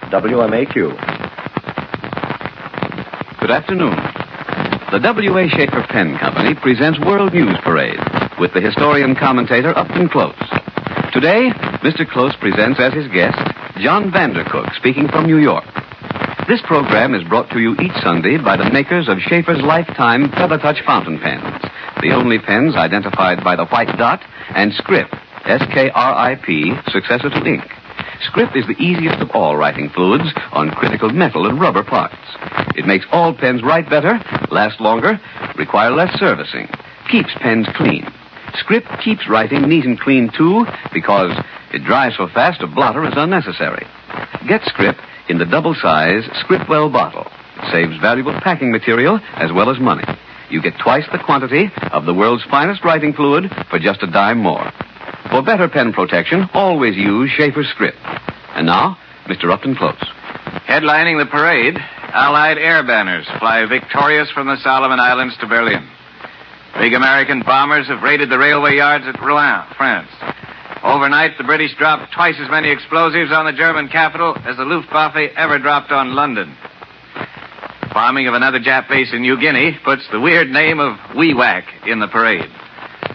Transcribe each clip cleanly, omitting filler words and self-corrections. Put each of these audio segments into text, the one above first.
WMAQ. Good afternoon. The W.A. Schaefer Pen Company presents World News Parade with the historian commentator Upton Close. Today, Mr. Close presents as his guest John Vandercook, speaking from New York. This program is brought to you each Sunday by the makers of Schaefer's Lifetime Feather Touch Fountain Pens, the only pens identified by the white dot, and Scrip, S-K-R-I-P, successor to ink. Scrip is the easiest of all writing fluids on critical metal and rubber parts. It makes all pens write better, last longer, require less servicing, keeps pens clean. Scrip keeps writing neat and clean, too, because it dries so fast a blotter is unnecessary. Get Scrip in the double-size Scripwell bottle. It saves valuable packing material as well as money. You get twice the quantity of the world's finest writing fluid for just a dime more. For better pen protection, always use Schaefer Scrip. And now, Mr. Upton Close. Headlining the parade, Allied air banners fly victorious from the Solomon Islands to Berlin. Big American bombers have raided the railway yards at Rouen, France. Overnight, the British dropped twice as many explosives on the German capital as the Luftwaffe ever dropped on London. Bombing of another Jap base in New Guinea puts the weird name of Wewak in the parade.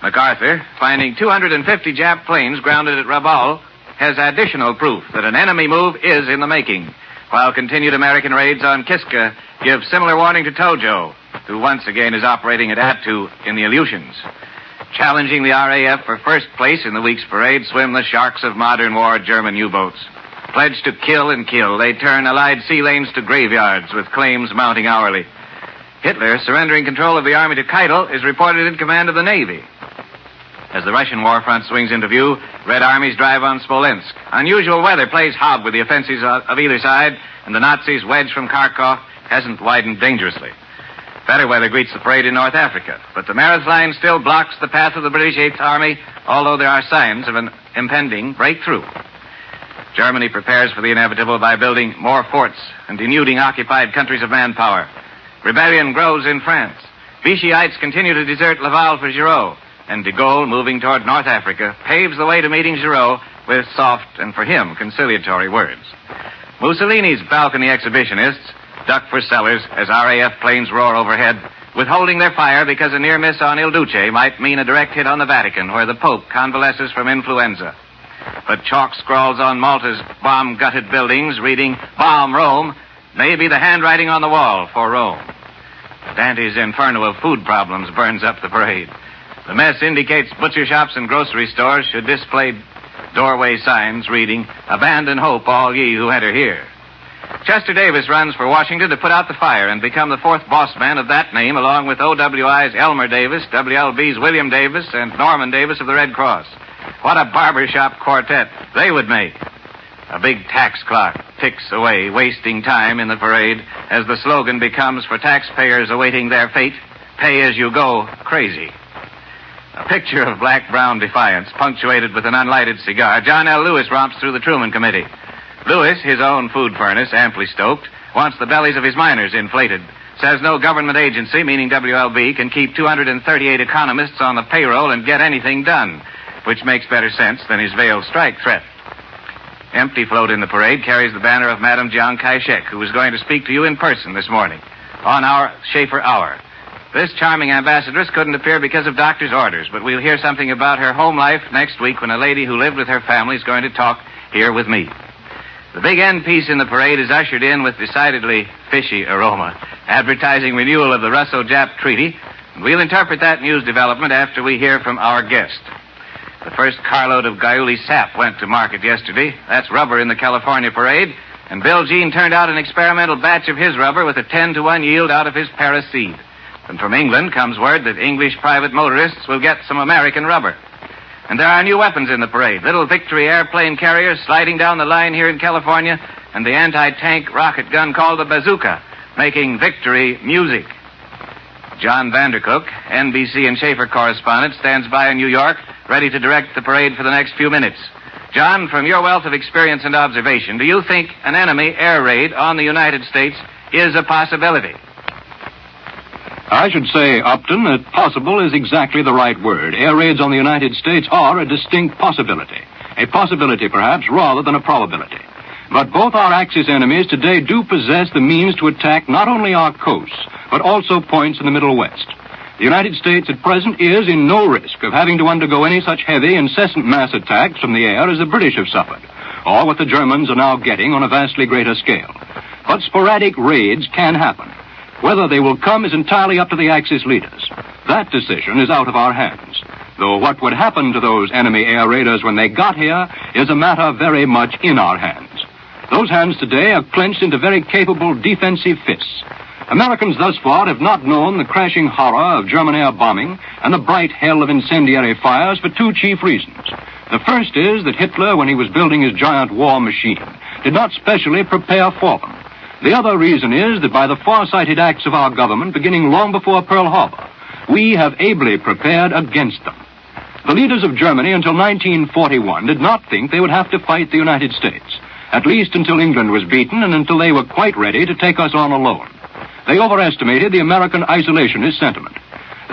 McCarthy, finding 250 Jap planes grounded at Rabaul, has additional proof that an enemy move is in the making, while continued American raids on Kiska give similar warning to Tojo, who once again is operating at Attu in the Aleutians. Challenging the RAF for first place in the week's parade swim the sharks of modern war German U-boats. Pledged to kill and kill, they turn Allied sea lanes to graveyards with claims mounting hourly. Hitler, surrendering control of the army to Keitel, is reported in command of the Navy. As the Russian war front swings into view, Red armies drive on Smolensk. Unusual weather plays hob with the offensives of either side, and the Nazis' wedge from Kharkov hasn't widened dangerously. Better weather greets the parade in North Africa, but the Meretz line still blocks the path of the British 8th Army, although there are signs of an impending breakthrough. Germany prepares for the inevitable by building more forts and denuding occupied countries of manpower. Rebellion grows in France. Vichy'ites continue to desert Laval for Giraud, and de Gaulle, moving toward North Africa, paves the way to meeting Giraud with soft and, for him, conciliatory words. Mussolini's balcony exhibitionists duck for cellars as RAF planes roar overhead, withholding their fire because a near miss on Il Duce might mean a direct hit on the Vatican, where the Pope convalesces from influenza. But chalk scrawls on Malta's bomb-gutted buildings reading, "Bomb Rome," may be the handwriting on the wall for Rome. Dante's inferno of food problems burns up the parade. The mess indicates butcher shops and grocery stores should display doorway signs reading, "Abandon hope, all ye who enter here." Chester Davis runs for Washington to put out the fire and become the fourth boss man of that name, along with OWI's Elmer Davis, WLB's William Davis, and Norman Davis of the Red Cross. What a barbershop quartet they would make. A big tax clock ticks away, wasting time in the parade as the slogan becomes for taxpayers awaiting their fate, "Pay as you go, crazy." A picture of black-brown defiance, punctuated with an unlighted cigar, John L. Lewis romps through the Truman Committee. Lewis, his own food furnace, amply stoked, wants the bellies of his miners inflated, says no government agency, meaning WLB, can keep 238 economists on the payroll and get anything done, which makes better sense than his veiled strike threat. Empty float in the parade carries the banner of Madame Jiang Kai-shek, who is going to speak to you in person this morning on our Schaefer Hour. This charming ambassadress couldn't appear because of doctor's orders, but we'll hear something about her home life next week when a lady who lived with her family is going to talk here with me. The big end piece in the parade is ushered in with decidedly fishy aroma, advertising renewal of the Russo-Jap Treaty, and we'll interpret that news development after we hear from our guest. The first carload of Gaiuli sap went to market yesterday. That's rubber in the California parade, and Bill Jean turned out an experimental batch of his rubber with a 10-to-1 yield out of his Paris seed. And from England comes word that English private motorists will get some American rubber. And there are new weapons in the parade. Little Victory airplane carriers sliding down the line here in California, and the anti-tank rocket gun called the bazooka, making Victory music. John Vandercook, NBC and Schaefer correspondent, stands by in New York, ready to direct the parade for the next few minutes. John, from your wealth of experience and observation, do you think an enemy air raid on the United States is a possibility? I should say, Upton, that possible is exactly the right word. Air raids on the United States are a distinct possibility. A possibility, perhaps, rather than a probability. But both our Axis enemies today do possess the means to attack not only our coasts, but also points in the Middle West. The United States at present is in no risk of having to undergo any such heavy, incessant mass attacks from the air as the British have suffered, or what the Germans are now getting on a vastly greater scale. But sporadic raids can happen. Whether they will come is entirely up to the Axis leaders. That decision is out of our hands. Though what would happen to those enemy air raiders when they got here is a matter very much in our hands. Those hands today are clenched into very capable defensive fists. Americans thus far have not known the crashing horror of German air bombing and the bright hell of incendiary fires for two chief reasons. The first is that Hitler, when he was building his giant war machine, did not specially prepare for them. The other reason is that by the far-sighted acts of our government beginning long before Pearl Harbor, we have ably prepared against them. The leaders of Germany until 1941 did not think they would have to fight the United States, at least until England was beaten and until they were quite ready to take us on alone. They overestimated the American isolationist sentiment.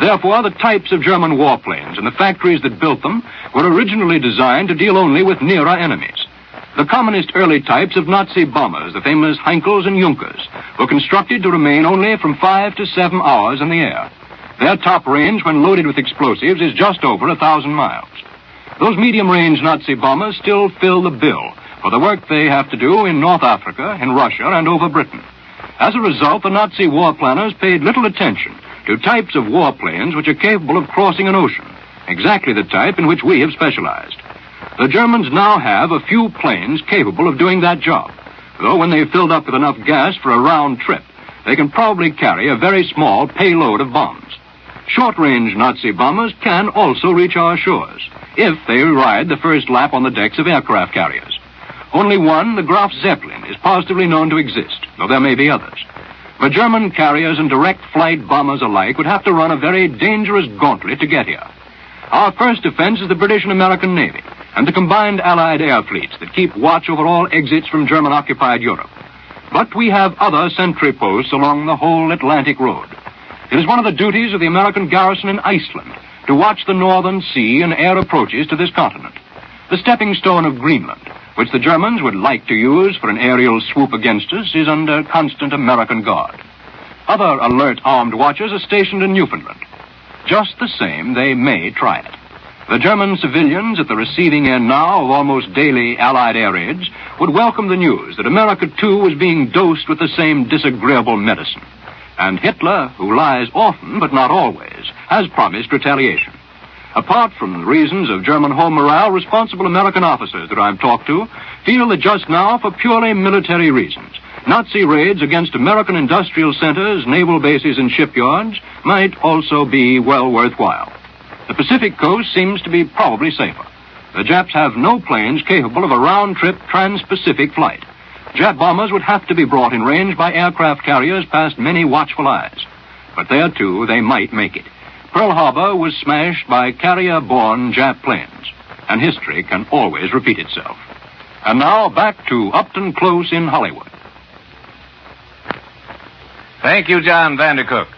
Therefore, the types of German warplanes and the factories that built them were originally designed to deal only with nearer enemies. The commonest early types of Nazi bombers, the famous Heinkels and Junkers, were constructed to remain only from 5 to 7 hours in the air. Their top range, when loaded with explosives, is just over 1,000 miles. Those medium-range Nazi bombers still fill the bill for the work they have to do in North Africa, in Russia, and over Britain. As a result, the Nazi war planners paid little attention to types of warplanes which are capable of crossing an ocean, exactly the type in which we have specialized. The Germans now have a few planes capable of doing that job, though when they've filled up with enough gas for a round trip, they can probably carry a very small payload of bombs. Short-range Nazi bombers can also reach our shores, if they ride the first lap on the decks of aircraft carriers. Only one, the Graf Zeppelin, is positively known to exist, though there may be others. But German carriers and direct flight bombers alike would have to run a very dangerous gauntlet to get here. Our first defense is the British and American Navy, and the combined Allied air fleets that keep watch over all exits from German-occupied Europe. But we have other sentry posts along the whole Atlantic road. It is one of the duties of the American garrison in Iceland to watch the northern sea and air approaches to this continent. The stepping stone of Greenland, which the Germans would like to use for an aerial swoop against us, is under constant American guard. Other alert armed watchers are stationed in Newfoundland. Just the same, they may try it. The German civilians at the receiving end now of almost daily Allied air raids would welcome the news that America, too, was being dosed with the same disagreeable medicine. And Hitler, who lies often, but not always, has promised retaliation. Apart from the reasons of German home morale, responsible American officers that I've talked to feel that just now, for purely military reasons, Nazi raids against American industrial centers, naval bases, and shipyards might also be well worthwhile. The Pacific coast seems to be probably safer. The Japs have no planes capable of a round-trip trans-Pacific flight. Jap bombers would have to be brought in range by aircraft carriers past many watchful eyes. But there, too, they might make it. Pearl Harbor was smashed by carrier-borne Jap planes, and history can always repeat itself. And now, back to Upton Close in Hollywood. Thank you, John Vandercook.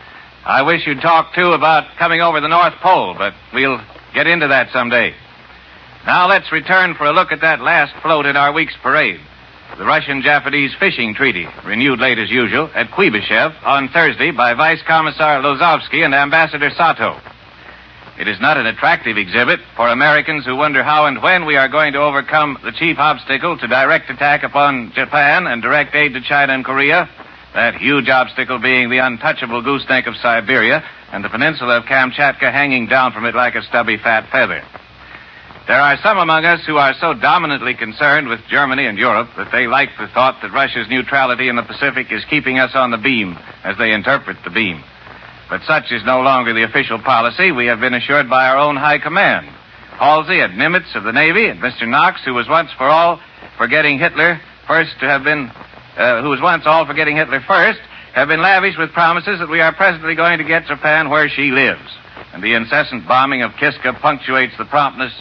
I wish you'd talk, too, about coming over the North Pole, but we'll get into that someday. Now let's return for a look at that last float in our week's parade, the Russian-Japanese fishing treaty, renewed late as usual at Kuibyshev on Thursday by Vice Commissar Lozovsky and Ambassador Sato. It is not an attractive exhibit for Americans who wonder how and when we are going to overcome the chief obstacle to direct attack upon Japan and direct aid to China and Korea, that huge obstacle being the untouchable gooseneck of Siberia and the peninsula of Kamchatka hanging down from it like a stubby fat feather. There are some among us who are so dominantly concerned with Germany and Europe that they like the thought that Russia's neutrality in the Pacific is keeping us on the beam, as they interpret the beam. But such is no longer the official policy. We have been assured by our own high command. Halsey and Nimitz of the Navy, and Mr. Knox, who was once all for getting Hitler first, have been lavish with promises that we are presently going to get Japan where she lives. And the incessant bombing of Kiska punctuates the prompter's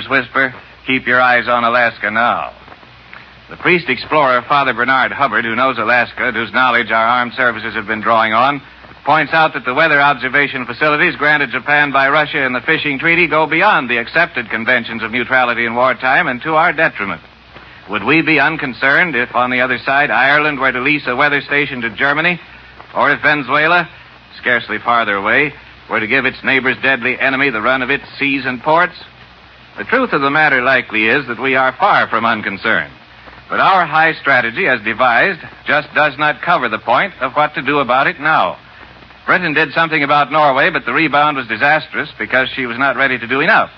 whisper, "Keep your eyes on Alaska now." The priest explorer, Father Bernard Hubbard, who knows Alaska and whose knowledge our armed services have been drawing on, points out that the weather observation facilities granted Japan by Russia in the fishing treaty go beyond the accepted conventions of neutrality in wartime and to our detriment. Would we be unconcerned if, on the other side, Ireland were to lease a weather station to Germany? Or if Venezuela, scarcely farther away, were to give its neighbor's deadly enemy the run of its seas and ports? The truth of the matter likely is that we are far from unconcerned. But our high strategy, as devised, just does not cover the point of what to do about it now. Britain did something about Norway, but the rebound was disastrous because she was not ready to do enough.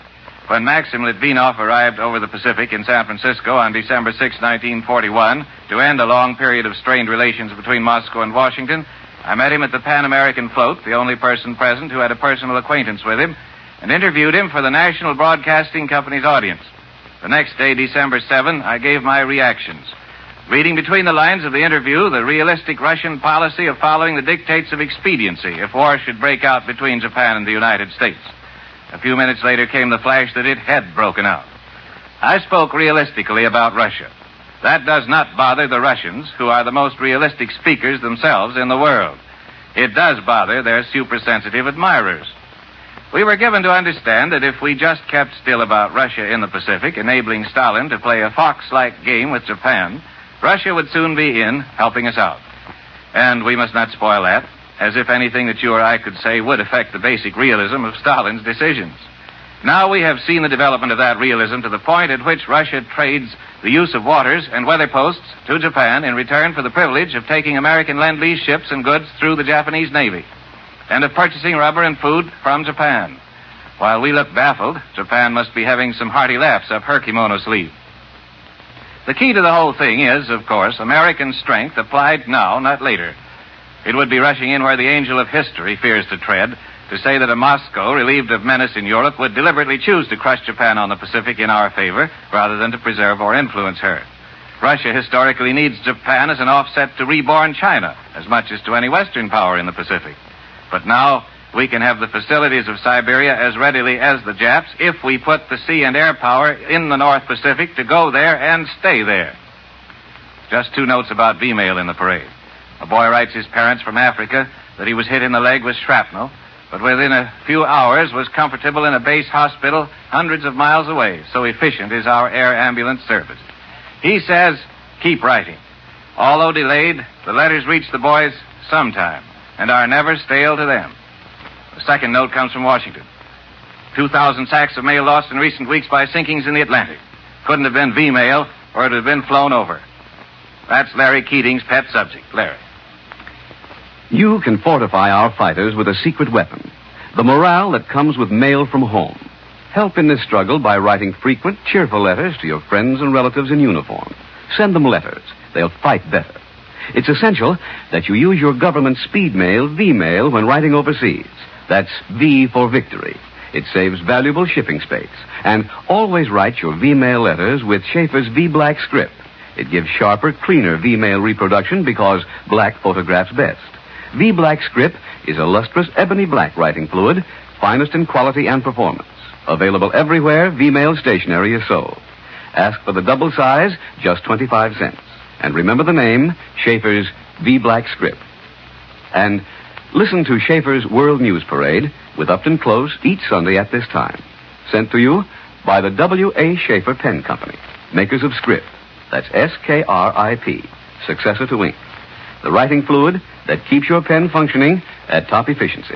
When Maxim Litvinov arrived over the Pacific in San Francisco on December 6, 1941, to end a long period of strained relations between Moscow and Washington, I met him at the Pan American float, the only person present who had a personal acquaintance with him, and interviewed him for the National Broadcasting Company's audience. The next day, December 7, I gave my reactions. Reading between the lines of the interview, the realistic Russian policy of following the dictates of expediency if war should break out between Japan and the United States. A few minutes later came the flash that it had broken out. I spoke realistically about Russia. That does not bother the Russians, who are the most realistic speakers themselves in the world. It does bother their super-sensitive admirers. We were given to understand that if we just kept still about Russia in the Pacific, enabling Stalin to play a fox-like game with Japan, Russia would soon be in, helping us out. And we must not spoil that, as if anything that you or I could say would affect the basic realism of Stalin's decisions. Now we have seen the development of that realism to the point at which Russia trades the use of waters and weather posts to Japan in return for the privilege of taking American Lend-Lease ships and goods through the Japanese Navy, and of purchasing rubber and food from Japan. While we look baffled, Japan must be having some hearty laughs up her kimono sleeve. The key to the whole thing is, of course, American strength applied now, not later. It would be rushing in where the angel of history fears to tread, to say that a Moscow, relieved of menace in Europe, would deliberately choose to crush Japan on the Pacific in our favor, rather than to preserve or influence her. Russia historically needs Japan as an offset to reborn China, as much as to any Western power in the Pacific. But now we can have the facilities of Siberia as readily as the Japs if we put the sea and air power in the North Pacific to go there and stay there. Just 2 notes about V-mail in the parade. A boy writes his parents from Africa that he was hit in the leg with shrapnel, but within a few hours was comfortable in a base hospital hundreds of miles away. So efficient is our air ambulance service. He says, keep writing. Although delayed, the letters reach the boys sometime and are never stale to them. The second note comes from Washington. 2,000 sacks of mail lost in recent weeks by sinkings in the Atlantic. Couldn't have been V-mail, or it would have been flown over. That's Larry Keating's pet subject. Larry. You can fortify our fighters with a secret weapon, the morale that comes with mail from home. Help in this struggle by writing frequent, cheerful letters to your friends and relatives in uniform. Send them letters. They'll fight better. It's essential that you use your government speed mail, V-mail, when writing overseas. That's V for victory. It saves valuable shipping space. And always write your V-mail letters with Schaefer's V-Black script. It gives sharper, cleaner V-mail reproduction because black photographs best. V-Black script is a lustrous ebony black writing fluid, finest in quality and performance. Available everywhere V-mail stationery is sold. Ask for the double size, just 25 cents. And remember the name, Schaefer's V-Black script. And listen to Schaefer's World News Parade with Upton Close each Sunday at this time. Sent to you by the W.A. Schaefer Pen Company, makers of script. That's S-K-R-I-P, successor to ink. The writing fluid that keeps your pen functioning at top efficiency.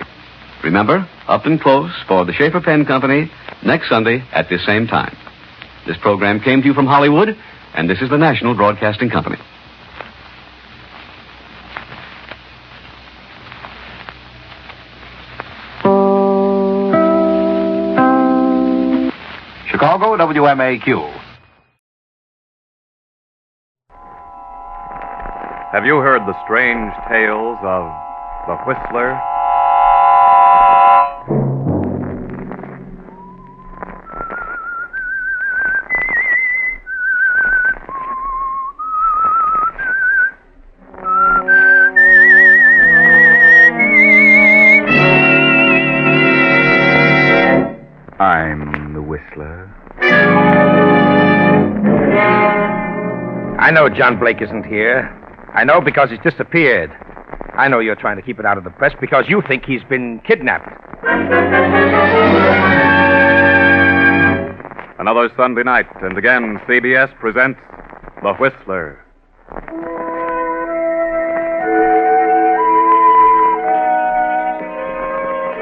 Remember, Upton Close for the Schaefer Pen Company next Sunday at this same time. This program came to you from Hollywood, and this is the National Broadcasting Company. Chicago, WMAQ. Have you heard the strange tales of the Whistler? I'm the Whistler. I know John Blake isn't here. I know because he's disappeared. I know you're trying to keep it out of the press because you think he's been kidnapped. Another Sunday night, and again CBS presents The Whistler.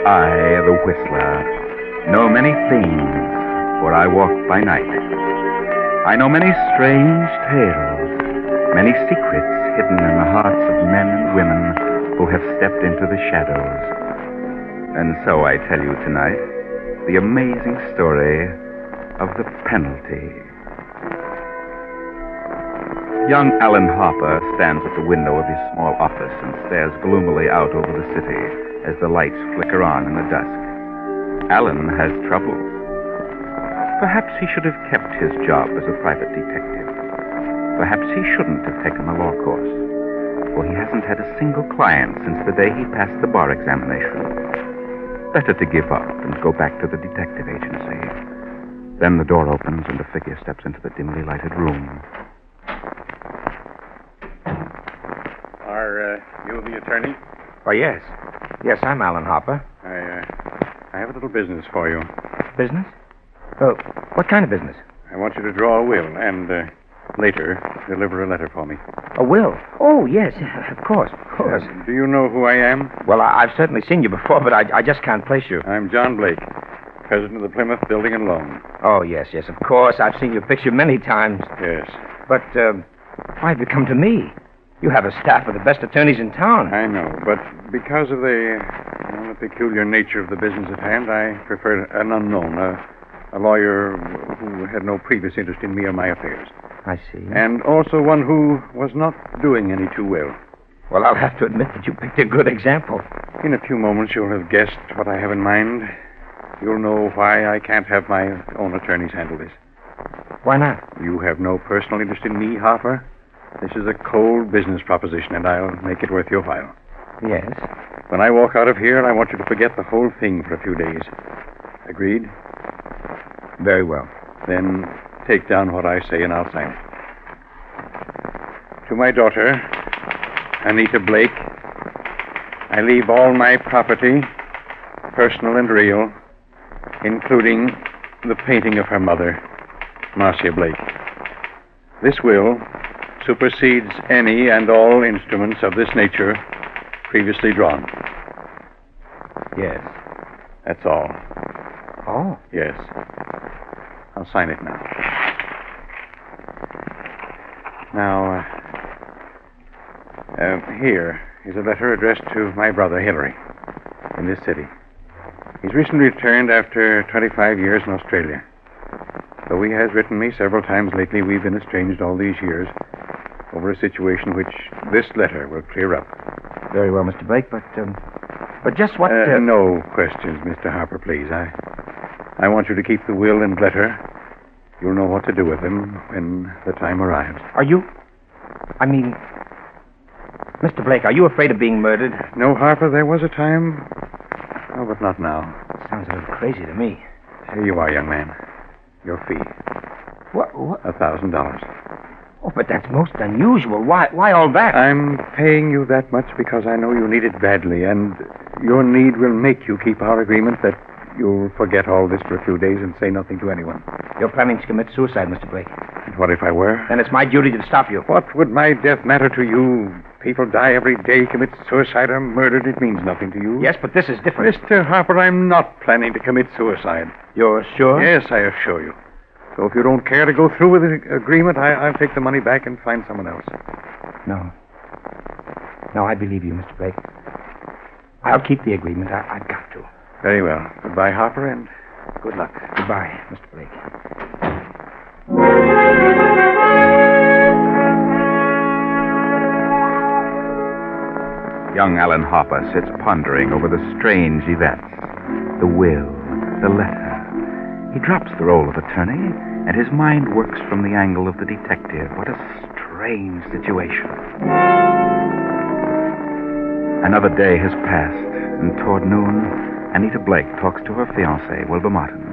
I, the Whistler, know many things, for I walk by night. I know many strange tales, many secrets hidden in the hearts of men and women who have stepped into the shadows. And so I tell you tonight the amazing story of the penalty. Young Alan Harper stands at the window of his small office and stares gloomily out over the city as the lights flicker on in the dusk. Alan has troubles. Perhaps he should have kept his job as a private detective. Perhaps he shouldn't have taken the law course, for he hasn't had a single client since the day he passed the bar examination. Better to give up and go back to the detective agency. Then the door opens and a figure steps into the dimly lighted room. Are you the attorney? Oh, yes. Yes, I'm Alan Harper. I have a little business for you. Business? Oh, what kind of business? I want you to draw a will and later deliver a letter for me. A will? Oh, yes, of course. Do you know who I am? Well, I've certainly seen you before, but I just can't place you. I'm John Blake, president of the Plymouth Building and Loan. Oh, yes, of course. I've seen your picture many times. Yes. But why have you come to me? You have a staff of the best attorneys in town. I know, but because of the peculiar nature of the business at hand, I prefer an unknown, a lawyer who had no previous interest in me or my affairs. I see. And also one who was not doing any too well. Well, I'll have to admit that you picked a good example. In a few moments, you'll have guessed what I have in mind. You'll know why I can't have my own attorneys handle this. Why not? You have no personal interest in me, Harper. This is a cold business proposition, and I'll make it worth your while. Yes. When I walk out of here, I want you to forget the whole thing for a few days. Agreed? Very well. Then take down what I say, and I'll sign it. To my daughter, Anita Blake, I leave all my property, personal and real, including the painting of her mother, Marcia Blake. This will supersedes any and all instruments of this nature previously drawn. Yes. That's all. Oh? Yes. I'll sign it now. Now, here is a letter addressed to my brother, Hillary, in this city. He's recently returned after 25 years in Australia. Though he has written me several times lately, we've been estranged all these years over a situation which this letter will clear up. Very well, Mr. Blake, but just what... No questions, Mr. Harper, please. I want you to keep the will and letter. You'll know what to do with them when the time arrives. Are you... Mr. Blake, are you afraid of being murdered? No, Harper, there was a time... Oh, but not now. Sounds a little crazy to me. Here you are, young man. Your fee. What? $1,000. Oh, but that's most unusual. Why all that? I'm paying you that much because I know you need it badly, and your need will make you keep our agreement that you'll forget all this for a few days and say nothing to anyone. You're planning to commit suicide, Mr. Blake. And what if I were? Then it's my duty to stop you. What would my death matter to you? People die every day, commit suicide, or murdered. It means nothing to you. Yes, but this is different. Mr. Harper, I'm not planning to commit suicide. You're sure? Yes, I assure you. So if you don't care to go through with the agreement, I'll take the money back and find someone else. No. No, I believe you, Mr. Blake. I'll keep the agreement. I've got to. Very well. Goodbye, Harper, and good luck. Goodbye, Mr. Blake. Young Alan Harper sits pondering over the strange events. The will, the letter. He drops the role of attorney, and his mind works from the angle of the detective. What a strange situation. Another day has passed, and toward noon, Anita Blake talks to her fiancé, Wilbur Martin.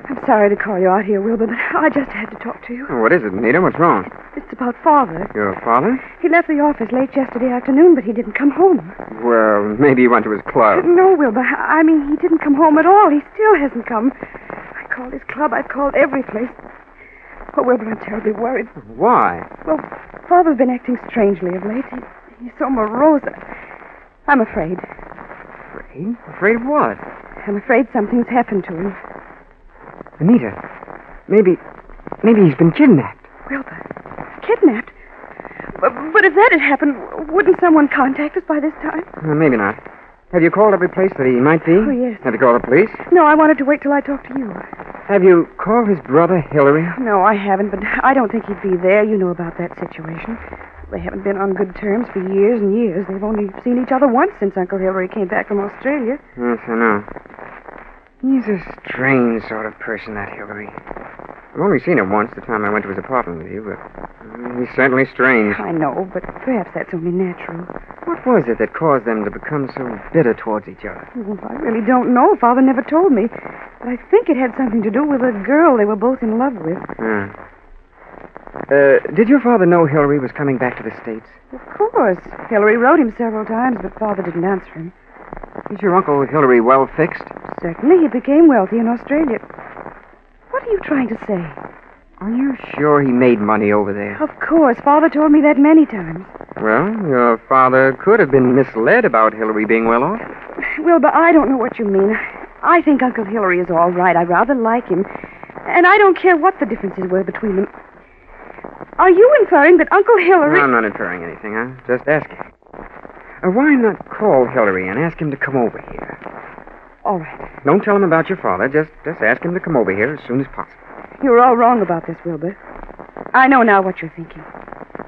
I'm sorry to call you out here, Wilbur, but I just had to talk to you. What is it, Anita? What's wrong? It's about Father. Your father? He left the office late yesterday afternoon, but he didn't come home. Well, maybe he went to his club. No, Wilbur. He didn't come home at all. He still hasn't come. I called his club. I've called every place. Oh, Wilbur, I'm terribly worried. Why? Well, Father's been acting strangely of late. He's so morose. I'm afraid. Afraid? Afraid of what? I'm afraid something's happened to him. Anita, maybe he's been kidnapped. Wilbur, kidnapped? But if that had happened, wouldn't someone contact us by this time? Maybe not. Have you called every place that he might be? Oh, yes. Have you called the police? No, I wanted to wait till I talked to you. Have you called his brother, Hillary? No, I haven't, but I don't think he'd be there. You know about that situation. They haven't been on good terms for years and years. They've only seen each other once since Uncle Hillary came back from Australia. Yes, I know. He's a strange sort of person, that Hillary. I've only seen him once, the time I went to his apartment with you, but he's certainly strange. I know, but perhaps that's only natural. What was it that caused them to become so bitter towards each other? Well, I really don't know. Father never told me. But I think it had something to do with a girl they were both in love with. Did your father know Hillary was coming back to the States? Of course. Hillary wrote him several times, but Father didn't answer him. Is your Uncle Hillary well fixed? Certainly, he became wealthy in Australia. What are you trying to say? Are you sure he made money over there? Of course. Father told me that many times. Well, your father could have been misled about Hillary being well off. Wilbur, I don't know what you mean. I think Uncle Hillary is all right. I rather like him. And I don't care what the differences were between them. Are you inferring that Uncle Hillary... No, I'm not inferring anything. I'm just asking. Why not call Hillary and ask him to come over here? All right. Don't tell him about your father. Just ask him to come over here as soon as possible. You're all wrong about this, Wilbur. I know now what you're thinking.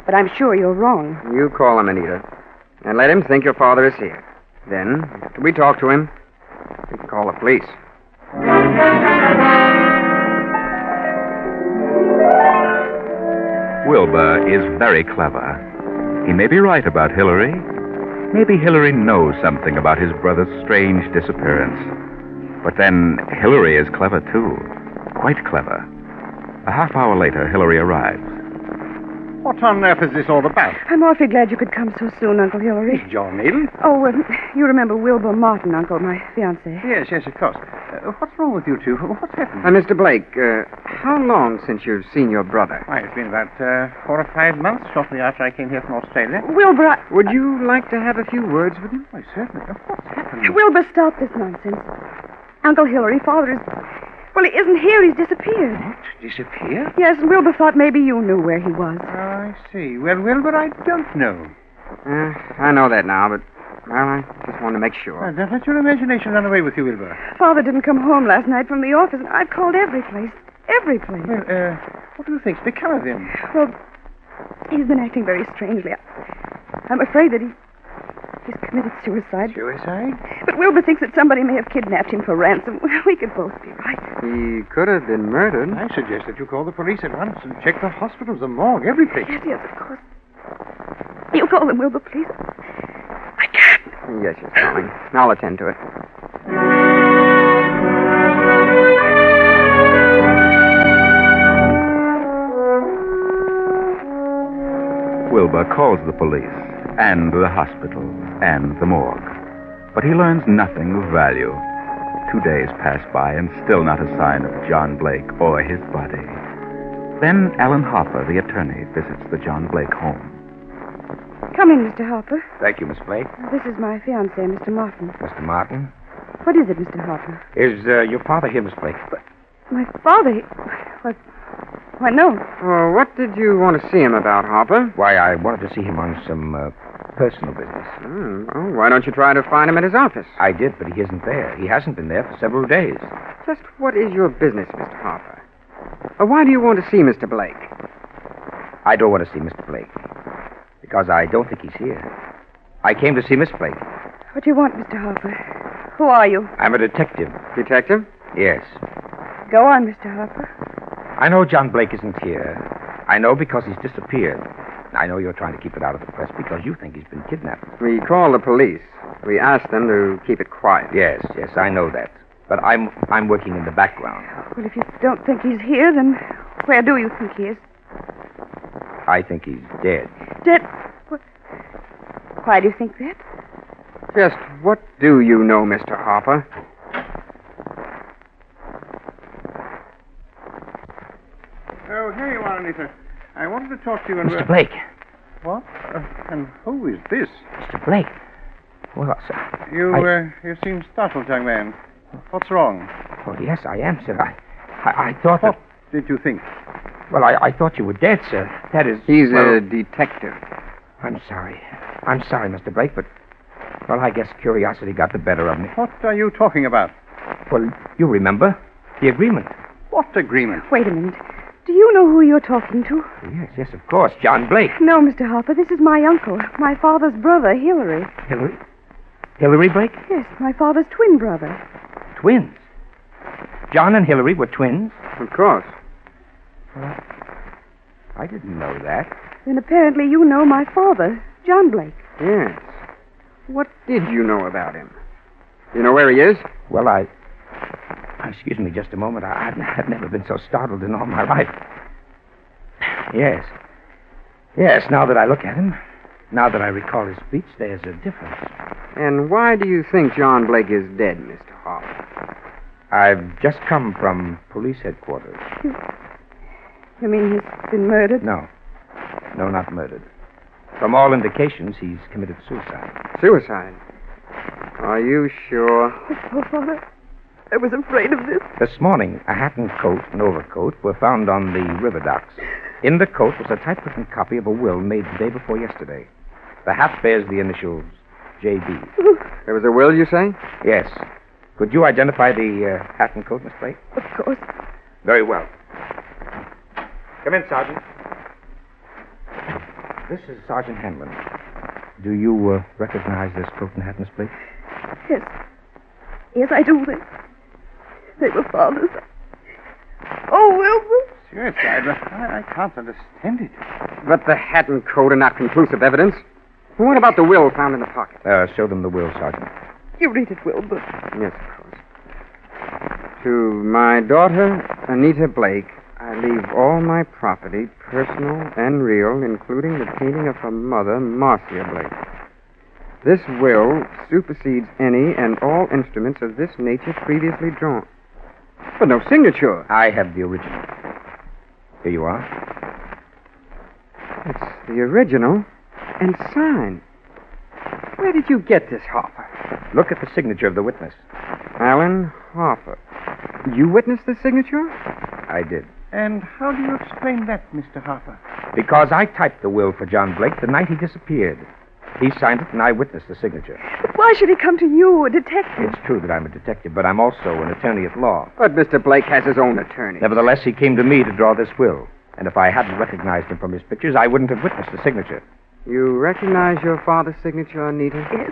But I'm sure you're wrong. You call him, Anita. And let him think your father is here. Then, after we talk to him, we can call the police. Wilbur is very clever. He may be right about Hillary. Maybe Hillary knows something about his brother's strange disappearance. But then Hillary is clever, too. Quite clever. A half hour later, Hillary arrives. What on earth is this all about? I'm awfully glad you could come so soon, Uncle Hillary. John Needle? Oh, you remember Wilbur Martin, Uncle, my fiancé. Yes, of course. What's wrong with you two? What's happened? Mr. Blake, how long since you've seen your brother? Why, it's been about 4 or 5 months, shortly after I came here from Australia. Wilbur, Would you like to have a few words with him? Why, certainly. What's happened? Wilbur, stop this nonsense. Uncle Hillary, Father is... Well, he isn't here. He's disappeared. What? Disappeared? Yes, and Wilbur thought maybe you knew where he was. I see. Well, but I don't know. I know that now, but, well, I just wanted to make sure. Don't let your imagination run away with you, Wilbur. Father didn't come home last night from the office, and I've called every place. Every place. Well, what do you think's become of him? Well, he's been acting very strangely. I'm afraid that he's committed suicide. Suicide? But Wilbur thinks that somebody may have kidnapped him for ransom. We could both be right. He could have been murdered. I suggest that you call the police at once and check the hospitals, the morgue, every place. Yes, of course. You call them, Wilbur, please. I can't. Yes, yes, darling. I'll attend to it. Wilbur calls the police, and the hospital, and the morgue. But he learns nothing of value. 2 days pass by, and still not a sign of John Blake or his body. Then Alan Harper, the attorney, visits the John Blake home. Come in, Mr. Harper. Thank you, Miss Blake. This is my fiancé, Mr. Martin. Mr. Martin. What is it, Mr. Harper? Is your father here, Miss Blake? My father? Why, no. Well, what did you want to see him about, Harper? Why, I wanted to see him on some personal business. Well, why don't you try to find him at his office? I did, but he isn't there. He hasn't been there for several days. Just what is your business, Mr. Harper? Why do you want to see Mr. Blake? I don't want to see Mr. Blake. Because I don't think he's here. I came to see Miss Blake. What do you want, Mr. Harper? Who are you? I'm a detective. Detective? Yes. Go on, Mr. Harper. I know John Blake isn't here. I know because he's disappeared. I know you're trying to keep it out of the press because you think he's been kidnapped. We called the police. We asked them to keep it quiet. Yes, I know that. But I'm working in the background. Well, if you don't think he's here, then where do you think he is? I think he's dead. Dead? Why do you think that? Just what do you know, Mr. Harper? Oh, here you are, Anita. I wanted to talk to you and... Mr. Blake. What? And who is this? Mr. Blake. Well, sir. You seem startled, young man. What's wrong? Oh, yes, I am, sir. I thought What did you think? Well, I thought you were dead, sir. That is... He's a detective. I'm sorry. I'm sorry, Mr. Blake, but... Well, I guess curiosity got the better of me. What are you talking about? Well, you remember. The agreement. What agreement? Wait a minute. Do you know who you're talking to? Yes, of course. John Blake. No, Mr. Harper. This is my uncle, my father's brother, Hillary. Hillary? Hillary Blake? Yes, my father's twin brother. Twins? John and Hillary were twins? Of course. Well, I didn't know that. Then apparently you know my father, John Blake. Yes. What did you know about him? You know where he is? Well, excuse me just a moment. I've never been so startled in all my life. Yes. Yes, now that I look at him, now that I recall his speech, there's a difference. And why do you think John Blake is dead, Mr. Harper? I've just come from police headquarters. You mean he's been murdered? No, not murdered. From all indications, he's committed suicide. Suicide? Are you sure? Oh, Father, I was afraid of this. This morning, a hat and coat and overcoat were found on the river docks. In the coat was a typewritten copy of a will made the day before yesterday. The hat bears the initials J.B. There was a will, you say? Yes. Could you identify the hat and coat, Miss Blake? Of course. Very well. Come in, Sergeant. This is Sergeant Hanlon. Do you recognize this coat and hat, Miss Blake? Yes. Yes, I do. They were father's. Oh, Wilbur. Yes, I can't understand it. But the hat and coat are not conclusive evidence. What about the will found in the pocket? Show them the will, Sergeant. You read it, Wilbur. Yes, of course. To my daughter, Anita Blake, I leave all my property, personal and real, including the painting of her mother, Marcia Blake. This will supersedes any and all instruments of this nature previously drawn. But no signature. I have the original. Here you are. It's the original and signed. Where did you get this, Harper? Look at the signature of the witness. Alan Harper. You witnessed the signature? I did. And how do you explain that, Mr. Harper? Because I typed the will for John Blake the night he disappeared. He signed it, and I witnessed the signature. But why should he come to you, a detective? It's true that I'm a detective, but I'm also an attorney at law. But Mr. Blake has his own attorney. Nevertheless, he came to me to draw this will. And if I hadn't recognized him from his pictures, I wouldn't have witnessed the signature. You recognize your father's signature, Anita? Yes.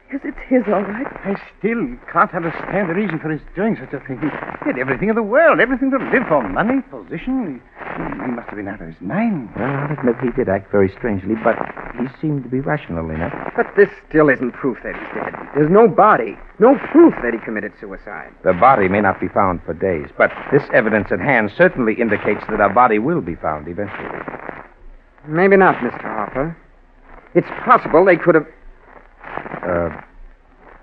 Yes, it's his, all right. I still can't understand the reason for his doing such a thing. He had everything in the world, everything to live for, money, position. He must have been out of his mind. Well, I'll admit he did act very strangely, but he seemed to be rational enough. But this still isn't proof that he's dead. There's no body, no proof that he committed suicide. The body may not be found for days, but this evidence at hand certainly indicates that a body will be found eventually. Maybe not, Mr. Harper. It's possible they could have...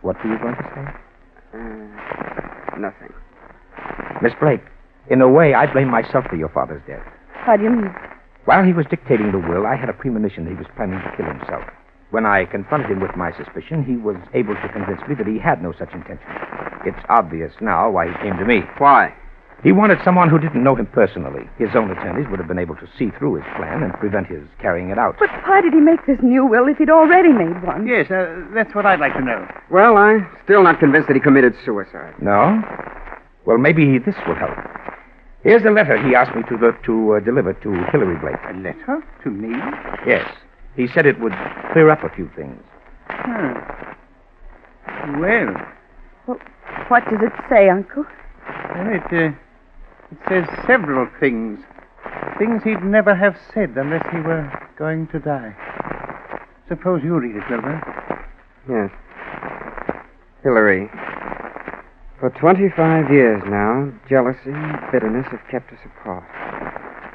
What were you going to say? Nothing. Miss Blake, in a way, I blame myself for your father's death. How do you mean? While he was dictating the will, I had a premonition that he was planning to kill himself. When I confronted him with my suspicion, he was able to convince me that he had no such intention. It's obvious now why he came to me. Why? He wanted someone who didn't know him personally. His own attorneys would have been able to see through his plan and prevent his carrying it out. But why did he make this new will if he'd already made one? Yes, that's what I'd like to know. Well, I'm still not convinced that he committed suicide. No? Well, maybe this will help. Here's a letter he asked me to deliver to Hillary Blake. A letter? To me? Yes. He said it would clear up a few things. Well, what does it say, Uncle? It says several things. Things he'd never have said unless he were going to die. Suppose you read it, Wilbur. Yes. Hillary, for 25 years now, jealousy and bitterness have kept us apart.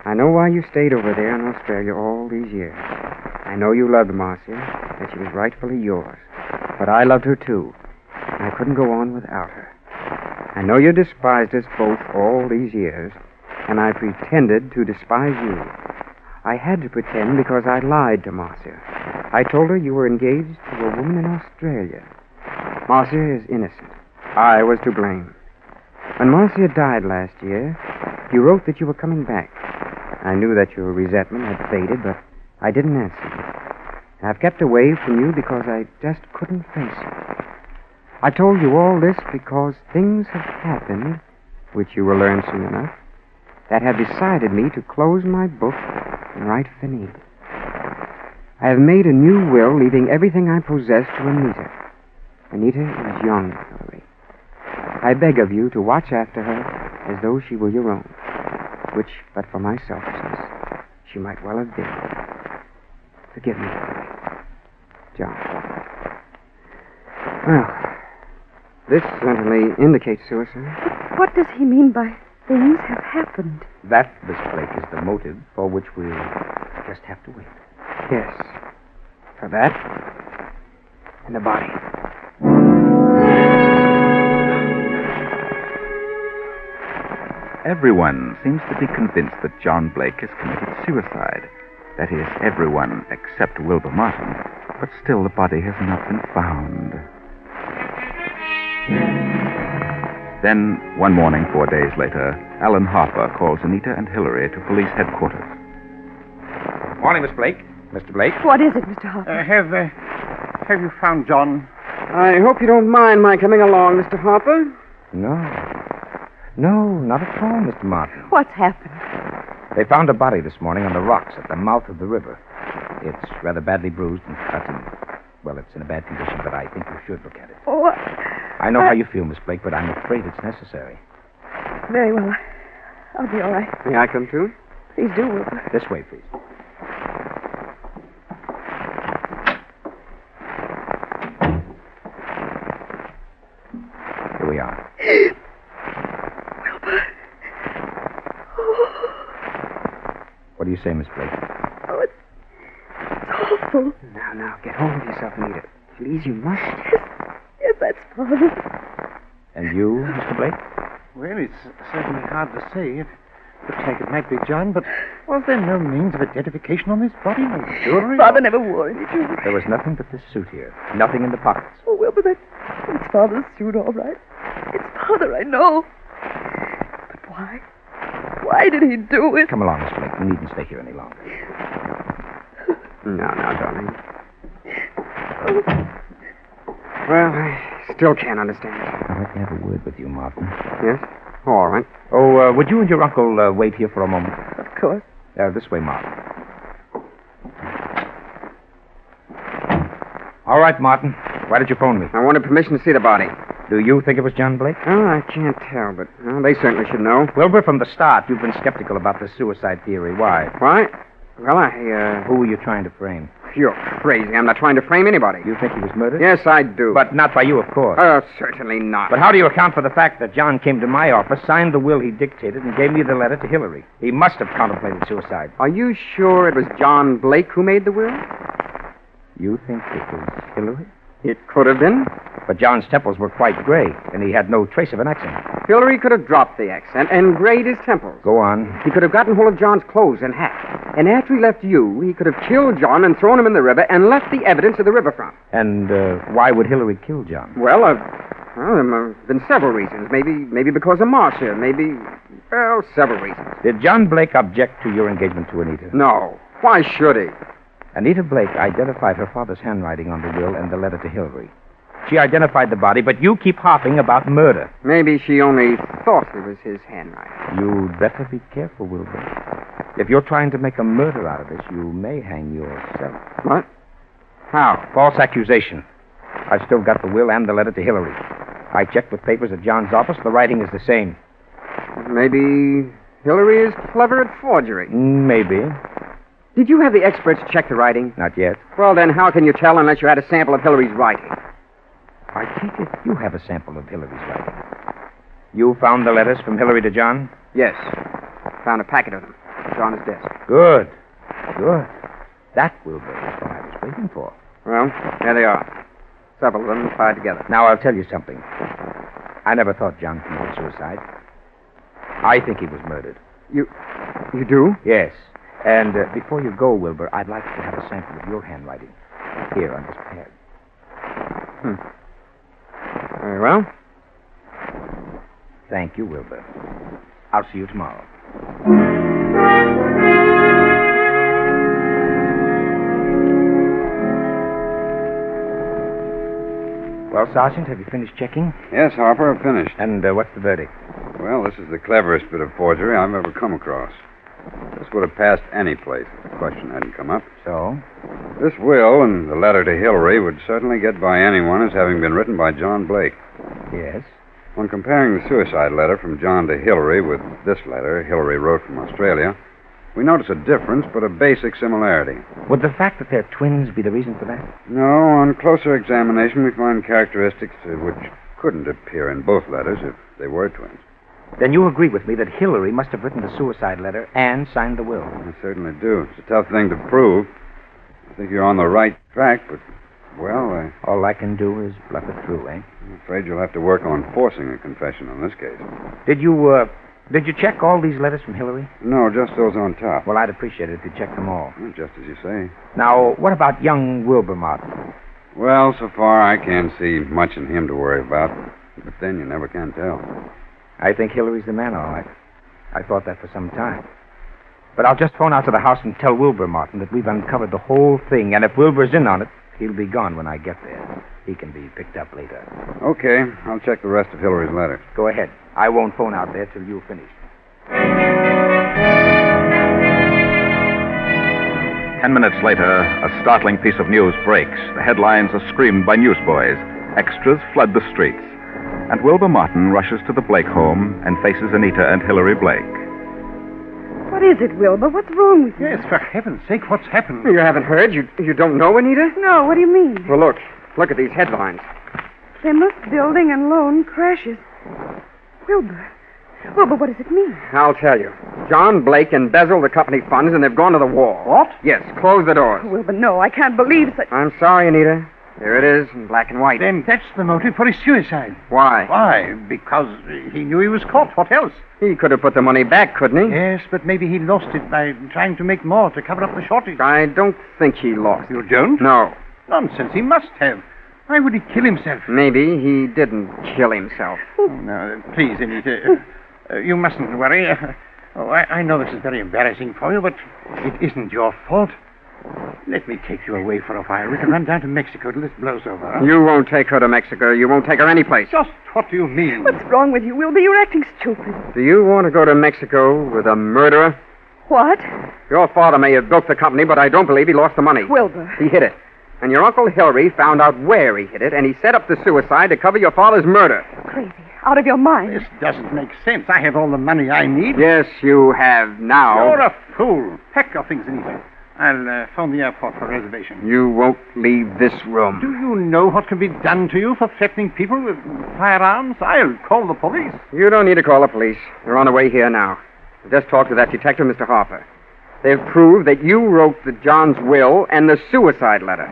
I know why you stayed over there in Australia all these years. I know you loved Marcia, that she was rightfully yours. But I loved her too. I couldn't go on without her. I know you despised us both all these years, and I pretended to despise you. I had to pretend because I lied to Marcia. I told her you were engaged to a woman in Australia. Marcia is innocent. I was to blame. When Marcia died last year, you wrote that you were coming back. I knew that your resentment had faded, but I didn't answer you. I've kept away from you because I just couldn't face it. I told you all this because things have happened, which you will learn soon enough, that have decided me to close my book and write finite. I have made a new will, leaving everything I possess to Anita. Anita is young, Hillary. I beg of you to watch after her as though she were your own, which, but for my selfishness, she might well have been. Forgive me, Hillary. John. Well, this certainly indicates suicide. What does he mean by things have happened? That, Miss Blake, is the motive for which we'll just have to wait. Yes. For that and the body. Everyone seems to be convinced that John Blake has committed suicide. That is, everyone except Wilbur Martin. But still, the body has not been found. Then, one morning, 4 days later, Alan Harper calls Anita and Hillary to police headquarters. Morning, Miss Blake. Mr. Blake. What is it, Mr. Harper? Have you found John? I hope you don't mind my coming along, Mr. Harper. No. No, not at all, Mr. Martin. What's happened? They found a body this morning on the rocks at the mouth of the river. It's rather badly bruised and cut, and, well, it's in a bad condition, but I think you should look at it. Oh, I know how you feel, Miss Blake, but I'm afraid it's necessary. very well. I'll be all right. May I come too? Please do, Wilbur. This way, please. Here we are. Wilbur. What do you say, Miss Blake? Oh, it's awful. Now, get hold of yourself, Anita. Please, you must. Yes, that's Father. And you, Mr. Blake? Well, it's certainly hard to say. It looks like it might be John, but was there no means of identification on this body? No jewelry? Father never wore any jewelry. There was nothing but this suit here. Nothing in the pockets. Oh, Wilbur, that's Father's suit, all right. It's Father, I know. But why? Why did he do it? Come along, Miss Blake. You needn't stay here any longer. Now, darling. Well, I still can't understand. I'd like to have a word with you, Martin. Yes? All right. Oh, would you and your uncle wait here for a moment? Of course. This way, Martin. All right, Martin. Why did you phone me? I wanted permission to see the body. Do you think it was John Blake? Oh, I can't tell, but they certainly should know. Wilbur, from the start, you've been skeptical about the suicide theory. Why? Why? Well, Who were you trying to frame? You're crazy. I'm not trying to frame anybody. You think he was murdered? Yes, I do. But not by you, of course. Oh, certainly not. But how do you account for the fact that John came to my office, signed the will he dictated, and gave me the letter to Hillary? He must have contemplated suicide. Are you sure it was John Blake who made the will? You think it was Hillary? It could have been. But John's temples were quite gray, and he had no trace of an accent. Hillary could have dropped the accent and grayed his temples. Go on. He could have gotten hold of John's clothes and hat. And after he left you, he could have killed John and thrown him in the river and left the evidence at the riverfront. And why would Hillary kill John? Well, there have been several reasons. Maybe because of Marcia. Several reasons. Did John Blake object to your engagement to Anita? No. Why should he? Anita Blake identified her father's handwriting on the will and the letter to Hillary. She identified the body, but you keep harping about murder. Maybe she only thought it was his handwriting. You'd better be careful, Wilbur. If you're trying to make a murder out of this, you may hang yourself. What? How? False accusation. I've still got the will and the letter to Hillary. I checked with papers at John's office. The writing is the same. Maybe Hillary is clever at forgery. Maybe. Did you have the experts check the writing? Not yet. Well, then how can you tell unless you had a sample of Hillary's writing? I take it you have a sample of Hillary's writing. You found the letters from Hillary to John? Yes. Found a packet of them. It's on his desk. Good. That, Wilbur, is what I was waiting for. Well, there they are. Several of them tied together. Now, I'll tell you something. I never thought John committed suicide. I think he was murdered. You do? Yes. And before you go, Wilbur, I'd like to have a sample of your handwriting. Here on this pad. Very well. Thank you, Wilbur. I'll see you tomorrow. Well, Sergeant, have you finished checking? Yes, Harper, I've finished. And what's the verdict? Well, this is the cleverest bit of forgery I've ever come across. This would have passed any place if the question hadn't come up. So? This will and the letter to Hillary would certainly get by anyone as having been written by John Blake. Yes. When comparing the suicide letter from John to Hillary with this letter Hillary wrote from Australia, we notice a difference, but a basic similarity. Would the fact that they're twins be the reason for that? No, on closer examination, we find characteristics which couldn't appear in both letters if they were twins. Then you agree with me that Hillary must have written the suicide letter and signed the will. I certainly do. It's a tough thing to prove. I think you're on the right track, but, well, all I can do is bluff it through, eh? I'm afraid you'll have to work on forcing a confession on this case. Did you check all these letters from Hillary? No, just those on top. Well, I'd appreciate it if you checked them all. Well, just as you say. Now, what about young Wilbur Martin? Well, so far I can't see much in him to worry about. But then you never can tell. I think Hillary's the man, all right. I thought that for some time. But I'll just phone out to the house and tell Wilbur Martin that we've uncovered the whole thing, and if Wilbur's in on it, he'll be gone when I get there. He can be picked up later. Okay, I'll check the rest of Hillary's letter. Go ahead. I won't phone out there till you've finished. 10 minutes later, a startling piece of news breaks. The headlines are screamed by newsboys. Extras flood the streets. And Wilbur Martin rushes to the Blake home and faces Anita and Hillary Blake. What is it, Wilbur? What's wrong with you? Yes, for heaven's sake, what's happened? You haven't heard? You don't know, Anita? No, what do you mean? Well, look at these headlines. Plymouth building and loan crashes. Wilbur, what does it mean? I'll tell you. John Blake embezzled the company funds and they've gone to the wall. What? Yes, close the doors. Wilbur, no, I can't believe such... I'm sorry, Anita. There it is, in black and white. Then that's the motive for his suicide. Why? Why? Because he knew he was caught. What else? He could have put the money back, couldn't he? Yes, but maybe he lost it by trying to make more to cover up the shortage. I don't think he lost. You don't? No. Nonsense. He must have. Why would he kill himself? Maybe he didn't kill himself. Oh, no, please, Anita. You mustn't worry. I know this is very embarrassing for you, but it isn't your fault. Let me take you away for a while. We can run down to Mexico till this blows over. You won't take her to Mexico. You won't take her anyplace. Just what do you mean? What's wrong with you, Wilbur? You're acting stupid. Do you want to go to Mexico with a murderer? What? Your father may have built the company, but I don't believe he lost the money. Wilbur. He hid it. And your Uncle Hillary found out where he hid it, and he set up the suicide to cover your father's murder. Crazy. Out of your mind. This doesn't make sense. I have all the money I need. Yes, you have now. You're a fool. Pack your things, Anita. I'll phone the airport for a reservation. You won't leave this room. Do you know what can be done to you for threatening people with firearms? I'll call the police. You don't need to call the police. They're on the way here now. I just talked to that detective, Mr. Harper. They've proved that you wrote the John's will and the suicide letter.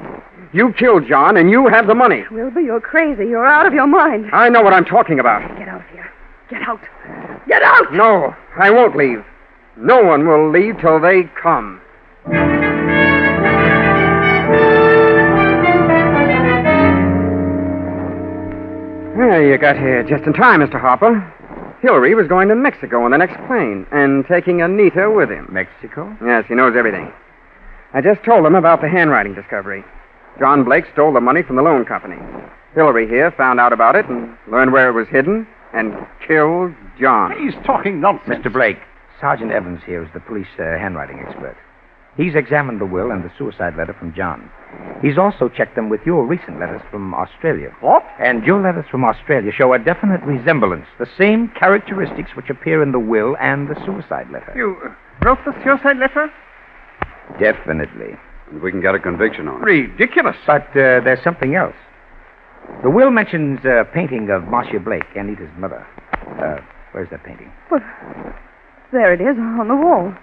You killed John, and you have the money. Wilbur, you're crazy. You're out of your mind. I know what I'm talking about. Get out of here. Get out. Get out! No, I won't leave. No one will leave till they come. Well, you got here just in time, Mr. Harper. Hillary was going to Mexico on the next plane and taking Anita with him. Mexico? Yes, he knows everything. I just told him about the handwriting discovery. John Blake stole the money from the loan company. Hillary here found out about it and learned where it was hidden and killed John. He's talking nonsense. Mr. Blake, Sergeant Evans here is the police handwriting expert. He's examined the will and the suicide letter from John. He's also checked them with your recent letters from Australia. What? And your letters from Australia show a definite resemblance, the same characteristics which appear in the will and the suicide letter. You wrote the suicide letter? Definitely. And we can get a conviction on it. Ridiculous. But there's something else. The will mentions a painting of Marcia Blake, Anita's mother. Where's that painting? Well, there it is on the wall.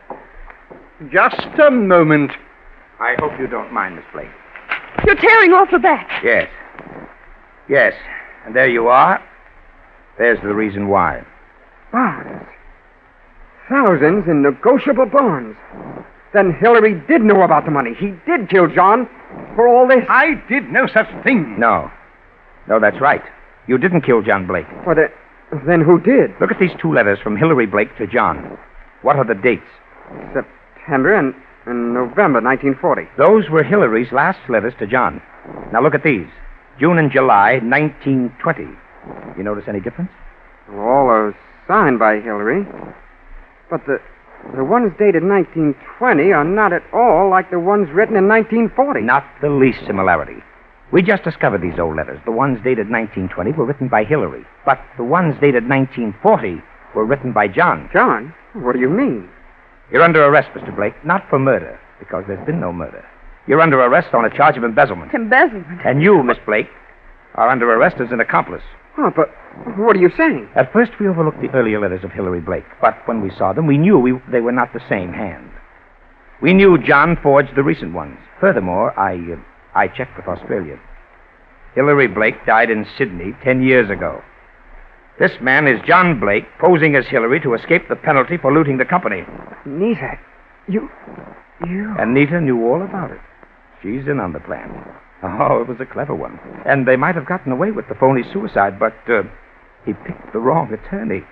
Just a moment. I hope you don't mind, Miss Blake. You're tearing off the back. Yes. Yes. And there you are. There's the reason why. Wow, there's thousands in negotiable bonds. Then Hillary did know about the money. He did kill John for all this. I did no such thing. No. No, that's right. You didn't kill John Blake. Well, then who did? Look at these 2 letters from Hillary Blake to John. What are the dates? September and November 1940. Those were Hillary's last letters to John. Now look at these. June and July, 1920. You notice any difference? All are signed by Hillary. But the ones dated 1920 are not at all like the ones written in 1940. Not the least similarity. We just discovered these old letters. The ones dated 1920 were written by Hillary. But the ones dated 1940 were written by John. John? What do you mean? You're under arrest, Mr. Blake. Not for murder, because there's been no murder. You're under arrest on a charge of embezzlement. Embezzlement? And you, Miss Blake, are under arrest as an accomplice. Oh, but what are you saying? At first, we overlooked the earlier letters of Hillary Blake. But when we saw them, we knew they were not the same hand. We knew John forged the recent ones. Furthermore, I checked with Australia. Hillary Blake died in Sydney 10 years ago. This man is John Blake, posing as Hillary to escape the penalty for looting the company. Nita, you... And Nita knew all about it. She's in on the plan. Oh, it was a clever one. And they might have gotten away with the phony suicide, but he picked the wrong attorney.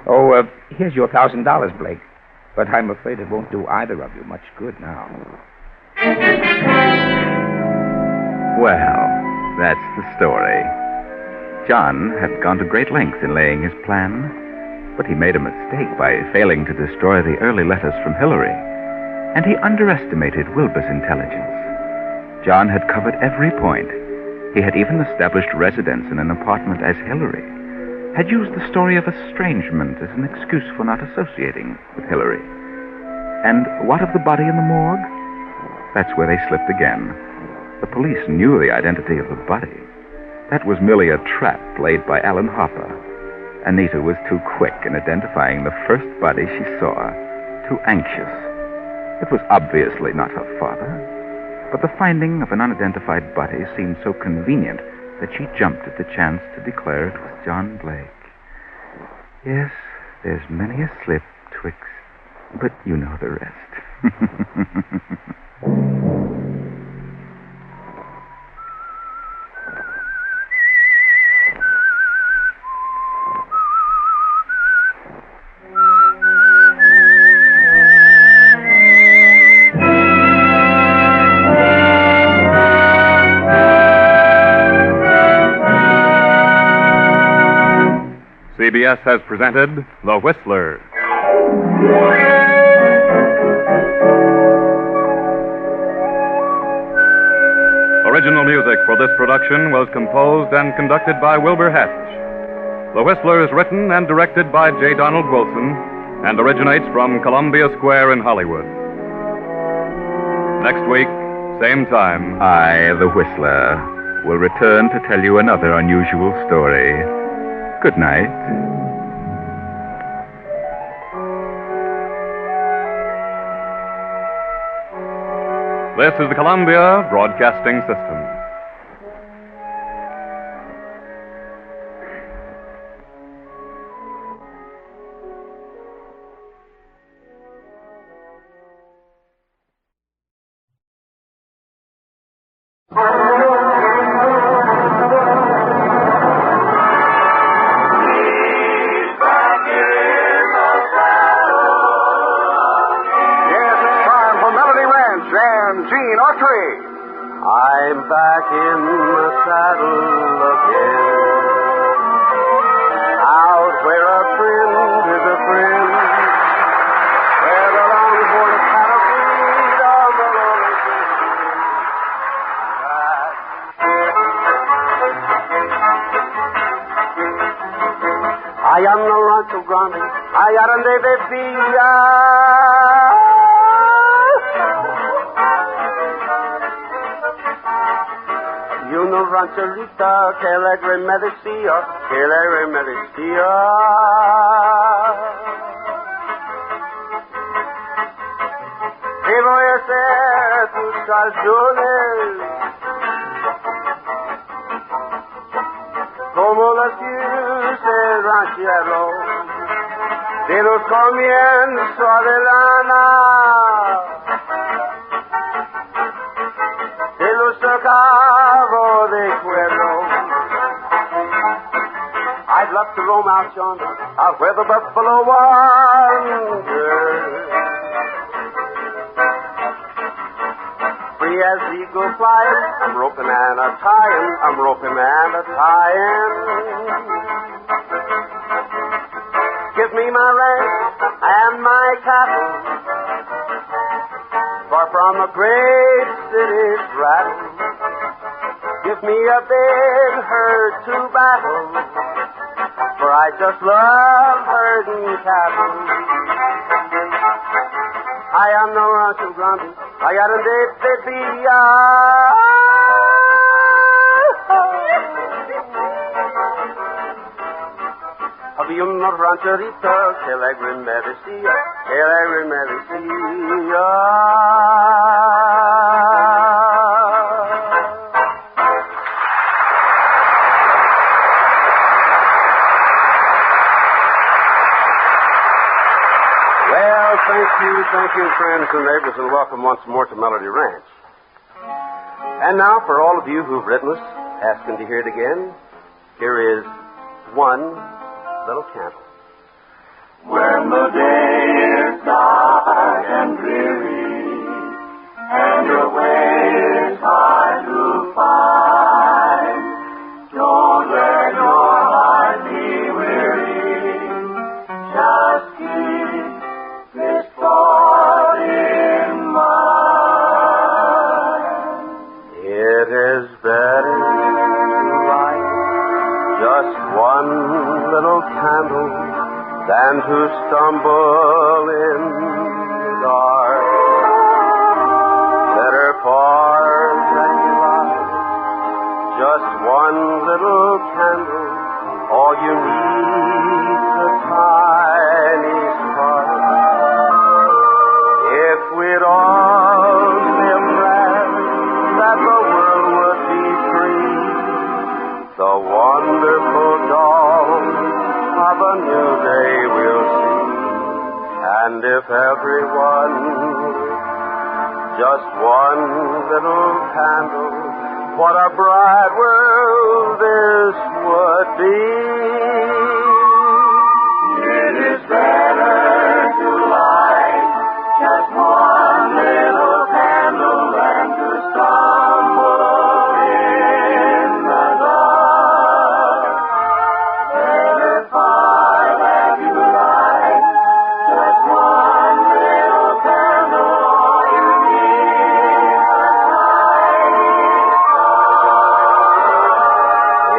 Oh, here's your $1,000, Blake. But I'm afraid it won't do either of you much good now. Well, that's the story. John had gone to great lengths in laying his plan, but he made a mistake by failing to destroy the early letters from Hillary, and he underestimated Wilbur's intelligence. John had covered every point. He had even established residence in an apartment as Hillary, had used the story of estrangement as an excuse for not associating with Hillary. And what of the body in the morgue? That's where they slipped again. The police knew the identity of the body. That was merely a trap laid by Alan Harper. Anita was too quick in identifying the first body she saw, too anxious. It was obviously not her father, but the finding of an unidentified body seemed so convenient that she jumped at the chance to declare it was John Blake. Yes, there's many a slip twixt, but you know the rest. CBS has presented The Whistler. Original music for this production was composed and conducted by Wilbur Hatch. The Whistler is written and directed by J. Donald Wilson and originates from Columbia Square in Hollywood. Next week, same time, I, the Whistler, will return to tell you another unusual story. Good night. This is the Columbia Broadcasting System. Autry. I'm back in the saddle again, out where a friend is a friend, where the longhorn cattle feed on the rolling I am no rancho grande, allá donde vivía. Una rancherita que alegre me decía, que alegre me decía. ¿Qué voy a hacer tus calzones? Como las que el ranchero. de los comienzos de lana, de los cabos de cuero. I'd love to roam out yonder, out where the buffalo wander. Free as eagle flying, I'm roping and a tying, I'm roping and a tying. Give me my ranch and my cattle, far from a great city's rattle. Give me a big herd to battle, for I just love herding cattle. I am no rancho grande, I got a baby. Había una rancherita que alegre me decía, que alegre me decía. Well, thank you, friends and neighbors, and welcome once more to Melody Ranch. And now, for all of you who've written us, asking to hear it again, here is one little candle. When the day is dark and dreary, and your way is hard to find, don't let your heart be weary. Just keep this thought in mind. It is better to light just one little candle than to stumble in the dark. Better far than you light just one little candle. All you need's a tiny spark. If we'd all live glad that the world would be free, the wonderful dawn of a new day we'll see. And if everyone just one little candle, what a bright world this would be. It is better to light just one little candle than to stumble in the dark. Better far that you light just one little candle. All you need a tiny spark.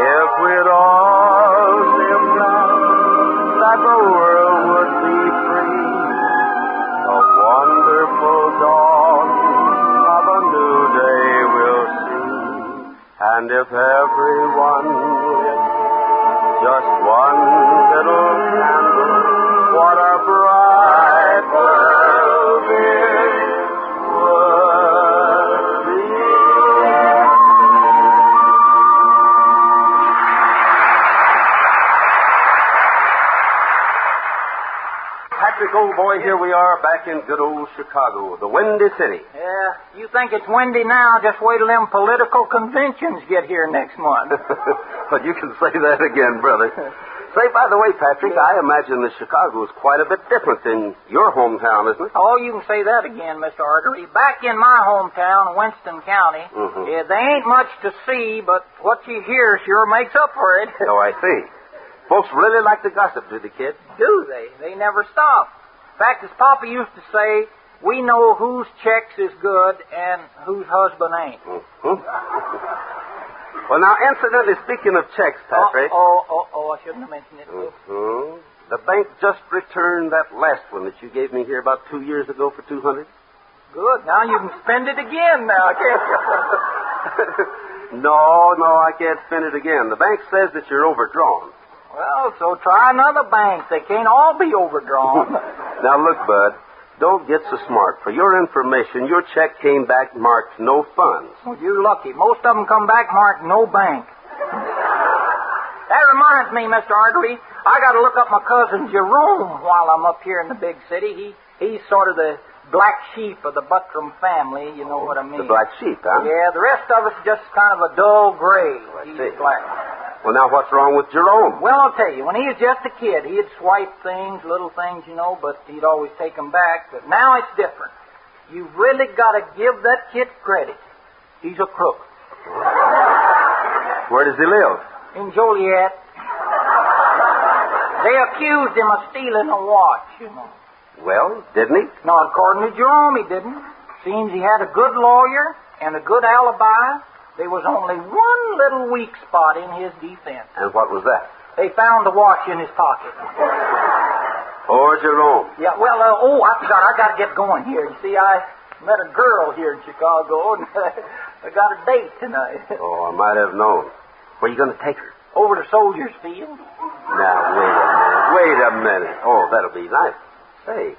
If we'd all live glad that the world would be free, a wonderful dawn of a new day we'll see. And if everyone lit just one little candle, what a bright world this would be. Patrick, old boy, here we are back in good old Chicago, the Windy City. Yeah, you think it's windy now, just wait till them political conventions get here next month. But you can say that again, brother. Say, by the way, Patrick, I imagine that Chicago is quite a bit different than your hometown, isn't it? Oh, you can say that again, Mr. Artery. Back in my hometown, Winston County, there ain't much to see, but what you hear sure makes up for it. Oh, I see. Folks really like to gossip, do they, kid? Do they? They never stop. In fact, as Papa used to say, we know whose checks is good and whose husband ain't. Well, now, incidentally, speaking of checks, Patrick. I shouldn't have mentioned it. The bank just returned that last one that you gave me here about 2 years ago for $200. Good. Now you can spend it again now, can't you? No, I can't spend it again. The bank says that you're overdrawn. Well, so try another bank. They can't all be overdrawn. Now, look, Bud, don't get so smart. For your information, your check came back marked no funds. Well, you're lucky. Most of them come back marked no bank. That reminds me, Mr. Artery, I got to look up my cousin Jerome while I'm up here in the big city. He's sort of the black sheep of the Buttram family, you know what I mean. The black sheep, huh? Yeah, the rest of us just kind of a dull gray. He's black. Well, now what's wrong with Jerome? Well, I'll tell you, when he was just a kid, he'd swipe things, little things, you know, but he'd always take them back. But now it's different. You've really got to give that kid credit. He's a crook. Where does he live? In Joliet. They accused him of stealing a watch, you know. Well, didn't he? Not according to Jerome, he didn't. Seems he had a good lawyer and a good alibi. There was only one little weak spot in his defense. And what was that? They found the watch in his pocket. Poor Jerome. Yeah, well, I forgot. I got to get going here. You see, I met a girl here in Chicago, and I got a date tonight. Oh, I might have known. Where are you going to take her? Over to Soldiers Field. Now, wait a minute. Oh, that'll be nice. Say,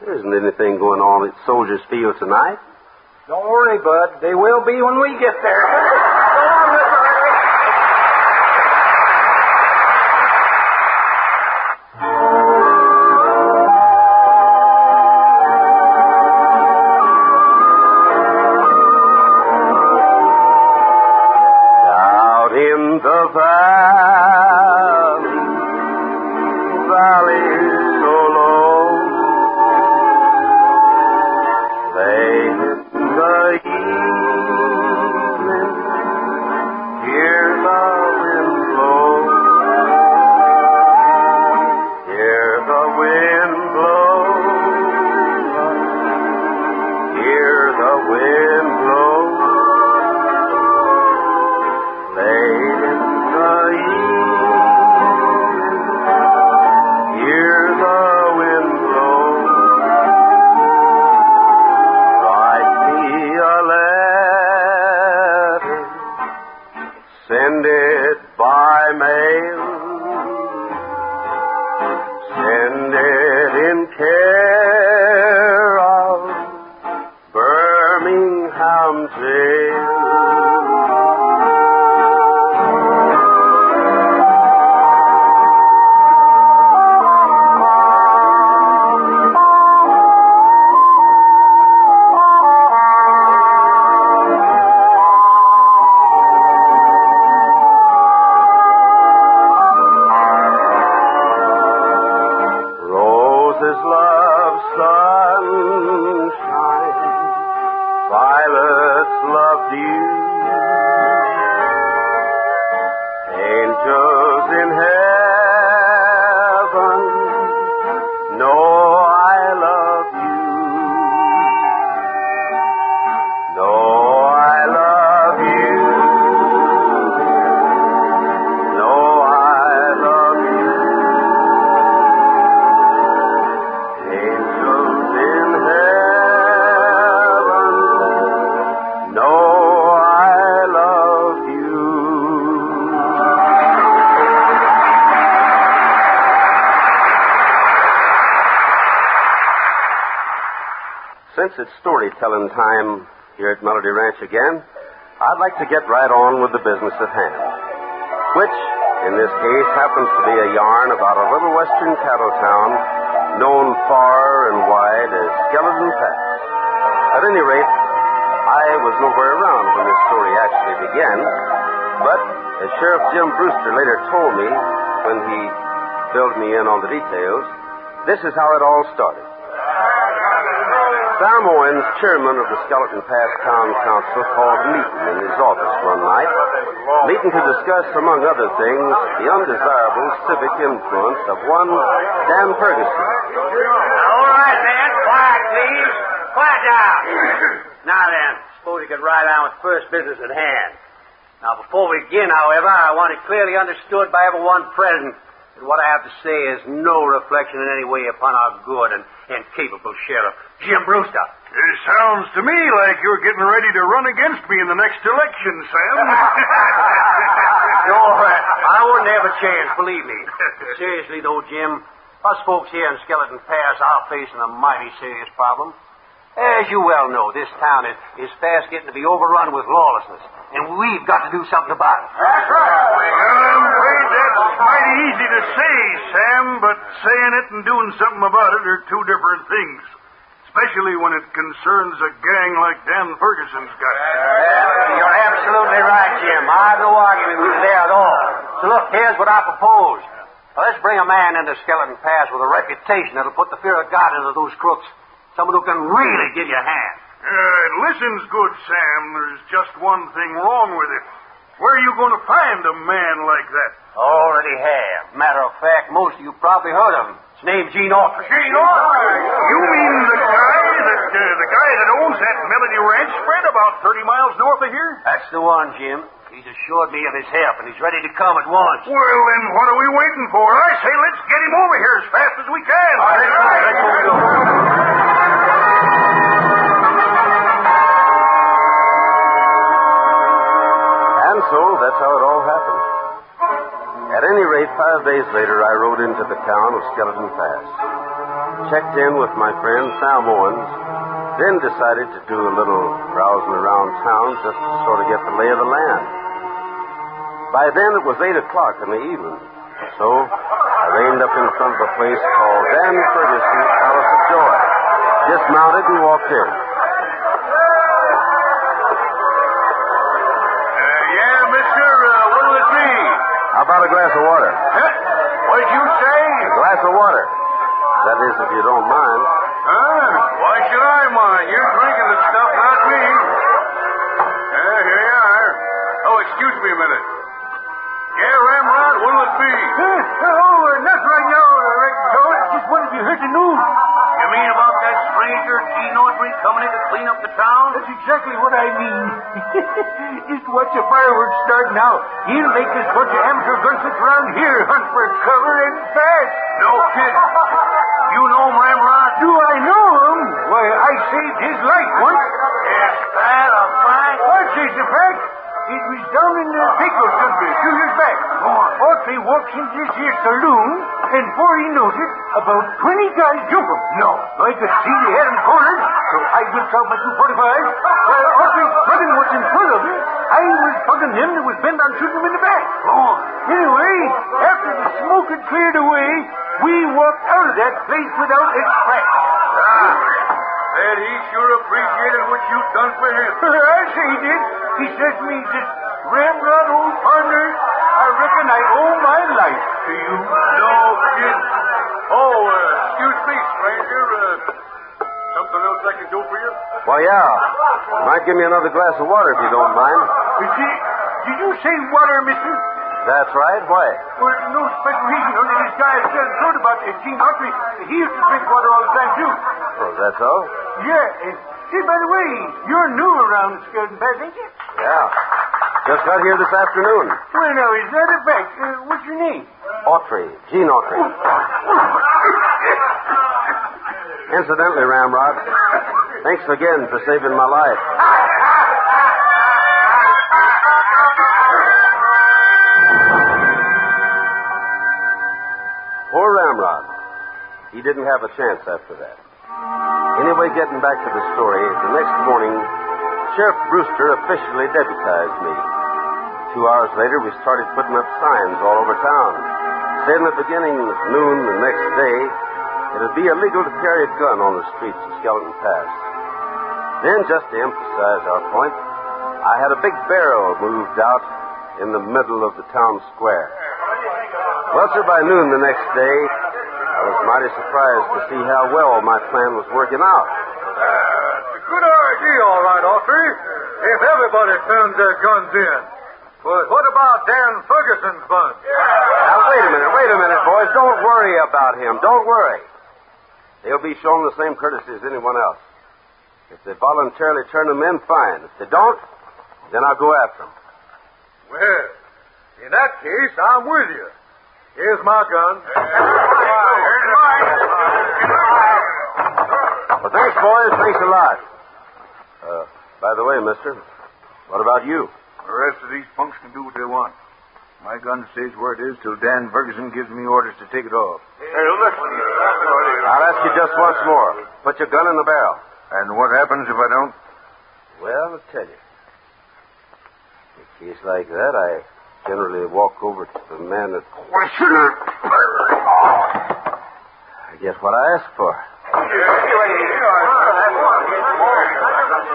there isn't anything going on at Soldiers Field tonight. Don't worry, Bud. They will be when we get there. So long, Mr. Out in the valley so low, late in the evening, hear the wind blow, hear the wind blow, hear the wind blow, late in the evening, hear the wind blow. Write me a letter, send it by mail, send it in care of Birmingham jail. Roses love sunshine, violets love dew, angels in heaven know I love you, know I love you, know I love you. Angels in heaven know I love you. Since it's storytelling time here at Melody Ranch again, I'd like to get right on with the business at hand, which, in this case, happens to be a yarn about a little western cattle town known far and wide as Skeleton Pass. At any rate, I was nowhere around when this story actually began, but as Sheriff Jim Brewster later told me when he filled me in on the details, this is how it all started. Sam Owens, chairman of the Skeleton Pass Town Council, called a meeting in his office one night, meeting to discuss, among other things, the undesirable civic influence of one Dan Ferguson. All right, man. Quiet, please. Quiet down. Now then, suppose you could ride on with first business at hand. Now, before we begin, however, I want it clearly understood by everyone present that what I have to say is no reflection in any way upon our good and capable sheriff, Jim Brewster. It sounds to me like you're getting ready to run against me in the next election, Sam. No, I wouldn't have a chance, believe me. Seriously, though, Jim, us folks here in Skeleton Pass are facing a mighty serious problem. As you well know, this town is fast getting to be overrun with lawlessness, and we've got to do something about it. That's right. I'm afraid that's mighty easy to say, Sam, but saying it and doing something about it are two different things. Especially when it concerns a gang like Dan Ferguson's got. You're absolutely right, Jim. I have no argument with you there at all. So look, here's what I propose. Now, let's bring a man into Skeleton Pass with a reputation that'll put the fear of God into those crooks. Someone who can really give you a hand. It listens good, Sam. There's just one thing wrong with it. Where are you going to find a man like that? Already have. Matter of fact, most of you probably heard of him. His name's Gene Autry. Gene Autry? You mean the guy that owns that Melody Ranch spread about 30 miles north of here? That's the one, Jim. He's assured me of his help, and he's ready to come at once. Well, then what are we waiting for? I say let's get him over here as fast as we can. And so that's how it all happened. At any rate, 5 days later, I rode into the town of Skeleton Pass. Checked in with my friend Sam Owens, then decided to do a little browsing around town just to sort of get the lay of the land. By then, it was 8 o'clock in the evening, so I reined up in front of a place called Dan Ferguson's Palace of Joy, dismounted and walked in. Yeah, mister, what'll it be? How about a glass of water? Huh? What'd you say? A glass of water. That is, if you don't mind. Huh? Why should I mind? You're drinking the stuff, not me. Here you are. Oh, excuse me a minute. Yeah, Ramrod, what'll it be? Not right now, Joe. Just wondered if you heard the news. You mean about that stranger, Gene Autry, coming in to clean up the town? That's exactly what I mean. Just watch the fireworks start now. He'll make this bunch of amateur gunsmiths around here hunt for cover and fast. No kid. You know him, Ramrod? Do I know him? Why, I saved his life once. Is that a fact? What's this, a fact? It was down in the Pecos country a few years back. Autry walks into this here saloon, and before he knows it, about 20 guys jump him. No. I could see they had him cornered, so I whipped out my 245. While Autry's bugging what's in front of him, I was bugging him that was bent on shooting him in the back. Anyway, after the smoke had cleared away, we walked out of that place without a scratch. And he sure appreciated what you done for him. I say he did. He says to me, Ramrod, old partner, I reckon I owe my life to you. No kidding. Oh, excuse me, stranger. Something else I can do for you? Well, yeah. You might give me another glass of water if you don't mind. Did you say water, mister? That's right. Why? Well, no special reason. Only this guy I just heard about Gene Autry. He used to drink water all the time, too. Oh, that's all? Yeah. Say, by the way, you're new around Skeleton Pass, ain't you? Yeah. Just got here this afternoon. Well, now, is that a fact? What's your name? Autry. Gene Autry. Incidentally, Ramrod, thanks again for saving my life. Poor Ramrod. He didn't have a chance after that. Anyway, getting back to the story, the next morning, Sheriff Brewster officially deputized me. 2 hours later, we started putting up signs all over town. Said in the beginning, noon the next day, it would be illegal to carry a gun on the streets of Skeleton Pass. Then, just to emphasize our point, I had a big barrel moved out in the middle of the town square. Well, sir, by noon the next day, I was mighty surprised to see how well my plan was working out. It's a good idea, all right, Autry, if everybody turns their guns in. But what about Dan Ferguson's gun? Now, wait a minute, boys. Don't worry about him. Don't worry. They'll be shown the same courtesy as anyone else. If they voluntarily turn them in, fine. If they don't, then I'll go after them. Well, in that case, I'm with you. Here's my gun. Well, thanks, boys. Thanks a lot. By the way, mister, what about you? The rest of these punks can do what they want. My gun stays where it is till Dan Ferguson gives me orders to take it off. Hey, listen. I'll ask you just once more. Put your gun in the barrel. And what happens if I don't? Well, I'll tell you. In a case like that, I generally walk over to the man that... I get what I ask for.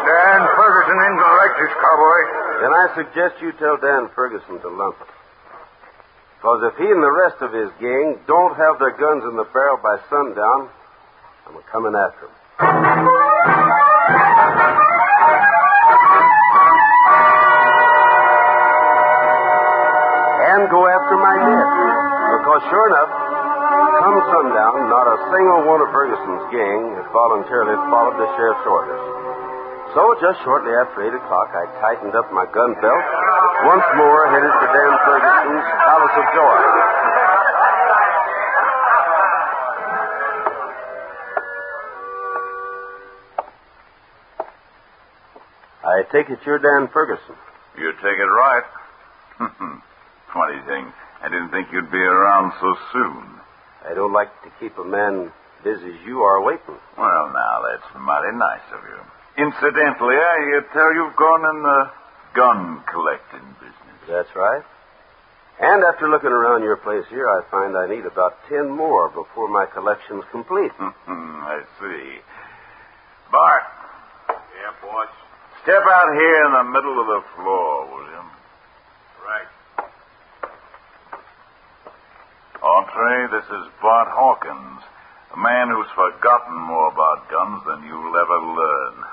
Dan Ferguson ain't gonna like this, cowboy. Then I suggest you tell Dan Ferguson to lump it. Because if he and the rest of his gang don't have their guns in the barrel by sundown, I'm coming after them. And go after my dead. Because sure enough, come sundown, not a single one of Ferguson's gang had voluntarily followed the sheriff's orders. So just shortly after 8 o'clock, I tightened up my gun belt, once more headed for Dan Ferguson's Palace of Joy. I take it you're Dan Ferguson. You take it right. Funny thing, I didn't think you'd be around so soon. I don't like to keep a man busy as you are waiting. Well, now, that's mighty nice of you. Incidentally, I tell you've gone in the gun collecting business. That's right. And after looking around your place here, I find I need about 10 more before my collection's complete. I see. Bart. Yeah, boss. Step out here in the middle of the floor, will you? Right. Autry, this is Bart Hawkins, a man who's forgotten more about guns than you'll ever learn.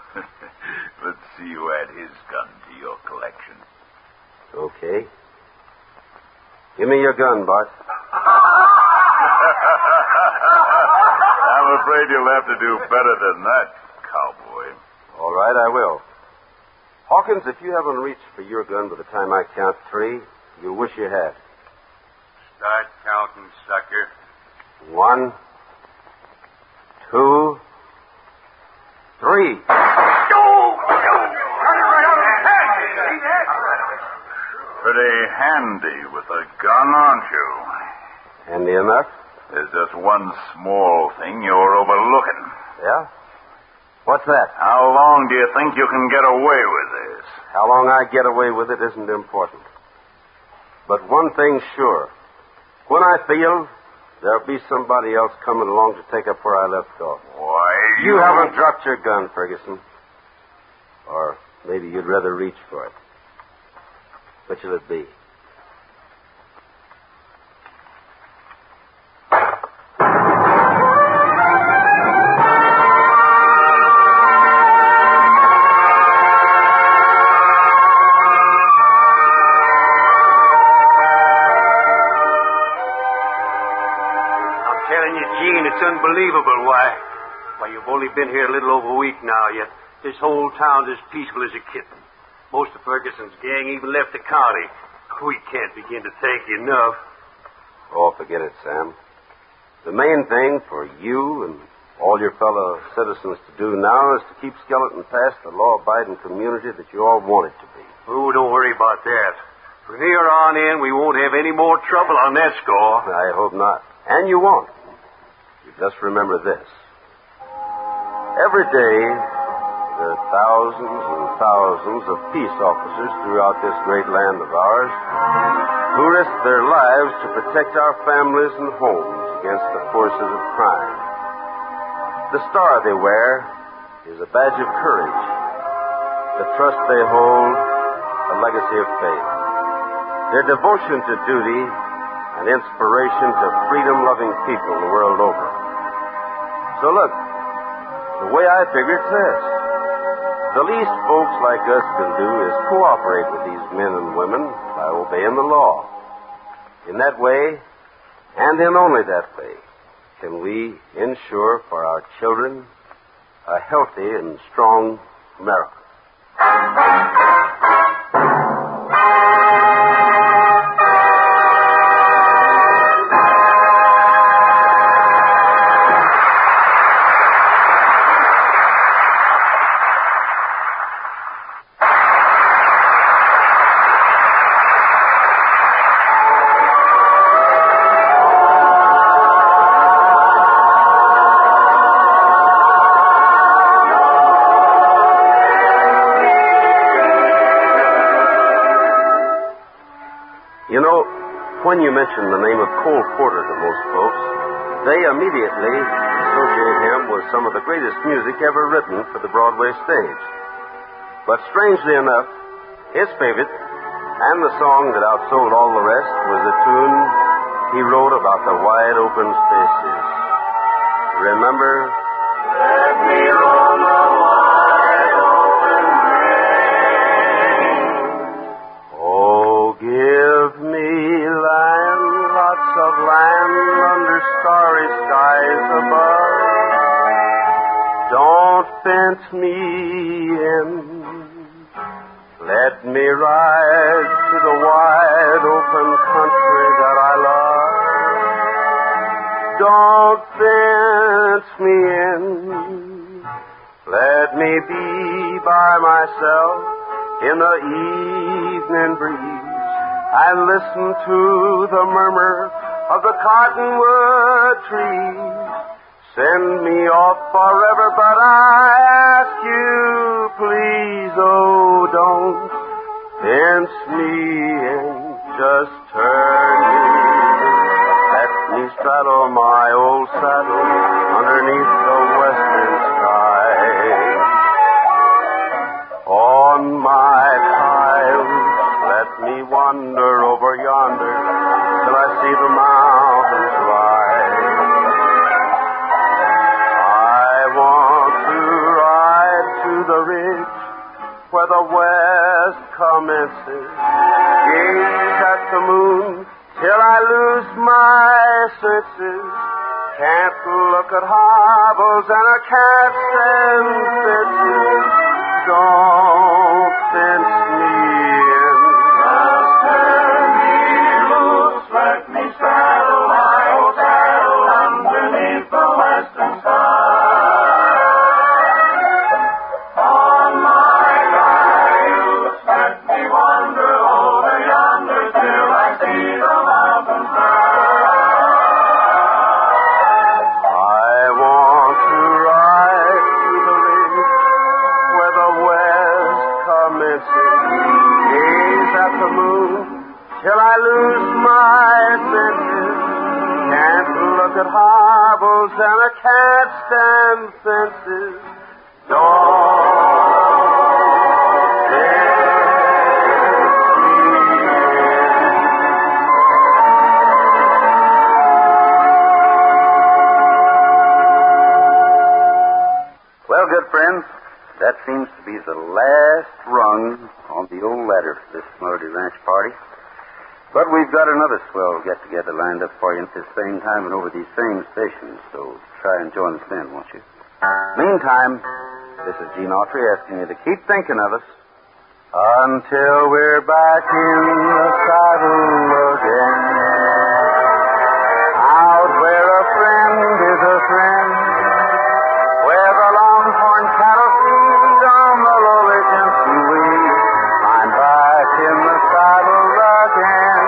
Let's see who add his gun to your collection. Okay. Give me your gun, Bart. I'm afraid you'll have to do better than that, cowboy. All right, I will. Hawkins, if you haven't reached for your gun by the time I count 3, you'll wish you had. Start counting, sucker. 1, 2, 3. Pretty handy with a gun, aren't you? Handy enough? There's just one small thing you're overlooking. Yeah? What's that? How long do you think you can get away with this? How long I get away with it isn't important. But one thing's sure. When I feel there'll be somebody else coming along to take up where I left off. Why, You haven't dropped your gun, Ferguson. Or maybe you'd rather reach for it. Which will it be? It's unbelievable. Why, you've only been here a little over a week now, yet this whole town's as peaceful as a kitten. Most of Ferguson's gang even left the county. We can't begin to thank you enough. Oh, forget it, Sam. The main thing for you and all your fellow citizens to do now is to keep Skeleton Pass the law-abiding community that you all want it to be. Oh, don't worry about that. From here on in, we won't have any more trouble on that score. I hope not. And you won't. You just remember this. Every day, there are thousands and thousands of peace officers throughout this great land of ours who risk their lives to protect our families and homes against the forces of crime. The star they wear is a badge of courage. The trust they hold, a legacy of faith. Their devotion to duty, an inspiration to freedom-loving people the world over. So look, the way I figure it's this. The least folks like us can do is cooperate with these men and women by obeying the law. In that way, and in only that way, can we ensure for our children a healthy and strong America. You know, when you mention the name of Cole Porter to most folks, they immediately associate him with some of the greatest music ever written for the Broadway stage. But strangely enough, his favorite, and the song that outsold all the rest, was a tune he wrote about the wide open spaces. Remember? Let me roam the wide open range. Oh, give me land, lots of land under starry skies above. Don't fence me in. Let me ride to the wide open country that I love. Don't fence me in. Let me be by myself in the evening breeze and listen to the murmur of the cottonwood trees. Send me off forever, but I ask you, please, oh, don't fence me in, just turn me. Let me straddle my old saddle underneath the western sky. On my coyotes, let me wander over yonder till I see the mountains rise. The ridge where the west commences, gaze at the moon till I lose my senses. Can't look at hobbles and I can't stand fences. Don't fence me in. Just turn me loose, let me saddle my old saddle underneath the western sky. Till I lose my senses, can't look at hobbles and I can't stand fences. Well, good friends, that seems to be the last rung on the old ladder for this Melody Ranch party. But we've got another swell get-together lined up for you at this same time and over these same stations, so try and join us then, won't you? Meantime, this is Gene Autry asking you to keep thinking of us until we're back in the saddle again. Out where a friend is a friend, where the longhorn cattle feed on the lowly Tennessee. I'm back in the saddle again.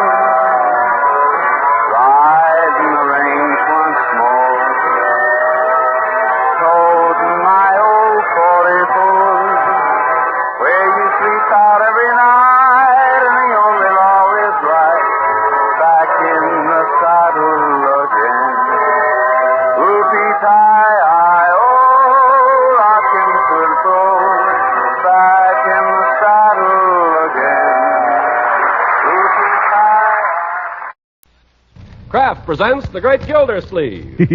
Kraft presents The Great Gildersleeve. The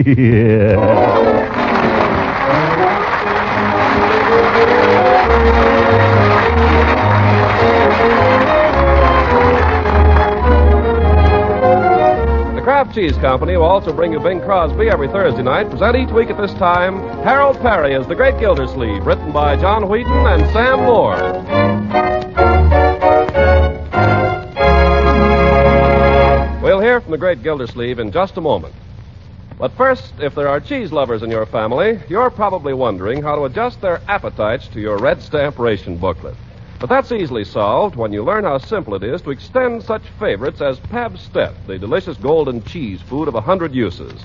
Kraft Cheese Company will also bring you Bing Crosby every Thursday night. Present each week at this time Harold Perry as The Great Gildersleeve, written by John Wheaton and Sam Moore. We'll hear from the Great Gildersleeve in just a moment. But first, if there are cheese lovers in your family, you're probably wondering how to adjust their appetites to your red stamp ration booklet. But that's easily solved when you learn how simple it is to extend such favorites as Pabstet, the delicious golden cheese food of 100 uses.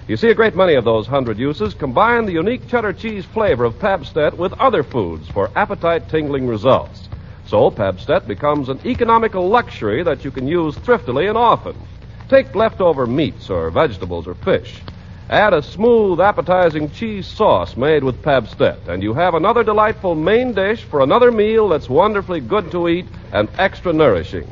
You see, a great many of those 100 uses combine the unique cheddar cheese flavor of Pabstet with other foods for appetite-tingling results. So Pabstet becomes an economical luxury that you can use thriftily and often. Take leftover meats or vegetables or fish. Add a smooth, appetizing cheese sauce made with Pabstet, and you have another delightful main dish for another meal that's wonderfully good to eat and extra nourishing.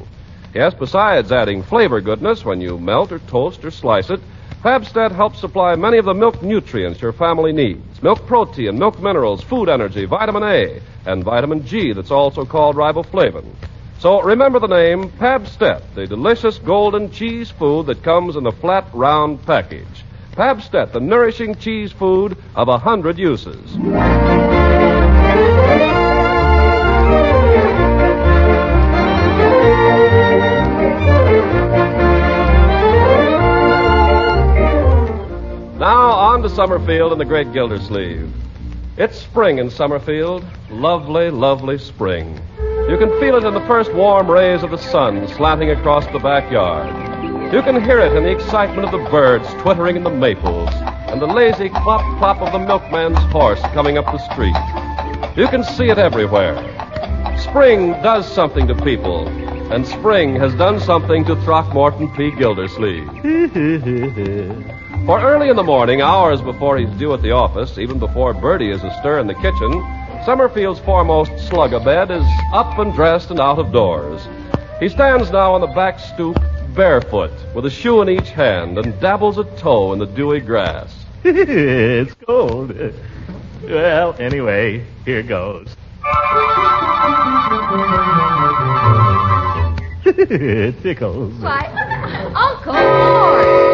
Yes, besides adding flavor goodness when you melt or toast or slice it, Pabstet helps supply many of the milk nutrients your family needs. Milk protein, milk minerals, food energy, vitamin A, and vitamin G that's also called riboflavin. So remember the name Pabstet, the delicious golden cheese food that comes in a flat, round package. Pabstet, the nourishing cheese food of 100 uses. Now on to Summerfield and the Great Gildersleeve. It's spring in Summerfield. Lovely, lovely spring. You can feel it in the first warm rays of the sun slanting across the backyard. You can hear it in the excitement of the birds twittering in the maples and the lazy clop-clop of the milkman's horse coming up the street. You can see it everywhere. Spring does something to people, and spring has done something to Throckmorton P. Gildersleeve. For early in the morning, hours before he's due at the office, even before Bertie is astir in the kitchen, Summerfield's foremost slug-a-bed is up and dressed and out of doors. He stands now on the back stoop, barefoot, with a shoe in each hand, and dabbles a toe in the dewy grass. It's cold. Well, anyway, here goes. It tickles. Why, Uncle Mort!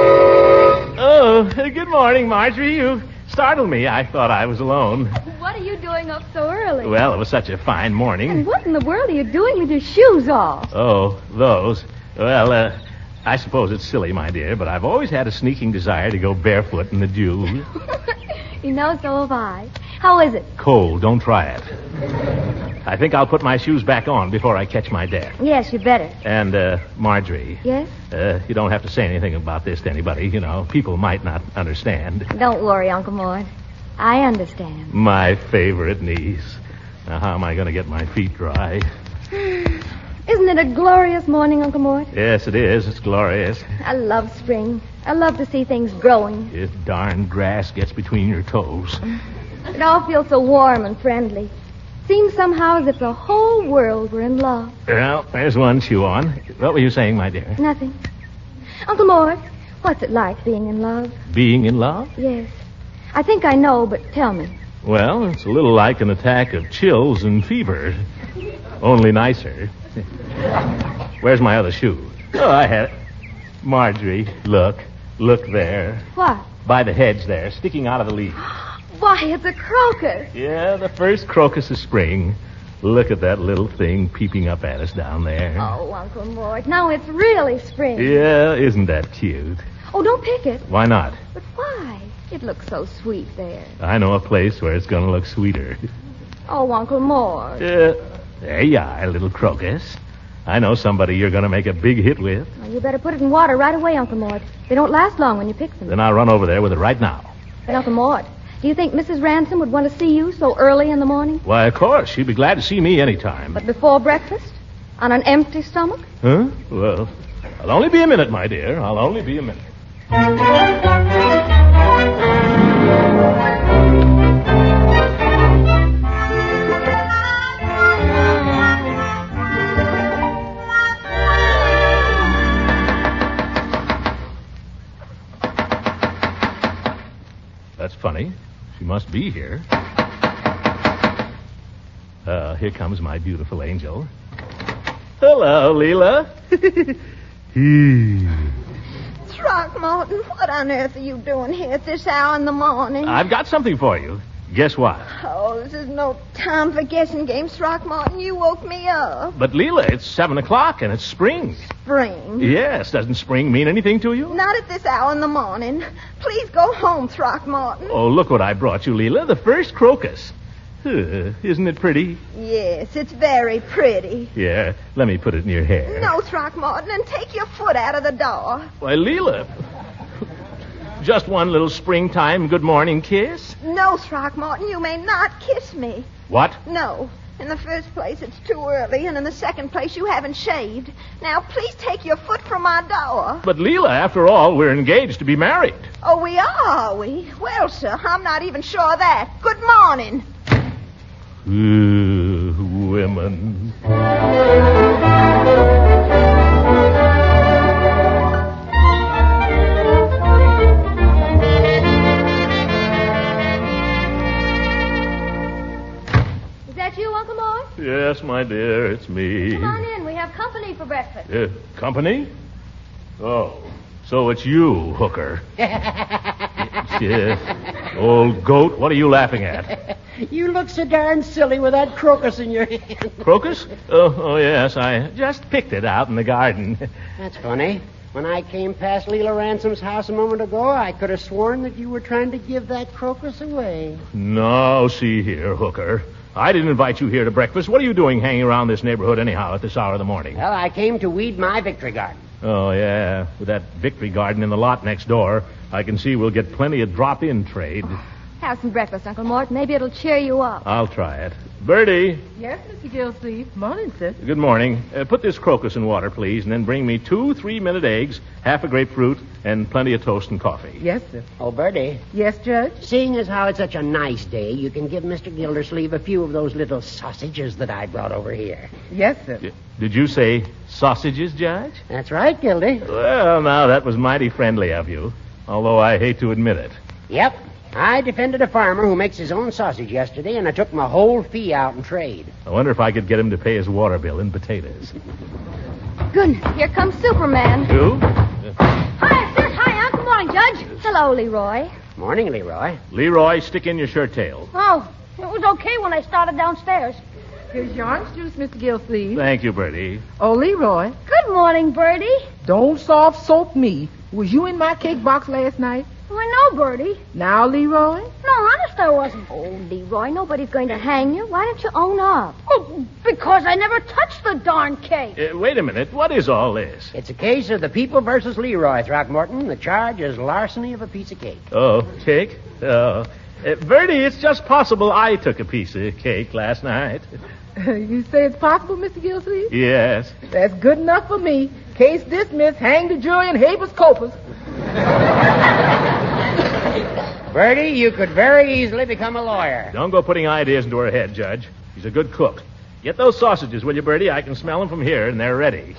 Oh, good morning, Marjorie. You startled me. I thought I was alone. What are you doing up so early? Well, it was such a fine morning. And what in the world are you doing with your shoes off? Oh, those. Well, I suppose it's silly, my dear, but I've always had a sneaking desire to go barefoot in the dew. You know, so have I. How is it? Cold. Don't try it. I think I'll put my shoes back on before I catch my death. Yes, you better. And, Marjorie. Yes? You don't have to say anything about this to anybody. You know, people might not understand. Don't worry, Uncle Mort. I understand. My favorite niece. Now, how am I going to get my feet dry? Isn't it a glorious morning, Uncle Mort? Yes, it is. It's glorious. I love spring. I love to see things growing. This darn grass gets between your toes. It all feels so warm and friendly. Seems somehow as if the whole world were in love. Well, there's one shoe on. What were you saying, my dear? Nothing. Uncle Mort, what's it like being in love? Being in love? Yes. I think I know, but tell me. Well, it's a little like an attack of chills and fever. Only nicer. Where's my other shoe? Oh, I had it. Marjorie, look. Look there. What? By the hedge there, sticking out of the leaf. Why, it's a crocus. Yeah, the first crocus of spring. Look at that little thing peeping up at us down there. Oh, Uncle Mort, now it's really spring. Yeah, isn't that cute? Oh, don't pick it. Why not? But why? It looks so sweet there. I know a place where it's going to look sweeter. Oh, Uncle Mort. There you are, little crocus. I know somebody you're going to make a big hit with. Well, you better put it in water right away, Uncle Mort. They don't last long when you pick them. Then I'll run over there with it right now. But, Uncle Mort, do you think Mrs. Ransom would want to see you so early in the morning? Why, of course. She'd be glad to see me anytime. But before breakfast? On an empty stomach? Huh? Well, I'll only be a minute, my dear. I'll only be a minute. That's funny. She must be here. Here comes my beautiful angel. Hello, Leela. Throckmorton, what on earth are you doing here at this hour in the morning? I've got something for you. Guess what? Oh, this is no time for guessing games, Throckmorton. You woke me up. But, Leela, it's 7 o'clock and it's spring. Spring? Yes. Doesn't spring mean anything to you? Not at this hour in the morning. Please go home, Throckmorton. Oh, look what I brought you, Leela. The first crocus. Isn't it pretty? Yes, it's very pretty. Yeah. Let me put it in your hair. No, Throckmorton, and take your foot out of the door. Why, Leela. Just one little springtime good morning kiss? No, Throckmorton, you may not kiss me. What? No. In the first place, it's too early, and in the second place, you haven't shaved. Now, please take your foot from my door. But, Leela, after all, we're engaged to be married. Oh, we are we? Well, sir, I'm not even sure of that. Good morning. Women. Is that you, Uncle Mort? Yes, my dear, it's me. Come on in. We have company for breakfast. Company? Oh, so it's you, hooker. Yes. Old goat, what are you laughing at? You look so darn silly with that crocus in your hand. Crocus? Oh, yes, I just picked it out in the garden. That's funny. When I came past Leela Ransom's house a moment ago, I could have sworn that you were trying to give that crocus away. No, see here, hooker. I didn't invite you here to breakfast. What are you doing hanging around this neighborhood anyhow at this hour of the morning? Well, I came to weed my victory garden. Oh, yeah. With that victory garden in the lot next door, I can see we'll get plenty of drop-in trade. Have some breakfast, Uncle Mort. Maybe it'll cheer you up. I'll try it. Bertie. Yes, Mr. Gildersleeve. Morning, sir. Good morning. Put this crocus in water, please, and then bring me 2 3-minute eggs, half a grapefruit, and plenty of toast and coffee. Yes, sir. Oh, Bertie. Yes, Judge? Seeing as how it's such a nice day, you can give Mr. Gildersleeve a few of those little sausages that I brought over here. Yes, sir. Did you say sausages, Judge? That's right, Gildy. Well, now, that was mighty friendly of you, although I hate to admit it. Yep. I defended a farmer who makes his own sausage yesterday, and I took my whole fee out in trade. I wonder if I could get him to pay his water bill in potatoes. Goodness, here comes Superman. Who? Hi, sir. Hi, Good morning, Judge. Hello, Leroy. Morning, Leroy. Leroy, stick in your shirt tail. Oh, it was okay when I started downstairs. Here's your orange juice, Mr. Gildersleeve. Thank you, Bertie. Oh, Leroy. Good morning, Bertie. Don't soft soap me. Was you in my cake box last night? Why, no, Bertie. Now, Leroy? No, honest, I wasn't. Oh, Leroy, nobody's going to hang you. Why don't you own up? Oh, because I never touched the darn cake. Wait a minute. What is all this? It's a case of the people versus Leroy, Throckmorton. The charge is larceny of a piece of cake. Oh, cake? Oh. Bertie, it's just possible I took a piece of cake last night. You say it's possible, Mr. Gildersleeve? Yes. That's good enough for me. Case dismissed. Hang the jury in habeas corpus. Bertie, you could very easily become a lawyer. Don't go putting ideas into her head, Judge. She's a good cook. Get those sausages, will you, Bertie? I can smell them from here, and they're ready.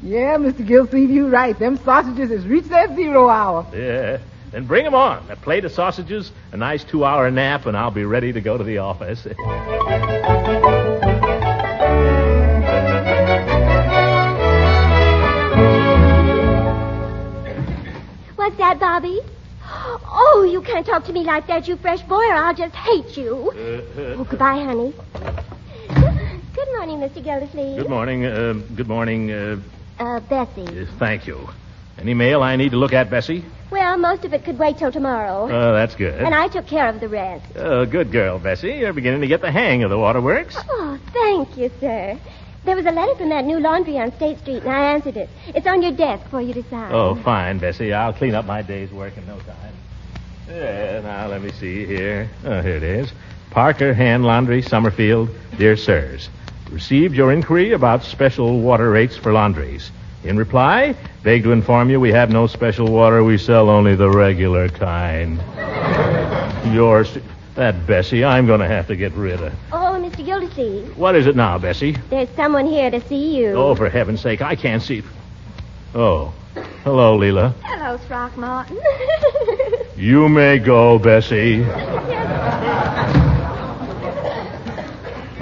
Yeah, Mr. Gildersleeve, you're right. Them sausages has reached that 0 hour. Yeah. Then bring them on. A plate of sausages, a nice 2-hour nap, and I'll be ready to go to the office. What's that, Bobby? Oh, you can't talk to me like that, you fresh boy, or I'll just hate you. Oh, goodbye, honey. Good morning, Mr. Gildersleeve. Good morning. Good morning. Bessie. Thank you. Any mail I need to look at, Bessie? Well, most of it could wait till tomorrow. Oh, that's good. And I took care of the rest. Oh, good girl, Bessie. You're beginning to get the hang of the waterworks. Oh, thank you, sir. There was a letter from that new laundry on State Street, and I answered it. It's on your desk for you to sign. Oh, fine, Bessie. I'll clean up my day's work in no time. Yeah, now, let me see here. Oh, here it is. Parker Hand Laundry, Summerfield. Dear Sirs, received your inquiry about special water rates for laundries. In reply, beg to inform you we have no special water. We sell only the regular kind. Yours... That Bessie, I'm going to have to get rid of. Oh, Mr. Gildersleeve. What is it now, Bessie? There's someone here to see you. Oh, for heaven's sake, I can't see. Oh, hello, Leela. Hello, Throckmorton. You may go, Bessie.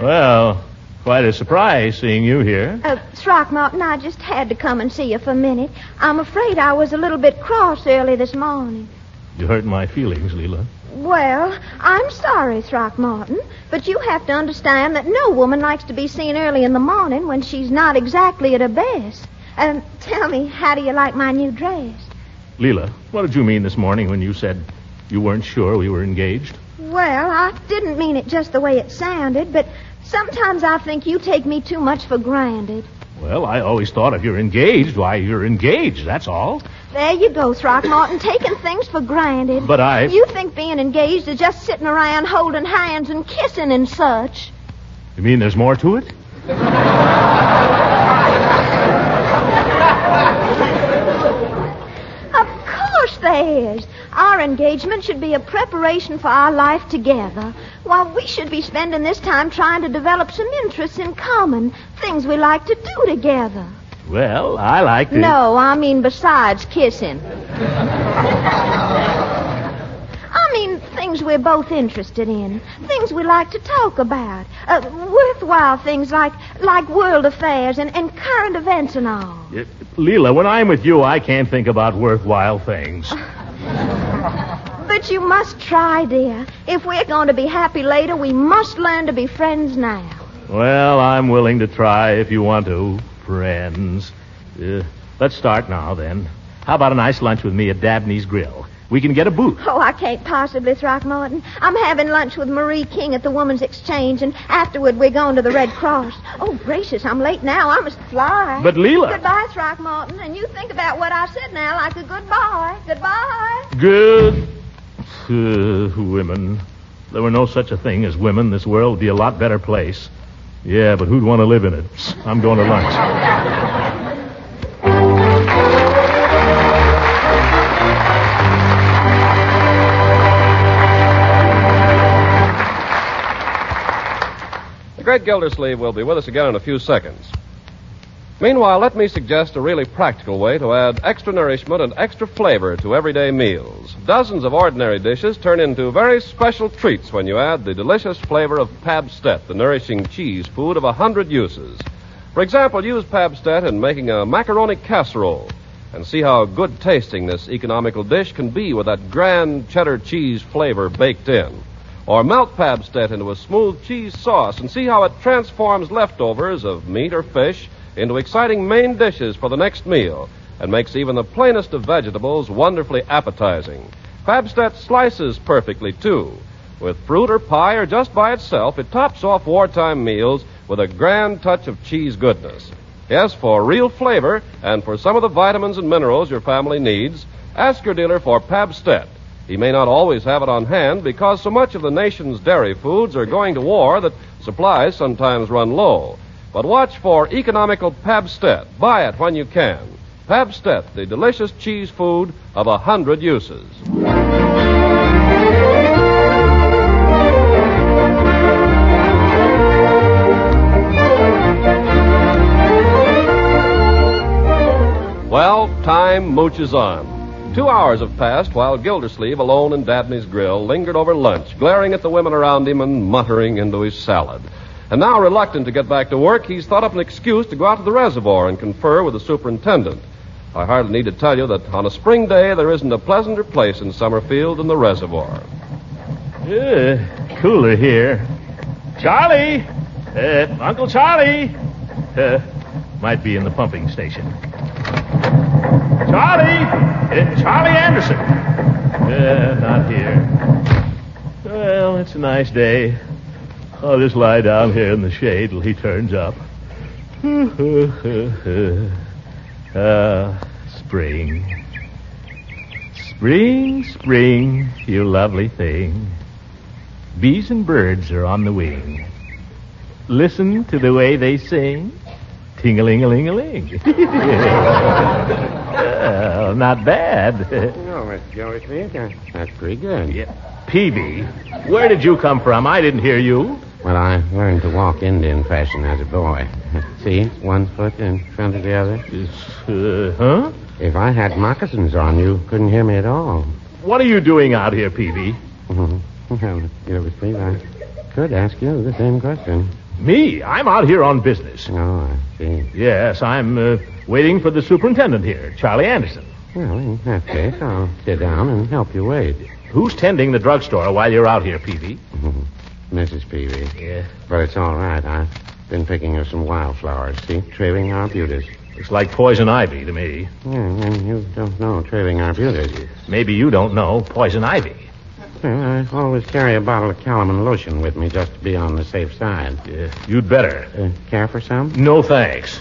Well, quite a surprise seeing you here. Throckmorton, I just had to come and see you for a minute. I'm afraid I was a little bit cross early this morning. You hurt my feelings, Leela. Well, I'm sorry, Throckmorton, but you have to understand that no woman likes to be seen early in the morning when she's not exactly at her best. Tell me, how do you like my new dress? Leela, what did you mean this morning when you said you weren't sure we were engaged? Well, I didn't mean it just the way it sounded, but sometimes I think you take me too much for granted. Well, I always thought if you're engaged, why, you're engaged, that's all. There you go, Throckmorton, taking things for granted. But You think being engaged is just sitting around holding hands and kissing and such. You mean there's more to it? Of course there is. Our engagement should be a preparation for our life together, while we should be spending this time trying to develop some interests in common, things we like to do together. Well, I like to... No, I mean besides kissing. I mean things we're both interested in, things we like to talk about, worthwhile things like world affairs and current events and all. Leela, when I'm with you, I can't think about worthwhile things. But you must try, dear. If we're going to be happy later, we must learn to be friends now. Well, I'm willing to try if you want to. Friends. Let's start now, then. How about a nice lunch with me at Dabney's Grill? We can get a booth. Oh, I can't possibly, Throckmorton. I'm having lunch with Marie King at the Woman's Exchange, and afterward we're going to the Red Cross. Oh, gracious, I'm late now. I must fly. But, Leela... Goodbye, Throckmorton, and you think about what I said now like a goodbye. Goodbye. Good. Women. There were no such a thing as women. This world would be a lot better place. Yeah, but who'd want to live in it? I'm going to lunch. The Great Gildersleeve will be with us again in a few seconds. Meanwhile, let me suggest a really practical way to add extra nourishment and extra flavor to everyday meals. Dozens of ordinary dishes turn into very special treats when you add the delicious flavor of Pabstet, the nourishing cheese food of 100 uses. For example, use Pabstet in making a macaroni casserole and see how good tasting this economical dish can be with that grand cheddar cheese flavor baked in. Or melt Pabstet into a smooth cheese sauce and see how it transforms leftovers of meat or fish into exciting main dishes for the next meal and makes even the plainest of vegetables wonderfully appetizing. Pabstet slices perfectly, too. With fruit or pie or just by itself, it tops off wartime meals with a grand touch of cheese goodness. Yes, for real flavor and for some of the vitamins and minerals your family needs, ask your dealer for Pabstet. He may not always have it on hand because so much of the nation's dairy foods are going to war that supplies sometimes run low. But watch for economical Pabstet. Buy it when you can. Pabstet, the delicious cheese food of 100 uses. Well, time mooches on. 2 hours have passed while Gildersleeve, alone in Dabney's Grill, lingered over lunch, glaring at the women around him and muttering into his salad. And now, reluctant to get back to work, he's thought up an excuse to go out to the reservoir and confer with the superintendent. I hardly need to tell you that on a spring day, there isn't a pleasanter place in Summerfield than the reservoir. Cooler here. Charlie! Uncle Charlie! Might be in the pumping station. Charlie! Charlie Anderson! Not here. Well, it's a nice day. I'll just lie down here in the shade till he turns up. Spring. Spring, spring, you lovely thing. Bees and birds are on the wing. Listen to the way they sing. Ting-a-ling-a-ling-a-ling. Well, not bad. No, Mr. Gildersleeve, that's pretty good. Yeah. Peavy, where did you come from? I didn't hear you. Well, I learned to walk Indian fashion as a boy. See, one foot in front of the other. Huh? If I had moccasins on, you couldn't hear me at all. What are you doing out here, Peavy? Well, Gildersleeve, I could ask you the same question. Me? I'm out here on business. Oh, I see. Yes, I'm waiting for the superintendent here, Charlie Anderson. Well, in that case, I'll sit down and help you wait. Who's tending the drugstore while you're out here, Peavy? Mrs. Peavy. Yeah. But it's all right. I've been picking her some wildflowers, see? Trailing arbutus. Looks like poison ivy to me. Yeah, and you don't know trailing arbutus. Maybe you don't know poison ivy. Well, I always carry a bottle of Calamine lotion with me just to be on the safe side. You'd better. Care for some? No, thanks.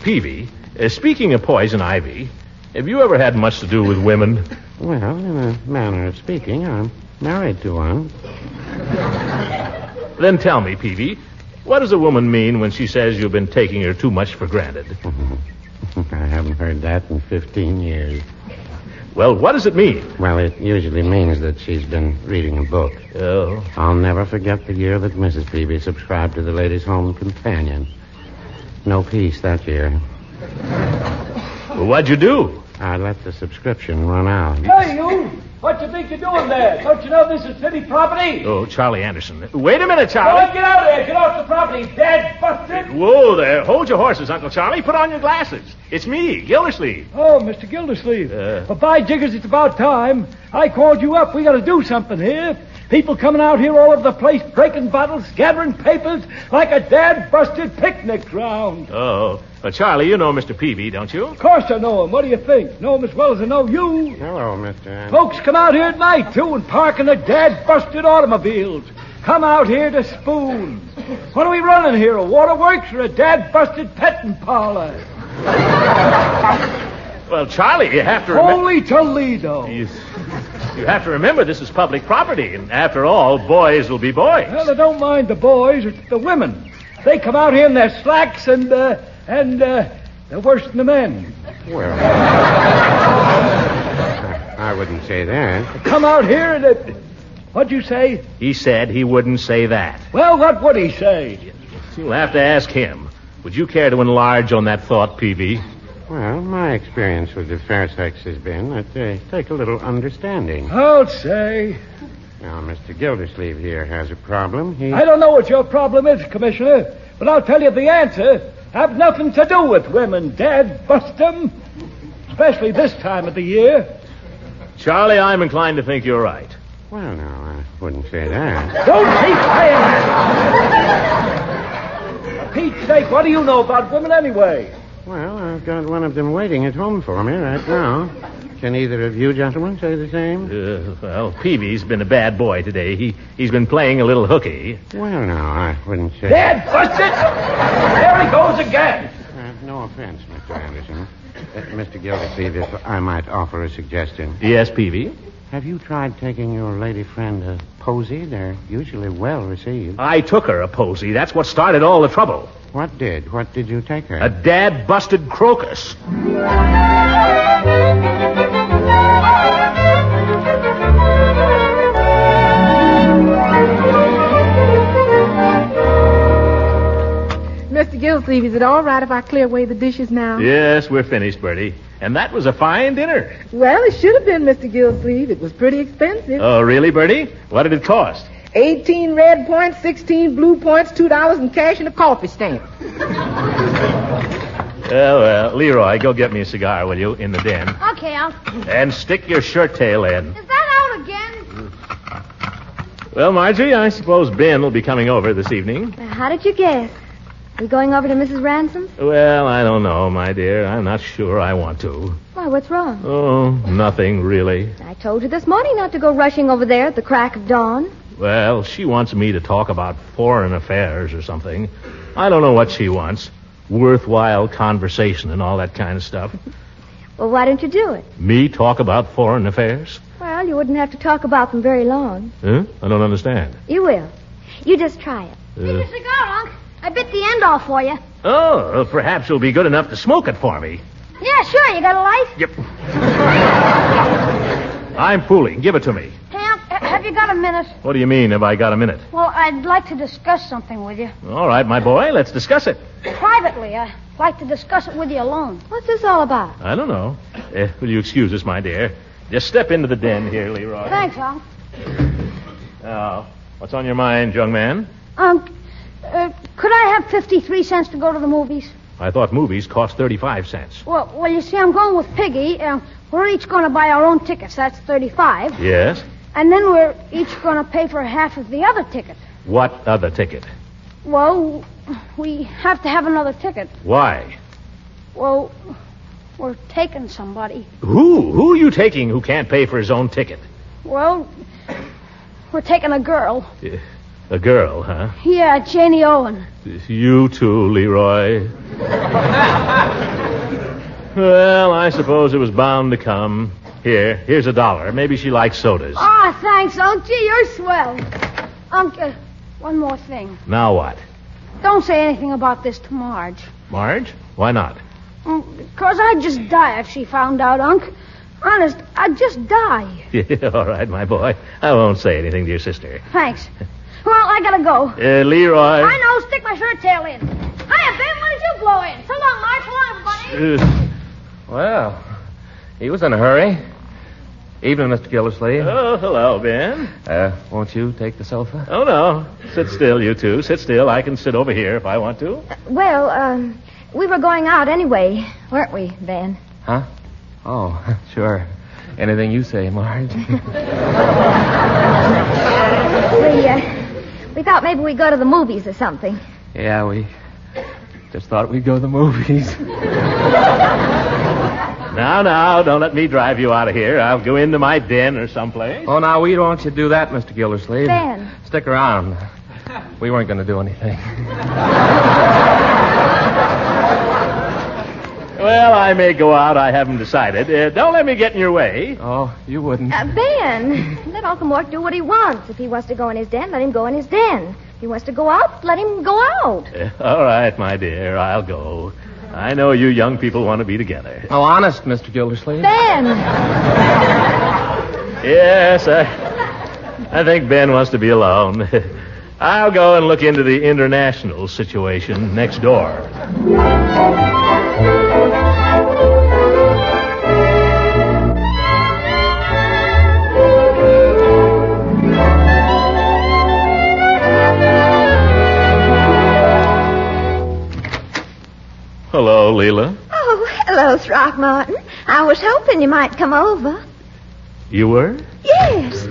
Peavy, speaking of poison ivy, have you ever had much to do with women? Well, in a manner of speaking, I'm married to one. Then tell me, Peavy, What does a woman mean when she says you've been taking her too much for granted? I haven't heard that in 15 years. Well, what does it mean? Well, it usually means that she's been reading a book. Oh. I'll never forget the year that Mrs. Peavy subscribed to the Ladies' Home Companion. No peace that year. Well, what'd you do? I let the subscription run out. Hey, you! What you think you're doing there? Don't you know this is city property? Oh, Charlie Anderson. Wait a minute, Charlie. Oh, get out of there. Get off the property. Dad busted. Whoa there. Hold your horses, Uncle Charlie. Put on your glasses. It's me, Gildersleeve. Oh, Mr. Gildersleeve. Well, by jiggers, it's about time. I called you up. We got to do something here. People coming out here all over the place, breaking bottles, gathering papers, like a dad-busted picnic ground. Oh. Charlie, you know Mr. Peavy, don't you? Of course I know him. What do you think? Know him as well as I know you. Hello, Mr. Anderson. Folks come out here at night, too, and park in the dad-busted automobiles. Come out here to spoon. What are we running here, a waterworks or a dad-busted petting parlor? Well, Charlie, you have to remember... Holy Toledo. You have to remember this is public property, and after all, boys will be boys. Well, I don't mind the boys. It's the women. They come out here in their slacks and they're worse than the men. Well, I wouldn't say that. They come out here and what'd you say? He said he wouldn't say that. Well, what would he say? You'll have to ask him. Would you care to enlarge on that thought, Peavy? Well, my experience with the fair sex has been that they take a little understanding. I'll say. Now, Mr. Gildersleeve here has a problem. I don't know what your problem is, Commissioner, but I'll tell you the answer. Have nothing to do with women, Dad. Bust them. Especially this time of the year. Charlie, I'm inclined to think you're right. Well, no, I wouldn't say that. Don't keep saying that. For Pete's sake, what do you know about women anyway? Well, I've got one of them waiting at home for me right now. Can either of you gentlemen say the same? Well, Peavy's been a bad boy today. He's been playing a little hooky. Well, no, I wouldn't say... Dad, bust it! There he goes again. No offense, Mr. Anderson. Mr. Gildersleeve, if I might offer a suggestion. Yes, Peavy? Have you tried taking your lady friend a posy? They're usually well received. I took her a posy. That's what started all the trouble. What did? What did you take her? A dad-busted crocus. Mr. Gildersleeve, is it all right if I clear away the dishes now? Yes, we're finished, Bertie. And that was a fine dinner. Well, it should have been, Mr. Gildersleeve. It was pretty expensive. Oh, really, Bertie? What did it cost? 18 red points, 16 blue points, $2 in cash, and a coffee stamp. Well, Leroy, go get me a cigar, will you, in the den? Okay, Unc. And stick your shirt tail in. Is that out again? Well, Marjorie, I suppose Ben will be coming over this evening. How did you guess? We going over to Mrs. Ransom's? Well, I don't know, my dear. I'm not sure I want to. Why, what's wrong? Oh, nothing, really. I told you this morning not to go rushing over there at the crack of dawn. Well, she wants me to talk about foreign affairs or something. I don't know what she wants. Worthwhile conversation and all that kind of stuff. Well, why don't you do it? Me talk about foreign affairs? Well, you wouldn't have to talk about them very long. Huh? I don't understand. You will. You just try it. Take your cigar, Unc. I bit the end off for you. Oh, perhaps you'll be good enough to smoke it for me. Yeah, sure. You got a light? Yep. I'm fooling. Give it to me. Hey, Unc, have you got a minute? What do you mean, have I got a minute? Well, I'd like to discuss something with you. All right, my boy, let's discuss it. Privately, I'd like to discuss it with you alone. What's this all about? I don't know. Will you excuse us, my dear? Just step into the den here, Leroy. Thanks, Unc. Now, what's on your mind, young man? Unc, could I have 53 cents to go to the movies? I thought movies cost 35 cents. Well, you see, I'm going with Piggy. We're each going to buy our own tickets. That's 35. Yes? And then we're each going to pay for half of the other ticket. What other ticket? Well, we have to have another ticket. Why? Well, we're taking somebody. Who? Who are you taking who can't pay for his own ticket? Well, we're taking a girl. A girl, huh? Yeah, Janie Owen. You too, Leroy. Well, I suppose it was bound to come. Here's $1. Maybe she likes sodas. Ah, thanks, Unc. Gee, you're swell. Unc, one more thing. Now what? Don't say anything about this to Marge. Marge? Why not? Because I'd just die if she found out, Unc. Honest, I'd just die. Yeah, all right, my boy. I won't say anything to your sister. Thanks. Well, I gotta go. Leroy. I know. Stick my shirt tail in. Hiya, Ben. When did you blow in? So long, Marge. So long, everybody. Well, he was in a hurry. Evening, Mr. Gildersleeve. Oh, hello, Ben. Won't you take the sofa? Oh, no. Sit still, you two. Sit still. I can sit over here if I want to. Well, we were going out anyway, weren't we, Ben? Huh? Oh, sure. Anything you say, Marge. We thought maybe we'd go to the movies or something. Yeah, we just thought we'd go to the movies. Now, don't let me drive you out of here. I'll go into my den or someplace. Oh, now, we don't want you to do that, Mr. Gildersleeve. Ben. Stick around. We weren't going to do anything. Well, I may go out. I haven't decided. Don't let me get in your way. Oh, you wouldn't. Ben, let Uncle Mort do what he wants. If he wants to go in his den, let him go in his den. If he wants to go out, let him go out. All right, my dear, I'll go. I know you young people want to be together. Oh, honest, Mr. Gildersleeve. Ben! Yes, I think Ben wants to be alone. I'll go and look into the international situation next door. Hello, Leela. Oh, hello, Throckmorton. I was hoping you might come over. You were? Yes.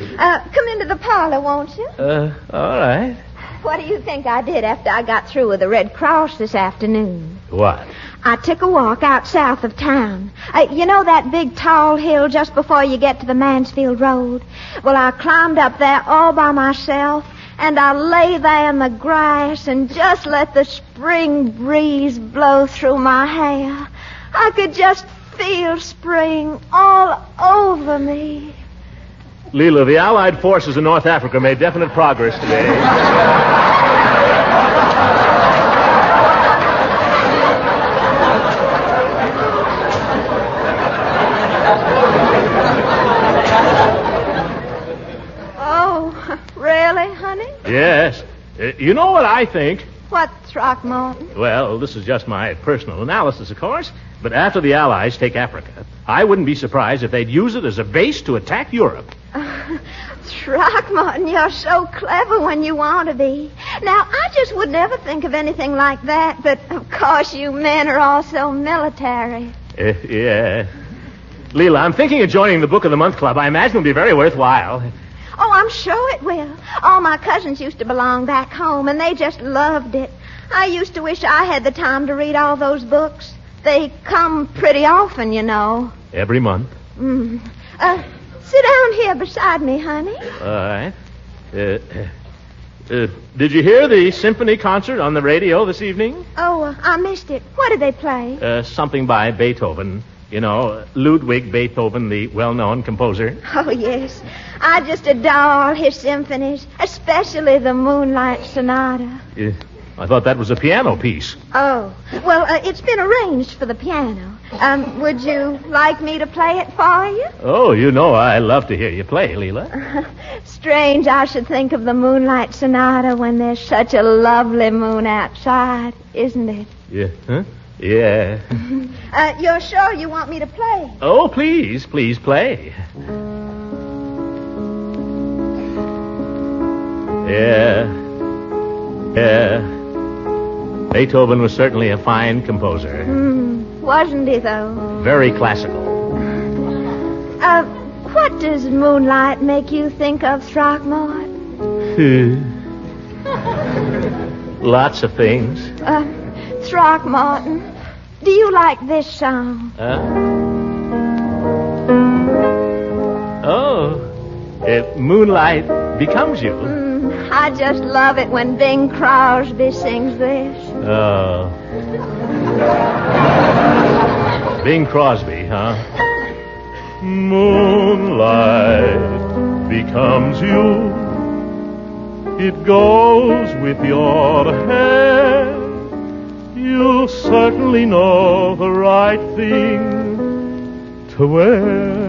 Come into the parlor, won't you? All right. What do you think I did after I got through with the Red Cross this afternoon? What? I took a walk out south of town. You know that big tall hill just before you get to the Mansfield Road? Well, I climbed up there all by myself, and I lay there in the grass and just let the spring breeze blow through my hair. I could just feel spring all over me. Leela, the Allied forces in North Africa made definite progress today. Really, honey? Yes. You know what I think? What, Throckmorton? Well, this is just my personal analysis, of course. But after the Allies take Africa, I wouldn't be surprised if they'd use it as a base to attack Europe. Throckmorton, you're so clever when you want to be. Now, I just would never think of anything like that, but of course you men are all so military. Yeah. Leela, I'm thinking of joining the Book of the Month Club. I imagine it'll be very worthwhile. Oh, I'm sure it will. All my cousins used to belong back home, and they just loved it. I used to wish I had the time to read all those books. They come pretty often, you know. Every month? Sit down here beside me, honey. All right. Did you hear the symphony concert on the radio this evening? Oh, I missed it. What did they play? Something by Beethoven. You know, Ludwig Beethoven, the well-known composer. Oh, yes. I just adore his symphonies, especially the Moonlight Sonata. I thought that was a piano piece. Oh, well, it's been arranged for the piano. Would you like me to play it for you? Oh, you know I love to hear you play, Leela. Strange I should think of the Moonlight Sonata when there's such a lovely moon outside, isn't it? Yeah, huh? Yeah. You're sure you want me to play? Oh, please play. Yeah. Beethoven was certainly a fine composer. Wasn't he, though? Very classical. What does moonlight make you think of, Throckmorton? Lots of things. Throckmorton, do you like this song? Moonlight Becomes You. I just love it when Bing Crosby sings this. Oh. Bing Crosby, huh? Moonlight becomes you. It goes with your hair. You certainly know the right thing to wear.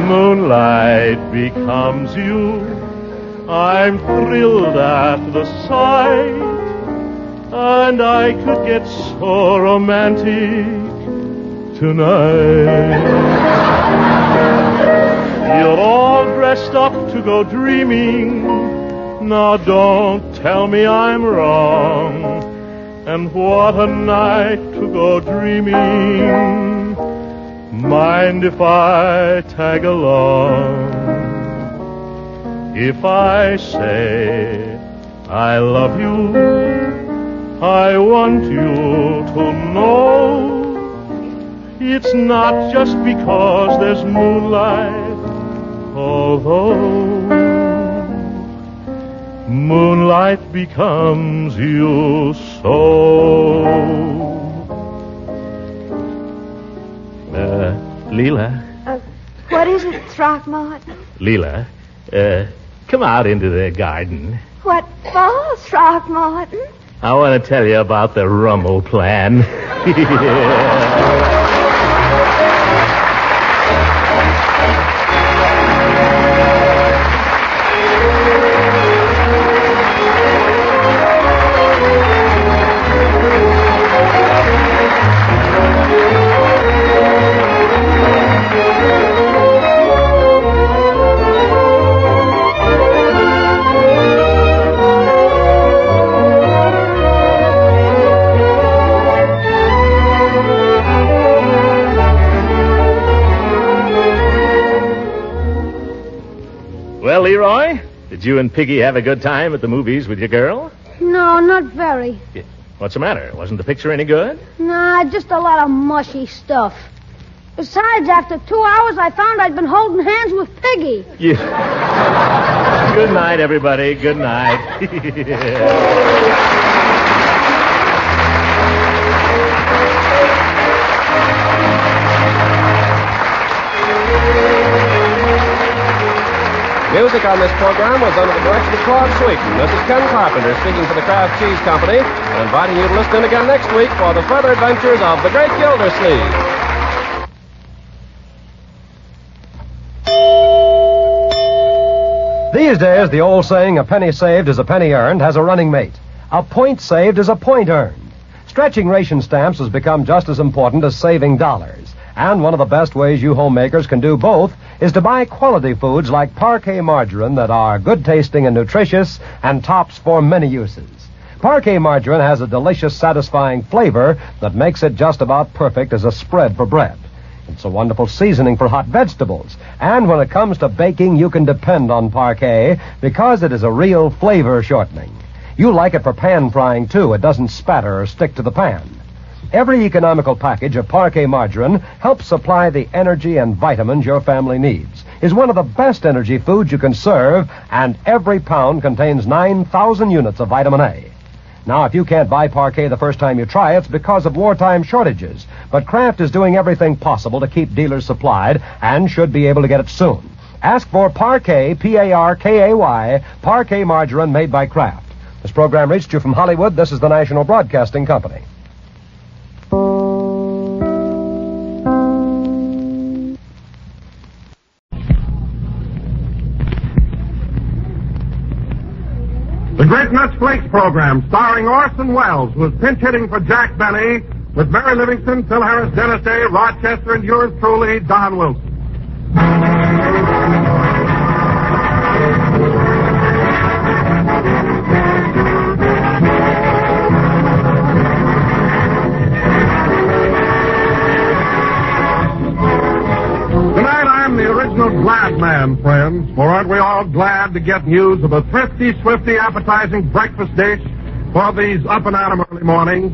Moonlight becomes you. I'm thrilled at the sight, and I could get so romantic tonight. You're all dressed up to go dreaming. Now don't tell me I'm wrong. And what a night to go dreaming. Mind if I tag along? If I say I love you, I want you to know it's not just because there's moonlight, although moonlight becomes you so. Leela? What is it, Throckmorton? Leela, come out into the garden. What for, Throckmorton? I want to tell you about the Rummel plan. Well, Leroy, did you and Piggy have a good time at the movies with your girl? No, not very. What's the matter? Wasn't the picture any good? Nah, just a lot of mushy stuff. Besides, after 2 hours, I found I'd been holding hands with Piggy. Yeah. Good night, everybody. Good night. Music on this program was under the direction of Claude Sweeten. This is Ken Carpenter speaking for the Kraft Cheese Company and inviting you to listen in again next week for the further adventures of the Great Gildersleeve. These days, the old saying, a penny saved is a penny earned, has a running mate. A point saved is a point earned. Stretching ration stamps has become just as important as saving dollars. And one of the best ways you homemakers can do both is to buy quality foods like Parquet margarine that are good tasting and nutritious and tops for many uses. Parquet margarine has a delicious, satisfying flavor that makes it just about perfect as a spread for bread. It's a wonderful seasoning for hot vegetables. And when it comes to baking, you can depend on Parquet because it is a real flavor shortening. You like it for pan frying, too. It doesn't spatter or stick to the pan. Every economical package of Parquet margarine helps supply the energy and vitamins your family needs. Is one of the best energy foods you can serve, and every pound contains 9,000 units of vitamin A. Now, if you can't buy Parquet the first time you try, it's because of wartime shortages. But Kraft is doing everything possible to keep dealers supplied and should be able to get it soon. Ask for Parquet, P-A-R-K-A-Y, Parquet margarine made by Kraft. This program reached you from Hollywood. This is the National Broadcasting Company. The Great Nuts Flakes program, starring Orson Welles, was pinch hitting for Jack Benny with Mary Livingston, Phil Harris, Dennis Day, Rochester, and yours truly, Don Wilson. Glad man, friends, for aren't we all glad to get news of a thrifty, swifty, appetizing breakfast dish for these up-and-at-'em early mornings?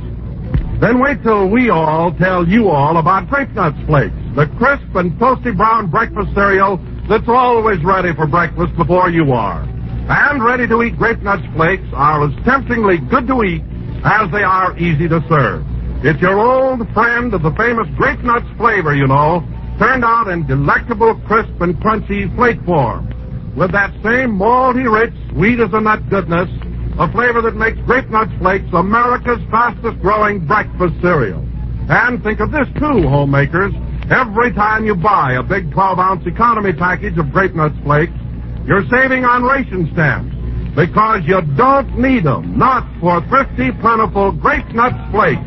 Then wait till we all tell you all about Grape Nuts Flakes, the crisp and toasty brown breakfast cereal that's always ready for breakfast before you are. And ready-to-eat Grape Nuts Flakes are as temptingly good to eat as they are easy to serve. It's your old friend of the famous Grape Nuts flavor, you know, turned out in delectable, crisp, and crunchy flake form. with that same malty rich, sweet as a nut goodness, a flavor that makes Grape Nuts Flakes America's fastest growing breakfast cereal. And think of this too, homemakers. Every time you buy a big 12-ounce economy package of Grape Nuts Flakes, you're saving on ration stamps because you don't need them, not for thrifty, plentiful Grape Nuts Flakes.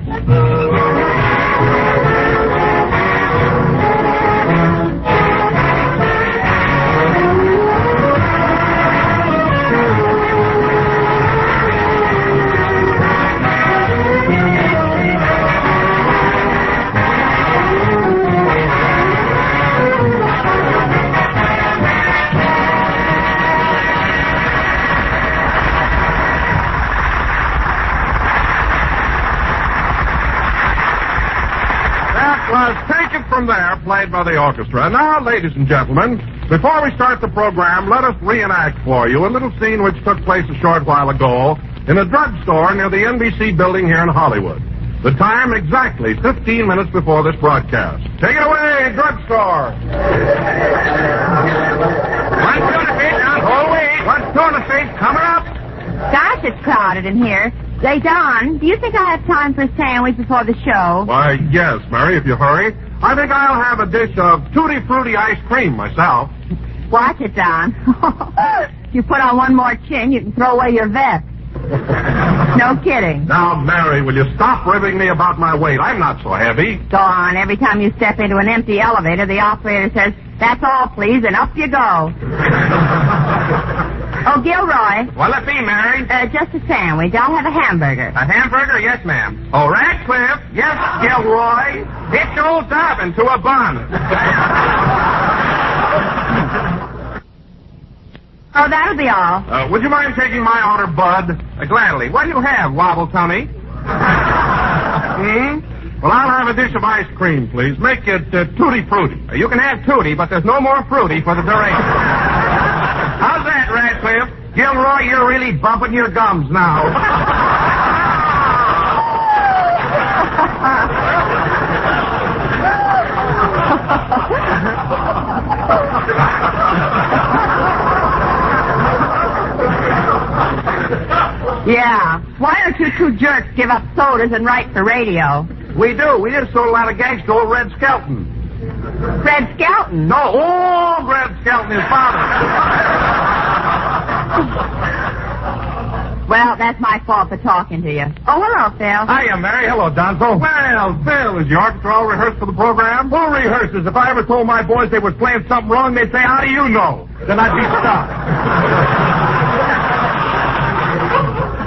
From there, played by the orchestra. Now, ladies and gentlemen, before we start the program, let us reenact for you a little scene which took place a short while ago in a drugstore near the NBC building here in Hollywood. The time exactly 15 minutes before this broadcast. Take it away, drugstore. One tuna fish on whole wheat. One tuna fish coming up. Gosh, it's crowded in here. Say, Don, do you think I have time for a sandwich before the show? Why, yes, Mary, if you hurry. I think I'll have a dish of Tutti Frutti ice cream myself. Watch it, Don. If you put on one more chin, you can throw away your vest. No kidding. Now, Mary, will you stop ribbing me about my weight? I'm not so heavy. Don, every time you step into an empty elevator, the operator says, "That's all, please," and up you go. Oh, Gilroy. What'll it be, Mary? Just a sandwich. I'll have a hamburger. A hamburger? Yes, ma'am. Oh, Radcliffe? Yes, Gilroy. Hitch old Dobbin to a bun. Oh, that'll be all. Would you mind taking my order, Bud? Gladly. What do you have, Wobble Tummy? Well, I'll have a dish of ice cream, please. Make it Tutti Frutti. You can have Tutti, but there's no more fruity for the duration. How's that, Radcliffe? Gilroy, you're really bumping your gums now. Yeah. Why don't you two jerks give up sodas and write for radio? We do. We just sold a lot of gags to old Red Skelton. Red Skelton? No, old Red Skelton, his father. Well, that's my fault for talking to you. Oh, hello, Phil. Hiya, Mary. Hello, Donzo. Well, Phil, is your orchestra all rehearsed for the program? Who rehearses? If I ever told my boys they was playing something wrong, they'd say, "How do you know?" Then I'd be stopped.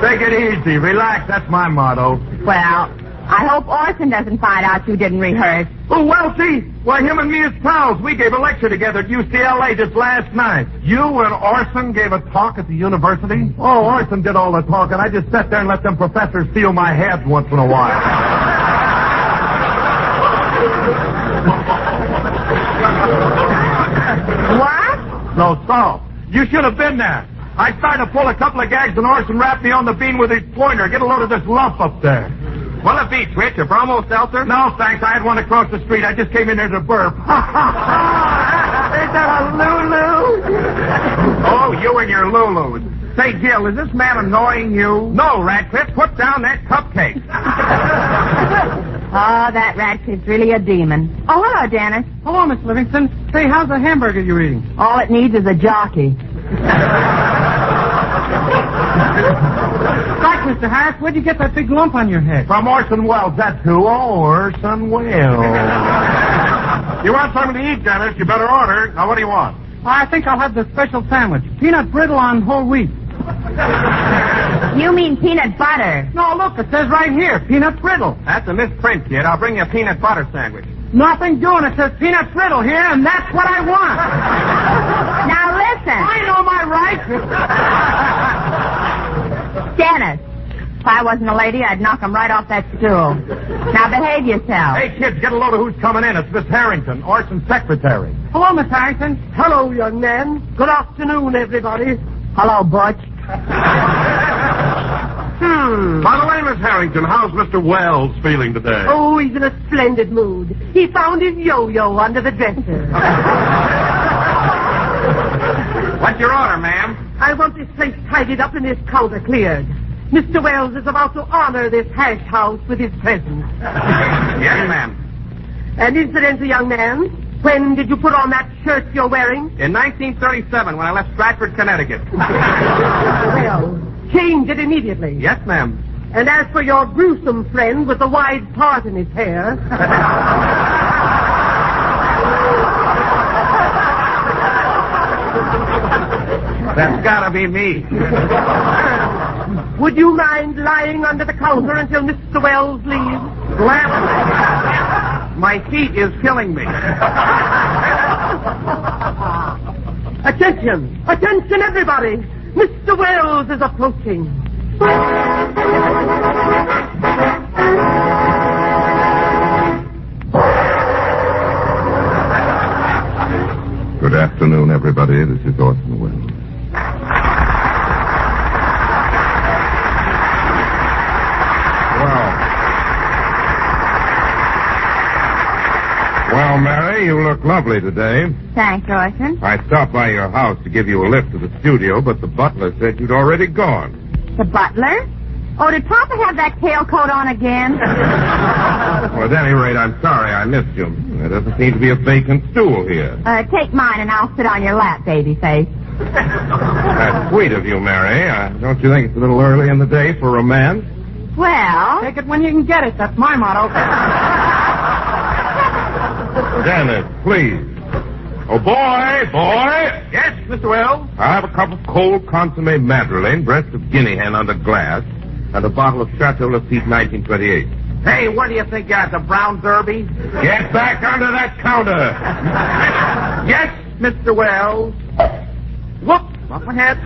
Take it easy. Relax. That's my motto. Well, I hope Orson doesn't find out you didn't rehearse. Oh, well, see, why, him and me is pals. We gave a lecture together at UCLA just last night. You and Orson gave a talk at the university? Oh, Orson did all the talking. I just sat there and let them professors steal my heads once in a while. What? So. You should have been there. I started to pull a couple of gags and Orson wrapped me on the bean with his pointer. Get a load of this lump up there. What'll it be, Twitch? A bromo seltzer? No, thanks. I had one across the street. I just came in there to burp. Is that a Lulu? Oh, you and your Lulus. Say, Gil, is this man annoying you? No, Radcliffe. Put down that cupcake. Oh, that Radcliffe's really a demon. Oh, hello, Dennis. Hello, Miss Livingston. Say, how's the hamburger you're eating? All it needs is a jockey. Gosh, Mr. Harris, where'd you get that big lump on your head? From Orson Welles, that's who. Orson Welles. You want something to eat, Dennis? You better order. Now, what do you want? I think I'll have the special sandwich. Peanut brittle on whole wheat. You mean peanut butter. No, look, it says right here, peanut brittle. That's a misprint, kid. I'll bring you a peanut butter sandwich. Nothing doing. It says peanut brittle here, and that's what I want. Now listen. I know my rights. Dennis, if I wasn't a lady, I'd knock him right off that stool. Now behave yourself. Hey, kids, get a load of who's coming in. It's Miss Harrington, Orson's secretary. Hello, Miss Harrington. Hello, young man. Good afternoon, everybody. Hello, Butch. By the way, Miss Harrington, how's Mr. Wells feeling today? Oh, he's in a splendid mood. He found his yo-yo under the dresser. What's your order, ma'am? I want this place tidied up and this counter cleared. Mr. Wells is about to honor this hash house with his presence. Yes, ma'am. And incidentally, young man, when did you put on that shirt you're wearing? In 1937, when I left Stratford, Connecticut. Well, change it immediately. Yes, ma'am. And as for your gruesome friend with the wide part in his hair... That's gotta be me. Would you mind lying under the counter until Mr. Wells leaves? My feet is killing me. Attention! Attention, everybody! Mr. Wells is approaching. Good afternoon, everybody. This is Orson Welles. Well, Mary, you look lovely today. Thanks, Orson. I stopped by your house to give you a lift to the studio, but the butler said you'd already gone. The butler? Oh, did Papa have that tailcoat on again? Well, at any rate, I'm sorry I missed you. There doesn't seem to be a vacant stool here. Take mine and I'll sit on your lap, baby face. That's sweet of you, Mary. Don't you think it's a little early in the day for romance? Well... Take it when you can get it. That's my motto. Dennis, please. Oh, boy! Yes, Mr. Wells? I'll have a cup of cold consommé madrilen, breast of guinea hen under glass, and a bottle of Chateau Lafite 1928. Hey, what do you think you're at, the Brown Derby? Get back under that counter! Yes, Mr. Wells. Whoop! Off my head.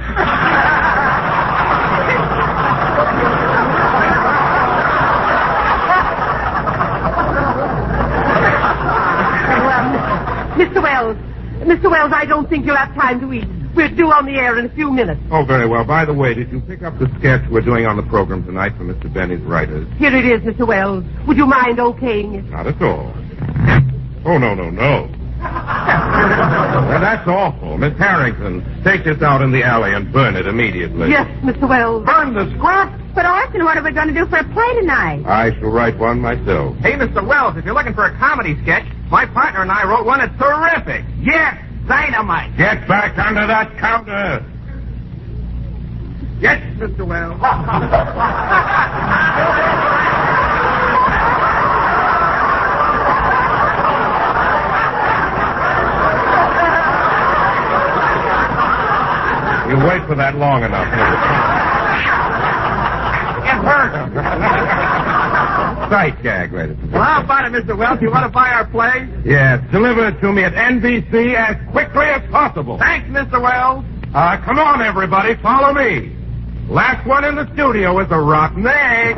Mr. Wells, I don't think you'll have time to eat. We're due on the air in a few minutes. Oh, very well. By the way, did you pick up the sketch we're doing on the program tonight for Mr. Benny's writers? Here it is, Mr. Wells. Would you mind okaying it? Not at all. Oh, no. Well, that's awful. Miss Harrington, take this out in the alley and burn it immediately. Yes, Mr. Wells. Burn the script? But, Orson, what are we going to do for a play tonight? I shall write one myself. Hey, Mr. Wells, if you're looking for a comedy sketch, my partner and I wrote one that's terrific. Yes, dynamite. Get back under that counter. Yes, Mr. Wells. You wait for that long enough. It hurt. Sight gag, ladies and gentlemen. Well, how about it, Mr. Wells? You want to buy our play? Yes, deliver it to me at NBC as quickly as possible. Thanks, Mr. Wells. Come on, everybody, follow me. Last one in the studio is a rotten egg.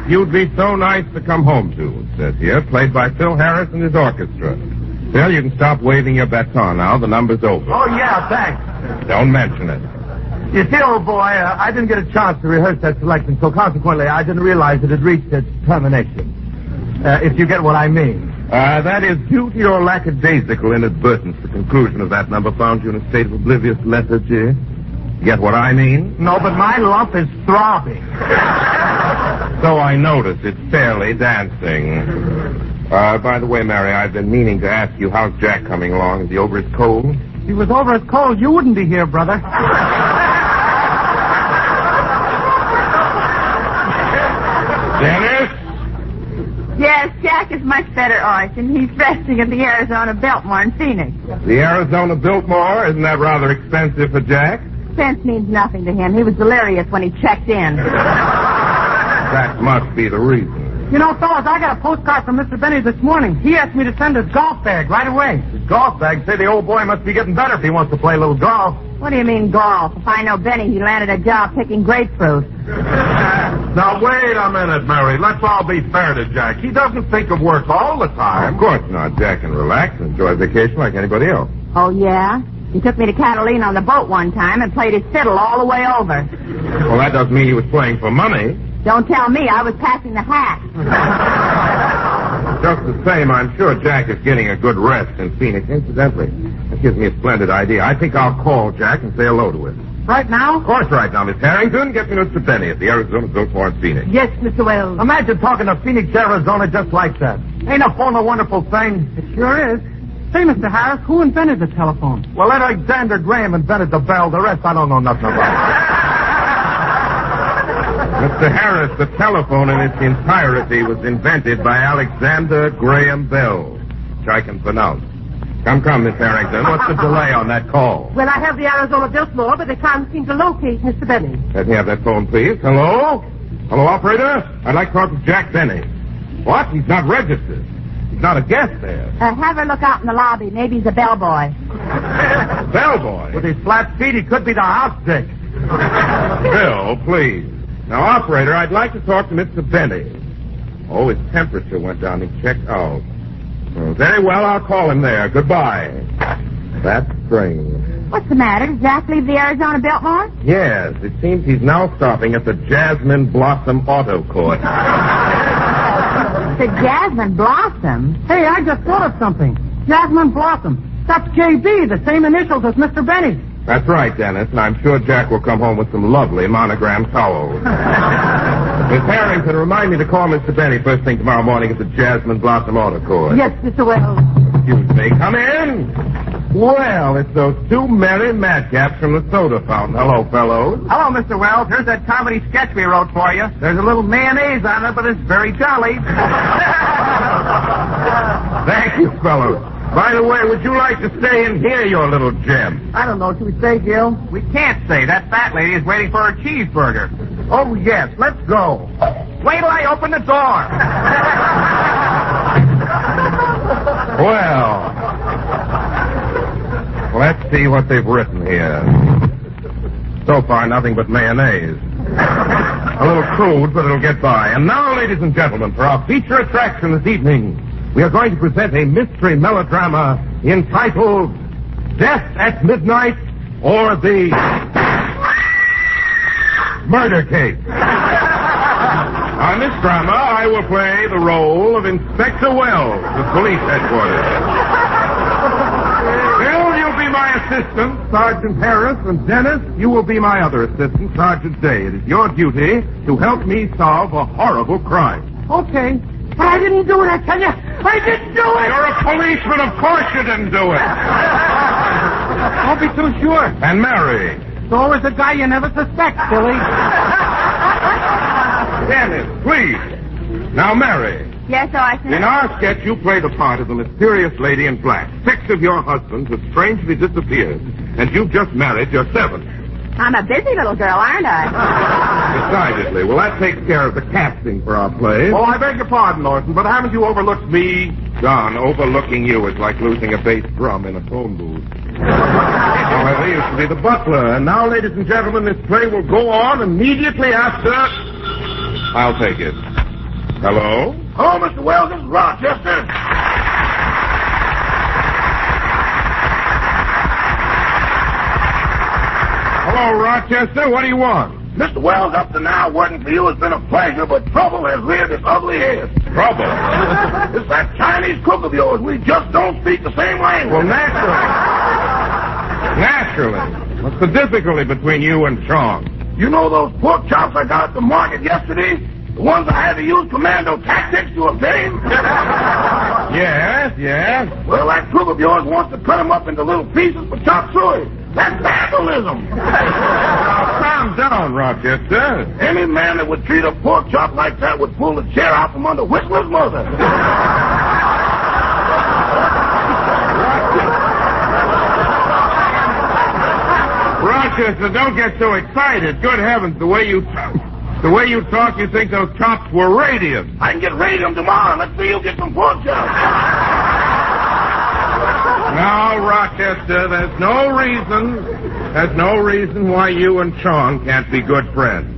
You'd Be So Nice to Come Home To, it says here, played by Phil Harris and his orchestra. Phil, you can stop waving your baton now. The number's over. Oh, yeah, thanks. Don't mention it. You see, old boy, I didn't get a chance to rehearse that selection, so consequently I didn't realize it had reached its termination. If you get what I mean. That is due to your lackadaisical inadvertence. The conclusion of that number found you in a state of oblivious lethargy. You get what I mean? No, but my lump is throbbing. So I notice it's fairly dancing. By the way, Mary, I've been meaning to ask you, how's Jack coming along? Is he over his cold? If he was over his cold, you wouldn't be here, brother. Dennis? Yes, Jack is much better, Orson. He's resting at the Arizona Biltmore in Phoenix. The Arizona Biltmore? Isn't that rather expensive for Jack? Expense means nothing to him. He was delirious when he checked in. That must be the reason. You know, fellas, I got a postcard from Mr. Benny this morning. He asked me to send his golf bag right away. His golf bag? Say, the old boy must be getting better if he wants to play a little golf. What do you mean, golf? If I know Benny, he landed a job picking grapefruit. Now, wait a minute, Mary. Let's all be fair to Jack. He doesn't think of work all the time. Of course not. Jack can relax and enjoy vacation like anybody else. Oh, yeah? He took me to Catalina on the boat one time and played his fiddle all the way over. Well, that doesn't mean he was playing for money. Don't tell me. I was passing the hat. Just the same, I'm sure Jack is getting a good rest in Phoenix. Incidentally, that gives me a splendid idea. I think I'll call Jack and say hello to him. Right now? Of course, right now. Miss Harrington, get me Mr. Benny at the Arizona Biltmore in Phoenix. Yes, Mr. Wells. Imagine talking to Phoenix, Arizona just like that. Ain't a phone a wonderful thing? It sure is. Say, Mr. Harris, who invented the telephone? Well, Alexander Graham invented the bell. The rest I don't know nothing about. Mr. Harris, the telephone in its entirety was invented by Alexander Graham Bell, which I can pronounce. Come, Miss Harrington. What's the delay on that call? Well, I have the Arizona Biltmore, but they can't seem to locate Mr. Benny. Let me have that phone, please. Hello? Hello, operator? I'd like to talk to Jack Benny. What? He's not registered. He's not a guest there. Have her look out in the lobby. Maybe he's a bellboy. Bellboy? With his flat feet, he could be the house dick. Bill, please. Now, operator, I'd like to talk to Mr. Benny. Oh, his temperature went down. He checked out. Oh, very well, I'll call him there. Goodbye. That's strange. What's the matter? Did Jack leave the Arizona Biltmore? Yes, it seems he's now stopping at the Jasmine Blossom Auto Court. The Jasmine Blossom? Hey, I just thought of something. Jasmine Blossom. That's JB, the same initials as Mr. Benny. That's right, Dennis, and I'm sure Jack will come home with some lovely monogram towels. Miss Harrington, remind me to call Mr. Benny first thing tomorrow morning at the Jasmine Blossom Auto Court. Yes, Mr. Wells. Excuse me. Come in. Well, it's those two merry madcaps from the soda fountain. Hello, fellows. Hello, Mr. Wells. Here's that comedy sketch we wrote for you. There's a little mayonnaise on it, but it's very jolly. Thank you, fellows. By the way, would you like to stay and hear your little gem? I don't know. Should we say, Gil? We can't say. That fat lady is waiting for her cheeseburger. Oh, yes. Let's go. Wait till I open the door. Well, let's see what they've written here. So far, nothing but mayonnaise. A little crude, but it'll get by. And now, ladies and gentlemen, for our feature attraction this evening, we are going to present a mystery melodrama entitled Death at Midnight or the Murder Case. On this drama, I will play the role of Inspector Wells, the police headquarters. Bill, you'll be my assistant, Sergeant Harris, and Dennis, you will be my other assistant, Sergeant Day. It is your duty to help me solve a horrible crime. Okay. But I didn't do it, I tell you. I didn't do it. You're a policeman. Of course you didn't do it. Don't be too sure. And Mary. So is a guy you never suspect, silly. Dennis, please. Now, Mary. Yes, Orson? In our sketch, you play the part of the mysterious lady in black. 6 of your husbands have strangely disappeared, and you've just married your 7th. I'm a busy little girl, aren't I? Decidedly. Well, that takes care of the casting for our play. Oh, I beg your pardon, Orson, but haven't you overlooked me? Don, overlooking you is like losing a bass drum in a phone booth. However, you should be the butler. And now, ladies and gentlemen, this play will go on immediately after... I'll take it. Hello? Hello, Mr. Wells. This is Rochester. Hello, Rochester. What do you want? Mr. Wells, up to now, working for you has been a pleasure, but trouble has reared its ugly head. Trouble? It's that Chinese cook of yours. We just don't speak the same language. Well, naturally. What's the difficulty between you and Chong? You know those pork chops I got at the market yesterday? The ones I had to use commando tactics to obtain? Yes. Well, that cook of yours wants to cut them up into little pieces for chop suey. That's vandalism. Now, calm down, Rochester. Any man that would treat a pork chop like that would pull the chair out from under Whistler's mother. Rochester, don't get so excited. Good heavens, the way you talk, you think those chops were radium. I can get radium tomorrow. Let's see you get some pork chops. Now, Rochester, there's no reason why you and Chong can't be good friends.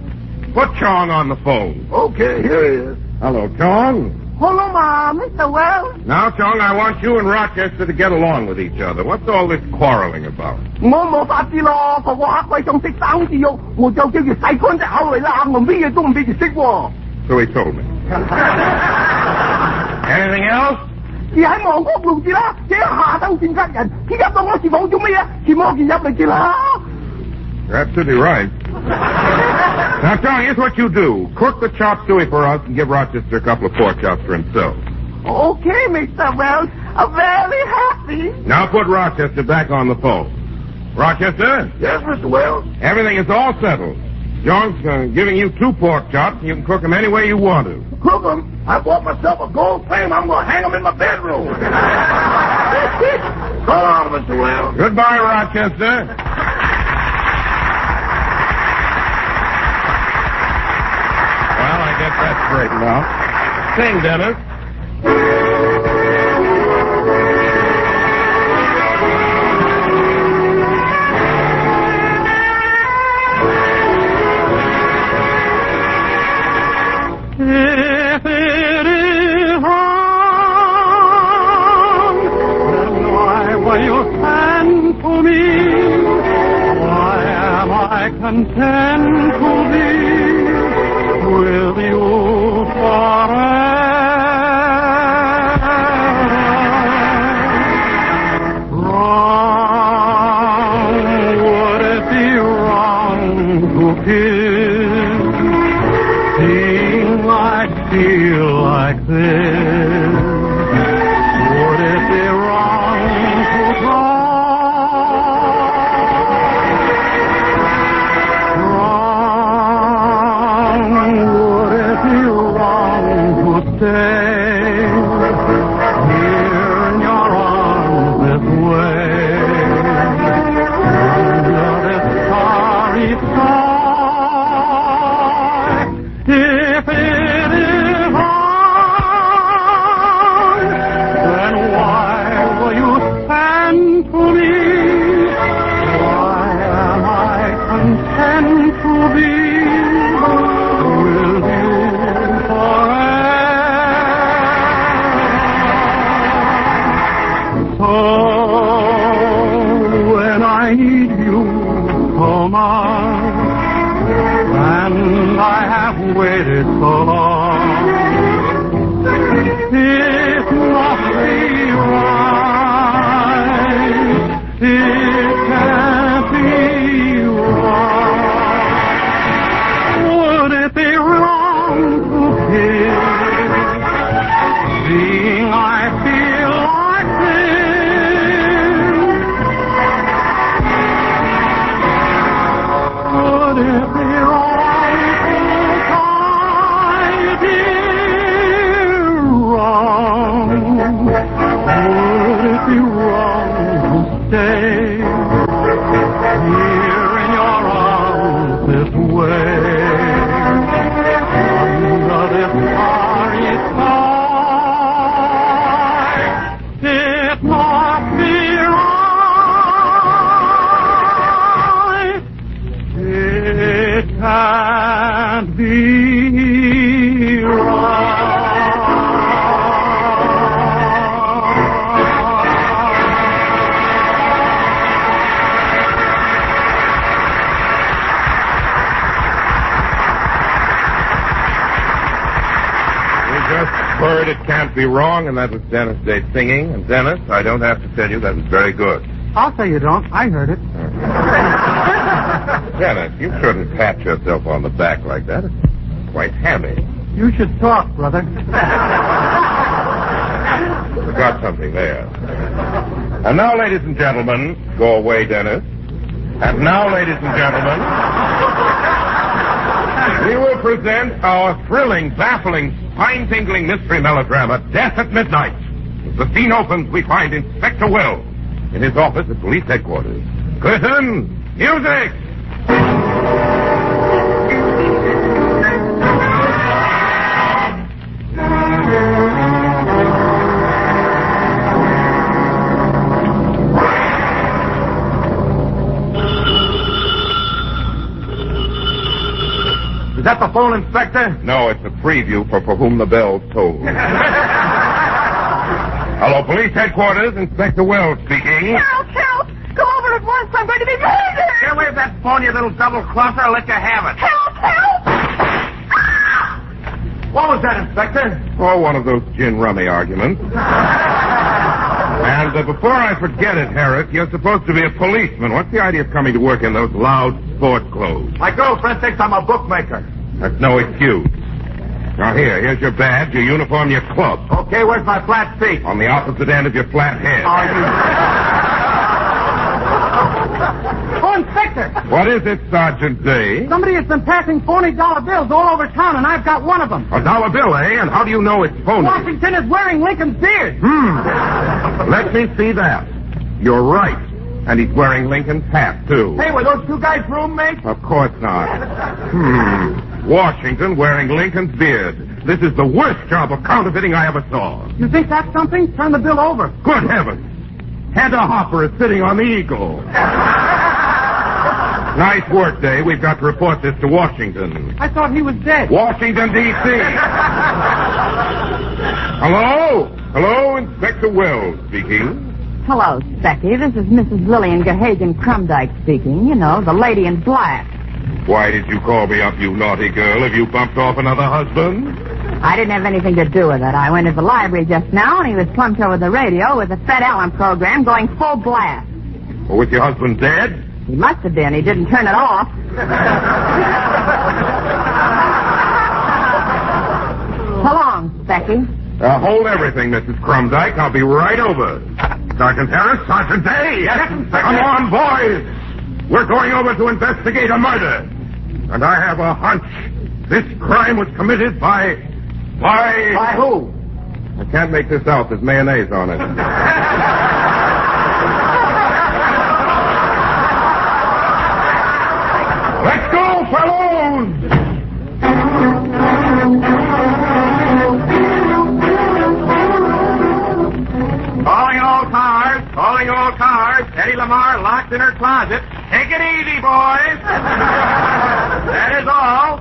Put Chong on the phone. Okay, here he is. Hello, Chong. Hello, Ma, Mr. Wells. Now, Chong, I want you and Rochester to get along with each other. What's all this quarreling about? 我冇法子咯，個黑鬼想食生字肉，我就叫佢洗乾隻口嚟啦，我咩嘢都唔俾佢識喎。So he told me. Anything else? 而喺望屋路住啦，這下等戰殺人，佢入到我廚房做咩啊？佢摸件入嚟住啦。You're absolutely right. Now, Chong, here's what you do. Cook the chop suey for us and give Rochester a couple of pork chops for himself. Okay, Mr. Wells. I'm very happy. Now put Rochester back on the phone. Rochester? Yes, Mr. Wells? Everything is all settled. John's giving you 2 pork chops, and you can cook them any way you want to. Cook them? I bought myself a gold flame. I'm going to hang them in my bedroom. So long, Mr. Wells. Goodbye, Rochester. Well, I guess that's straightened out. Sing, Dennis. If it is wrong, then why will you stand for me? Why am I content to be with you forever? Wrong, would it be wrong to kiss? Feel like this, would it be wrong to talk? Wrong, can't be wrong, and that was Dennis Day singing. And Dennis, I don't have to tell you, that was very good. I'll say you don't. I heard it. Dennis, you shouldn't pat yourself on the back like that. It's quite hammy. You should talk, brother. Forgot something there. And now, ladies and gentlemen, go away, Dennis. And now, ladies and gentlemen, we will present our thrilling, baffling, spine-tingling mystery melodrama, Death at Midnight. As the scene opens, we find Inspector Wells in his office at police headquarters. Curtain, music! Is that the phone, Inspector? No, it's a preview for Whom the Bells Toll. Hello, police headquarters. Inspector Wells speaking. Help! Go over at once. I'm going to be murdered. Get away with that phone, you little double-crosser. I'll let you have it. Help! What was that, Inspector? Oh, one of those gin-rummy arguments. And before I forget it, Harris, you're supposed to be a policeman. What's the idea of coming to work in those loud sports clothes? My girlfriend thinks I'm a bookmaker. That's no excuse. Now, here's your badge, your uniform, your club. Okay, where's my flat feet? On the opposite end of your flat head. Oh, Inspector! What is it, Sergeant Day? Somebody has been passing $40 bills all over town, and I've got one of them. $1 bill, eh? And how do you know it's phony? Washington is wearing Lincoln's beard. Let me see that. You're right. And he's wearing Lincoln's hat, too. Hey, were those two guys roommates? Of course not. Washington wearing Lincoln's beard. This is the worst job of counterfeiting I ever saw. You think that's something? Turn the bill over. Good heavens. Hedda Hopper is sitting on the Eagle. Nice work, Day. We've got to report this to Washington. I thought he was dead. Washington, D.C. Hello? Hello, Inspector Wells speaking. Hello, Specky. This is Mrs. Lillian Gahagan Crumdyke speaking. You know, the lady in black. Why did you call me up, you naughty girl? Have you bumped off another husband? I didn't have anything to do with it. I went to the library just now, and he was plumped over the radio with the Fred Allen program going full blast. Well, was your husband dead? He must have been. He didn't turn it off. So long, Specky. Hold everything, Mrs. Crumdyke. I'll be right over. Sergeant Harris, Sergeant Day. Yes, Inspector. Come on, boys. We're going over to investigate a murder. And I have a hunch this crime was committed by who? I can't make this out. There's mayonnaise on it. Let's go, fellows! Calling all cars. Eddie Lamar locked in her closet. Take it easy, boys. That is all.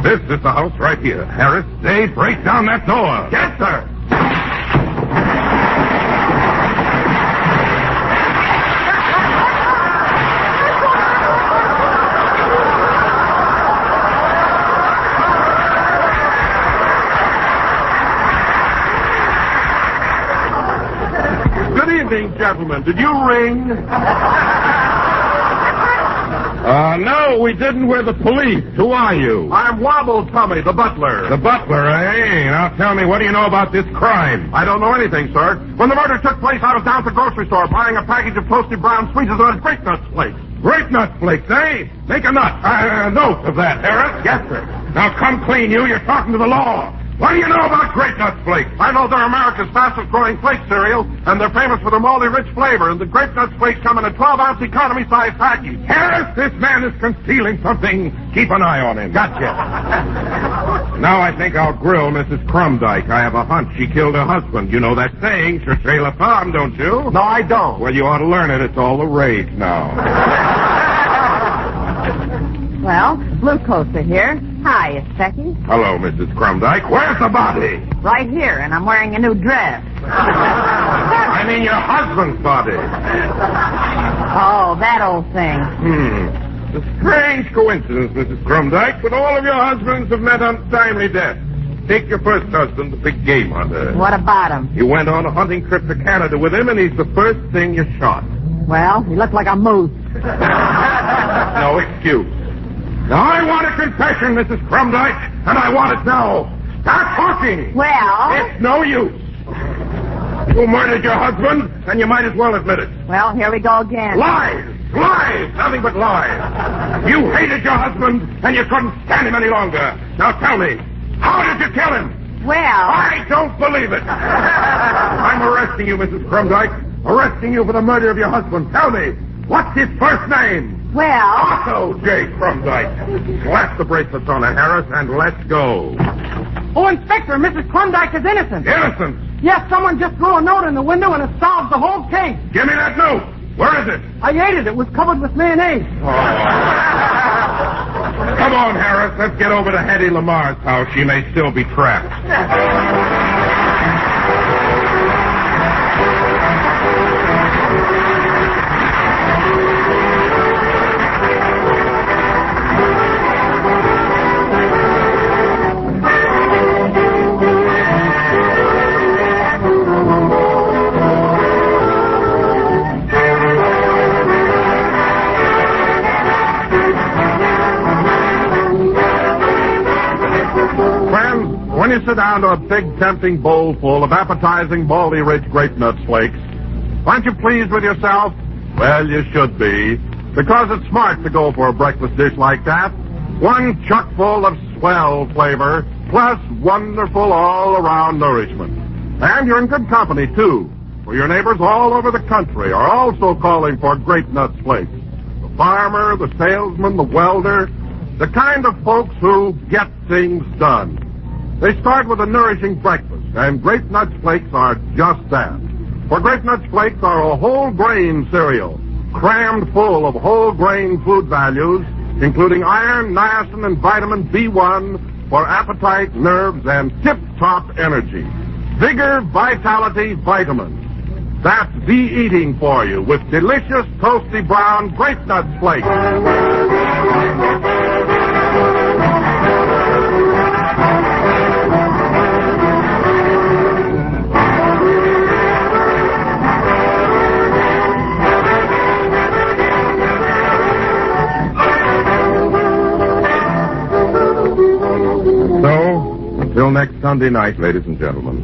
This is the house right here. Harris, Day, break down that door. Yes, sir. Good evening, gentlemen. Did you ring? No, we didn't. We're the police. Who are you? I'm Wobble Tummy, the butler. The butler, eh? Now tell me, what do you know about this crime? I don't know anything, sir. When the murder took place, I was down at the grocery store buying a package of toasted brown sweeties and Great Nuts flakes. Great Nut Flakes, eh? Make a note of that, Harris. Yes, sir. Now come clean, you. You're talking to the law. What do you know about Great Nut Flakes? I know they're America's fastest-growing flake cereal, and they're famous for their malty rich flavor, and the Great Nuts Flakes come in a 12-ounce economy-sized package. Harris, this man is concealing something. Keep an eye on him. Gotcha. Now I think I'll grill Mrs. Crumdyke. I have a hunch she killed her husband. You know that saying, cherchez la femme, don't you? No, I don't. Well, you ought to learn it. It's all the rage now. Well, Blue Coaster here. Hi, it's Becky. Hello, Mrs. Crumdyke. Where's the body? Right here, and I'm wearing a new dress. And I mean your husband's body. Oh, that old thing. It's a strange coincidence, Mrs. Crumdyke, but all of your husbands have met untimely death. Take your first husband, the big game hunter. What about him? You went on a hunting trip to Canada with him, and he's the first thing you shot. Well, he looked like a moose. No excuse. Now, I want a confession, Mrs. Crumdyke, and I want it now. Start talking. Well? It's no use. You murdered your husband, and you might as well admit it. Well, here we go again. Lies! Lies! Nothing but lies. You hated your husband, and you couldn't stand him any longer. Now tell me, how did you kill him? Well... I don't believe it. I'm arresting you, Mrs. Crumdyke. Arresting you for the murder of your husband. Tell me, what's his first name? Well... Otto J. Crumdyke. Slap the bracelets on her, Harris, and let's go. Oh, Inspector, Mrs. Klondike is innocent. Innocent? Yes, someone just threw a note in the window and it solves the whole case. Give me that note. Where is it? I ate it. It was covered with mayonnaise. Come on, Harris. Let's get over to Hetty Lamar's house. She may still be trapped. When you sit down to a big, tempting bowl full of appetizing, baldy-rich grape nut flakes, aren't you pleased with yourself? Well, you should be, because it's smart to go for a breakfast dish like that. One chuck full of swell flavor, plus wonderful all-around nourishment. And you're in good company, too, for your neighbors all over the country are also calling for grape nut flakes. The farmer, the salesman, the welder, the kind of folks who get things done. They start with a nourishing breakfast, and Grape Nuts Flakes are just that. For Grape Nuts Flakes are a whole grain cereal, crammed full of whole grain food values, including iron, niacin, and vitamin B1 for appetite, nerves, and tip-top energy. Vigor, vitality, vitamins. That's the eating for you with delicious, toasty brown Grape Nuts Flakes. Until next Sunday night, ladies and gentlemen,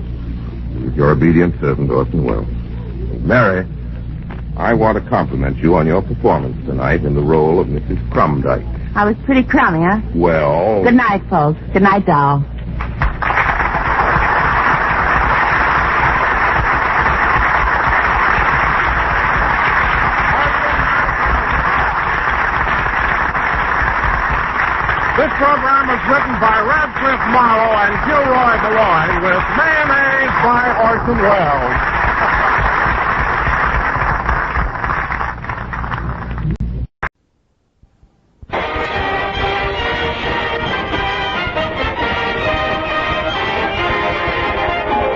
with your obedient servant, Orson Welles. Mary, I want to compliment you on your performance tonight in the role of Mrs. Crumdyke. I was pretty crummy, huh? Well... Good night, folks. Good night, doll. This program was written by Radcliffe Morrow and Gilroy Beloin with mayonnaise by Orson Welles.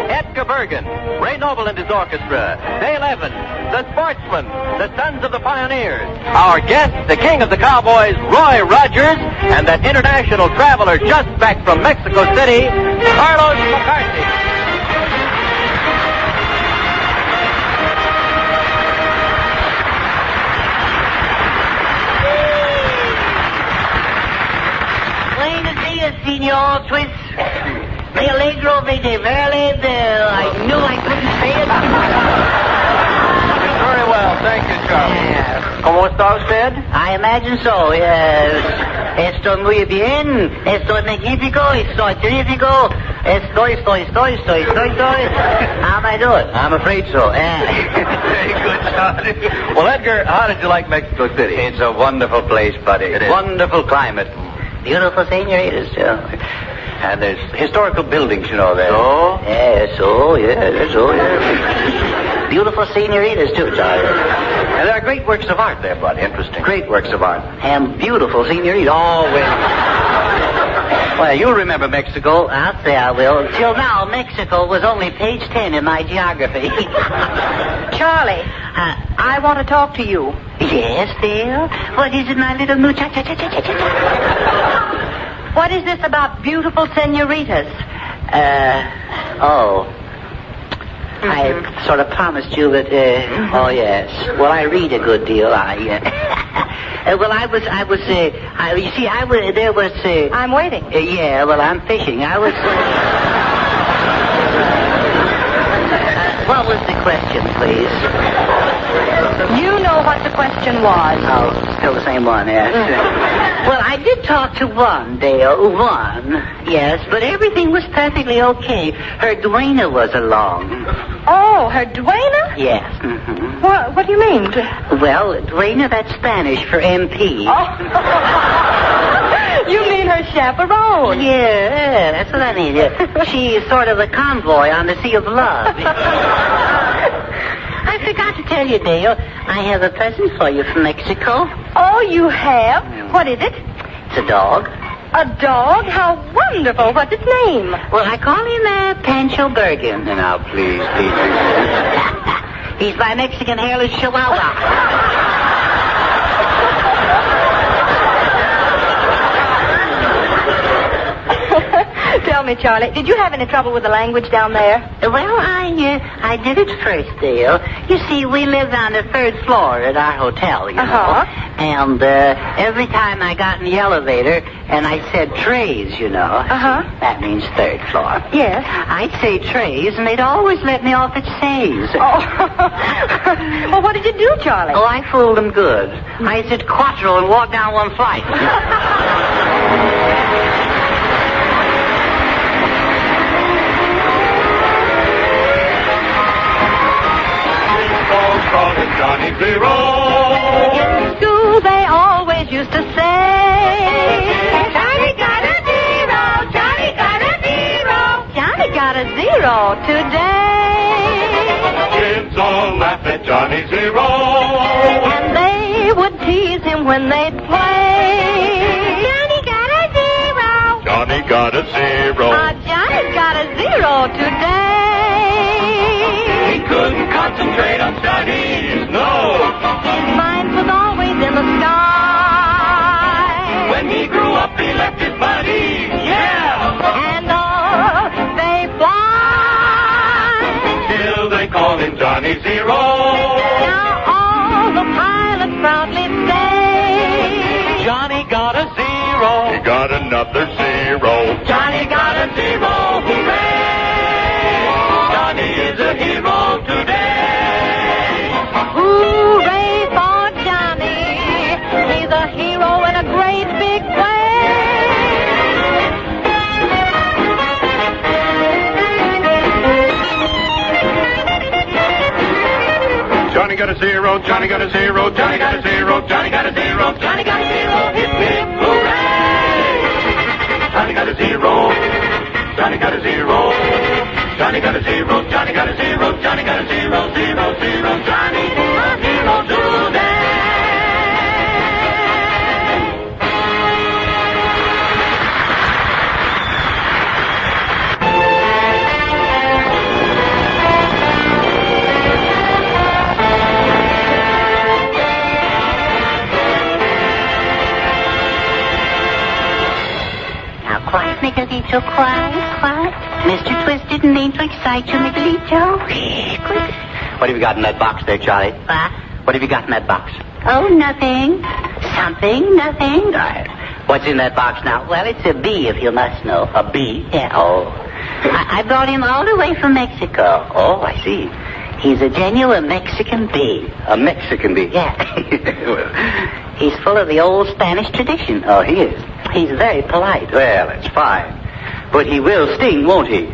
Edgar Bergen, Ray Noble and his orchestra, Dale Evans, the Sportsmen, the Sons of the Pioneers. Our guest, the King of the Cowboys, Roy Rogers, and that international traveler just back from Mexico City, Carlos McCarthy. Buenos dias, Senor Twist. Me alegro de verle. I knew I couldn't say it. Very well, thank you, Charlie. ¿Cómo está usted? I imagine so, yes. Estoy muy bien. Estoy magnífico. Estoy terrifico. Estoy. How am I doing? I'm afraid so. Very good, Charlie. Well, Edgar, how did you like Mexico City? It's a wonderful place, buddy. It is. Wonderful climate. Beautiful senoritas, too. And there's historical buildings, you know, there. So? Yes, so. Beautiful senoritas, too, Charlie. And there are great works of art there, Bud. Interesting. Great works of art. And beautiful senoritas. Always. Well, you'll remember Mexico. I'll say I will. Till now, Mexico was only page 10 in my geography. Charlie, I want to talk to you. Yes, dear? What is it, my little muchacha? What is this about beautiful senoritas? I sort of promised you that, oh, yes. Well, I read a good deal. I'm waiting. Yeah, well, I'm fishing. What was the question, please? You know what the question was. Oh, still the same one, yes. Well, I did talk to one, Dale. One, yes, but everything was perfectly okay. Her duena was along. Oh, her duena? Yes. Mm-hmm. What do you mean? Well, duena, that's Spanish for MP. Oh. You mean her chaperone? Yeah, that's what I mean. She's sort of a convoy on the Sea of Love. I forgot to tell you, Dale, I have a present for you from Mexico. Oh, you have? What is it? It's a dog. A dog? How wonderful. What's its name? Well, I call him Pancho Bergen. Now, please. He's my Mexican hairless chihuahua. Tell me, Charlie, did you have any trouble with the language down there? Well, I did it first, Dale. You see, we live on the 3rd floor at our hotel, you know. And every time I got in the elevator and I said trays, you know. That means 3rd floor. Yes. I'd say trays, and they'd always let me off at says. Oh. Well, what did you do, Charlie? Oh, I fooled them good. I said quattro and walked down one flight. Johnny Zero. In school they always used to say, Johnny got a zero, Johnny got a zero. Johnny got a zero today. Kids all laugh at Johnny Zero. And they would tease him when they'd play. Johnny got a zero. Johnny got a zero. Johnny's got a zero today. He couldn't concentrate on studies, no. His mind was always in the sky. When he grew up, he left his buddies, yeah. And they fly. Still they call him Johnny Zero. Now all the pilots proudly say, Johnny got a zero. He got another zero. Johnny got a zero, hooray. Johnny is a hero today. Hooray for Johnny. He's a hero in a great big way. Johnny got a zero, Johnny got a zero, Johnny got a zero, Johnny got a zero, Johnny got a zero, hip hip hooray! Johnny got a zero, Johnny got a zero, Johnny got a zero, Johnny got a zero, Johnny got a zero, zero, zero, Johnny, a hero today! Quiet, Miguelito, quiet. Mr. Twist didn't mean to excite you, Miguelito. What have you got in that box there, Charlie? What have you got in that box? Oh, nothing. Something, nothing. What's in that box now? Well, it's a bee, if you must know. A bee? Yeah. Oh. I brought him all the way from Mexico. Oh, I see. He's a genuine Mexican bee. A Mexican bee? Yeah. He's full of the old Spanish tradition. Oh, he is? He's very polite. Well, that's fine. But he will sting, won't he?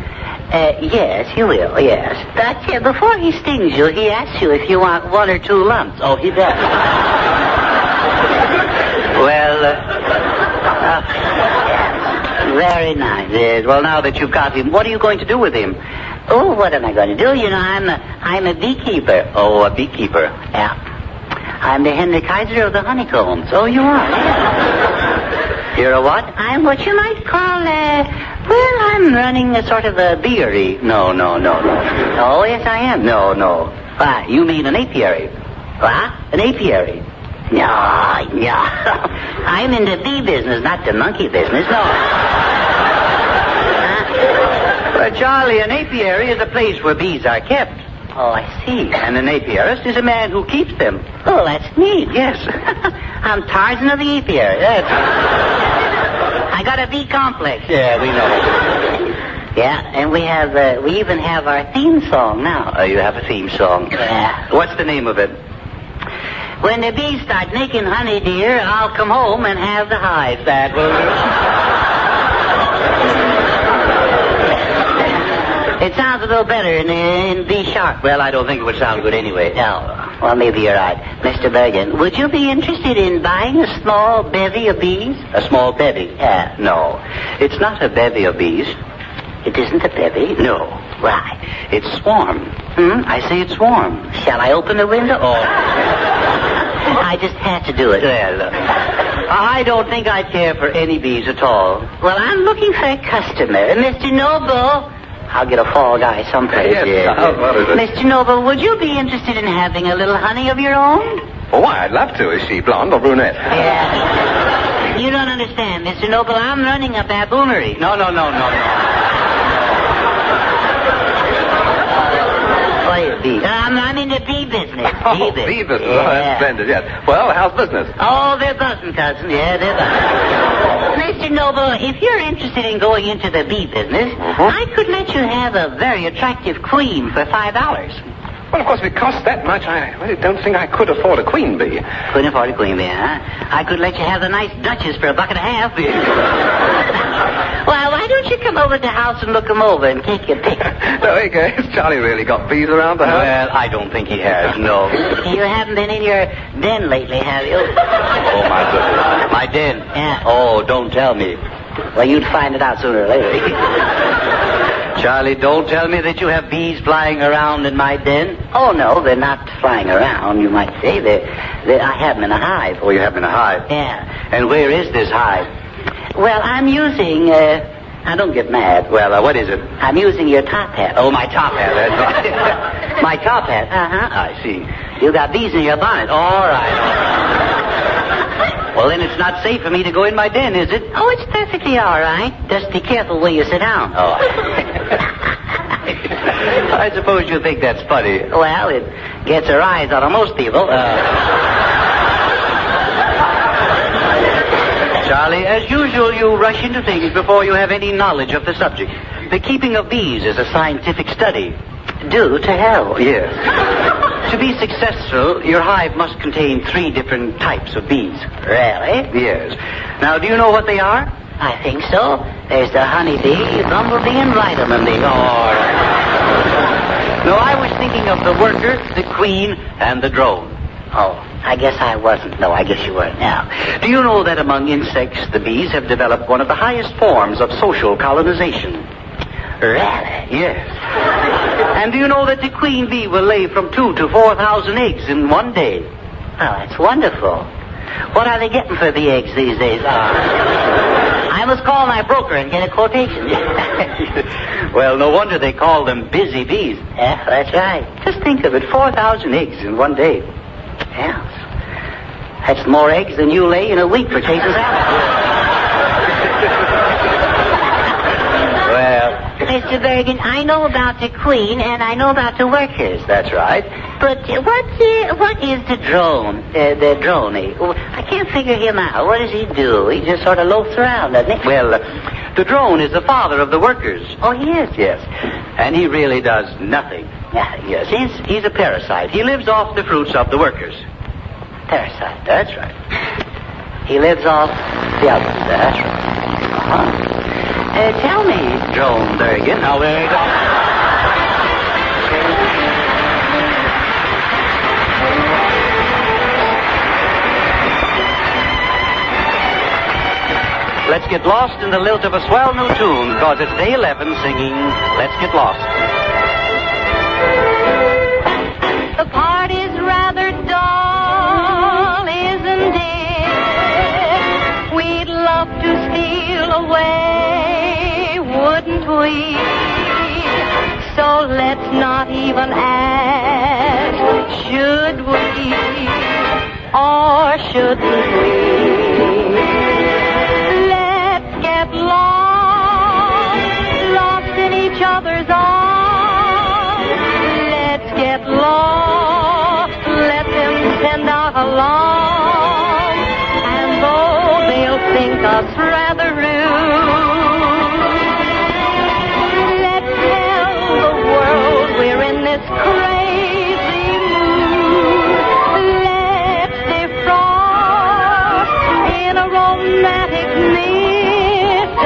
Yes, he will, yes. But before he stings you, he asks you if you want 1 or 2 lumps. Oh, he does? Well, very nice. Yes, well, now that you've got him, what are you going to do with him? Oh, what am I going to do? You know, I'm a beekeeper. Oh, a beekeeper. Yeah. I'm the Henry Kaiser of the honeycombs. Oh, you are? You're a what? I'm what you might call, I'm running a sort of a beery. No. Oh, yes, I am. No. Why, you mean an apiary? What? An apiary? No. I'm in the bee business, not the monkey business, no. Well, Charlie, an apiary is a place where bees are kept. Oh, I see. And an apiarist is a man who keeps them. Oh, that's neat. Yes. I'm Tarzan of the apiary. I got a bee complex. Yeah, we know. Yeah, and we even have our theme song now. Oh, you have a theme song? Yeah. What's the name of it? When the bees start making honey, dear, I'll come home and have the hive. That will It sounds a little better in B sharp. Well, I don't think it would sound good anyway. No. Well, maybe you're right. Mr. Bergen, would you be interested in buying a small bevy of bees? A small bevy? No. It's not a bevy of bees. It isn't a bevy? No. Why? It's swarm. I say it's swarm. Shall I open the window? Oh. I just had to do it. Well, I don't think I'd care for any bees at all. Well, I'm looking for a customer. Mr. Noble... I'll get a fall guy someplace. Yes. What is it? Mr. Noble, would you be interested in having a little honey of your own? Oh, why, I'd love to. Is she blonde or brunette? Yeah. You don't understand, Mr. Noble. I'm running a baboonery. No. I'm in the bee business. Bee business. Yeah. Oh, that's splendid, yes. Well, how's business? Oh, they're buzzing, cousin. Yeah, they're buzzing. Mr. Noble, if you're interested in going into the bee business, I could let you have a very attractive queen for $5. Well, of course, if it costs that much, I really don't think I could afford a queen bee. Couldn't afford a queen bee, huh? I could let you have the nice duchess for $1.50. Well, why don't you come over to the house and look them over and take your pick? No, hey, has Charlie really got bees around the house? Well, I don't think he has, no. You haven't been in your den lately, have you? Oh, my goodness. My den? Yeah. Oh, don't tell me. Well, you'd find it out sooner or later. Charlie, don't tell me that you have bees flying around in my den. Oh, no, they're not flying around, you might say. I have them in a hive. Oh, you have them in a hive? Yeah. And where is this hive? Well, I'm using, now don't get mad. Well, what is it? I'm using your top hat. Oh, my top hat, that's right. My top hat? Uh-huh. I see. You got bees in your bonnet. All right. Well, then it's not safe for me to go in my den, is it? Oh, it's perfectly all right. Just be careful where you sit down. Oh. I suppose you think that's funny. Well, it gets a rise out of most people. Charlie, as usual, you rush into things before you have any knowledge of the subject. The keeping of bees is a scientific study. Due to hell. Yes. To be successful, your hive must contain 3 different types of bees. Really? Yes. Now, do you know what they are? I think so. There's the honeybee, bumblebee, and vitamin bee. Oh. No, I was thinking of the worker, the queen, and the drone. Oh, I guess I wasn't. No, I guess you weren't. Now, do you know that among insects, the bees have developed one of the highest forms of social colonization? Really? Yes. And do you know that the queen bee will lay from 2,000 to 4,000 eggs in one day? Oh, that's wonderful. What are they getting for the eggs these days? I must call my broker and get a quotation. Well, no wonder they call them busy bees. Yeah, that's right. Just think of it, 4,000 eggs in one day. Yeah. That's more eggs than you lay in a week for chasing salad. Well, Mr. Bergen, I know about the queen and I know about the workers. That's right. But what is the drone? The droney? I can't figure him out. What does he do? He just sort of loafs around, doesn't he? Well, the drone is the father of the workers. Oh, he is? Yes. And he really does nothing. Yeah, yes. He's a parasite. He lives off the fruits of the workers. Parasite. That's right. He lives off the others. That's right. Uh-huh. Tell me, Drone Bergen, how very good. Let's get lost in the lilt of a swell new tune, because it's day 11 singing Let's Get Lost. The party's rather dull, isn't it? We'd love to shouldn't we? So let's not even ask, should we or shouldn't we? Let's get lost in each other's arms. Let's get lost, let them send out alarm. And though they'll think us rather rude, let's tell the world we're in this crazy mood. Let's defrost in a romantic mist.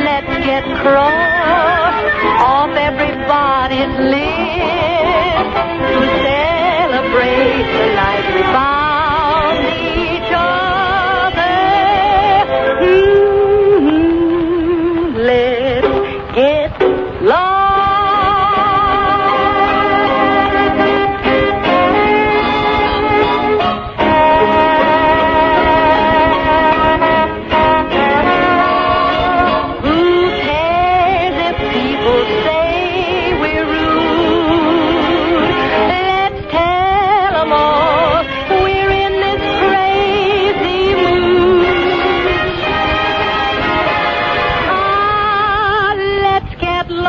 Let's get crossed off everybody's list to celebrate the night we found each other. Let's get lost.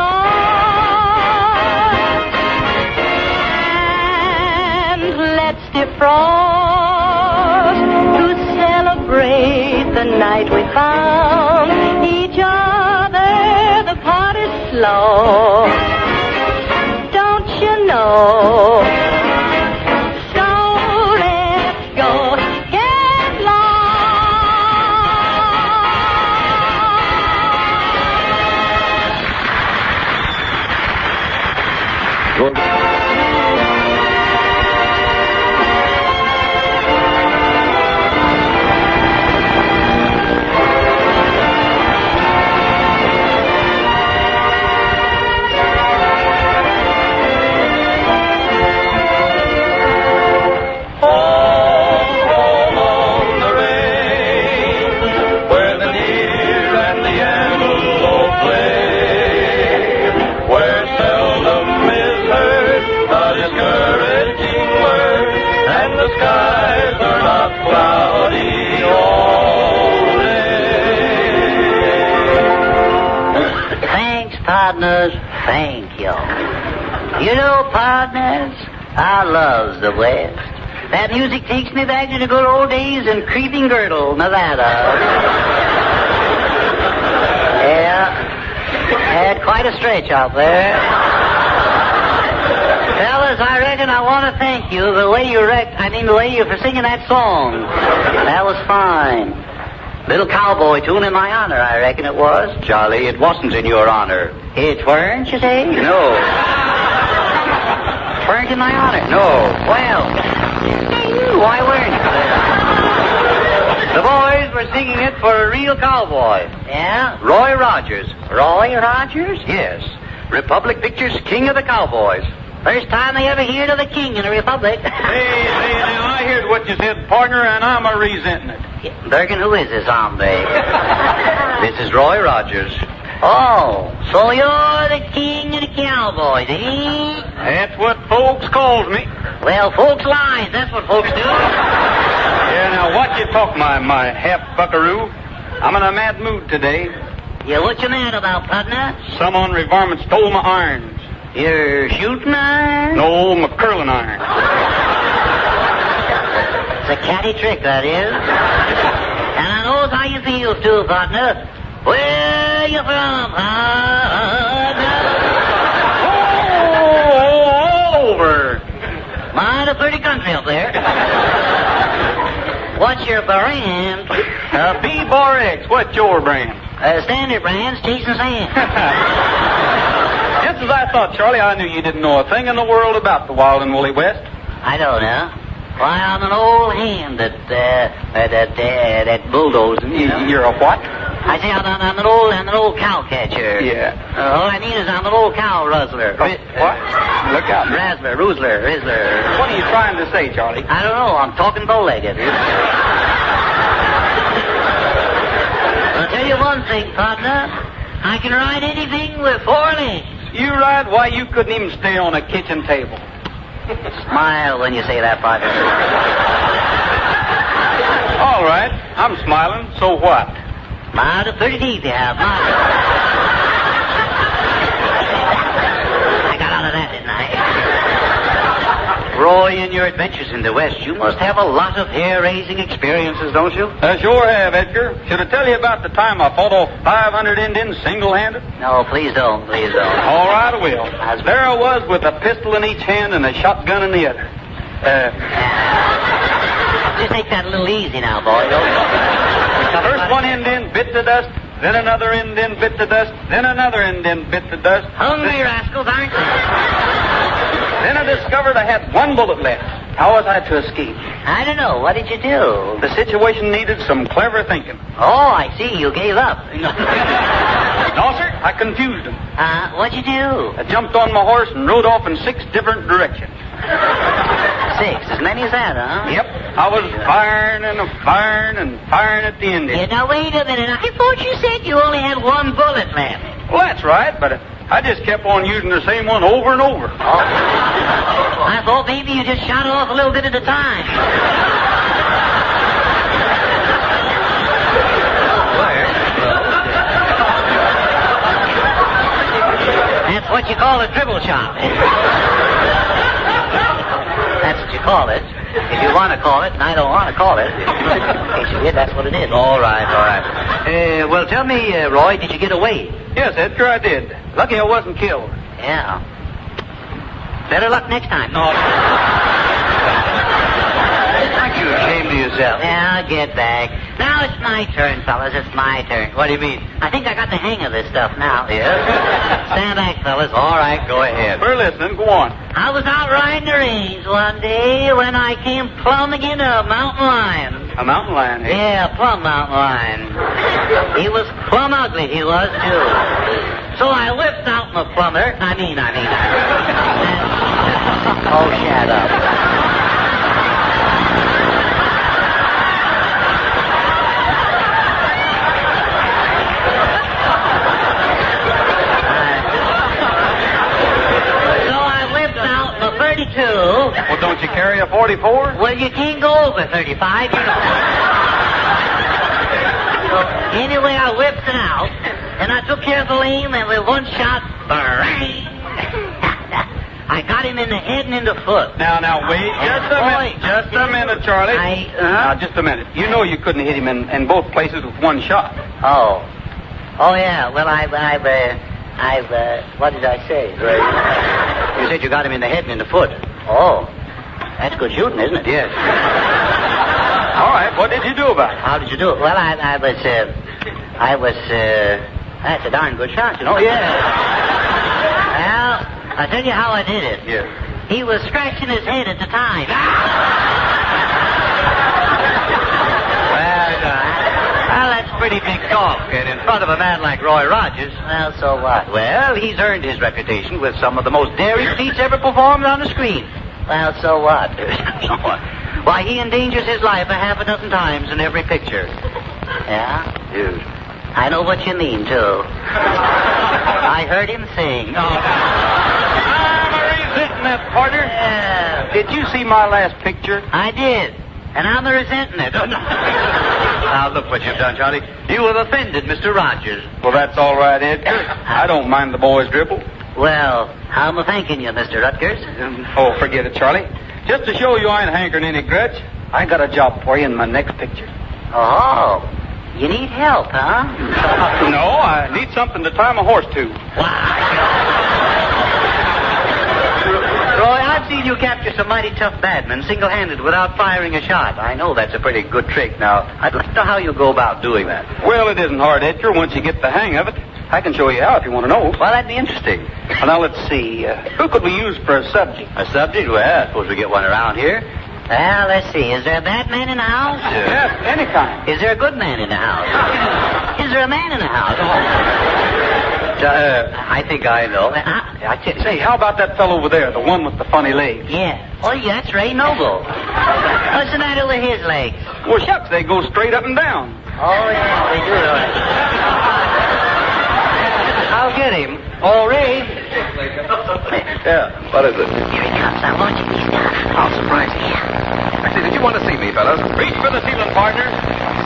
To celebrate the night we found each other. The party's slow, don't you know? So let's go get lost. Partners, thank you. You know, partners, I loves the West. That music takes me back to the good old days in Creeping Girdle, Nevada. Yeah, had quite a stretch out there. Fellas, I reckon I want to thank you the way you for singing that song. That was fine. Little cowboy tune in my honor, I reckon it was. Charlie, it wasn't in your honor. It weren't, you say? No. Weren't in my honor? No. Well, why weren't The boys were singing it for a real cowboy. Yeah? Roy Rogers. Roy Rogers? Yes. Republic Pictures' King of the Cowboys. First time I ever heard of the king in the Republic. Hey, now, I heard what you said, partner, and I'm a-resenting it. Bergen, who is this hombre? This is Roy Rogers. Oh, so you're the king of the cowboys, eh? That's what folks calls me. Well, folks lies, that's what folks do. Yeah, now, what you talk, my half-buckaroo? I'm in a mad mood today. Yeah, what you mad about, partner? Some varmint stole my irons. Your shooting iron? No, my curling iron. It's a catty trick, that is. And I knows how you feel, too, partner. Where you from, partner? All over. Mighty a pretty country up there. What's your brand? B-Bar X. What's your brand? Standard brand's Chasing Sand. Just as I thought, Charlie, I knew you didn't know a thing in the world about the Wild and Woolly West. I don't know. Why, I'm an old hand at bulldozing. You know? You're a what? I say I'm an old cow catcher. Yeah. All I mean is I'm an old cow rustler. What? Look out. Razzler, Rizzler. What are you trying to say, Charlie? I don't know. I'm talking bow-legged. I'll tell you one thing, partner. I can ride anything with 4 legs. You ride? Why, you couldn't even stay on a kitchen table. Smile when you say that, partner. All right, I'm smiling. So what? Mild of 30 teeth you have, mild. I got out of that, didn't I? Roy, in your adventures in the West, you must have a lot of hair-raising experiences, don't you? I sure have, Edgar. Should I tell you about the time I fought off 500 Indians single-handed? No, please don't, please don't. All right, I will. There I was with a pistol in each hand and a shotgun in the other. Just take that a little easy now, boy. First one Indian bit the dust, then another Indian bit the dust, then another Indian bit the dust. Hungry rascals, aren't you? Then I discovered I had 1 bullet left. How was I to escape? I don't know. What did you do? The situation needed some clever thinking. Oh, I see. You gave up. No, sir. I confused them. What'd you do? I jumped on my horse and rode off in 6 different directions. 6? As many as that, huh? Yep. I was firing and firing and firing at the Indians. Yeah, now, wait a minute. I thought you said you only had 1 bullet left. Well, that's right, but I just kept on using the same one over and over. Oh. I thought maybe you just shot off a little bit at a time. That's what you call a dribble shot. That's what you call it. If you want to call it, and I don't want to call it. In case you did, that's what it is. All right, all right. Well, tell me, Roy, did you get away? Yes, Edgar, I did. Lucky I wasn't killed. Yeah. Better luck next time. No. Aren't you ashamed of yourself? Now, get back. Now it's my turn, fellas. It's my turn. What do you mean? I think I got the hang of this stuff now. Yes? Stand back, fellas. All right, go ahead. We're listening. Go on. I was out riding the range one day when I came plumb against a mountain lion. A mountain lion, eh? Yeah, plumb mountain lion. He was plumb ugly, he was, too. So I whipped out my plumber. I mean. Oh, shut up. So I whipped out my 32. Well, don't you carry a 44? Well, you can't go over 35, you know. So anyway, I whipped it out, and I took care of the lame, and with 1 shot, bang! I got him in the head and in the foot. Now, wait. Just a minute, Charlie. Now, just a minute. You know you couldn't hit him in both places with 1 shot. Oh, yeah. Well, what did I say? You said you got him in the head and in the foot. Oh, that's good shooting, isn't it? Yes. All right, what did you do about it? How did you do it? Well, that's a darn good shot, you know. Yeah. Well, I'll tell you how I did it. Yeah. He was scratching his head at the time. Well, that's pretty big talk, and in front of a man like Roy Rogers. Well, so what? Well, he's earned his reputation with some of the most daring feats ever performed on the screen. Well, so what? So what? Why, he endangers his life 6 times in every picture. Yeah? Dude. I know what you mean, too. I heard him sing. I'm resenting that, partner. Yeah. Did you see my last picture? I did. And I'm resenting it. Now, look what you've done, Charlie. You have offended Mr. Rogers. Well, that's all right, Edgar. I don't mind the boy's dribble. Well, I'm thanking you, Mr. Rutgers. Oh, forget it, Charlie. Just to show you I ain't hankering any grudge, I got a job for you in my next picture. Oh, you need help, huh? No, I need something to tie my horse to. Roy, I've seen you capture some mighty tough badmen single-handed without firing a shot. I know that's a pretty good trick. Now, I'd like to know how you go about doing that. Well, it isn't hard, Edgar, once you get the hang of it. I can show you how if you want to know. Well, that'd be interesting. Well, now, let's see. Who could we use for a subject? A subject? Well, I suppose we get one around here. Well, let's see. Is there a bad man in the house? Yes, any kind. Is there a good man in the house? Is there a man in the house? I think I know. Say, how about that fellow over there, the one with the funny legs? Yeah. Oh, yeah, that's Ray Noble. What's the matter with his legs? Well, shucks, they go straight up and down. Oh, yeah, they do. I'll get him. Oh, Ray. Yeah, what is it? Here he comes. I want you to get down. I'll surprise you. Actually, did you want to see me, fellas? Reach for the ceiling, partner.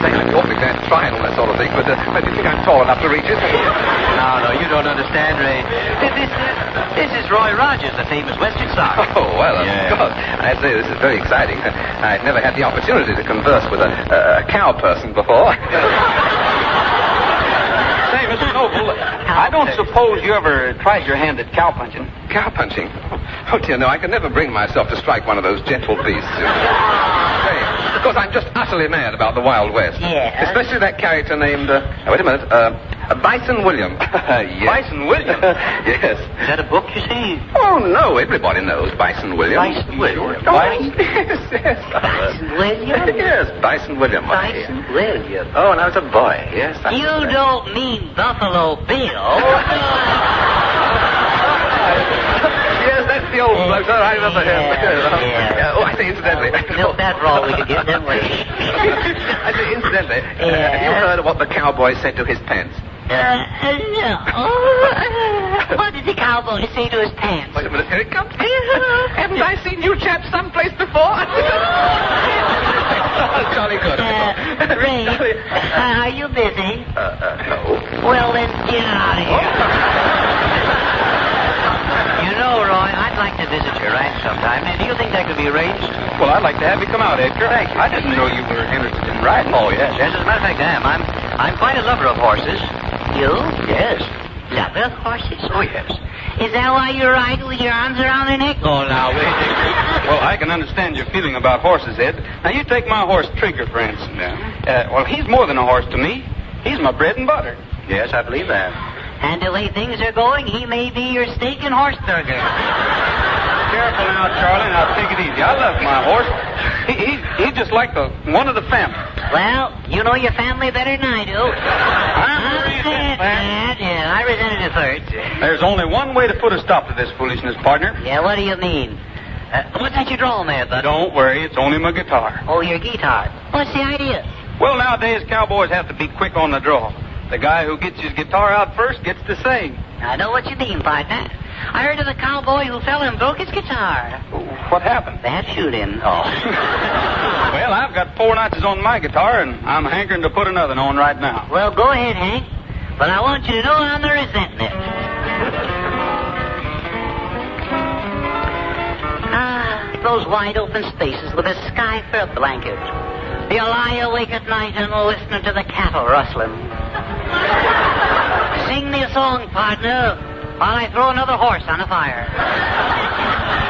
Say, I'm awfully glad to try and all that sort of thing, but do you think I'm tall enough to reach it? No, you don't understand, Ray. This is Roy Rogers, the famous Western star. Oh, well, of course. I'd say this is very exciting. I've never had the opportunity to converse with a cow person before. Say, Mr. Noble, I don't suppose you ever tried your hand at cow punching. Cow punching? Oh, dear, no, I could never bring myself to strike one of those gentle beasts. Of course, I'm just utterly mad about the Wild West. Yeah. Especially that character named, wait a minute, Bison William. Yes. Bison William? Yes. Is that a book you see? Oh, no, everybody knows Bison William. Bison William? Oh, yes, yes. Bison William? Yes, Bison William. Bison William. Oh, and I was a boy, yes. You don't mean Buffalo Bill. Yes, that's the old bloke, sir. I remember him. Yeah. Oh, I say, incidentally. Milk that raw we could get, didn't we? I say, incidentally, have you heard of what the cowboy said to his pants? No. What did the cowboy say to his pants? Wait a minute, here it comes. Haven't I seen you chaps someplace before? Jolly good. Ray, are you busy? No. Well, then get out of here. You know, Roy, I'd like to visit your ranch sometime. Do you think that could be arranged? Well, I'd like to have you come out, Edgar. Thank you. I didn't know you were interested in riding. Oh, yes. Yes, as a matter of fact, I am. I'm quite a lover of horses. You? Yes. Lover of horses? Oh, yes. Is that why you ride with your arms around their neck? Oh, now, wait. Well, I can understand your feeling about horses, Ed. Now, you take my horse, Trigger, for instance. Well, he's more than a horse to me. He's my bread and butter. Yes, I believe that. And the way things are going, he may be your steak and horse burger. Careful now, Charlie. Now, take it easy. I love my horse. He's just like one of the family. Well, you know your family better than I do. I resented it first. There's only one way to put a stop to this foolishness, partner. Yeah, what do you mean? What's that you drawing there, bud? Don't worry. It's only my guitar. Oh, your guitar. What's the idea? Well, nowadays, cowboys have to be quick on the draw. The guy who gets his guitar out first gets to sing. I know what you mean, partner. I heard of the cowboy who fell and broke his guitar. What happened? They had to shoot him. Oh. Well, I've got 4 notches on my guitar, and I'm hankering to put another on right now. Well, go ahead, Hank. But I want you to know I'm the resenting it. Those wide open spaces with the sky for a blanket. You lie awake at night and listen to the cattle rustling. Sing me a song, partner, while I throw another horse on the fire.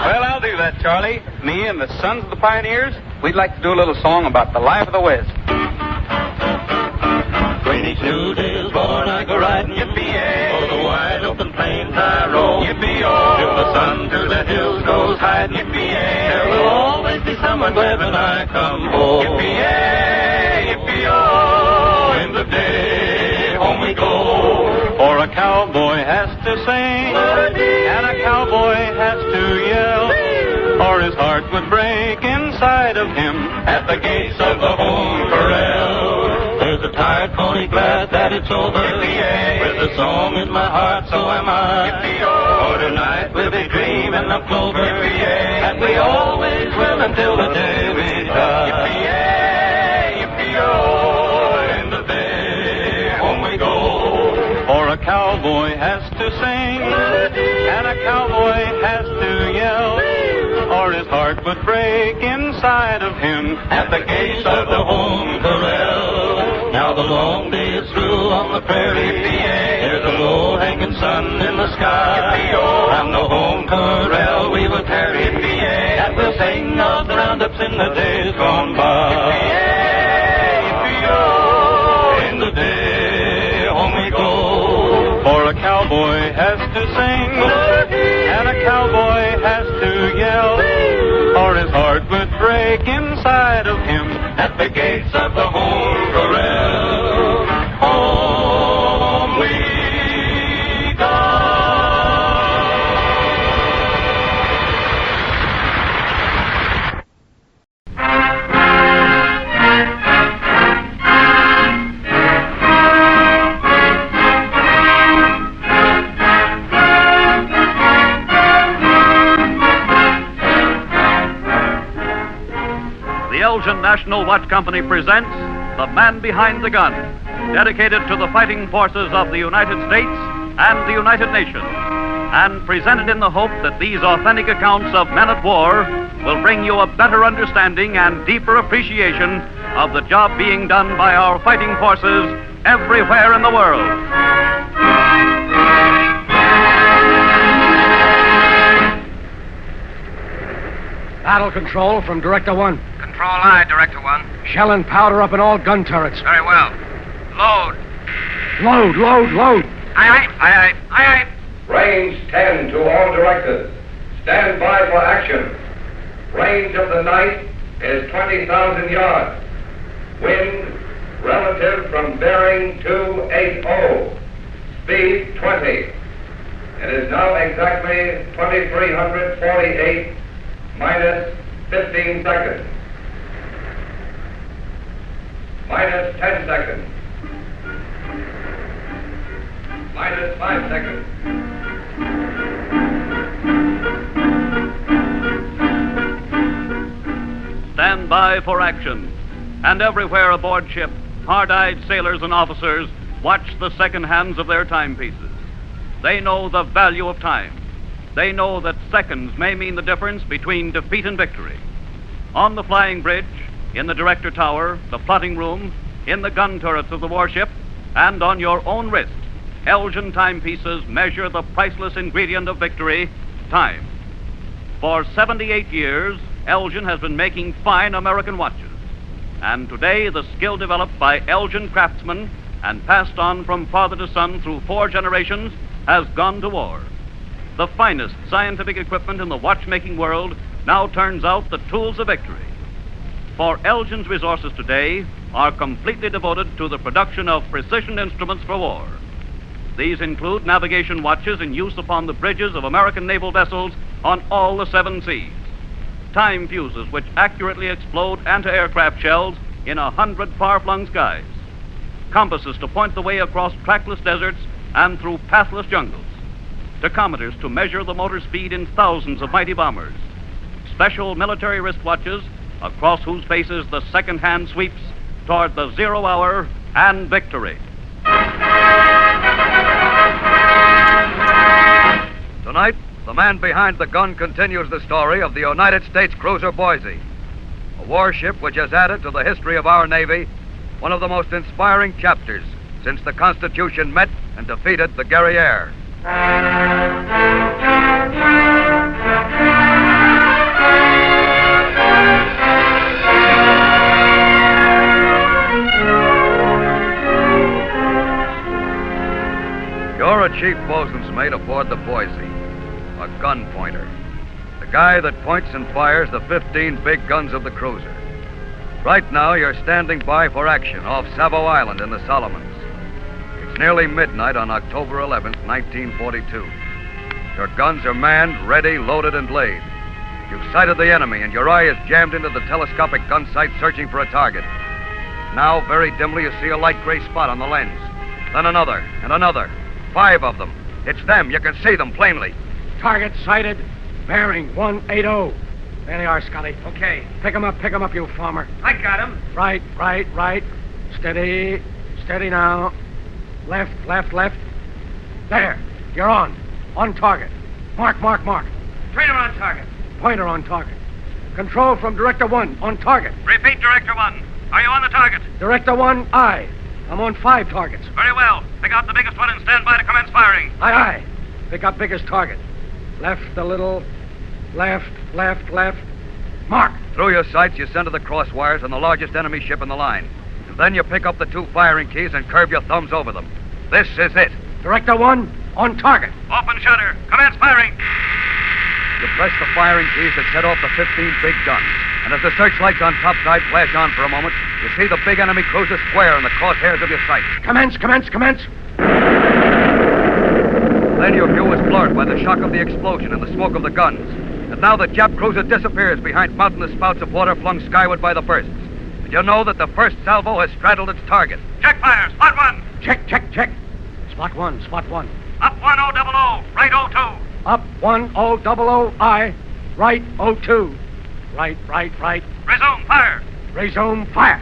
Well, I'll do that, Charlie. Me and the Sons of the Pioneers, we'd like to do a little song about the life of the West. Rainy Tuesdays born, I go riding, yippee-yay. Over the wide open plains I roll, yippee-oh. Till the sun through the hills goes hiding, yippee-yay. There will always be someone glad when I come home. Yippee-yay, yippee-oh. In the day, home we go. For a cowboy has to sing, and a cowboy has to yell, or his heart would break inside of him At the gates of the home corral. There's a tired pony glad that it's over. Yippee-yay. With a song in my heart, so am I. Yippee-oh. For tonight we'll be dreaming of clover. Yippee-yay. And we always will until the day we die. Yippee-yay, yippee-oh. In the day, home we go. For a cowboy has to sing, and a cowboy has to yell, or his heart would break inside of him At the gates of the home corral. Now the long day is through on the prairie. Yippee-yay. There's a low-hanging sun in the sky. Yippee-oh. Round the home corral we will tarry. Yippee-yay. And we'll sing of the roundups in the days gone by. Yippee-yay, yippee-oh. In the day, home we go. For a cowboy has to sing, and a cowboy has to yell, or his heart would break inside of him At the gates of the home corral. Home we go. Elgin National Watch Company presents The Man Behind the Gun, dedicated to the fighting forces of the United States and the United Nations, and presented in the hope that these authentic accounts of men at war will bring you a better understanding and deeper appreciation of the job being done by our fighting forces everywhere in the world. Battle control from Director 1. Control aye, Director 1. Shell and powder up in all gun turrets. Very well. Load. Load. Aye. Range 10 to all directors. Stand by for action. Range of the night is 20,000 yards. Wind relative from bearing 280. Speed 20. It is now exactly 2348 minus 15 seconds. Minus 10 seconds. Minus 5 seconds. Stand by for action. And everywhere aboard ship, hard-eyed sailors and officers watch the second hands of their timepieces. They know the value of time. They know that seconds may mean the difference between defeat and victory. On the flying bridge, in the director tower, the plotting room, in the gun turrets of the warship, and on your own wrist, Elgin timepieces measure the priceless ingredient of victory, time. For 78 years, Elgin has been making fine American watches. And today, the skill developed by Elgin craftsmen and passed on from father to son through 4 generations has gone to war. The finest scientific equipment in the watchmaking world now turns out the tools of victory. For Elgin's resources today are completely devoted to the production of precision instruments for war. These include navigation watches in use upon the bridges of American naval vessels on all the 7 seas, time fuses which accurately explode anti-aircraft shells in 100 far-flung skies, compasses to point the way across trackless deserts and through pathless jungles, tachometers to measure the motor speed in thousands of mighty bombers, special military wristwatches across whose faces the second hand sweeps toward the 0 hour and victory. Tonight, the man behind the gun continues the story of the United States cruiser Boise, a warship which has added to the history of our Navy one of the most inspiring chapters since the Constitution met and defeated the Guerriere. You're a chief bosun's mate aboard the Boise, a gun pointer, the guy that points and fires the 15 big guns of the cruiser. Right now, you're standing by for action off Savo Island in the Solomons. It's nearly midnight on October 11th, 1942. Your guns are manned, ready, loaded, and laid. You've sighted the enemy, and your eye is jammed into the telescopic gun sight searching for a target. Now, very dimly, you see a light gray spot on the lens. Then another, and another. 5 of them. It's them. You can see them plainly. Target sighted. Bearing 180. There they are, Scotty. Okay. Pick 'em up, you farmer. I got him. Right. Steady now. Left. There. You're on. On target. Mark. Trainer on target. Pointer on target. Control from Director 1. On target. Repeat, Director 1. Are you on the target? Director 1, aye. I'm on 5 targets. Very well. Pick out the biggest one and stand by to commence firing. Aye. Pick up biggest target. Left a little. Left. Mark. Through your sights, you center the cross wires on the largest enemy ship in the line. And then you pick up the 2 firing keys and curve your thumbs over them. This is it. Director 1, on target. Open shutter. Commence firing. You press the firing keys that set off the 15 big guns. And as the searchlights on topside flash on for a moment, you see the big enemy cruiser square in the crosshairs of your sight. Commence. Then your view is blurred by the shock of the explosion and the smoke of the guns. And now the Jap cruiser disappears behind mountainous spouts of water flung skyward by the bursts. And you know that the first salvo has straddled its target. Check fire. Spot 1. Check. Spot one. Up 1000. Right 02. Up 1000. Aye. Right 02. Right. Resume fire. Resume fire.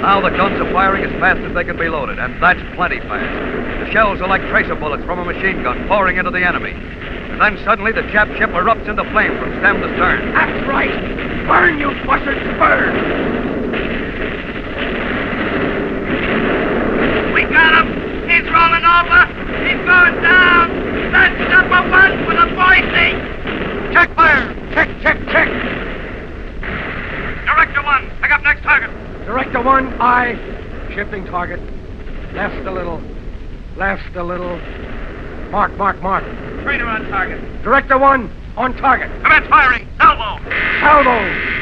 Now the guns are firing as fast as they can be loaded, and that's plenty fast. The shells are like tracer bullets from a machine gun pouring into the enemy. And then suddenly the Jap ship erupts into flame from stem to stern. That's right. Burn, you buzzards, burn. We got him. He's rolling over. He's going down. That's number one for the Boise. Check fire. Check. Director 1, pick up next target. Director 1, aye. Shifting target. Left a little. Mark. Trainer on target. Director 1, on target. Commence firing. Salvo.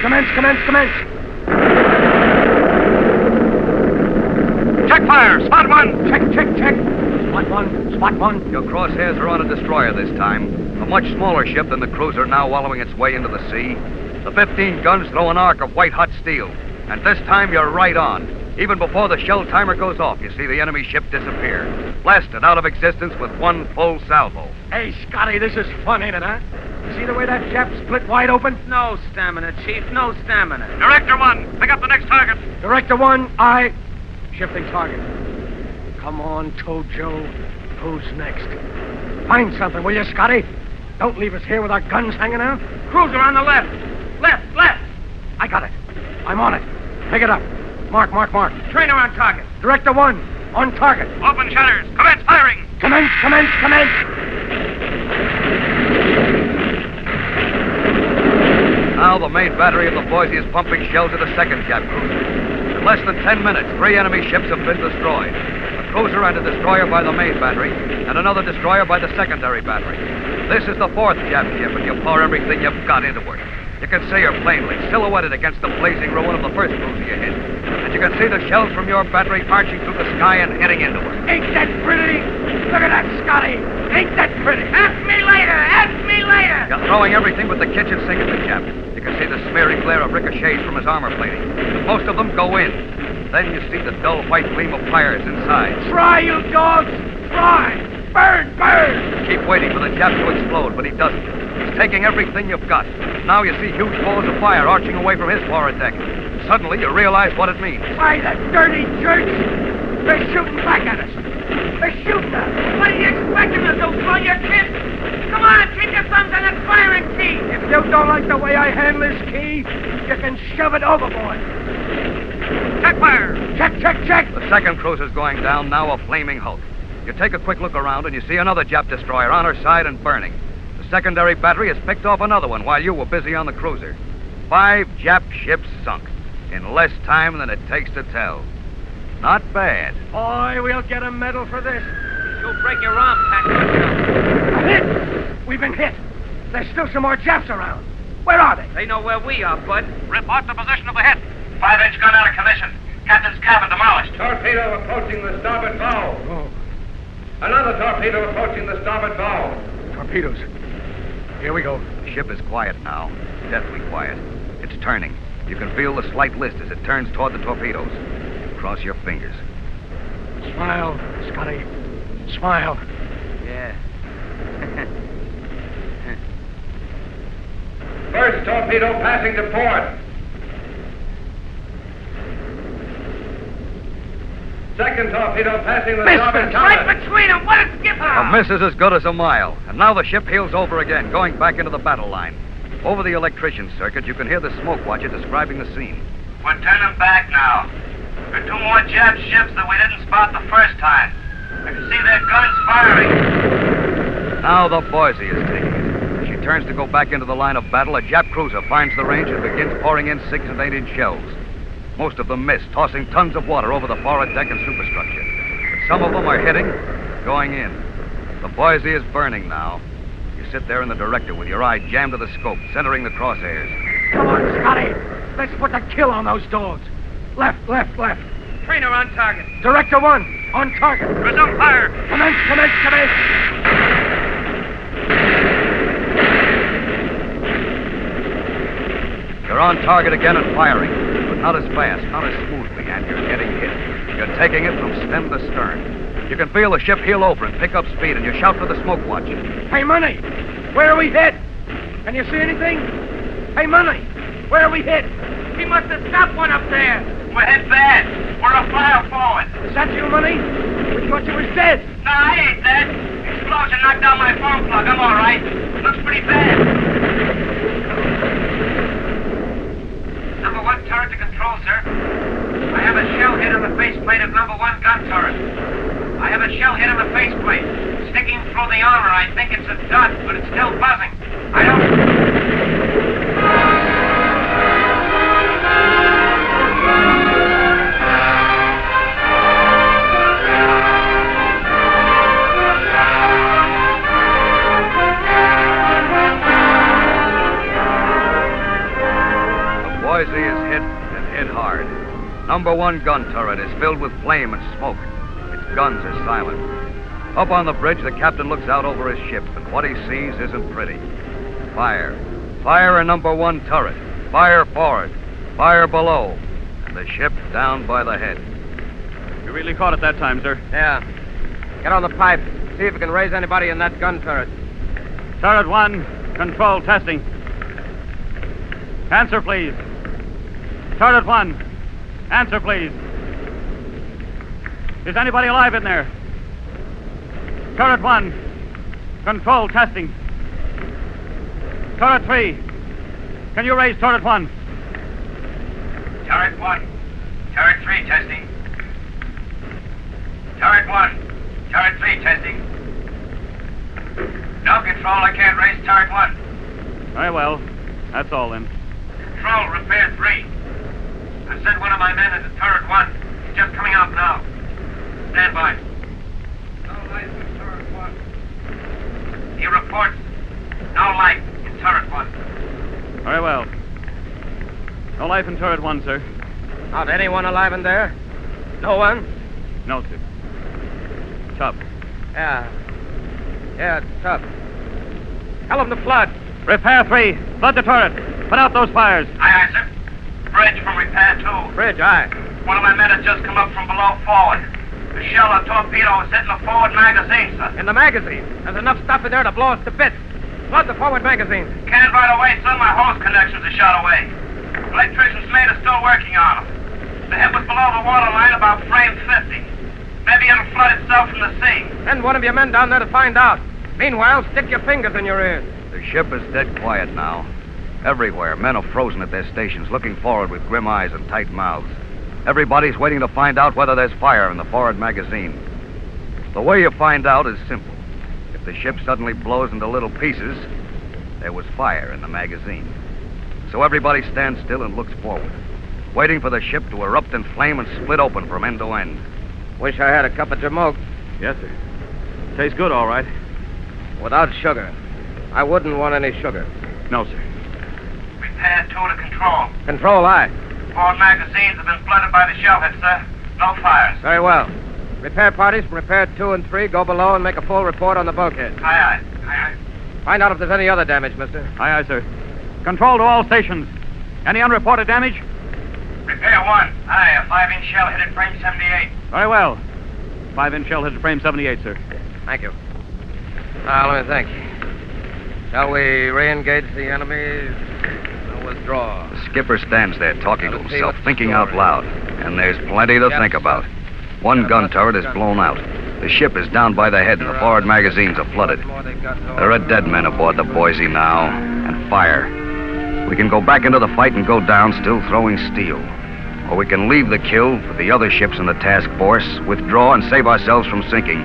Commence. Check fire. Spot 1. Check. Spot one. Your crosshairs are on a destroyer this time. A much smaller ship than the cruiser now wallowing its way into the sea. The 15 guns throw an arc of white-hot steel. And this time you're right on. Even before the shell timer goes off, you see the enemy ship disappear. Blasted out of existence with one full salvo. Hey, Scotty, this is fun, ain't it, huh? See the way that Jap split wide open? No stamina, Chief. No stamina. Director 1, pick up the next target. Director 1, aye. Shifting target. Come on, Tojo. Who's next? Find something, will you, Scotty? Don't leave us here with our guns hanging out. Cruiser on the left. Left. I got it. I'm on it. Pick it up. Mark. Trainer on target. Director 1, on target. Open shutters. Commence firing. Commence. Now the main battery of the Boise is pumping shells at the second Jap cruiser. In less than 10 minutes, 3 enemy ships have been destroyed. A cruiser and a destroyer by the main battery, and another destroyer by the secondary battery. This is the 4th Jap ship, and you pour everything you've got into it. You can see her plainly, silhouetted against the blazing ruin of the first cruiser you hit. And you can see the shells from your battery marching through the sky and hitting into her. Ain't that pretty? Look at that, Scotty. Ain't that pretty? Ask me later. You're throwing everything but the kitchen sink at the Jap. You can see the smearing glare of ricochets from his armor plating. Most of them go in. Then you see the dull white gleam of fires inside. Try, you dogs! Try! Burn! Keep waiting for the Jap to explode, but he doesn't. He's taking everything you've got. Now you see huge balls of fire arching away from his forward deck. Suddenly you realize what it means. Why, the dirty jerks! They're shooting back at us. They're shooting us. What are you expecting to do? Throw your kids? Come on, keep your thumbs on that firing key. If you don't like the way I handle this key, you can shove it overboard. Check fire. Check. The second cruiser's going down, now a flaming hulk. You take a quick look around and you see another Jap destroyer on her side and burning. The secondary battery has picked off another one while you were busy on the cruiser. 5 Jap ships sunk in less time than it takes to tell. Not bad. Boy, we'll get a medal for this. You'll break your arm, Pat. Hit! We've been hit. There's still some more Japs around. Where are they? They know where we are, Bud. Report the position of the hit. 5-inch gun out of commission. Captain's cabin demolished. Torpedo approaching the starboard bow. Oh. Another torpedo approaching the starboard bow. Torpedoes. Here we go. The ship is quiet now. Deathly quiet. It's turning. You can feel the slight list as it turns toward the torpedoes. Cross your fingers. Smile, Scotty. Smile. Yeah. First torpedo passing to port. Second torpedo passing the starboard Right tower. between them. What a skipper! A miss is as good as a mile. And now the ship heels over again, going back into the battle line. Over the electrician circuit, you can hear the smoke watcher describing the scene. We're turning back now. There are 2 more Jap ships that we didn't spot the first time. I can see their guns firing. Now the Boise is taking it. As she turns to go back into the line of battle, a Jap cruiser finds the range and begins pouring in 6 and 8-inch shells. Most of them miss, tossing tons of water over the forward deck and superstructure. But some of them are hitting, going in. The Boise is burning now. You sit there in the director with your eye jammed to the scope, centering the crosshairs. Come on, Scotty. Let's put the kill on those dogs. Left. Trainer on target. Director 1, on target. Resume fire. Commence. You're on target again and firing, but not as fast, not as smoothly, and you're getting hit. You're taking it from stem to stern. You can feel the ship heel over and pick up speed, and you shout for the smoke watch. Hey, Money, where are we hit? Can you see anything? Hey, Money, where are we hit? He must have stopped one up there. We're hit bad. We're a fire forward. Is that you, Money? We thought you was dead. No, I ain't dead. Explosion knocked down my phone plug. I'm all right. Looks pretty bad. Number 1 turret to control, sir. I have a shell hit on the faceplate of number 1 gun turret. I have a shell hit on the faceplate. Sticking through the armor. I think it's a dot, but it's still buzzing. I don't... Boise is hit and hit hard. Number 1 gun turret is filled with flame and smoke. Its guns are silent. Up on the bridge, the captain looks out over his ship, and what he sees isn't pretty. Fire. Fire in number 1 turret. Fire forward. Fire below. And the ship down by the head. You really caught it that time, sir. Yeah. Get on the pipe. See if you can raise anybody in that gun turret. Turret 1, control testing. Answer, please. Turret 1, answer, please. Is anybody alive in there? Turret 1, control testing. Turret 3, can you raise turret 1? Turret 1. Turret 3 testing. Turret 1. Turret 3 testing. No control, I can't raise turret 1. Very well. That's all then. Control, repair 3. I sent one of my men into turret 1. He's just coming out now. Stand by. No light in turret 1. He reports no light in turret 1. Very well. No life in turret 1, sir. Not anyone alive in there? No one? No, sir. Tough. Yeah, it's tough. Tell them to flood. Repair 3. Flood the turret. Put out those fires. Aye, aye, sir. Bridge from repair 2. Bridge, aye. One of my men has just come up from below forward. The shell or torpedo is hitting the forward magazine, sir. In the magazine? There's enough stuff in there to blow us to bits. Flood the forward magazine. Can't right away, sir. My hose connections are shot away. Electrician's mate is still working on them. The hit was below the waterline, about frame 50. Maybe it'll flood itself from the sea. Send one of your men down there to find out. Meanwhile, stick your fingers in your ears. The ship is dead quiet now. Everywhere, men are frozen at their stations, looking forward with grim eyes and tight mouths. Everybody's waiting to find out whether there's fire in the forward magazine. The way you find out is simple. If the ship suddenly blows into little pieces, there was fire in the magazine. So everybody stands still and looks forward, waiting for the ship to erupt in flame and split open from end to end. Wish I had a cup of jamoke. Yes, sir. Tastes good, all right. Without sugar. I wouldn't want any sugar. No, sir. Repair 2 to control. Control, aye. Forward magazines have been flooded by the shell hit, sir. No fires. Very well. Repair parties from repair 2 and 3 go below and make a full report on the bulkhead. Aye, aye. Aye, aye. Find out if there's any other damage, mister. Aye, aye, sir. Control to all stations. Any unreported damage? Repair 1. Aye, a 5-inch shell hit at frame 78. Very well. 5-inch shell hit at frame 78, sir. Thank you. Now, let me think. Shall we re-engage the enemy or withdraw? The skipper stands there talking to himself, thinking out loud. And there's plenty to think about. One gun turret is blown out. The ship is down by the head and the forward magazines are flooded. There are dead men aboard the Boise now, and fire. We can go back into the fight and go down still throwing steel. Or we can leave the kill for the other ships in the task force, withdraw and save ourselves from sinking,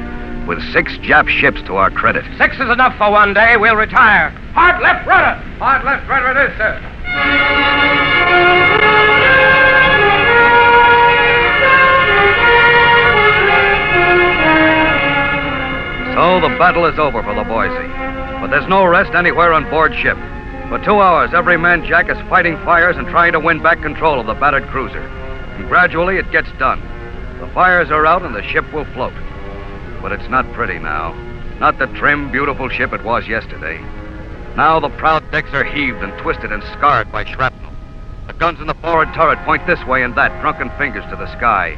with 6 Jap ships to our credit. 6 is enough for one day. We'll retire. Hard left rudder! Hard left rudder it is, sir. So the battle is over for the Boise. But there's no rest anywhere on board ship. For 2 hours, every man Jack is fighting fires and trying to win back control of the battered cruiser. And gradually it gets done. The fires are out and the ship will float. But it's not pretty now. Not the trim, beautiful ship it was yesterday. Now the proud decks are heaved and twisted and scarred by shrapnel. The guns in the forward turret point this way and that, drunken fingers to the sky.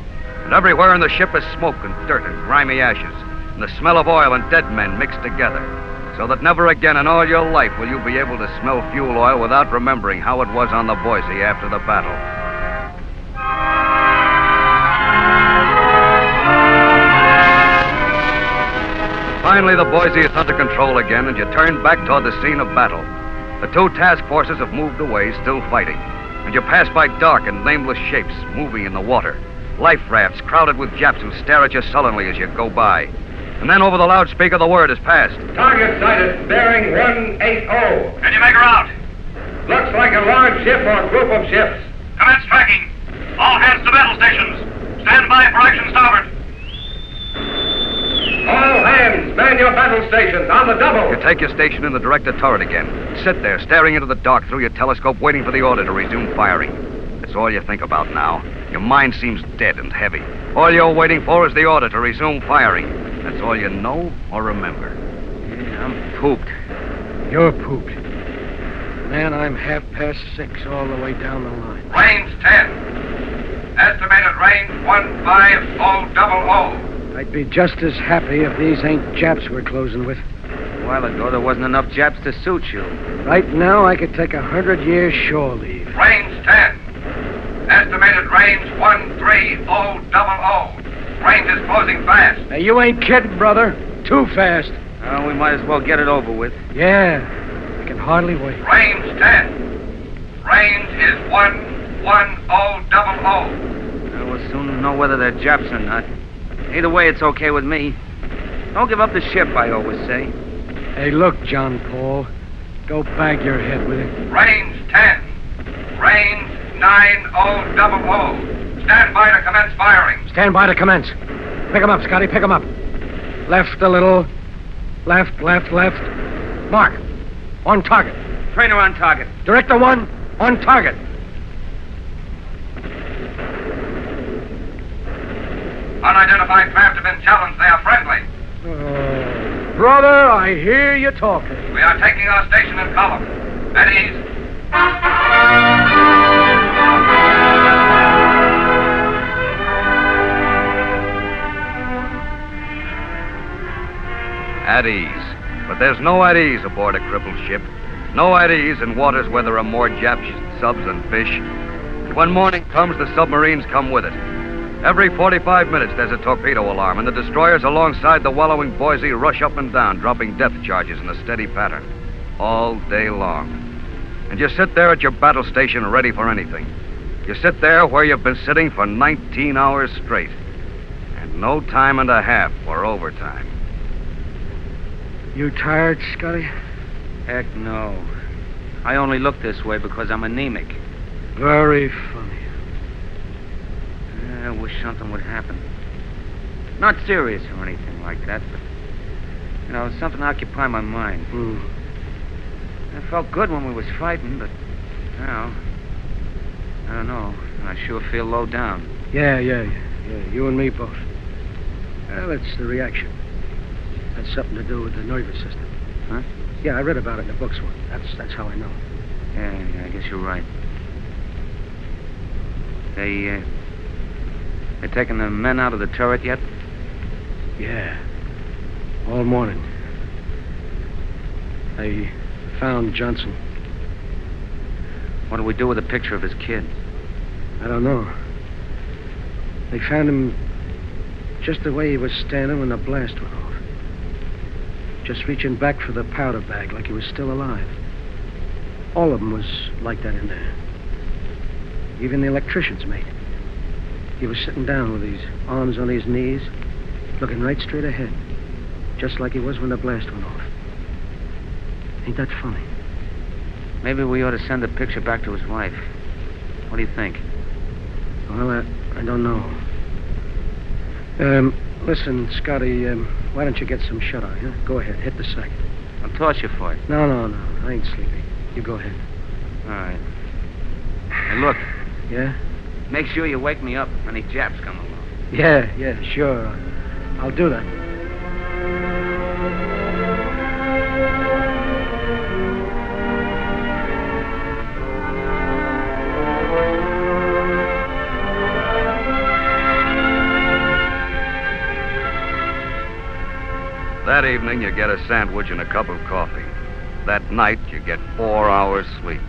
But everywhere in the ship is smoke and dirt and grimy ashes, and the smell of oil and dead men mixed together. So that never again in all your life will you be able to smell fuel oil without remembering how it was on the Boise after the battle. Finally, the Boise is under control again, and you turn back toward the scene of battle. The two task forces have moved away, still fighting, and you pass by dark and nameless shapes moving in the water. Life rafts crowded with Japs who stare at you sullenly as you go by. And then over the loudspeaker, the word is passed. Target sighted, bearing 180. Can you make her out? Looks like a large ship or group of ships. Commence tracking. All hands to battle stations. Stand by for action starboard. All hands, man your battle stations on the double. You take your station in the director turret again. Sit there, staring into the dark through your telescope, waiting for the order to resume firing. That's all you think about now. Your mind seems dead and heavy. All you're waiting for is the order to resume firing. That's all you know or remember. Yeah, I'm pooped. You're pooped. Man, I'm 6:30 all the way down the line. Range 10. Estimated range 15000. I'd be just as happy if these ain't Japs we're closing with. A while ago, there wasn't enough Japs to suit you. Right now, I could take 100 years shore leave. Range 10. Estimated range 13000. Range is closing fast. Now, you ain't kidding, brother. Too fast. Well, we might as well get it over with. Yeah, I can hardly wait. Range 10. Range is 11000. We'll soon know whether they're Japs or not. Either way, it's okay with me. Don't give up the ship, I always say. Hey, look, John Paul. Go bag your head with it. Range 10. Range 9000. Stand by to commence firing. Stand by to commence. Pick 'em up, Scotty. Pick 'em up. Left a little. Left. Mark. On target. Trainer on target. Director 1, on target. Unidentified craft have been challenged. They are friendly. Brother, I hear you talking. We are taking our station in column. At ease. At ease. But there's no at ease aboard a crippled ship. No at ease in waters where there are more Jap subs than fish. And when morning comes, the submarines come with it. Every 45 minutes, there's a torpedo alarm, and the destroyers alongside the wallowing Boise rush up and down, dropping depth charges in a steady pattern. All day long. And you sit there at your battle station ready for anything. You sit there where you've been sitting for 19 hours straight. And no time and a half for overtime. You tired, Scotty? Heck no. I only look this way because I'm anemic. Very funny. I wish something would happen. Not serious or anything like that, but, something to occupy my mind. I felt good when we was fighting, but now, I don't know. I sure feel low down. Yeah. You and me both. Well, it's the reaction. That's something to do with the nervous system. Huh? Yeah, I read about it in the books once. That's how I know. Yeah, I guess you're right. They taking the men out of the turret yet? Yeah. All morning. They found Johnson. What do we do with a picture of his kid? I don't know. They found him just the way he was standing when the blast went off. Just reaching back for the powder bag like he was still alive. All of them was like that in there. Even the electrician's mate. He was sitting down with his arms on his knees, looking right straight ahead, just like he was when the blast went off. Ain't that funny? Maybe we ought to send the picture back to his wife. What do you think? Well, I don't know. Listen, Scotty, why don't you get some shut-eye, huh? Go ahead, hit the sack. I'll toss you for it. No, I ain't sleepy. You go ahead. All right. Hey, look. Yeah? Make sure you wake me up if any Japs come along. Yeah, sure. I'll do that. evening, you get a sandwich and a cup of coffee. That night, you get 4 hours sleep.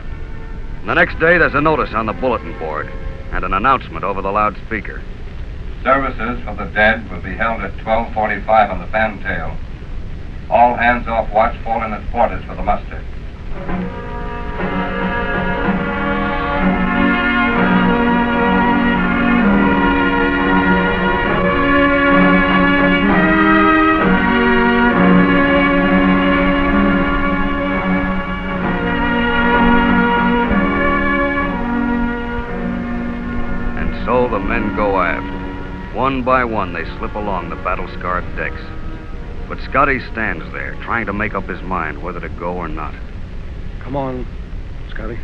And the next day, there's a notice on the bulletin board and an announcement over the loudspeaker. Services for the dead will be held at 12:45 on the fantail. All hands off watch fall in at quarters for the muster. And so the men go aft. One by one, they slip along the battle-scarred decks. But Scotty stands there, trying to make up his mind whether to go or not. Come on, Scotty.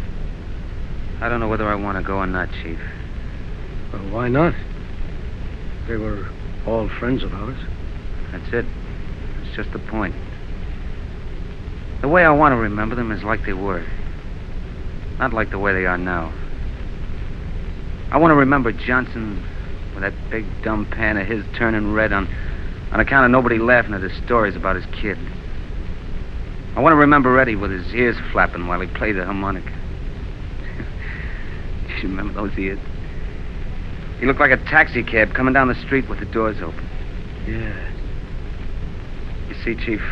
I don't know whether I want to go or not, Chief. Well, why not? They were all friends of ours. That's it. It's just the point. The way I want to remember them is like they were. Not like the way they are now. I want to remember Johnson with that big dumb pan of his turning red on account of nobody laughing at his stories about his kid. I want to remember Eddie with his ears flapping while he played the harmonica. You remember those ears? He looked like a taxi cab coming down the street with the doors open. Yeah. You see, Chief,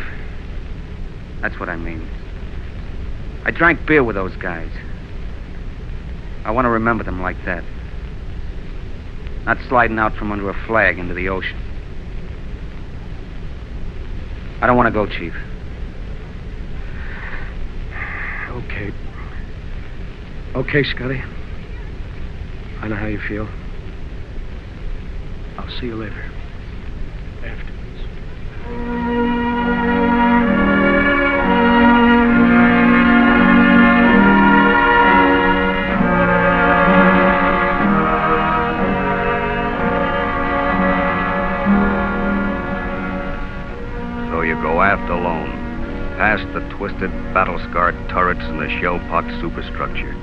that's what I mean. I drank beer with those guys. I want to remember them like that. Not sliding out from under a flag into the ocean. I don't want to go, Chief. Okay. Okay, Scotty. I know how you feel. I'll see you later. Afterwards. Aft alone, past the twisted, battle-scarred turrets and the shell-pocked superstructure.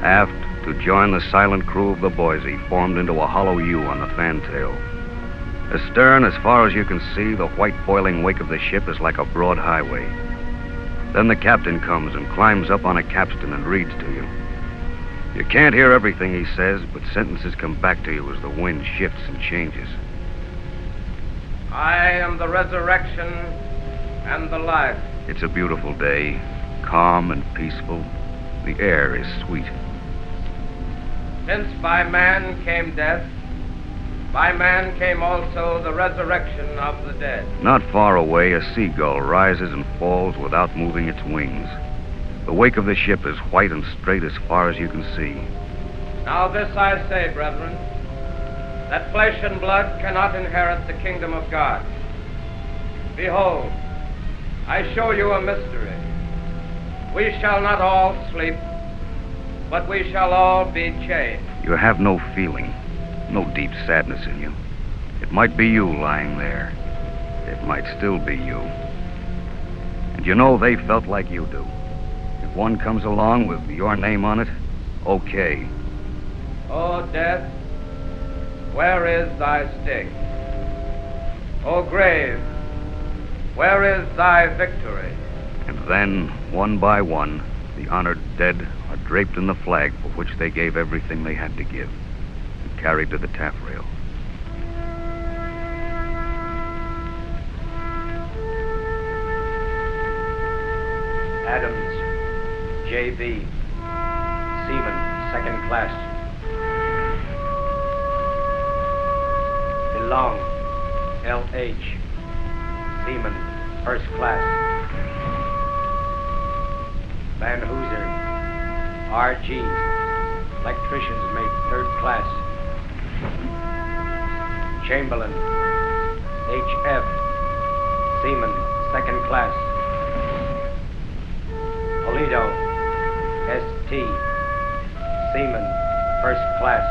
Aft to join the silent crew of the Boise, formed into a hollow U on the fantail. Astern, as far as you can see, the white boiling wake of the ship is like a broad highway. Then the captain comes and climbs up on a capstan and reads to you. You can't hear everything he says, but sentences come back to you as the wind shifts and changes. I am the resurrection and the life. It's a beautiful day, calm and peaceful. The air is sweet. Since by man came death, by man came also the resurrection of the dead. Not far away, a seagull rises and falls without moving its wings. The wake of the ship is white and straight as far as you can see. Now this I say, brethren, that flesh and blood cannot inherit the kingdom of God. Behold, I show you a mystery. We shall not all sleep, but we shall all be changed. You have no feeling, no deep sadness in you. It might be you lying there. It might still be you. And you know they felt like you do. If one comes along with your name on it, okay. O death, where is thy sting? O grave, where is thy victory? And then, one by one, the honored dead are draped in the flag for which they gave everything they had to give, and carried to the taffrail. Adams, J.B., Seaman, 2nd class. DeLong, L.H., Seaman, 1st class. Van Hooser, R.G., electrician's mate, 3rd class. Chamberlain, H.F., Seaman, 2nd class. Polito, S.T., Seaman, 1st class.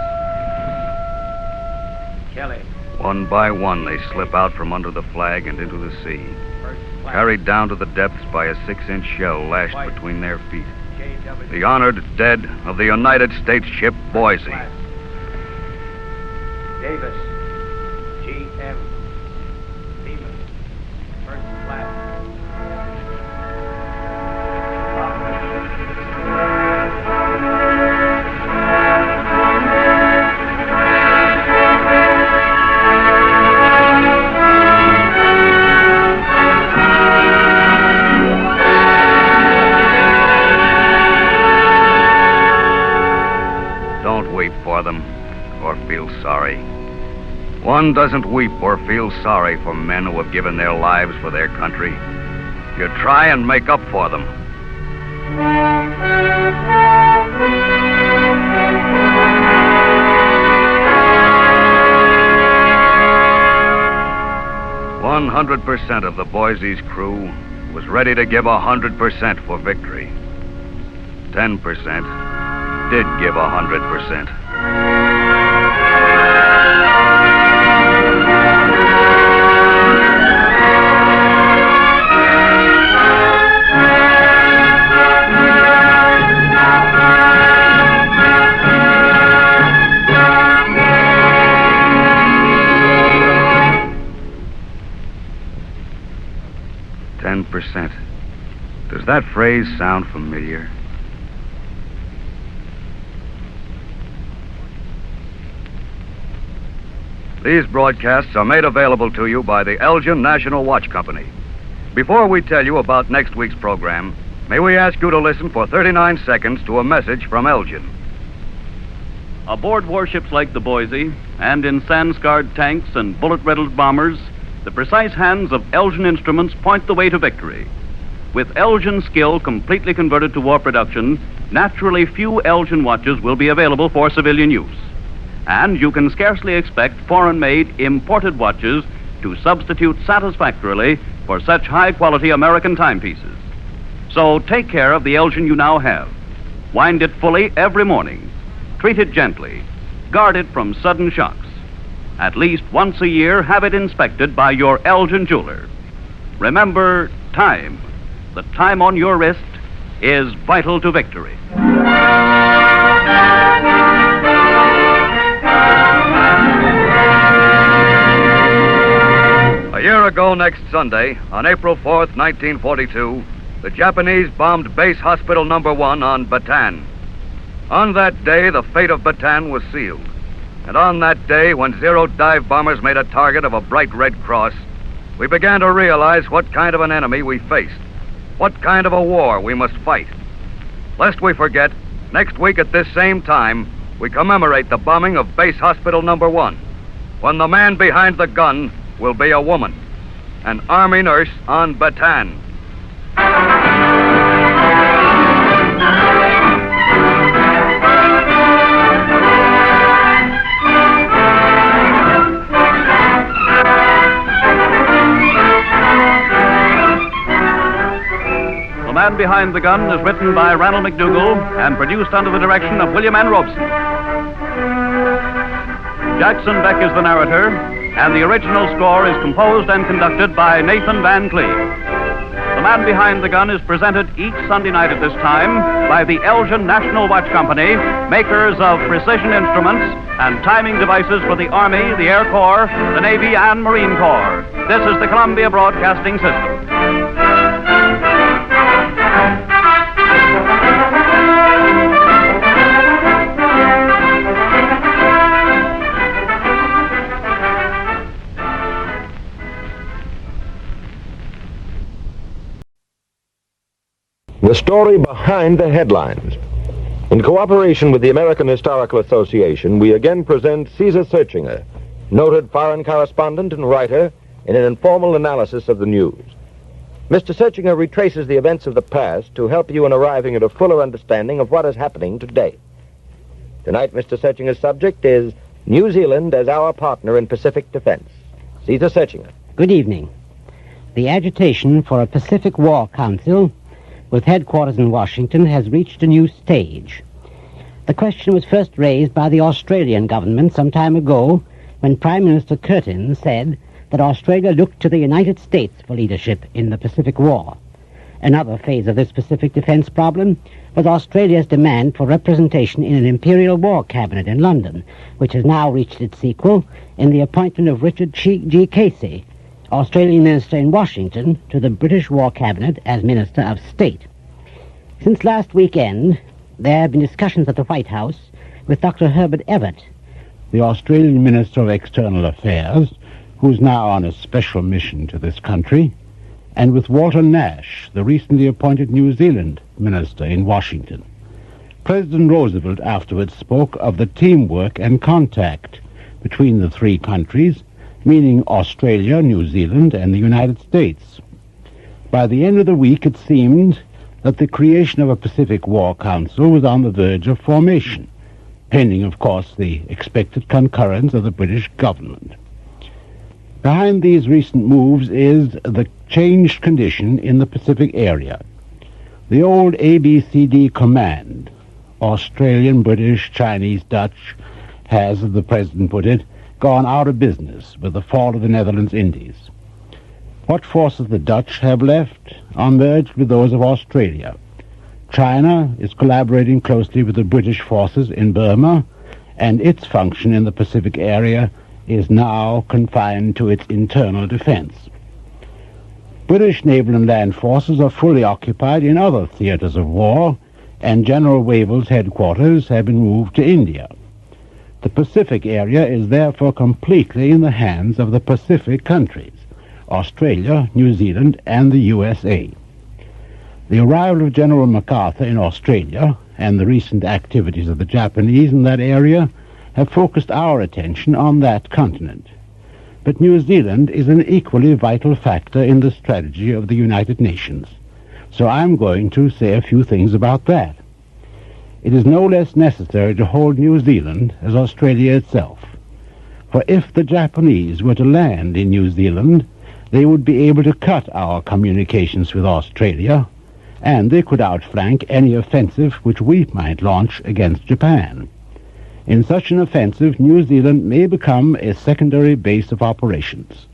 Kelly. One by one, they slip out from under the flag and into the sea, carried down to the depths by a 6-inch shell lashed between their feet. The honored dead of the United States ship Boise. Davis, G.M., Seaman, 1st class. One doesn't weep or feel sorry for men who have given their lives for their country. You try and make up for them. "100% of the Boise's crew was ready to give 100% for victory. 10% did give 100%. 10%. Does that phrase sound familiar? These broadcasts are made available to you by the Elgin National Watch Company. Before we tell you about next week's program, may we ask you to listen for 39 seconds to a message from Elgin. Aboard warships like the Boise, and in sand-scarred tanks and bullet-riddled bombers, the precise hands of Elgin instruments point the way to victory. With Elgin skill completely converted to war production, naturally few Elgin watches will be available for civilian use. And you can scarcely expect foreign-made, imported watches to substitute satisfactorily for such high-quality American timepieces. So take care of the Elgin you now have. Wind it fully every morning. Treat it gently. Guard it from sudden shocks. At least once a year, have it inspected by your Elgin jeweler. Remember, time. The time on your wrist is vital to victory. A year ago next Sunday, on April 4th, 1942, the Japanese bombed Base Hospital No. 1 on Bataan. On that day, the fate of Bataan was sealed. And on that day, when Zero dive bombers made a target of a bright red cross, we began to realize what kind of an enemy we faced, what kind of a war we must fight. Lest we forget, next week at this same time, we commemorate the bombing of Base Hospital No. 1, when the man behind the gun will be a woman, an Army nurse on Bataan. The Man Behind the Gun is written by Ranald McDougall and produced under the direction of William N. Robeson. Jackson Beck is the narrator, and the original score is composed and conducted by Nathan Van Cleve. The Man Behind the Gun is presented each Sunday night at this time by the Elgin National Watch Company, makers of precision instruments and timing devices for the Army, the Air Corps, the Navy, and Marine Corps. This is the Columbia Broadcasting System. The story behind the headlines. In cooperation with the American Historical Association, we again present Caesar Searchinger, noted foreign correspondent and writer, in an informal analysis of the news. Mr. Searchinger retraces the events of the past to help you in arriving at a fuller understanding of what is happening today. Tonight, Mr. Searchinger's subject is New Zealand as our partner in Pacific defense. Caesar Searchinger. Good evening. The agitation for a Pacific War Council with headquarters in Washington has reached a new stage. The question was first raised by the Australian government some time ago when Prime Minister Curtin said that Australia looked to the United States for leadership in the Pacific War. Another phase of this Pacific defense problem was Australia's demand for representation in an Imperial War Cabinet in London, which has now reached its sequel in the appointment of Richard G. Casey, Australian minister in Washington, to the British War Cabinet as Minister of State. Since last weekend, there have been discussions at the White House with Dr. Herbert Everett, the Australian Minister of External Affairs, who's now on a special mission to this country, and with Walter Nash, the recently appointed New Zealand Minister in Washington. President Roosevelt afterwards spoke of the teamwork and contact between the three countries, meaning Australia, New Zealand, and the United States. By the end of the week, it seemed that the creation of a Pacific War Council was on the verge of formation, pending, of course, the expected concurrence of the British government. Behind these recent moves is the changed condition in the Pacific area. The old ABCD command, Australian, British, Chinese, Dutch, has, as the President put it, gone out of business with the fall of the Netherlands Indies. What forces the Dutch have left are merged with those of Australia. China is collaborating closely with the British forces in Burma, and its function in the Pacific area is now confined to its internal defense. British naval and land forces are fully occupied in other theaters of war, and General Wavell's headquarters have been moved to India. The Pacific area is therefore completely in the hands of the Pacific countries, Australia, New Zealand, and the USA. The arrival of General McCarthy in Australia and the recent activities of the Japanese in that area have focused our attention on that continent. But New Zealand is an equally vital factor in the strategy of the United Nations, so I'm going to say a few things about that. It is no less necessary to hold New Zealand as Australia itself, for if the Japanese were to land in New Zealand, they would be able to cut our communications with Australia, and they could outflank any offensive which we might launch against Japan. In such an offensive, New Zealand may become a secondary base of operations.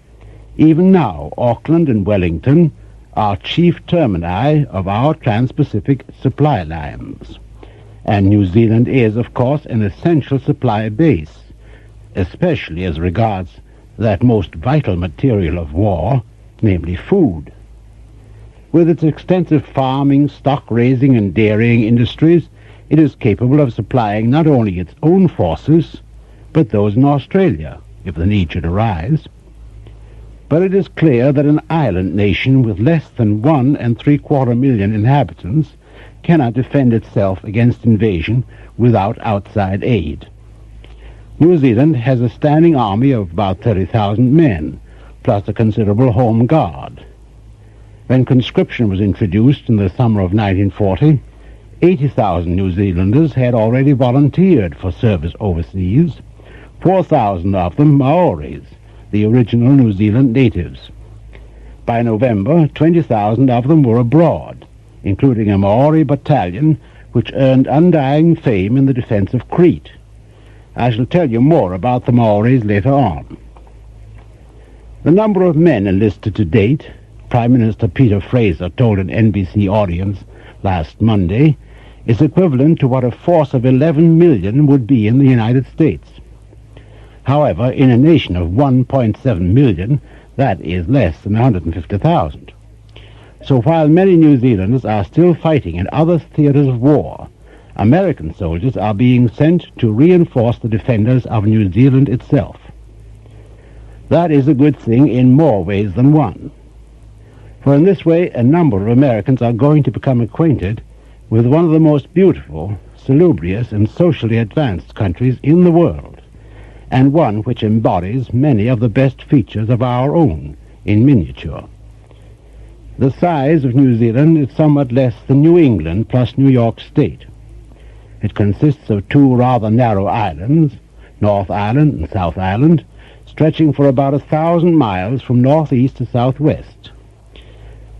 Even now, Auckland and Wellington are chief termini of our trans-Pacific supply lines. And New Zealand is, of course, an essential supply base, especially as regards that most vital material of war, namely food. With its extensive farming, stock-raising, and dairying industries, it is capable of supplying not only its own forces, but those in Australia, if the need should arise. But it is clear that an island nation with less than 1 3/4 million inhabitants cannot defend itself against invasion without outside aid. New Zealand has a standing army of about 30,000 men, plus a considerable home guard. When conscription was introduced in the summer of 1940, 80,000 New Zealanders had already volunteered for service overseas, 4,000 of them Maoris, the original New Zealand natives. By November, 20,000 of them were abroad, including a Maori battalion which earned undying fame in the defense of Crete. I shall tell you more about the Maoris later on. The number of men enlisted to date, Prime Minister Peter Fraser told an NBC audience last Monday, is equivalent to what a force of 11 million would be in the United States. However, in a nation of 1.7 million, that is less than 150,000. So while many New Zealanders are still fighting in other theaters of war, American soldiers are being sent to reinforce the defenders of New Zealand itself. That is a good thing in more ways than one. For in this way, a number of Americans are going to become acquainted with one of the most beautiful, salubrious, and socially advanced countries in the world, and one which embodies many of the best features of our own in miniature. The size of New Zealand is somewhat less than New England plus New York State. It consists of 2 rather narrow islands, North Island and South Island, stretching for about 1,000 miles from northeast to southwest.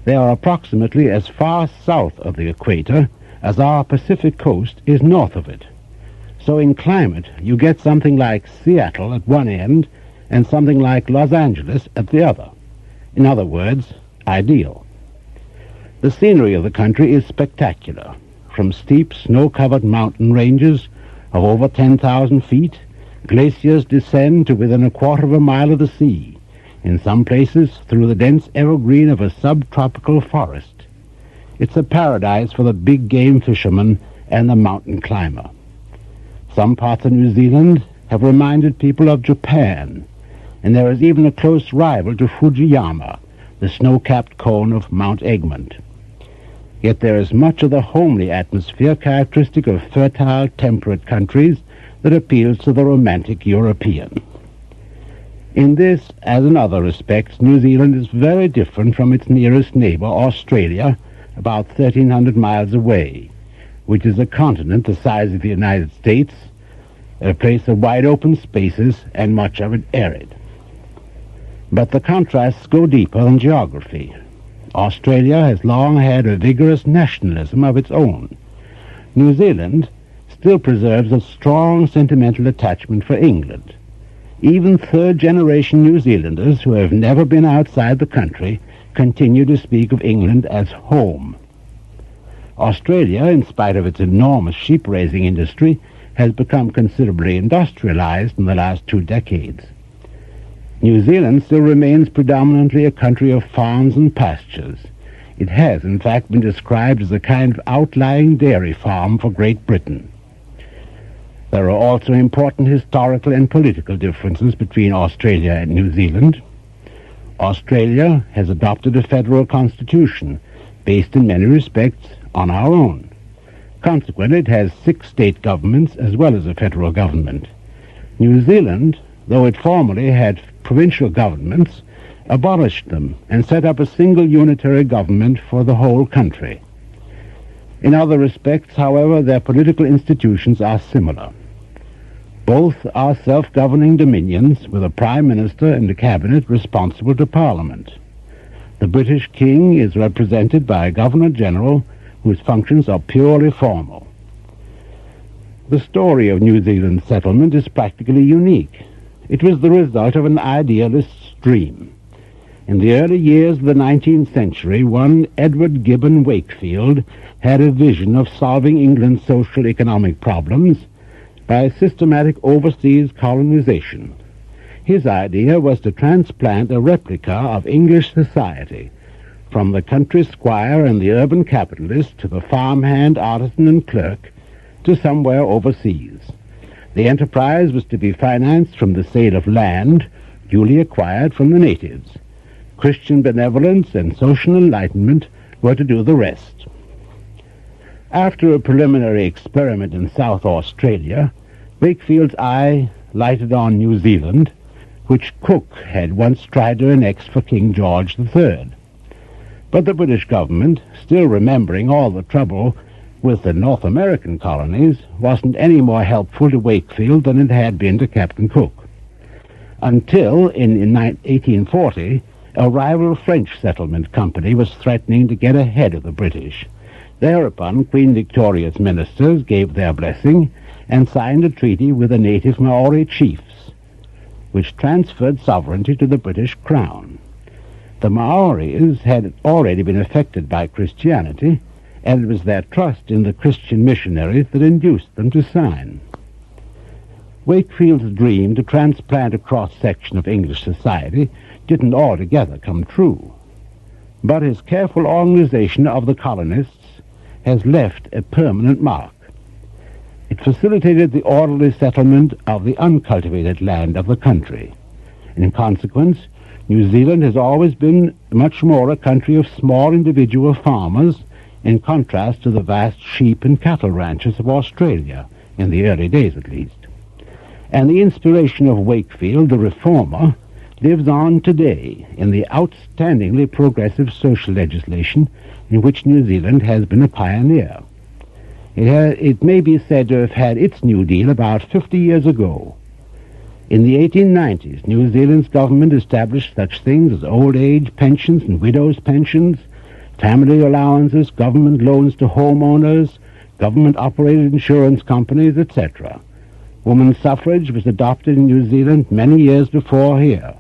They are approximately as far south of the equator as our Pacific coast is north of it. So in climate, you get something like Seattle at one end and something like Los Angeles at the other. In other words, ideal. The scenery of the country is spectacular. From steep, snow-covered mountain ranges of over 10,000 feet, glaciers descend to within 1/4 of a mile of the sea, in some places through the dense evergreen of a subtropical forest. It's a paradise for the big game fisherman and the mountain climber. Some parts of New Zealand have reminded people of Japan, and there is even a close rival to Fujiyama, the snow-capped cone of Mount Egmont. Yet there is much of the homely atmosphere characteristic of fertile, temperate countries that appeals to the romantic European. In this, as in other respects, New Zealand is very different from its nearest neighbor, Australia, about 1,300 miles away, which is a continent the size of the United States, a place of wide open spaces and much of it arid. But the contrasts go deeper than geography. Australia has long had a vigorous nationalism of its own. New Zealand still preserves a strong sentimental attachment for England. Even third-generation New Zealanders who have never been outside the country continue to speak of England as home. Australia, in spite of its enormous sheep-raising industry, has become considerably industrialized in the last 2 decades. New Zealand still remains predominantly a country of farms and pastures. It has, in fact, been described as a kind of outlying dairy farm for Great Britain. There are also important historical and political differences between Australia and New Zealand. Australia has adopted a federal constitution based in many respects on our own. Consequently, it has 6 state governments as well as a federal government. New Zealand, though it formerly had provincial governments, abolished them and set up a single unitary government for the whole country. In other respects, however, their political institutions are similar. Both are self-governing dominions with a prime minister and a cabinet responsible to Parliament. The British King is represented by a Governor-General whose functions are purely formal. The story of New Zealand's settlement is practically unique. It was the result of an idealist's dream. In the early years of the 19th century, one Edward Gibbon Wakefield had a vision of solving England's social economic problems by systematic overseas colonization. His idea was to transplant a replica of English society from the country squire and the urban capitalist to the farmhand, artisan, and clerk to somewhere overseas. The enterprise was to be financed from the sale of land duly acquired from the natives. Christian benevolence and social enlightenment were to do the rest. After a preliminary experiment in South Australia, Wakefield's eye lighted on New Zealand, which Cook had once tried to annex for King George III. But the British government, still remembering all the trouble with the North American colonies, wasn't any more helpful to Wakefield than it had been to Captain Cook. Until, in 1840, a rival French settlement company was threatening to get ahead of the British. Thereupon, Queen Victoria's ministers gave their blessing and signed a treaty with the native Maori chiefs, which transferred sovereignty to the British Crown. The Maoris had already been affected by Christianity, and it was their trust in the Christian missionaries that induced them to sign. Wakefield's dream to transplant a cross-section of English society didn't altogether come true, but his careful organization of the colonists has left a permanent mark. It facilitated the orderly settlement of the uncultivated land of the country. In consequence, New Zealand has always been much more a country of small individual farmers, in contrast to the vast sheep and cattle ranches of Australia, in the early days at least. And the inspiration of Wakefield, the reformer, lives on today in the outstandingly progressive social legislation in which New Zealand has been a pioneer. It may be said to have had its New Deal about 50 years ago. In the 1890s, New Zealand's government established such things as old age pensions and widows' pensions, family allowances, government loans to homeowners, government-operated insurance companies, etc. Women's suffrage was adopted in New Zealand many years before here.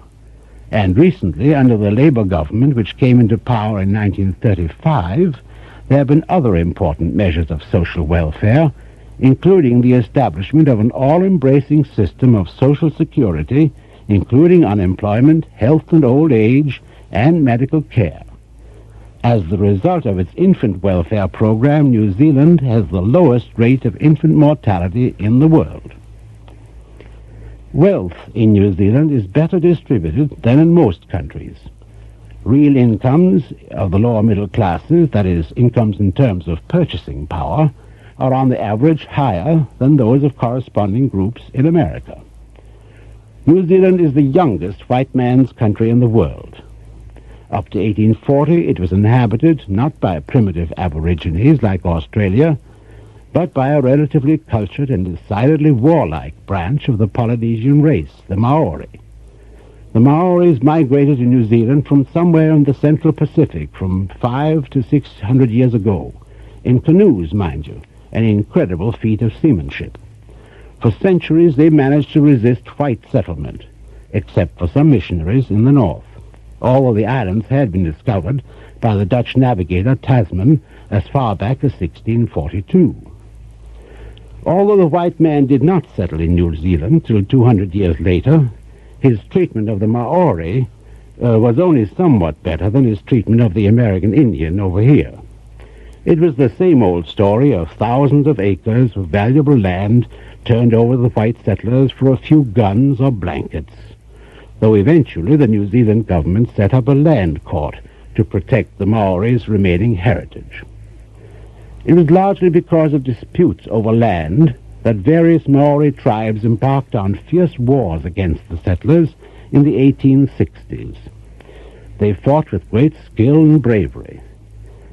And recently, under the Labour government, which came into power in 1935, there have been other important measures of social welfare, including the establishment of an all-embracing system of social security including unemployment, health and old age, and medical care. As the result of its infant welfare program, New Zealand has the lowest rate of infant mortality in the world. Wealth in New Zealand is better distributed than in most countries. Real incomes of the lower middle classes, that is, incomes in terms of purchasing power, are on the average higher than those of corresponding groups in America. New Zealand is the youngest white man's country in the world. Up to 1840, it was inhabited not by primitive aborigines like Australia, but by a relatively cultured and decidedly warlike branch of the Polynesian race, the Maori. The Maoris migrated to New Zealand from somewhere in the central Pacific from 500 to 600 years ago, in canoes, mind you, an incredible feat of seamanship. For centuries they managed to resist white settlement, except for some missionaries in the north, although the islands had been discovered by the Dutch navigator Tasman as far back as 1642. Although the white man did not settle in New Zealand till 200 years later, his treatment of the Maori was only somewhat better than his treatment of the American Indian over here. It was the same old story of thousands of acres of valuable land turned over to the white settlers for a few guns or blankets, though eventually the New Zealand government set up a land court to protect the Maoris' remaining heritage. It was largely because of disputes over land that various Maori tribes embarked on fierce wars against the settlers in the 1860s. They fought with great skill and bravery.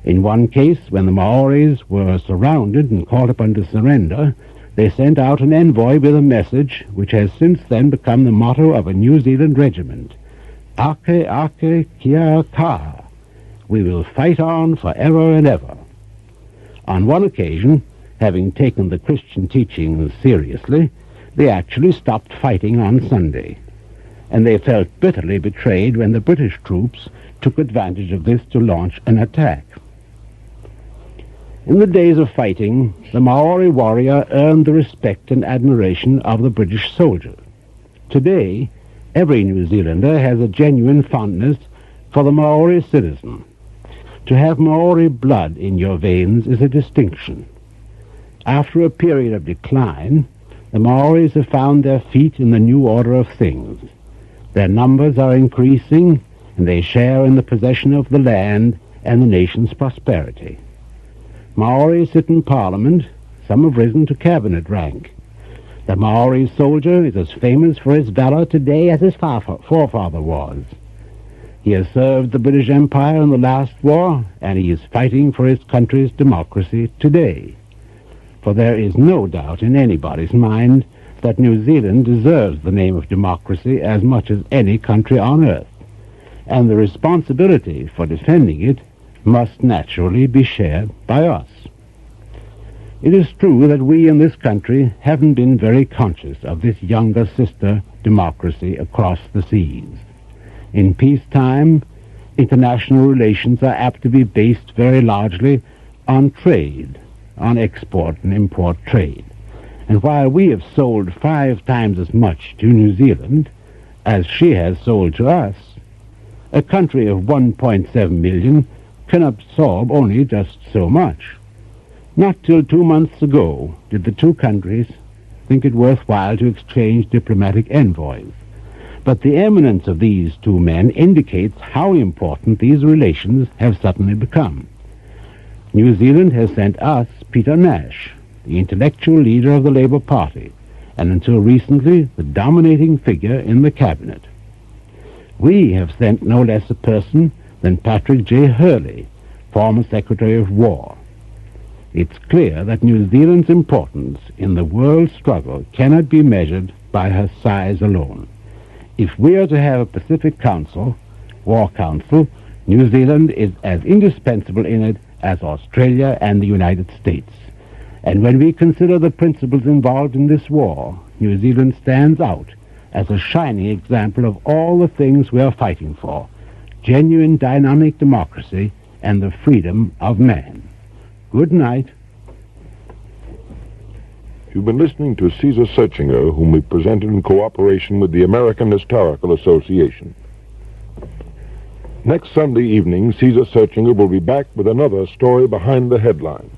In one case, when the Maoris were surrounded and called upon to surrender, they sent out an envoy with a message which has since then become the motto of a New Zealand regiment: Ake ake kia kaha. We will fight on forever and ever. On one occasion, having taken the Christian teachings seriously, they actually stopped fighting on Sunday, and they felt bitterly betrayed when the British troops took advantage of this to launch an attack. In the days of fighting, the Maori warrior earned the respect and admiration of the British soldier. Today, every New Zealander has a genuine fondness for the Maori citizen. To have Maori blood in your veins is a distinction. After a period of decline, the Maoris have found their feet in the new order of things. Their numbers are increasing, and they share in the possession of the land and the nation's prosperity. Maoris sit in Parliament. Some have risen to cabinet rank. The Maori soldier is as famous for his valor today as his forefather was. He has served the British Empire in the last war, and he is fighting for his country's democracy today. For there is no doubt in anybody's mind that New Zealand deserves the name of democracy as much as any country on earth, and the responsibility for defending it must naturally be shared by us. It is true that we in this country haven't been very conscious of this younger sister democracy across the seas. In peacetime, international relations are apt to be based very largely on trade, on export and import trade. And while we have sold 5 times as much to New Zealand as she has sold to us, a country of 1.7 million can absorb only just so much. Not till 2 months ago did the two countries think it worthwhile to exchange diplomatic envoys. But the eminence of these two men indicates how important these relations have suddenly become. New Zealand has sent us Peter Nash, the intellectual leader of the Labour Party, and until recently the dominating figure in the cabinet. We have sent no less a person than Patrick J. Hurley, former Secretary of War. It's clear that New Zealand's importance in the world struggle cannot be measured by her size alone. If we are to have a Pacific Council, War Council, New Zealand is as indispensable in it as Australia and the United States. And when we consider the principles involved in this war, New Zealand stands out as a shining example of all the things we are fighting for: genuine dynamic democracy and the freedom of man. Good night. You've been listening to Caesar Searchinger, whom we presented in cooperation with the American Historical Association. Next Sunday evening, Caesar Searchinger will be back with another story behind the headline.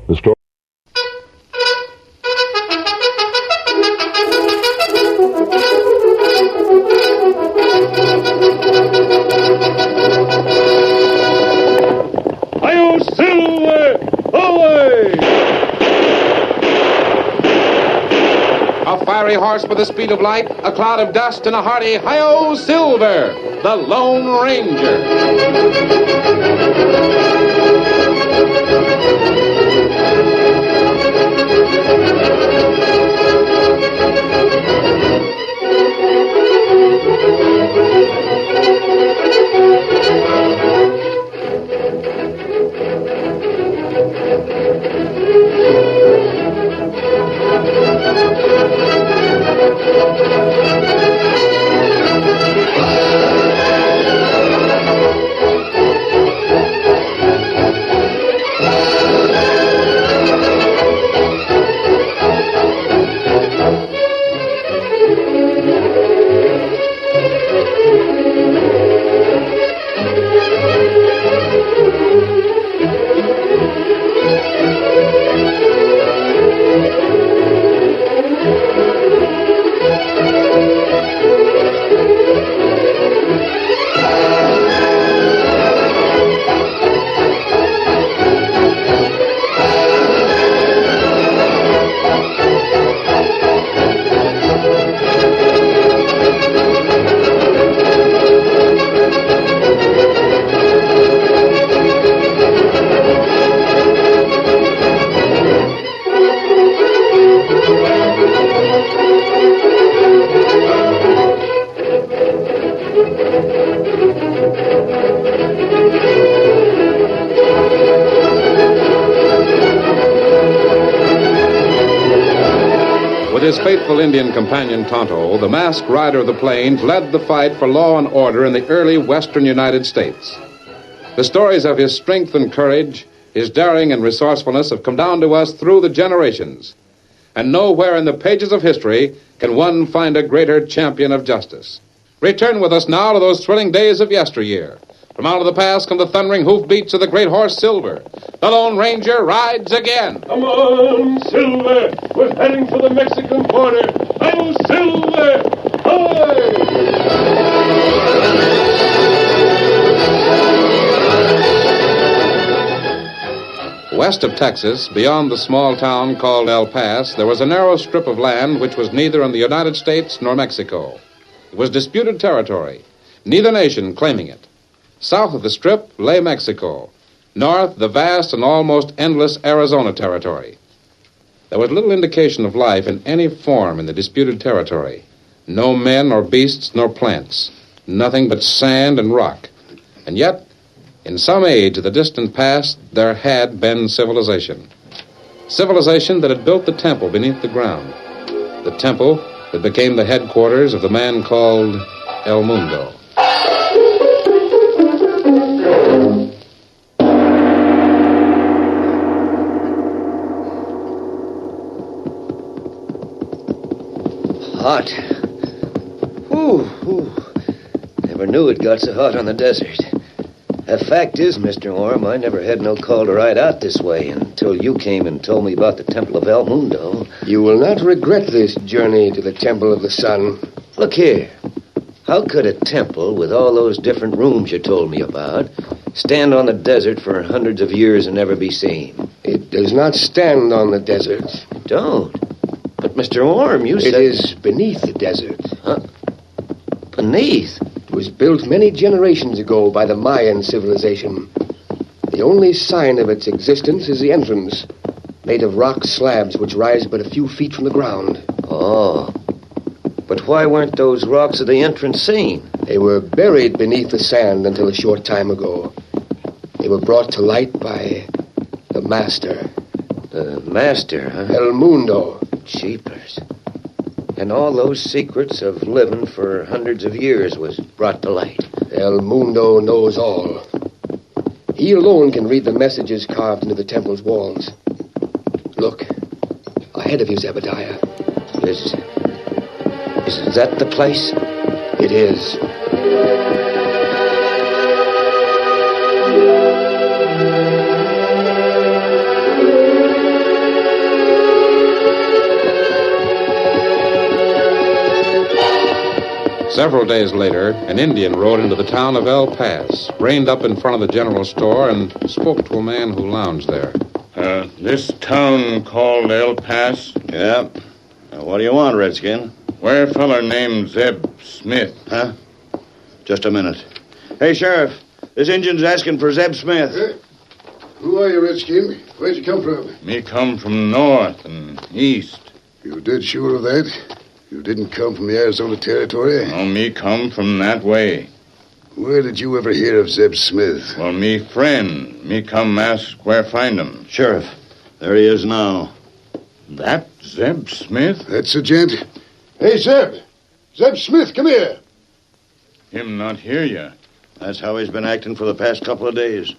The story... Hi-yo, Silver! Away! A fiery horse with the speed of light, a cloud of dust, and a hearty hi-yo, Silver, the Lone Ranger. With his faithful Indian companion Tonto, the masked rider of the plains led the fight for law and order in the early western United States. The stories of his strength and courage, his daring and resourcefulness have come down to us through the generations. And nowhere in the pages of history can one find a greater champion of justice. Return with us now to those thrilling days of yesteryear. From out of the past come the thundering hoofbeats of the great horse Silver. The Lone Ranger rides again. Come on, Silver! We're heading for the Mexican border. Hi-yo, Silver! West of Texas, beyond the small town called El Paso, there was a narrow strip of land which was neither in the United States nor Mexico. It was disputed territory, neither nation claiming it. South of the strip lay Mexico. North, the vast and almost endless Arizona territory. There was little indication of life in any form in the disputed territory. No men or beasts nor plants. Nothing but sand and rock. And yet, in some age of the distant past, there had been civilization. Civilization that had built the temple beneath the ground. The temple that became the headquarters of the man called El Mundo. Hot. Ooh. Never knew it got so hot on the desert. The fact is, Mr. Orm, I never had no call to ride out this way until you came and told me about the Temple of El Mundo. You will not regret this journey to the Temple of the Sun. Look here. How could a temple with all those different rooms you told me about stand on the desert for hundreds of years and never be seen? It does not stand on the desert. Don't? But, Mr. Orm, you said... It is beneath the desert. Huh? Beneath? It was built many generations ago by the Mayan civilization. The only sign of its existence is the entrance, made of rock slabs which rise but a few feet from the ground. Oh. But why weren't those rocks at the entrance seen? They were buried beneath the sand until a short time ago. They were brought to light by the Master. The Master, huh? El Mundo. Jeepers. And all those secrets of living for hundreds of years was brought to light. El Mundo knows all. He alone can read the messages carved into the temple's walls. Look. Ahead of you, Zebediah. Is that the place? It is. Several days later, an Indian rode into the town of El Paso, reined up in front of the general store, and spoke to a man who lounged there. This town called El Paso? Yeah. What do you want, Redskin? Where a feller named Zeb Smith. Huh? Just a minute. Hey, Sheriff, this Indian's asking for Zeb Smith. Who are you, Redskin? Where'd you come from? Me come from north and east. You dead sure of that? You didn't come from the Arizona Territory? No, me come from that way. Where did you ever hear of Zeb Smith? Well, me friend. Me come ask where find him. Sheriff, there he is now. That Zeb Smith? That's a gent. Hey, Zeb! Zeb Smith, come here. Him not hear ya. That's how he's been acting for the past couple of days.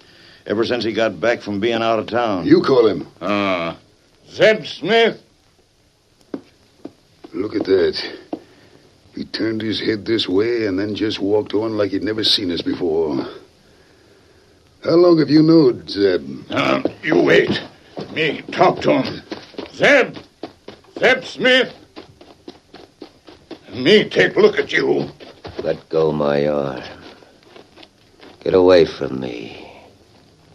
Ever since he got back from being out of town. You call him. Zeb Smith. Look at that. He turned his head this way and then just walked on like he'd never seen us before. How long have you known Zeb? You wait. Me talk to him. Zeb! Zeb Smith! Me take a look at you. Let go my arm. Get away from me.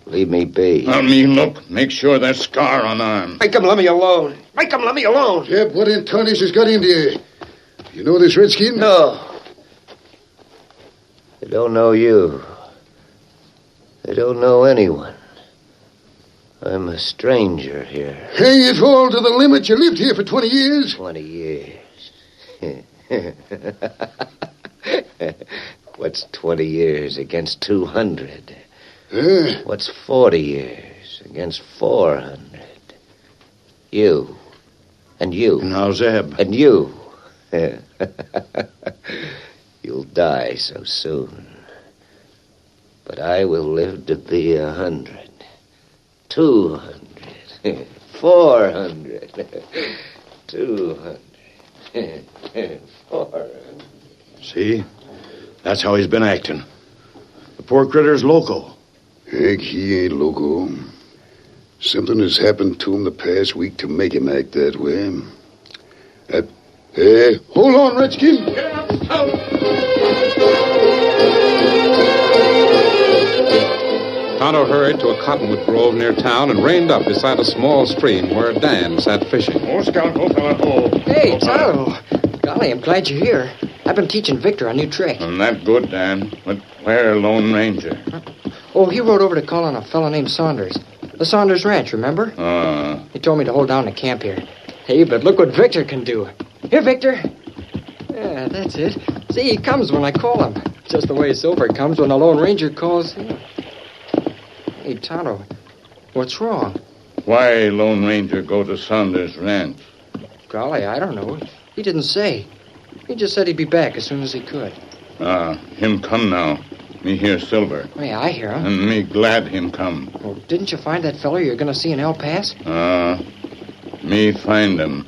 Leave me be. Me look. Make sure there's scar on arm. Make him let me alone. Make him let me alone. Zeb, what in tarnish has got into you? You know this Redskin? No. They don't know you. They don't know anyone. I'm a stranger here. Hang it all to the limit. You lived here for 20 years. 20 years. What's 20 years against 200? What's 40 years against 400? You. And you. Now, Zeb. And you. You'll die so soon. But I will live to be 100. 200. 400. 200. 400. See? That's how he's been acting. The poor critter's loco. Heck, he ain't loco. Something has happened to him the past week to make him act that way. Hey, hold on, Redskin. Tonto hurried to a cottonwood grove near town and reined up beside a small stream where Dan sat fishing. Oh, Scout, go, fella, go. Hey, Tonto. Golly, I'm glad you're here. I've been teaching Victor a new trick. Well, that good, Dan. But where Lone Ranger? Oh, he rode over to call on a fellow named Saunders. The Saunders Ranch, remember? He told me to hold down the camp here. Hey, but look what Victor can do. Here, Victor. Yeah, that's it. See, he comes when I call him. Just the way Silver comes when the Lone Ranger calls him. Hey, Tonto, what's wrong? Why Lone Ranger go to Saunders Ranch? Golly, I don't know. He didn't say. He just said he'd be back as soon as he could. Him come now. Me hear Silver. Yeah, I hear him. And me glad him come. Well, didn't you find that feller you're going to see in El Paso? Me find him.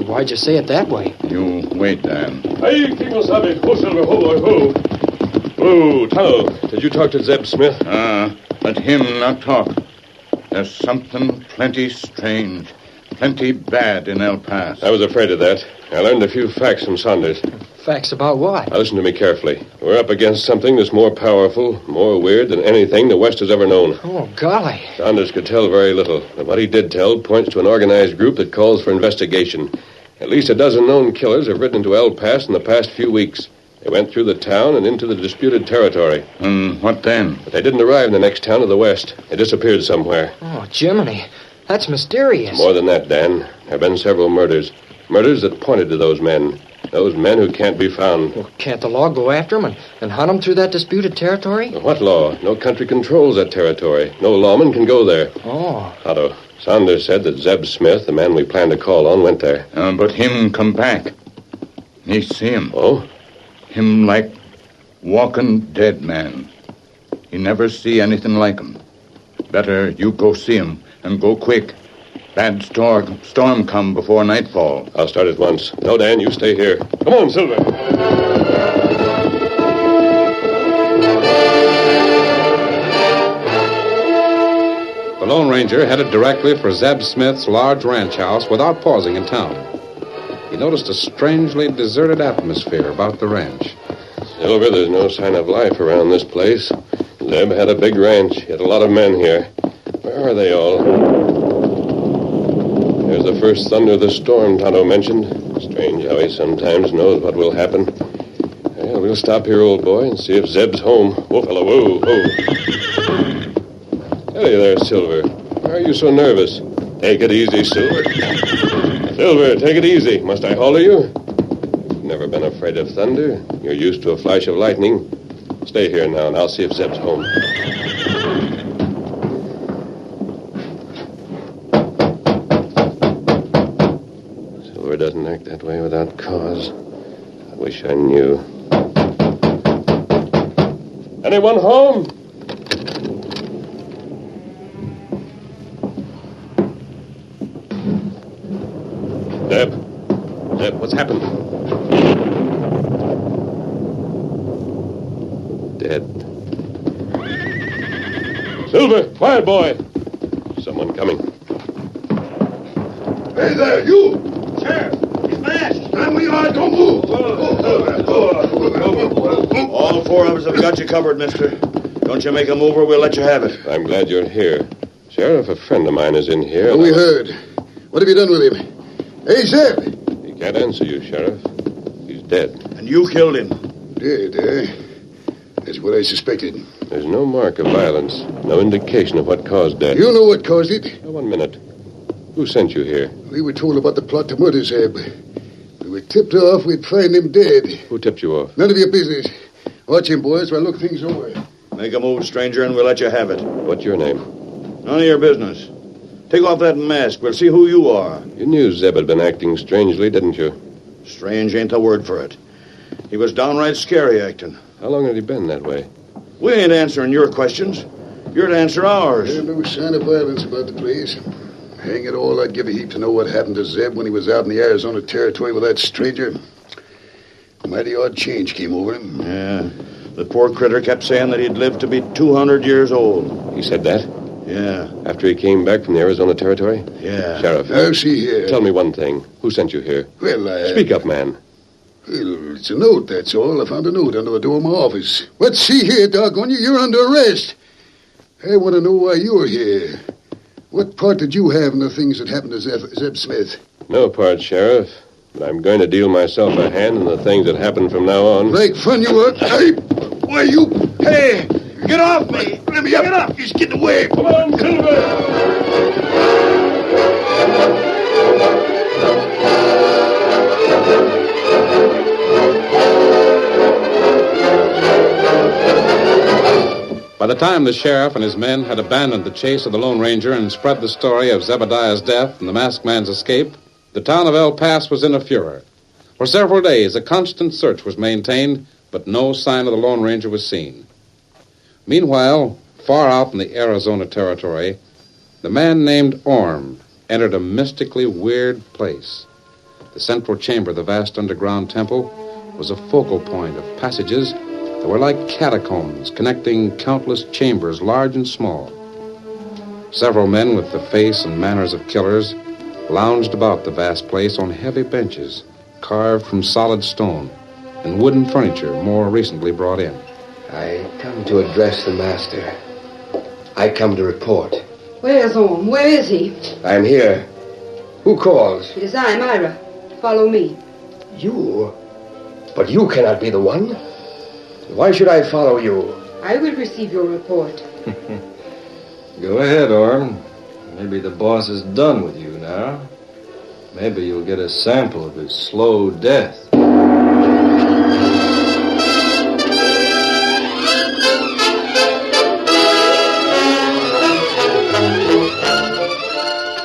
Why'd you say it that way? You wait, Dan. Hey, King Silver, ho. Oh, Tonto, did you talk to Zeb Smith? Let him not talk. There's something plenty strange, plenty bad in El Paso. I was afraid of that. I learned a few facts from Saunders. Facts about what? Now, listen to me carefully. We're up against something that's more powerful, more weird than anything the West has ever known. Oh, golly. Saunders could tell very little, but what he did tell points to an organized group that calls for investigation. At least a dozen known killers have ridden into El Paso in the past few weeks. They went through the town and into the disputed territory. And what then? But they didn't arrive in the next town to the west. They disappeared somewhere. Oh, Jiminy. That's mysterious. More than that, Dan. There have been several murders. Murders that pointed to those men. Those men who can't be found. Well, can't the law go after them and hunt them through that disputed territory? What law? No country controls that territory. No lawman can go there. Oh. Otto, Saunders said that Zeb Smith, the man we planned to call on, went there. But him come back. Me see him. Oh? Him like walking dead man. He never see anything like him. Better you go see him, and go quick. Bad storm come before nightfall. I'll start at once. No, Dan, you stay here. Come on, Silver. The Lone Ranger headed directly for Zeb Smith's large ranch house without pausing in town. He noticed a strangely deserted atmosphere about the ranch. Silver, there's no sign of life around this place. Zeb had a big ranch. He had a lot of men here. Where are they all? There's the first thunder of the storm Tonto mentioned. Strange how he sometimes knows what will happen. Well, we'll stop here, old boy, and see if Zeb's home. Whoa, fella, whoa, whoa. Hey there, Silver. Why are you so nervous? Take it easy, Silver. Silver, take it easy. Must I holler you? You've never been afraid of thunder. You're used to a flash of lightning. Stay here now, and I'll see if Zeb's home. Silver doesn't act that way without cause. I wish I knew. Anyone home? Zeb, what's happened? Dead. Silver, quiet, boy. Someone coming. Hey there, you! Sheriff, he's masked. Stand where you are, don't move! All four of us have got you covered, mister. Don't you make a move or we'll let you have it. I'm glad you're here. Sheriff, a friend of mine is in here. We heard. What have you done with him? Hey, Zeb! He can't answer you, Sheriff. He's dead. And you killed him. Dead, eh? That's what I suspected. There's no mark of violence. No indication of what caused death. You know what caused it? Now, 1 minute. Who sent you here? We were told about the plot to murder Zeb. We were tipped off we'd find him dead. Who tipped you off? None of your business. Watch him, boys, while I look things over. Make a move, stranger, and we'll let you have it. What's your name? None of your business. Take off that mask. We'll see who you are. You knew Zeb had been acting strangely, didn't you? Strange ain't the word for it. He was downright scary acting. How long had he been that way? We ain't answering your questions. You're to answer ours. There's no sign of violence about the place. Hang it all, I'd give a heap to know what happened to Zeb when he was out in the Arizona Territory with that stranger. Mighty odd change came over him. Yeah. The poor critter kept saying that he'd live to be 200 years old. He said that? Yeah. After he came back from the Arizona Territory? Yeah. Sheriff. Now, see here. Tell me one thing. Who sent you here? Well, Speak up, man. Well, it's a note, that's all. I found a note under the door of my office. But see here, doggone you, you're under arrest. I want to know why you're here. What part did you have in the things that happened to Zeb Smith? No part, Sheriff. But I'm going to deal myself a hand in the things that happen from now on. Like fun you were. Hey, why you... Hey, get off me. Let me up. Get up. He's getting away. Come on, Silver. By the time the sheriff and his men had abandoned the chase of the Lone Ranger and spread the story of Zebediah's death and the masked man's escape, the town of El Paso was in a furor. For several days, a constant search was maintained, but no sign of the Lone Ranger was seen. Meanwhile, far out in the Arizona Territory, the man named Orm entered a mystically weird place. The central chamber of the vast underground temple was a focal point of passages that were like catacombs connecting countless chambers, large and small. Several men with the face and manners of killers lounged about the vast place on heavy benches carved from solid stone and wooden furniture more recently brought in. I come to address the master. I come to report. Where's Orm? Where is he? I'm here. Who calls? It is I, Myra. Follow me. You? But you cannot be the one. Why should I follow you? I will receive your report. Go ahead, Orm. Maybe the boss is done with you now. Maybe you'll get a sample of his slow death.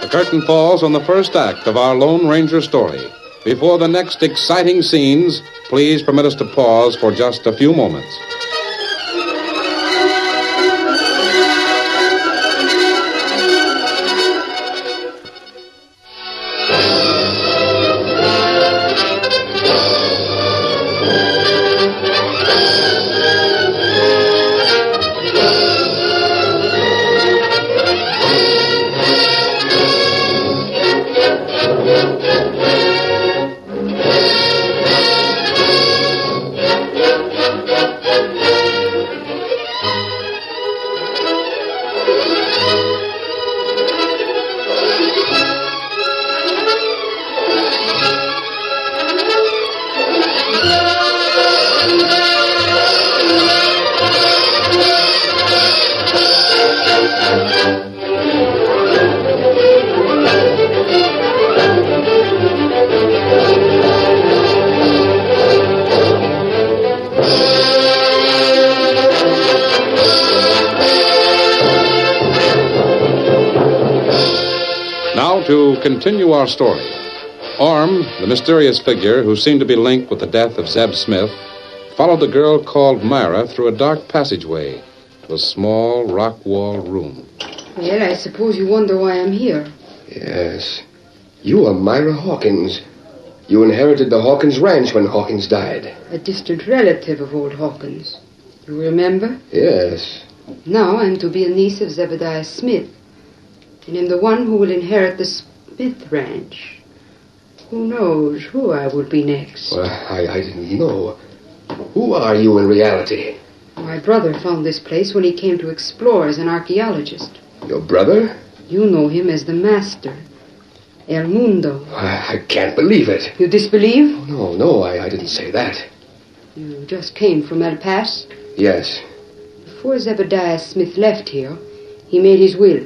The curtain falls on the first act of our Lone Ranger story. Before the next exciting scenes, please permit us to pause for just a few moments. Now, to continue our story. Orm, the mysterious figure who seemed to be linked with the death of Zeb Smith, followed the girl called Myra through a dark passageway to a small rock-walled room. Well, I suppose you wonder why I'm here. Yes. You are Myra Hawkins. You inherited the Hawkins Ranch when Hawkins died. A distant relative of old Hawkins. You remember? Yes. Now I'm to be a niece of Zebediah Smith. And I'm the one who will inherit the Smith Ranch. Who knows who I will be next? Well, I didn't know. Who are you in reality? My brother found this place when he came to explore as an archaeologist. Your brother? You know him as the Master. El Mundo. I can't believe it. You disbelieve? Oh, no, I didn't say that. You just came from El Paso? Yes. Before Zebediah Smith left here, he made his will.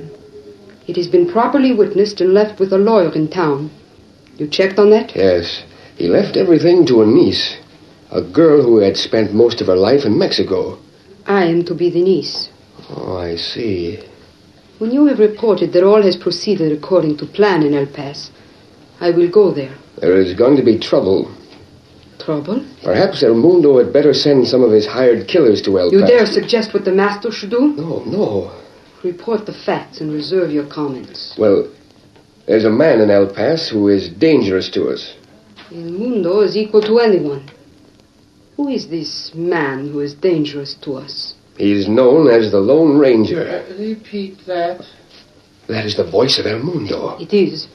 It has been properly witnessed and left with a lawyer in town. You checked on that? Yes. He left everything to a niece, a girl who had spent most of her life in Mexico. I am to be the niece. Oh, I see. When you have reported that all has proceeded according to plan in El Paso, I will go there. There is going to be trouble. Trouble? Perhaps El Mundo had better send some of his hired killers to El Paso. You dare suggest what the Master should do? No. Report the facts and reserve your comments. Well, there's a man in El Paso who is dangerous to us. El Mundo is equal to anyone. Who is this man who is dangerous to us? He's known as the Lone Ranger. Repeat that. That is the voice of El Mundo. It is.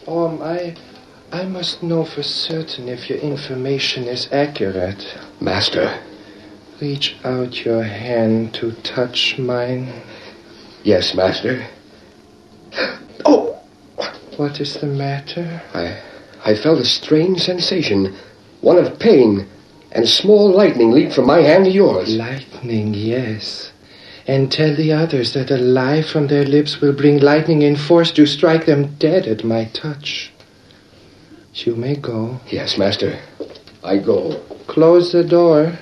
I must know for certain if your information is accurate. Master. Reach out your hand to touch mine. Yes, Master. Oh! What is the matter? I felt a strange sensation, one of pain, and small lightning leaped from my hand to yours. Lightning, yes. And tell the others that a lie from their lips will bring lightning in force to strike them dead at my touch. You may go. Yes, Master. I go. Close the door.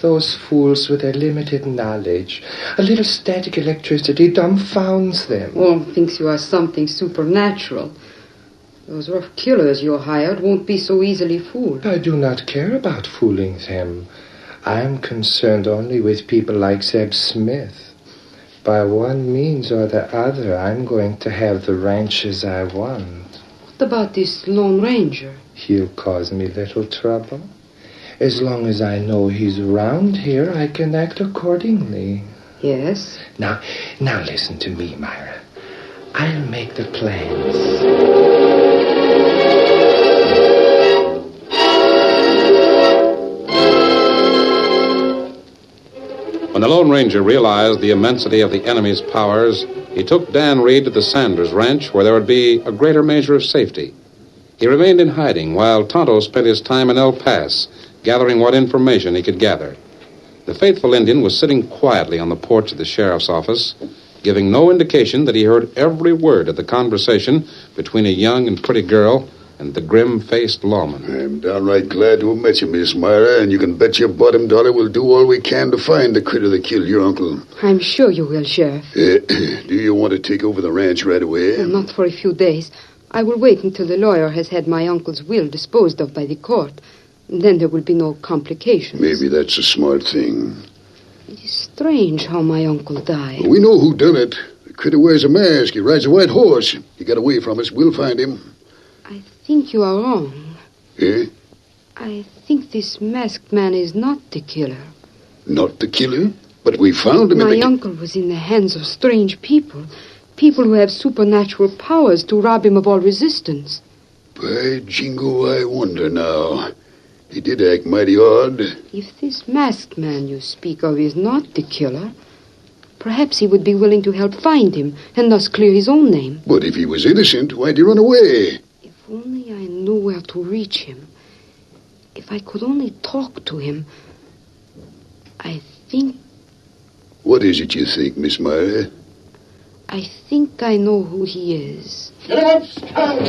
Those fools with their limited knowledge. A little static electricity dumbfounds them. Orm thinks you are something supernatural. Those rough killers you hired won't be so easily fooled. I do not care about fooling them. I'm concerned only with people like Zeb Smith. By one means or the other, I'm going to have the ranches I want. What about this Lone Ranger? He'll cause me little trouble. As long as I know he's around here, I can act accordingly. Yes? Now listen to me, Myra. I'll make the plans. When the Lone Ranger realized the immensity of the enemy's powers, he took Dan Reed to the Sanders Ranch, where there would be a greater measure of safety. He remained in hiding while Tonto spent his time in El Paso, gathering what information he could gather. The faithful Indian was sitting quietly on the porch of the sheriff's office, giving no indication that he heard every word of the conversation between a young and pretty girl and the grim-faced lawman. I'm downright glad to have met you, Miss Myra, and you can bet your bottom dollar we'll do all we can to find the critter that killed your uncle. I'm sure you will, Sheriff. Do you want to take over the ranch right away? Not for a few days. I will wait until the lawyer has had my uncle's will disposed of by the court. Then there will be no complications. Maybe that's a smart thing. It is strange how my uncle died. Well, we know who done it. The critter wears a mask. He rides a white horse. He got away from us. We'll find him. I think you are wrong. Eh? I think this masked man is not the killer. Not the killer? But we found him My uncle was in the hands of strange people. People who have supernatural powers to rob him of all resistance. By jingo, I wonder now. He did act mighty odd. If this masked man you speak of is not the killer, perhaps he would be willing to help find him and thus clear his own name. But if he was innocent, why'd he run away? If only I knew where to reach him. If I could only talk to him. I think... What is it you think, Miss Myra? I think I know who he is. Get him up, Scout!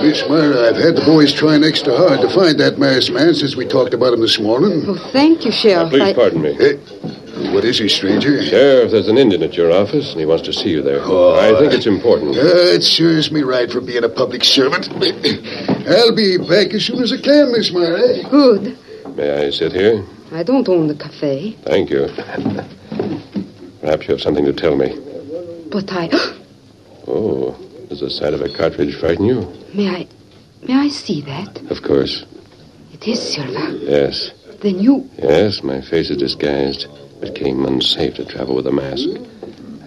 Miss Myra, I've had the boys trying extra hard to find that masked man since we talked about him this morning. Oh, thank you, Sheriff. Please pardon me. What is he, stranger? Sheriff, there's an Indian at your office, and he wants to see you there. I think it's important. It serves me right for being a public servant. I'll be back as soon as I can, Miss Myra. Good. May I sit here? I don't own the cafe. Thank you. Perhaps you have something to tell me. But I... Oh, does the sight of a cartridge frighten you? May I see that? Of course. It is Silva. Yes. Then you... Yes, my face is disguised. It came unsafe to travel with a mask.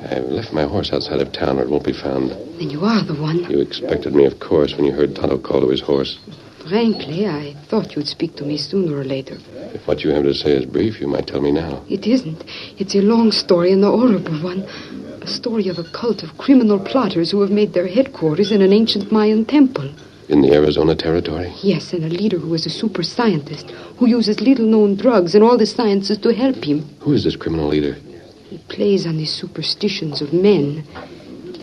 I've left my horse outside of town, or it won't be found. Then you are the one. You expected me, of course, when you heard Tonto call to his horse. Frankly, I thought you'd speak to me sooner or later. If what you have to say is brief, you might tell me now. It isn't. It's a long story and a horrible one. A story of a cult of criminal plotters who have made their headquarters in an ancient Mayan temple. In the Arizona territory? Yes, and a leader who is a super scientist, who uses little-known drugs and all the sciences to help him. Who is this criminal leader? He plays on the superstitions of men.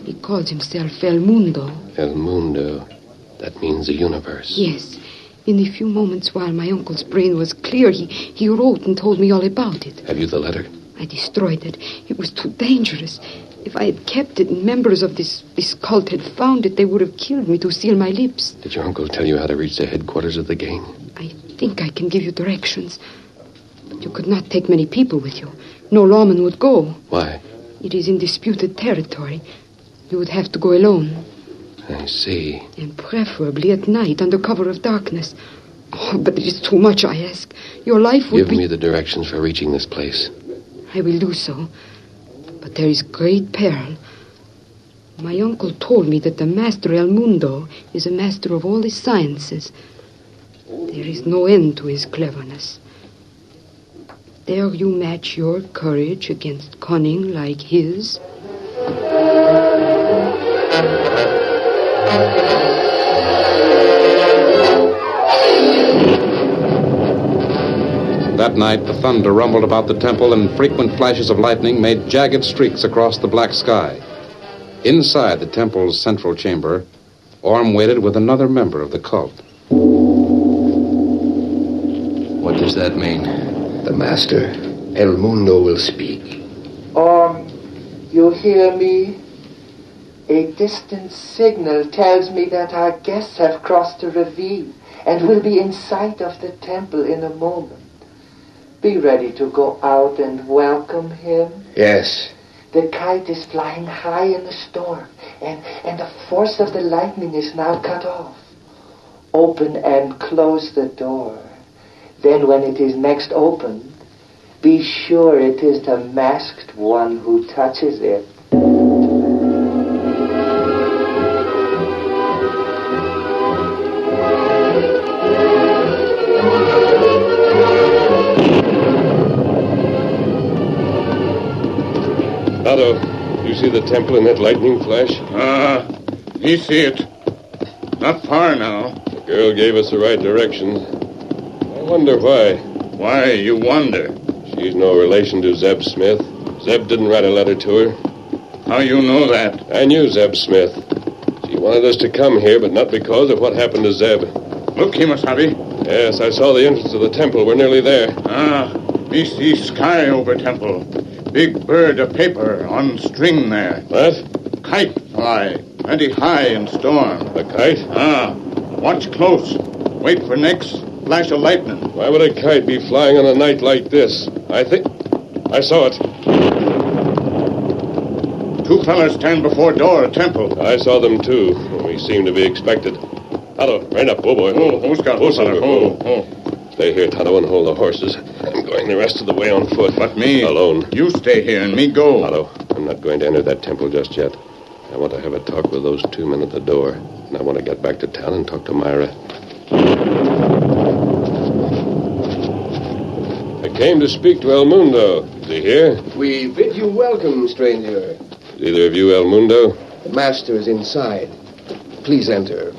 He calls himself El Mundo. El Mundo. That means the universe. Yes. In the few moments while my uncle's brain was clear, he wrote and told me all about it. Have you the letter? I destroyed it. It was too dangerous. If I had kept it and members of this cult had found it, they would have killed me to seal my lips. Did your uncle tell you how to reach the headquarters of the gang? I think I can give you directions. But you could not take many people with you. No lawman would go. Why? It is in disputed territory. You would have to go alone. I see. And preferably at night under cover of darkness. Oh, but it is too much, I ask. Your life would Give me the directions for reaching this place. I will do so. But there is great peril. My uncle told me that the master El Mundo is a master of all the sciences. There is no end to his cleverness. Dare you match your courage against cunning like his? That night, the thunder rumbled about the temple, and frequent flashes of lightning made jagged streaks across the black sky. Inside the temple's central chamber, Orm waited with another member of the cult. What does that mean? The master, El Mundo, will speak. Orm, you hear me? A distant signal tells me that our guests have crossed the ravine and will be in sight of the temple in a moment. Be ready to go out and welcome him. Yes. The kite is flying high in the storm, and the force of the lightning is now cut off. Open and close the door. Then when it is next opened, be sure it is the masked one who touches it. Otto, you see the temple in that lightning flash? Me see it. Not far now. The girl gave us the right directions. I wonder why. Why, you wonder? She's no relation to Zeb Smith. Zeb didn't write a letter to her. How you know that? I knew Zeb Smith. She wanted us to come here, but not because of what happened to Zeb. Look, Kimasabi. Yes, I saw the entrance of the temple. We're nearly there. Me see sky over temple. Big bird of paper on string there. What? Kite fly. Plenty high in storm. A kite? Watch close. Wait for next flash of lightning. Why would a kite be flying on a night like this? I saw it. Two fellas stand before door of temple. I saw them too. We seem to be expected. Otto, right up. Oh, boy. Who's got Silver. Stay here, Tonto, and hold the horses. I'm going the rest of the way on foot. But me? Alone. You stay here and me go. Otto, I'm not going to enter that temple just yet. I want to have a talk with those two men at the door. And I want to get back to town and talk to Myra. I came to speak to El Mundo. Is he here? We bid you welcome, stranger. Is either of you El Mundo? The master is inside. Please enter.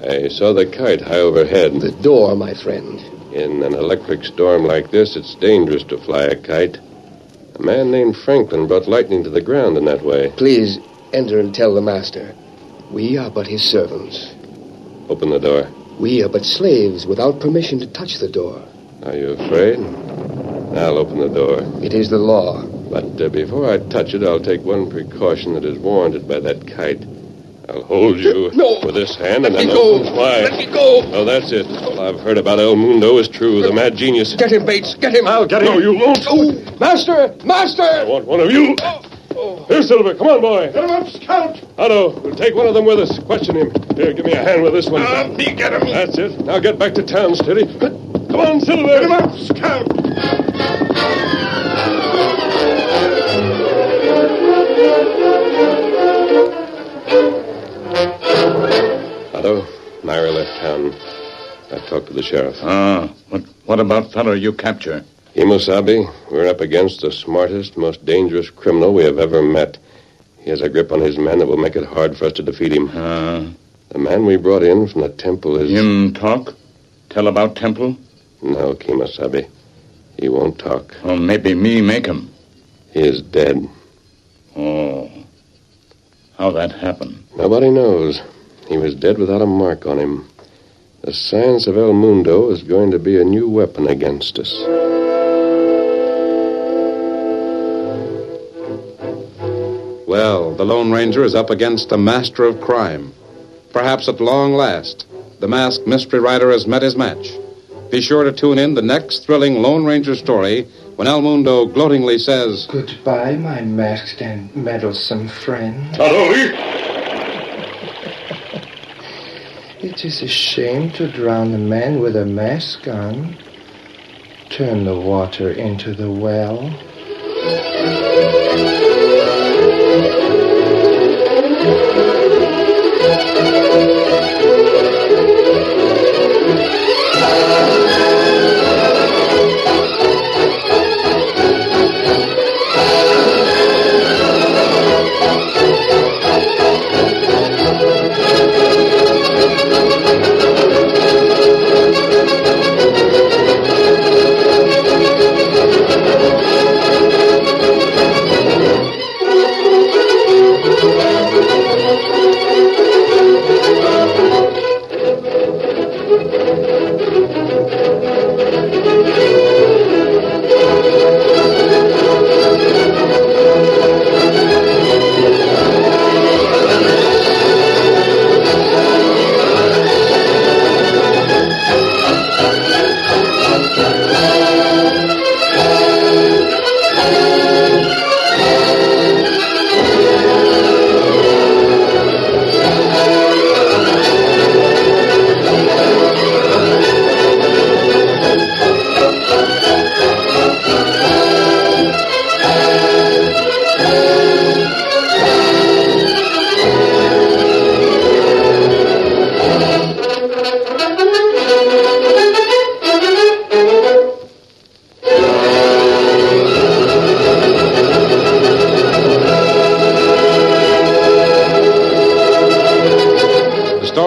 I saw the kite high overhead. The door, my friend. In an electric storm like this, it's dangerous to fly a kite. A man named Franklin brought lightning to the ground in that way. Please enter and tell the master. We are but his servants. Open the door. We are but slaves without permission to touch the door. Are you afraid? I'll open the door. It is the law. But before I touch it, I'll take one precaution that is warranted by that kite. I'll hold you with this hand and then open wide. Let me go! Oh, that's it. All I've heard about El Mundo is true. The mad genius. Get him, Bates. Get him. I'll get him. No, you won't. Oh, Master! Master! I want one of you. Here, Silver. Come on, boy. Get him up, Scout. Otto, we'll take one of them with us. Question him. Here, give me a hand with this one. Me get him. That's it. Now get back to town, steady. Come on, Silver. Get him up, Scout. Otto, Myra left town. I've talked to the sheriff. What about fellow you capture? Imosabe, we're up against the smartest, most dangerous criminal we have ever met. He has a grip on his men that will make it hard for us to defeat him. The man we brought in from the temple is... Him talk? Tell about temple? No, Kemosabe. He won't talk. Well, maybe me make him. He is dead. Oh. How that happened? Nobody knows. He was dead without a mark on him. The science of El Mundo is going to be a new weapon against us. Well, the Lone Ranger is up against a master of crime. Perhaps at long last, the masked mystery writer has met his match. Be sure to tune in the next thrilling Lone Ranger story when El Mundo gloatingly says, "Goodbye, my masked and meddlesome friend." It is a shame to drown a man with a mask on. Turn the water into the well.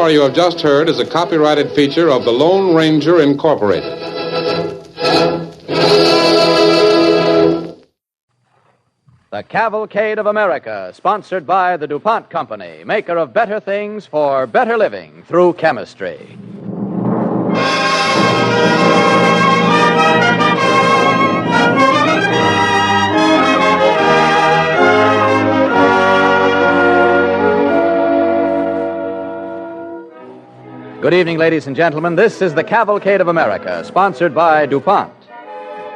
You have just heard is a copyrighted feature of the Lone Ranger Incorporated. The Cavalcade of America, sponsored by the DuPont Company, maker of better things for better living through chemistry. Good evening, ladies and gentlemen. This is the Cavalcade of America, sponsored by DuPont.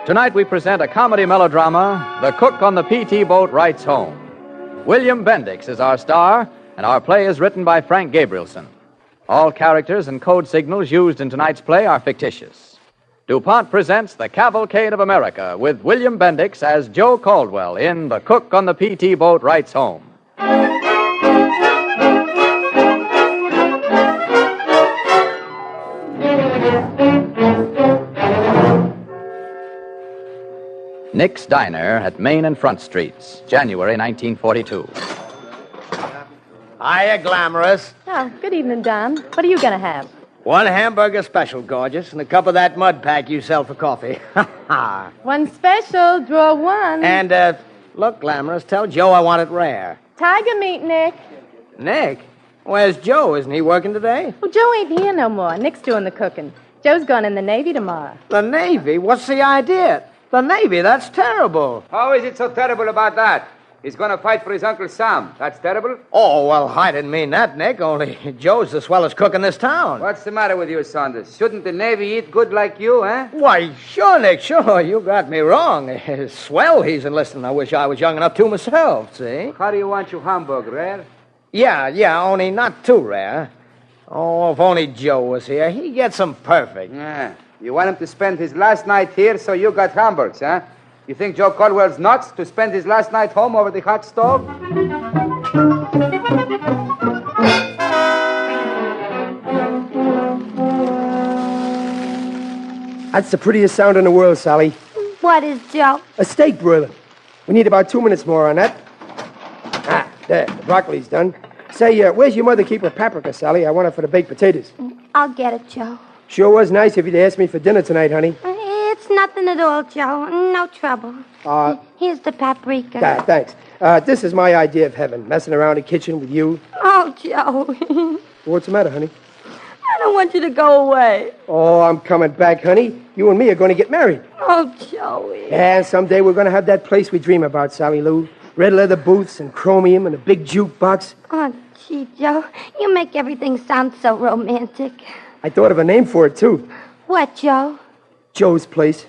Tonight we present a comedy melodrama, The Cook on the P.T. Boat Writes Home. William Bendix is our star, and our play is written by Frank Gabrielson. All characters and code signals used in tonight's play are fictitious. DuPont presents The Cavalcade of America with William Bendix as Joe Caldwell in The Cook on the P.T. Boat Writes Home. Nick's Diner at Main and Front Streets, January 1942. Hiya, Glamorous. Oh, good evening, Don. What are you going to have? One hamburger special, gorgeous, and a cup of that mud pack you sell for coffee. One special, draw one. And, look, Glamorous, tell Joe I want it rare. Tiger meat, Nick. Nick? Where's Joe? Isn't he working today? Well, Joe ain't here no more. Nick's doing the cooking. Joe's going in the Navy tomorrow. The Navy? What's the idea? The Navy? That's terrible. How is it so terrible about that? He's going to fight for his Uncle Sam. That's terrible? Oh, well, I didn't mean that, Nick. Only Joe's the swellest cook in this town. What's the matter with you, Saunders? Shouldn't the Navy eat good like you, eh? Why, sure, Nick, sure. You got me wrong. Swell he's enlisting. I wish I was young enough to myself, see? How do you want your hamburger, rare? Yeah, only not too rare. Oh, if only Joe was here. He gets them perfect. Yeah. You want him to spend his last night here, so you got hamburgers, huh? You think Joe Caldwell's nuts to spend his last night home over the hot stove? That's the prettiest sound in the world, Sally. What is, Joe? A steak broiling. We need about 2 minutes more on that. There, the broccoli's done. Say, where's your mother keep her paprika, Sally? I want it for the baked potatoes. I'll get it, Joe. Sure was nice if you'd asked me for dinner tonight, honey. It's nothing at all, Joe. No trouble. Here's the paprika. Thanks. This is my idea of heaven, messing around the kitchen with you. Oh, Joe. What's the matter, honey? I don't want you to go away. Oh, I'm coming back, honey. You and me are going to get married. Oh, Joey. And someday we're going to have that place we dream about, Sally Lou. Red leather booths and chromium and a big jukebox. Oh, gee, Joe. You make everything sound so romantic. I thought of a name for it, too. What, Joe? Joe's Place.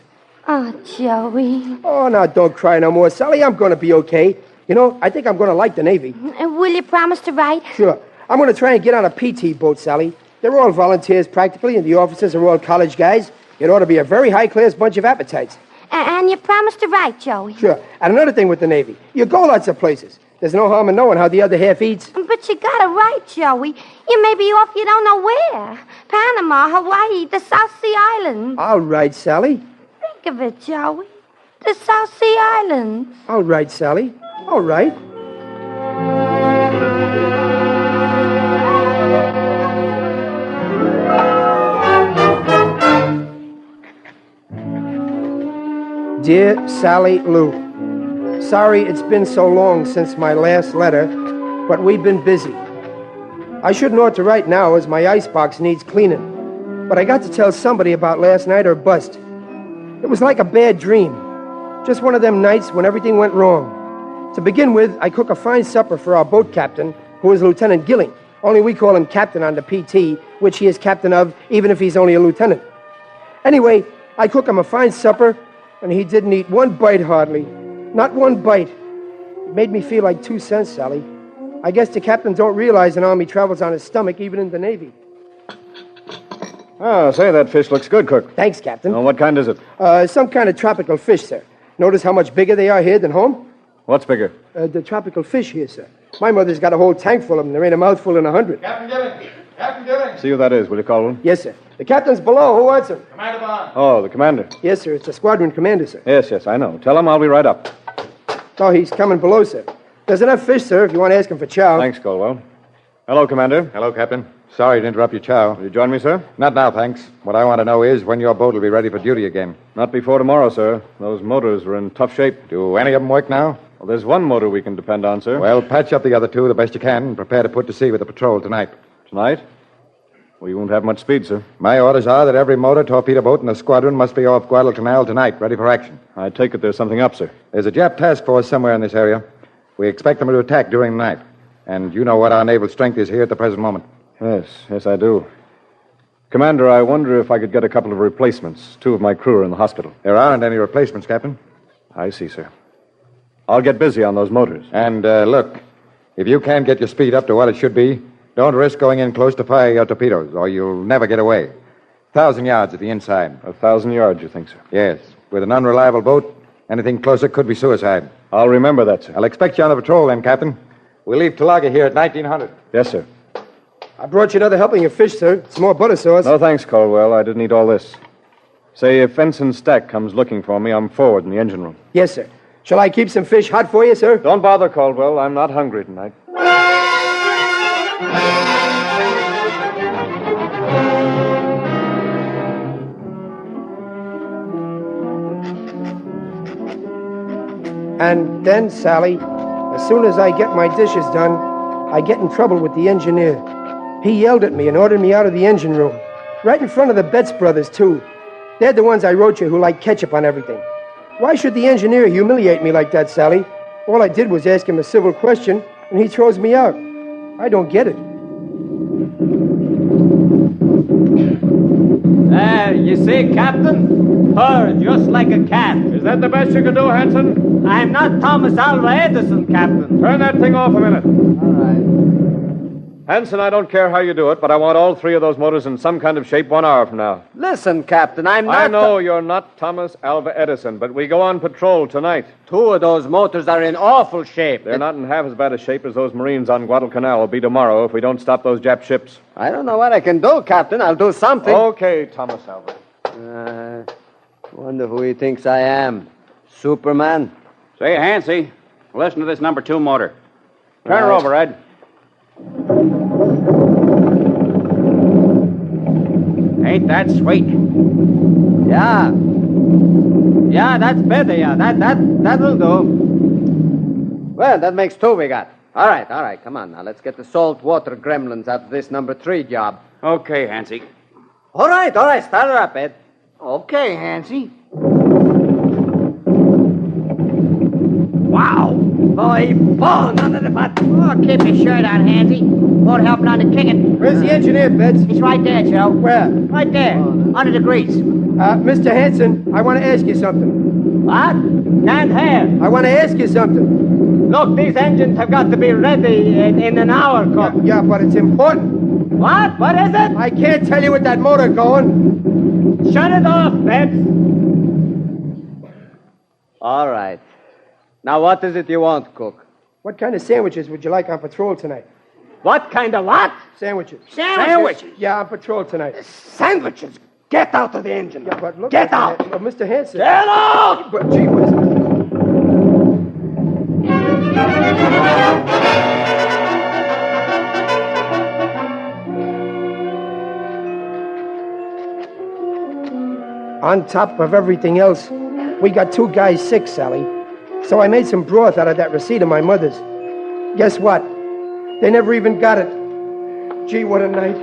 Oh, Joey. Oh, now don't cry no more, Sally. I'm going to be okay. You know, I think I'm going to like the Navy. Will you promise to write? Sure. I'm going to try and get on a PT boat, Sally. They're all volunteers practically, and the officers are all college guys. It ought to be a very high-class bunch of appetites. And you promise to write, Joey? Sure. And another thing with the Navy. You go lots of places. There's no harm in knowing how the other half eats. But you gotta write, Joey. You may be off you don't know where. Panama, Hawaii, the South Sea Islands. All right, Sally. Think of it, Joey. The South Sea Islands. All right, Sally. All right. Dear Sally Lou, sorry it's been so long since my last letter, but we've been busy. I shouldn't ought to write now as my icebox needs cleaning, but I got to tell somebody about last night or bust. It was like a bad dream, just one of them nights when everything went wrong. To begin with, I cook a fine supper for our boat captain, who is Lieutenant Gilling, only we call him captain on the PT, which he is captain of even if he's only a lieutenant. Anyway, I cook him a fine supper, and he didn't eat one bite hardly. Not one bite. It made me feel like 2 cents, Sally. I guess the captains don't realize an army travels on his stomach, even in the Navy. Oh, say, that fish looks good, Cook. Thanks, Captain. Oh, what kind is it? Some kind of tropical fish, sir. Notice how much bigger they are here than home? What's bigger? The tropical fish here, sir. My mother's got a whole tank full of them. There ain't a mouthful in 100. Captain Gilling! Captain Gilling! See who that is, will you call him? Yes, sir. The captain's below. Who wants him? Commander Bond. Oh, the commander. Yes, sir. It's a squadron commander, sir. Yes, I know. Tell him I'll be right up. Oh, he's coming below, sir. There's enough fish, sir, if you want to ask him for chow. Thanks, Caldwell. Hello, Commander. Hello, Captain. Sorry to interrupt your chow. Will you join me, sir? Not now, thanks. What I want to know is when your boat will be ready for duty again. Not before tomorrow, sir. Those motors are in tough shape. Do any of them work now? Well, there's one motor we can depend on, sir. Well, patch up the other two the best you can and prepare to put to sea with the patrol tonight. Tonight? Well, you won't have much speed, sir. My orders are that every motor, torpedo boat, in the squadron must be off Guadalcanal tonight, ready for action. I take it there's something up, sir. There's a Jap task force somewhere in this area. We expect them to attack during the night. And you know what our naval strength is here at the present moment. Yes, I do. Commander, I wonder if I could get a couple of replacements. 2 of my crew are in the hospital. There aren't any replacements, Captain. I see, sir. I'll get busy on those motors. And, look, if you can't get your speed up to what it should be, don't risk going in close to fire your torpedoes, or you'll never get away. 1,000 yards at the inside. 1,000 yards, you think, sir? Yes. With an unreliable boat, anything closer could be suicide. I'll remember that, sir. I'll expect you on the patrol then, Captain. We'll leave Talaga here at 1900. Yes, sir. I brought you another helping of fish, sir. It's more butter sauce. No, thanks, Caldwell. I didn't eat all this. Say, if Ensign Stack comes looking for me, I'm forward in the engine room. Yes, sir. Shall I keep some fish hot for you, sir? Don't bother, Caldwell. I'm not hungry tonight. And then, Sally, as soon as I get my dishes done, I get in trouble with the engineer. He yelled at me and ordered me out of the engine room. Right in front of the Betts brothers, too. They're the ones I wrote you who like ketchup on everything. Why should the engineer humiliate me like that, Sally? All I did was ask him a civil question, and he throws me out. I don't get it. There, you see, Captain? Purr, just like a cat. Is that the best you can do, Hanson? I'm not Thomas Alva Edison, Captain. Turn that thing off a minute. All right. Hanson, I don't care how you do it, but I want all three of those motors in some kind of shape 1 hour from now. Listen, Captain, I'm not... I know you're not Thomas Alva Edison, but we go on patrol tonight. 2 of those motors are in awful shape. They're not in half as bad a shape as those Marines on Guadalcanal will be tomorrow if we don't stop those Jap ships. I don't know what I can do, Captain. I'll do something. Okay, Thomas Alva. Wonder who he thinks I am. Superman? Say, Hansie, listen to this number 2 motor. Turn her over, Ed. Ain't that sweet? Yeah. Yeah, that's better, yeah. That'll do. Well, that makes 2 we got. All right. Come on now. Let's get the salt water gremlins out of this number 3 job. Okay, Hansie. All right. Start her up, Ed. Okay, Hansie. Wow. Oh, he fallen under the butt. Oh, keep your shirt on, Hansie. Won't help none to kick it. Where's the engineer, Betts? He's right there, Joe. Where? Right there, under the grease. Mr. Hanson, I want to ask you something. What? Can't have. I want to ask you something. Look, these engines have got to be ready in an hour, Cook. Yeah, but it's important. What? What is it? I can't tell you with that motor going. Shut it off, Betts. All right. Now, what is it you want, Cook? What kind of sandwiches would you like on patrol tonight? What kind of what? Sandwiches. Sandwiches? Yeah, on patrol tonight. Sandwiches? Get out of the engine. Yeah, but look, Get out. Mr. Hanson. Get out! But, gee whiz. On top of everything else, we got 2 guys sick, Sally. So I made some broth out of that receipt of my mother's. Guess what? They never even got it. Gee, what a night.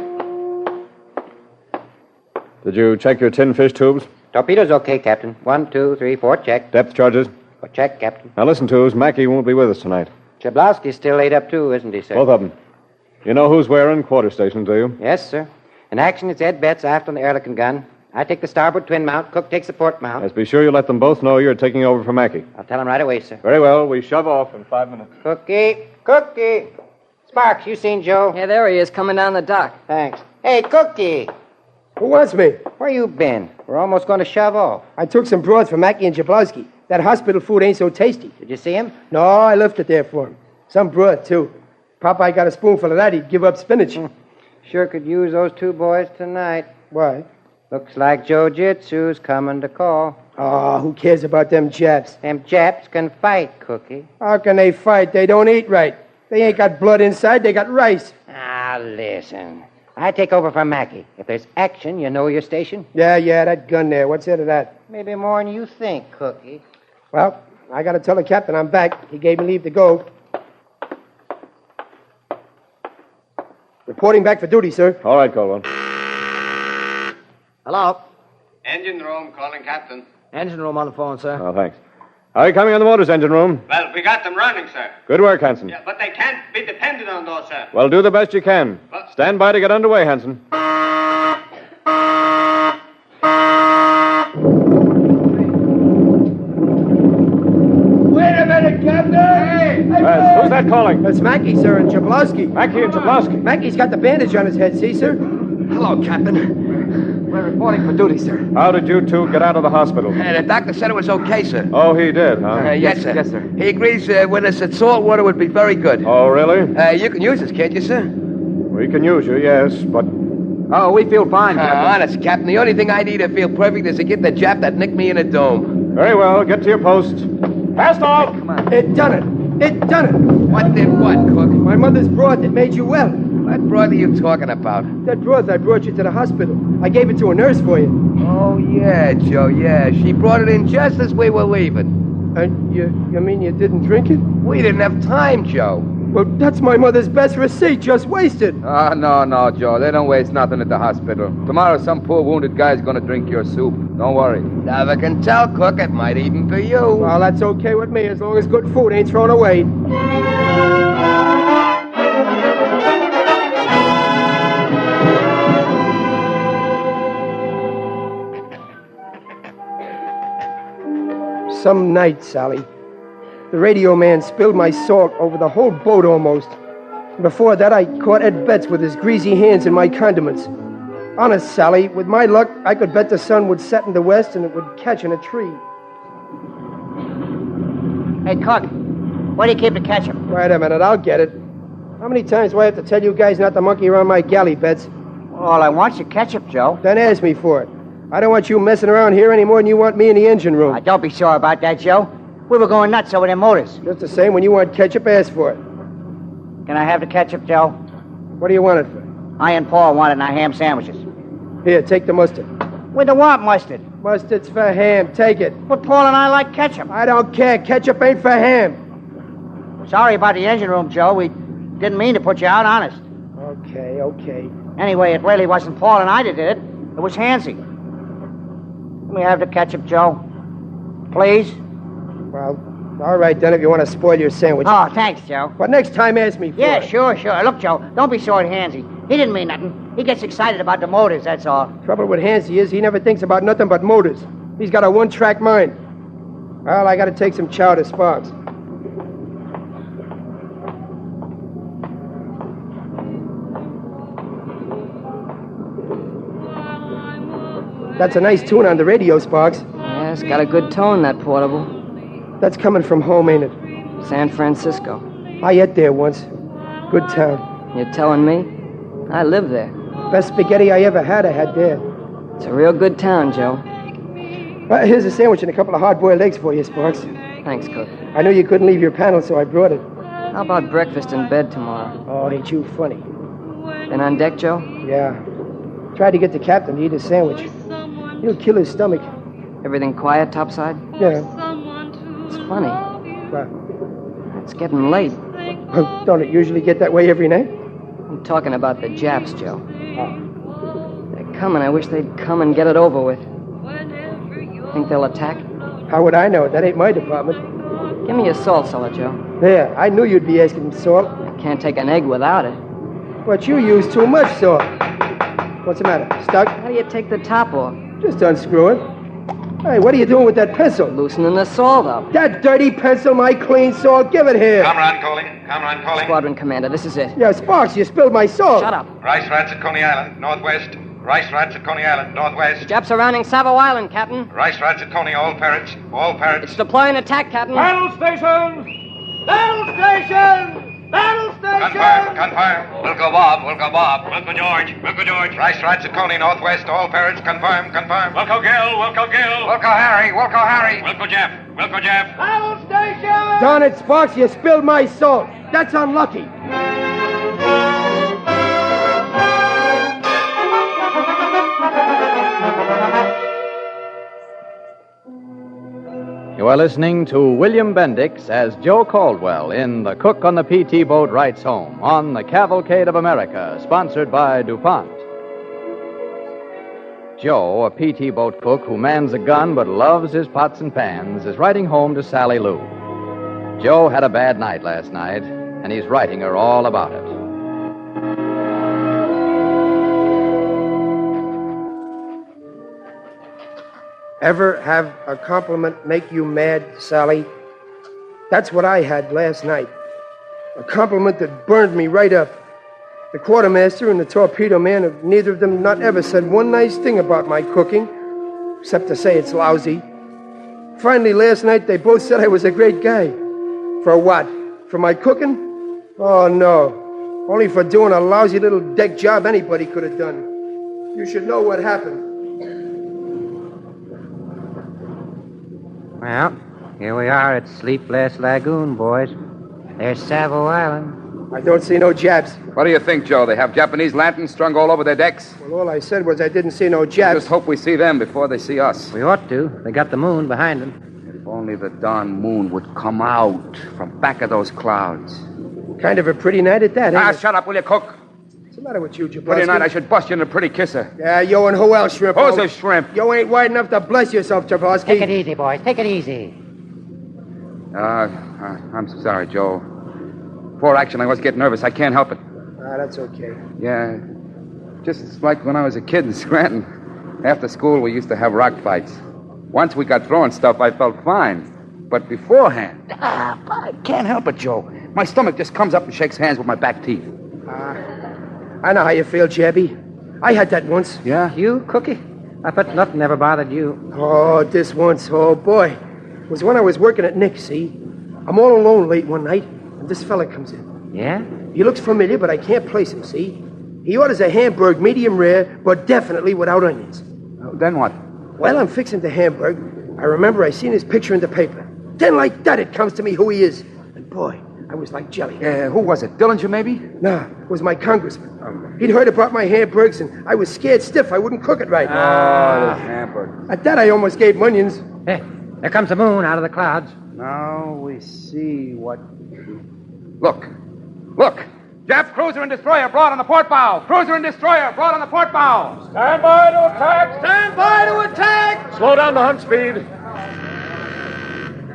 Did you check your tin fish tubes? Torpedoes okay, Captain. 1, 2, 3, 4, check. Depth charges? Check, Captain. Now listen, Tubes, Mackey won't be with us tonight. Chablowski's still laid up, too, isn't he, sir? Both of them. You know who's wearing quarter stations, do you? Yes, sir. In action, it's Ed Betts aft on the Ehrlichen gun. I take the starboard twin mount. Cook takes the port mount. Yes, be sure you let them both know you're taking over for Mackey. I'll tell him right away, sir. Very well. We shove off in 5 minutes. Cookie! Sparks, you seen Joe? Yeah, there he is, coming down the dock. Thanks. Hey, Cookie! Who wants me? Where you been? We're almost going to shove off. I took some broth for Mackey and Jablowski. That hospital food ain't so tasty. Did you see him? No, I left it there for him. Some broth, too. Popeye got a spoonful of that, he'd give up spinach. Sure could use those 2 boys tonight. Why? Looks like Jiu-Jitsu's coming to call. Oh, who cares about them Japs? Them Japs can fight, Cookie. How can they fight? They don't eat right. They ain't got blood inside, they got rice. Ah, listen. I take over for Mackey. If there's action, you know your station? Yeah, that gun there. What's it of that? Maybe more than you think, Cookie. Well, I gotta tell the captain I'm back. He gave me leave to go. Reporting back for duty, sir. All right, Caldwell. Hello? Engine room, calling Captain. Engine room on the phone, sir. Oh, thanks. How are you coming on the motors, engine room? Well, we got them running, sir. Good work, Hanson. Yeah, but they can't be depended on, though, sir. Well, do the best you can. Stand by to get underway, Hanson. Wait a minute, Captain! Hey! Who's that calling? It's Mackey, sir, and Jablowski. Mackey and Jablowski? Mackey's got the bandage on his head, see, sir? Hello, Captain. We're reporting for duty, sir. How did you 2 get out of the hospital? The doctor said it was okay, sir. Oh, he did, huh? Yes, sir. Yes, sir. He agrees with us that salt water would be very good. Oh, really? You can use us, can't you, sir? We can use you, yes, but... Oh, we feel fine, Captain. Honest, Captain, the only thing I need to feel perfect is to get the Jap that nicked me in the dome. Very well, get to your post. Fast off! Come on. It done it. It done it. What did what, Cook? My mother's broth that made you well. What broth are you talking about? That broth I brought you to the hospital. I gave it to a nurse for you. Oh, yeah, Joe, yeah. She brought it in just as we were leaving. You mean you didn't drink it? We didn't have time, Joe. Well, that's my mother's best receipt, just wasted. Oh, no, Joe. They don't waste nothing at the hospital. Tomorrow, some poor wounded guy's going to drink your soup. Don't worry. Never can tell, Cook. It might even be you. Well, that's okay with me as long as good food ain't thrown away. Some night, Sally. The radio man spilled my salt over the whole boat almost. Before that, I caught Ed Betts with his greasy hands in my condiments. Honest, Sally, with my luck, I could bet the sun would set in the west and it would catch in a tree. Hey, Cook, where do you keep the ketchup? Wait a minute, I'll get it. How many times do I have to tell you guys not to monkey around my galley, Betts? All I want's your ketchup, Joe. Then ask me for it. I don't want you messing around here any more than you want me in the engine room. Don't be sore about that, Joe. We were going nuts over them motors. Just the same, when you want ketchup, ask for it. Can I have the ketchup, Joe? What do you want it for? I and Paul wanted our ham sandwiches. Here, take the mustard. With the what mustard? Mustard's for ham. Take it. But Paul and I like ketchup. I don't care. Ketchup ain't for ham. Sorry about the engine room, Joe. We didn't mean to put you out, honest. Okay. Anyway, it really wasn't Paul and I that did it. It was Hansy. Let me have the ketchup, Joe. Please? Well, all right, then, if you want to spoil your sandwich. Oh, thanks, Joe. But next time, ask me for it. Yeah, sure. Look, Joe, don't be sore at Hansy. He didn't mean nothing. He gets excited about the motors, that's all. Trouble with Hansy is he never thinks about nothing but motors. He's got a one-track mind. Well, I got to take some chow to Sparks. That's a nice tune on the radio, Sparks. Yeah, it's got a good tone, that portable. That's coming from home, ain't it? San Francisco. I ate there once. Good town. You're telling me? I live there. Best spaghetti I ever had, I had there. It's a real good town, Joe. Well, here's a sandwich and a couple of hard-boiled eggs for you, Sparks. Thanks, Cook. I knew you couldn't leave your panel, so I brought it. How about breakfast in bed tomorrow? Oh, ain't you funny. Been on deck, Joe? Yeah. Tried to get the captain to eat his sandwich. He'll kill his stomach. Everything quiet topside? Yeah. It's funny. What? It's getting late. Well, don't it usually get that way every night? I'm talking about the Japs, Joe. They're coming. I wish they'd come and get it over with. Think they'll attack? How would I know? That ain't my department. Give me a salt cellar, Joe. There, I knew you'd be asking for salt. I can't take an egg without it. But you use too much salt. What's the matter? Stuck? How do you take the top off? Just unscrew it. Hey, what are you doing with that pencil? Loosening the salt up. That dirty pencil, my clean salt. Give it here. Comrade calling. Squadron Commander, this is it. Yeah, Sparks, you spilled my salt. Shut up. Rice rats at Coney Island, northwest. Rice rats at Coney Island, northwest. Japs surrounding Savo Island, Captain. Rice rats at Coney, all parrots. It's deploying attack, Captain. Battle stations! Battle stations! Battle stations! Confirm. Wilco Bob. Wilco George. Rice rats at Coney, northwest, all parrots. Confirm. Wilco Gill. Wilco Harry. Wilco Jeff. Battle station! Darn it, Sparks, you spilled my salt. That's unlucky. You are listening to William Bendix as Joe Caldwell in The Cook on the PT Boat Writes Home on the Cavalcade of America, sponsored by DuPont. Joe, a PT boat cook who mans a gun but loves his pots and pans, is writing home to Sally Lou. Joe had a bad night last night, and he's writing her all about it. Ever have a compliment make you mad, Sally? That's what I had last night. A compliment that burned me right up. The quartermaster and the torpedo man have neither of them not ever said one nice thing about my cooking, except to say it's lousy. Finally, last night, they both said I was a great guy. For what? For my cooking? Oh, no. Only for doing a lousy little deck job anybody could have done. You should know what happened. Well, here we are at Sleepless Lagoon, boys. There's Savo Island. I don't see no Japs. What do you think, Joe? They have Japanese lanterns strung all over their decks? Well, all I said was I didn't see no Japs. Just hope we see them before they see us. We ought to. They got the moon behind them. If only the darn moon would come out from back of those clouds. Kind of a pretty night at that, ain't it? Shut up, will you, Cook? What's the matter with you, Jablonski? Pretty night, I should bust you in a pretty kisser. Yeah, yo, and who else, Shrimp? Who's a shrimp? You ain't wide enough to bless yourself, Jablonski. Take it easy, boys. Take it easy. I'm sorry, Joe. Before action, I was getting nervous. I can't help it. That's okay. Yeah, just like when I was a kid in Scranton. After school, we used to have rock fights. Once we got throwing stuff, I felt fine. But beforehand, I can't help it, Joe. My stomach just comes up and shakes hands with my back teeth. I know how you feel, Jabby. I had that once. Yeah? You, Cookie? I thought nothing ever bothered you. Oh, this once, oh, boy. It was when I was working at Nick's, see? I'm all alone late one night, and this fella comes in. Yeah? He looks familiar, but I can't place him, see? He orders a hamburg, medium rare, but definitely without onions. Then what? While I'm fixing the hamburg, I remember I seen his picture in the paper. Then like that, it comes to me who he is. And boy, I was like jelly. Who was it? Dillinger, maybe? Nah, it was my congressman. He'd heard about my hamburgs, and I was scared stiff I wouldn't cook it right. Oh, the hamburg. At that, I almost gave him onions. Hey, there comes the moon out of the clouds. Now we see what... Look! Jap cruiser and destroyer brought on the port bow. Cruiser and destroyer brought on the port bow. Stand by to attack! Stand by to attack! Slow down the hunt speed.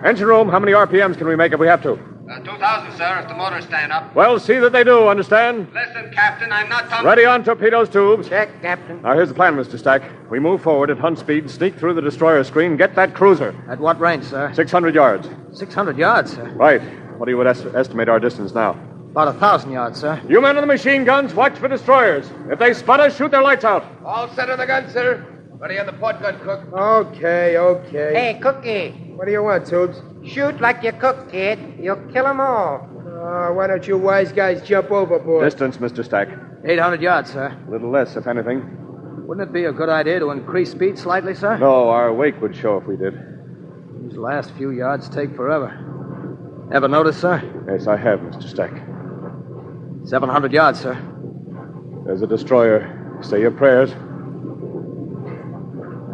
Engine room, how many RPMs can we make if we have to? 2,000, sir, if the motors stand up. Well, see that they do, understand? Listen, Captain, I'm not talking... Ready on torpedoes, tubes. Check, Captain. Now, here's the plan, Mr. Stack. We move forward at hunt speed, sneak through the destroyer screen, get that cruiser. At what range, sir? 600 yards. 600 yards, sir. Right. What do you would estimate our distance now? About 1,000 yards, sir. You men on the machine guns, watch for destroyers. If they spot us, shoot their lights out. All set on the gun, sir. Ready on the port gun, Cook. Okay. Hey, Cookie. What do you want, Tubes? Shoot like you cook, kid. You'll kill 'em all. Why don't you wise guys jump overboard? Distance, Mr. Stack. 800 yards, sir. A little less, if anything. Wouldn't it be a good idea to increase speed slightly, sir? No, our wake would show if we did. These last few yards take forever. Ever notice, sir? Yes, I have, Mr. Stack. 700 yards, sir. There's a destroyer. Say your prayers.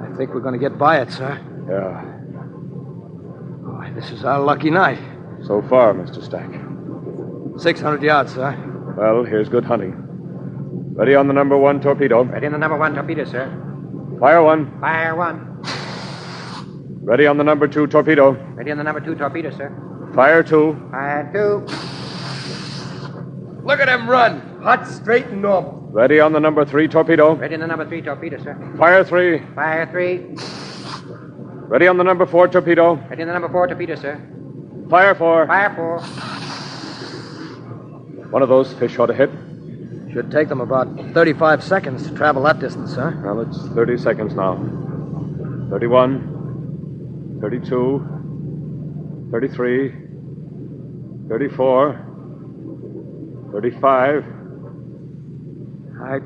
I think we're going to get by it, sir. Yeah. Boy, this is our lucky night. So far, Mr. Stack. 600 yards, sir. Well, here's good hunting. Ready on the number 1 torpedo. Ready on the number 1 torpedo, sir. Fire 1. Fire 1. Ready on the number 2 torpedo. Ready on the number 2 torpedo, sir. Fire 2. Fire 2. Look at him run. Hot, straight, and normal. Ready on the number 3 torpedo. Ready on the number 3 torpedo, sir. Fire 3. Fire 3. Ready on the number 4 torpedo. Ready on the number 4 torpedo, sir. Fire 4. Fire 4. One of those fish ought to hit. Should take them about 35 seconds to travel that distance, sir. Well, it's 30 seconds now. 31. 32. 33. 34. 35. I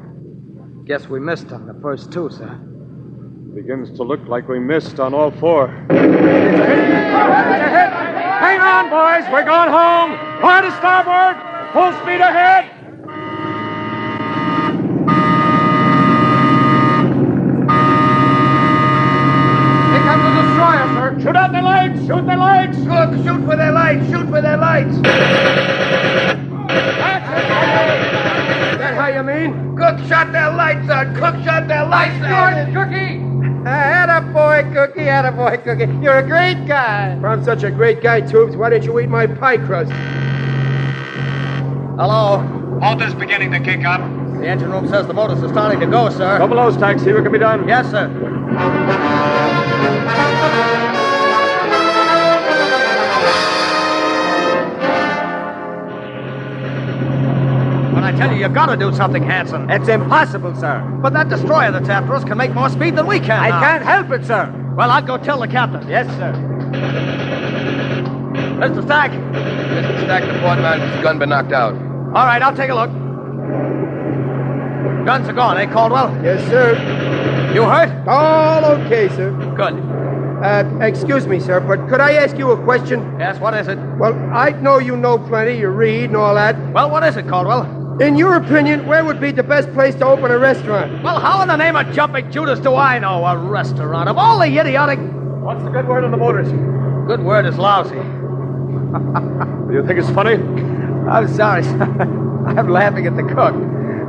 guess we missed on the first 2, sir. Begins to look like we missed on all 4. Hang on, boys. We're going home. Hard to starboard. Full speed ahead. Here comes the destroyer, sir. Shoot out their lights. Shoot their lights. Look, shoot for their lights. Shoot for their lights. Is that how you mean? Cook shot their lights out. Cook shot their lights out. Cookie. Attaboy, Cookie. Attaboy, Cookie. You're a great guy. If I'm such a great guy, Tubes, why didn't you eat my pie crust? Hello? Motor's beginning to kick up. The engine room says the motors are starting to go, sir. Go below, Stack. See what can be done. Yes, sir. When I tell you gotta do something, Hanson. It's impossible, sir. But that destroyer that's after us can make more speed than we can. I now. can't help it, sir. Well, I'll go tell the captain. Yes, sir. Mr. Stack. Mr. Stack, the port man's gun been knocked out. All right, I'll take a look. Guns are gone, eh, Caldwell? Yes, sir. You hurt? All okay, sir. Good. Excuse me, sir, but could I ask you a question? Yes, what is it? Well, I know you know plenty, you read and all that. Well, what is it, Caldwell? In your opinion, where would be the best place to open a restaurant? Well, how in the name of jumping Judas do I know a restaurant? Of all the idiotic... What's the good word on the motors? Good word is lousy. Do you think it's funny? I'm sorry, sir. I'm laughing at the cook.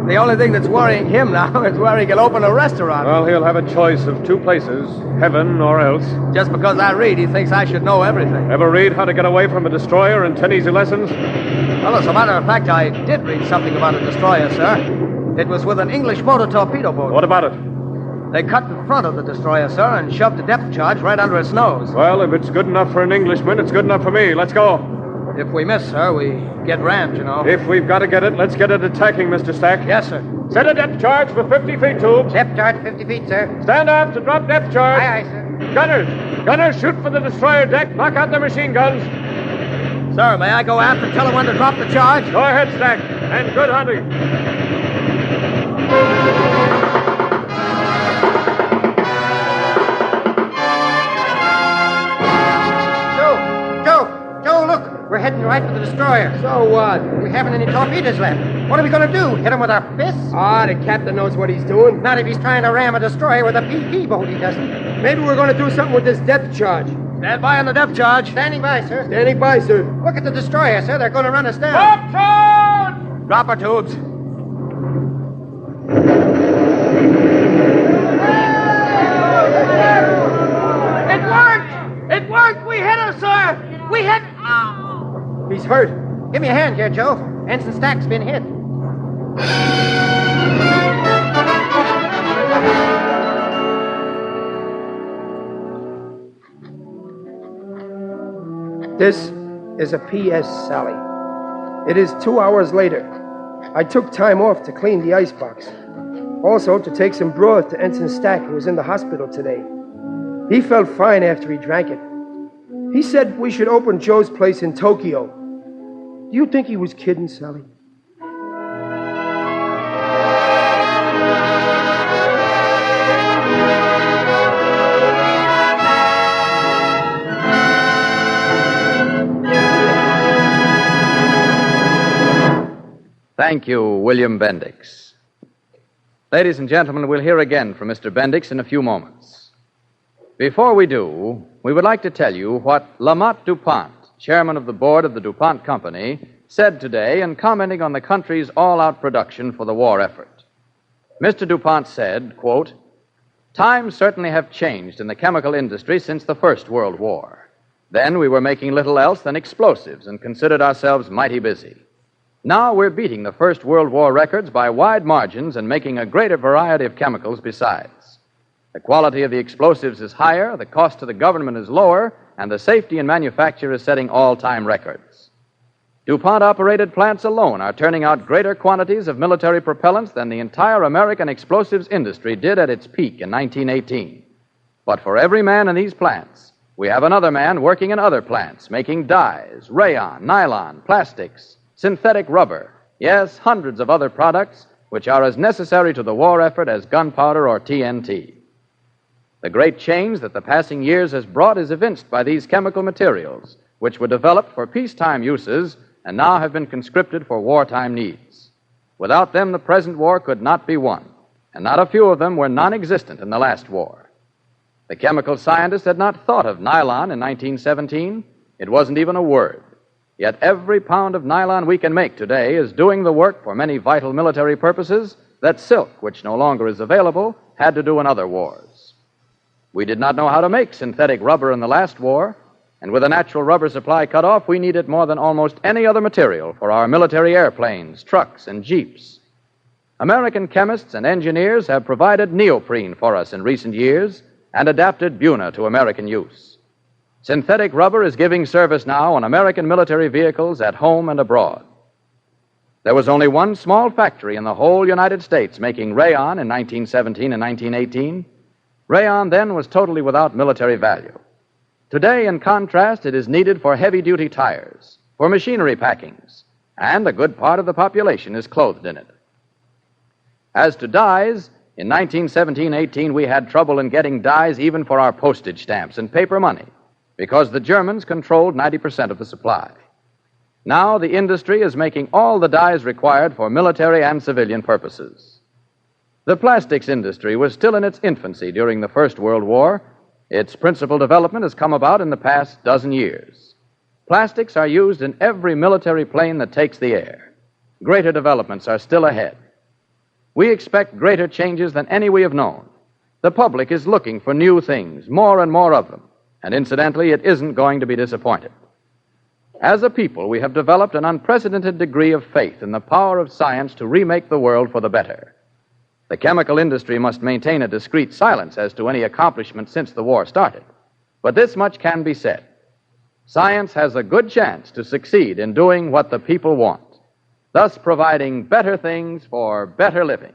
The only thing that's worrying him now is where he can open a restaurant. Well, he'll have a choice of two places, heaven or else. Just because I read, he thinks I should know everything. Ever read How to Get Away from a Destroyer in 10 Easy Lessons? Well, as a matter of fact, I did read something about a destroyer, sir. It was with an English motor torpedo boat. What about it? They cut in front of the destroyer, sir, and shoved a depth charge right under its nose. Well, if it's good enough for an Englishman, it's good enough for me. Let's go. If we miss, sir, we get rammed, you know. If we've got to get it, let's get it attacking, Mr. Stack. Yes, sir. Set a depth charge for 50 feet, tubes. Depth charge 50 feet, sir. Stand up to drop depth charge. Aye, aye, sir. Gunners, shoot for the destroyer deck. Knock out their machine guns. Sir, may I go aft and tell him when to drop the charge? Go ahead, Stack, and good hunting. Joe, look. We're heading right for the destroyer. So what? We haven't any torpedoes left. What are we going to do? Hit him with our fists? Ah, the captain knows what he's doing. Not if he's trying to ram a destroyer with a PP boat, he doesn't. Maybe we're going to do something with this depth charge. Stand by on the depth charge. Standing by, sir. Standing by, sir. Look at the destroyer, sir. They're going to run us down. Drop charge! Drop our tubes. It worked! It worked! We hit her, sir! We hit... Oh. He's hurt. Give me a hand here, Joe. Ensign Stack's been hit. This is a P.S., Sally. It is 2 hours later. I took time off to clean the icebox. Also, to take some broth to Ensign Stack, who was in the hospital today. He felt fine after he drank it. He said we should open Joe's place in Tokyo. Do you think he was kidding, Sally? Thank you, William Bendix. Ladies and gentlemen, we'll hear again from Mr. Bendix in a few moments. Before we do, we would like to tell you what Lamont DuPont, chairman of the board of the DuPont Company, said today in commenting on the country's all-out production for the war effort. Mr. DuPont said, quote, "Times certainly have changed in the chemical industry since the First World War. Then we were making little else than explosives and considered ourselves mighty busy. Now we're beating the First World War records by wide margins and making a greater variety of chemicals besides. The quality of the explosives is higher, the cost to the government is lower, and the safety in manufacture is setting all-time records. DuPont-operated plants alone are turning out greater quantities of military propellants than the entire American explosives industry did at its peak in 1918. But for every man in these plants, we have another man working in other plants, making dyes, rayon, nylon, plastics, synthetic rubber, yes, hundreds of other products which are as necessary to the war effort as gunpowder or TNT. The great change that the passing years has brought is evinced by these chemical materials, which were developed for peacetime uses and now have been conscripted for wartime needs. Without them, the present war could not be won, and not a few of them were non-existent in the last war. The chemical scientists had not thought of nylon in 1917. It wasn't even a word. Yet every pound of nylon we can make today is doing the work for many vital military purposes that silk, which no longer is available, had to do in other wars. We did not know how to make synthetic rubber in the last war, and with a natural rubber supply cut off, we needed more than almost any other material for our military airplanes, trucks, and jeeps. American chemists and engineers have provided neoprene for us in recent years and adapted Buna to American use. Synthetic rubber is giving service now on American military vehicles at home and abroad. There was only one small factory in the whole United States making rayon in 1917 and 1918. Rayon then was totally without military value. Today, in contrast, it is needed for heavy-duty tires, for machinery packings, and a good part of the population is clothed in it. As to dyes, in 1917-18 we had trouble in getting dyes even for our postage stamps and paper money, because the Germans controlled 90% of the supply. Now the industry is making all the dyes required for military and civilian purposes. The plastics industry was still in its infancy during the First World War. Its principal development has come about in the past dozen years. Plastics are used in every military plane that takes the air. Greater developments are still ahead. We expect greater changes than any we have known. The public is looking for new things, more and more of them. And incidentally, it isn't going to be disappointed. As a people, we have developed an unprecedented degree of faith in the power of science to remake the world for the better. The chemical industry must maintain a discreet silence as to any accomplishment since the war started. But this much can be said. Science has a good chance to succeed in doing what the people want, thus providing better things for better living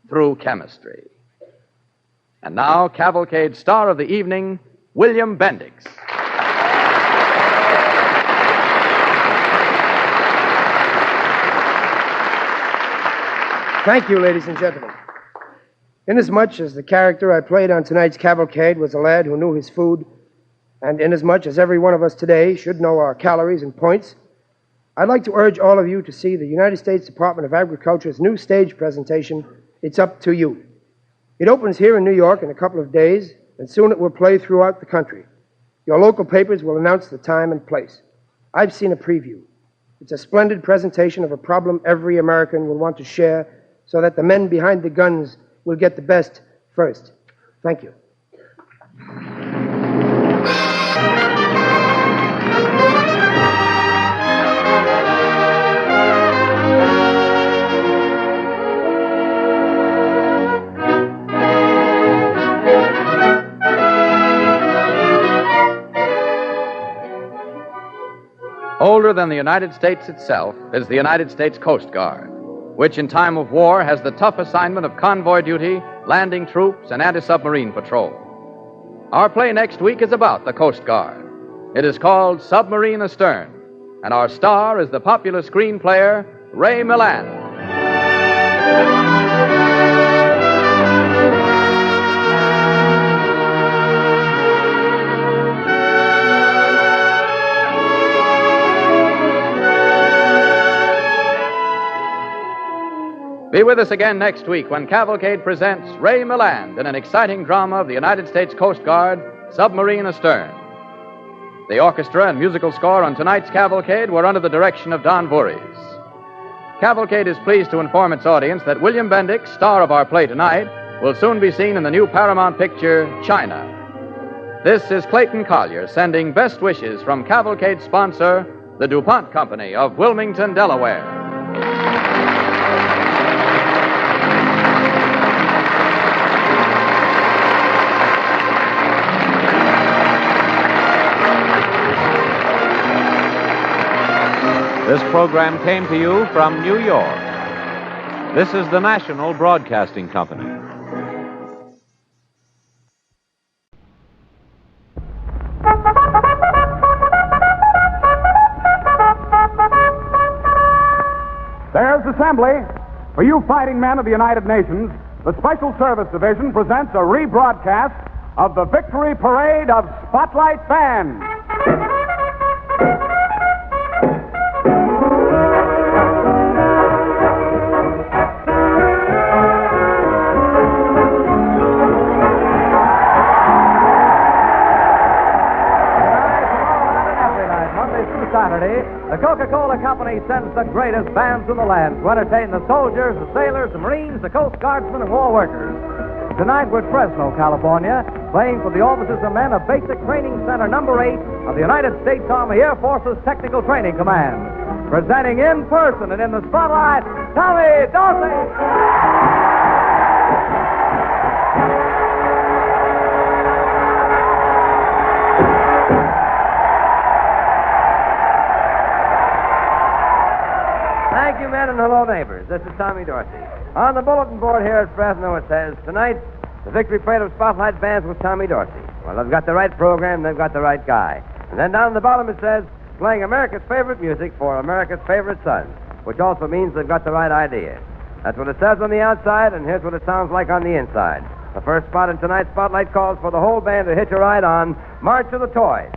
through chemistry. And now, Cavalcade star of the evening, William Bendix. Thank you, ladies and gentlemen. Inasmuch as the character I played on tonight's Cavalcade was a lad who knew his food, and inasmuch as every one of us today should know our calories and points, I'd like to urge all of you to see the United States Department of Agriculture's new stage presentation, It's Up to You. It opens here in New York in a couple of days, and soon it will play throughout the country. Your local papers will announce the time and place. I've seen a preview. It's a splendid presentation of a problem every American will want to share so that the men behind the guns will get the best first. Thank you. Older than the United States itself is the United States Coast Guard, which in time of war has the tough assignment of convoy duty, landing troops, and anti-submarine patrol. Our play next week is about the Coast Guard. It is called Submarine Astern, and our star is the popular screen player, Ray Milland. Be with us again next week when Cavalcade presents Ray Milland in an exciting drama of the United States Coast Guard, Submarine Astern. The orchestra and musical score on tonight's Cavalcade were under the direction of Don Voorhees. Cavalcade is pleased to inform its audience that William Bendix, star of our play tonight, will soon be seen in the new Paramount picture, China. This is Clayton Collier sending best wishes from Cavalcade's sponsor, the DuPont Company of Wilmington, Delaware. This program came to you from New York. This is the National Broadcasting Company. There's assembly. For you fighting men of the United Nations, the Special Service Division presents a rebroadcast of the Victory Parade of Spotlight Band. Saturday, the Coca-Cola Company sends the greatest bands in the land to entertain the soldiers, the sailors, the Marines, the Coast Guardsmen, and war workers. Tonight we're at Fresno, California, playing for the officers and men of Basic Training Center Number 8 of the United States Army Air Force's Technical Training Command. Presenting in person and in the spotlight, Tommy Dorsey! Thank you, men, and hello, neighbors. This is Tommy Dorsey. On the bulletin board here at Fresno, it says, tonight, the Victory Parade of Spotlight Bands with Tommy Dorsey. Well, they've got the right program, they've got the right guy. And then down at the bottom it says, playing America's favorite music for America's favorite sons, which also means they've got the right idea. That's what it says on the outside, and here's what it sounds like on the inside. The first spot in tonight's Spotlight calls for the whole band to hitch a ride on March of the Toys.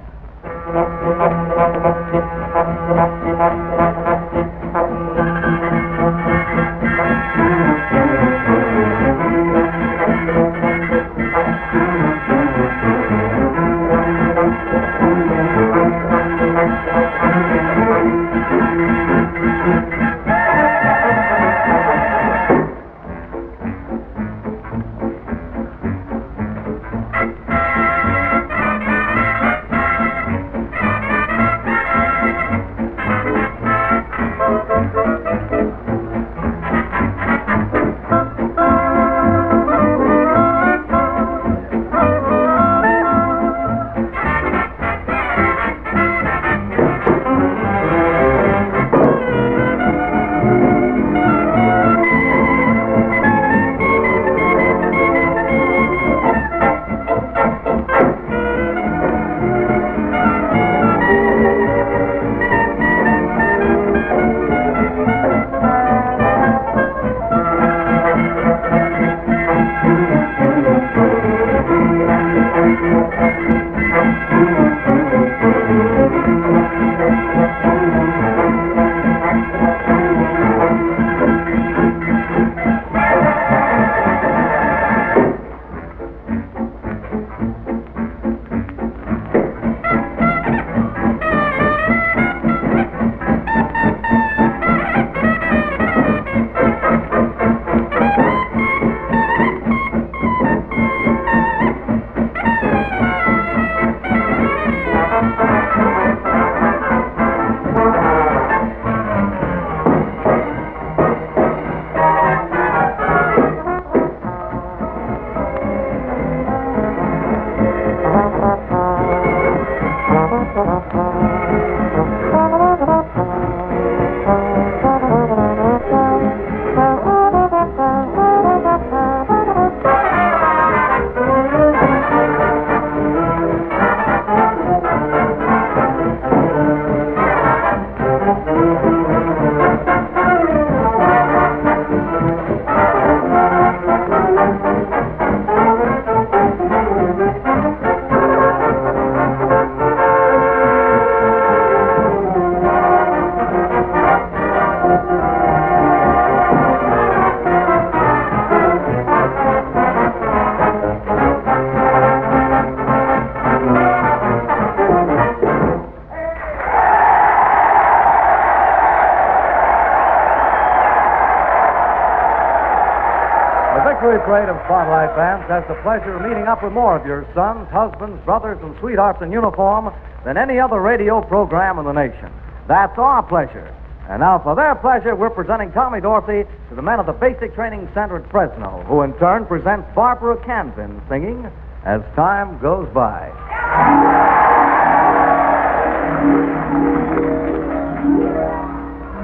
The Victory Parade of Spotlight Bands has the pleasure of meeting up with more of your sons, husbands, brothers, and sweethearts in uniform than any other radio program in the nation. That's our pleasure. And now, for their pleasure, we're presenting Tommy Dorsey to the men of the Basic Training Center at Fresno, who in turn presents Barbara Canvin singing As Time Goes By.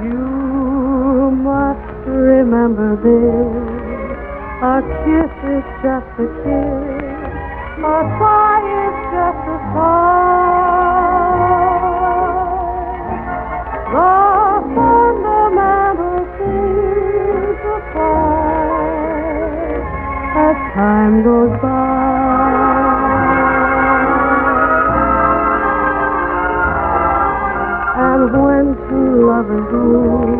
You must remember this. A kiss is just a kiss. A sigh is just a sigh. The fundamental things apply as time goes by. And when two lovers meet,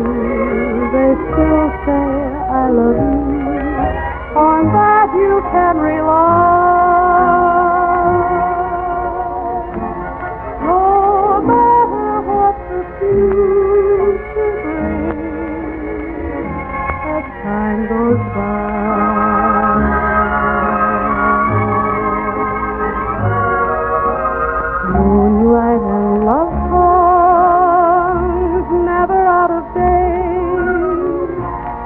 they still say, I love you. On that you can rely. No matter what the future brings, as time goes by. Moonlight and love songs, never out of date.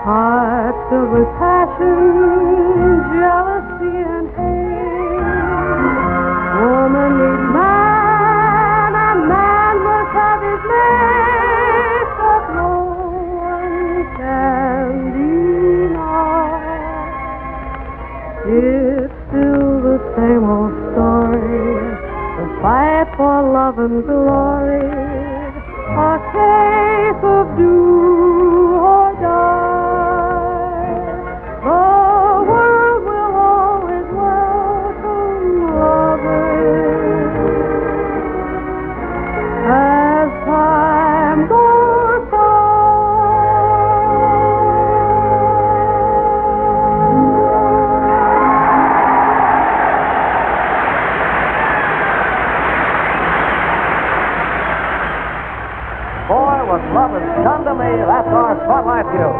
Hearts filled with passion, jealousy and hate. Woman needs man, and man must have his mate, but no one can deny. It's still the same old story, the fight for love and glory, a case of do or die. Love has come to me. That's our Spotlight View.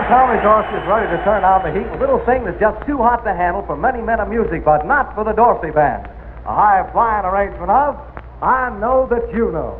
Now Tommy Dorsey is ready to turn on the heat with a little thing that's just too hot to handle for many men of music, but not for the Dorsey Band. A high-flying arrangement of I Know That You Know.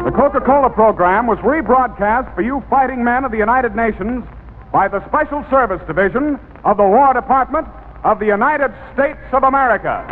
The Coca-Cola program was rebroadcast for you fighting men of the United Nations by the Special Service Division of the War Department of the United States of America.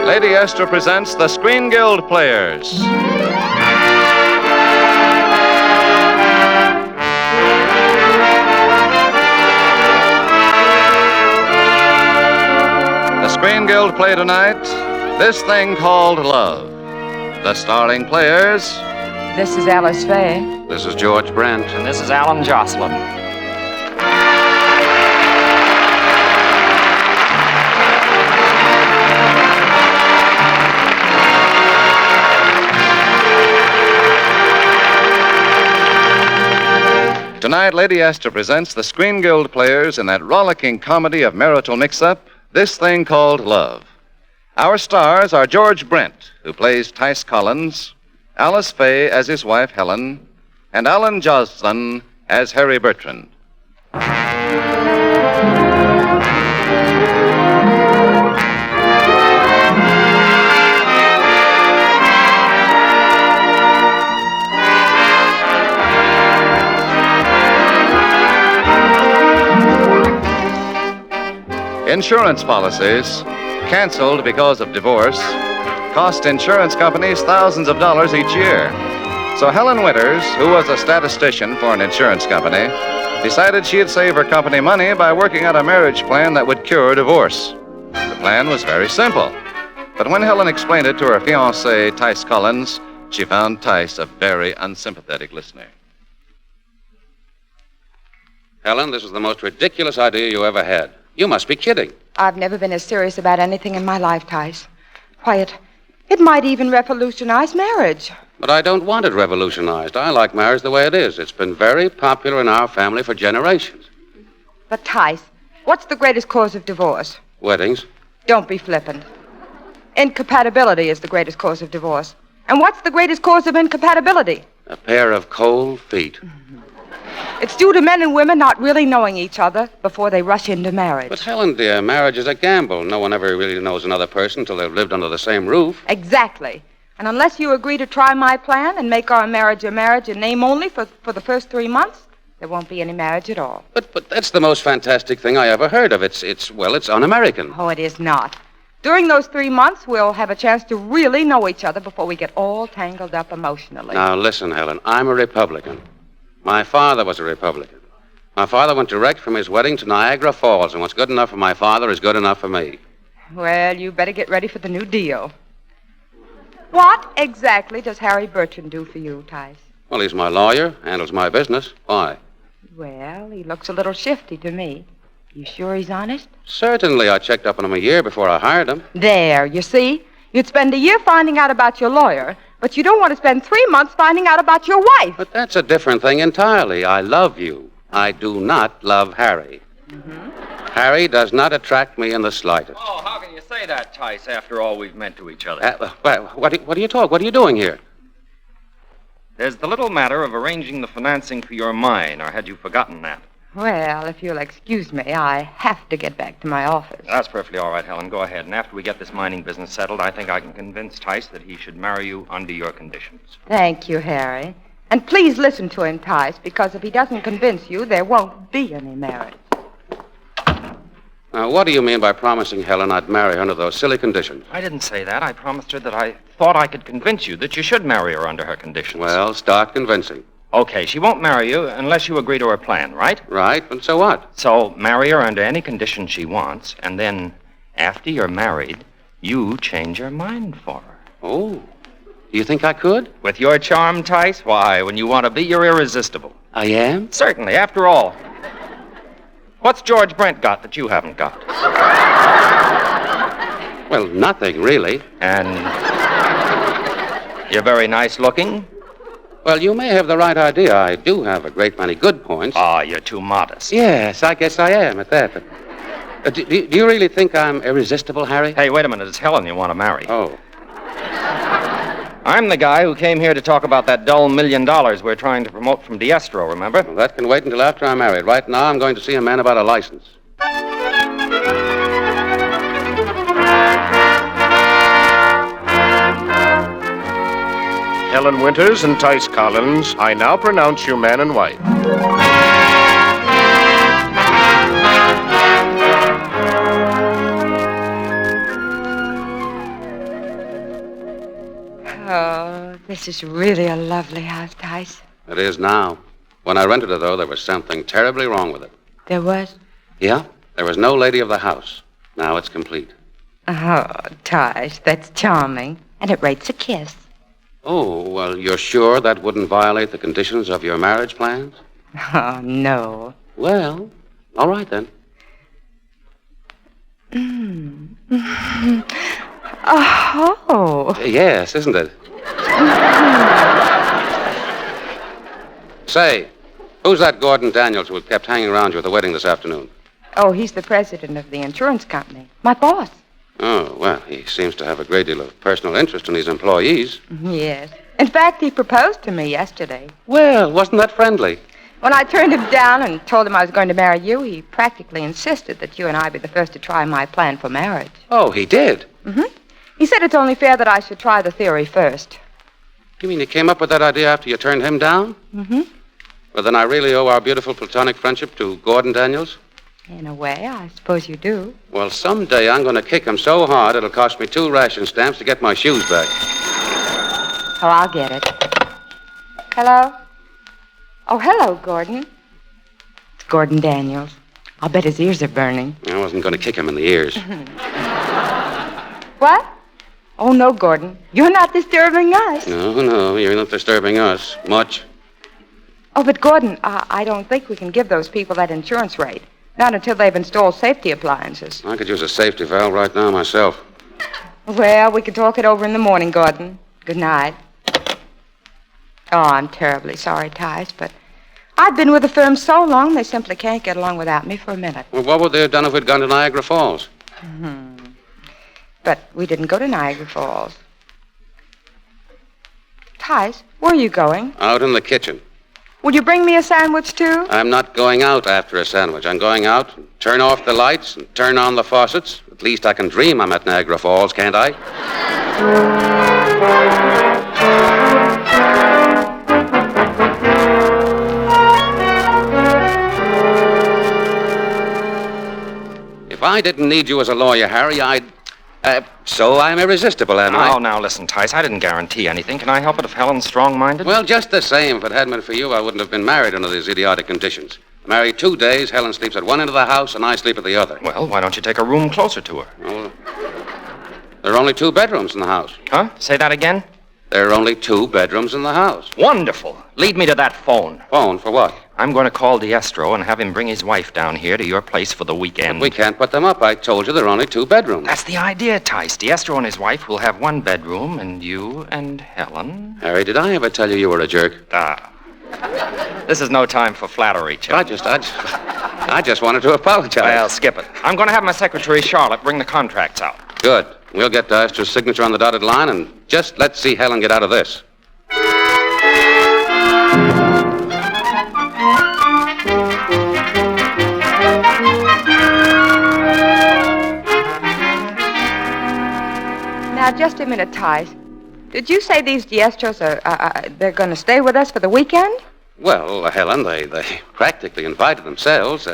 Lady Esther presents the Screen Guild Players. The Screen Guild play tonight, This Thing Called Love. The starring players. This is Alice Faye. This is George Brent. And this is Alan Jocelyn. Tonight, Lady Esther presents the Screen Guild Players in that rollicking comedy of marital mix-up, This Thing Called Love. Our stars are George Brent, who plays Tice Collins, Alice Faye as his wife Helen, and Alan Jocelyn as Harry Bertrand. Insurance policies, canceled because of divorce, cost insurance companies thousands of dollars each year. So Helen Winters, who was a statistician for an insurance company, decided she'd save her company money by working out a marriage plan that would cure divorce. The plan was very simple. But when Helen explained it to her fiancé, Tice Collins, she found Tice a very unsympathetic listener. Helen, this is the most ridiculous idea you ever had. You must be kidding. I've never been as serious about anything in my life, Tice. Why, it might even revolutionize marriage. But I don't want it revolutionized. I like marriage the way it is. It's been very popular in our family for generations. But, Tice, what's the greatest cause of divorce? Weddings. Don't be flippant. Incompatibility is the greatest cause of divorce. And what's the greatest cause of incompatibility? A pair of cold feet. It's due to men and women not really knowing each other before they rush into marriage. But, Helen, dear, marriage is a gamble. No one ever really knows another person until they've lived under the same roof. Exactly. And unless you agree to try my plan and make our marriage a marriage in name only for the first 3 months, there won't be any marriage at all. But that's the most fantastic thing I ever heard of. It's un-American. Oh, it is not. During those 3 months, we'll have a chance to really know each other before we get all tangled up emotionally. Now, listen, Helen. I'm a Republican. My father was a Republican. My father went direct from his wedding to Niagara Falls, and what's good enough for my father is good enough for me. Well, you better get ready for the New Deal. What exactly does Harry Bertrand do for you, Tice? Well, he's my lawyer, handles my business. Why? Well, he looks a little shifty to me. You sure he's honest? Certainly. I checked up on him a year before I hired him. There, you see? You'd spend a year finding out about your lawyer, but you don't want to spend 3 months finding out about your wife. But that's a different thing entirely. I love you. I do not love Harry. Harry does not attract me in the slightest. Oh, how can you say that, Tice, after all we've meant to each other? What are you doing here? There's the little matter of arranging the financing for your mine, or had you forgotten that? Well, if you'll excuse me, I have to get back to my office. That's perfectly all right, Helen. Go ahead. And after we get this mining business settled, I think I can convince Tice that he should marry you under your conditions. Thank you, Harry. And please listen to him, Tice, because if he doesn't convince you, there won't be any marriage. Now, what do you mean by promising Helen I'd marry her under those silly conditions? I didn't say that. I promised her that I thought I could convince you that you should marry her under her conditions. Well, start convincing. Okay, she won't marry you unless you agree to her plan, right? Right, but so what? So marry her under any condition she wants, and then, after you're married, you change your mind for her. Oh, do you think I could? With your charm, Tice? Why, when you want to be, you're irresistible. I am? Certainly, after all. What's George Brent got that you haven't got? Well, nothing, really. And you're very nice looking? Well, you may have the right idea. I do have a great many good points. Ah, you're too modest. Yes, I guess I am at that. But do you really think I'm irresistible, Harry? Hey, wait a minute. It's Helen you want to marry. Oh. I'm the guy who came here to talk about that dull $1 million we're trying to promote from Diestro, remember? Well, that can wait until after I'm married. Right now, I'm going to see a man about a license. Helen Winters and Tice Collins, I now pronounce you man and wife. Oh, this is really a lovely house, Tice. It is now. When I rented it, though, there was something terribly wrong with it. There was? Yeah, there was no lady of the house. Now it's complete. Oh, Tice, that's charming. And it rates a kiss. Oh, well, you're sure that wouldn't violate the conditions of your marriage plans? Oh, no. Well, all right then. Oh. Yes, isn't it? Say, who's that Gordon Daniels who kept hanging around you at the wedding this afternoon? Oh, he's the president of the insurance company. My boss. Oh, well, he seems to have a great deal of personal interest in his employees. Yes. In fact, he proposed to me yesterday. Well, wasn't that friendly? When I turned him down and told him I was going to marry you, he practically insisted that you and I be the first to try my plan for marriage. Oh, he did? Mm-hmm. He said it's only fair that I should try the theory first. You mean he came up with that idea after you turned him down? Mm-hmm. Well, then I really owe our beautiful platonic friendship to Gordon Daniels? In a way, I suppose you do. Well, someday I'm going to kick him so hard it'll cost me 2 ration stamps to get my shoes back. Oh, I'll get it. Hello? Oh, hello, Gordon. It's Gordon Daniels. I'll bet his ears are burning. I wasn't going to kick him in the ears. What? Oh, no, Gordon. You're not disturbing us. No, you're not disturbing us much. Oh, but Gordon, I don't think we can give those people that insurance rate. Not until they've installed safety appliances. I could use a safety valve right now myself. Well, we can talk it over in the morning, Gordon. Good night. Oh, I'm terribly sorry, Tice, but I've been with the firm so long they simply can't get along without me for a minute. Well, what would they have done if we'd gone to Niagara Falls? But we didn't go to Niagara Falls. Tice, where are you going? Out in the kitchen. Would you bring me a sandwich, too? I'm not going out after a sandwich. I'm going out and turn off the lights and turn on the faucets. At least I can dream I'm at Niagara Falls, can't I? If I didn't need you as a lawyer, Harry, I'd... So I'm irresistible, am I? Oh, now listen, Tice. I didn't guarantee anything. Can I help it if Helen's strong-minded? Well, just the same. If it hadn't been for you, I wouldn't have been married under these idiotic conditions. Married 2 days, Helen sleeps at one end of the house, and I sleep at the other. Well, why don't you take a room closer to her? Well, there are only 2 bedrooms in the house. Huh? Say that again? There are only 2 bedrooms in the house. Wonderful. Lead me to that phone. Phone for what? I'm going to call Diestro and have him bring his wife down here to your place for the weekend. But we can't put them up. I told you there are only 2 bedrooms. That's the idea, Tice. Diestro and his wife will have 1 bedroom, and you and Helen... Harry, did I ever tell you were a jerk? This is no time for flattery, Chip. I just wanted to apologize. Well, skip it. I'm going to have my secretary, Charlotte, bring the contracts out. Good. We'll get Diestro's signature on the dotted line, and just let's see Helen get out of this. Now, just a minute, Tice. Did you say these Diestros they're going to stay with us for the weekend? Well, Helen, they practically invited themselves.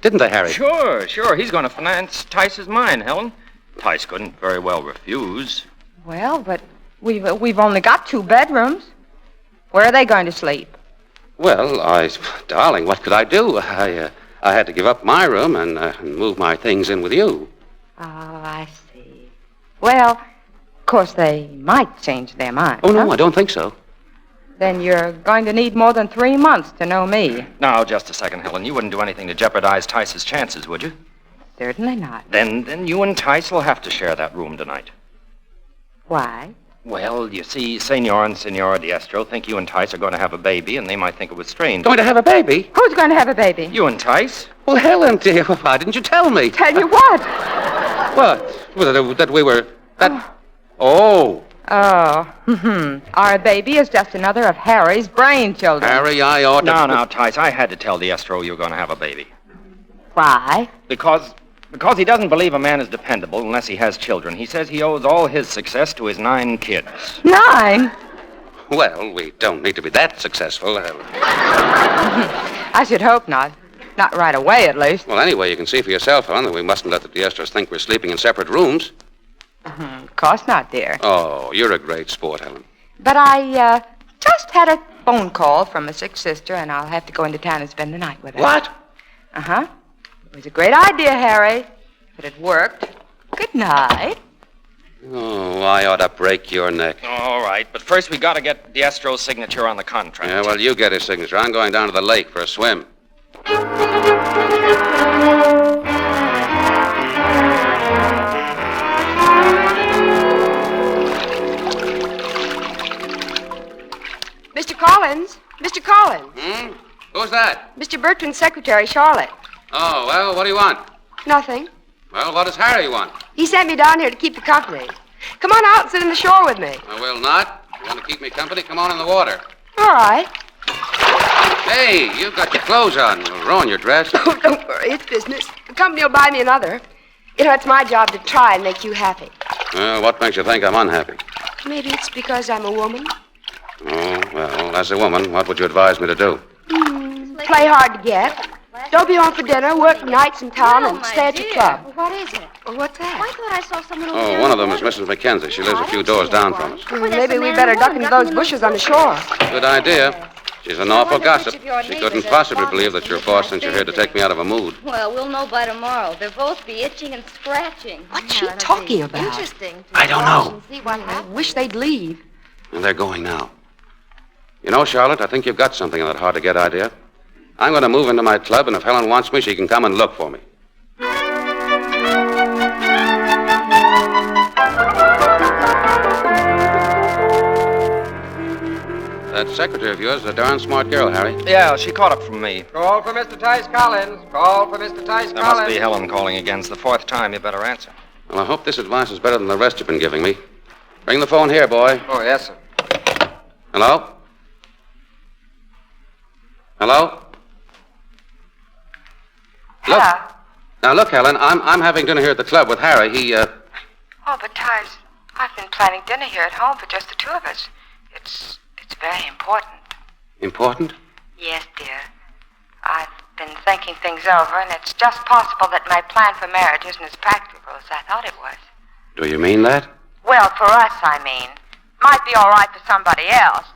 Didn't they, Harry? Sure. He's going to finance Tice's mine, Helen. Tice couldn't very well refuse. Well, but we've only got 2 bedrooms. Where are they going to sleep? Well, darling, what could I do? I had to give up my room and move my things in with you. Oh, I see. Well, of course, they might change their minds. Oh, no, I don't think so. Then you're going to need more than 3 months to know me. Now, just a second, Helen. You wouldn't do anything to jeopardize Tice's chances, would you? Certainly not. Then you and Tice will have to share that room tonight. Why? Well, you see, Senor and Senora Diestro think you and Tice are going to have a baby, and they might think it was strange. Going to have a baby? Who's going to have a baby? You and Tice. Well, Helen, dear, why didn't you tell me? Tell you what? What? Well, that we were... Oh. Our baby is just another of Harry's brainchildren. Harry, I ought to... Now, Tice, I had to tell Diestro you were going to have a baby. Why? Because he doesn't believe a man is dependable unless he has children. He says he owes all his success to his 9 kids. 9? Well, we don't need to be that successful. I should hope not. Not right away, at least. Well, anyway, you can see for yourself, Helen, that we mustn't let the Diestros think we're sleeping in separate rooms. Of course not, dear. Oh, you're a great sport, Helen. But I just had a phone call from a sick sister, and I'll have to go into town and spend the night with her. What? Uh-huh. It was a great idea, Harry, but it worked. Good night. Oh, I ought to break your neck. All right, but first we got to get Diestro's signature on the contract. Yeah, well, you get his signature. I'm going down to the lake for a swim. Mr. Collins? Mr. Collins? Who's that? Mr. Bertrand's secretary, Charlotte. Oh, well, what do you want? Nothing. Well, what does Harry want? He sent me down here to keep you company. Come on out and sit in the shore with me. I will not. You want to keep me company? Come on in the water. All right. Hey, you've got your clothes on. You'll ruin your dress. Oh, don't worry. It's business. The company will buy me another. You know, it's my job to try and make you happy. What makes you think I'm unhappy? Maybe it's because I'm a woman. Oh, well, as a woman, what would you advise me to do? Play hard to get. Don't be home for dinner, work nights in town, and stay at your club. What is it? Well, what's that? I thought I saw someone over there. Oh, one of them is Mrs. McKenzie. She lives a few doors down from us. Maybe we better duck into those bushes on the shore. Good idea. She's an awful gossip. She couldn't possibly believe that your boss sent you here to take me out of a mood. Well, we'll know by tomorrow. They'll both be itching and scratching. What's she talking about? Interesting. I don't know. See what happens. I wish they'd leave. And they're going now. You know, Charlotte, I think you've got something in that hard-to-get idea. I'm going to move into my club, and if Helen wants me, she can come and look for me. That secretary of yours is a darn smart girl, Harry. Yeah, she caught up from me. Call for Mr. Tice Collins. Call for Mr. Tice There Collins. must be Helen calling again. It's the 4th time. You better answer. Well, I hope this advice is better than the rest you've been giving me. Bring the phone here, boy. Oh, yes, sir. Hello? Hello? Look. Now, look, Helen, I'm having dinner here at the club with Harry. Oh, but Tice, I've been planning dinner here at home for just the 2 of us. It's very important. Important? Yes, dear. I've been thinking things over, and it's just possible that my plan for marriage isn't as practical as I thought it was. Do you mean that? Well, for us, I mean. Might be all right for somebody else.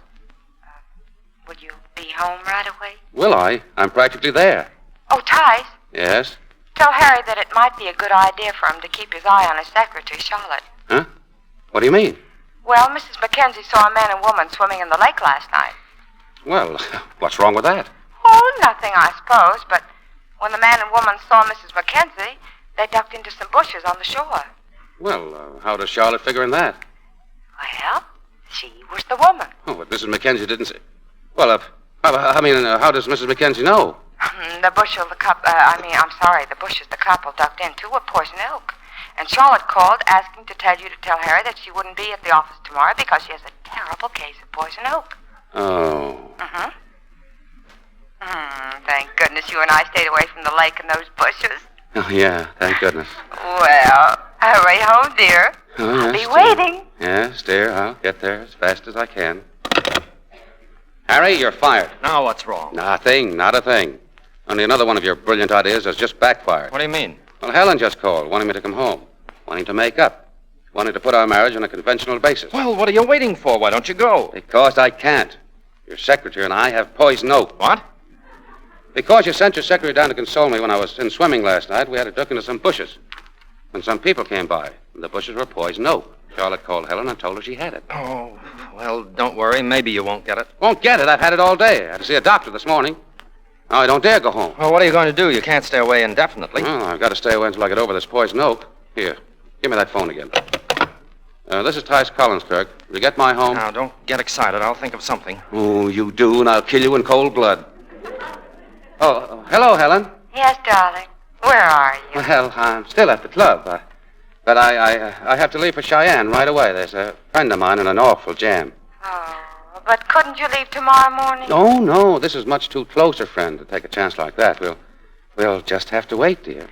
Would you be home right away? Will I? I'm practically there. Oh, Tice, Yes? tell Harry that it might be a good idea for him to keep his eye on his secretary, Charlotte. Huh? What do you mean? Well, Mrs. Mackenzie saw a man and woman swimming in the lake last night. Well, what's wrong with that? Oh, nothing, I suppose, but when the man and woman saw Mrs. Mackenzie, they ducked into some bushes on the shore. Well, how does Charlotte figure in that? Well, she was the woman. Oh, but Mrs. Mackenzie didn't say... Well, how does Mrs. Mackenzie know? The bushes the couple ducked into were poison oak. And Charlotte called asking to tell you to tell Harry that she wouldn't be at the office tomorrow because she has a terrible case of poison oak. Oh. Thank goodness you and I stayed away from the lake and those bushes. Oh, yeah, thank goodness. Well, hurry home, dear. Oh, I'll yes, be waiting. Yes, dear, I'll get there as fast as I can. Harry, you're fired. Now what's wrong? Nothing, not a thing. Only another one of your brilliant ideas has just backfired. What do you mean? Well, Helen just called, wanting me to come home, wanting to make up, wanting to put our marriage on a conventional basis. Well, what are you waiting for? Why don't you go? Because I can't. Your secretary and I have poison oak. What? Because you sent your secretary down to console me when I was in swimming last night, we had to duck into some bushes. When some people came by, and the bushes were poison oak. Charlotte called Helen and told her she had it. Oh, well, don't worry. Maybe you won't get it. Won't get it. I've had it all day. I had to see a doctor this morning. Now I don't dare go home. Well, what are you going to do? You can't stay away indefinitely. Well, I've got to stay away until I get over this poison oak. Here, give me that phone again. This is Tice Collins, Kirk. Will you get my home? Now, don't get excited. I'll think of something. Oh, you do, and I'll kill you in cold blood. Oh, hello, Helen. Yes, darling. Where are you? Well, I'm still at the club. But I have to leave for Cheyenne right away. There's a friend of mine in an awful jam. Oh, but couldn't you leave tomorrow morning? Oh, no. This is much too close a friend to take a chance like that. We'll just have to wait, dear.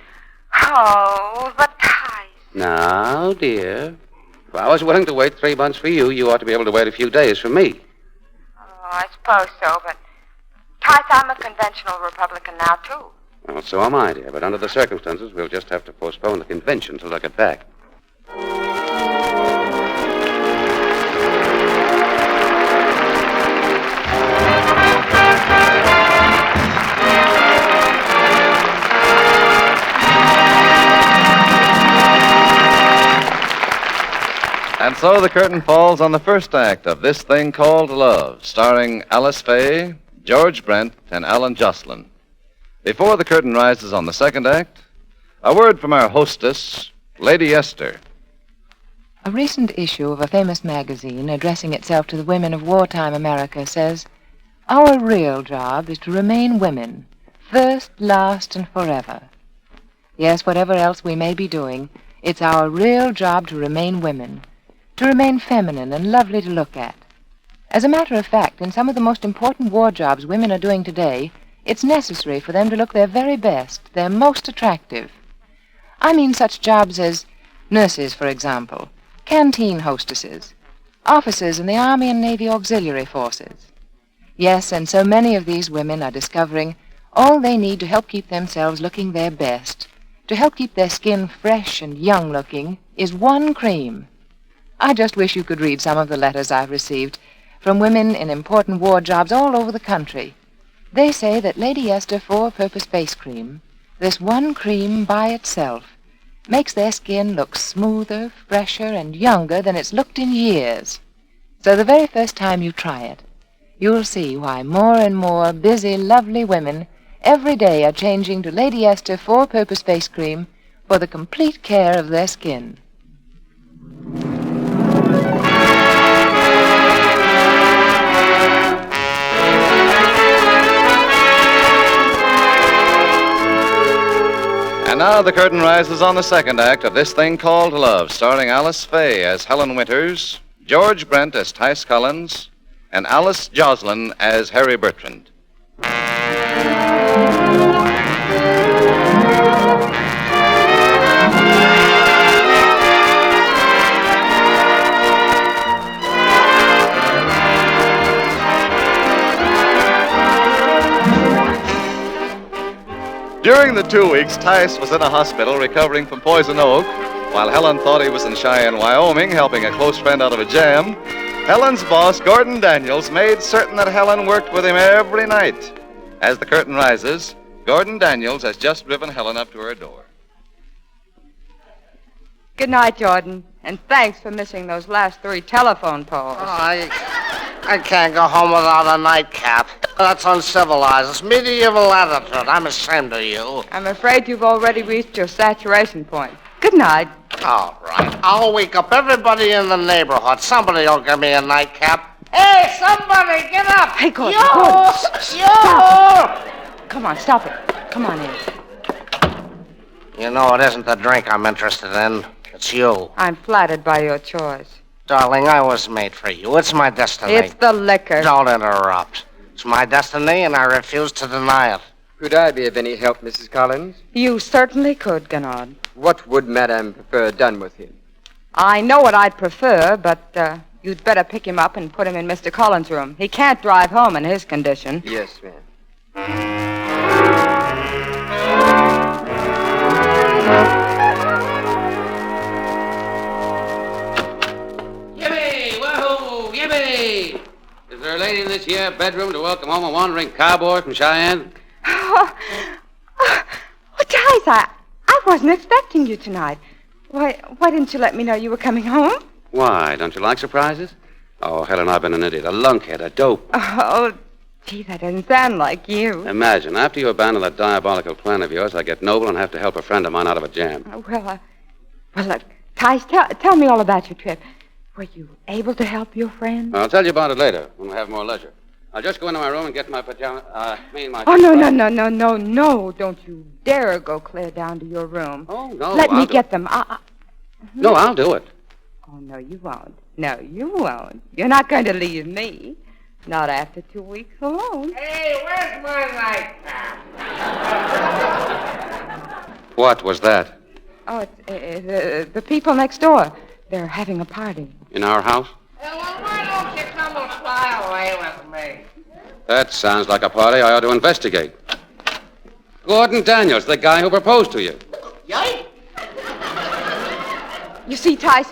Oh, but Tice. Now, dear, if I was willing to wait 3 months for you, you ought to be able to wait a few days for me. Oh, I suppose so, but Tice, I'm a conventional Republican now, too. Well, so am I, dear. But under the circumstances, we'll just have to postpone the convention till I get back. And so the curtain falls on the first act of This Thing Called Love, starring Alice Faye, George Brent, and Alan Jocelyn. Before the curtain rises on the second act, a word from our hostess, Lady Esther. A recent issue of a famous magazine addressing itself to the women of wartime America says, "Our real job is to remain women, first, last, and forever." Yes, whatever else we may be doing, it's our real job to remain women, to remain feminine and lovely to look at. As a matter of fact, in some of the most important war jobs women are doing today, it's necessary for them to look their very best, their most attractive. I mean such jobs as nurses, for example, canteen hostesses, officers in the Army and Navy Auxiliary Forces. Yes, and so many of these women are discovering all they need to help keep themselves looking their best, to help keep their skin fresh and young-looking, is one cream. I just wish you could read some of the letters I've received from women in important war jobs all over the country. They say that Lady Esther Four-Purpose Face Cream, this one cream by itself, makes their skin look smoother, fresher, and younger than it's looked in years. So the very first time you try it, you'll see why more and more busy, lovely women every day are changing to Lady Esther Four-Purpose Face Cream for the complete care of their skin. And now the curtain rises on the second act of This Thing Called Love, starring Alice Faye as Helen Winters, George Brent as Tice Collins, and Alice Jocelyn as Harry Bertrand. During the 2 weeks Tice was in a hospital recovering from poison oak, While Helen thought he was in Cheyenne, Wyoming, helping a close friend out of a jam, Helen's boss, Gordon Daniels, made certain that Helen worked with him every night. As the curtain rises, Gordon Daniels has just driven Helen up to her door. Good night, Jordan. And thanks for missing those last 3 telephone poles. Oh, I can't go home without a nightcap. That's uncivilized. It's medieval attitude. I'm ashamed of you. I'm afraid you've already reached your saturation point. Good night. All right. I'll wake up everybody in the neighborhood. Somebody will give me a nightcap. Hey, somebody, get up! Hey, Gordon, You! Gordon. You! Come on, stop it. Come on in. You know, it isn't the drink I'm interested in. It's you. I'm flattered by your choice. Darling, I was made for you. It's my destiny. It's the liquor. Don't interrupt. It's my destiny, and I refuse to deny it. Could I be of any help, Mrs. Collins? You certainly could, Gennard. What would Madame prefer done with him? I know what I'd prefer, but you'd better pick him up and put him in Mr. Collins' room. He can't drive home in his condition. Yes, ma'am. Yippee! Wahoo! Yippee! Is there a lady in this here bedroom to welcome home a wandering cowboy from Cheyenne? Oh, Tice, I wasn't expecting you tonight. Why didn't you let me know you were coming home? Why? Don't you like surprises? Oh, Helen, I've been an idiot, a lunkhead, a dope. Oh, gee, that doesn't sound like you. Imagine, after you abandon that diabolical plan of yours, I get noble and have to help a friend of mine out of a jam. Well, look, Tice, tell me all about your trip. Were you able to help your friend? I'll tell you about it later, when we have more leisure. I'll just go into my room and get my pajamas, my... Oh, no. Don't you dare go clear down to your room. Oh, no. Let me get them. No, I'll do it. Oh, no, you won't. No, you won't. You're not going to leave me. Not after 2 weeks alone. Hey, where's my nightcap? What was that? Oh, it's the people next door. They're having a party. In our house? Well, why don't you come and fly away with me? That sounds like a party I ought to investigate. Gordon Daniels, the guy who proposed to you. Yay? You see, Tice,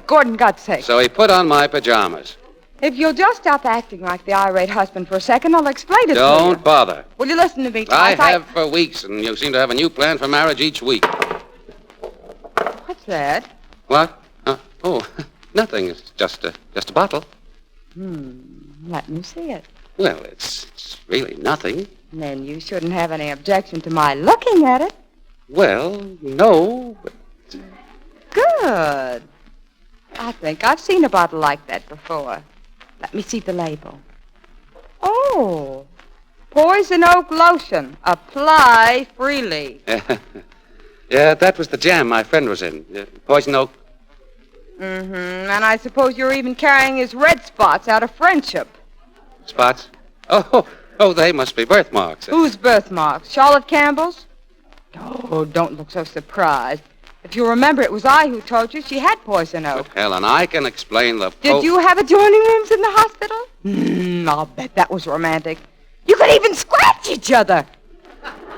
Gordon got sick. So he put on my pajamas. If you'll just stop acting like the irate husband for a second, I'll explain it to you. Don't bother. Will you listen to me, I Tice? have for weeks, and you seem to have a new plan for marriage each week. What's that? What? Nothing. It's just a bottle. Let me see it. Well, it's really nothing. Then you shouldn't have any objection to my looking at it. Well, no. But... Good. I think I've seen a bottle like that before. Let me see the label. Oh, poison oak lotion. Apply freely. Yeah, that was the jam my friend was in. Poison oak. And I suppose you're even carrying his red spots out of friendship. Spots? Oh, they must be birthmarks. Whose birthmarks? Charlotte Campbell's? Oh, don't look so surprised. If you remember, it was I who told you she had poison oak. Helen, I can explain the... Did you have adjoining rooms in the hospital? I'll bet that was romantic. You could even scratch each other.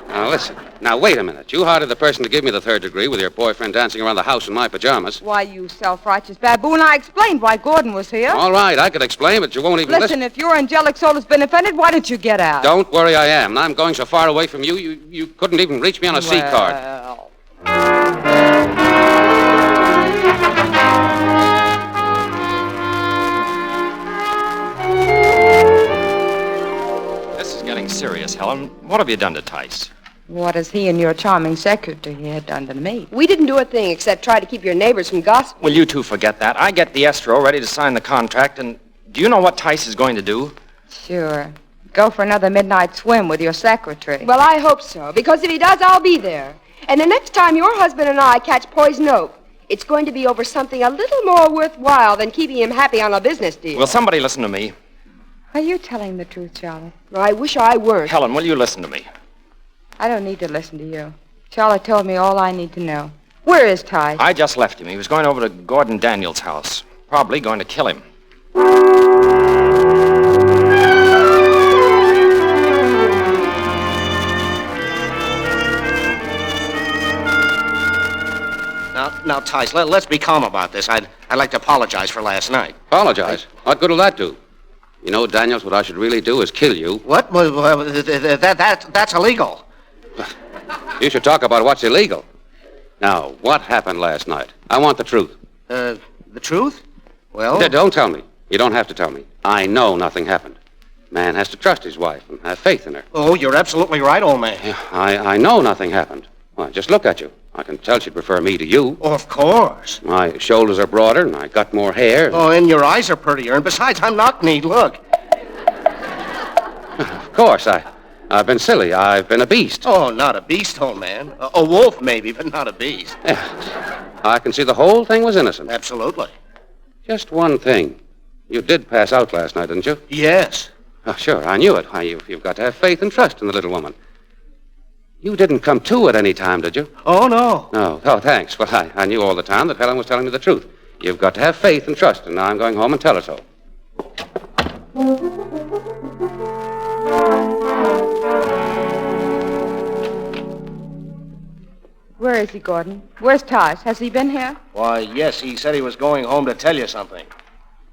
Now, listen. Now, wait a minute. You hired the person to give me the 3rd degree with your boyfriend dancing around the house in my pajamas. Why, you self-righteous baboon, I explained why Gordon was here. All right, I could explain, but you won't even listen. If your angelic soul has been offended, why don't you get out? Don't worry, I am. I'm going so far away from you, you couldn't even reach me on a C card. This is getting serious, Helen. What have you done to Tice? What has he and your charming secretary done to me? We didn't do a thing except try to keep your neighbors from gossiping. Will you two forget that? I get the escrow ready to sign the contract, and do you know what Tice is going to do? Sure. Go for another midnight swim with your secretary. Well, I hope so, because if he does, I'll be there. And the next time your husband and I catch poison oak, it's going to be over something a little more worthwhile than keeping him happy on a business deal. Will somebody listen to me? Are you telling the truth, Charlotte? I wish I weren't. Helen, will you listen to me? I don't need to listen to you. Charlotte told me all I need to know. Where is Ty? I just left him. He was going over to Gordon Daniels' house. Probably going to kill him. Now, Tice, let's be calm about this. I'd like to apologize for last night. Apologize? What good will that do? You know, Daniels, what I should really do is kill you. What? Well, that's illegal. You should talk about what's illegal. Now, what happened last night? I want the truth. The truth? Well... Don't tell me. You don't have to tell me. I know nothing happened. Man has to trust his wife and have faith in her. Oh, you're absolutely right, old man. I know nothing happened. Well, just look at you. I can tell she'd prefer me to you. Oh, of course. My shoulders are broader and I got more hair. Oh, and your eyes are prettier. And besides, I'm not neat. Look. Of course, I've been silly. I've been a beast. Oh, not a beast, old man. A wolf, maybe, but not a beast. Yeah. I can see the whole thing was innocent. Absolutely. Just one thing. You did pass out last night, didn't you? Yes. Oh, sure, I knew it. Why, you've got to have faith and trust in the little woman. You didn't come to at any time, did you? Oh, no. No. Oh, thanks. Well, I knew all the time that Helen was telling me the truth. You've got to have faith and trust, and now I'm going home and tell her so. Where is he, Gordon? Where's Tice? Has he been here? Why, yes, he said he was going home to tell you something.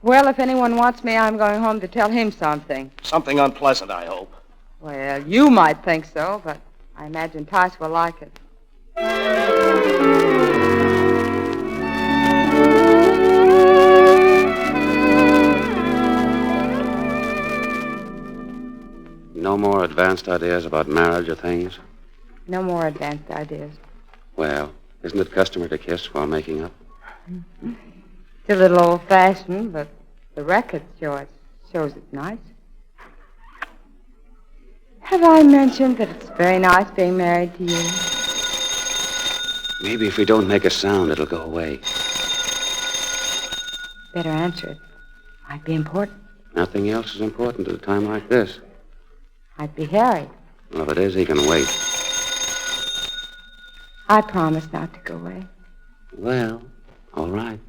Well, if anyone wants me, I'm going home to tell him something. Something unpleasant, I hope. Well, you might think so, but I imagine Tice will like it. No more advanced ideas about marriage or things? No more advanced ideas. Well, isn't it customary to kiss while making up? It's a little old-fashioned, but the record shows it's nice. Have I mentioned that it's very nice being married to you? Maybe if we don't make a sound, it'll go away. Better answer it. Might be important. Nothing else is important at a time like this. Might be Harry. Well, if it is, he can wait. I promise not to go away. Well, all right.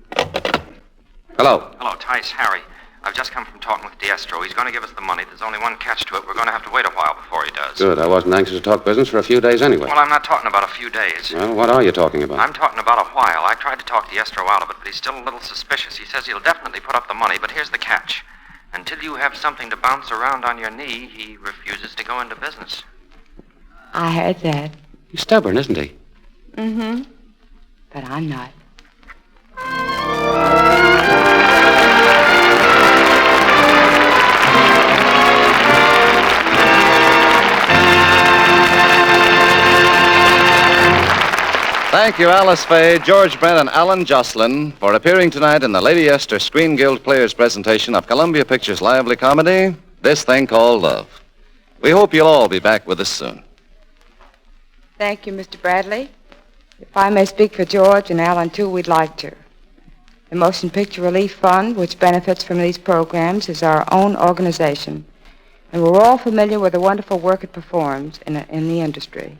Hello. Hello, Tice, Harry. I've just come from talking with Diestro. He's going to give us the money. There's only one catch to it. We're going to have to wait a while before he does. Good. I wasn't anxious to talk business for a few days anyway. Well, I'm not talking about a few days. Well, what are you talking about? I'm talking about a while. I tried to talk Diestro out of it, but he's still a little suspicious. He says he'll definitely put up the money, but here's the catch. Until you have something to bounce around on your knee, he refuses to go into business. I heard that. He's stubborn, isn't he? Mm-hmm. But I'm not. Thank you, Alice Faye, George Brent, and Alan Jocelyn for appearing tonight in the Lady Esther Screen Guild Players presentation of Columbia Pictures' lively comedy, This Thing Called Love. We hope you'll all be back with us soon. Thank you, Mr. Bradley. If I may speak for George and Alan, too, we'd like to. The Motion Picture Relief Fund, which benefits from these programs, is our own organization, and we're all familiar with the wonderful work it performs in the industry.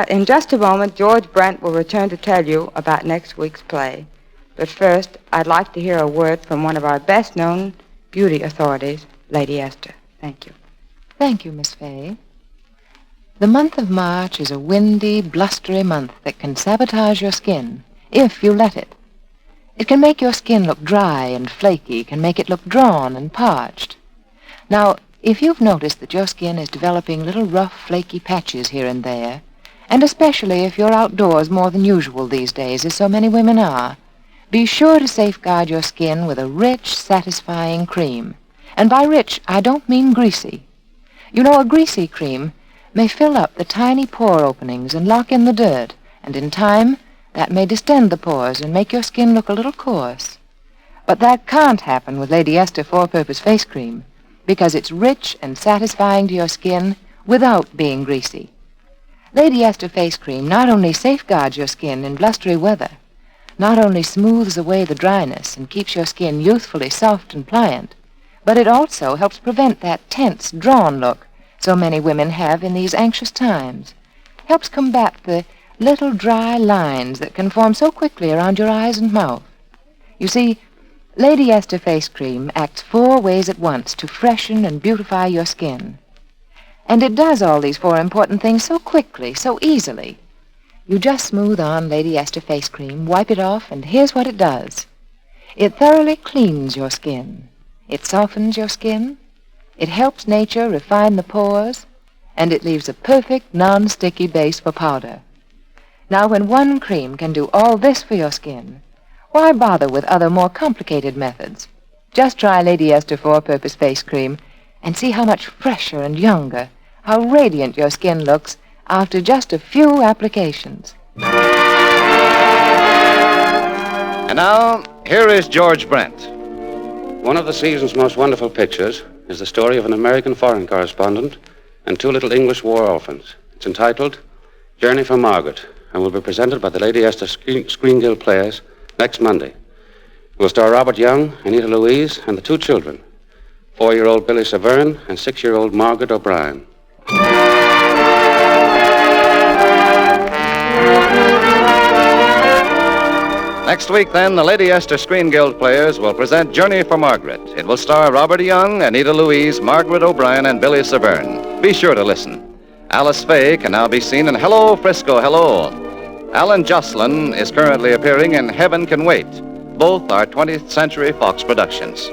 In just a moment, George Brent will return to tell you about next week's play. But first, I'd like to hear a word from one of our best-known beauty authorities, Lady Esther. Thank you. Thank you, Miss Faye. The month of March is a windy, blustery month that can sabotage your skin, if you let it. It can make your skin look dry and flaky, can make it look drawn and parched. Now, if you've noticed that your skin is developing little rough, flaky patches here and there, and especially if you're outdoors more than usual these days, as so many women are, be sure to safeguard your skin with a rich, satisfying cream. And by rich, I don't mean greasy. You know, a greasy cream may fill up the tiny pore openings and lock in the dirt, and in time, that may distend the pores and make your skin look a little coarse. But that can't happen with Lady Esther Four-Purpose Face Cream, because it's rich and satisfying to your skin without being greasy. Lady Esther Face Cream not only safeguards your skin in blustery weather, not only smooths away the dryness and keeps your skin youthfully soft and pliant, but it also helps prevent that tense, drawn look so many women have in these anxious times. Helps combat the little dry lines that can form so quickly around your eyes and mouth. You see, Lady Esther Face Cream acts 4 ways at once to freshen and beautify your skin. And it does all these 4 important things so quickly, so easily. You just smooth on Lady Esther face cream, wipe it off, and here's what it does. It thoroughly cleans your skin. It softens your skin. It helps nature refine the pores, and it leaves a perfect non-sticky base for powder. Now, when one cream can do all this for your skin, why bother with other more complicated methods? Just try Lady Esther Four-Purpose Face Cream and see how much fresher and younger, how radiant your skin looks after just a few applications. And now, here is George Brent. One of the season's most wonderful pictures is the story of an American foreign correspondent and two little English war orphans. It's entitled Journey for Margaret and will be presented by the Lady Esther Screen Guild Players next Monday. It will star Robert Young, Anita Louise, and the two children, 4-year-old Billy Severn and 6-year-old Margaret O'Brien. Next week, then, the Lady Esther Screen Guild Players will present Journey for Margaret. It will star Robert Young, Anita Louise, Margaret O'Brien, and Billy Severn. Be sure to listen. Alice Faye can now be seen in Hello, Frisco, Hello. Alan Jocelyn is currently appearing in Heaven Can Wait. Both are 20th Century Fox productions.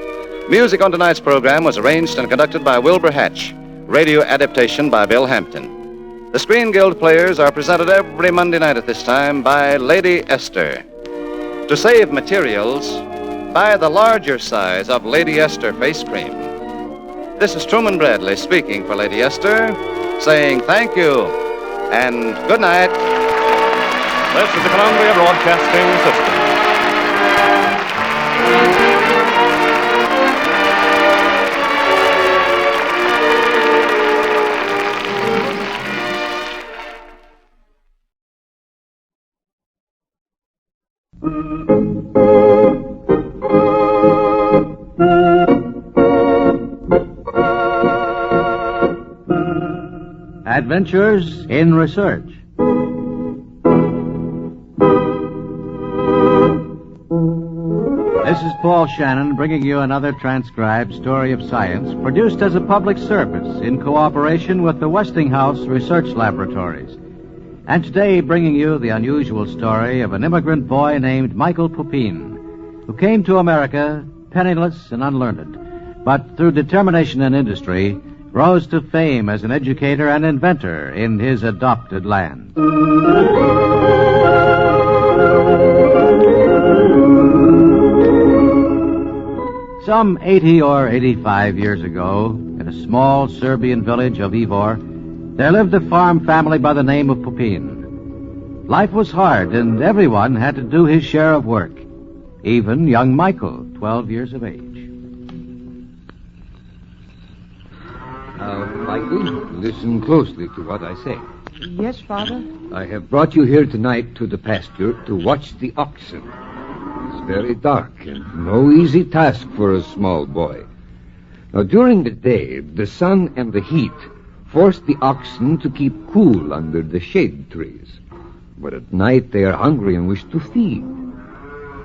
Music on tonight's program was arranged and conducted by Wilbur Hatch. Radio adaptation by Bill Hampton. The Screen Guild Players are presented every Monday night at this time by Lady Esther. To save materials, buy the larger size of Lady Esther face cream. This is Truman Bradley speaking for Lady Esther, saying thank you and good night. This is the Columbia Broadcasting System. Adventures in Research. This is Paul Shannon bringing you another transcribed story of science produced as a public service in cooperation with the Westinghouse Research Laboratories. And today bringing you the unusual story of an immigrant boy named Michael Pupin, who came to America penniless and unlearned, but through determination and industry rose to fame as an educator and inventor in his adopted land. Some 80 or 85 years ago, in a small Serbian village of Ivor, there lived a farm family by the name of Pupin. Life was hard, and everyone had to do his share of work, even young Michael, 12 years of age. Michael, listen closely to what I say. Yes, Father? I have brought you here tonight to the pasture to watch the oxen. It's very dark and no easy task for a small boy. Now, during the day, the sun and the heat force the oxen to keep cool under the shade trees. But at night, they are hungry and wish to feed.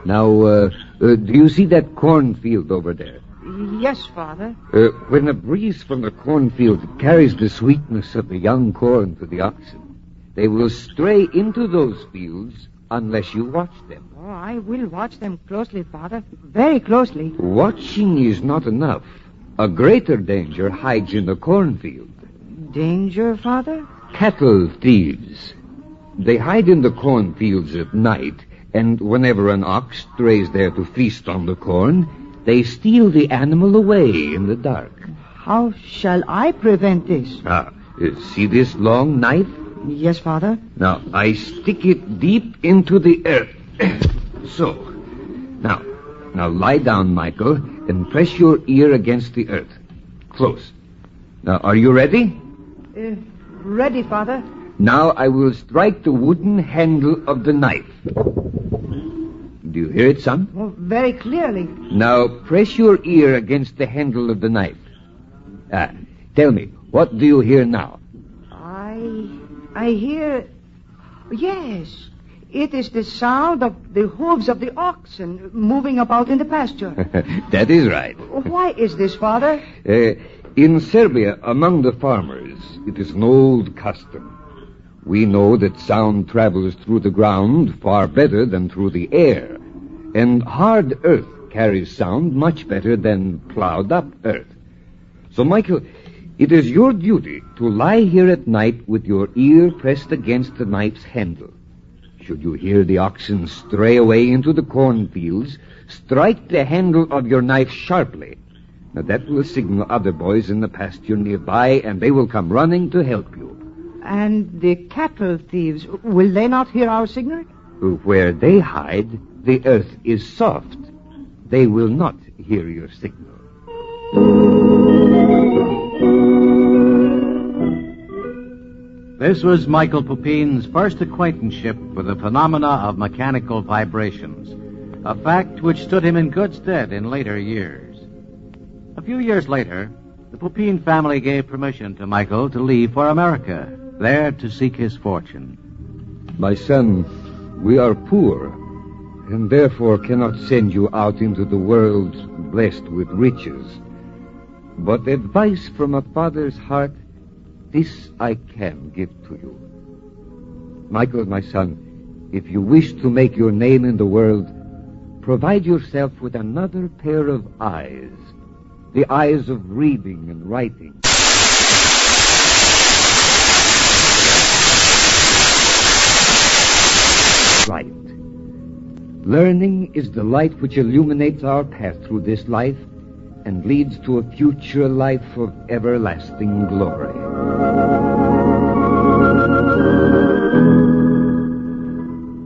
Now, do you see that cornfield over there? Yes, Father. When a breeze from the cornfield carries the sweetness of the young corn to the oxen, they will stray into those fields unless you watch them. Oh, I will watch them closely, Father. Very closely. Watching is not enough. A greater danger hides in the cornfield. Danger, Father? Cattle thieves. They hide in the cornfields at night, and whenever an ox strays there to feast on the corn, they steal the animal away in the dark. How shall I prevent this? See this long knife? Yes, Father. Now, I stick it deep into the earth. So. Now lie down, Michael, and press your ear against the earth. Close. Now, are you ready? Ready, Father. Now I will strike the wooden handle of the knife. Do you hear it, son? Oh, very clearly. Now press your ear against the handle of the knife. Tell me, what do you hear now? I hear... Yes, it is the sound of the hooves of the oxen moving about in the pasture. That is right. Why is this, Father? In Serbia, among the farmers, it is an old custom. We know that sound travels through the ground far better than through the air, and hard earth carries sound much better than plowed-up earth. So, Michael, it is your duty to lie here at night with your ear pressed against the knife's handle. Should you hear the oxen stray away into the cornfields, strike the handle of your knife sharply. Now, that will signal other boys in the pasture nearby, and they will come running to help you. And the cattle thieves, will they not hear our signal? Where they hide, the earth is soft. They will not hear your signal. This was Michael Pupin's first acquaintanceship with the phenomena of mechanical vibrations, a fact which stood him in good stead in later years. A few years later, the Pupin family gave permission to Michael to leave for America, there to seek his fortune. My son, we are poor, and therefore cannot send you out into the world blessed with riches. But advice from a father's heart, this I can give to you. Michael, my son, if you wish to make your name in the world, provide yourself with another pair of eyes, the eyes of reading and writing. Right. Learning is the light which illuminates our path through this life and leads to a future life of everlasting glory.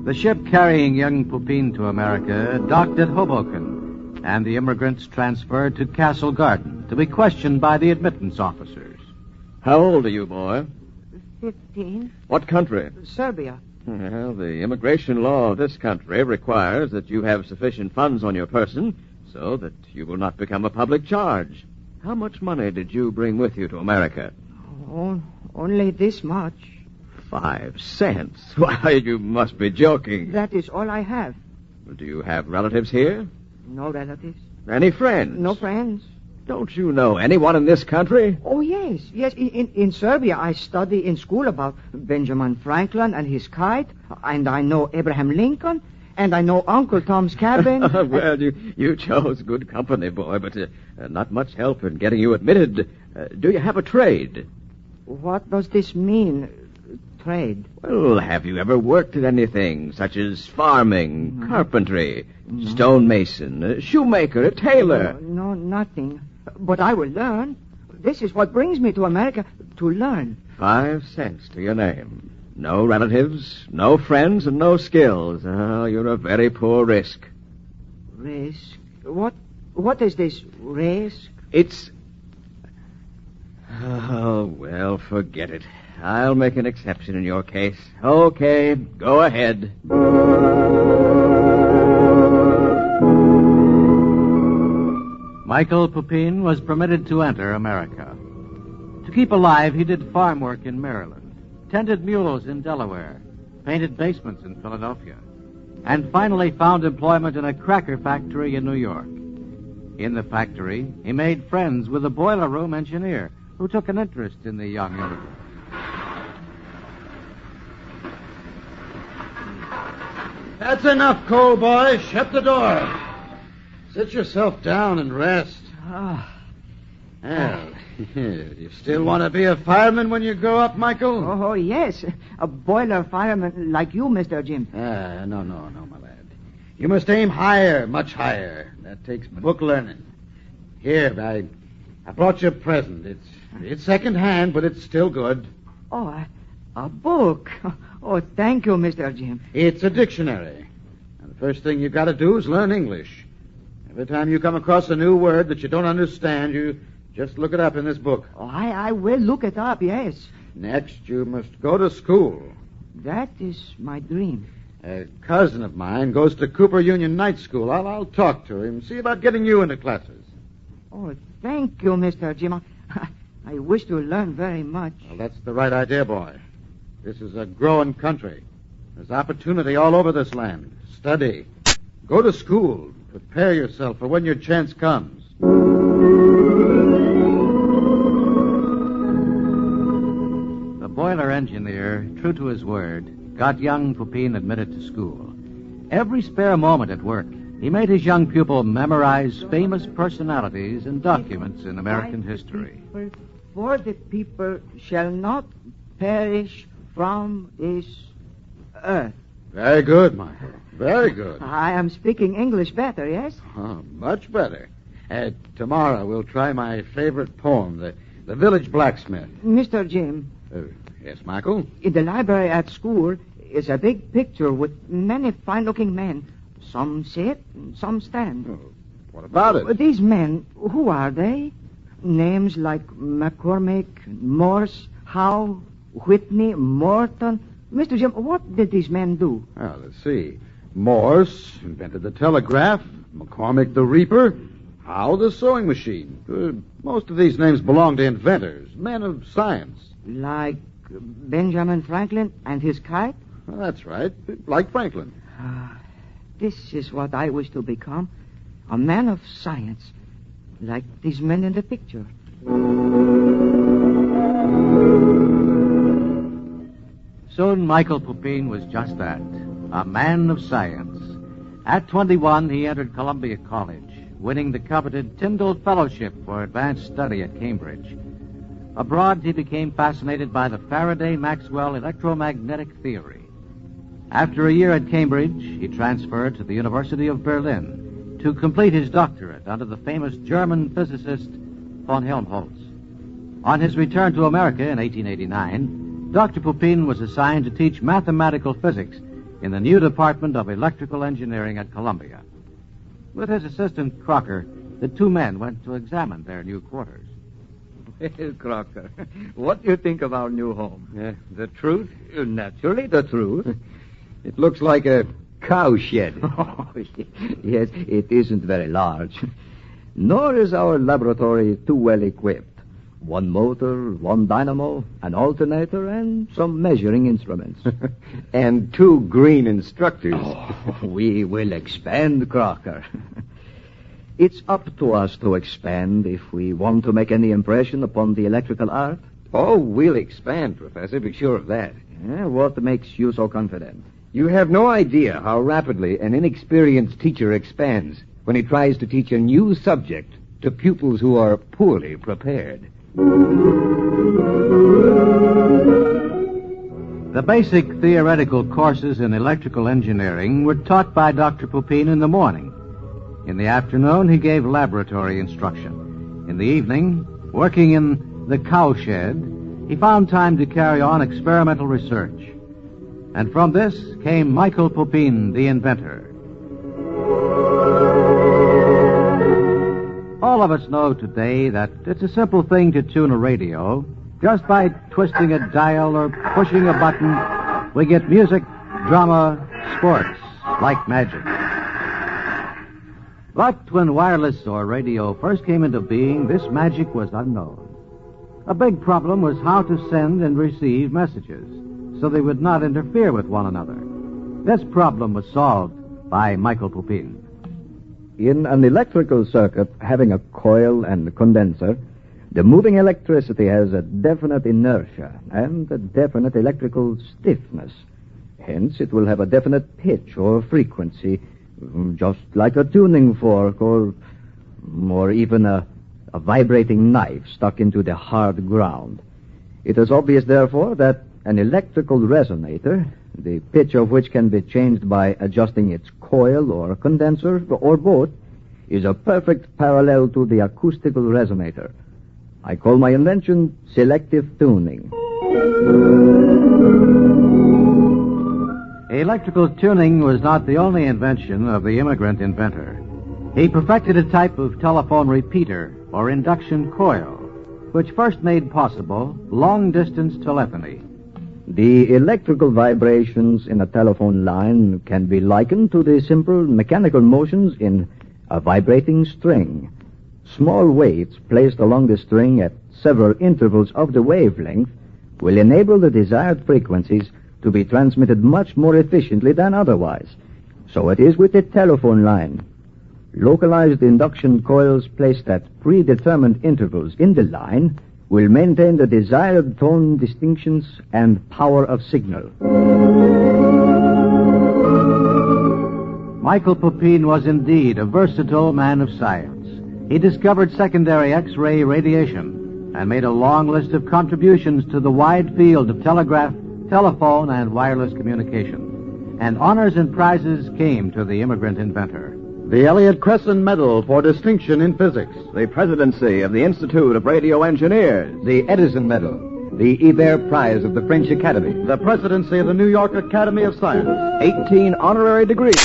The ship carrying young Pupin to America docked at Hoboken, and the immigrants transferred to Castle Garden to be questioned by the admittance officers. How old are you, boy? 15. What country? Serbia. Well, the immigration law of this country requires that you have sufficient funds on your person so that you will not become a public charge. How much money did you bring with you to America? Oh, only this much. 5 cents? Why, you must be joking. That is all I have. Do you have relatives here? No relatives. Any friends? No friends. Don't you know anyone in this country? Oh, yes. Yes, in Serbia I study in school about Benjamin Franklin and his kite, and I know Abraham Lincoln, and I know Uncle Tom's Cabin. Well, you chose good company, boy, but not much help in getting you admitted. Do you have a trade? What does this mean, trade? Well, have you ever worked at anything, such as farming, carpentry, stonemason, shoemaker, a tailor? No, nothing. But I will learn. This is what brings me to America, to learn. 5 cents to your name. No relatives, no friends, and no skills. Oh, you're a very poor risk. Risk? What is this risk? It's... Oh, well, forget it. I'll make an exception in your case. Okay, go ahead. Michael Pupin was permitted to enter America. To keep alive, he did farm work in Maryland, tended mules in Delaware, painted basements in Philadelphia, and finally found employment in a cracker factory in New York. In the factory, he made friends with a boiler room engineer who took an interest in the young immigrant. That's enough, Cole boy. Shut the door. Sit yourself down and rest. Well, you still want to be a fireman when you grow up, Michael? Oh, yes. A boiler fireman like you, Mr. Jim. No, my lad. You must aim higher, much higher. That takes book learning. Here, I brought you a present. It's second-hand, but it's still good. Oh, a book. Oh, thank you, Mr. Jim. It's a dictionary. And the first thing you've got to do is learn English. Every time you come across a new word that you don't understand, you just look it up in this book. Oh, I will look it up, yes. Next, you must go to school. That is my dream. A cousin of mine goes to Cooper Union Night School. I'll talk to him, see about getting you into classes. Oh, thank you, Mr. Jim. I wish to learn very much. Well, that's the right idea, boy. This is a growing country. There's opportunity all over this land. Study. Go to school. Prepare yourself for when your chance comes. The boiler engineer, true to his word, got young Pupin admitted to school. Every spare moment at work, he made his young pupil memorize famous personalities and documents in American history. For the people shall not perish from this earth. Very good, Michael. Very good. I am speaking English better, yes? Oh, much better. Tomorrow we'll try my favorite poem, The Village Blacksmith. Mr. Jim. Yes, Michael? In the library at school is a big picture with many fine-looking men. Some sit, some stand. What about it? These men, who are they? Names like McCormick, Morse, Howe, Whitney, Morton. Mr. Jim, what did these men do? Well, let's see. Morse invented the telegraph, McCormick the reaper, Howe the sewing machine. Most of these names belong to inventors, men of science. Like Benjamin Franklin and his kite? Well, that's right, like Franklin. This is what I wish to become. A man of science, like these men in the picture. Soon Michael Pupin was just that, a man of science. At 21, he entered Columbia College, winning the coveted Tyndall Fellowship for advanced study at Cambridge. Abroad, he became fascinated by the Faraday-Maxwell electromagnetic theory. After a year at Cambridge, he transferred to the University of Berlin to complete his doctorate under the famous German physicist von Helmholtz. On his return to America in 1889, Dr. Pupin was assigned to teach mathematical physics in the new Department of Electrical Engineering at Columbia. With his assistant, Crocker, the two men went to examine their new quarters. Well, Crocker, what do you think of our new home? The truth? Naturally, the truth. It looks like a cow shed. Oh, yes, it isn't very large. Nor is our laboratory too well equipped. One motor, one dynamo, an alternator, and some measuring instruments. And 2 green instructors. Oh, we will expand, Crocker. It's up to us to expand if we want to make any impression upon the electrical art. Oh, we'll expand, Professor. Be sure of that. What makes you so confident? You have no idea how rapidly an inexperienced teacher expands when he tries to teach a new subject to pupils who are poorly prepared. The basic theoretical courses in electrical engineering were taught by Dr. Pupin in the morning. In the afternoon, he gave laboratory instruction. In the evening, working in the cowshed, he found time to carry on experimental research. And from this came Michael Pupin, the inventor. All of us know today that it's a simple thing to tune a radio. Just by twisting a dial or pushing a button, we get music, drama, sports, like magic. But when wireless or radio first came into being, this magic was unknown. A big problem was how to send and receive messages so they would not interfere with one another. This problem was solved by Michael Pupin. In an electrical circuit having a coil and a condenser, the moving electricity has a definite inertia and a definite electrical stiffness. Hence, it will have a definite pitch or frequency, just like a tuning fork or even a vibrating knife stuck into the hard ground. It is obvious, therefore, that an electrical resonator, the pitch of which can be changed by adjusting its coil or condenser or both, is a perfect parallel to the acoustical resonator. I call my invention selective tuning. Electrical tuning was not the only invention of the immigrant inventor. He perfected a type of telephone repeater or induction coil, which first made possible long-distance telephony. The electrical vibrations in a telephone line can be likened to the simple mechanical motions in a vibrating string. Small weights placed along the string at several intervals of the wavelength will enable the desired frequencies to be transmitted much more efficiently than otherwise. So it is with the telephone line. Localized induction coils placed at predetermined intervals in the line will maintain the desired tone distinctions and power of signal. Michael Pupin was indeed a versatile man of science. He discovered secondary X-ray radiation and made a long list of contributions to the wide field of telegraph, telephone, and wireless communication. And honors and prizes came to the immigrant inventor. The Elliott Cresson Medal for Distinction in Physics. The presidency of the Institute of Radio Engineers. The Edison Medal. The Ibert Prize of the French Academy. The presidency of the New York Academy of Science. 18 honorary degrees.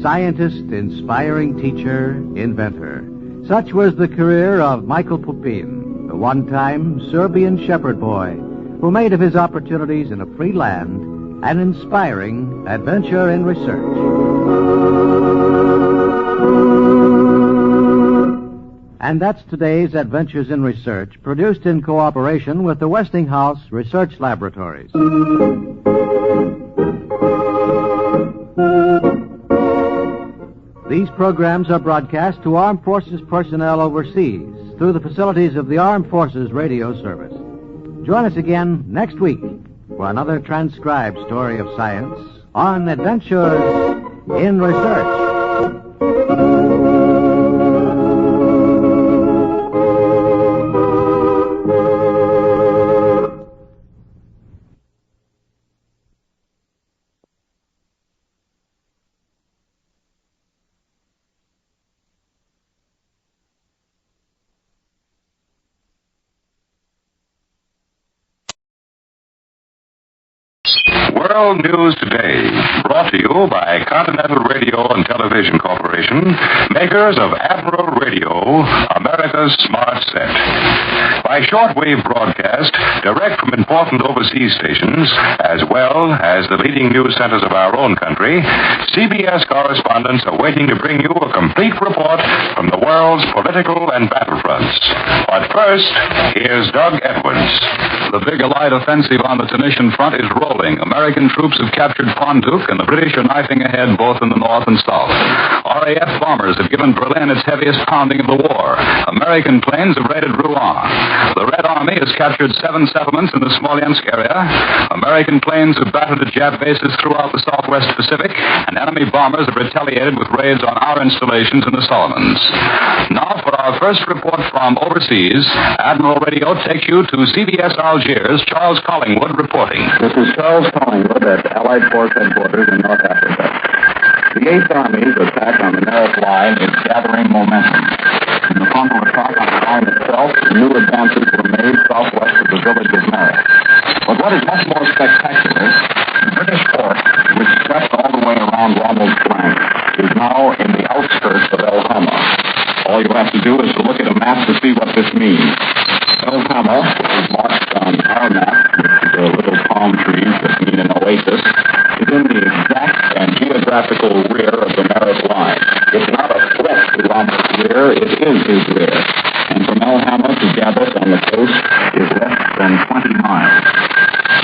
Scientist, inspiring teacher, inventor. Such was the career of Michael Pupin, the one-time Serbian shepherd boy who made of his opportunities in a free land an inspiring adventure in research. And that's today's Adventures in Research, produced in cooperation with the Westinghouse Research Laboratories. These programs are broadcast to Armed Forces personnel overseas through the facilities of the Armed Forces Radio Service. Join us again next week for another transcribed story of science on Adventures in Research. World News Today, brought to you by Continental Radio and Television Corporation, makers of Admiral Radio, America's smart set. By shortwave broadcast, direct from important overseas stations, as well as the leading news centers of our own country, CBS correspondents are waiting to bring you a complete report from the world's political and battlefronts. But first, here's Doug Edwards. The big Allied offensive on the Tunisian front is rolling. American troops have captured Fondouk, and the British are knifing ahead both in the north and south. RAF bombers have given Berlin its heaviest pounding of the war. American planes have raided Rouen. The Red Army has captured 7 settlements in the Smolensk area. American planes have battered at Jap bases throughout the southwest Pacific, and enemy bombers have retaliated with raids on our installations in the Solomons. Now for our first report from overseas, Admiral Radio takes you to CBS Algiers, Charles Collingwood reporting. This is Charles Collingwood at Allied Force Headquarters in North Africa. The 8th Army's attack on the Merrick Line is gathering momentum. In the frontal attack on the line itself, new advances were made southwest of the village of Merrick. But what is much more spectacular, the British force, which swept all the way around Rommel's flank, is now in the outskirts of El Hama. All you have to do is to look at a map to see what this means. El Hama is marked on our map with the little palm trees that mean an oasis, is in the exact and geographical rear of the Merrick Line. It's not a threat to Rommel's rear, it is his rear. And from El Hama to Gabas on the coast is less than 20 miles.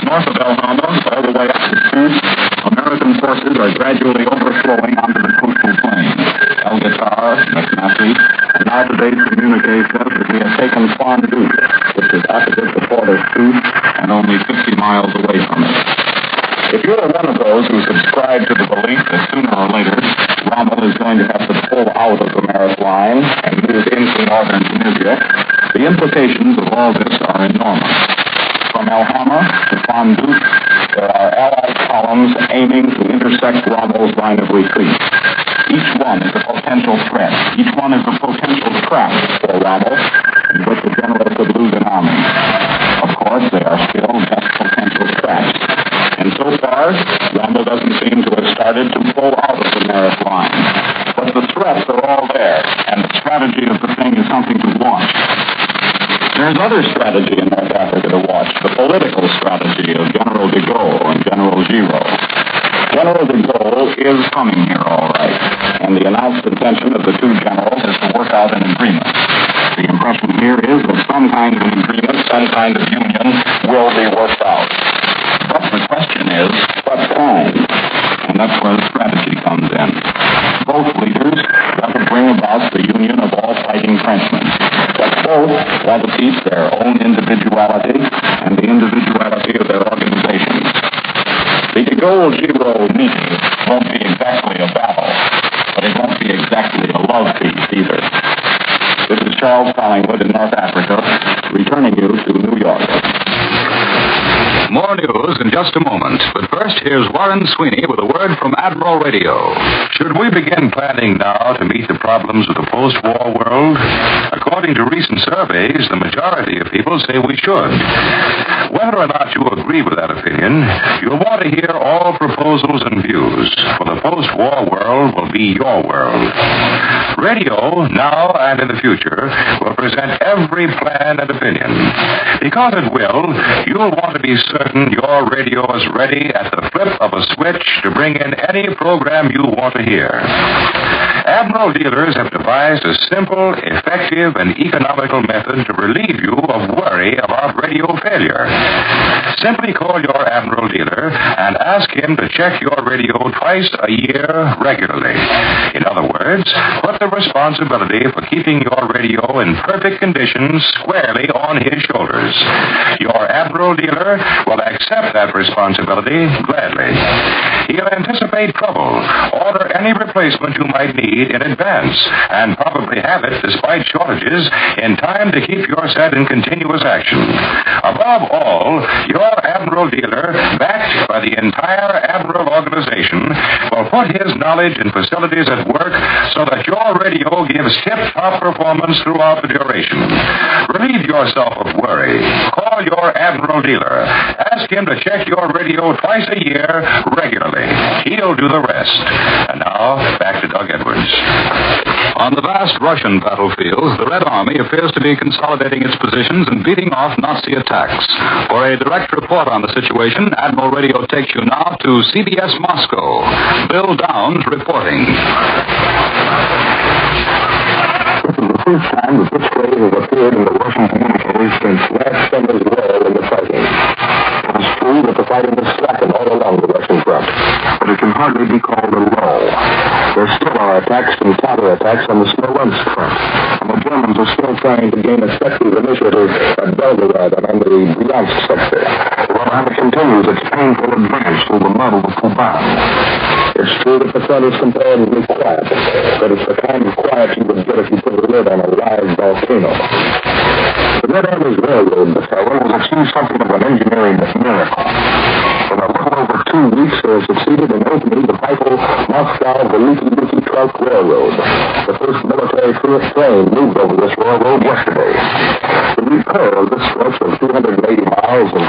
North of El Hama, all the way up to Sousse, American forces are gradually overflowing onto the coastal plain. El Gatar, McMassey, and now today's communique says that we have taken Fondouk, which is opposite the port of Sousse and only 50 miles away from it. If you're one of those who subscribe to the belief that sooner or later Rommel is going to have to pull out of the Merrick Line and move into northern Tunisia, the implications of all this are enormous. From El Hama to Fondouk, there are Allied columns aiming to intersect Rommel's line of retreat. Each one is a potential threat. Each one is a potential trap for Rommel, in which the general could lose an army. Of course, they are still just potential traps. And so far, Rommel doesn't seem to have started to pull out of the Merrick Line. But the threats are all there, and the strategy of the thing is something to watch. There's other strategy in North Africa to watch, the political strategy of General de Gaulle and General Giraud. General de Gaulle is coming here, all right, and the announced intention of the two generals is to work out an agreement. The impression here is that some kind of an agreement, some kind of union will be worked out. But the question is, what kind? And that's where strategy comes in. want to keep their own individuality and the individuality of their organizations. The Gold Zero meeting won't be exactly a battle, but it won't be exactly a love feast either. This is Charles Collingwood in North Africa, returning you to New York. More news in just a moment. But first, here's Warren Sweeney with a word from Admiral Radio. Should we begin planning now to meet the problems of the post-war world? According to recent surveys, the majority of people say we should. Whether or not you agree with that opinion, you'll want to hear all proposals and views, for the post-war world will be your world. Radio, now and in the future, will present every plan and opinion. Because it will, you'll want to be certain your radio is ready at the flip of a switch to bring in any program you want to hear. Admiral dealers have devised a simple, effective, and economical method to relieve you of worry about radio failure. Simply call your Admiral dealer and ask him to check your radio twice a year regularly. In other words, put the responsibility for keeping your radio in perfect condition squarely on his shoulders. Your Admiral dealer will accept that responsibility gladly. He'll anticipate trouble, order any replacement you might need in advance, and probably have it, despite shortages, in time to keep your set in continuous action. Above all, your Admiral dealer, backed by the entire Admiral organization, will put his knowledge and facilities at work so that your radio gives tip-top performance throughout the duration. Relieve yourself of worry. Call your Admiral dealer. Ask him to check your radio twice a year regularly. He'll do the rest. And now, back to Doug Edwards. On the vast Russian battlefield, the Red Army appears to be consolidating its positions and beating off Nazi attacks. For a direct report on the situation, Admiral Radio takes you now to CBS Moscow. Bill Downs reporting. This is the first time that this phrase has appeared in the Russian communiques since last summer's lull in the fighting. It is true that the fighting has slackened all along the Russian front, but it can hardly be called a lull. There still are attacks and counterattacks on the Smolensk front, and the Germans are still trying to gain effective initiative at Belgorod and on the Bryansk sector. The army continues its painful advance through the mud of the Kuban. It's true that the front is comparatively quiet, but it's the kind of quiet you would get if you put a lid on a live volcano. The Red Army's railroad battalion has achieved something of an engineering miracle. In a little over 2 weeks, they have succeeded in opening the vital Moscow-Veliki Truck Railroad. The first military train moved over this railroad yesterday. The repair of this stretch of 280 miles of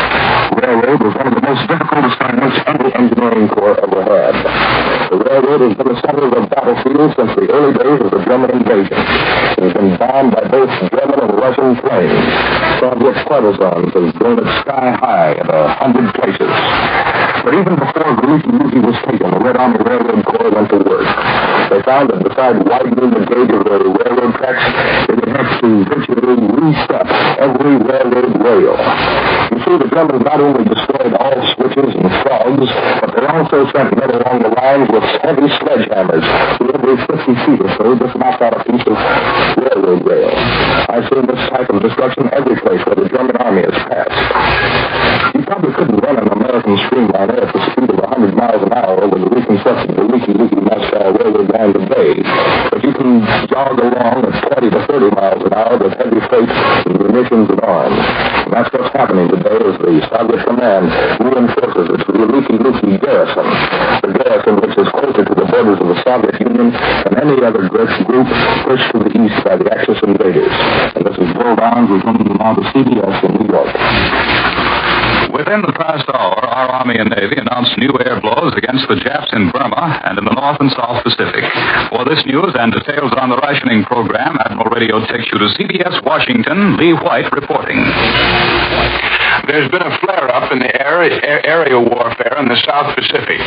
railroad was one of the most difficult assignments any engineering corps ever had. The railroad has been the center of the battlefield since the early days of the German invasion. It has been bombed by both German and Russian planes. Soviet partisans have blown it sky high in 100 places. But even before Veliki was taken, the Red Army Railroad Corps went to work. They found that besides widening the gauge of the railroad tracks, they would have to virtually reset every railroad rail. You see, the Germans not only destroyed all switches and frogs, but they also sent men along the lines with heavy sledgehammers who every 50 feet or so just knocked out a piece of railroad rail. I've seen this type of destruction every place where the German army has passed. You probably couldn't run an American streamliner at the speed of 100 miles an hour with the reconstructed Veliki Moscow Railroad line today, but you can jog along at 20 to 30 miles an hour with heavy freight and munitions and arms. And that's what's happening today as the Soviet command reinforces its Veliki garrison, the garrison which is closer to the borders of the Soviet Union than any other group pushed to the east by the Axis invaders. And this is Bill Downs returning you now to CBS in New York. Within the past hour, our Army and Navy announced new air blows against the Japs in Burma and in the North and South Pacific. For this news and details on the rationing program, Admiral Radio takes you to CBS Washington, Lee White reporting. There's been a flare-up in the area warfare in the South Pacific.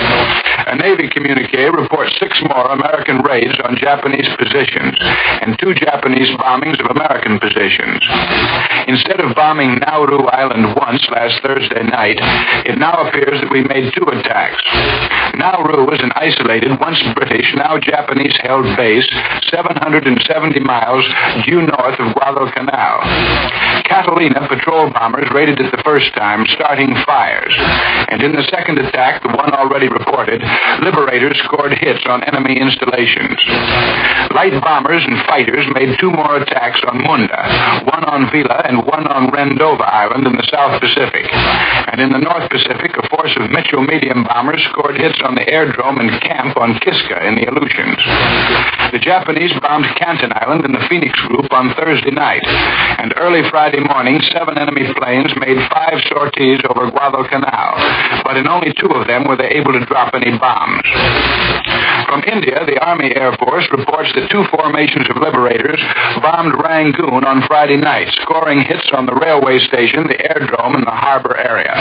A Navy communique reports 6 more American raids on Japanese positions and 2 Japanese bombings of American positions. Instead of bombing Nauru Island once last Thursday night, it now appears that we made 2 attacks. Nauru is an isolated, once British, now Japanese-held base 770 miles due north of Guadalcanal. Catalina patrol bombers raided it the first time, starting fires. And in the second attack, the one already reported, liberators scored hits on enemy installations. Light bombers and fighters made 2 more attacks on Munda, one on Vila and one on Rendova Island in the South Pacific. And in the North Pacific, a force of Mitchell medium bombers scored hits on the airdrome and camp on Kiska in the Aleutians. The Japanese bombed Canton Island in the Phoenix Group on Thursday night. And early Friday morning, 7 enemy planes made 5 sorties over Guadalcanal. But in only 2 of them were they able to drop any bombs. From India, the Army Air Force reports that 2 formations of liberators bombed Rangoon on Friday night, scoring hits on the railway station, the airdrome, and the harbor area.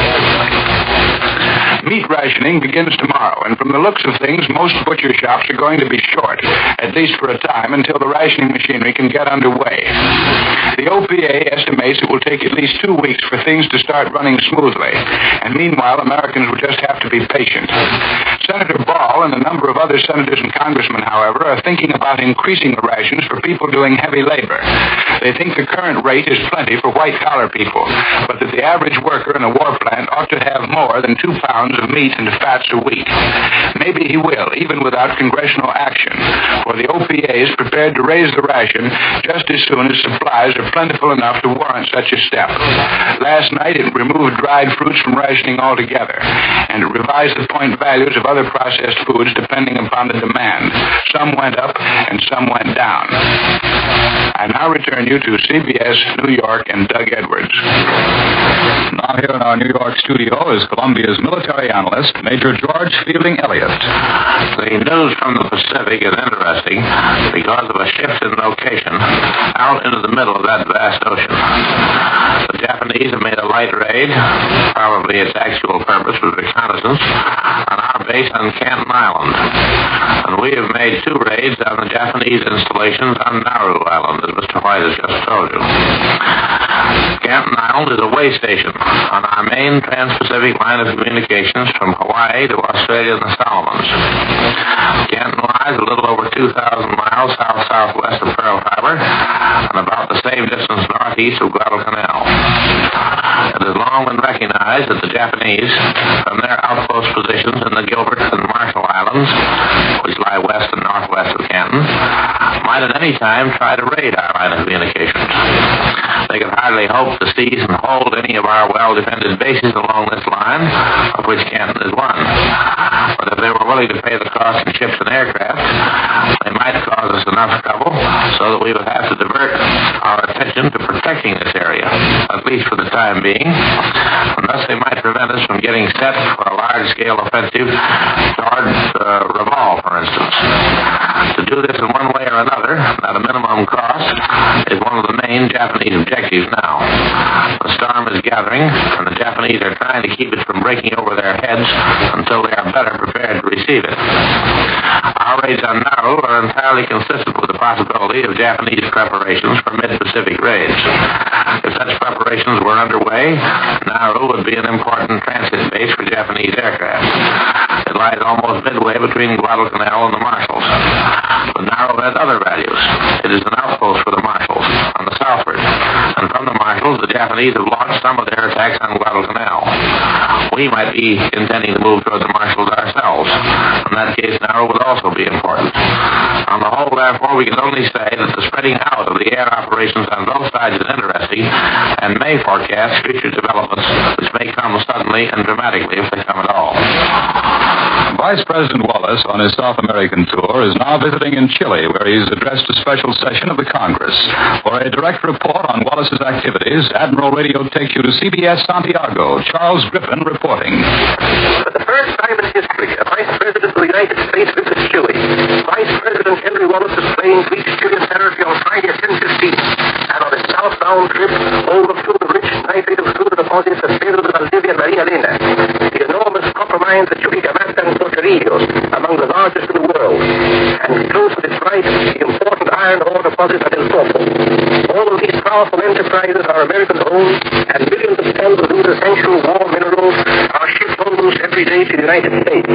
Meat rationing begins tomorrow, and from the looks of things, most butcher shops are going to be short, at least for a time, until the rationing machinery can get underway. The OPA estimates it will take at least 2 weeks for things to start running smoothly, and meanwhile, Americans will just have to be patient. Senator Ball and a number of other senators and congressmen, however, are thinking about increasing the rations for people doing heavy labor. They think the current rate is plenty for white-collar people, but that the average worker in a war plant ought to have more than 2 pounds of meat and fats a week. Maybe he will, even without congressional action, for the OPA is prepared to raise the ration just as soon as supplies are plentiful enough to warrant such a step. Last night it removed dried fruits from rationing altogether, and it revised the point values of other processed foods depending upon the demand. Some went up and some went down. I now return you to CBS New York and Doug Edwards. Now here in our New York studio is Columbia's military analyst, Major George Fielding Elliott. The news from the Pacific is interesting because of a shift in location out into the middle of that vast ocean. The Japanese have made a light raid. Probably its actual purpose was reconnaissance on our base on Canton Island. And we have made 2 raids on the Japanese installations on Nauru Island, as Mr. White has just told you. Canton Island is a way station on our main trans-Pacific line of communications from Hawaii to Australia and the Solomons. Canton lies a little over 2,000 miles south-southwest of Pearl Harbor and about the same distance northeast of Guadalcanal. It has long been recognized that the Japanese, from their outpost positions in the Gilbert and Marshall Islands, which lie west and northwest of Canton, might at any time try to raid our line of communications. They could hardly hope to seize and hold any of our well-defended bases along this line, of which Canton is one. But if they were willing to pay the cost in ships and aircraft, they might cause us enough trouble so that we would have to divert our attention to protecting this area, at least for the time being, and thus they might prevent us from getting set for a large-scale offensive toward Raval, for instance. To do this in one way or another, at a minimum cost, is one of the main Japanese objectives now. The storm is gathering, and the Japanese are trying to keep it from breaking over their heads until they are better prepared to receive it. Our raids on Nauru are entirely consistent with the possibility of Japanese preparations for mid-Pacific raids. If such preparations were underway, Nauru would be an important transit base for Japanese aircraft. It lies almost midway between Guadalcanal and the Marshalls. But Nauru has other values. It is an outpost for the Marshalls on the southward, and from the Marshalls, the Japanese have launched some of their attacks on Guadalcanal. We might be intending to move toward the Marshalls ourselves. In that case, Nauru would also be important. On the whole, therefore, we can only say that the spreading out of the air operations on both sides is interesting and may forecast future developments which may come suddenly and dramatically if they come at all. Vice President Wallace, on his South American tour, is now visiting in Chile, where he's addressed a special session of the Congress. For a direct report on Wallace's activities, Admiral Radio takes you to CBS Santiago. Charles Griffin reporting. For the first time in history, a Vice President of the United States visits Chile. Vice President Henry Wallace's plane reached Chilean territory on Friday at 10:15, and on his southbound trip, overflew the rich nitrated fruit deposits of Pedro de Valdivia and Maria Elena, the enormous copper mines at Chuquicamata and Potrerillos, among the largest in the world, and close at its right, the important iron iron ore deposit at El Pozo. All of these powerful enterprises are American-owned, and millions of tons of these essential war minerals are shipped almost every day to the United States.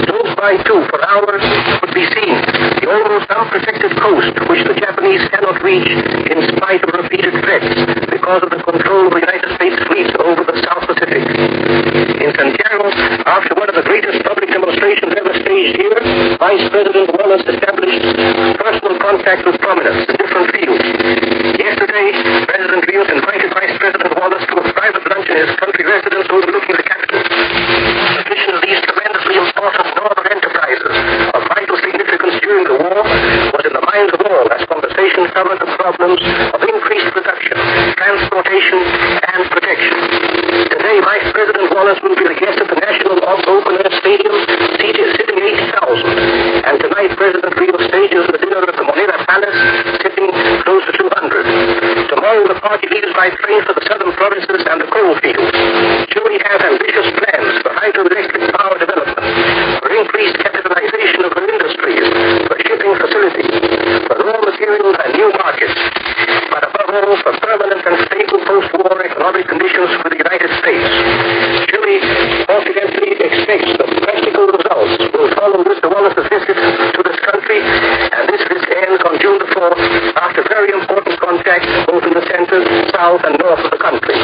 Those by two for hours could be seen, the almost unprotected coast which the Japanese cannot reach in spite of repeated threats because of the control of the United States fleet over the South Pacific. In Santiago, after one of the greatest public demonstrations ever staged here, Vice President Wallace established personal contact with prominence in different fields. Yesterday, President Rios invited Vice President Wallace to a private lunch in his country residence overlooking the capital. The vision of these tremendously important northern enterprises of vital significance during the war was in the minds of all as conversation covered the problems of increased production, transportation, and protection. Today, Vice President Wallace will be the guest at the National Open Air Stadium, sitting 80,000. And tonight, President Rios stages the dinner at the Moneda Palace, sitting close to 200. Tomorrow, the party leaves by train for the southern provinces and the coal fields. Chile has ambitious plans for hydroelectric power development, for increased capitalization of her industries, for shipping facilities, for raw materials and new markets, but above all, for permanent and stable post-war economic conditions for the United States. Chile confidently expects that practical results will follow Mr. Wallace's visit to this country, and this visit ends on June the 4th after very important contacts both in the center, south, and north of the country.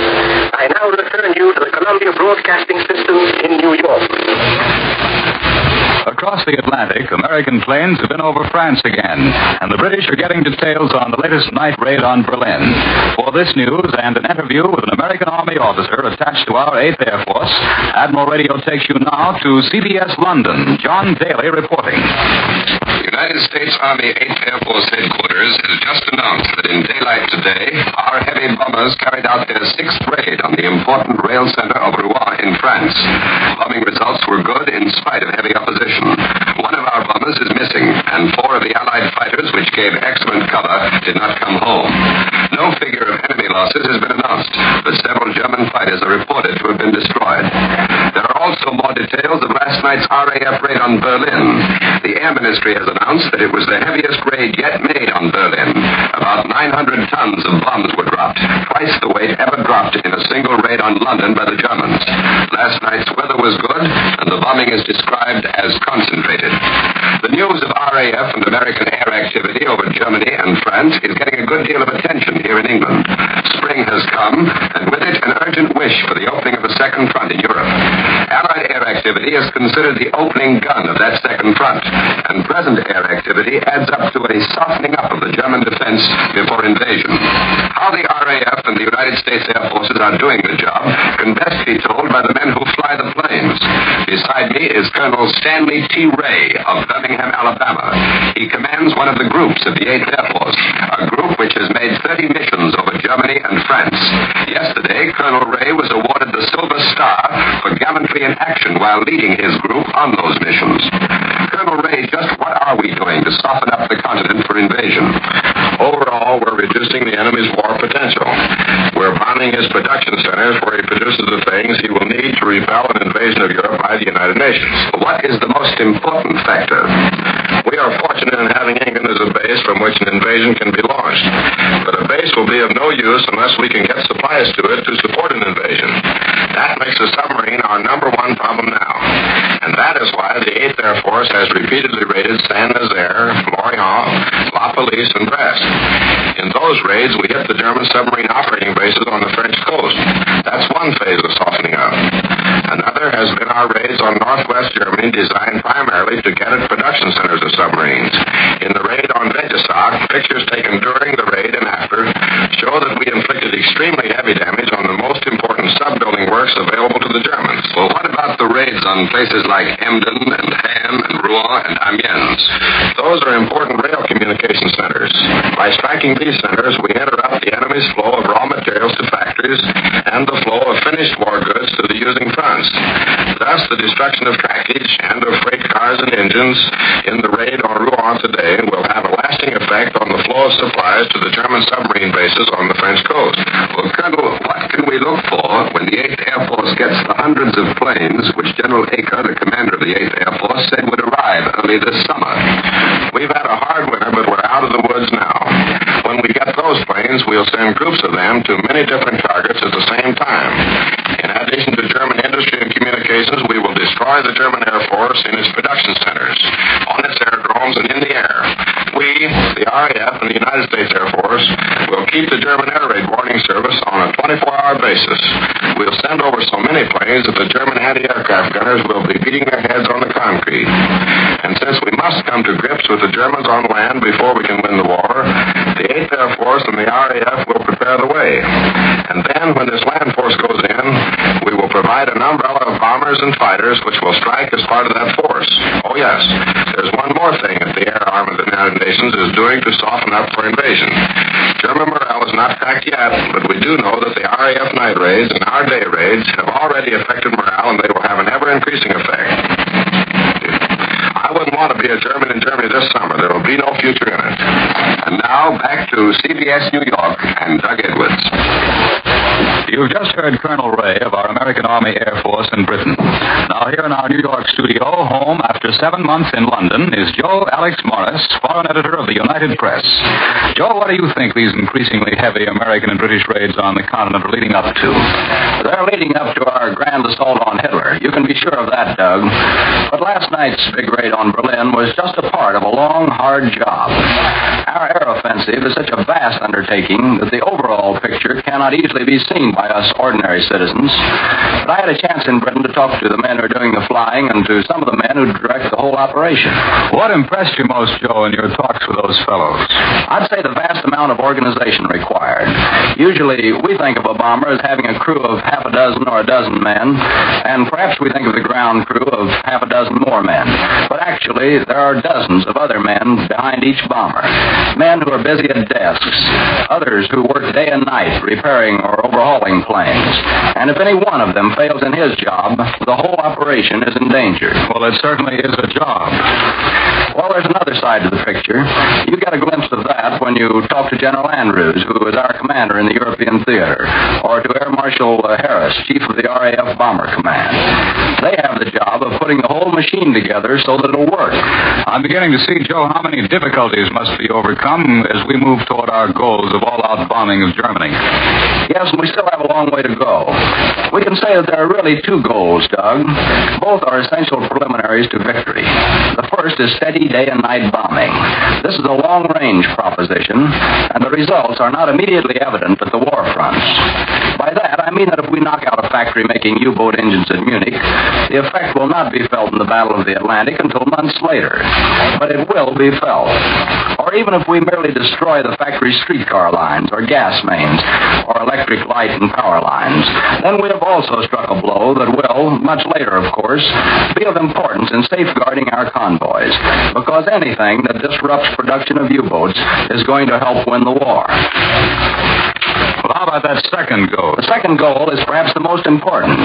I now return you to the Columbia Broadcasting System in New York. Across the Atlantic, American planes have been over France again, and the British are getting details on the latest night raid on Berlin. For this news and an interview with an American Army officer attached to our 8th Air Force, Admiral Radio takes you now to CBS London. John Daly reporting. The United States Army 8th Air Force Headquarters has just announced that in daylight today, our heavy bombers carried out their 6th raid on the important rail center of Rouen in France. Bombing results were good in spite of heavy opposition. One of our bombers is missing, and 4 of the Allied fighters, which gave excellent cover, did not come home. No figure of enemy losses has been announced, but several German fighters are reported to have been destroyed. There are also more details of last night's RAF raid on Berlin. The Air Ministry has announced that it was the heaviest raid yet made on Berlin. About 900 tons of bombs were dropped, twice the weight ever dropped in a single raid on London by the Germans. Last night's weather was good, and the bombing is described as concentrated. The news of RAF and American air activity over Germany and France is getting a good deal of attention here in England. Spring has come, and with it an urgent wish for the opening of a second front in Europe. Allied air activity is considered the opening gun of that second front, and present air activity adds up to a softening up of the German defense before invasion. How the RAF and the United States Air Forces are doing the job can best be told by the men who fly the planes. Beside me is Colonel Stanley T. Ray of Birmingham, Alabama. He commands one of the groups of the 8th Air Force, a group which has made 30 missions over Germany and France. Yesterday, Colonel Ray was awarded the Silver Star for gallantry in action while leading his group on those missions. Colonel Ray, just what are we doing to soften up the continent for invasion? Overall, we're reducing the enemy's war potential. We're bombing his production centers where he produces the things he will need to repel an invasion of Europe by the United Nations. What is the most important factor? We are fortunate in having England as a base from which an invasion can be launched. But a base will be of no use unless we can get supplies to it to support an invasion. That makes a submarine our number one problem now. And that is why the 8th Air Force has repeatedly raided Saint-Nazaire, Lorient, La Pallice, and Brest. In those raids, we hit the German submarine operating bases on the French coast. That's one phase of softening up. Another has been our raids on northwest Germany, designed primarily to get at production centers of submarines. In the raid on Vegesack, pictures taken during the raid and after show that we inflicted extremely heavy damage on the most important sub-building works available to the Germans. Well, what about the raids on places like Emden and Ham and Rouen and Amiens? Those are important rail communication centers. By striking these centers, we interrupt the enemy's flow of raw materials to factories and the flow of finished war goods to the using fronts. Thus, the destruction of trackage and of freight cars and engines in the raid on Rouen today will have a lasting effect on the flow of supplies to the German submarine bases on the French coast. Well, Colonel, what can we look for when the 8th Air Force gets the hundreds of planes which General Acre, the commander of the 8th Air Force, said would arrive early this summer? We've had a hard winter, but we're out out of the woods now. When we get those planes, we'll send groups of them to many different targets at the same time. In addition to German industry and communications, we will destroy the German Air Force in its production centers, on its aerodromes, and in the air. We, the RAF and the United States Air Force, will keep the German air raid warning service on a 24-hour basis. We'll send over so many planes that the German anti-aircraft gunners will be beating their heads on the concrete. And since we must come to grips with the Germans on land before we can win the war, the 8th Air Force and the RAF will prepare the way. And then, when this land force goes in, we will provide an umbrella of bombers and fighters which will strike as part of that force. Oh, yes, there's one more thing that the air arm of the United Nations is doing to soften up for invasion. German morale is not cracked yet, but we do know that the RAF night raids and our day raids have already affected morale, and they will have an ever-increasing effect. I wouldn't want to be a German in Germany this summer. There will be no future in it. And now, back to CBS New York and Doug Edwards. You've just heard Colonel Ray of our American Army Air Force in Britain. Now, here in our New York studio, home after 7 months in London, is Joe Alex Morris, foreign editor of the United Press. Joe, what do you think these increasingly heavy American and British raids on the continent are leading up to? They're leading up to our grand assault on Hitler. You can be sure of that, Doug. But last night's big raid on Berlin was just a part of a long, hard job. Our air offensive is such a vast undertaking that the overall picture cannot easily be seen by us ordinary citizens. But I had a chance in Britain to talk to the men who are doing the flying and to some of the men who direct the whole operation. What impressed you most, Joe, in your talks with those fellows? I'd say the vast amount of organization required. Usually, we think of a bomber as having a crew of half a dozen or a dozen men, and perhaps we think of the ground crew of half a dozen more men. But actually, there are dozens of other men behind each bomber. Men who are busy at desks, others who work day and night repairing or overhauling planes. And if any one of them fails in his job, the whole operation is in danger. Well, it certainly is a job. Well, there's another side to the picture. You get a glimpse of that when you talk to General Andrews, who is our commander in the European theater, or to Air Marshal Harris, chief of the RAF Bomber Command. They have the job of putting the whole machine together so that it'll work. I'm beginning to see, Joe, how many difficulties must be overcome as we move toward our goals of all-out bombing of Germany. Yes, and we still have a long way to go. We can say that there are really two goals, Doug. Both are essential preliminaries to victory. The first is steady day and night bombing. This is a long-range proposition, and the results are not immediately evident at the war fronts. By that, I mean that if we knock out a factory making U-boat engines at Munich, the effect will not be felt in the Battle of the Atlantic until months later. But it will be felt. Or even if we merely destroy the factory streetcar lines, or gas mains, or electric light and power lines, then we have also struck a blow that will, much later of course, be of importance in safeguarding our convoys, because anything that disrupts production of U-boats is going to help win the war. Well, how about that second goal? The second goal is perhaps the most important.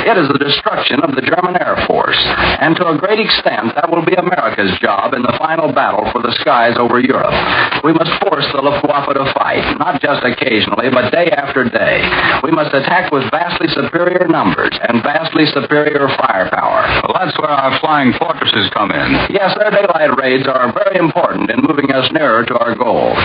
It is the destruction of the German Air Force, and to a great extent, that will be America's job in the final battle for the skies over Europe. We must force the Luftwaffe to fight, not just occasionally, but day after day. We must attack with vastly superior numbers and vastly superior firepower. Well, that's where our flying fortresses come in. Yes, their daylight raids are very important in moving us nearer to our goal.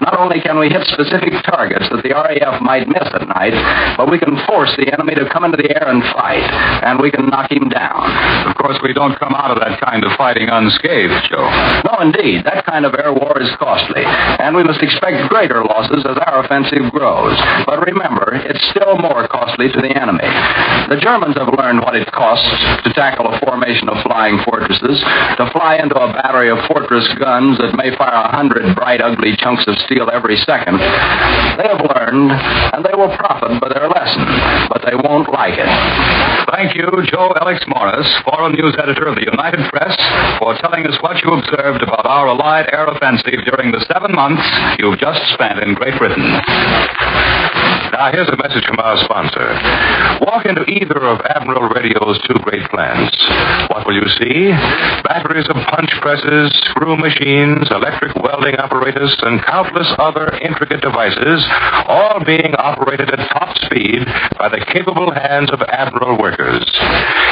Not only can we hit specific targets that the RAF might miss at night, but we can force the enemy to come into the air and fight, and we can knock him down. Of course, we don't come out of that kind of fighting unscathed, Joe. No, indeed. That kind of air war is costly, and we must expect greater losses as our offensive grows. But remember, it's still more costly to the enemy. The Germans have learned what it costs to tackle a formation of flying fortresses, to fly into a battery of fortress guns that may fire 100 bright, ugly chunks of steel every second. They have learned, and they will profit by their lesson, but they won't like it. Thank you, Joe Alex Morris, foreign news editor of the United Press, for telling us what you observed about our Allied air offensive during the 7 months you've just spent in Great Britain. Now, here's a message from our sponsor. Walk into either of Admiral Radio's two great plants. What will you see? Batteries of punch presses, screw machines, electric welding apparatus, and countless other intricate devices, all being operated at top speed by the capable hands of Admiral workers.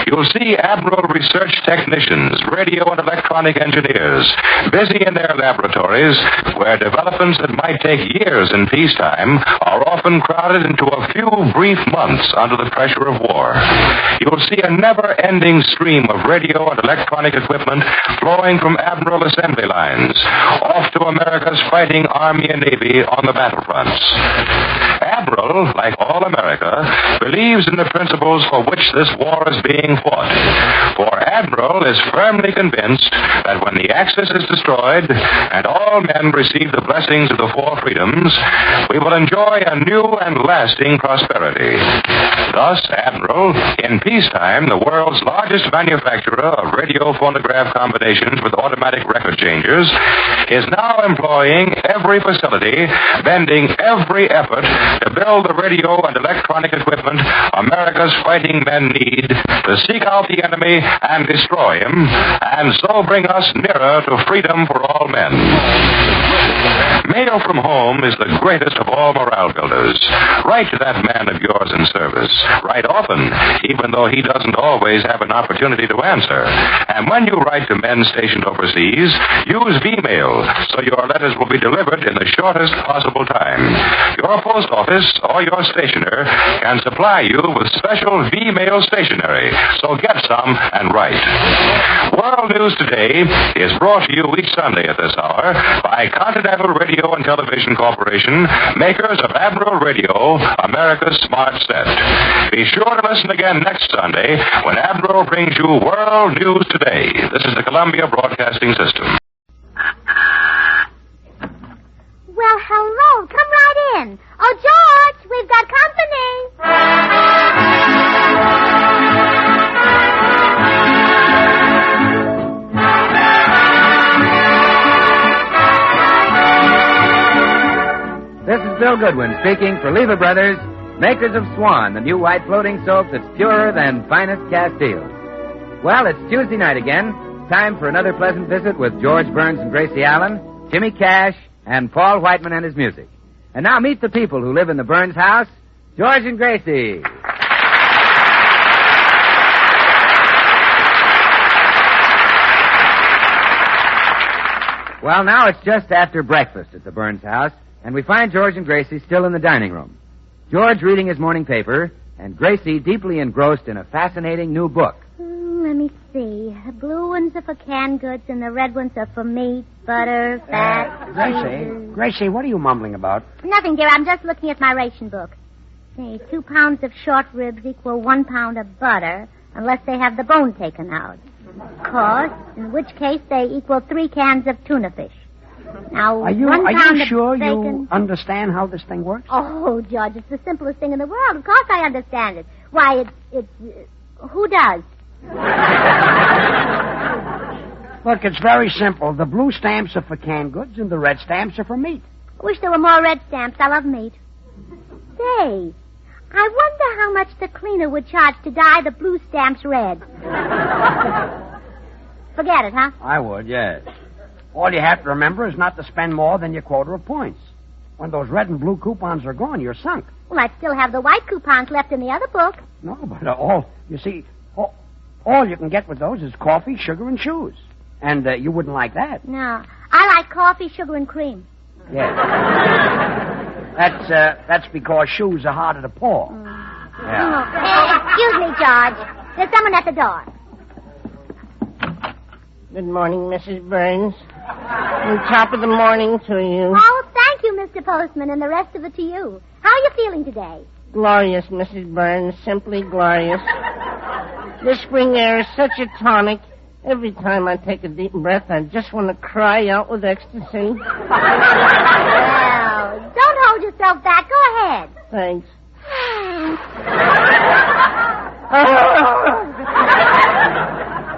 You'll see Admiral research technicians, radio and electronic engineers, busy in their laboratories where developments that might take years in peacetime are often crowded into a few brief months under the pressure of war. You'll see a never-ending stream of radio and electronic equipment flowing from Admiral assembly lines off to America's fighting Army and Navy on the battlefronts. Admiral, like all America, believes in the principles for which this war is being fought. For Admiral is firmly convinced that when the Axis is destroyed and all men receive the blessings of the four freedoms, we will enjoy a new and lasting prosperity. Thus, Admiral, in peacetime, the world's largest manufacturer of radio phonograph combinations with automatic record changers, is now employing every facility, bending every effort to build the radio and electronic equipment America's fighting men need to seek out the enemy and destroy him, and so bring us nearer to freedom for all men. Mail from home is the greatest of all morale builders. Write to that man of yours in service. Write often, even though he doesn't always have an opportunity to answer. And when you write to men stationed overseas, use V-mail, so your letters will be delivered in the shortest possible time. Your post office or your stationer can supply you with special V-mail stationery, so get some and write. World News Today is brought to you each Sunday at this hour by Continental Radio and Television Corporation, makers of Admiral Radio, America's smart set. Be sure to listen again next Sunday when Admiral brings you World News Today. This is the Columbia Broadcasting System. Well, hello. Come right in. Oh, George, we've got This is Bill Goodwin speaking for Lever Brothers, makers of Swan, the new white floating soap that's purer than finest Castile. Well, it's Tuesday night again. Time for another pleasant visit with George Burns and Gracie Allen, Jimmy Cash, and Paul Whiteman and his music. And now meet the people who live in the Burns house, George and Gracie. Well, now it's just after breakfast at the Burns house, and we find George and Gracie still in the dining room. George reading his morning paper, and Gracie deeply engrossed in a fascinating new book. Let me see. The blue ones are for canned goods, and the red ones are for meat, butter, fat, Gracie, what are you mumbling about? Nothing, dear. I'm just looking at my ration book. Say, 2 pounds of short ribs equal 1 pound of butter, unless they have the bone taken out. Of course, in which case they equal 3 cans of tuna fish. Now, Are you sure bacon... you understand how this thing works? Oh, George, it's the simplest thing in the world. Of course I understand it. Why, who does? Look, it's very simple. The blue stamps are for canned goods, and the red stamps are for meat. I wish there were more red stamps. I love meat. Say, I wonder how much the cleaner would charge to dye the blue stamps red. Forget it, huh? I would, yes. All you have to remember is not to spend more than your quota of points. When those red and blue coupons are gone, you're sunk. Well, I still have the white coupons left in the other book. No, but all you can get with those is coffee, sugar, and shoes. And you wouldn't like that. No. I like coffee, sugar, and cream. Yes. That's because shoes are harder to paw. Yeah. Excuse me, George. There's someone at the door. Good morning, Mrs. Burns. And top of the morning to you. Oh, thank you, Mr. Postman, and the rest of it to you. How are you feeling today? Glorious, Mrs. Burns. Simply glorious. This spring air is such a tonic. Every time I take a deep breath, I just want to cry out with ecstasy. Well, don't hold yourself back. Go ahead. Thanks.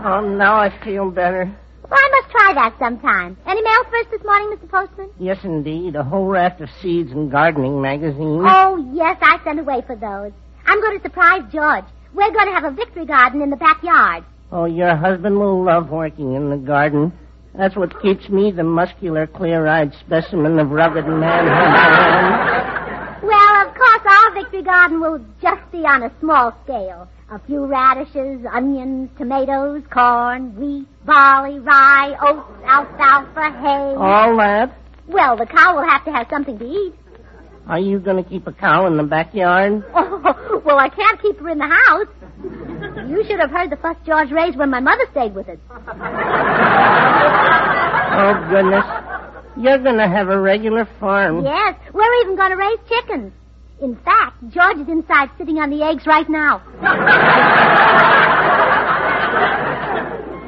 Oh, now I feel better. Well, I must try that sometime. Any mail for us this morning, Mr. Postman? Yes, indeed. A whole raft of seeds and gardening magazines. Oh, yes, I sent away for those. I'm going to surprise George. We're going to have a victory garden in the backyard. Oh, your husband will love working in the garden. That's what keeps me the muscular, clear-eyed specimen of rugged manhood I am. Well, of course, our victory garden will just be on a small scale. A few radishes, onions, tomatoes, corn, wheat, barley, rye, oats, alfalfa, hay. All that? Well, the cow will have to have something to eat. Are you going to keep a cow in the backyard? Oh, well, I can't keep her in the house. You should have heard the fuss George raised when my mother stayed with us. Oh, goodness. You're going to have a regular farm. Yes, we're even going to raise chickens. In fact, George is inside sitting on the eggs right now.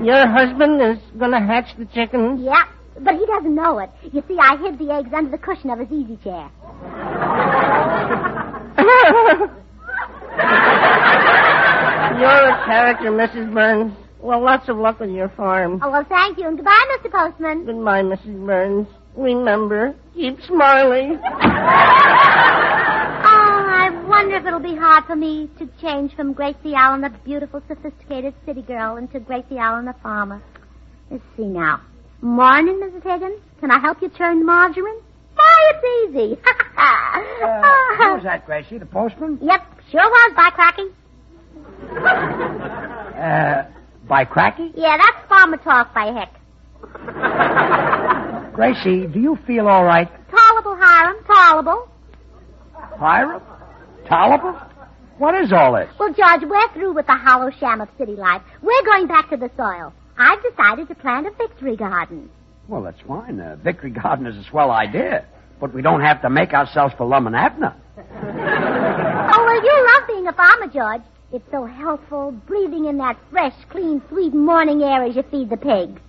Your husband is going to hatch the chickens? Yeah, but he doesn't know it. You see, I hid the eggs under the cushion of his easy chair. You're a character, Mrs. Burns. Well, lots of luck with your farm. Oh, well, thank you, and goodbye, Mr. Postman. Goodbye, Mrs. Burns. Remember, keep smiling. I wonder if it'll be hard for me to change from Gracie Allen, the beautiful, sophisticated city girl, into Gracie Allen, the farmer. Let's see now. Morning, Mrs. Higgins. Can I help you turn margarine? Why, it's easy. Who was that, Gracie? The postman? Yep, sure was, by Cracky. By Cracky? Yeah, that's farmer talk by Heck. Gracie, do you feel all right? Tolerable, Hiram, tolerable. Hiram? Tolerable? What is all this? Well, George, we're through with the hollow sham of city life. We're going back to the soil. I've decided to plant a victory garden. Well, that's fine. A victory garden is a swell idea. But we don't have to make ourselves for Lum and Abner. Oh, well, you love being a farmer, George. It's so healthful, breathing in that fresh, clean, sweet morning air as you feed the pigs.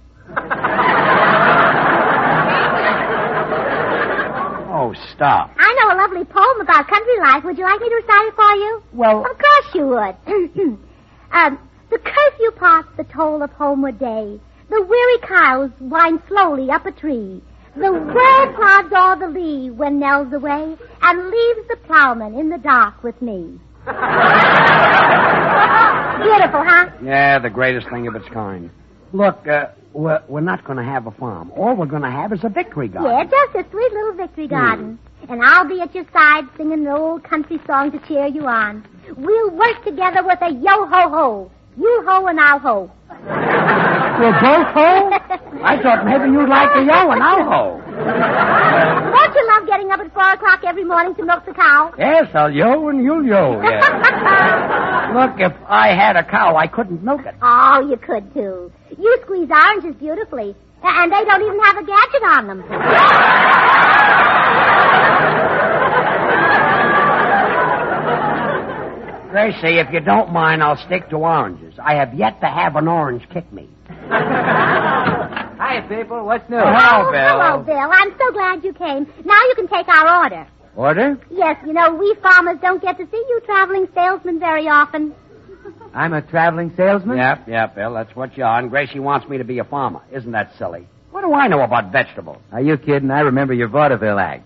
Oh, stop. I know a lovely poem about country life. Would you like me to recite it for you? Well... Of course you would. The curfew parts the toll of homeward day. The weary cows wind slowly up a tree. The world plods o'er the lea when Nell's away and leaves the plowman in the dark with me. Beautiful, huh? Yeah, the greatest thing of its kind. Look, we're not going to have a farm. All we're going to have is a victory garden. Yeah, just a sweet little victory garden. And I'll be at your side singing an old country song to cheer you on. We'll work together with a yo-ho-ho. You ho and I'll ho. We'll both ho? I thought maybe you'd like to yo and I'll ho. Don't you love getting up at 4 o'clock every morning to milk the cow? Yes, I'll yo and you'll yo, yeah. Look, if I had a cow, I couldn't milk it. Oh, you could, too. You squeeze oranges beautifully, and they don't even have a gadget on them. Gracie, if you don't mind, I'll stick to oranges. I have yet to have an orange kick me. Hi, people. What's new? Hello, Bill. Hello, Bill. I'm so glad you came. Now you can take our order. Order? Yes, you know, we farmers don't get to see you traveling salesmen very often. I'm a traveling salesman? Yep, Bill. That's what you are. And Gracie wants me to be a farmer. Isn't that silly? What do I know about vegetables? Are you kidding? I remember your vaudeville act.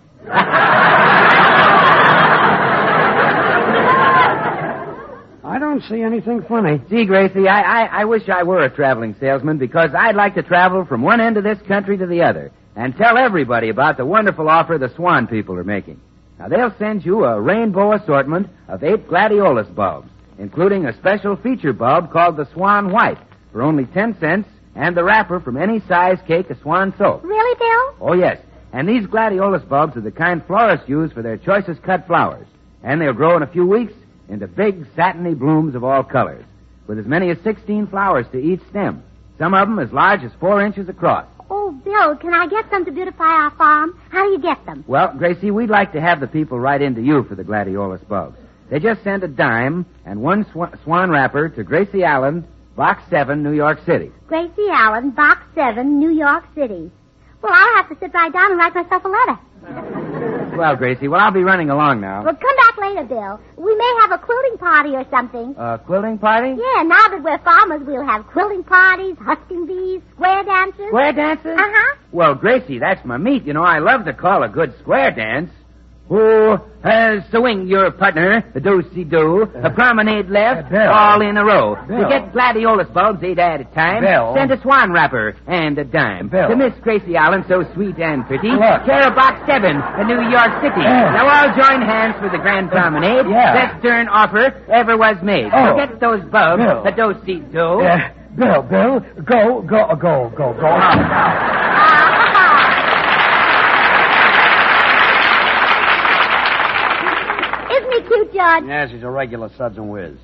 I don't see anything funny. Gee, Gracie, I wish I were a traveling salesman because I'd like to travel from one end of this country to the other and tell everybody about the wonderful offer the Swan people are making. Now, they'll send you a rainbow assortment of 8 gladiolus bulbs, including a special feature bulb called the Swan White for only 10 cents and the wrapper from any size cake of Swan soap. Really, Bill? Oh, yes. And these gladiolus bulbs are the kind florists use for their choicest cut flowers. And they'll grow in a few weeks into big, satiny blooms of all colors, with as many as 16 flowers to each stem, some of them as large as 4 inches across. Oh, Bill, can I get some to beautify our farm? How do you get them? Well, Gracie, we'd like to have the people write into you for the gladiolus bulbs. They just send a dime and 1 swan wrapper to Gracie Allen, Box 7, New York City. Gracie Allen, Box 7, New York City. Well, I'll have to sit right down and write myself a letter. Well, Gracie, I'll be running along now. Well, come back later, Bill. We may have a quilting party or something. A quilting party? Yeah, now that we're farmers, we'll have quilting parties, husking bees, square dances. Square dances? Uh-huh. Well, Gracie, that's my meat. You know, I love to call a good square dance. Oh, swing your partner, do-si-do, a promenade left, Bill. all in a row. Bill. To get gladiolus bulbs 8 at a time, Bill. send a swan wrapper and a dime. Bill. To Miss Gracie Allen, so sweet and pretty, Look. care of Box 7, New York City. Now all join hands for the grand promenade. Yeah. Best turn offer ever was made. Oh. So get those bulbs, Bill. do-si-do. Bill, go. Isn't he cute, George? Yeah, she's a regular suds and whiz.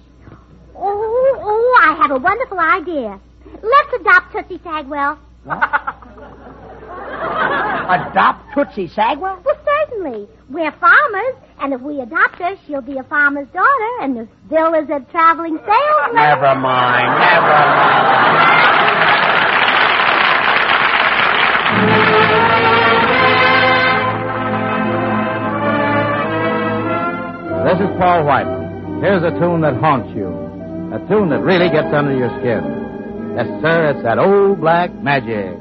Oh, I have a wonderful idea. Let's adopt Tootsie Sagwell. Adopt Tootsie Sagwell? Well, certainly. We're farmers, and if we adopt her, she'll be a farmer's daughter, and if Bill is a traveling salesman... Never mind. This is Paul White. Here's a tune that haunts you. A tune that really gets under your skin. Yes, sir, it's that old black magic.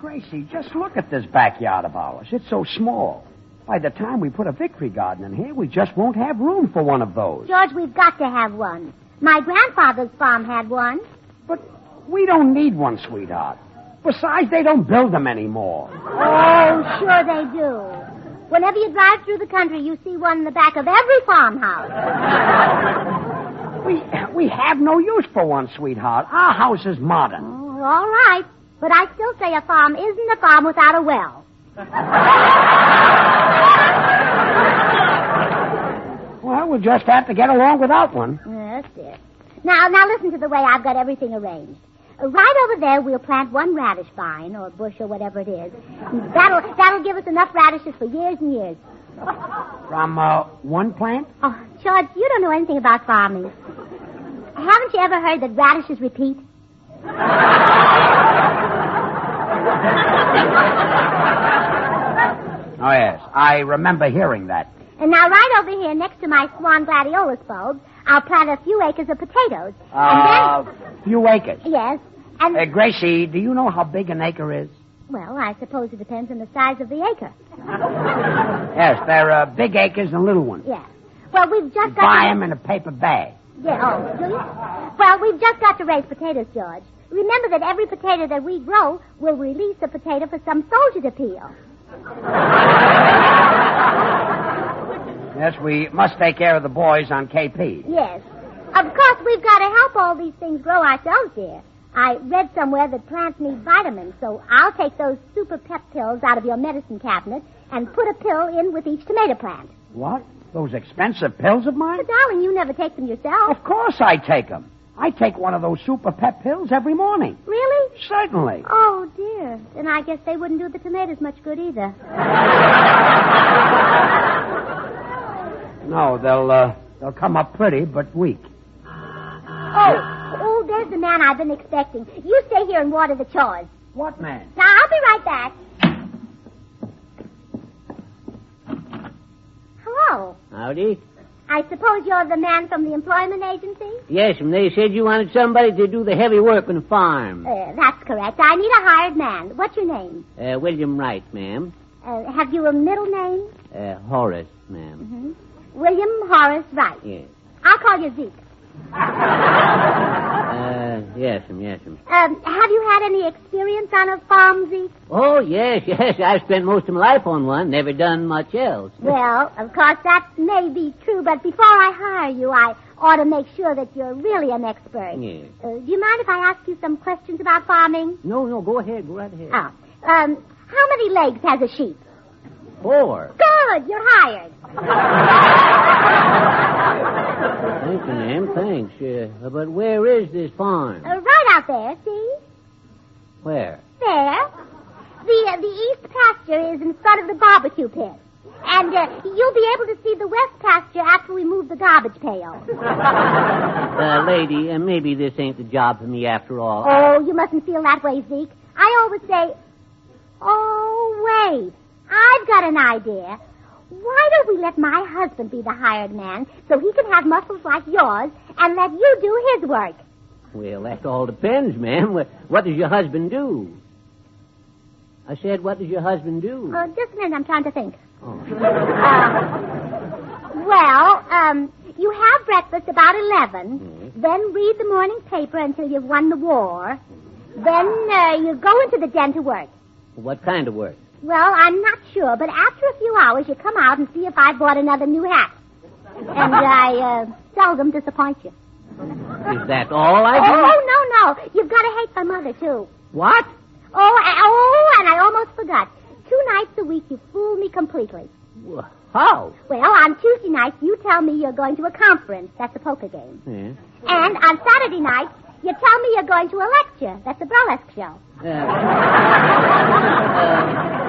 Gracie, just look at this backyard of ours. It's so small. By the time we put a victory garden in here, we just won't have room for one of those. George, we've got to have one. My grandfather's farm had one. But we don't need one, sweetheart. Besides, they don't build them anymore. Oh, sure they do. Whenever you drive through the country, you see one in the back of every farmhouse. We have no use for one, sweetheart. Our house is modern. Oh, all right. But I still say a farm isn't a farm without a well. Well, we'll just have to get along without one. That's it. Now listen to the way I've got everything arranged. Right over there, we'll plant one radish vine or bush or whatever it is. That'll give us enough radishes for years and years. From one plant? Oh, George, you don't know anything about farming. Haven't you ever heard that radishes repeat? Oh, yes. I remember hearing that. And now right over here next to my swan gladiolus bulbs, I'll plant a few acres of potatoes. Few acres? Yes. And Gracie, do you know how big an acre is? Well, I suppose it depends on the size of the acre. Yes, there are big acres and little ones. Yeah. Well, we've just got Buy them in a paper bag. Yeah, oh, do you? Well, we've just got to raise potatoes, George. Remember that every potato that we grow will release a potato for some soldier to peel. Yes, we must take care of the boys on KP. Yes. Of course, we've got to help all these things grow ourselves, dear. I read somewhere that plants need vitamins, so I'll take those super pep pills out of your medicine cabinet and put a pill in with each tomato plant. What? Those expensive pills of mine? But, darling, you never take them yourself. Of course I take them. I take one of those super pep pills every morning. Really? Certainly. Oh, dear. Then I guess they wouldn't do the tomatoes much good either. No, they'll come up pretty, but weak. Oh, there's the man I've been expecting. You stay here and water the chores. What man? Now, I'll be right back. Hello. Howdy. I suppose you're the man from the employment agency? Yes, and they said you wanted somebody to do the heavy work on the farm. That's correct. I need a hired man. What's your name? William Wright, ma'am. Have you a middle name? Horace, ma'am. Mm-hmm. William Horace Wright. Yes. I'll call you Zeke. Yes, ma'am. Have you had any experience on a farm, Zeke? Oh, yes. I've spent most of my life on one. Never done much else. Well, of course, that may be true, but before I hire you, I ought to make sure that you're really an expert. Yes. Do you mind if I ask you some questions about farming? No, go ahead. Go right ahead. Oh. How many legs has a sheep? 4. Good, you're hired. Thank you, ma'am. Thanks. But where is this farm? Right out there, see? Where? There. The east pasture is in front of the barbecue pit. And you'll be able to see the west pasture after we move the garbage pail. Lady, maybe this ain't the job for me after all. Oh, you mustn't feel that way, Zeke. I always say, oh, wait. I've got an idea. Why don't we let my husband be the hired man so he can have muscles like yours and let you do his work? Well, that all depends, ma'am. What does your husband do? I said, what does your husband do? Just a minute, I'm trying to think. Oh. You have breakfast about 11, then read the morning paper until you've won the war, then you go into the den to work. What kind of work? Well, I'm not sure, but after a few hours, you come out and see if I bought another new hat. And I seldom disappoint you. Is that all I do? Oh, no. You've got to hate my mother, too. What? Oh, and I almost forgot. 2 nights a week, you fool me completely. How? Well, on Tuesday nights, you tell me you're going to a conference. That's a poker game. Yeah. And on Saturday nights, you tell me you're going to a lecture. That's a burlesque show.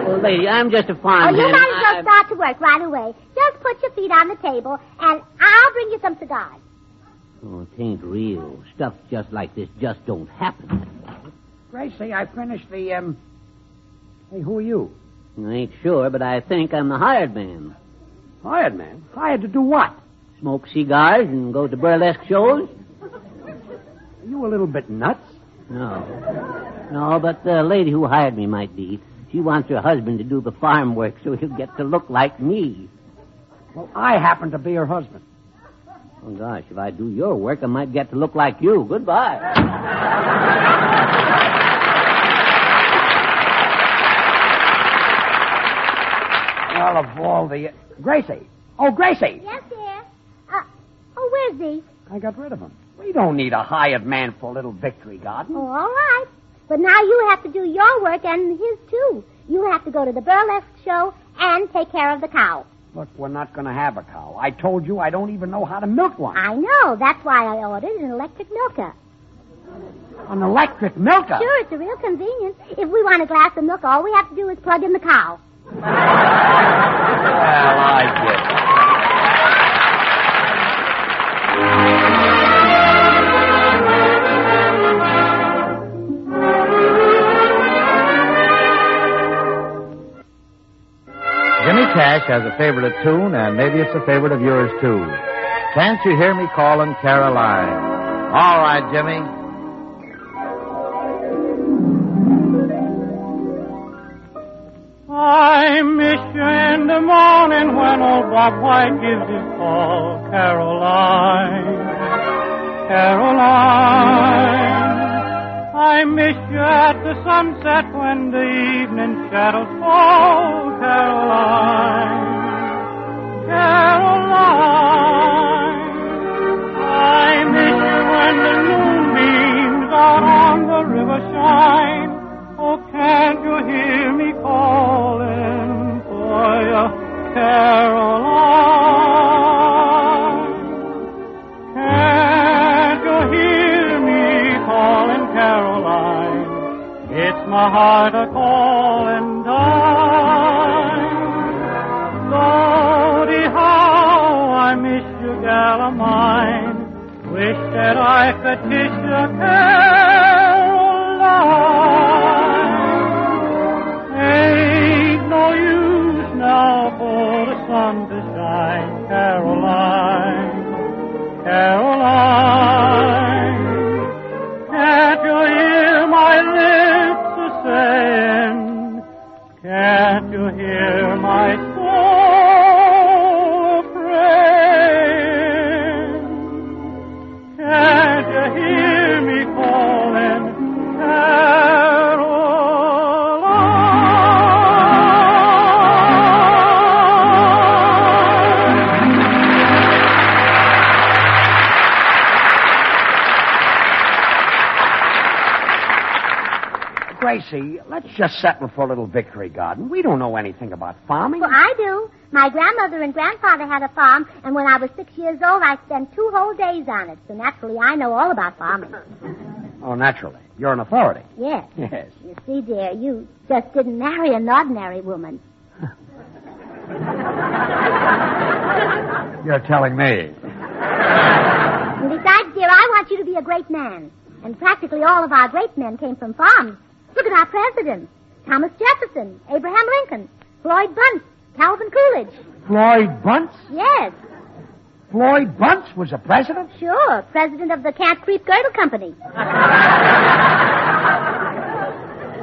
Well, lady, I'm just a farmhand. You might as well start to work right away. Just put your feet on the table, and I'll bring you some cigars. Oh, it ain't real. Stuff just like this just don't happen. Gracie, I finished the, Hey, who are you? I ain't sure, but I think I'm the hired man. Hired man? Hired to do what? Smoke cigars and go to burlesque shows. Are you a little bit nuts? No, but the lady who hired me might be. She wants her husband to do the farm work so he'll get to look like me. Well, I happen to be her husband. Oh, gosh, if I do your work, I might get to look like you. Goodbye. Well, of all the... Gracie! Oh, Gracie! Yes, dear? Where's he? I got rid of him. We don't need a hired man for a little victory garden. Oh, all right. But now you have to do your work and his, too. You have to go to the burlesque show and take care of the cow. Look, we're not going to have a cow. I told you I don't even know how to milk one. I know. That's why I ordered an electric milker. An electric milker? Sure, it's a real convenience. If we want a glass of milk, all we have to do is plug in the cow. Well, I get it. Jimmy Cash has a favorite tune, and maybe it's a favorite of yours, too. Can't you hear me calling Caroline? All right, Jimmy. I miss you in the morning when old Bob White gives his call. Caroline, Caroline. I miss you at the sunset when the evening shadows fall. Caroline, Caroline. I miss you when the moonbeams out on the river shine. Oh, can't you hear me calling for you, Caroline? Can't you hear me calling, Caroline? It's my heart a-calling dying. Lordy, how I miss you, gal of mine. Wish that I could kiss you, Caroline. Ain't no use now for the sun to shine, Caroline, Caroline. Can't you hear my lips a-saying? Can't you hear my soul praying? Can't you hear me calling, Gracie, let's just settle for a little victory garden. We don't know anything about farming. Well, I do. My grandmother and grandfather had a farm, and when I was 6 years old, I spent 2 whole days on it. So naturally, I know all about farming. Oh, naturally. You're an authority. Yes. Yes. You see, dear, you just didn't marry an ordinary woman. You're telling me. And besides, dear, I want you to be a great man. And practically all of our great men came from farms. Look at our presidents. Thomas Jefferson, Abraham Lincoln, Floyd Bunce, Calvin Coolidge. Floyd Bunce? Yes. Floyd Bunce was a president? Sure, president of the Can't Creep Girdle Company.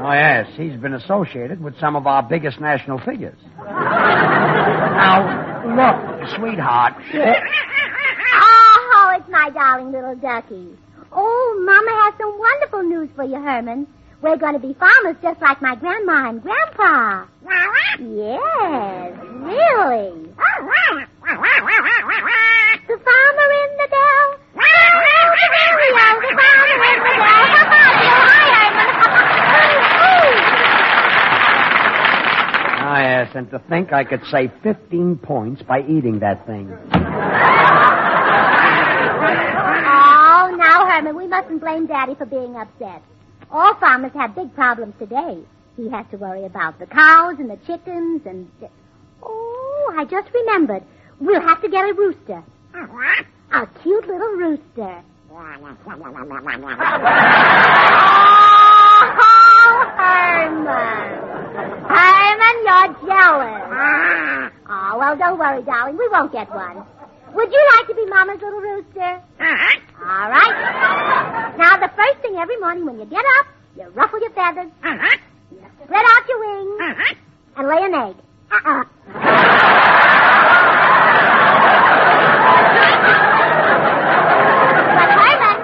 Oh, yes. He's been associated with some of our biggest national figures. Now, look, sweetheart. Oh, it's my darling little ducky. Oh, Mama has some wonderful news for you, Herman. We're going to be farmers just like my grandma and grandpa. Yes, really. The farmer in the dell. The farmer in the dell. Ah, yes, and to think I could save 15 points by eating that thing. Oh, now, Herman, we mustn't blame Daddy for being upset. All farmers have big problems today. He has to worry about the cows and the chickens and... Oh, I just remembered. We'll have to get a rooster. A cute little rooster. Oh, Herman. Herman, you're jealous. Oh, well, don't worry, darling. We won't get one. Would you like to be Mama's little rooster? All right. Now, the first thing every morning when you get up, you ruffle your feathers, you spread out your wings, and lay an egg. But, Herman,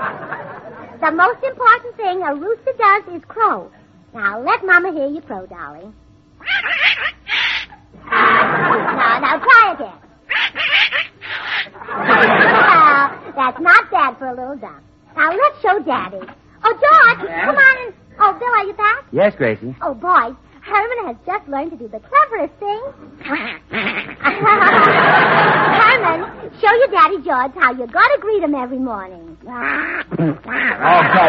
the most important thing a rooster does is crow. Now, let Mama hear you crow, darling. Now, try again. Well, that's not bad for a little duck. Now, let's show Daddy. Oh, George, come on in. Oh, Bill, are you back? Yes, Gracie. Oh, boys, Herman has just learned to do the cleverest thing. Herman, show your Daddy George how you got to greet him every morning. Oh, go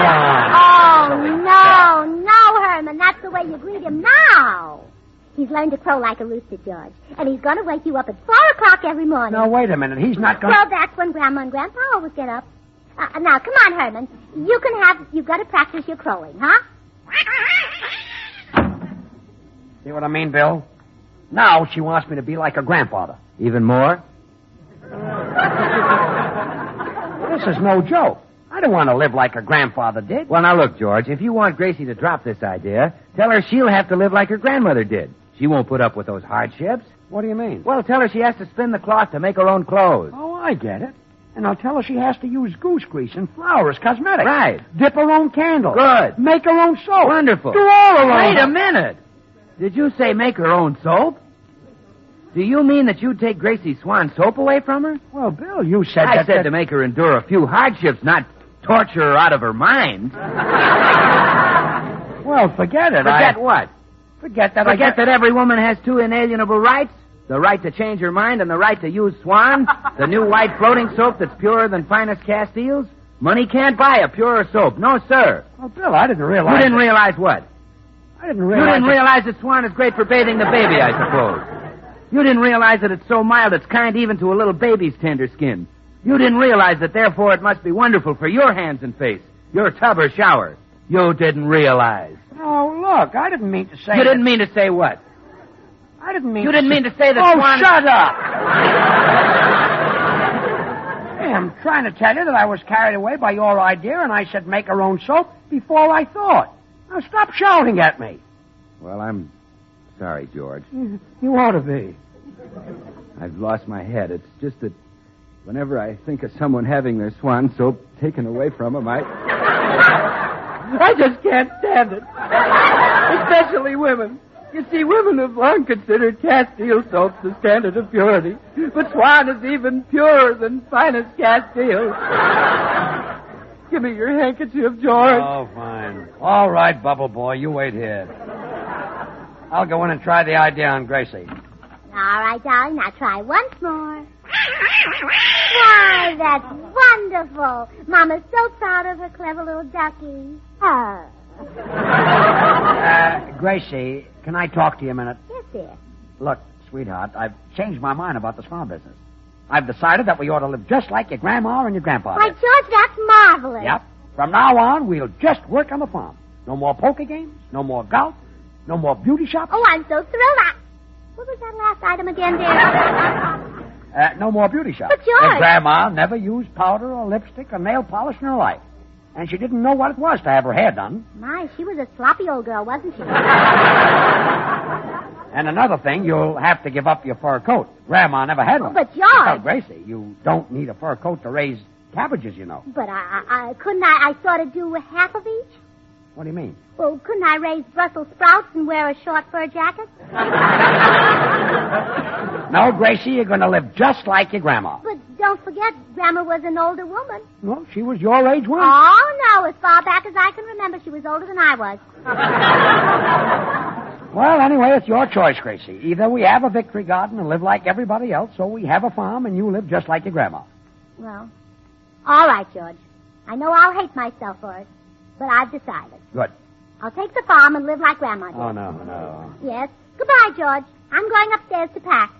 on. Oh, no, Herman, that's the way you greet him now. He's learned to crow like a rooster, George. And he's going to wake you up at 4 o'clock every morning. No, wait a minute. He's not going to... Well, that's when Grandma and Grandpa always get up. Now, come on, Herman. You've got to practice your crowing, huh? See what I mean, Bill? Now she wants me to be like her grandfather. Even more? This is no joke. I don't want to live like her grandfather did. Well, now look, George, if you want Gracie to drop this idea, tell her she'll have to live like her grandmother did. She won't put up with those hardships. What do you mean? Well, tell her she has to spin the cloth to make her own clothes. Oh, I get it. And I'll tell her she has to use goose grease and flour as cosmetics. Right. Dip her own candle. Good. Make her own soap. Wonderful. Do all her own. Wait a minute. Did you say make her own soap? Do you mean that you'd take Gracie Swan soap away from her? Well, Bill, you said I said to make her endure a few hardships, not torture her out of her mind. Well, forget it. Forget what? Forget that. Forget that every woman has two inalienable rights. The right to change her mind and the right to use Swan, the new white floating soap that's purer than finest Castiles. Money can't buy a purer soap. No, sir. Well, Bill, I didn't realize. You didn't realize what? I didn't realize. You didn't realize that Swan is great for bathing the baby, I suppose. You didn't realize that it's so mild it's kind even to a little baby's tender skin. You didn't realize that therefore it must be wonderful for your hands and face, your tub or shower. You didn't realize. Oh, look, I didn't mean to say. You didn't mean to say what? I didn't mean. You didn't mean to say that. Oh, Swan shut up! Hey, I'm trying to tell you that I was carried away by your idea, and I said make her own soap before I thought. Now stop shouting at me. Well, I'm sorry, George. You ought to be. I've lost my head. It's just that whenever I think of someone having their Swan soap taken away from them, I just can't stand it. Especially women. You see, women have long considered Castile soap the standard of purity, but Swan is even purer than finest Castile. Give me your handkerchief, George. Oh, fine. All right, Bubble Boy, you wait here. I'll go in and try the idea on Gracie. All right, darling, now try once more. Why, that's wonderful. Mama's so proud of her clever little ducky. Oh. Gracie, can I talk to you a minute? Yes, dear. Look, sweetheart, I've changed my mind about the Swan business. I've decided that we ought to live just like your grandma and your grandpa. Why, George, that's marvelous. Yep. From now on, we'll just work on the farm. No more poker games, no more golf, no more beauty shops. Oh, I'm so thrilled. What was that last item again, dear? No more beauty shops. But, George... Your grandma never used powder or lipstick or nail polish in her life. And she didn't know what it was to have her hair done. My, she was a sloppy old girl, wasn't she? And another thing, you'll have to give up your fur coat. Grandma never had one. But, George... Tell Gracie, you don't need a fur coat to raise cabbages, you know. But couldn't I sort of do half of each? What do you mean? Well, couldn't I raise Brussels sprouts and wear a short fur jacket? No, Gracie, you're going to live just like your grandma. But don't forget, Grandma was an older woman. Well, she was your age once. Oh, no, as far back as I can remember, she was older than I was. Well, anyway, it's your choice, Gracie. Either we have a victory garden and live like everybody else, or we have a farm and you live just like your grandma. Well, all right, George. I know I'll hate myself for it, but I've decided. Good. I'll take the farm and live like Grandma did. Oh, no. Yes. Goodbye, George. I'm going upstairs to pack.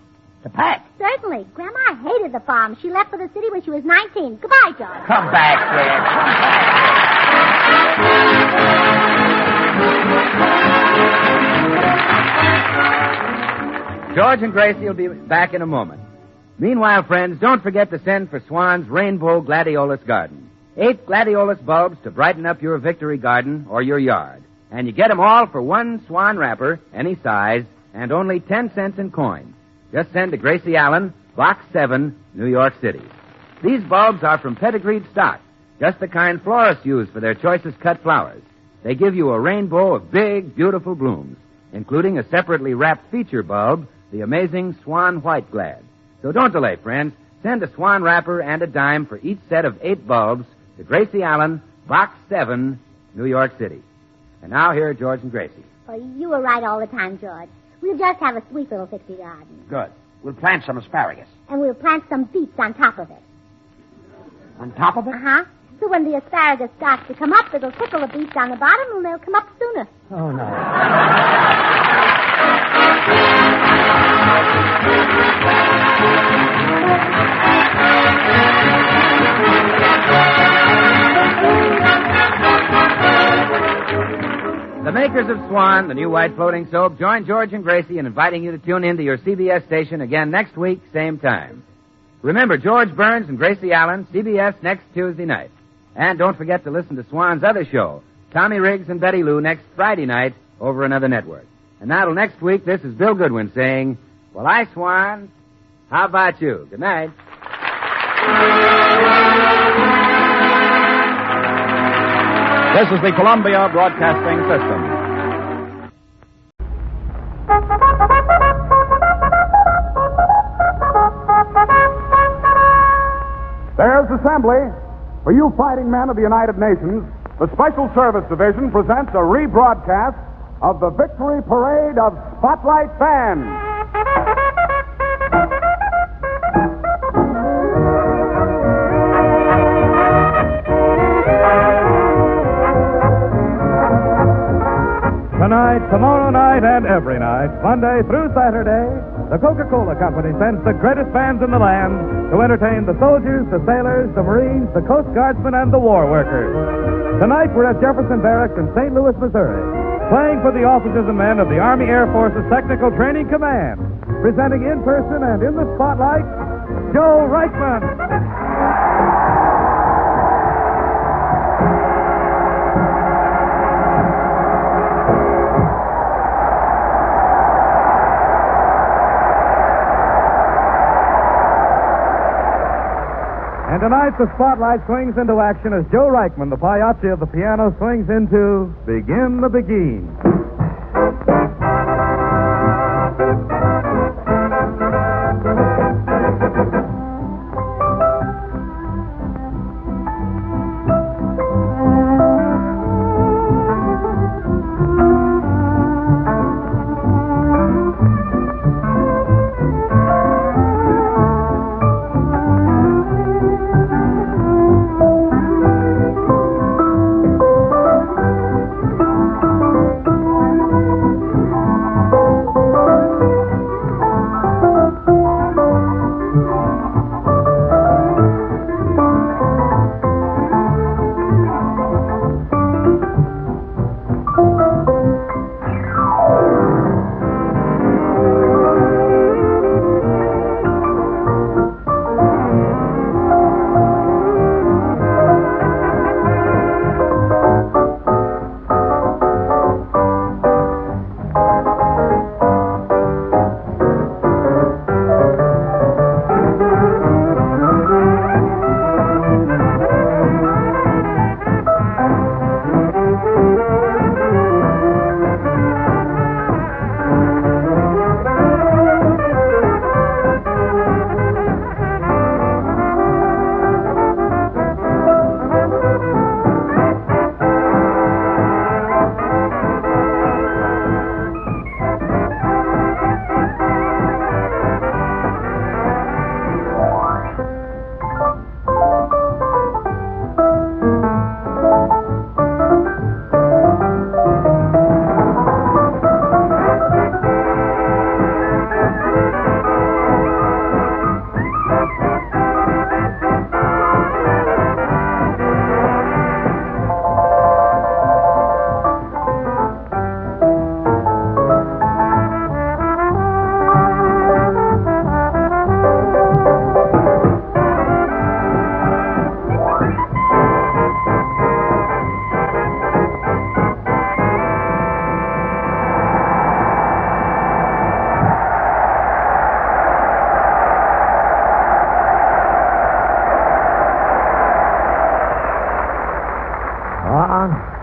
To pack? Certainly. Grandma hated the farm. She left for the city when she was 19. Goodbye, George. Come back, Dad. Come back. George and Gracie will be back in a moment. Meanwhile, friends, don't forget to send for Swan's Rainbow Gladiolus Garden. 8 gladiolus bulbs to brighten up your victory garden or your yard. And you get them all for one Swan wrapper, any size, and only 10 cents in coin. Just send to Gracie Allen, Box 7, New York City. These bulbs are from pedigreed stock, just the kind florists use for their choicest cut flowers. They give you a rainbow of big, beautiful blooms, including a separately wrapped feature bulb, the amazing Swan White Glad. So don't delay, friends. Send a Swan wrapper and a dime for each set of 8 bulbs to Gracie Allen, Box 7, New York City. And now here are George and Gracie. Well, you were right all the time, George. We'll just have a sweet little victory garden. Good. We'll plant some asparagus. And we'll plant some beets on top of it. On top of it? Uh-huh. So when the asparagus starts to come up, it'll tickle the beets on the bottom and they'll come up sooner. Oh, no. The makers of Swan, the new white floating soap, join George and Gracie in inviting you to tune in to your CBS station again next week, same time. Remember, George Burns and Gracie Allen, CBS next Tuesday night. And don't forget to listen to Swan's other show, Tommy Riggs and Betty Lou, next Friday night over another network. And now till next week, this is Bill Goodwin saying, well, hi, Swan. How about you? Good night. This is the Columbia Broadcasting System. There's assembly. For you fighting men of the United Nations, the Special Service Division presents a rebroadcast of the Victory Parade of Spotlight Fans. Tonight, tomorrow night, and every night, Monday through Saturday, the Coca-Cola Company sends the greatest bands in the land to entertain the soldiers, the sailors, the Marines, the Coast Guardsmen, and the war workers. Tonight, we're at Jefferson Barracks in St. Louis, Missouri, playing for the officers and men of the Army Air Force's Technical Training Command, presenting in person and in the spotlight, Joe Reichman. And tonight, the spotlight swings into action as Joe Reichman, the Pagliacci of the piano, swings into Begin the Begin.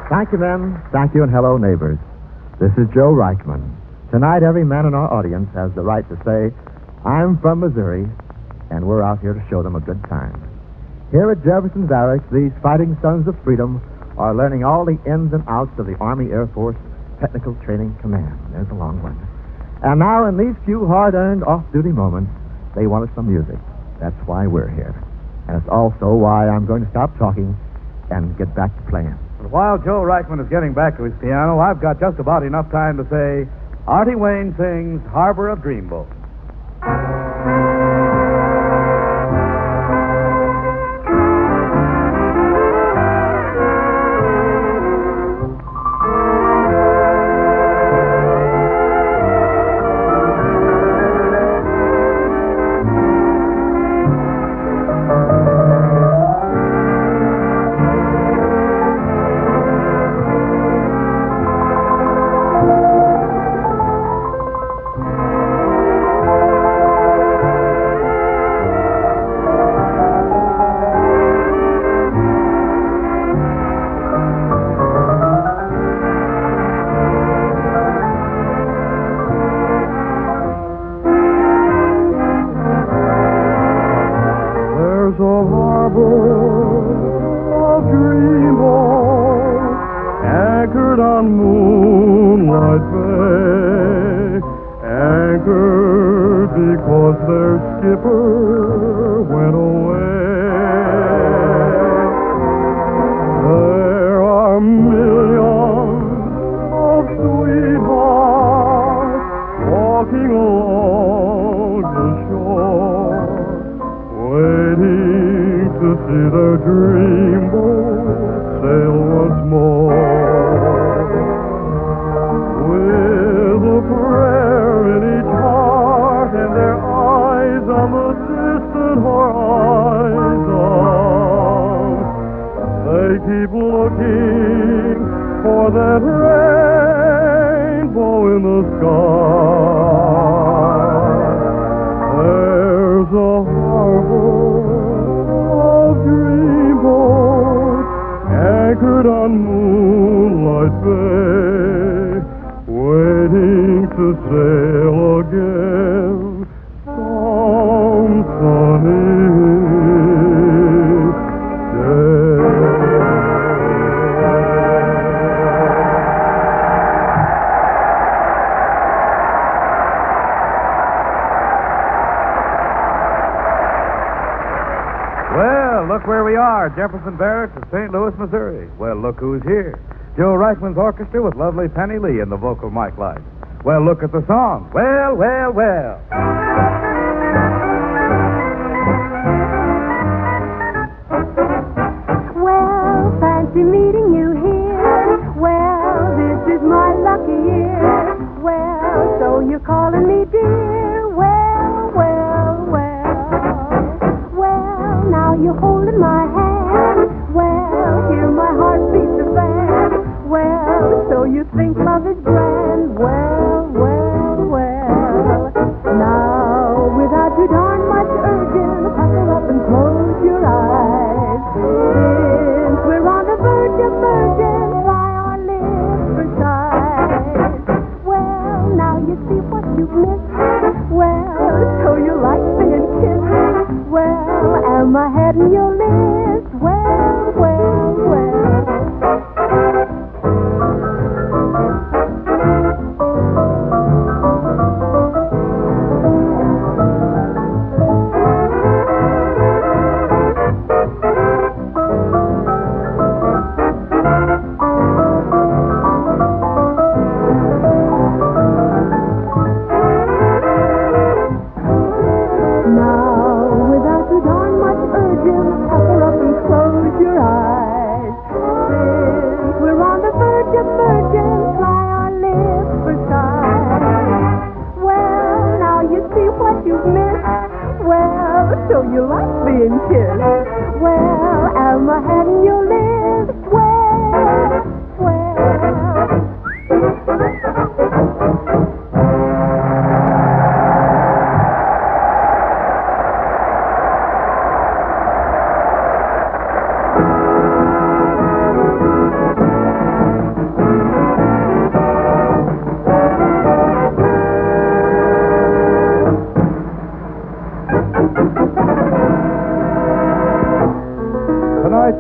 Thank you, men. Thank you, and hello, neighbors. This is Joe Reichman. Tonight, every man in our audience has the right to say, I'm from Missouri, and we're out here to show them a good time. Here at Jefferson Barracks, these fighting sons of freedom are learning all the ins and outs of the Army Air Force Technical Training Command. There's a long one. And now, in these few hard-earned off-duty moments, they want us some music. That's why we're here. And it's also why I'm going to stop talking and get back to playing. But while Joe Reichman is getting back to his piano, I've got just about enough time to say, Artie Wayne sings Harbor of Dreamboat. There's a harbor of dreamboats anchored on Moonlight Bay, anchored because their skipper went away. There are millions of sweethearts walking along the shore, waiting to see their dreamboat sail once more. With a prayer in each heart and their eyes on the distant horizon, they keep looking for that rainbow in the sky. There's a harbor of dreamboats anchored on Moonlight Bay, waiting to sail again some sunny Well, look where we are, Jefferson Barracks of St. Louis, Missouri. Well, look who's here. Joe Reichman's orchestra with lovely Penny Lee in the vocal mic lights. Well, look at the song. Well, well, well. Well, fancy meeting you here. Well, this is my lucky year. Well, so you're calling me dear. Well, well, well. Well, now you're holding my hand. Well, hear my heart beat the band. Well, so you think love is grand. Well, well, well. Now, without too darn much urging, pucker up and close your eyes. Since we're on the verge of merging, why our lips for size? Well, now you see what you've missed. Well, so you like being kissed. Well, am I heading your list? Well, well, well.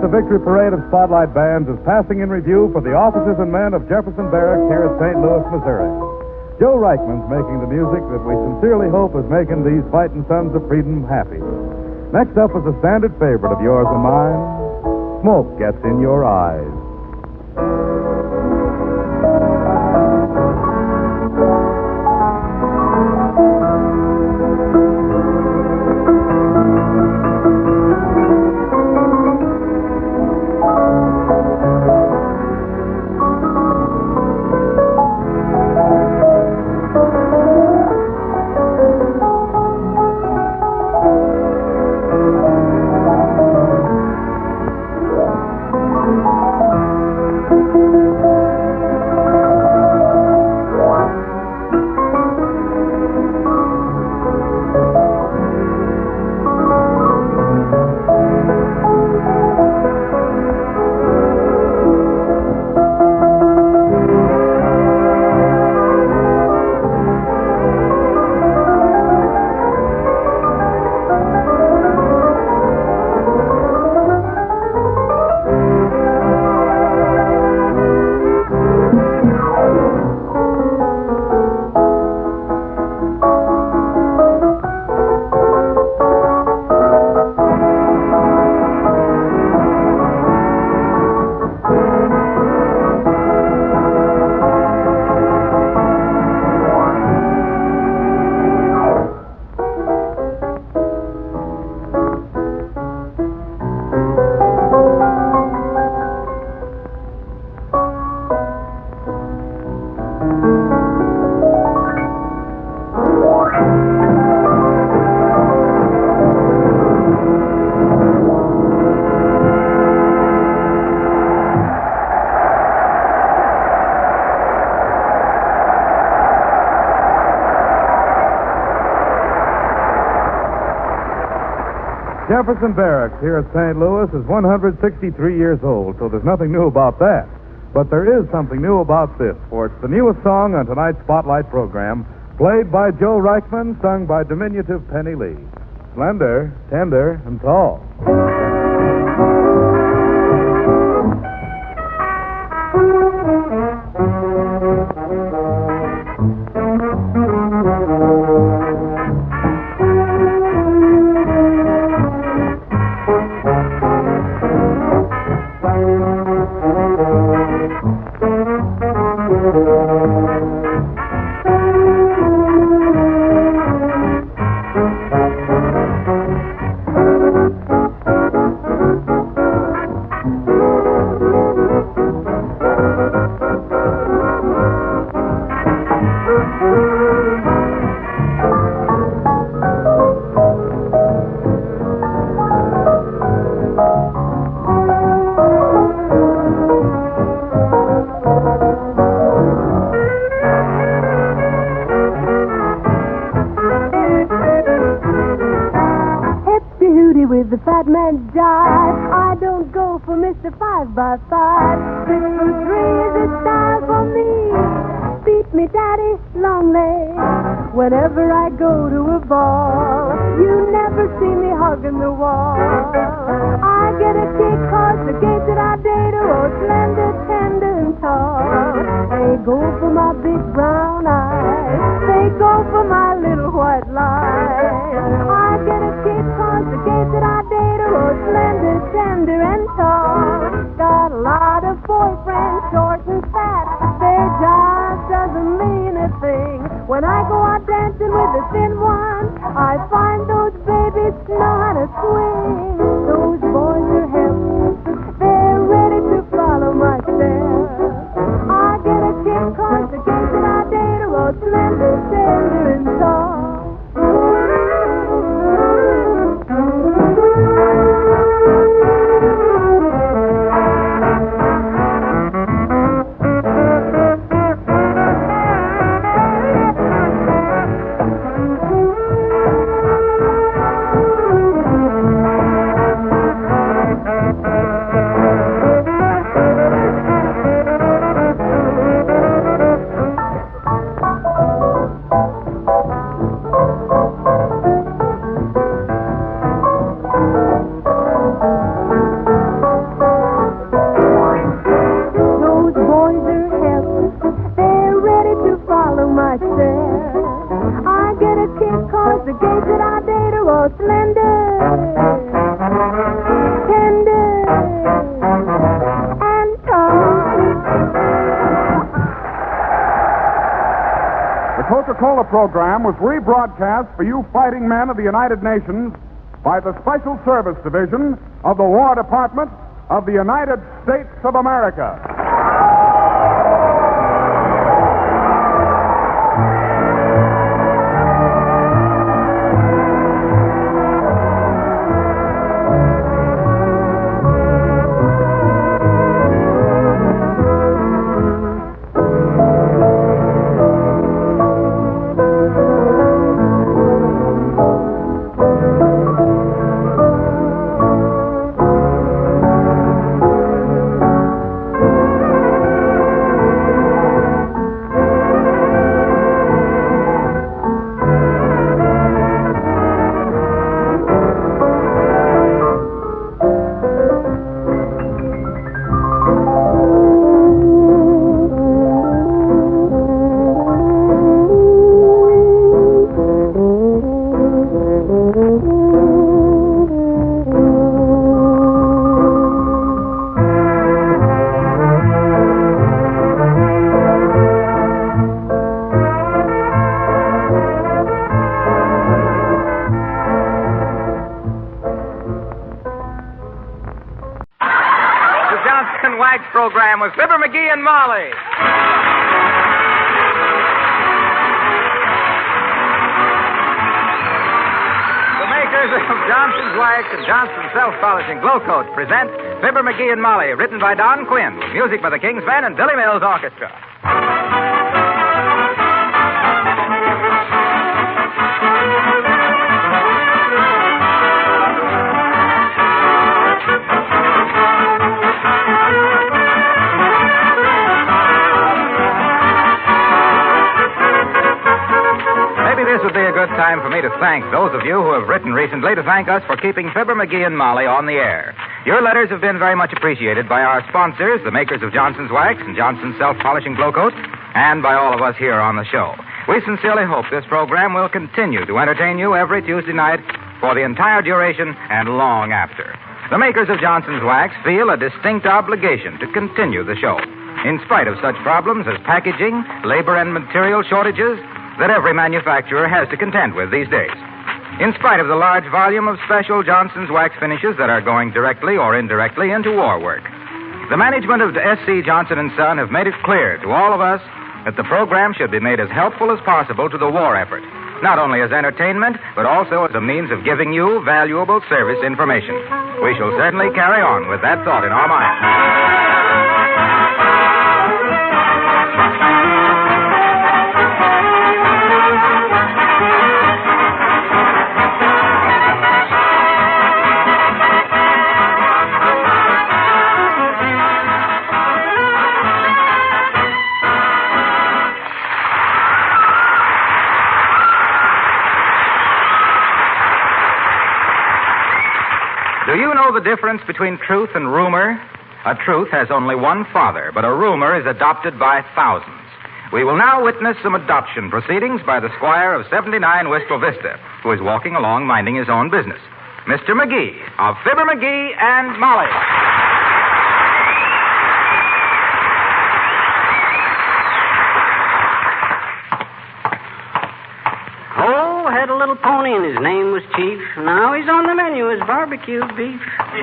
The Victory Parade of Spotlight Bands is passing in review for the officers and men of Jefferson Barracks here at St. Louis, Missouri. Joe Reichman's making the music that we sincerely hope is making these fighting sons of freedom happy. Next up is a standard favorite of yours and mine, Smoke Gets in Your Eyes. Jefferson Barracks here at St. Louis is 163 years old, so there's nothing new about that. But there is something new about this, for it's the newest song on tonight's Spotlight program, played by Joe Reichman, sung by diminutive Penny Lee. Slender, tender, and tall. With the fat man's jive, I don't go for Mr. 5x5. 6 for 3 is a style for me. Beat me, daddy, long legs. Whenever I go to a ball, you never see me hugging the wall. I get a kick 'cause the gates that I date are slender, tender, and tall. They go for my big brown eyes. They go for my little white lies. I get a kick 'cause the gates that I date are slender, tender, and tall. Got a lot of boyfriends, short and fat. Their job doesn't mean a thing. When I go out dancing with the thin ones, I find those babies know how to swing. Those boys are hip. They're ready to follow my steps. I get a kick 'cause the gates that I date are all slender, tender, and tall. The Coca-Cola program was rebroadcast for you fighting men of the United Nations by the Special Service Division of the War Department of the United States of America. Program with Fibber, McGee, and Molly. The makers of Johnson's Wax and Johnson's Self-Polishing Glow Coat present Fibber, McGee, and Molly, written by Don Quinn, with music by the King's Men and Billy Mills Orchestra. thank those of you who have written recently to thank us for keeping Fibber, McGee, and Molly on the air. Your letters have been very much appreciated by our sponsors, the makers of Johnson's Wax and Johnson's Self-Polishing Glow Coat, and by all of us here on the show. We sincerely hope this program will continue to entertain you every Tuesday night for the entire duration and long after. The makers of Johnson's Wax feel a distinct obligation to continue the show, in spite of such problems as packaging, labor, and material shortages that every manufacturer has to contend with these days. In spite of the large volume of special Johnson's Wax finishes that are going directly or indirectly into war work. The management of S.C. Johnson & Son have made it clear to all of us that the program should be made as helpful as possible to the war effort, not only as entertainment, but also as a means of giving you valuable service information. We shall certainly carry on with that thought in our minds. Do you know the difference between truth and rumor? A truth has only one father, but a rumor is adopted by thousands. We will now witness some adoption proceedings by the squire of 79 Wistful Vista, who is walking along minding his own business. Mr. McGee of Fibber, McGee, and Molly. Had a little pony and his name was Chief. Now he's on the menu as barbecued beef. Hey,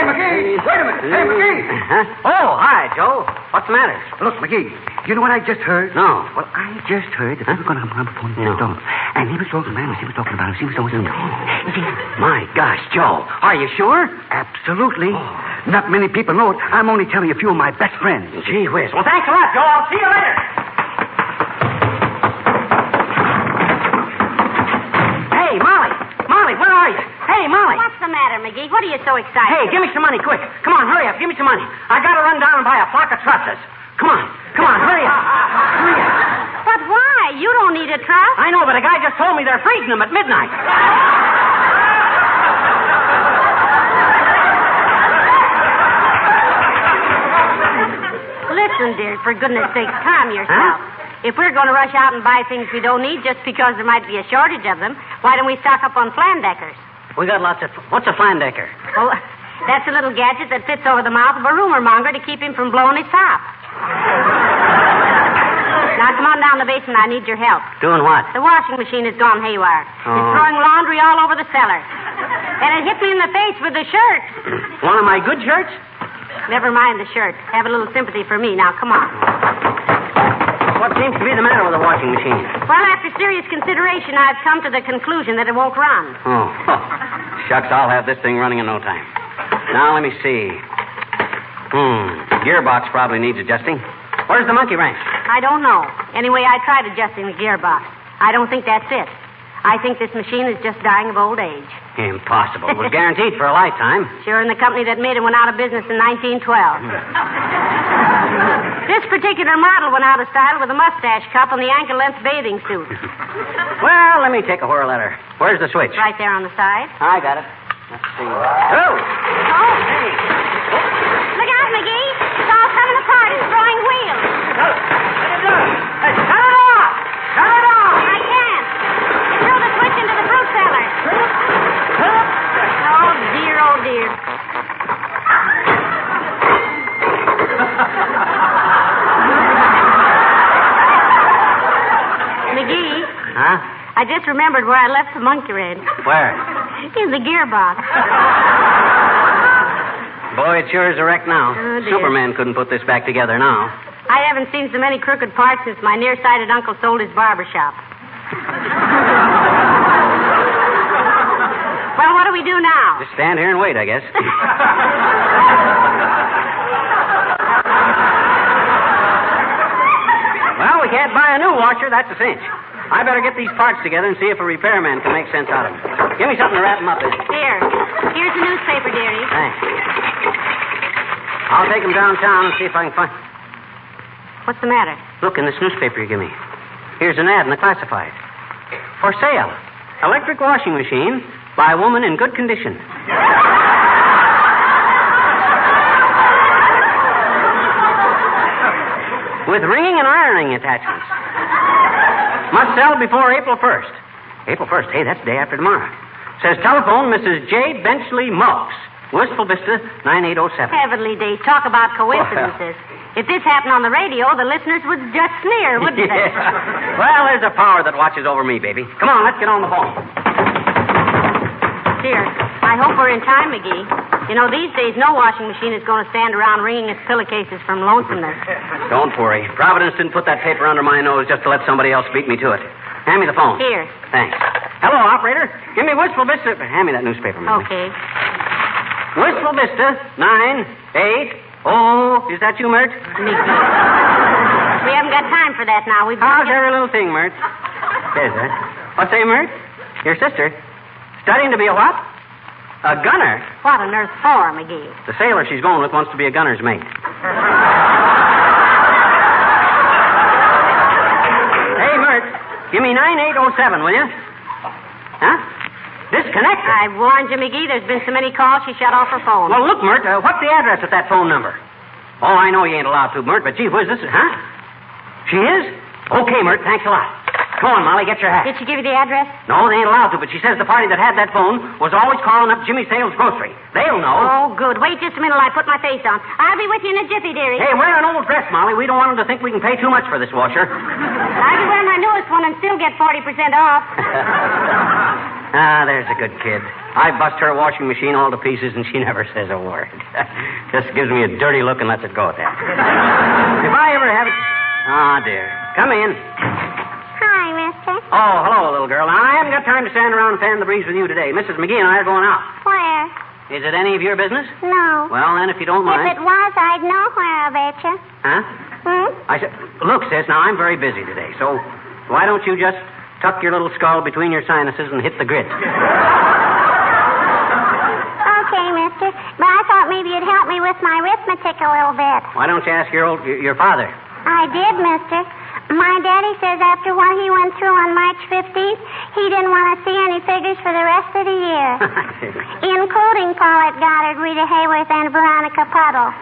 McGee! Wait a minute! Hey, McGee! Huh? Oh, hi, Joe. What's the matter? Look, McGee, you know what I just heard? No. Well, I just heard that we were going to have a phone next door. And he was talking about us. He was talking about us. He was always in there. My gosh, Joe. Are you sure? Absolutely. Not many people know it. I'm only telling a few of my best friends. Gee whiz. Well, thanks a lot, Joe. I'll see you later. Where are you? Hey, Molly. What's the matter, McGee? What are you so excited? Hey, give me some money, quick. Come on, hurry up. Give me some money. I got to run down and buy a flock of trusses. Come on, hurry up. Hurry up. But why? You don't need a truss. I know, but a guy just told me they're freezing them at midnight. Listen, dear, for goodness sake, calm yourself. Huh? If we're going to rush out and buy things we don't need just because there might be a shortage of them, why don't we stock up on Flandeckers? We got lots of... What's a Flandecker? Oh, that's a little gadget that fits over the mouth of a rumor monger to keep him from blowing his top. Now, come on down the basement. I need your help. Doing what? The washing machine has gone haywire. Oh. It's throwing laundry all over the cellar. And it hit me in the face with the shirt. One of my good shirts? Never mind the shirt. Have a little sympathy for me. Now, come on. What seems to be the matter with the washing machine? Well, after serious consideration, I've come to the conclusion that it won't run. Oh. Shucks, I'll have this thing running in no time. Now, let me see. Gearbox probably needs adjusting. Where's the monkey wrench? I don't know. Anyway, I tried adjusting the gearbox. I don't think that's it. I think this machine is just dying of old age. Impossible. It was guaranteed for a lifetime. Sure, and the company that made it went out of business in 1912. This particular model went out of style with a mustache cup and the ankle-length bathing suit. Well, let me take a whirl at her. Where's the switch? Right there on the side. I got it. Let's see. Oh! Oh, hey. Look out, McGee. It's all coming apart. It's throwing wheels. Let it go. Hey, shut it off! Shut it off! I can't. It threw the switch into the fruit cellar. Oh, dear, oh, dear. McGee. Huh? I just remembered where I left the monkey wrench. Where? In the gearbox. Boy, it sure is a wreck now. Oh, dear. Superman couldn't put this back together now. I haven't seen so many crooked parts since my nearsighted uncle sold his barber shop. Well, what do we do now? Just stand here and wait, I guess. Well, we can't buy a new washer, that's a cinch. I better get these parts together and see if a repairman can make sense out of them. Give me something to wrap them up in. Here. Here's a newspaper, dearie. Thanks. I'll take them downtown and see if I can find... What's the matter? Look, in this newspaper you give me. Here's an ad in the classified. For sale. Electric washing machine by a woman in good condition. With ringing and ironing attachments. Must sell before April 1st. April 1st? Hey, that's the day after tomorrow. Says telephone Mrs. J. Benchley Mokes. Wistful Vista, 9807. Heavenly days. Talk about coincidences. If this happened on the radio, the listeners would just sneer, wouldn't they? Well, there's a power that watches over me, baby. Come on, let's get on the phone. Dear, I hope we're in time, McGee. You know, these days, no washing machine is going to stand around wringing its pillowcases from lonesomeness. Don't worry. Providence didn't put that paper under my nose just to let somebody else beat me to it. Hand me the phone. Here. Thanks. Hello, operator. Give me Wistful Vista. Hand me that newspaper, man. Okay. Wistful Vista, 980. Is that you, Mert? We haven't got time for that now. How's every little thing, Mert? There's that. What's say, Mert? Your sister. Studying to be a what? A gunner. What on earth for, McGee? The sailor she's going with wants to be a gunner's mate. Hey, Mert, give me 9807, will you? Huh? Disconnected. I warned you, McGee. There's been so many calls, she shut off her phone. Well, look, Mert, what's the address at that phone number? Oh, I know you ain't allowed to, Mert, but gee whiz, this is... Huh? She is? Okay, Mert, thanks a lot. Come on, Molly, get your hat. Did she give you the address? No, they ain't allowed to, but she says the party that had that phone was always calling up Jimmy Sale's grocery. They'll know. Oh, good. Wait just a minute while I put my face on. I'll be with you in a jiffy, dearie. Hey, wear an old dress, Molly. We don't want them to think we can pay too much for this washer. I'll be wearing my newest one and still get 40% off. There's a good kid. I bust her washing machine all to pieces, and she never says a word. Just gives me a dirty look and lets it go at that. If I ever have it... Ah, dear. Come in. Hi, mister. Oh, hello, little girl. Now, I haven't got time to stand around and fan the breeze with you today. Mrs. McGee and I are going out. Where? Is it any of your business? No. Well, then, if you don't mind... If it was, I'd know where, I betcha. Huh? I said, look, sis, now, I'm very busy today, so why don't you just tuck your little skull between your sinuses and hit the grit? Okay, mister. But I thought maybe you'd help me with my arithmetic a little bit. Why don't you ask your father? I did, mister. My daddy says after what he went through on March 15th, he didn't want to see any figures for the rest of the year. Including Paulette Goddard, Rita Hayworth, and Veronica Puddle.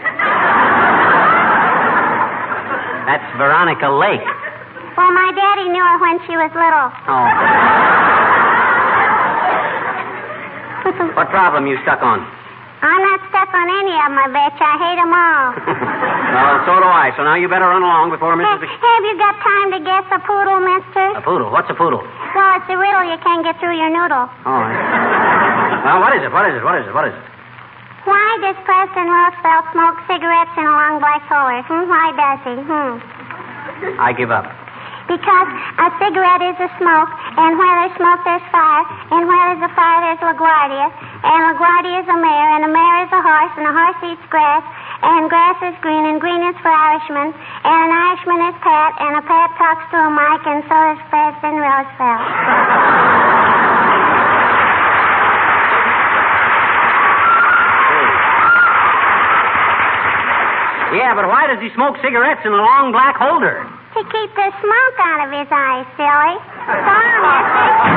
That's Veronica Lake. Well, my daddy knew her when she was little. Oh. What problem you stuck on? I'm not stuck on any of them, I bet you. I hate them all. Well, so do I. So now you better run along before Mrs. Have you got time to guess a poodle, mister? A poodle? What's a poodle? Well, it's a riddle you can't get through your noodle. Oh. Well, what is it? What is it? Why does President Roosevelt smoke cigarettes in a long black holder? Why does he? I give up. Because a cigarette is a smoke, and where there's smoke, there's fire, and where there's a fire, there's LaGuardia, and LaGuardia is a mare, and a mare is a horse, and a horse eats grass, and grass is green, and green is for Irishmen, and an Irishman is Pat, and a Pat talks to a mic, and so is President Roosevelt. Yeah, but why does he smoke cigarettes in a long black holder? To keep the smoke out of his eyes, silly. So long, mister.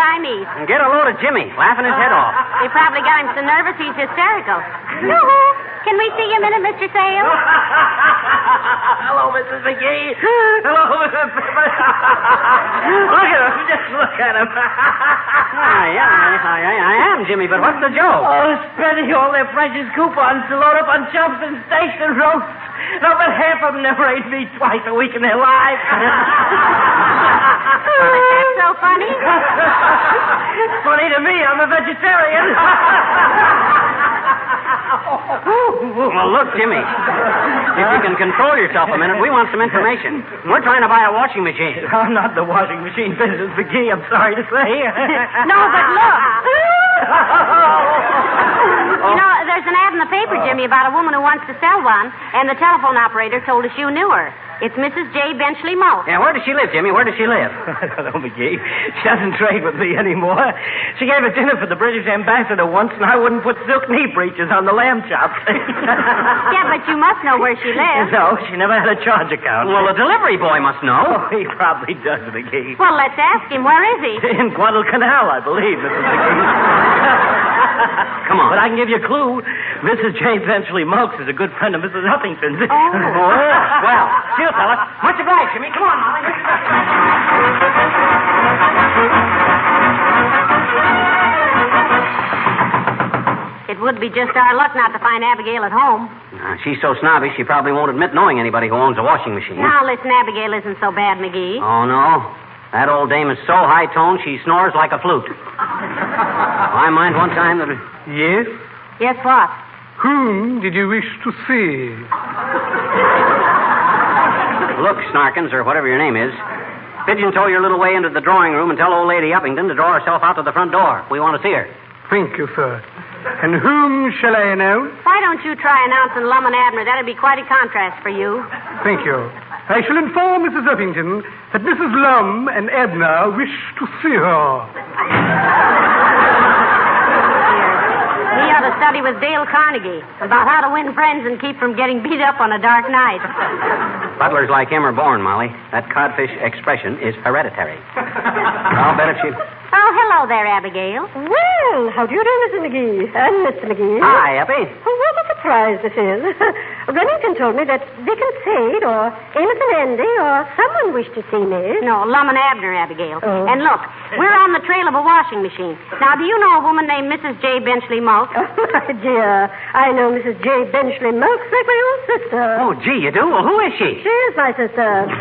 Siamese. And get a load of Jimmy, laughing his head off. They probably got him so nervous he's hysterical. Yoo-hoo. Can we see you a minute, Mr. Sales? Hello, Mrs. McGee. Hello, Mrs. Fibber. Look at him. Just look at him. I am Jimmy, but what's the joke? Oh, spending all their precious coupons to load up on chops and steaks and roasts. No, but half of them never ate meat twice a week in their lives. That's so funny. Funny to me. I'm a vegetarian. Well, look, Jimmy. If you can control yourself a minute, we want some information. We're trying to buy a washing machine. I'm not the washing machine business, McGee, I'm sorry to say. No, but look. You know, there's an ad in the paper, Jimmy, about a woman who wants to sell one, and the telephone operator told us you knew her. It's Mrs. J. Benchley Moak. Yeah, where does she live, Jimmy? Where does she live? I don't know, McGee. She doesn't trade with me anymore. She gave a dinner for the British ambassador once, and I wouldn't put silk knee breeches on the lamb chops. Yeah, but you must know where she lives. No, she never had a charge account. Well, the delivery boy must know. Oh, he probably does, McGee. Well, let's ask him. Where is he? In Guadalcanal, I believe, Mrs. McGee. Come on. But I can give you a clue. Mrs. J. Benchley Moakes is a good friend of Mrs. Huffington's. Well, cheers, fella. Much obliged, Jimmy. Come on, Molly. It would be just our luck not to find Abigail at home. She's so snobbish, she probably won't admit knowing anybody who owns a washing machine. Now, listen, Abigail isn't so bad, McGee. Oh, no? That old dame is so high-toned, she snores like a flute. I mind one time that... Yes? Yes, what? Whom did you wish to see? Look, Snarkins, or whatever your name is. Pigeon-toe your little way into the drawing room and tell old lady Uppington to draw herself out to the front door. We want to see her. Thank you, sir. And whom shall I announce? Why don't you try announcing Lum and Abner? That'd be quite a contrast for you. Thank you. I shall inform Mrs. Uppington that Mrs. Lum and Abner wish to see her. He ought to study with Dale Carnegie about how to win friends and keep from getting beat up on a dark night. Butlers like him are born, Molly. That codfish expression is hereditary. I'll bet if she... Oh, hello there, Abigail. Well, how do you do, Mrs. McGee? And Mr. McGee. Hi, Uppy. What a surprise this is. Remington told me that Dick and Sade or Amos and Andy or someone wished to see me. No, Lum and Abner, Abigail. Oh. And look, we're on the trail of a washing machine. Now, do you know a woman named Mrs. J. Benchley Moak? Oh, my dear. I know Mrs. J. Benchley Moak like my own sister. Oh, gee, you do? Well, who is she? She is my sister.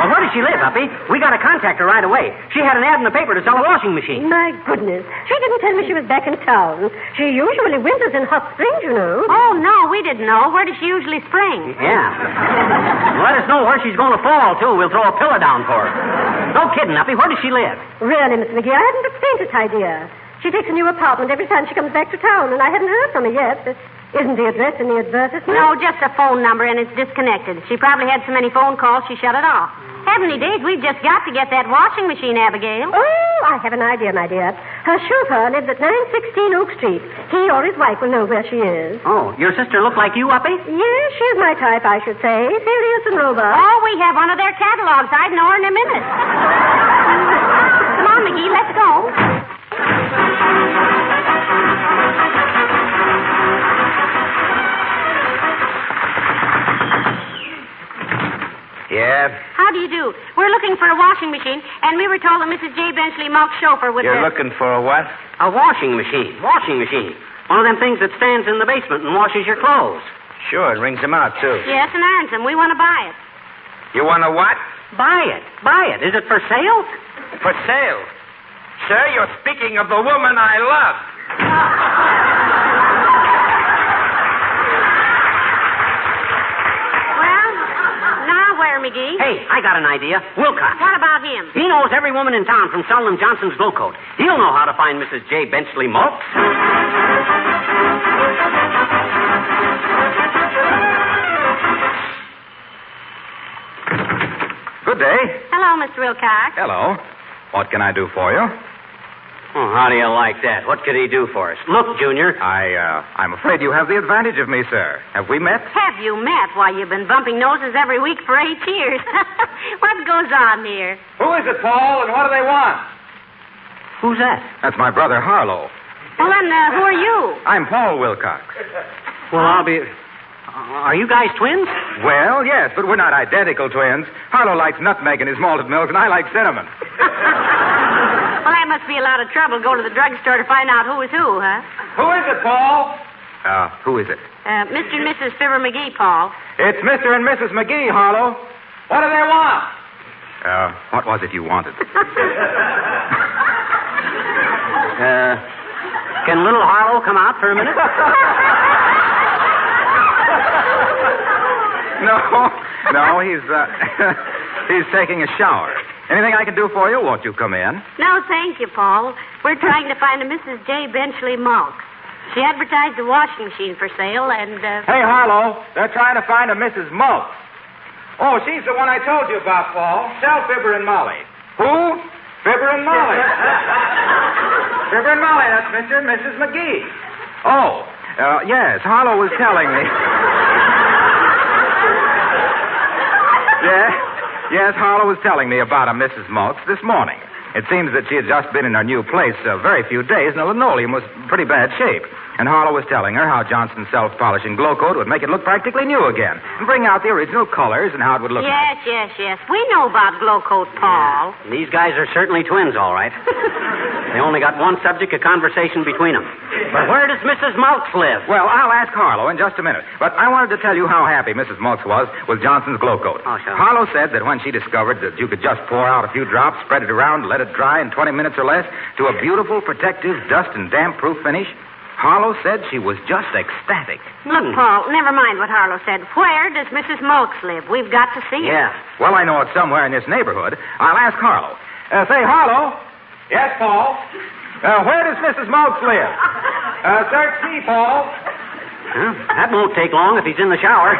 Well, where does she live, Uppy? We got to contact her right away. She had an ad in the paper to sell a washing machine. My goodness. She didn't tell me she was back in town. She usually winters in hot springs, you know. Oh, no, we didn't know. Where does she usually spring? Yeah. Let us know where she's going to fall, too. We'll throw a pillar down for her. No kidding, Uppy. Where does she live? Really, Miss McGee, I hadn't the faintest idea. She takes a new apartment every time she comes back to town, and I hadn't heard from her yet. Isn't the address in the advertisement? No, just a phone number, and it's disconnected. She probably had so many phone calls, she shut it off. Heavenly days, we've just got to get that washing machine, Abigail. Oh, I have an idea, my dear. Her chauffeur lives at 916 Oak Street. He or his wife will know where she is. Oh, your sister look like you, Uppy? Yes, she's my type, I should say. Serious and robust. Oh, we have one of their catalogs. I'd know her in a minute. Come on, McGee, let's go. Yeah? How do you do? We're looking for a washing machine, and we were told that Mrs. J. Benchley Moak's chauffeur would... You're looking for a what? A washing machine. Washing machine. One of them things that stands in the basement and washes your clothes. Sure, it rings them out, too. Yes, and earns them. We want to buy it. You want to what? Buy it. Buy it. Is it for sale? For sale? Sir, you're speaking of the woman I love. McGee. Hey, I got an idea. Wilcox. What about him? He knows every woman in town from Sullivan Johnson's Glow Coat. He'll know how to find Mrs. J. Benchley Moakes. Good day. Hello, Mr. Wilcox. Hello. What can I do for you? Oh, how do you like that? What could he do for us? Look, Junior. I'm afraid you have the advantage of me, sir. Have we met? Have you met? Why, you've been bumping noses every week for 8 years. What goes on here? Who is it, Paul, and what do they want? Who's that? That's my brother, Harlow. Well, then, who are you? I'm Paul Wilcox. Well, I'll be... Are you guys twins? Well, yes, but we're not identical twins. Harlow likes nutmeg in his malted milk, and I like cinnamon. Well, that must be a lot of trouble going to the drugstore to find out who is who, huh? Who is it, Paul? Who is it? Mr. and Mrs. Fibber McGee, Paul. It's Mr. and Mrs. McGee, Harlow. What do they want? What was it you wanted? Can little Harlow come out for a minute? No, he's taking a shower. Anything I can do for you? Won't you come in? No, thank you, Paul. We're trying to find a Mrs. J. Benchley Malks. She advertised a washing machine for sale, and... Hey, Harlow, they're trying to find a Mrs. Malks. Oh, she's the one I told you about, Paul. Sell Fibber and Molly. Who? Fibber and Molly. Fibber and Molly, that's Mr. and Mrs. McGee. Oh, yes, Harlow was telling me... Yes, Harlow was telling me about a Mrs. Malks this morning. It seems that she had just been in her new place a very few days, and the linoleum was in pretty bad shape. And Harlow was telling her how Johnson's self-polishing glow coat would make it look practically new again, and bring out the original colors and how it would look. Yes. We know about glow coat, Paul. Yeah. These guys are certainly twins, all right. They only got one subject of conversation between them. But where does Mrs. Malks live? Well, I'll ask Harlow in just a minute. But I wanted to tell you how happy Mrs. Malks was with Johnson's glow coat. Oh, sure. Harlow said that when she discovered that you could just pour out a few drops, spread it around, let it dry in 20 minutes or less to a beautiful, protective, dust and damp-proof finish, Harlow said she was just ecstatic. Look, Paul, never mind what Harlow said. Where does Mrs. Malks live? We've got to see her. Yeah. Well, I know it's somewhere in this neighborhood. I'll ask Harlow. Say, Harlow. Yes, Paul. Where does Mrs. Malks live? Search me, Paul. Well, that won't take long if he's in the shower.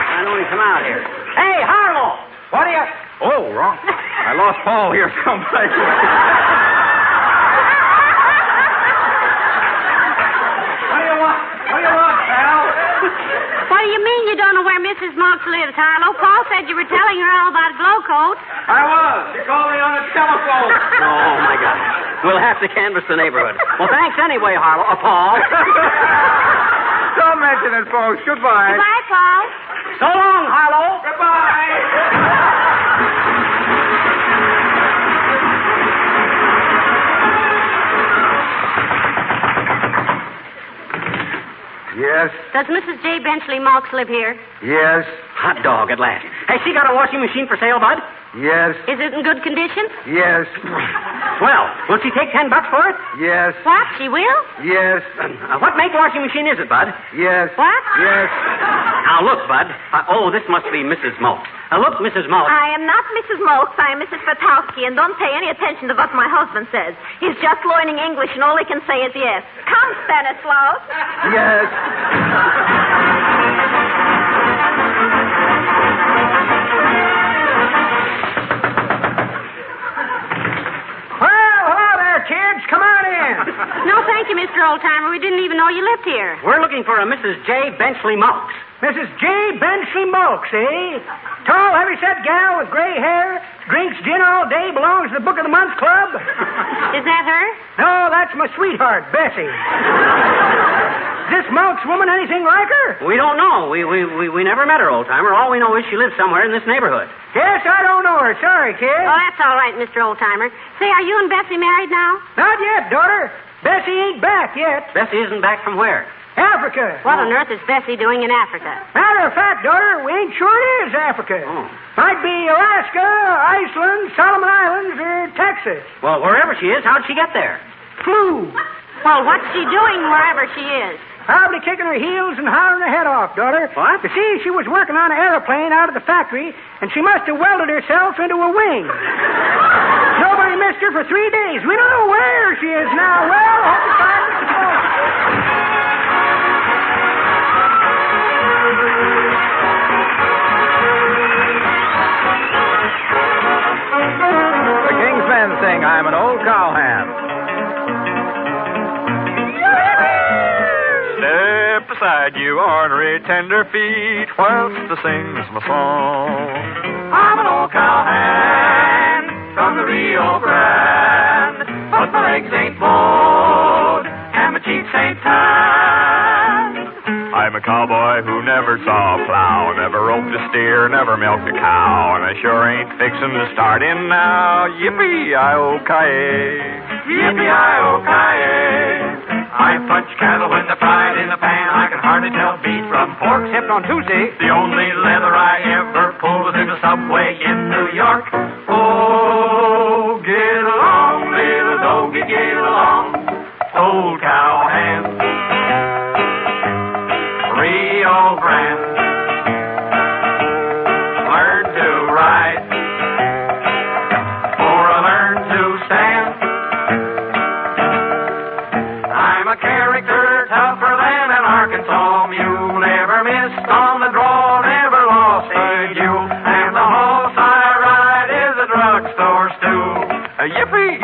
Why don't he come out here? Hey, Harlow! What are you... Oh, wrong. I lost Paul here someplace. What do you want, pal? What do you mean you don't know where Mrs. Malks lives, Harlow? Paul said you were telling her all about glow coat. I was. She called me on the telephone. Oh, my God. We'll have to canvass the neighborhood. Well, thanks anyway, Harlow. Paul. Don't mention it, folks. Goodbye. Goodbye, Paul. So long, Harlow. Goodbye. Yes? Does Mrs. J. Benchley Malks live here? Yes. Hot dog at last. Has she got a washing machine for sale, Bud? Yes. Is it in good condition? Yes. Well, will she take $10 for it? Yes. What? She will? Yes. What make washing machine is it, Bud? Yes. What? Yes. Now, look, Bud. This must be Mrs. Malks. Look, Mrs. Malks. I am not Mrs. Malks. I am Mrs. Fatowski, and don't pay any attention to what my husband says. He's just learning English, and all he can say is yes. Come, Stanislaus. Yes. Kids, come on in. No, thank you, Mr. Oldtimer. We didn't even know you lived here. We're looking for a Mrs. J. Benchley Malks. Mrs. J. Benchley Malks, eh? Tall, heavy-set gal with gray hair, drinks gin all day, belongs to the Book of the Month Club. Is that her? No, that's my sweetheart, Bessie. Is this Malks woman anything like her? We don't know. We never met her, Oldtimer. All we know is she lives somewhere in this neighborhood. Yes, I don't know her. Sorry, kid. Oh, that's all right, Mr. Oldtimer. Say, are you and Bessie married now? Not yet, daughter. Bessie ain't back yet. Bessie isn't back from where? Africa. What on earth is Bessie doing in Africa? Matter of fact, daughter, we ain't sure it is Africa. Oh. Might be Alaska, Iceland, Solomon Islands, or Texas. Well, wherever she is, how'd she get there? Flew. Well, what's she doing wherever she is? Probably kicking her heels and hollering her head off, daughter. What? You see, she was working on an airplane out of the factory, and she must have welded herself into a wing. Nobody missed her for 3 days. We don't know where she is now. Well, hope to find her tomorrow. The King's Men sing, I'm an old cowhand. Step beside you, ornery, tender feet, whilst I sings my song. I'm an old cowhand from the Rio Grande, but my legs ain't bowed and my cheeks ain't tanned. I'm a cowboy who never saw a plow, never roped a steer, never milked a cow, and I sure ain't fixin' to start in now. Yippee-I-O-Ki-yay, yippee-I-O-Ki-yay. I punch cattle when they're fried in the pan. I can hardly tell beef from pork, except on Tuesday. The only leather I ever pulled was in the subway in New York. Oh, get along, little doggy, get along, old cowhand. Rio Grande. Learn to ride, or I learn to stand. I'm a character tougher than an Arkansas mule. Never missed on the draw, never lost a duel. And the horse I ride is a drugstore stool. Yippee!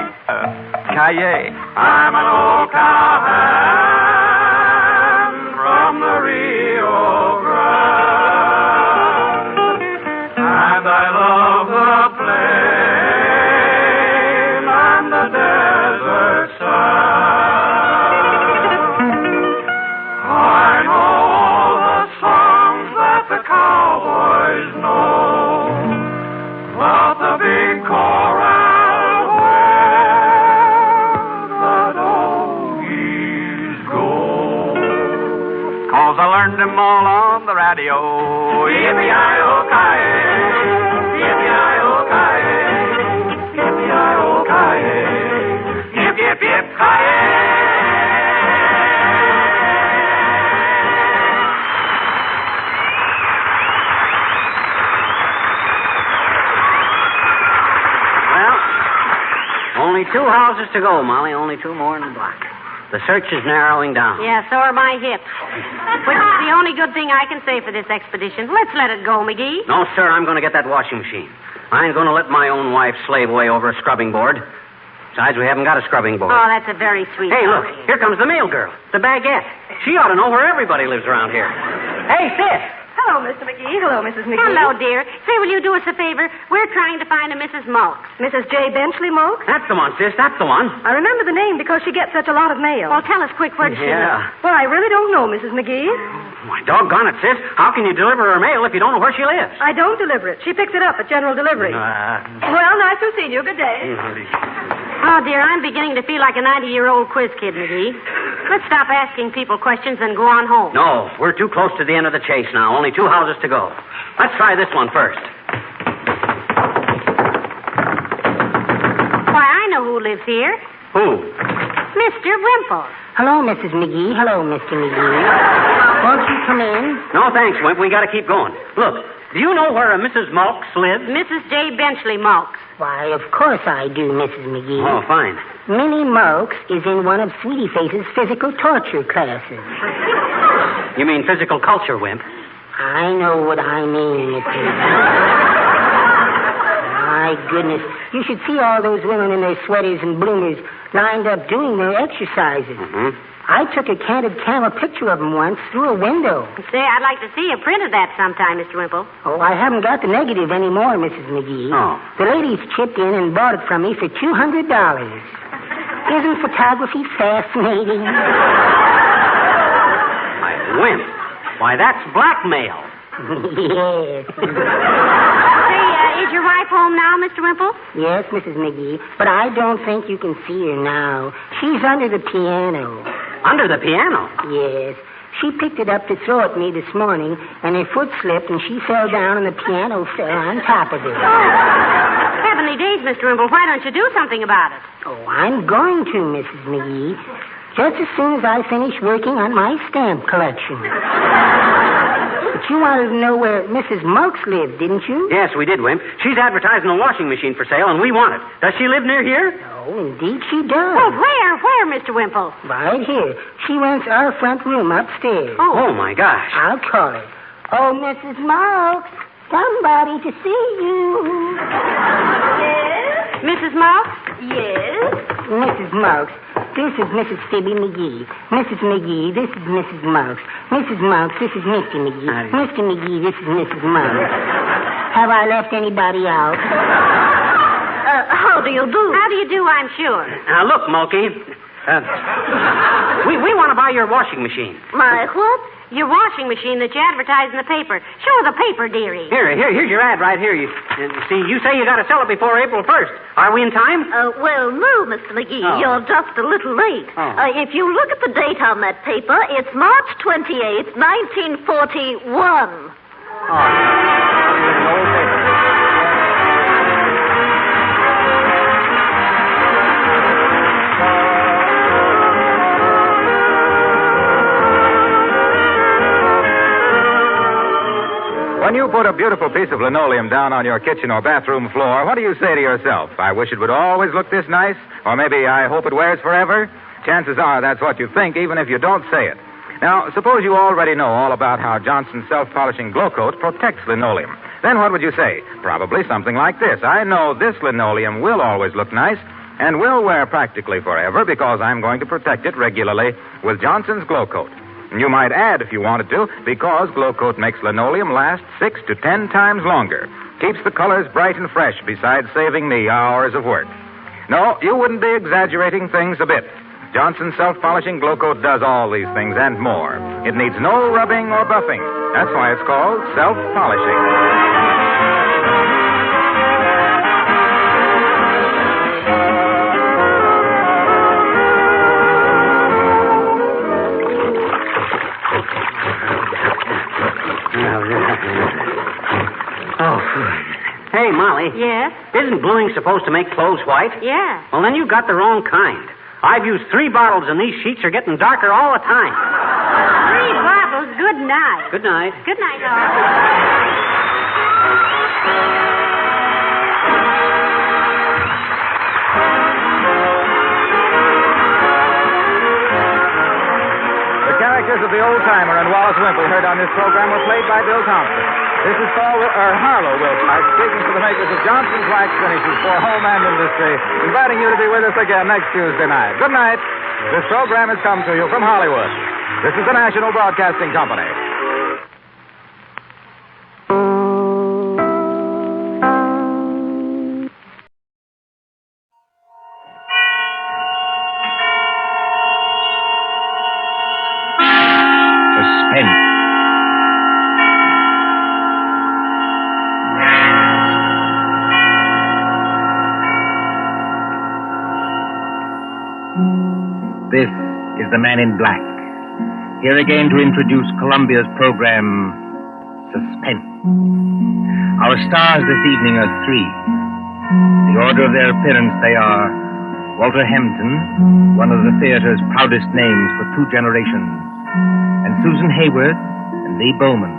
Ki-yay. I'm an old cowhand from the Rio Grande, and I love the plain and the desert sand. I know all the songs that the cowboys know, but the big corral where the doggies go. 'Cause I learned them all on the radio. Yippee-I-O-Ki-yay, yippee-I-O-Ki-yay, yippee-I-O-Ki-yay, yip, yip, yip, ki-yay. Well, only 2 houses to go, Molly. Only 2 more in the block. The search is narrowing down. Yeah, so are my hips. Which is the only good thing I can say for this expedition. Let's let it go, McGee. No, sir, I'm going to get that washing machine. I ain't going to let my own wife slave away over a scrubbing board. Besides, we haven't got a scrubbing board. Oh, that's a very sweet Hey, thought. look, here comes the mail girl, the baguette. She ought to know where everybody lives around here. Hey, sis. Hello, Mr. McGee. Hello, Mrs. McGee. Hello, dear. Say, will you do us a favor? We're trying to find a Mrs. Mulks. Mrs. J. Benchley Mulks? That's the one, sis. That's the one. I remember the name because she gets such a lot of mail. Well, tell us quick, where does she live? Yeah. Well, I really don't know, Mrs. McGee. Why, doggone it, sis. How can you deliver her mail if you don't know where she lives? I don't deliver it. She picks it up at general delivery. Well, nice to see you. Good day. Oh, dear, I'm beginning to feel like a 90-year-old quiz kid, McGee. Let's stop asking people questions and go on home. No, we're too close to the end of the chase now. Only 2 houses to go. Let's try this one first. Why, I know who lives here. Who? Mr. Wimple. Hello, Mrs. McGee. Hello, Mr. McGee. Won't you come in? No, thanks, Wimp. We got to keep going. Look, do you know where a Mrs. Mulks lives? Mrs. J. Benchley Mulks. Why, of course I do, Mrs. McGee. Oh, fine. Minnie Mulks is in one of Sweetie Face's physical torture classes. You mean physical culture, Wimp? I know what I mean, Mr. McGee. My goodness. You should see all those women in their sweaters and bloomers lined up doing their exercises. Mm-hmm. I took a candid camera picture of them once through a window. Say, I'd like to see a print of that sometime, Mr. Wimple. Oh, I haven't got the negative anymore, Mrs. McGee. Oh. The ladies chipped in and bought it from me for $200. Isn't photography fascinating? My Wimp. Why, that's blackmail. Yes. Say, is your wife home now, Mr. Wimple? Yes, Mrs. McGee, but I don't think you can see her now. She's under the piano. Under the piano? Yes. She picked it up to throw at me this morning, and her foot slipped, and she fell down, and the piano fell on top of it. Heavenly days, Mr. Wimple. Why don't you do something about it? Oh, I'm going to, Mrs. McGee. Just as soon as I finish working on my stamp collection. But you wanted to know where Mrs. Mulks lived, didn't you? Yes, we did, Wimp. She's advertising a washing machine for sale, and we want it. Does she live near here? Oh, indeed she does. Well, where, Mr. Wimple? Right here. She rents our front room upstairs. Oh, my gosh. I'll call her. Oh, Mrs. Mulks, somebody to see you. Yes? Mrs. Mulks? Yes? Mrs. Mulks, This is Mrs. Fibby McGee. Mrs. McGee, this is Mrs. Muggs. Mrs. Muggs, this is Mr. McGee. Mr. McGee, this is Mrs. Muggs. Have I left anybody out? How do you do? How do you do, I'm sure. Look, Mulkey. We want to buy your washing machine. My what? Your washing machine that you advertise in the paper. Show the paper, dearie. Here's your ad right here. You say you got to sell it before April 1st. Are we in time? Well, no, Mr. McGee. Oh. You're just a little late. Oh. If you look at the date on that paper, it's March 28th, 1941. When you put a beautiful piece of linoleum down on your kitchen or bathroom floor, what do you say to yourself? I wish it would always look this nice? Or maybe I hope it wears forever? Chances are that's what you think, even if you don't say it. Now, suppose you already know all about how Johnson's self-polishing glow coat protects linoleum. Then what would you say? Probably something like this. I know this linoleum will always look nice and will wear practically forever because I'm going to protect it regularly with Johnson's glow coat. You might add, if you wanted to, because Glow Coat makes linoleum last 6 to 10 times longer. Keeps the colors bright and fresh, besides saving me hours of work. No, you wouldn't be exaggerating things a bit. Johnson's self-polishing Glow Coat does all these things and more. It needs no rubbing or buffing. That's why it's called self-polishing. Oh, hey, Molly. Yes? Isn't bluing supposed to make clothes white? Yeah. Well, then you got the wrong kind. I've used 3 bottles, and these sheets are getting darker all the time. 3 bottles. Good night. Good night. Good night, Arthur. The characters of the old-timer and Wallace Wimple heard on this program were played by Bill Thompson. This is Harlow Wilcox speaking for the makers of Johnson's Wax Finishes for home and industry, inviting you to be with us again next Tuesday night. Good night. This program has come to you from Hollywood. This is the National Broadcasting Company. Suspense. This is the Man in Black, here again to introduce Columbia's program, Suspense. Our stars this evening are 3. The order of their appearance, they are Walter Hampton, one of the theater's proudest names for 2 generations, and Susan Hayward and Lee Bowman,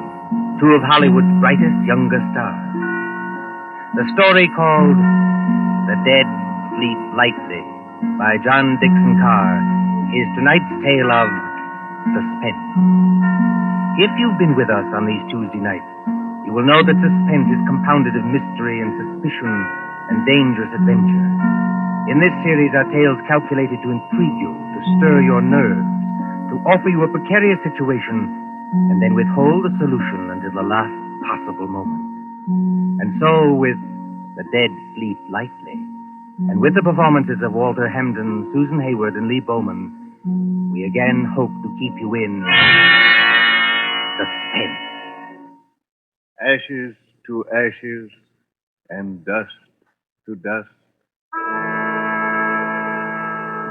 2 of Hollywood's brightest younger stars. The story called The Dead Sleep Lightly by John Dixon Carr is tonight's tale of suspense. If you've been with us on these Tuesday nights, you will know that suspense is compounded of mystery and suspicion and dangerous adventure. In this series are tales calculated to intrigue you, to stir your nerves, to offer you a precarious situation, and then withhold the solution until the last possible moment. And so, with The Dead Sleep Lightly, and with the performances of Walter Hampden, Susan Hayward, and Lee Bowman, we again hope to keep you in suspense. Ashes to ashes, and dust to dust.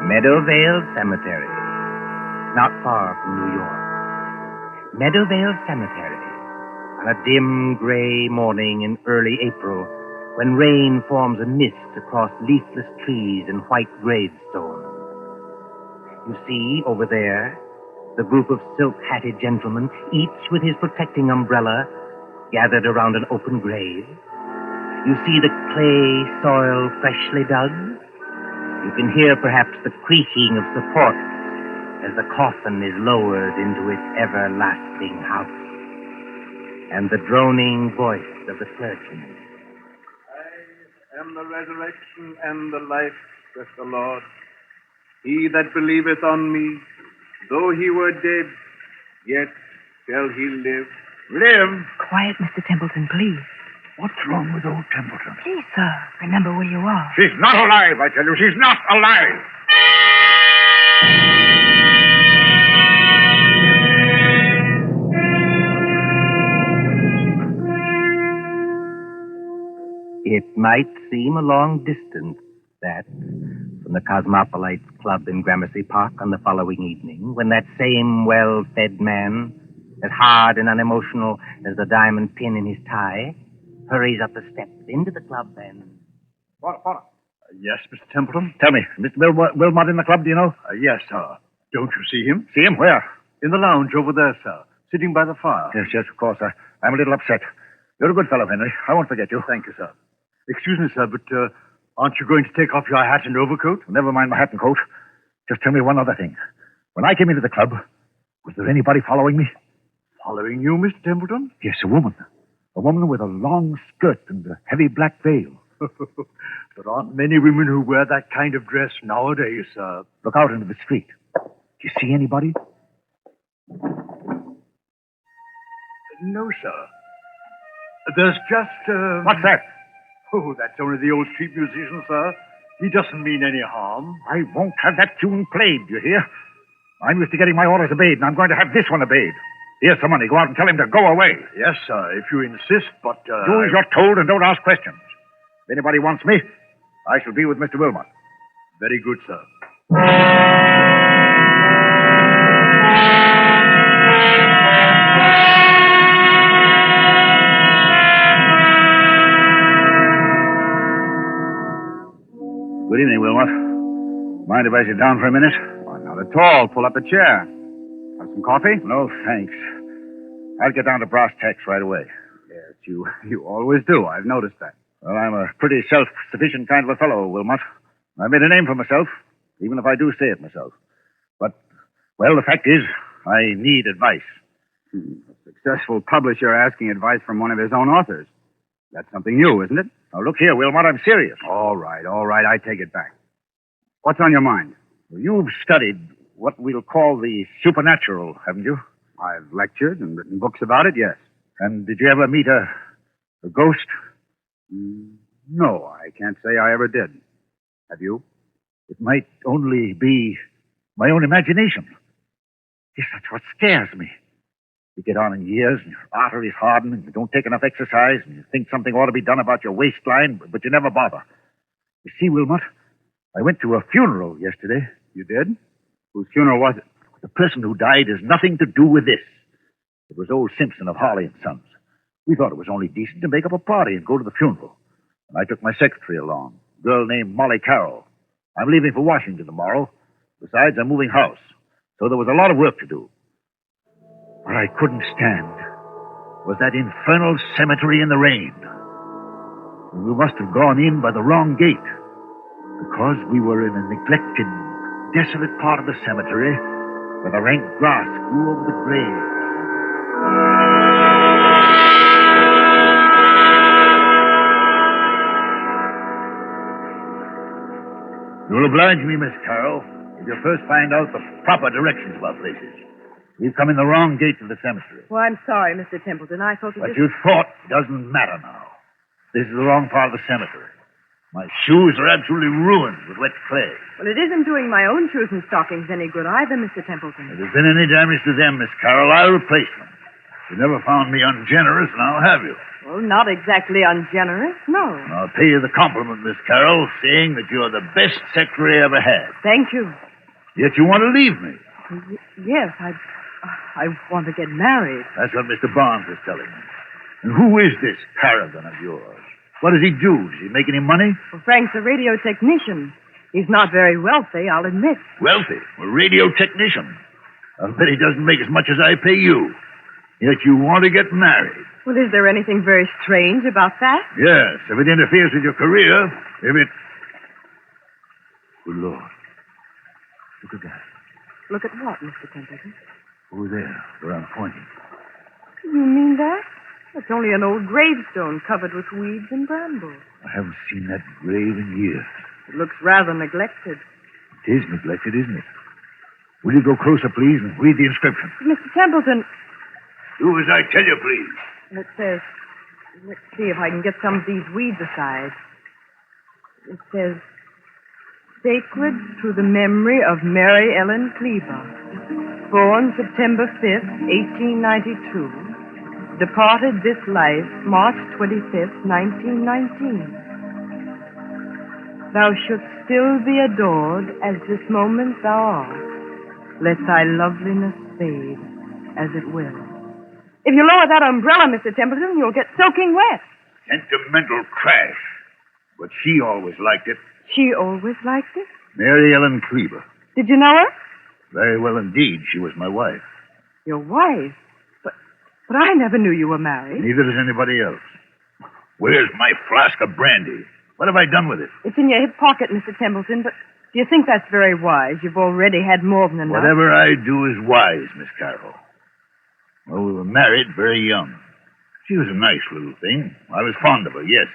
Meadowvale Cemetery, not far from New York. Meadowvale Cemetery, on a dim gray morning in early April, when rain forms a mist across leafless trees and white gravestones. You see, over there, the group of silk-hatted gentlemen, each with his protecting umbrella, gathered around an open grave. You see the clay soil freshly dug. You can hear perhaps the creaking of support as the coffin is lowered into its everlasting house. And the droning voice of the clergyman. I am the resurrection and the life, says the Lord. He that believeth on me, though he were dead, yet shall he live. Live? Quiet, Mr. Templeton, please. What's wrong with old Templeton? Please, sir, remember where you are. She's not alive, I tell you. She's not alive. It might seem a long distance, that, from the Cosmopolites Club in Gramercy Park on the following evening, when that same well-fed man, as hard and unemotional as the diamond pin in his tie, hurries up the steps into the club and... Porter. Yes, Mr. Templeton? Tell me, Mr. Wilmot in the club, do you know? Yes, sir. Don't you see him? See him? Where? In the lounge over there, sir. Sitting by the fire. Yes, of course. I'm a little upset. You're a good fellow, Henry. I won't forget you. Thank you, sir. Excuse me, sir, but aren't you going to take off your hat and overcoat? Never mind my hat and coat. Just tell me one other thing. When I came into the club, was there anybody following me? Following you, Mr. Templeton? Yes, a woman. A woman with a long skirt and a heavy black veil. There aren't many women who wear that kind of dress nowadays, sir. Look out into the street. Do you see anybody? No, sir. There's just, What's that? Oh, that's only the old street musician, sir. He doesn't mean any harm. I won't have that tune played, do you hear? I'm used to getting my orders obeyed, and I'm going to have this one obeyed. Here's some money. Go out and tell him to go away. Yes, sir, if you insist, but... Do as you're told and don't ask questions. If anybody wants me, I shall be with Mr. Wilmot. Very good, sir. Good evening, Wilmot. Mind if I sit down for a minute? Oh, not at all. Pull up a chair. Have some coffee? No, thanks. I'll get down to brass tacks right away. Yes, you always do. I've noticed that. Well, I'm a pretty self-sufficient kind of a fellow, Wilmot. I made a name for myself, even if I do say it myself. But, well, the fact is, I need advice. A successful publisher asking advice from one of his own authors. That's something new, isn't it? Now, look here, Wilmot, I'm serious. All right. I take it back. What's on your mind? Well, you've studied what we'll call the supernatural, haven't you? I've lectured and written books about it, yes. And did you ever meet a ghost? No, I can't say I ever did. Have you? It might only be my own imagination. Yes, that's what scares me. You get on in years, and your arteries harden, and you don't take enough exercise, and you think something ought to be done about your waistline, but you never bother. You see, Wilmot, I went to a funeral yesterday. You did? Whose funeral was it? The person who died has nothing to do with this. It was old Simpson of Harley and Sons. We thought it was only decent to make up a party and go to the funeral. And I took my secretary along, a girl named Molly Carroll. I'm leaving for Washington tomorrow. Besides, I'm moving house. So there was a lot of work to do. What I couldn't stand was that infernal cemetery in the rain. We must have gone in by the wrong gate, because we were in a neglected, desolate part of the cemetery where the rank grass grew over the graves. You'll oblige me, Miss Carroll, if you first find out the proper directions of our places. We've come in the wrong gate to the cemetery. Well, I'm sorry, Mr. Templeton. I thought What you thought doesn't matter now. This is the wrong part of the cemetery. My shoes are absolutely ruined with wet clay. Well, it isn't doing my own shoes and stockings any good either, Mr. Templeton. If there's been any damage to them, Miss Carroll, I'll replace them. You never found me ungenerous, now have you? Well, not exactly ungenerous, no. I'll pay you the compliment, Miss Carroll, saying that you're the best secretary I ever had. Thank you. Yet you want to leave me. Yes, I want to get married. That's what Mr. Barnes is telling me. And who is this paragon of yours? What does he do? Does he make any money? Well, Frank's a radio technician. He's not very wealthy, I'll admit. Wealthy? A radio technician? I'll bet he doesn't make as much as I pay you. Yet you want to get married. Well, is there anything very strange about that? Yes, if it interferes with your career, if it... Good Lord. Look at that. Look at what, Mr. Templeton? Over there, where I'm pointing. You mean that? It's only an old gravestone covered with weeds and brambles. I haven't seen that grave in years. It looks rather neglected. It is neglected, isn't it? Will you go closer, please, and read the inscription? Mr. Templeton, Do as I tell you, please. it says, let's see if I can get some of these weeds aside. It says, sacred to the memory of Mary Ellen Cleaver, born September 5th, 1892, departed this life March 25th, 1919. Thou shouldst still be adored as this moment thou art. Let thy loveliness fade as it will. If you lower that umbrella, Mr. Templeton, you'll get soaking wet. Sentimental trash. But she always liked it. She always liked it. Mary Ellen Cleaver. Did you know her? Very well indeed. She was my wife. Your wife? But I never knew you were married. Neither does anybody else. Where's my flask of brandy? What have I done with it? It's in your hip pocket, Mr. Templeton, but do you think that's very wise? You've already had more than enough. Whatever I do is wise, Miss Carroll. Well, we were married very young. She was a nice little thing. I was fond of her, yes.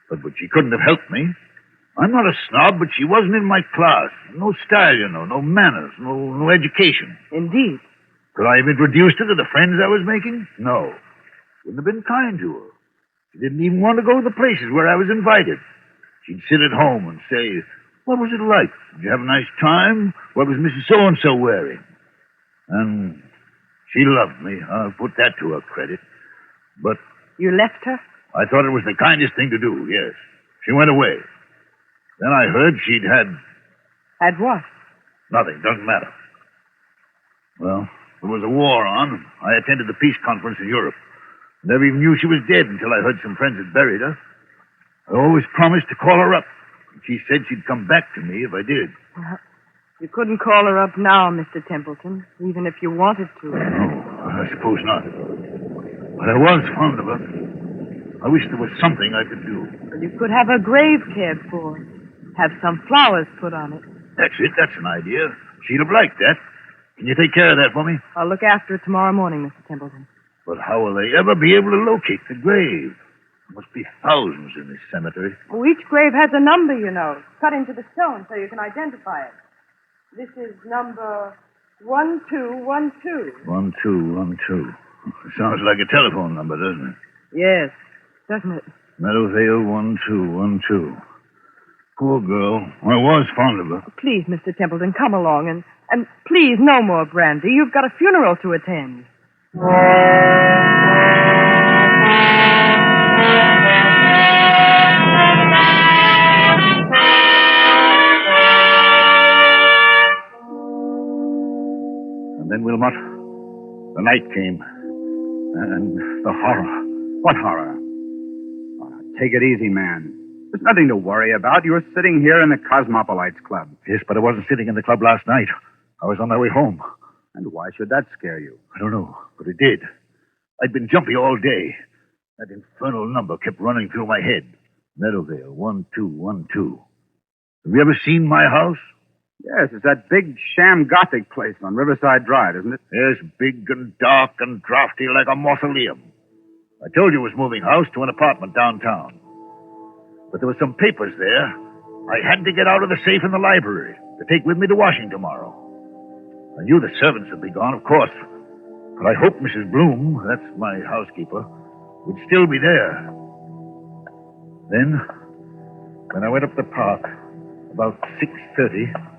But she couldn't have helped me. I'm not a snob, but she wasn't in my class. No style, you know, no manners, no education. Indeed. Could I have introduced her to the friends I was making? No. Wouldn't have been kind to her. She didn't even want to go to the places where I was invited. She'd sit at home and say, what was it like? Did you have a nice time? What was Mrs. So-and-so wearing? And she loved me. I'll put that to her credit. But... You left her? I thought it was the kindest thing to do, yes. She went away. Then I heard she'd had... Had what? Nothing, doesn't matter. Well, there was a war on. I attended the peace conference in Europe. Never even knew she was dead until I heard some friends had buried her. I always promised to call her up. She said she'd come back to me if I did. Well, you couldn't call her up now, Mr. Templeton, even if you wanted to. No, I suppose not. But I was fond of her. I wish there was something I could do. Well, you could have her grave cared for. Have some flowers put on it. That's it. That's an idea. She'd have liked that. Can you take care of that for me? I'll look after it tomorrow morning, Mr. Templeton. But how will they ever be able to locate the grave? There must be thousands in this cemetery. Oh, each grave has a number, you know, cut into the stone so you can identify it. This is number 1212. 1212. Sounds like a telephone number, doesn't it? Yes, doesn't it? Meadowvale 1212. Poor girl. I was fond of her. Please, Mr. Templeton, come along and please, no more brandy. You've got a funeral to attend. And then, Wilmot, the night came. And the horror. What horror? Oh, take it easy, man. There's nothing to worry about. You were sitting here in the Cosmopolites Club. Yes, but I wasn't sitting in the club last night. I was on my way home. And why should that scare you? I don't know, but it did. I'd been jumpy all day. That infernal number kept running through my head. Meadowvale 1212. Have you ever seen my house? Yes, it's that big sham Gothic place on Riverside Drive, isn't it? Yes, big and dark and drafty like a mausoleum. I told you it was moving house to an apartment downtown. But there were some papers there. I had to get out of the safe in the library to take with me to Washington tomorrow. I knew the servants would be gone, of course. But I hoped Mrs. Bloom, that's my housekeeper, would still be there. Then, when I went up the park, about 6:30...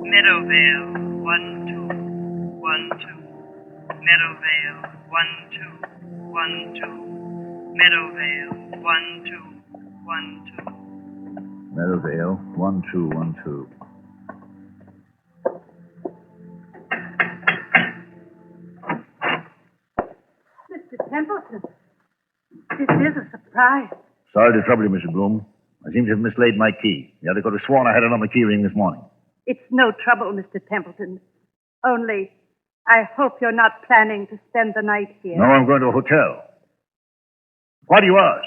Meadowvale 1212. Meadowvale 1212. Meadowvale 1212. Meadowvale 1212. Mr. Templeton, this is a surprise. Sorry to trouble you, Mrs. Bloom. I seem to have mislaid my key. The other could have sworn I had it on the key ring this morning. It's no trouble, Mr. Templeton. Only, I hope you're not planning to spend the night here. No, I'm going to a hotel. Why do you ask?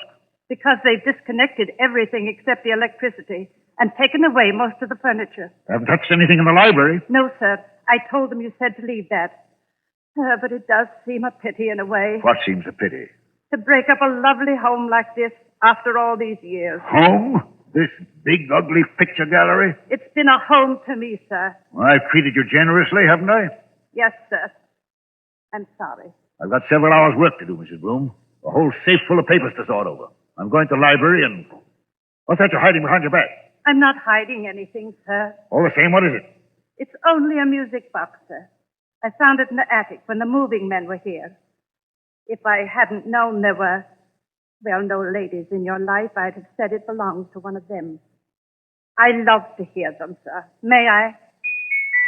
Because they've disconnected everything except the electricity and taken away most of the furniture. I haven't touched anything in the library. No, sir. I told them you said to leave that. But it does seem a pity in a way. What seems a pity? To break up a lovely home like this after all these years. Home? This big, ugly picture gallery? It's been a home to me, sir. Well, I've treated you generously, haven't I? Yes, sir. I'm sorry. I've got several hours' work to do, Mrs. Bloom. A whole safe full of papers to sort over. I'm going to the library and... What's that you're hiding behind your back? I'm not hiding anything, sir. All the same, what is it? It's only a music box, sir. I found it in the attic when the moving men were here. If I hadn't known there were, well, no ladies in your life, I'd have said it belonged to one of them. I love to hear them, sir. May I?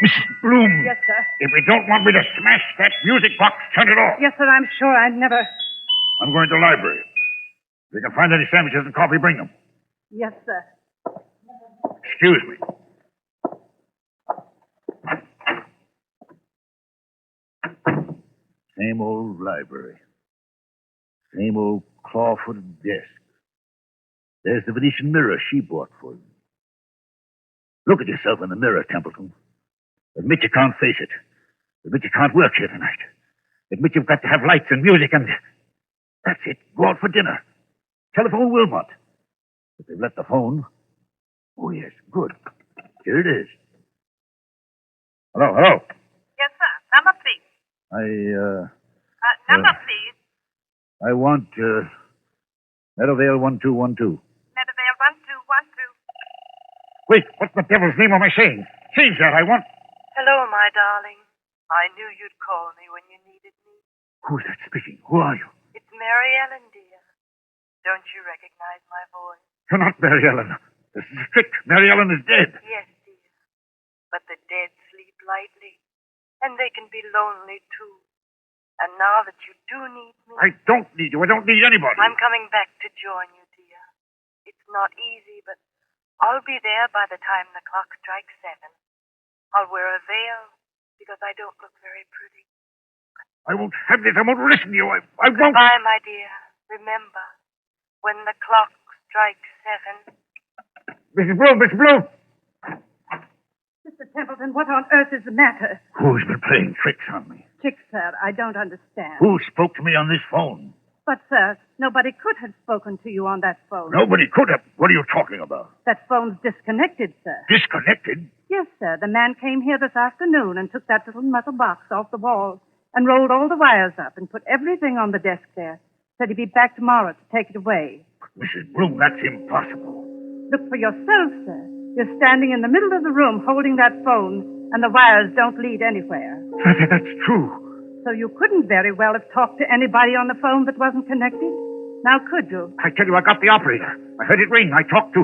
Mrs. Bloom. Yes, sir. If you don't want me to smash that music box, turn it off. Yes, sir, I'm sure I'd never... I'm going to the library. If you can find any sandwiches and coffee, bring them. Yes, sir. Excuse me. Same old library. Same old claw-footed desk. There's the Venetian mirror she bought for you. Look at yourself in the mirror, Templeton. Admit you can't face it. Admit you can't work here tonight. Admit you've got to have lights and music and... That's it. Go out for dinner. Telephone Wilmot. If they've left the phone... Oh, yes. Good. Here it is. Hello. Yes, sir. Number, please. Number, please. I want, Meadowvale 1212. Meadowvale 1212. Wait, what the devil's name am I saying? Change that, I want... Hello, my darling. I knew you'd call me when you needed me. Who's that speaking? Who are you? It's Mary Ellen, dear. Don't you recognize my voice? You're not Mary Ellen. This is a trick. Mary Ellen is dead. Yes, dear. But the dead sleep lightly, and they can be lonely, too. And now that you do need me... I don't need you. I don't need anybody. I'm coming back to join you, dear. It's not easy, but I'll be there by the time the clock strikes 7. I'll wear a veil because I don't look very pretty. I won't have this. I won't listen to you. I won't... Goodbye, my dear. Remember, when the clock strikes 7... Mrs. Bloom! Mr. Templeton, what on earth is the matter? Who's been playing tricks on me? Tricks, sir, I don't understand. Who spoke to me on this phone? But, sir, nobody could have spoken to you on that phone. Nobody could have. What are you talking about? That phone's disconnected, sir. Disconnected? Yes, sir. The man came here this afternoon and took that little metal box off the wall and rolled all the wires up and put everything on the desk there. Said he'd be back tomorrow to take it away. Mrs. Bloom, that's impossible. Look for yourself, sir. You're standing in the middle of the room holding that phone, and the wires don't lead anywhere. That's true. So you couldn't very well have talked to anybody on the phone that wasn't connected? Now, could you? I tell you, I got the operator. I heard it ring. I talked to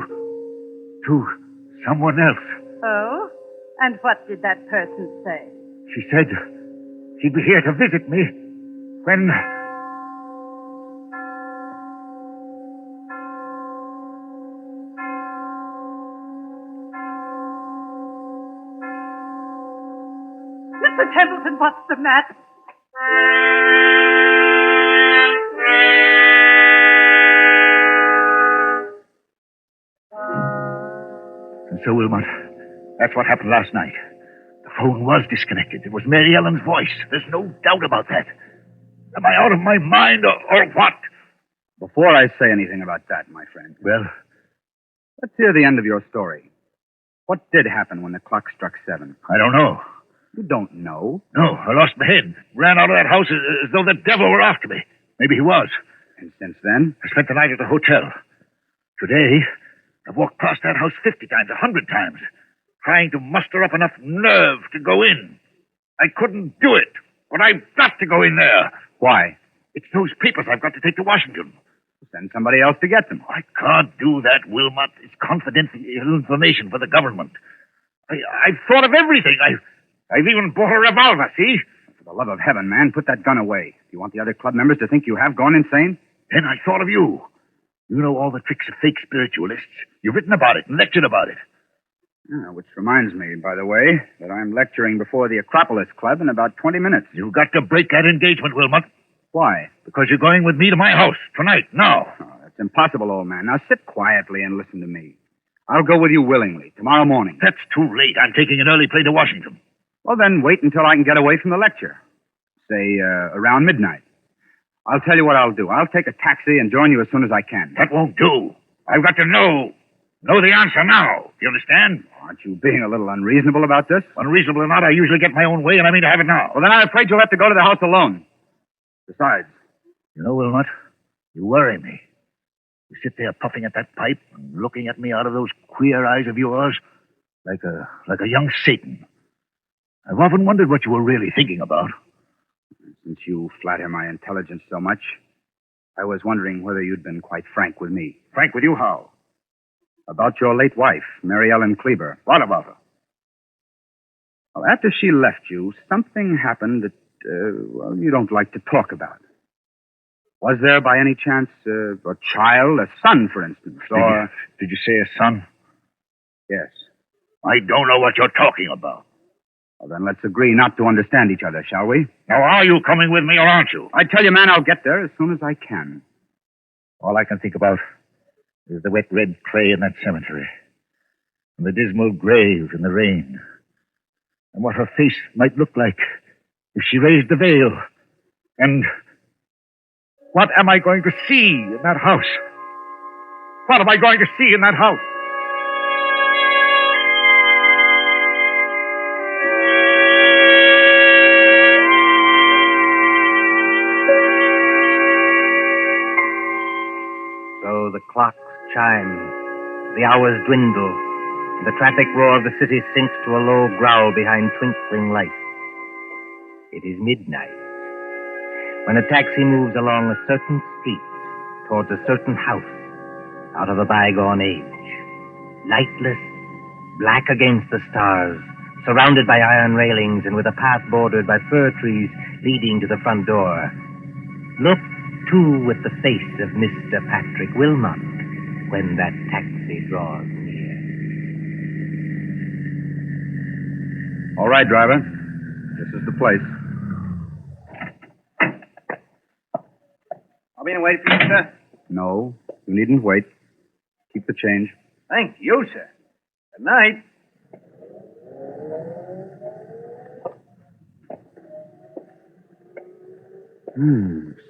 someone else. Oh? And what did that person say? She said she'd be here to visit me when... Mr. Templeton, what's the matter? And so, Wilmot, that's what happened last night. The phone was disconnected. It was Mary Ellen's voice. There's no doubt about that. Am I out of my mind or what? Before I say anything about that, my friend. Well? Let's hear the end of your story. What did happen when the clock struck 7? I don't know. You don't know? No, I lost my head. Ran out of that house as though the devil were after me. Maybe he was. And since then? I spent the night at the hotel. Today, I've walked past that house 50 times, 100 times, trying to muster up enough nerve to go in. I couldn't do it, but I've got to go in there. Why? It's those papers I've got to take to Washington. Send somebody else to get them. I can't do that, Wilmot. It's confidential information for the government. I've thought of everything. I've even bought a revolver, see? For the love of heaven, man, put that gun away. Do you want the other club members to think you have gone insane? Then I thought of you. You know all the tricks of fake spiritualists. You've written about it and lectured about it. Which reminds me, by the way, that I'm lecturing before the Acropolis Club in about 20 minutes. You've got to break that engagement, Wilmot. Why? Because you're going with me to my house tonight, now. Oh, that's impossible, old man. Now sit quietly and listen to me. I'll go with you willingly, tomorrow morning. That's too late. I'm taking an early plane to Washington. Well, then wait until I can get away from the lecture. Say, around midnight. I'll tell you what I'll do. I'll take a taxi and join you as soon as I can. That won't do. I've got to know. Know the answer now. You understand? Aren't you being a little unreasonable about this? Unreasonable or not, I usually get my own way, and I mean to have it now. Well, then I'm afraid you'll have to go to the house alone. Besides, You know, Wilmot, you worry me. You sit there puffing at that pipe and looking at me out of those queer eyes of yours like a young Satan. I've often wondered what you were really thinking about. since you flatter my intelligence so much, I was wondering whether you'd been quite frank with me. Frank with you how? About your late wife, Mary Ellen Kleber. What about her? Well, after she left you, something happened that, you don't like to talk about. Was there, by any chance, a child, a son, for instance, or... Did you say a son? Yes. I don't know what you're talking about. Well, then let's agree not to understand each other, shall we? Now, are you coming with me or aren't you? I tell you, man, I'll get there as soon as I can. All I can think about is the wet red clay in that cemetery, and the dismal grave in the rain, and what her face might look like if she raised the veil. And what am I going to see in that house? What am I going to see in that house? So the clocks chime, the hours dwindle, and the traffic roar of the city sinks to a low growl behind twinkling lights. It is midnight, when a taxi moves along a certain street towards a certain house out of a bygone age. Lightless, black against the stars, surrounded by iron railings and with a path bordered by fir trees leading to the front door. Look, too, with the face of Mr. Patrick Wilmot when that taxi draws near. All right, driver. This is the place. I'll be in wait for you, sir. No, you needn't wait. Keep the change. Thank you, sir. Good night.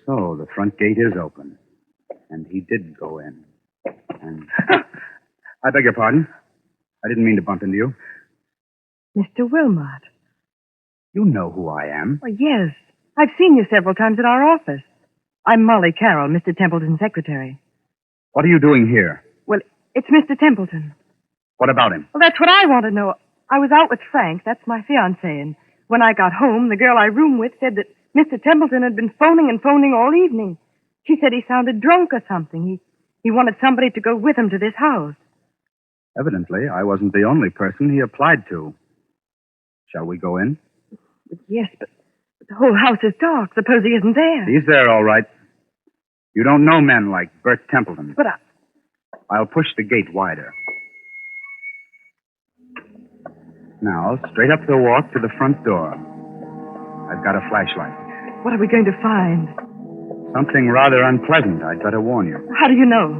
So the front gate is open. And he did go in. And... I beg your pardon. I didn't mean to bump into you. Mr. Wilmot. You know who I am. Oh, yes. I've seen you several times at our office. I'm Molly Carroll, Mr. Templeton's secretary. What are you doing here? Well, it's Mr. Templeton. What about him? Well, that's what I want to know. I was out with Frank, that's my fiancé, and when I got home, the girl I room with said that Mr. Templeton had been phoning all evening. She said he sounded drunk or something. He wanted somebody to go with him to this house. Evidently, I wasn't the only person he applied to. Shall we go in? Yes, but the whole house is dark. Suppose he isn't there. He's there, all right. You don't know men like Bert Templeton. But I'll push the gate wider. Now, straight up the walk to the front door. I've got a flashlight. What are we going to find? Something rather unpleasant, I'd better warn you. How do you know?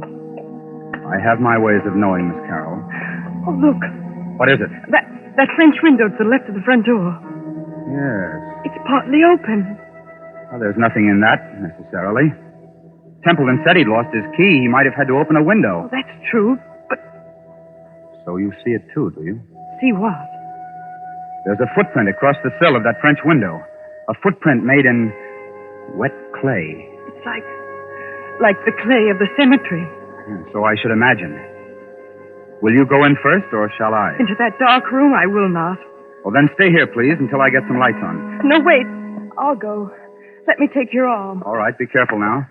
I have my ways of knowing, Miss Carroll. Oh, look. What is it? That French window to the left of the front door. Yes. It's partly open. Well, there's nothing in that, necessarily. Templeton said he'd lost his key. He might have had to open a window. Oh, that's true, but... So you see it, too, do you? See what? There's a footprint across the sill of that French window. A footprint made in wet clay. It's like the clay of the cemetery. So I should imagine. Will you go in first, or shall I? Into that dark room, I will not. Well, then stay here, please, until I get some lights on. No, wait. I'll go. Let me take your arm. All right, be careful now.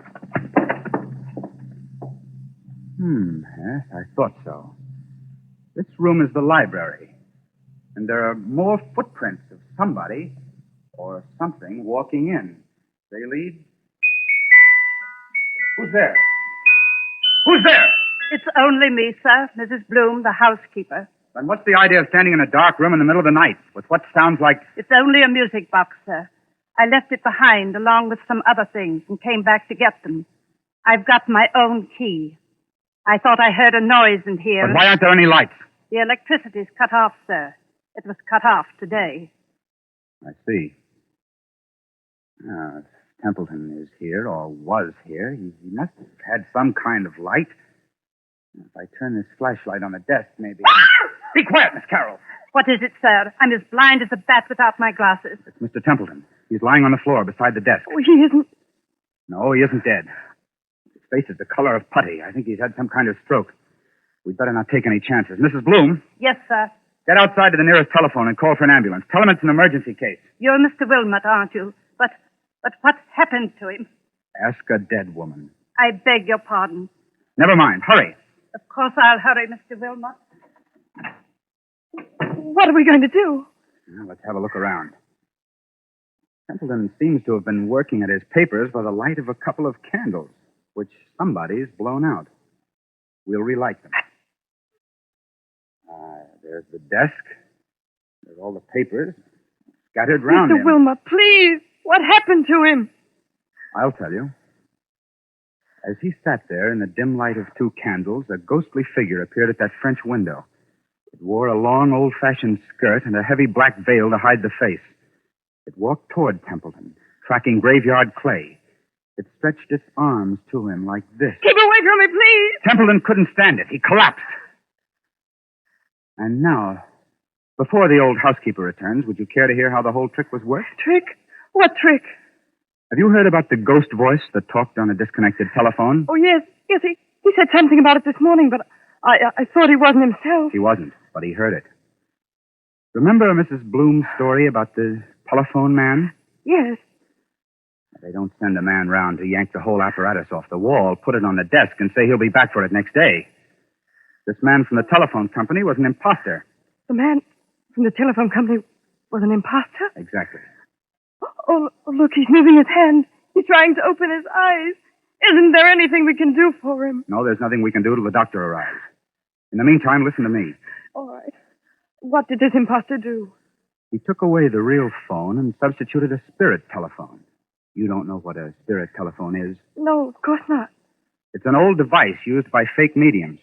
Yes, I thought so. This room is the library. And there are more footprints of somebody or something walking in. They lead... Who's there? Who's there? It's only me, sir, Mrs. Bloom, the housekeeper. Then what's the idea of standing in a dark room in the middle of the night with what sounds like... It's only a music box, sir. I left it behind along with some other things and came back to get them. I've got my own key. I thought I heard a noise in here. But why aren't there any lights? The electricity's cut off, sir. It was cut off today. I see. If Templeton is here, or was here, he must have had some kind of light. If I turn this flashlight on the desk, maybe... Be quiet, Miss Carroll. What is it, sir? I'm as blind as a bat without my glasses. It's Mr. Templeton. He's lying on the floor beside the desk. Oh, he isn't. No, he isn't dead. His face is the color of putty. I think he's had some kind of stroke. We'd better not take any chances. Mrs. Bloom, Yes, sir. get outside to the nearest telephone and call for an ambulance. Tell him it's an emergency case. You're Mr. Wilmot, aren't you? But what happened to him? Ask a dead woman. I beg your pardon. Never mind. Hurry. Of course I'll hurry, Mr. Wilmot. What are we going to do? Now, let's have a look around. Templeton seems to have been working at his papers by the light of a couple of candles, which somebody's blown out. We'll relight them. There's the desk. There's all the papers scattered round Mr. him. Wilmot, please. What happened to him? I'll tell you. As he sat there in the dim light of two candles, a ghostly figure appeared at that French window. It wore a long, old-fashioned skirt and a heavy black veil to hide the face. It walked toward Templeton, tracking graveyard clay. It stretched its arms to him like this. Keep away from me, please. Templeton couldn't stand it. He collapsed. And now, before the old housekeeper returns, would you care to hear how the whole trick was worked? Trick? What trick? Have you heard about the ghost voice that talked on a disconnected telephone? Oh, yes. Yes, he said something about it this morning, but I thought he wasn't himself. He wasn't, but he heard it. Remember Mrs. Bloom's story about the telephone man? Yes. They don't send a man round to yank the whole apparatus off the wall, put it on the desk, and say he'll be back for it next day. This man from the telephone company was an imposter. The man from the telephone company was an imposter? Exactly. Oh, look, he's moving his hand. He's trying to open his eyes. Isn't there anything we can do for him? No, there's nothing we can do till the doctor arrives. In the meantime, listen to me. All right. What did this imposter do? He took away the real phone and substituted a spirit telephone. You don't know what a spirit telephone is? No, of course not. It's an old device used by fake mediums.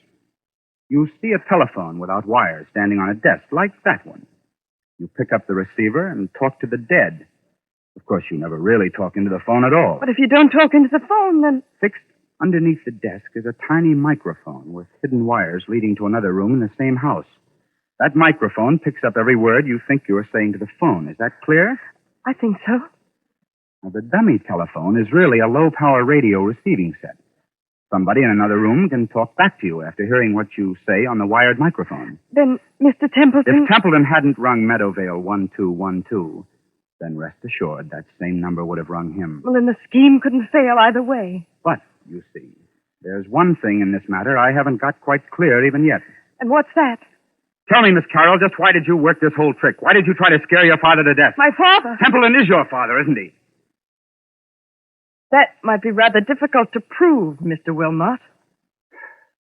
You see a telephone without wires standing on a desk, like that one. You pick up the receiver and talk to the dead. Of course, you never really talk into the phone at all. But if you don't talk into the phone, then... Fixed underneath the desk is a tiny microphone with hidden wires leading to another room in the same house. That microphone picks up every word you think you are saying to the phone. Is that clear? I think so. Now, the dummy telephone is really a low-power radio receiving set. Somebody in another room can talk back to you after hearing what you say on the wired microphone. Then, Mr. Templeton... If Templeton hadn't rung Meadowvale 1212, then rest assured that same number would have rung him. Well, then the scheme couldn't fail either way. But, you see, there's one thing in this matter I haven't got quite clear even yet. And what's that? Tell me, Miss Carroll, just why did you work this whole trick? Why did you try to scare your father to death? My father? Templeton is your father, isn't he? That might be rather difficult to prove, Mr. Wilmot.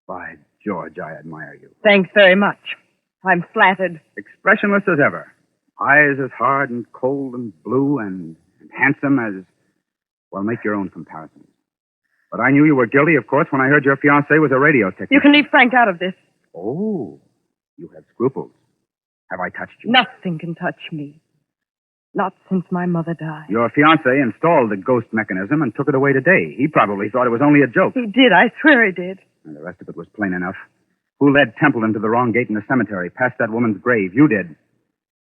By George, I admire you. Thanks very much. I'm flattered. Expressionless as ever. Eyes as hard and cold and blue and handsome as... Well, make your own comparisons. But I knew you were guilty, of course, when I heard your fiancé was a radio technician. You can leave Frank out of this. Oh, you have scruples. Have I touched you? Nothing can touch me. Not since my mother died. Your fiancé installed the ghost mechanism and took it away today. He probably thought it was only a joke. He did. I swear he did. And the rest of it was plain enough. Who led Templeton to the wrong gate in the cemetery, past that woman's grave? You did.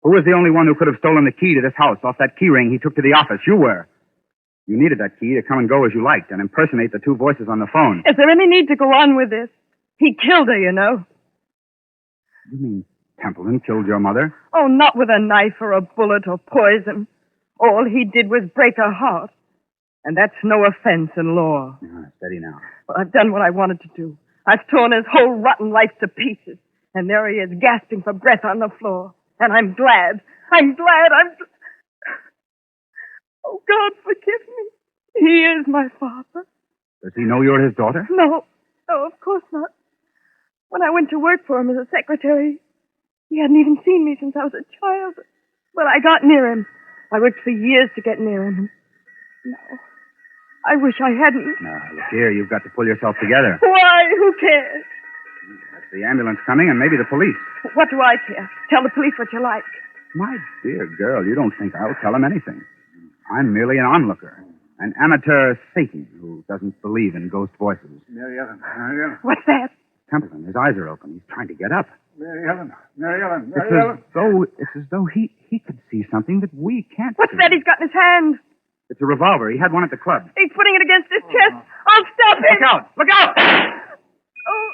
Who was the only one who could have stolen the key to this house off that key ring he took to the office? You were. You needed that key to come and go as you liked and impersonate the two voices on the phone. Is there any need to go on with this? He killed her, you know. You mean Templeton killed your mother? Oh, not with a knife or a bullet or poison. All he did was break her heart. And that's no offense in law. Steady now. Well, I've done what I wanted to do. I've torn his whole rotten life to pieces. And there he is, gasping for breath on the floor. And I'm glad. Oh, God, forgive me. He is my father. Does he know you're his daughter? No, of course not. When I went to work for him as a secretary, he hadn't even seen me since I was a child. But I got near him. I worked for years to get near him. No, I wish I hadn't. Now, look here, you've got to pull yourself together. Why? Who cares? That's the ambulance coming and maybe the police. What do I care? Tell the police what you like. My dear girl, you don't think I'll tell them anything. I'm merely an onlooker. An amateur Satan who doesn't believe in ghost voices. What's that? Templeton. His eyes are open. He's trying to get up. Mary Ellen. It's as though he could see something that we can't What's see. that he's got in his hand? It's a revolver. He had one at the club. He's putting it against his chest. I'll stop him. Look out! Look out! Oh,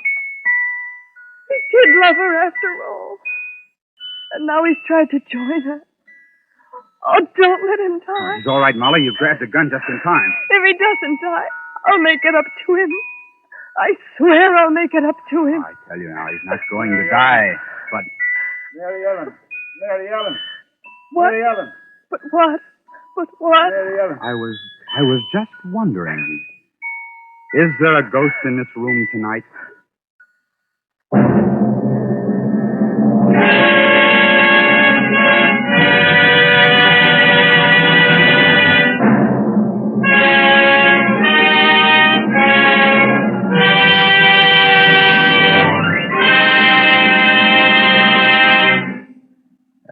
he did love her after all. And now he's tried to join her. Oh, don't let him die. He's all right, Molly. You grabbed the gun just in time. If he doesn't die, I'll make it up to him. I swear I'll make it up to him. I tell you now, he's not going to die. But Mary Ellen. What? Mary Ellen. But what? But what? Mary Ellen. I was just wondering, is there a ghost in this room tonight?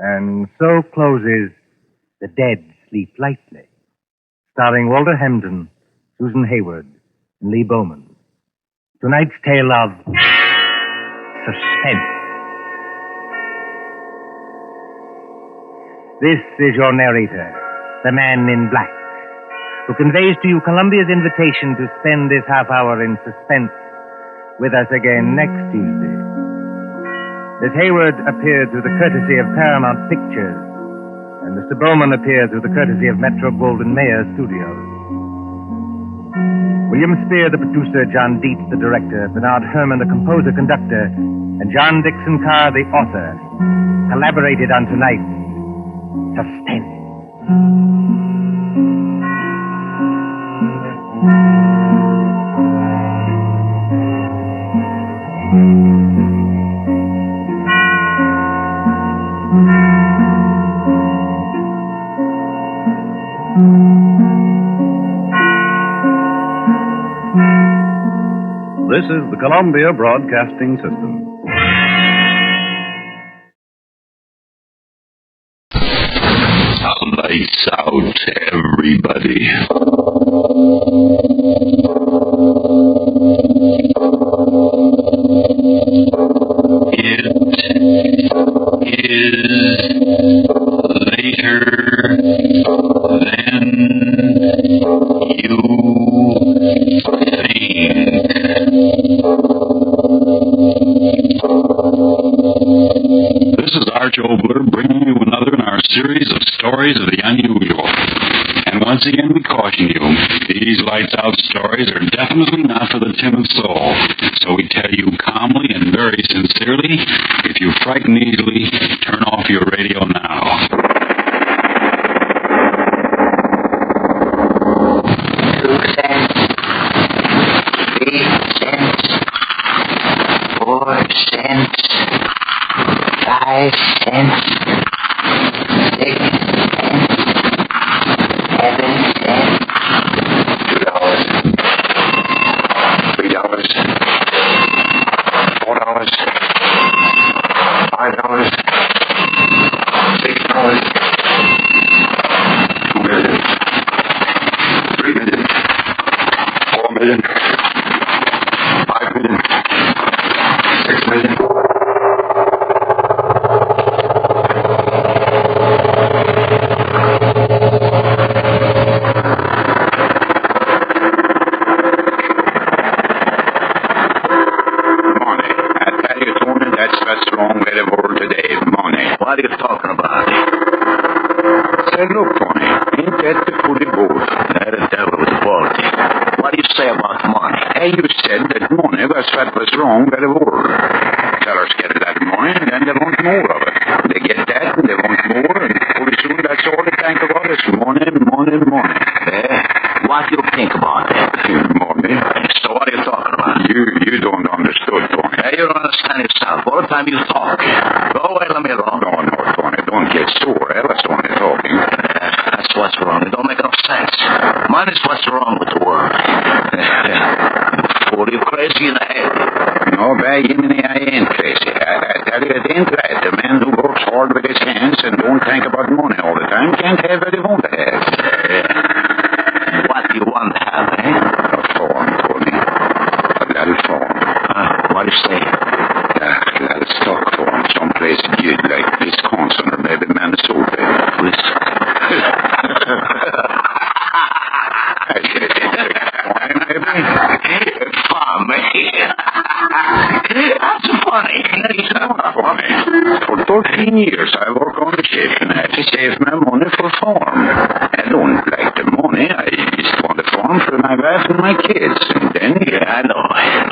And so closes The Dead Sleep Lightly, starring Walter Hampden, Susan Hayward, and Lee Bowman. Tonight's tale of Suspense. This is your narrator, the man in black, who conveys to you Columbia's invitation to spend this half hour in suspense with us again next Tuesday. Miss Hayward appeared through the courtesy of Paramount Pictures, and Mr. Bowman appeared through the courtesy of Metro-Goldwyn-Mayer Studios. William Spear, the producer, John Dietz, the director, Bernard Herrmann, the composer-conductor, and John Dixon Carr, the author, collaborated on tonight's Suspense. This is the Columbia Broadcasting System. Lights out, everybody. It is later than you think. This is Arch Obler bringing you another in our series of stories of the unusual. And once again we caution you, these lights out stories are definitely not for the timid soul. So we tell you calmly and very sincerely, if you frighten easily, turn off your radio now. 2 cents, 3 cents, 4 cents, 5 cents, 6 cents, 7 cents, $2, $3, $4, $5, $6, $2 million, $3 million, $4 million, $5 million, $6 million. What are you talking about? Say, look, Tony, ain't that the pretty boat? That the devil with the quality. What do you say about money? Hey, you said that money was what was wrong with the world. Sellers get that money, and then they want more of it. They get that, and they want more, and pretty soon that's all they think about is money, money, money. What do you think about that? Money. So what are you talking about? You don't understand, Tony. Hey, you don't understand yourself. All the time you talk. Go away, let me alone. No, Tony, don't get sore. That's only talking. That's what's wrong. It don't make no sense. Money's what's wrong with the world. Fool, you crazy in the head. No, by Jiminy, I ain't crazy. I tell you, it ain't right. The man who works hard with his hands and don't think about money all the time can't have what he wants to have. What do you want to have, eh? A phone, Tony. A little phone. What do you say? Wisconsin or maybe Minnesota. Farm, That's funny. It's not funny. For 13 years I work on the ship and I have to save my money for farm. I don't like the money. I just want the farm for my wife and my kids. And then, I know.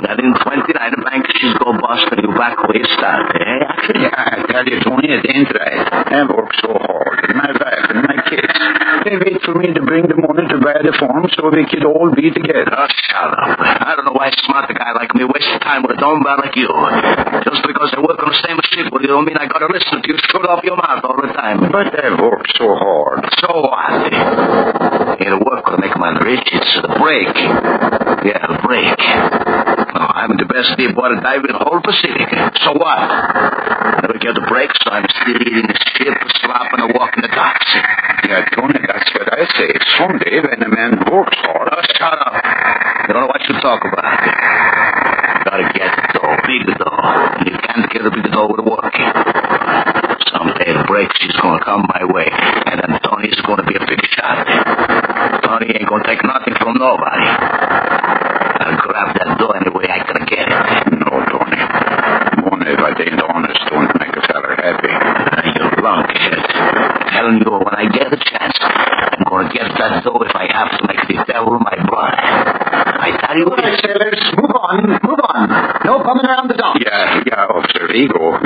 That in 29 the bank should go bust and you back where you start, eh? Actually, I tell you, Tony, it ain't right. I work so hard. And my wife and my kids. They wait for me to bring the money to buy the farm so we could all be together. Oh, shut up. I don't know why a smart guy like me wastes time with a dumb guy like you. Just because I work on the same ship with you don't mean I gotta listen to you shut off your mouth all the time. But I work so hard. So what? Here, the work will make man rich. It's the break. Yeah, the break. Oh, I'm the best deep water diver in the whole Pacific. So what? Never get a break, so I'm still eating the ship, slopping and walking the docks. Yeah, Tony, that's what I say. Someday, when a man works hard... Oh, shut up. You don't know what you talk about. You gotta get the dough, big dough. And you can't get a big dough with work. Someday the break is gonna come my way, and then Tony's gonna be a big shot. Tony ain't gonna take nothing from nobody. I'll grab that dough any way I can get it. No, Tony. Money, if I ain't honest, don't make a fella happy. You lunkhead. Telling you, when I get a chance, I'm gonna get that dough if I have to make the devil my brother. I tell you... All right, sailors, move on. No coming around the dock. Yeah, officer, we go. What's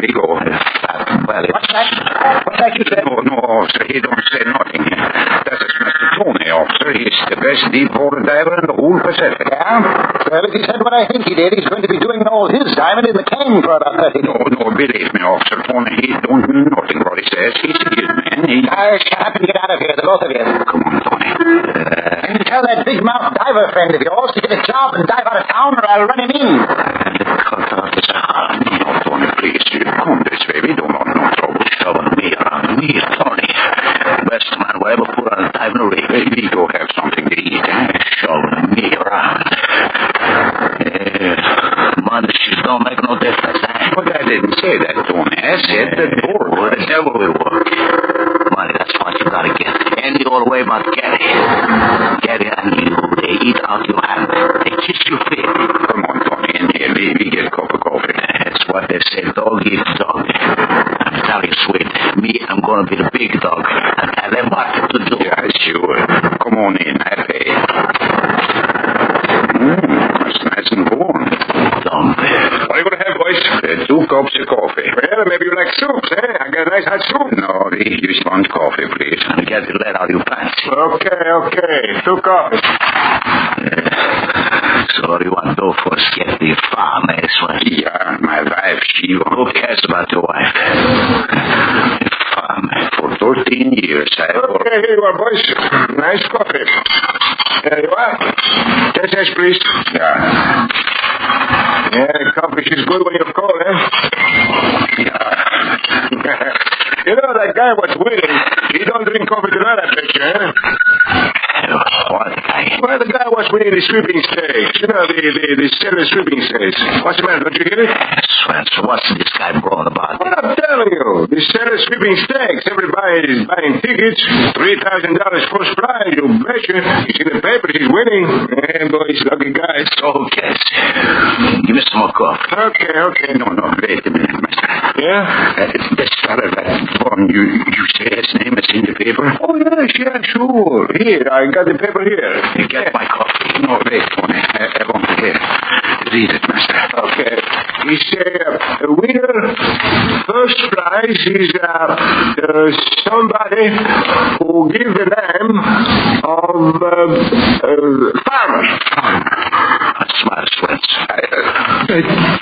that you said? No, officer, he don't say nothing. That is Mr. Tony, officer. He's the best deep water diver in the whole Pacific. Yeah? Well, if he said what I think he did, he's going to be doing all his diving in the King product. No, believe me, officer. Tony, he don't mean nothing what he says. He's a good man. Shut up and get out of here, the both of you. Come on, Tony. And tell that big mouth diver friend of yours to get a job and dive out of town or I'll run him in. No, Tony, please. Come this way. We don't want no trouble shoving me around. Me, Tony. Best man will ever put on a diving rig. We go have something to eat, eh? Shoving me around. Money don't make no difference, eh? But I didn't say that, Tony. I said that the devil will work. Money, that's what you gotta get. Any old way but Gary. Gary and you, they eat out your hand. They kiss your feet. Come on, Tony, in here. We get a cup of coffee. That's what they say, dog eats dog. I'm telling you, sweet, me, I'm gonna be the big dog. And tell them what to do. Yeah, sure. Come on in, I pay. That's nice and warm. What are you going to have, boys? 2 cups of coffee. Well, maybe you like soups, eh? I got a nice hot soup. No, you just want coffee, please. And get the lead out of your pants. Okay. 2 coffees. So you want to go for a skip the farm, eh, Swan? Yeah, my wife, she won't. Who cares about your wife? Farm, for 13 years, I worked. Okay, here you are, boys. Nice coffee. There you are. Yes, please. Yeah. Yeah, coffee is good when you call, eh? Yeah. You know, that guy was winning. He don't drink coffee tonight, I bet you, eh? What guy? Well, the guy was winning the sweeping stakes. You know, the stellar sweeping stakes. What's the matter? Don't you get it? So what's this guy brawling about? Well, I'm telling you. The stellar sweeping stakes. Everybody is buying tickets. $3,000 first prize. You betcha. He's in the paper. He's winning. Yeah, boy, he's a lucky guy. Okay. Give me some more coffee. Okay. No. Wait a minute, mister. Yeah? This fella, that one, you say his name is in the paper? Oh, yes, yeah, sure. Here, I got the paper here. You get my coffee. No, wait, Tony. I won't forget. Read it, mister. Okay. He said, winner, first prize is somebody who give the name of farmer. That's smart, Switz.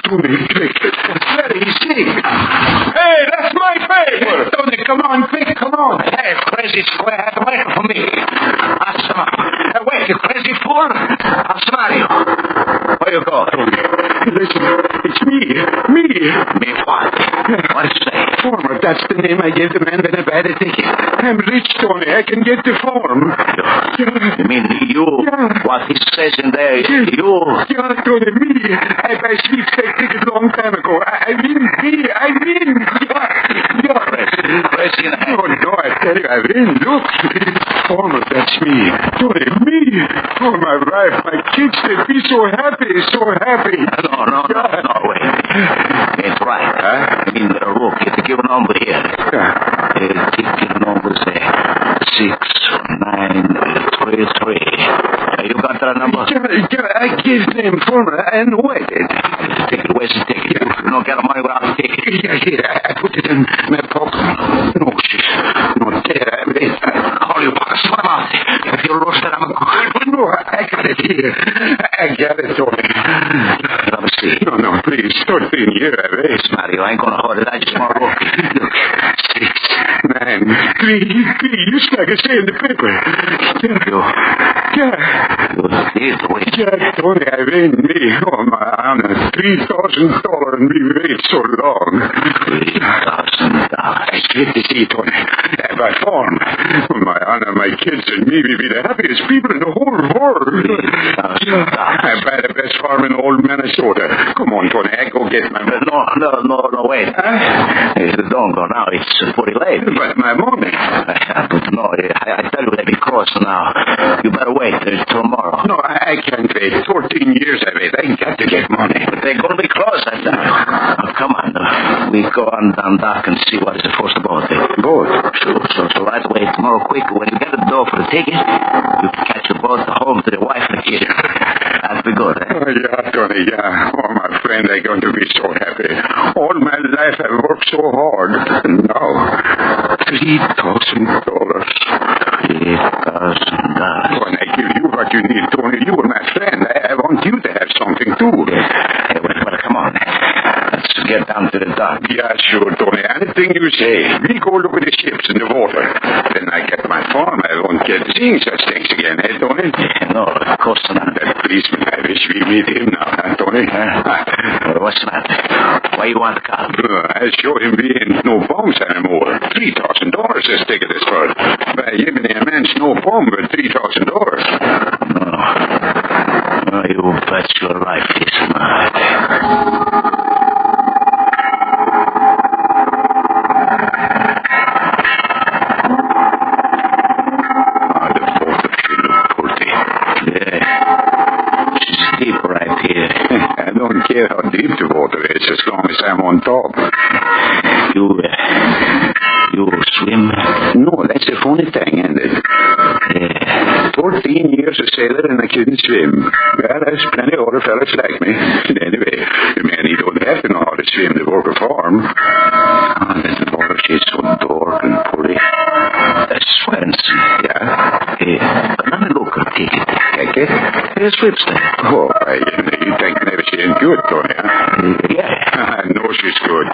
Tony, quick. Where is he? Hey, that's my paper. Tony, come on, quick, come on. Hey, crazy square, wait for me. Wait, you crazy fool. I'll smile you. Where you go? Listen, it's me. Me what? What is it? Farmer, that's the name I gave the man when I bought a ticket. I'm rich, Tony. I can get the form. You mean you? Yeah. What he says in there, you? Yeah, Tony, me. I bought sweepstake ticket a long time ago. I mean. Yeah. Oh, no, I tell you, I've been. Look. Farmer, that's me. Tony, me. Oh, my wife, my kids, they'd be so happy, so happy. No, wait. It's right. Huh? I mean, look, it's given number here. Give numbers there. 69333. You got that number? I gave them Farmer and waited. Ticket, where's the ticket? You don't get the money without the ticket. Yeah, here. I put it in my pocket. No, she's not there. Call you, Buck. Swim out. If you lost it, I'm a good. No, I got it here. I got it, Tony. Let me see. No, please. 13 years, I wait. Smarty, you ain't gonna hold it. I just want to look. 6, 9, 3. Just like I say in the paper. Yeah, Tony, I win me. Oh, my honor. $3,000 and we wait so long. $3,000. I get to see, Tony. By farm. Oh, my honor, my kids and me will be the happiest people in the whole world. I buy the best farm in all Minnesota. Come on, Tony. I go get my money. No, wait. Don't go now. It's pretty late. But my money. But no, I tell you, they'll be close now. You better wait till tomorrow. No, I can't wait. 14 years I wait. I got to get money. But they're going to be close, I tell you. Oh, come on. We go on down dock and see what is supposed to boat there. Boat? Sure. So right away tomorrow quick, when you get the door for the ticket, you can catch a boat home to the wife and the kid. That'll be good, eh? Oh, yeah, Tony, yeah. Oh, my friend, they're going to be so happy. All my life I've worked so hard. And now, $3,000. $3,000. When I give you what you need, Tony, you are my friend. I want you to have something, too. Hey, well, come on. Let's get down to the dock. Yeah, sure, Tony. Anything you say. We go look at the ships in the water. Then I get my farm. I won't get seeing such things again, eh, Tony? No, of course not. That policeman, I wish we meet him now, huh, Tony? What's that? Why you want the car? I show him we ain't no bombs anymore. $3,000 this ticket is for. By giving a man's no bomb with $3,000. No, you bet your life is smart. I don't care how deep the water is as long as I'm on top. You swim? No, that's a funny thing, isn't it? 14 years a sailor and I couldn't swim. Well, there's plenty of other fellas like me. Anyway, the man, he don't have to know how to swim to work a farm. Oh, the water is so dark and pretty. Suspense. Yeah? Hey, let me look at the ticket. Ticket? There's slips there. Oh, you think maybe she ain't good, Tony, huh? Yeah. I know she's good.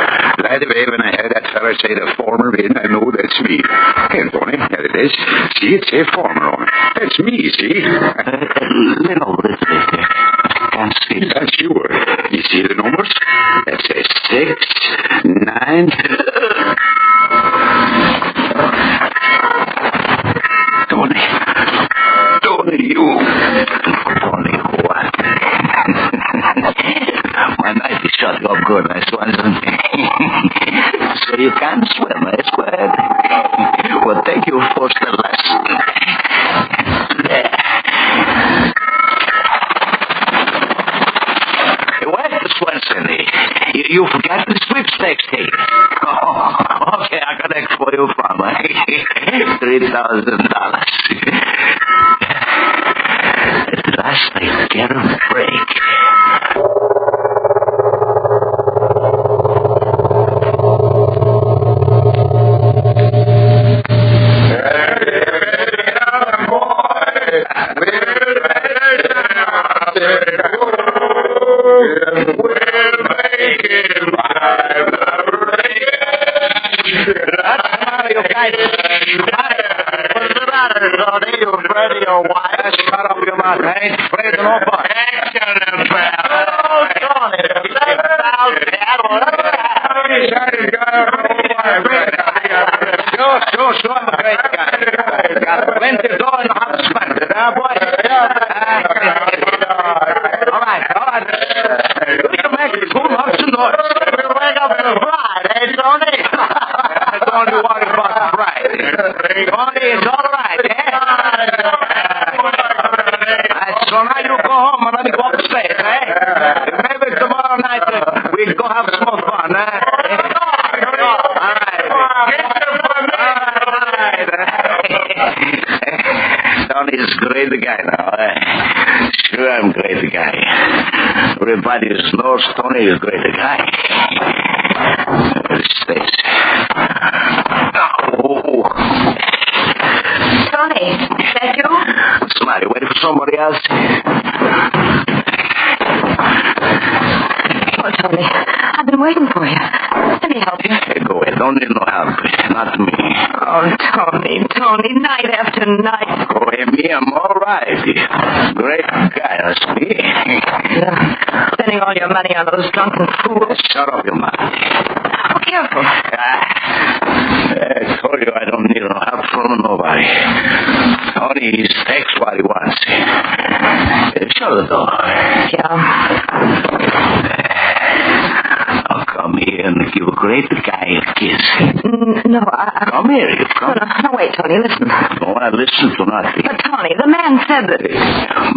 Right away, when I heard that fella say the farmer in, I know that's me. Here, Tony, there it is. See, it says farmer on it. That's me, see? Lean over it there. Can't see. That's sure. You see the numbers? That says 6, 9... Tony, what? My knife is shut up good, my Swanson. So you can swim, that's good. Well, thank you for the lesson. Where's the Swanson? You forgot the sweepstakes ticket. Oh, okay, I got X for you from $3,000. At last I get a break. great guy now, eh? Sure, I'm great guy. Everybody knows Tony is great guy. States. Oh. Tony, is that you? What's the matter? Waiting for somebody else? Oh, Tony, I've been waiting for you. Let me help you. Hey, go ahead. Don't need no help. Not me. Oh, Tony, night after night. Go ahead, me. I'm all right. Great guy, that's me. Yeah. Spending all your money on those drunken fools. Shut up, your mouth. Oh, careful. I told you I don't need no help from nobody. Tony, he takes what he wants. Shut the door. Yeah. I'll come here and give a great guy a kiss. No, Come here, you come. No, wait, Tony, listen. Don't want to listen to nothing. But, Tony, the man said that...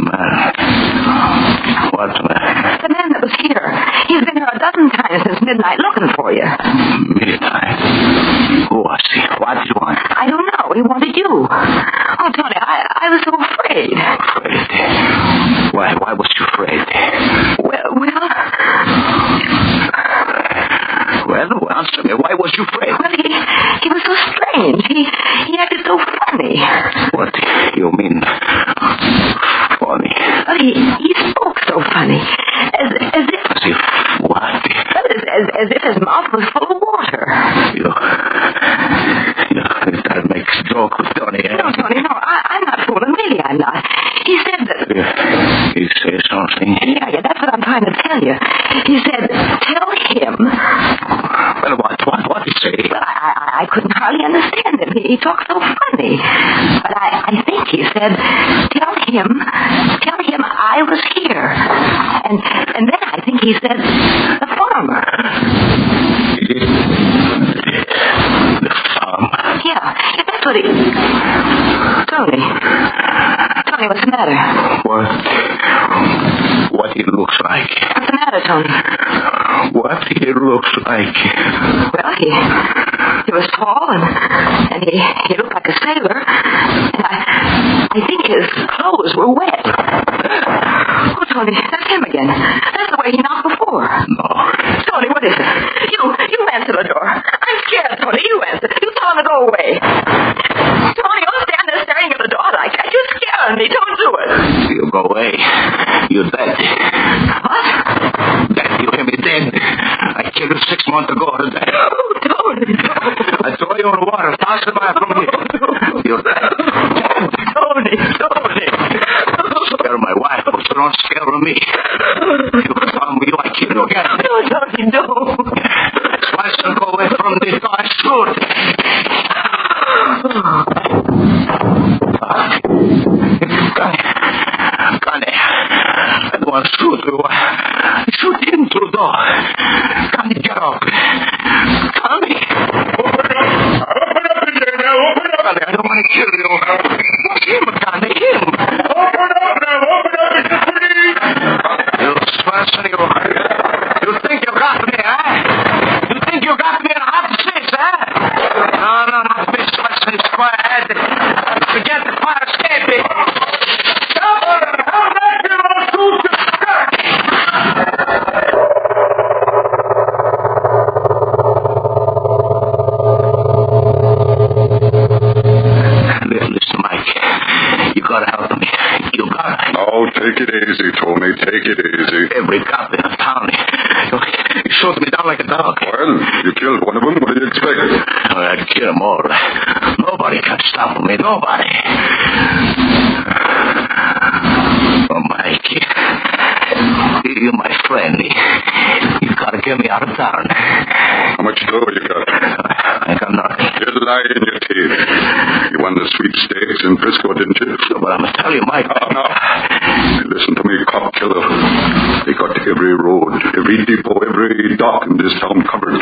Man. What man? The man that was here. He's been here a dozen times since midnight looking for you. Midnight? Who was he? What did he want? I don't know. He wanted you. Oh, Tony, I was so afraid. Afraid? Why was you afraid? Well, answer me. Why was you afraid? Well, he was so strange. He acted so funny. What you mean? Funny? Well, he spoke so funny. As if... As if what? Well, as if his mouth was full of water. You that makes a joke with Tony, eh? No, Tony, no. I'm not fooling. Really, I'm not. He said that... He said something? Yeah, that's what I'm trying to tell you. He said, tell him... Well, what did he say? Well, I couldn't hardly understand him. He talked so funny. But I think he said, tell him I was here. And then I think he said, the farmer. The farmer? Yeah, that's what he... Tony, what's the matter? What he looks like? What's the matter, Tony? What he looks like? Well, he was tall and he looked like a sailor. And I think his clothes were wet. Oh, Tony, that's him again. That's the way he knocked before. No. Tony, what is it? You answer the door. I'm scared, Tony. You answer. You tell him to go away. Tony, don't stand there staring at the door like that. You're scaring me. Don't do it. You go away. You're dead. What? Dead. You hear me? Dead. I killed you 6 months ago. Dead. Oh, Tony, no. I throw you in the water 1,000 miles from here. You're dead. Tony. Scare my wife, but you don't scare me. You tell me I kill you again. No, Tony, no. Twice and go away from this door. I shoot. Connie, I don't want to shoot you. Shoot him through the door. Connie, get up. Connie. Open up in there now. Open up. Connie, I don't want to kill you. What's him, Connie? Him. Open up now. Open up. It's the police. You spassin' you. You think you got me, eh? You think you got me in a hot fix, eh? No, not this spassin' square head. Forget the fire escape. Listen, Mike, you gotta help me. You gotta. Oh, take it easy, Tony. Take it easy. Every cop in the town, he shot me down like a dog. Well, you killed one of them. What do you expect? I'd kill them all. Nobody can stop me. Nobody. Oh, Mike, you're my friend. You gotta get me out of town. How much dough you got? I got nothing. You lie in your teeth. You won the sweepstakes in Frisco, didn't you? But I'm gonna tell you, Mike. No. Listen to me, cop killer. They got every road, every depot, every dock in this town covered.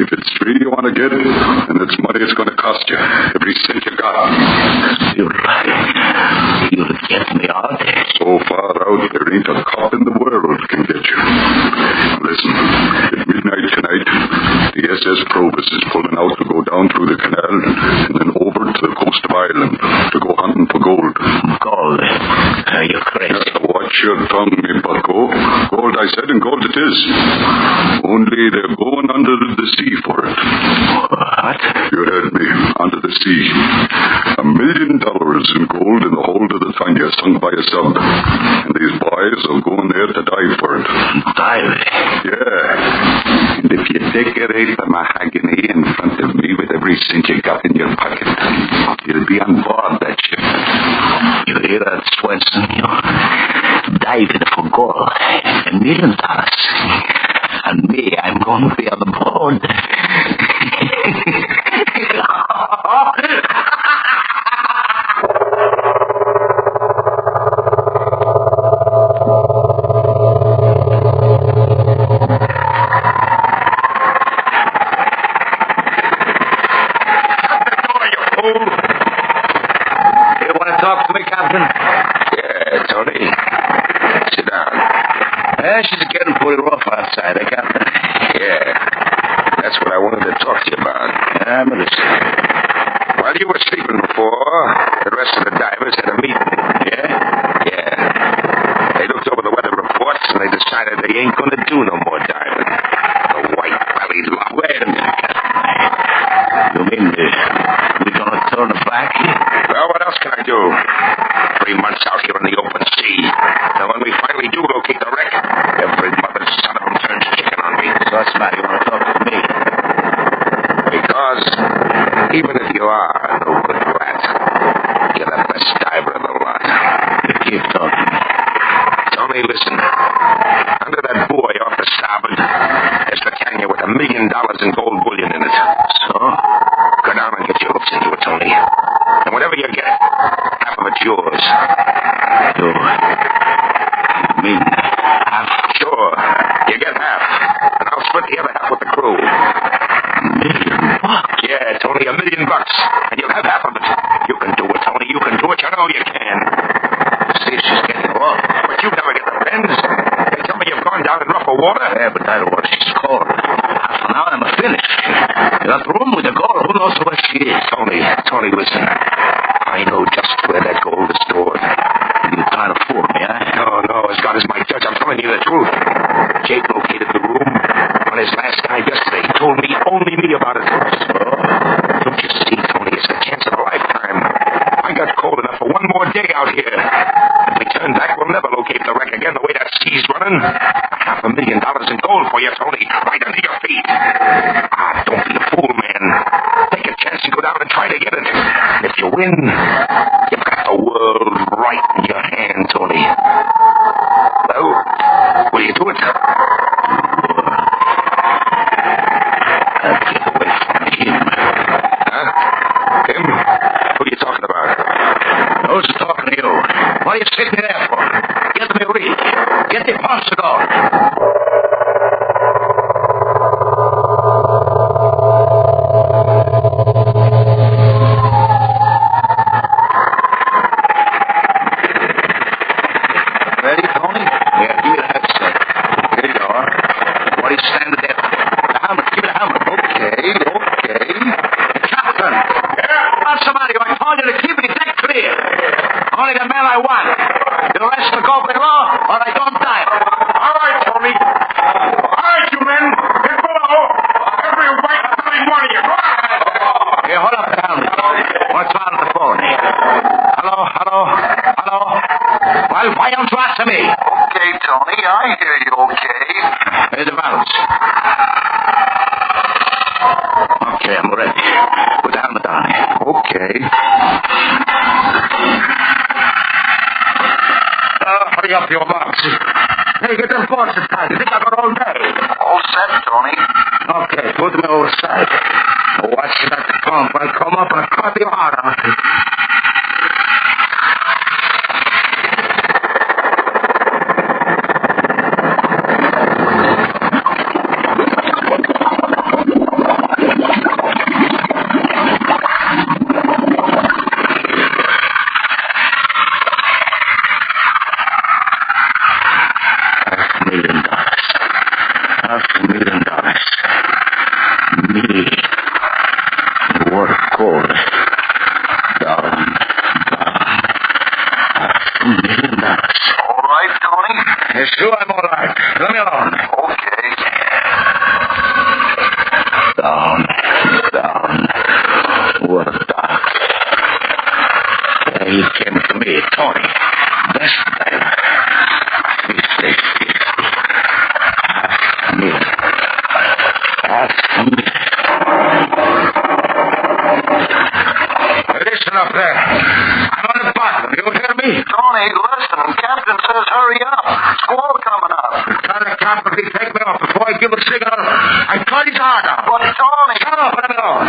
If it's free you want to get, and it's money it's going to cost you. Every cent you got. You'll get me out. So far out, there ain't a cop in the world can get you. Listen, at midnight tonight, the USS Probus is pulling out to go down through the canal and then over to the coast of Ireland to go hunting for gold. Gold? Are you crazy? Watch your tongue, me bucko. Gold, I said, and gold it is. Only they're going under the sea for it. What? You heard me. Under the sea. $1 million in gold in the hold of the Tanya sunk by a sub. And these boys are going there to die for it. Die? Yeah. And if you decorate the mahogany in front of me with every cent you got in your pocket, you'll be on board that ship. You hear that, Swenson? You're diving for gold. $1 million. And me, I'm going to be on the board. She's getting pretty rough outside, I got that. Yeah. That's what I wanted to talk to you about. I'm listening. While you were sleeping before, the rest of the divers had a meeting. Yeah? Yeah. They looked over the weather reports and they decided they ain't gonna do no more diving. The white-bellied lot. Wait a minute. You mean we're gonna turn it back? Well, what else can I do? 3 months out here in the open sea. And when we finally do locate the wreck, every mother's son of them turns chicken on me. So that's why you want to talk to me. Because even if you are no good rat, you're the best diver of the lot. You keep talking. Tony, listen. Under that buoy off the starboard, there's the Tanya with $1 million in gold bullion in it. So? Go down and get your hooks into it, Tony. And whatever you get, half of it's yours. You mean half? Sure. You get half. And I'll split the other half with the crew. $1 million? Yeah, Tony, $1 million. And you'll have half of it. You can do it, Tony. You can do it. You know you can. See, she's getting rough. But you never get the bends. They tell me you've gone down in rougher water. Yeah, but I don't know what she's called. Half an hour and I'm finished. That room with the gold, who knows where she is? Tony, listen. I know just where that gold is stored. You're trying to fool me, huh? No, as God is my judge, I'm telling you the truth. Jake located the room on his last dive yesterday. He told me, only me about it. So, don't you see, Tony, it's the chance of a lifetime. I got cold enough for one more day out here. If we turn back, we'll never locate the wreck again the way that sea's running. $500,000 in gold for you, Tony, right under your feet. Don't be a fool, man. Take a chance and go down and try to get it. And if you win, you've got the world right in your hand, Tony. Well, will you do it? I'll get away from him. Huh? Him? Who are you talking about? Who's talking to you? What are you sitting there for? Get me read. Get the pulse to go. Ready, Tony? Yeah, give me the headset. Here you are. What are you standing there? The helmet. Give me the helmet. Okay. Captain! Yeah? What's the matter? I told you to keep the deck clear. Only the men I want. The rest will go below, or I don't die. All right, Tony. All right, you men. Get below. Every white bloody one of you. Go ahead. Here, hold up the helmet. What's on the phone? Hello? Well, why don't you answer me? Okay, Tony. I hear you okay. Here's the balance. Okay, I'm ready. Put the helmet on. Okay. Hurry up, your marks. Hey, get them cords tied. You think I got all day? All set, Tony. Okay, put me overside. Watch that pump. I'll come up and cut your heart out. Me. What a cold. Down. $1,000,000. All right, Tony? Yes, sure, I'm all right. Let me alone. Okay. Down. What a dark. He came to me, Tony. Best time. Listen up there. I'm on the bottom. You hear me? Tony, listen. Captain says hurry up. Squall coming up. Tell the captain to take me off before I give a signal. I cut his heart out. But, Tony... Shut up, let me alone.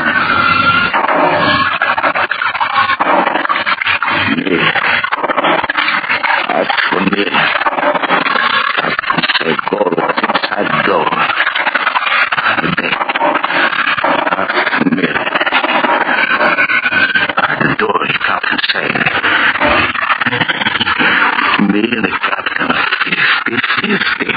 That's for me. Captain said go to what's inside the door. Me and the captain are 50-50.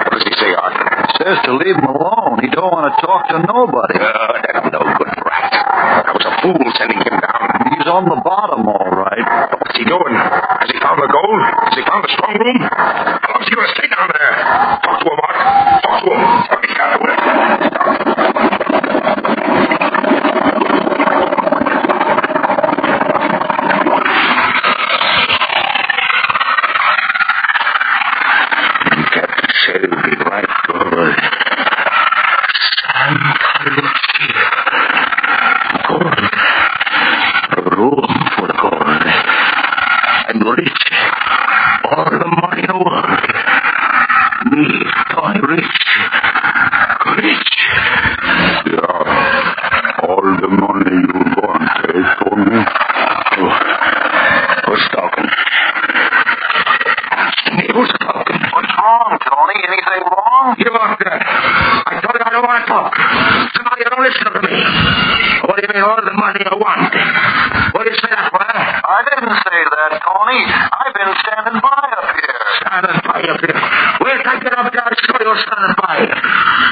What does he say, Arthur? Says to leave him alone. He don't want to talk to nobody. That's no good brat. I was a fool sending him down. He's on the bottom, all right. What's he doing? Has he found the gold? Has he found the strong room? How long's he going to stay down there? Talk to him, Mark. Talk to him. I will. Captain said it would be right good. Room for the gold. I'm rich. All the money in the world. Me, Tony, rich. Yeah. All the money you want, Tony. Who's talking? Ask me who's talking. What's wrong, Tony? Anything wrong? You up there. I told you I don't want to talk. Somebody don't listen to me. What do you mean all the money I want? What do you say that for? I didn't say that, Tony. I've been standing by up here. Standing by up here? Wait till I get up there, I saw you standing by.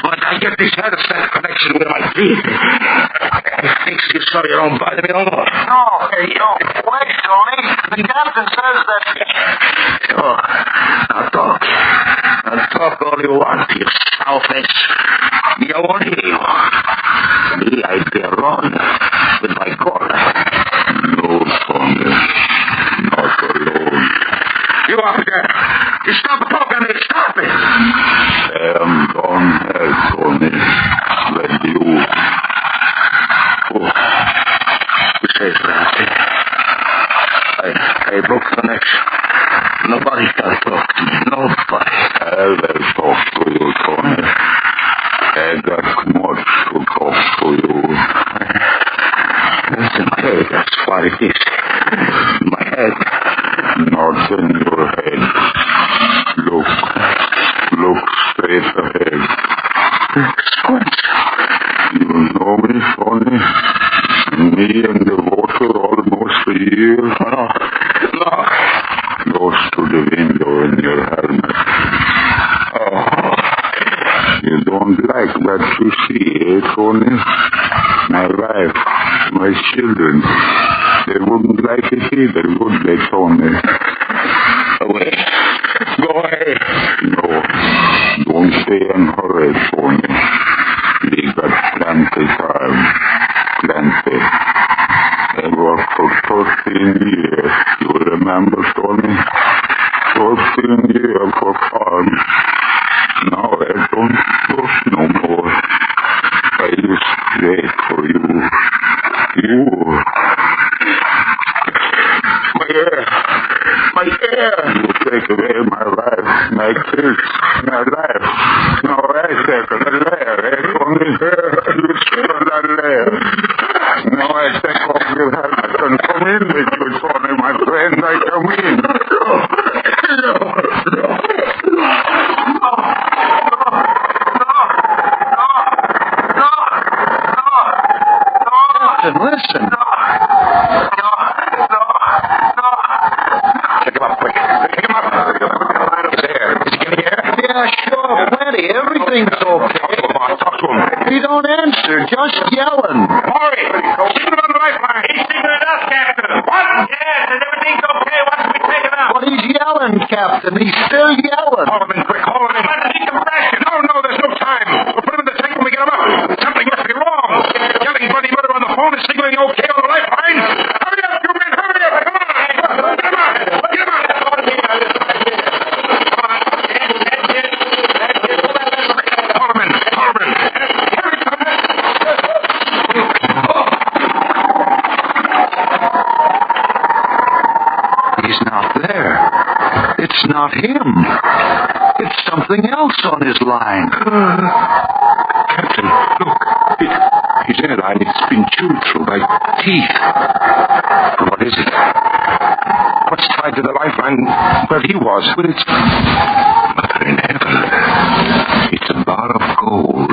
But I get this head of that connection with my feet. I think you saw your own body no more. No. Wait, Tony. The captain says that... Oh, now talk. Now talk all you want, you sow-face. Me, I won't hear you. Me, I'd be alone with my gold. No, Tony. Not alone. You up there. You stop talking to me. Stop it. I'm gone here, Tony. Let you. Oh. Who says that? I broke the connection. Nobody can talk to me. Nobody. I will talk to you, Tony. I got much to talk to you. Listen, hey, that's what it is. My head. Not in your head. Look straight ahead. Suspense. You know me, Tony? Me and the water almost a year. No. Close to the window in your helmet. Oh. You don't like what you see, Tony? My wife, my children, they wouldn't like it either, would they, Tony? Away. Go away. No, don't stay in a hurry, Tony. We got plenty time. Plenty. I worked for 13 years. You remember, Tony? 14 years for farm. Now I don't work no more. I just wait for you. You. My hair. You take away my life, my kids, my life. Now I take the lair. Only hair. You steal that lair. Now I take off your helmet and come in with you, Tony, my friend. I come in. No. Everything's okay. Talk to him. He don't answer, just yelling. Hurry! Signal on the lifeline. He's signaling us, Captain. What? Yes, and everything's okay once we take it out. But he's yelling, Captain. He's still yelling. Haul him in quick. Haul him in. Decompression. No, there's no time. We'll put him in the tank when we get him up. Something must be wrong. Yelling bloody murder on the phone and signaling okay on the lifeline. Hurry up, you men. Hurry up. Come on. Get him out. Get him out. It's not him. It's something else on his line. Captain, look. His airline has been chewed through by teeth. What is it? What's tied to the lifeline where he was? But it's... Mother in heaven. It's a bar of gold.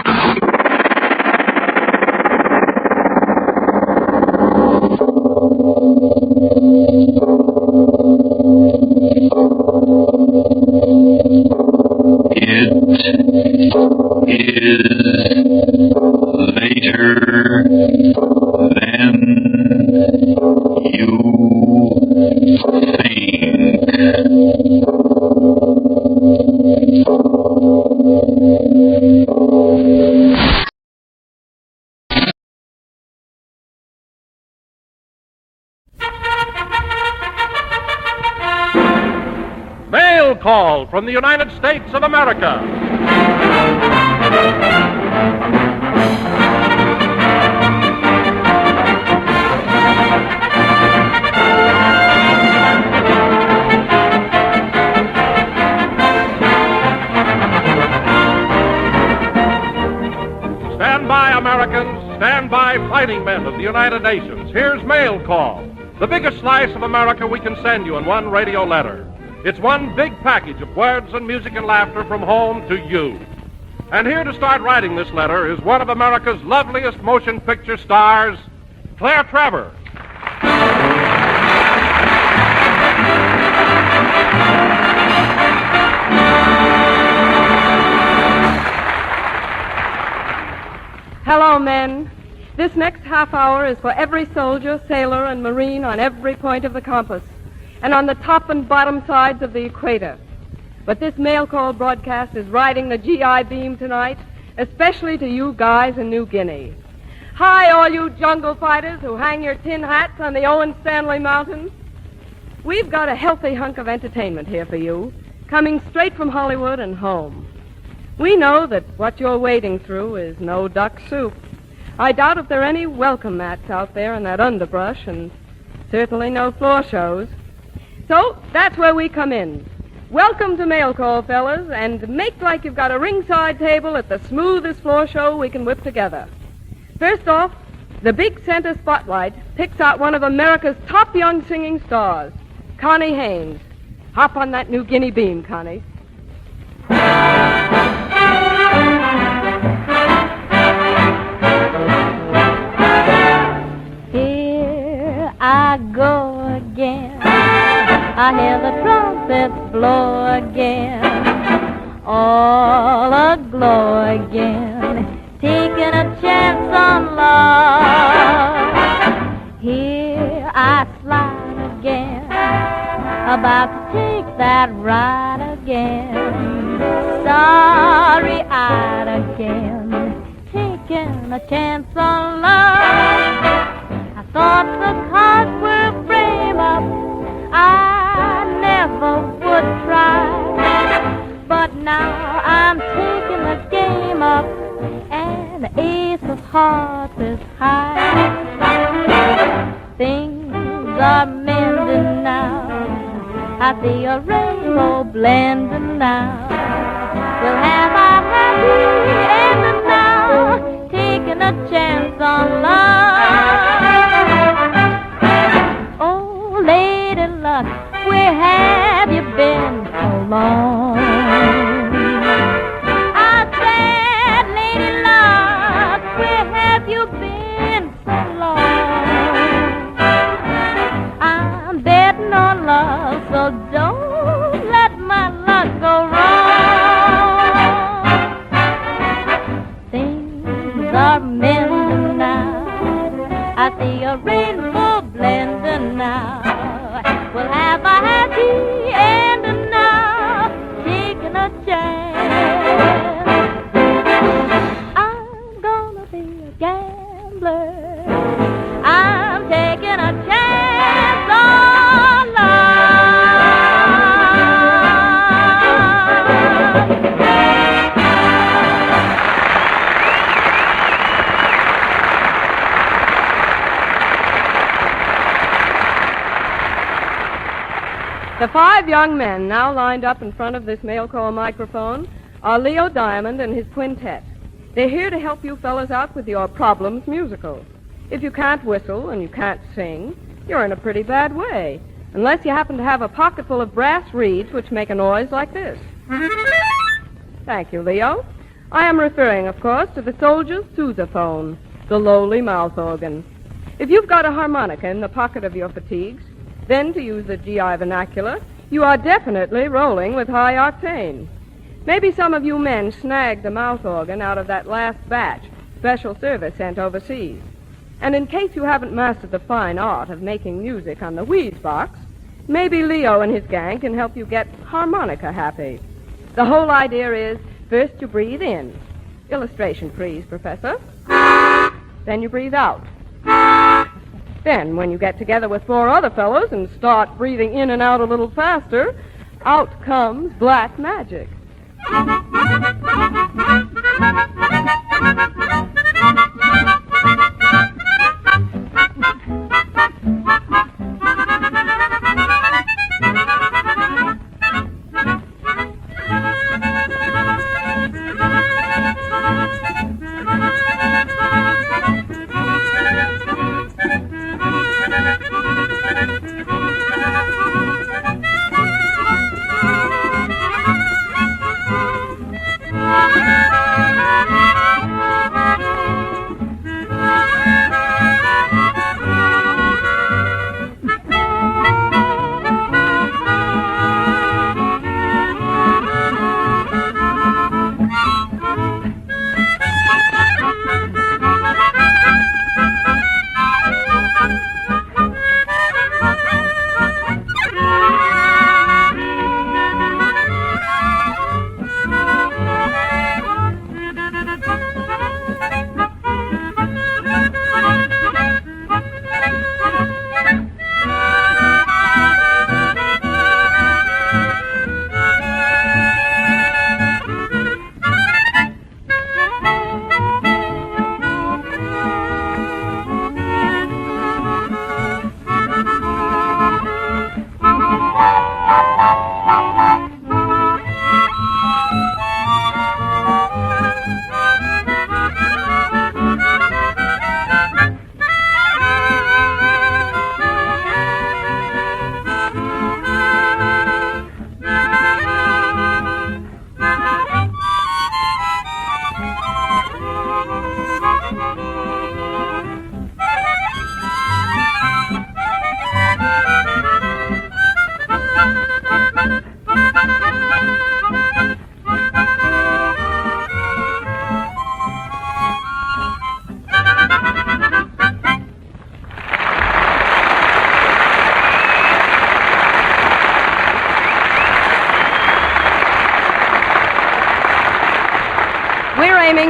Mail call from the United States of America. Stand by, Americans. Stand by, fighting men of the United Nations. Here's Mail Call, the biggest slice of America we can send you in one radio letter. It's one big package of words and music and laughter from home to you. And here to start writing this letter is one of America's loveliest motion picture stars, Claire Trevor. Hello, men. This next half hour is for every soldier, sailor, and Marine on every point of the compass, and on the top and bottom sides of the equator. But this mail call broadcast is riding the GI beam tonight, especially to you guys in New Guinea. Hi, all you jungle fighters who hang your tin hats on the Owen Stanley Mountains. We've got a healthy hunk of entertainment here for you, coming straight from Hollywood and home. We know that what you're wading through is no duck soup. I doubt if there are any welcome mats out there in that underbrush, and certainly no floor shows. So that's where we come in. Welcome to Mail Call, fellas, and make like you've got a ringside table at the smoothest floor show we can whip together. First off, the big center spotlight picks out one of America's top young singing stars, Connie Haynes. Hop on that New Guinea beam, Connie. Here I go again. I hear the trumpets blow again, all aglow again, taking a chance on love. Here I slide again, about to take that ride again, starry-eyed again, taking a chance on love. I thought the cards were frame up, I never would try, but now I'm taking the game up, and the ace of hearts is high. Things are mending now, I see a rainbow blending now. We'll have our happy ending now, taking a chance on love. Oh, Lady Luck, where have you been so long? I said, Lady Luck, where have you been so long? I'm betting on love, so don't let my luck go wrong. are mending now. I see a rainbow blending now. We'll have a happy ending now, taking a chance. I'm gonna be a gambler. I'm taking a chance on love. The 5 young men now lined up in front of this mail call microphone are Leo Diamond and his quintet. They're here to help you fellas out with your problems musical. If you can't whistle and you can't sing, you're in a pretty bad way, unless you happen to have a pocket full of brass reeds which make a noise like this. Thank you, Leo. I am referring, of course, to the soldier's sousaphone, the lowly mouth organ. If you've got a harmonica in the pocket of your fatigues, then, to use the GI vernacular, you are definitely rolling with high octane. Maybe some of you men snagged the mouth organ out of that last batch, special service sent overseas. And in case you haven't mastered the fine art of making music on the wheeze box, maybe Leo and his gang can help you get harmonica happy. The whole idea is, first you breathe in. Illustration, please, Professor. Then you breathe out. Then, when you get together with 4 other fellows and start breathing in and out a little faster, out comes black magic.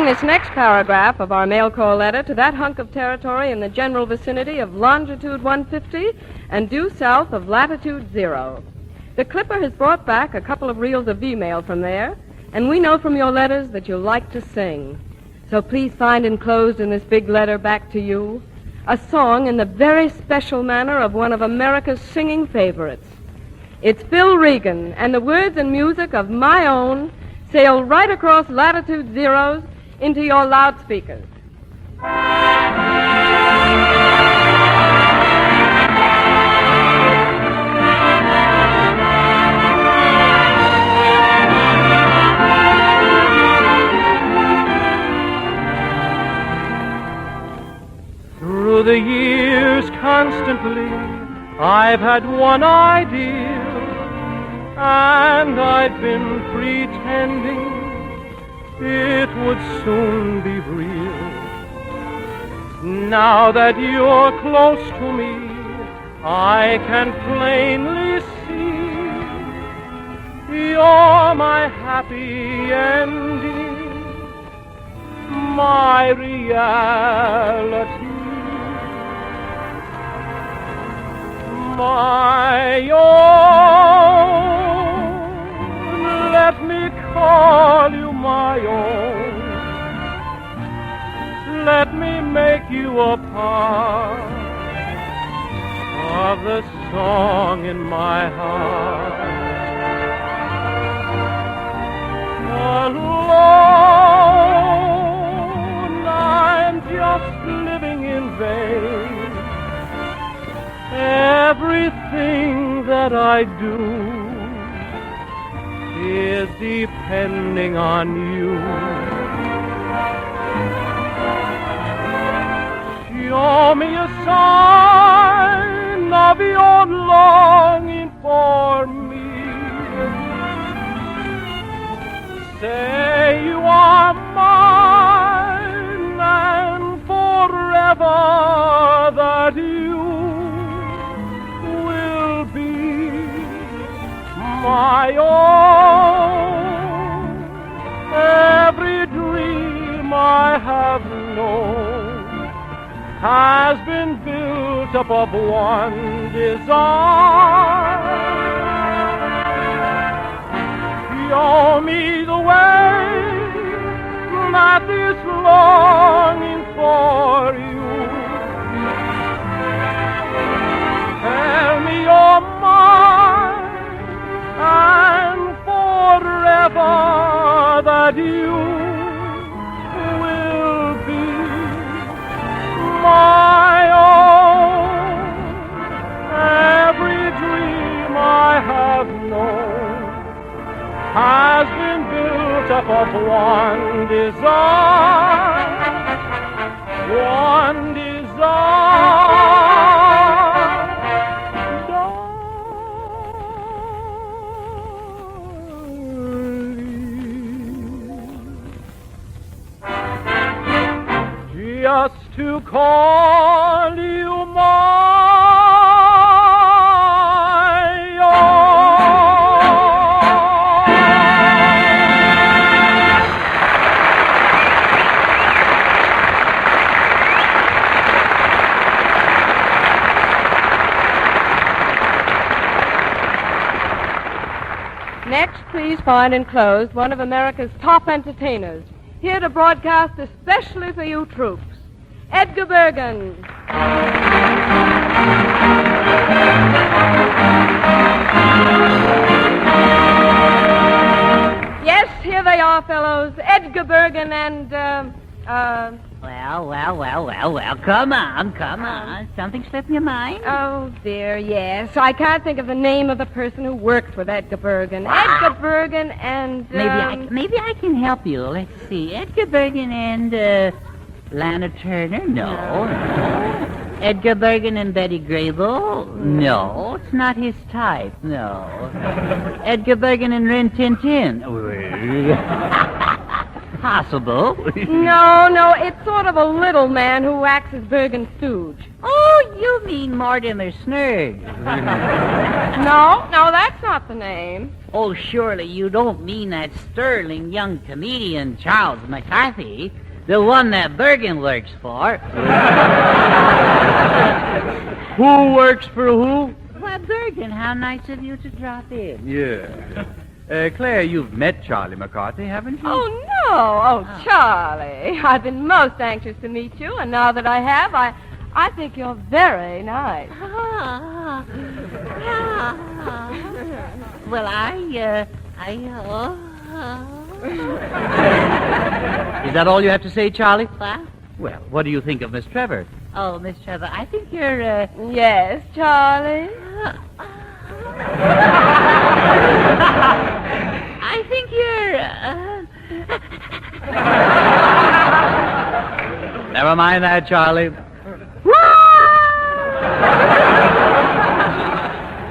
This next paragraph of our mail call letter to that hunk of territory in the general vicinity of longitude 150 and due south of latitude 0. The Clipper has brought back a couple of reels of email from there, and we know from your letters that you like to sing. So please find enclosed in this big letter back to you a song in the very special manner of one of America's singing favorites. It's Bill Regan, and the words and music of My Own sail right across latitude zeros into your loudspeakers. Through the years constantly I've had one idea, and I've been pretending it would soon be real. Now that you're close to me, I can plainly see you're my happy ending, my reality, my own. Let me call you my own. Let me make you a part of the song in my heart. Alone, I'm just living in vain. Everything that I do is depending on you. Show me a sign of your longing for me. Say you are mine and forever that you will be my own. Every dream I have known has been built up of one desire. Show me the way that this longing for you. Tell me you're mine and forever that you will be my own. Every dream I have known has been built up of one desire, one desire. Just to call you my Next, please find enclosed one of America's top entertainers, here to broadcast especially for you troops, Edgar Bergen. Yes, here they are, fellows, Edgar Bergen and, Well. Come on. Something slipped in your mind? Oh, dear, yes. I can't think of the name of the person who worked with Edgar Bergen. Edgar Bergen and, Maybe I can help you. Let's see. Edgar Bergen and, Lana Turner? No. Edgar Bergen and Betty Grable? No, it's not his type, no. Edgar Bergen and Rin Tin Tin? Possible. No, it's sort of a little man who acts as Bergen's stooge. Oh, you mean Mortimer Snurd. No, that's not the name. Oh, surely you don't mean that sterling young comedian Charles McCarthy, the one that Bergen works for. Who works for who? Why, Bergen, how nice of you to drop in. Yeah. Claire, you've met Charlie McCarthy, haven't you? Oh, no. Oh, Charlie. I've been most anxious to meet you, and now that I have, I think you're very nice. Well, Is that all you have to say, Charlie? What? Well, what do you think of Miss Trevor? Oh, Miss Trevor, I think you're, Yes, Charlie? I think you're, Never mind that, Charlie.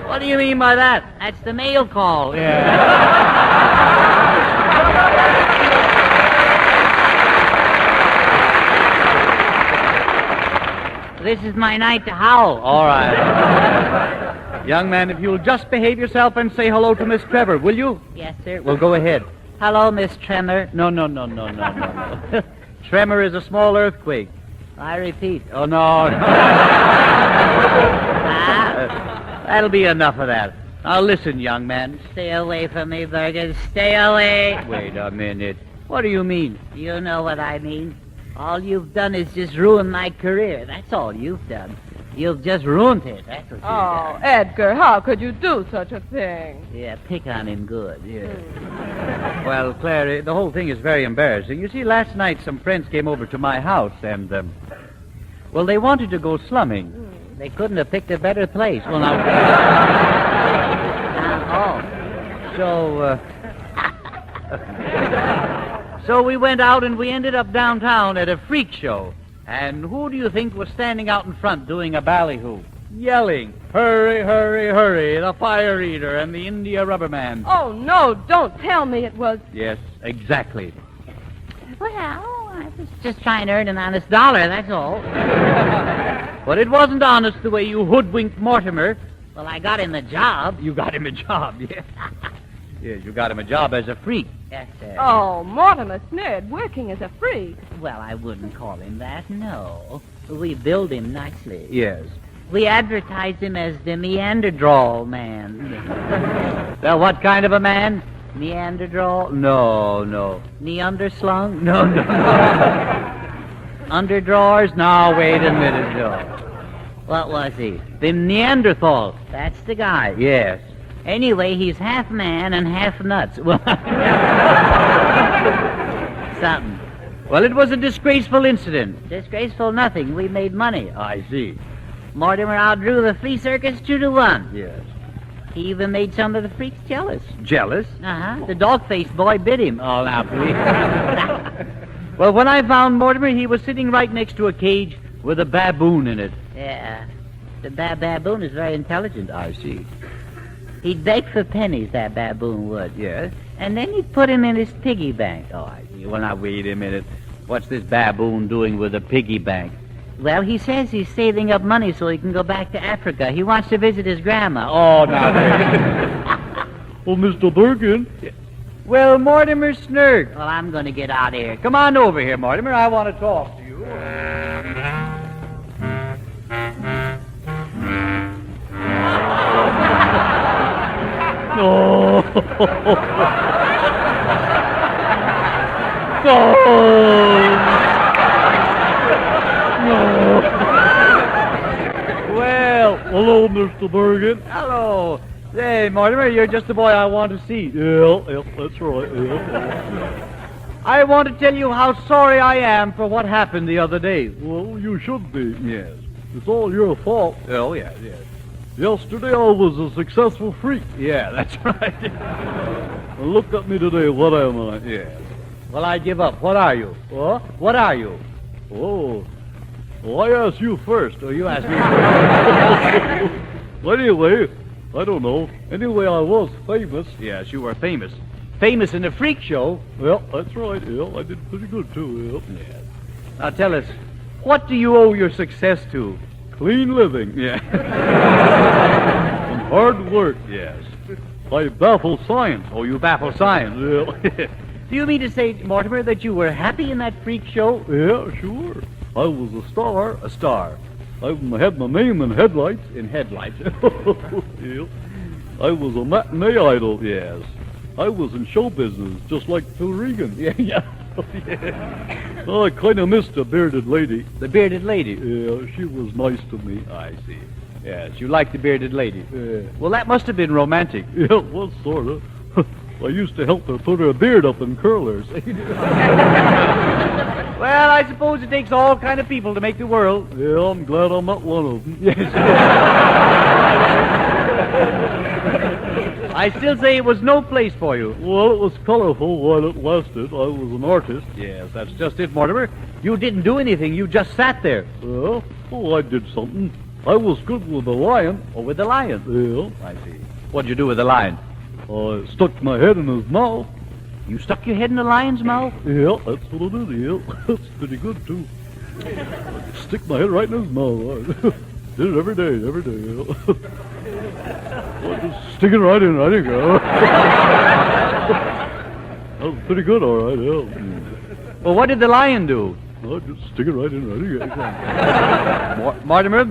What do you mean by that? That's the mail call. this is my night to howl. All right. Young man, if you'll just behave yourself and say hello to Miss Trevor, will you? Yes, sir. Well, go ahead. Hello, Miss Tremor. No. Tremor is a small earthquake. I repeat. Oh, no. That'll be enough of that. Now, listen, young man. Stay away from me, Bergen. Stay away. Wait a minute. What do you mean? You know what I mean. All you've done is just ruin my career. That's all you've done. You've just ruined it. That's what you've done. Edgar, how could you do such a thing? Yeah, pick on him good. Yeah. Well, Claire, the whole thing is very embarrassing. You see, last night some friends came over to my house and, well, they wanted to go slumming. They couldn't have picked a better place. Well, now... So we went out and we ended up downtown at a freak show. And who do you think was standing out in front doing a ballyhoo? Yelling, hurry, hurry, hurry, the fire eater and the India rubber man. Oh, no, don't tell me it was... Yes, exactly. Well, I was just trying to earn an honest dollar, that's all. But it wasn't honest the way you hoodwinked Mortimer. Well, I got him the job. You got him a job, yeah. Yeah, you got him a job as a freak. Yes, sir. Oh, Mortimer Snerd, working as a freak. Well, I wouldn't call him that, no. We billed him nicely. Yes. We advertised him as the Neanderthal man. Now, what kind of a man? Neanderthal? No. Neanderslung? No. Underdrawers? Now, wait a minute, no. What was he? The Neanderthal. That's the guy. Yes. Anyway, he's half man and half nuts. Something. Well, it was a disgraceful incident. Disgraceful nothing. We made money. I see. Mortimer outdrew the flea circus 2-1. Yes. He even made some of the freaks jealous. Jealous? Uh-huh. The dog-faced boy bit him. Oh, now, please. Well, when I found Mortimer, he was sitting right next to a cage with a baboon in it. Yeah. The baboon is very intelligent. I see. He'd beg for pennies, that baboon would. Yes? And then he'd put him in his piggy bank. Oh, I see. Well, now, wait a minute. What's this baboon doing with a piggy bank? Well, he says he's saving up money so he can go back to Africa. He wants to visit his grandma. Oh, now. Well, Mr. Bergen. Well, Mortimer Snerd. Well, I'm going to get out of here. Come on over here, Mortimer. I want to talk to you. No. Well, hello, Mr. Bergen. Hello. Hey, Mortimer, you're just the boy I want to see. Yeah, that's right. Yeah. I want to tell you how sorry I am for what happened the other day. Well, you should be. Yes. It's all your fault. Oh, yes. Yesterday I was a successful freak. Yeah, that's right. And look at me today. What am I? Yes. Well, I give up. What are you? What? What are you? Oh. Well, I asked you first. Oh, you asked me first. Anyway, I don't know. Anyway, I was famous. Yes, you were famous. Famous in the freak show. Well, that's right. Yeah, I did pretty good, too. Yeah. Yes. Now, tell us, what do you owe your success to? Clean living. Yeah. And hard work. Yes. I baffle science. Oh, you baffle science. Yeah. Do you mean to say, Mortimer, that you were happy in that freak show? Yeah, sure. I was a star. A star. I had my name in headlights. In headlights? Yeah. I was a matinee idol. Yes. I was in show business, just like Phil Regan. Yeah. Yeah. Oh, I kind of missed the bearded lady. The bearded lady? Yeah, she was nice to me. I see. Yes, you liked the bearded lady. Yeah. Well, that must have been romantic. Yeah, it was sort of. I used to help her put her beard up in curlers. Well, I suppose it takes all kind of people to make the world. Yeah, I'm glad I'm not one of them. Yes. I still say it was no place for you. Well, it was colorful while it lasted. I was an artist. Yes, that's just it, Mortimer. You didn't do anything. You just sat there. Well, I did something. I was good with the lion. Oh, with the lion? Yeah. I see. What'd you do with the lion? I stuck my head in his mouth. You stuck your head in the lion's mouth? Yeah, that's what I did, yeah. That's pretty good, too. Stick my head right in his mouth. Did it every day. Well, just stick it right in, I think. That was pretty good, all right, yeah. Well, what did the lion do? Well, just stick it right in, I think. Mortimer?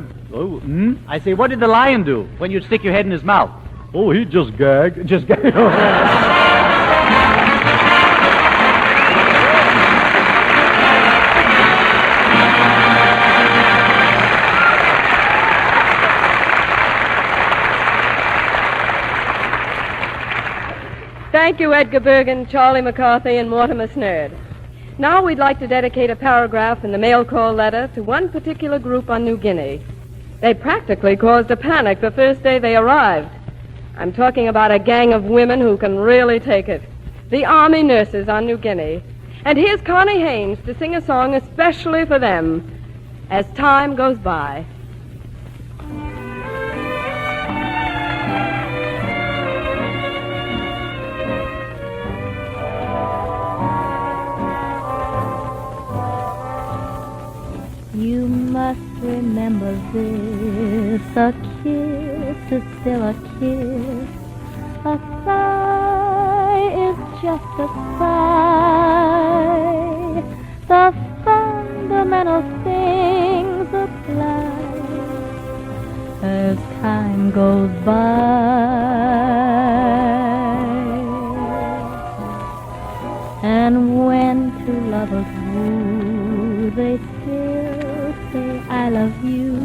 I say, what did the lion do when you stick your head in his mouth? Oh, he just gagged. Just gagged. Thank you, Edgar Bergen, Charlie McCarthy, and Mortimer Snerd. Now we'd like to dedicate a paragraph in the mail call letter to one particular group on New Guinea. They practically caused a panic the first day they arrived. I'm talking about a gang of women who can really take it. The Army nurses on New Guinea. And here's Connie Haynes to sing a song especially for them, As Time Goes By. You must remember this, a kiss is still a kiss. A sigh is just a sigh. The fundamental things apply as time goes by. And when two lovers woo, they still say I love you.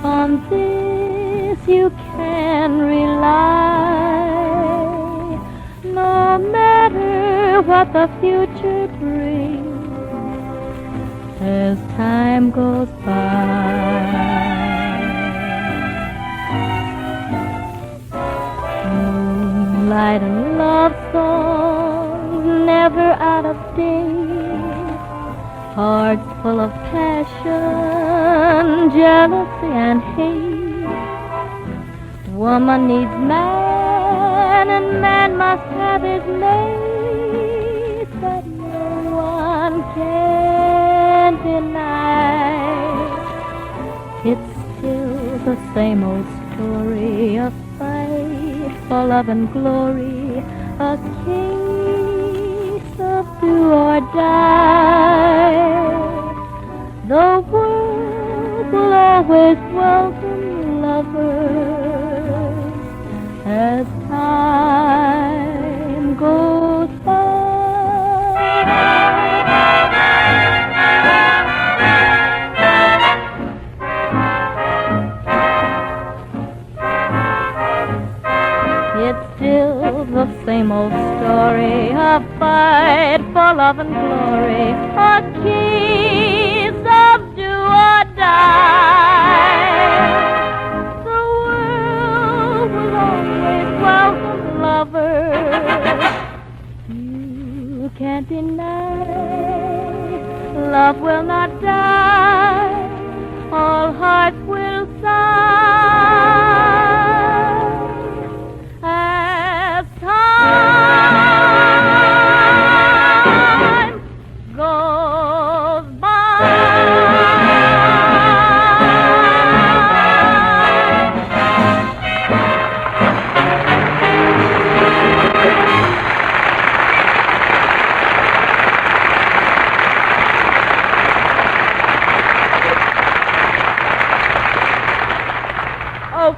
On this you can rely. No matter what the future brings, as time goes by. Moonlight and love songs never out of date. Hearts full of passion, jealousy and hate. Woman needs man, and man must have his mate. That no one can deny. It's still the same old story, a fight for love and glory, a case of do or die. The world will always welcome lovers as time goes by. It's still the same old story, a fight for love and glory, a kiss of do or die. The world will always welcome lovers. You can't deny, love will not die, all hearts will sigh. As time goes by. Oh,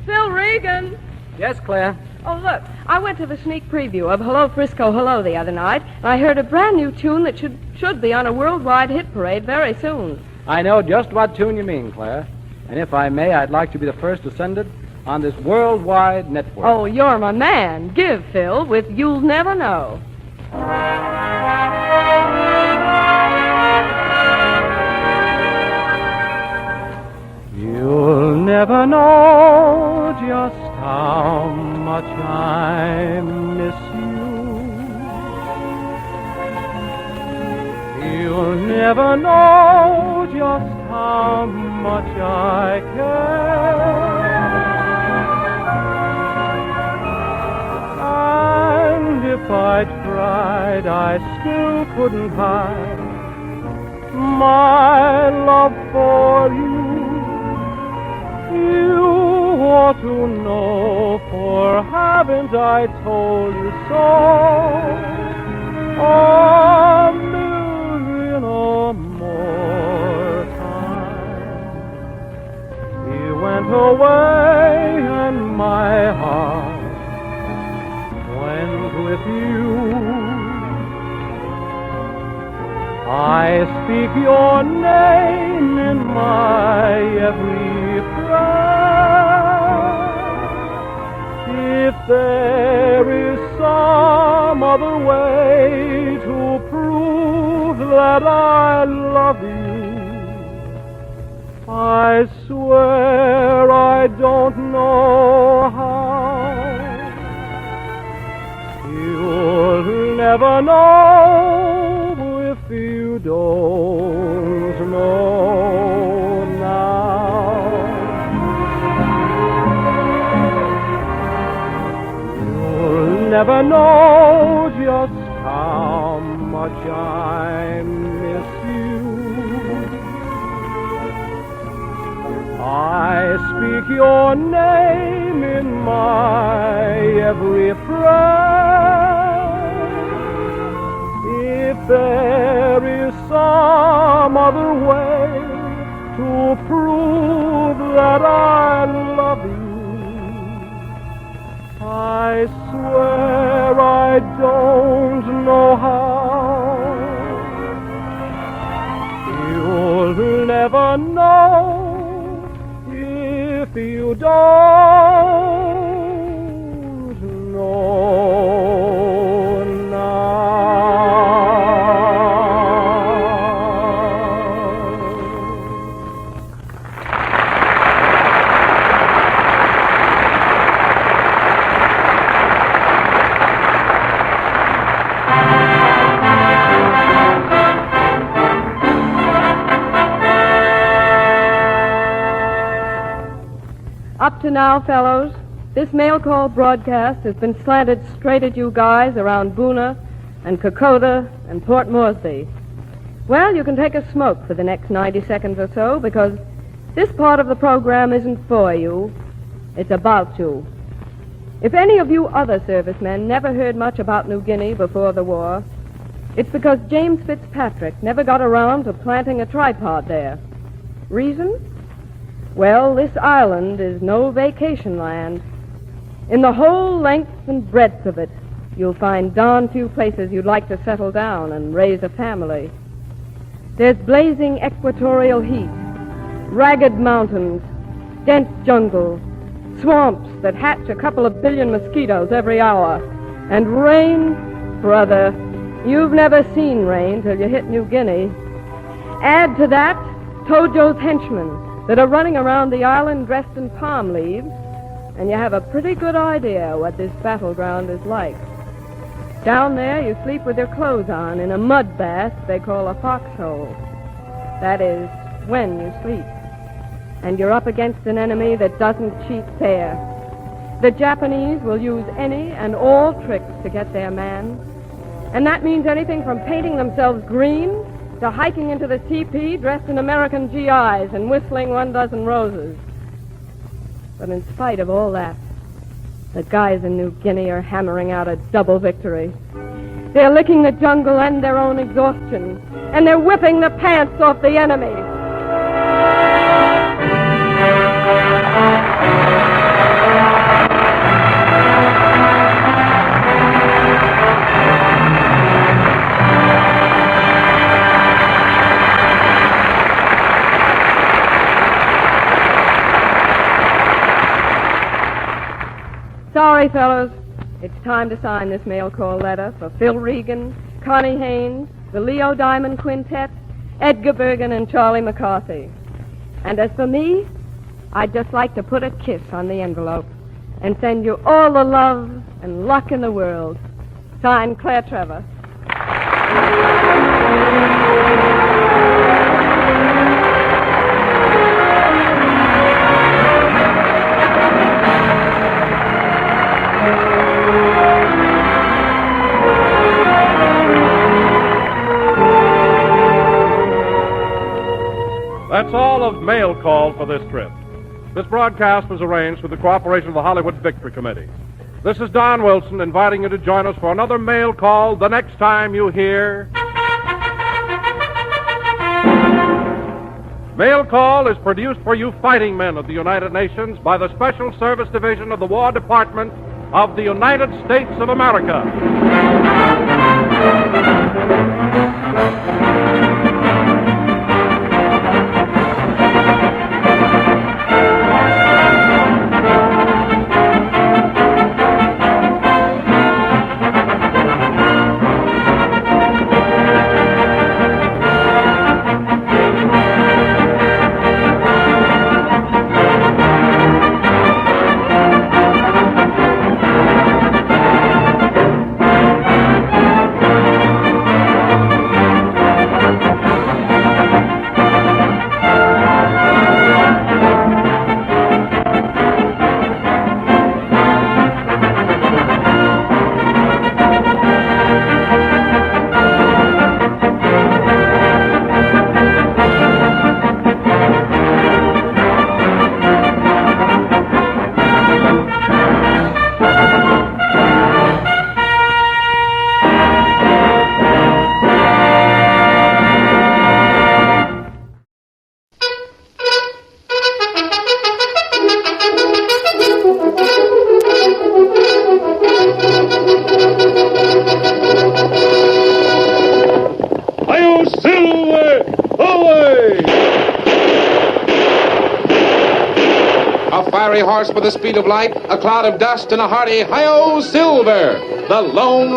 Phil Regan. Yes, Claire? Oh, look, I went to the sneak preview of Hello Frisco Hello the other night, and I heard a brand new tune that should be on a worldwide hit parade very soon. I know just what tune you mean, Claire. And if I may, I'd like to be the first to send it on this worldwide network. Oh, you're my man. Give, Phil, with You'll Never Know. You'll never know just how much I miss you. You'll never know just how much I care. And if I tried, I still couldn't hide my love for you. You ought to know, for haven't I told you so? A million or more times. He went away and my heart went with you. I speak your name in my every prayer. If there is some other way to prove that I love you, I swear I don't know how. You'll never know if you don't know now. You'll never know just how much I miss you. I speak your name in my every prayer. If there is some other way to prove that I love you, I swear I don't know how. You'll never know if you don't know now. Up to now, fellows, this mail call broadcast has been slanted straight at you guys around Boona and Kokoda and Port Moresby. Well, you can take a smoke for the next 90 seconds or so, because this part of the program isn't for you, it's about you. If any of you other servicemen never heard much about New Guinea before the war, it's because James Fitzpatrick never got around to planting a tripod there. Reason? Well, this island is no vacation land. In the whole length and breadth of it, you'll find darn few places you'd like to settle down and raise a family. There's blazing equatorial heat, ragged mountains, dense jungle, swamps that hatch a couple of billion mosquitoes every hour, and rain, brother, you've never seen rain till you hit New Guinea. Add to that Tojo's henchmen that are running around the island dressed in palm leaves, and you have a pretty good idea what this battleground is like. Down there, you sleep with your clothes on in a mud bath they call a foxhole. That is, when you sleep. And you're up against an enemy that doesn't cheat fair. The Japanese will use any and all tricks to get their man. And that means anything from painting themselves green to hiking into the teepee dressed in American GIs and whistling 12 Roses. But in spite of all that, the guys in New Guinea are hammering out a double victory. They're licking the jungle and their own exhaustion, and they're whipping the pants off the enemy. Sorry, fellows. It's time to sign this mail call letter for Phil Regan, Connie Haynes, the Leo Diamond Quintet, Edgar Bergen, and Charlie McCarthy. And as for me, I'd just like to put a kiss on the envelope and send you all the love and luck in the world. Signed, Claire Trevor. That's all of Mail Call for this trip. This broadcast was arranged with the cooperation of the Hollywood Victory Committee. This is Don Wilson inviting you to join us for another Mail Call the next time you hear... Mail Call is produced for you fighting men of the United Nations by the Special Service Division of the War Department of the United States of America. Horse with the speed of light, a cloud of dust, and a hearty hi-yo Silver, the Lone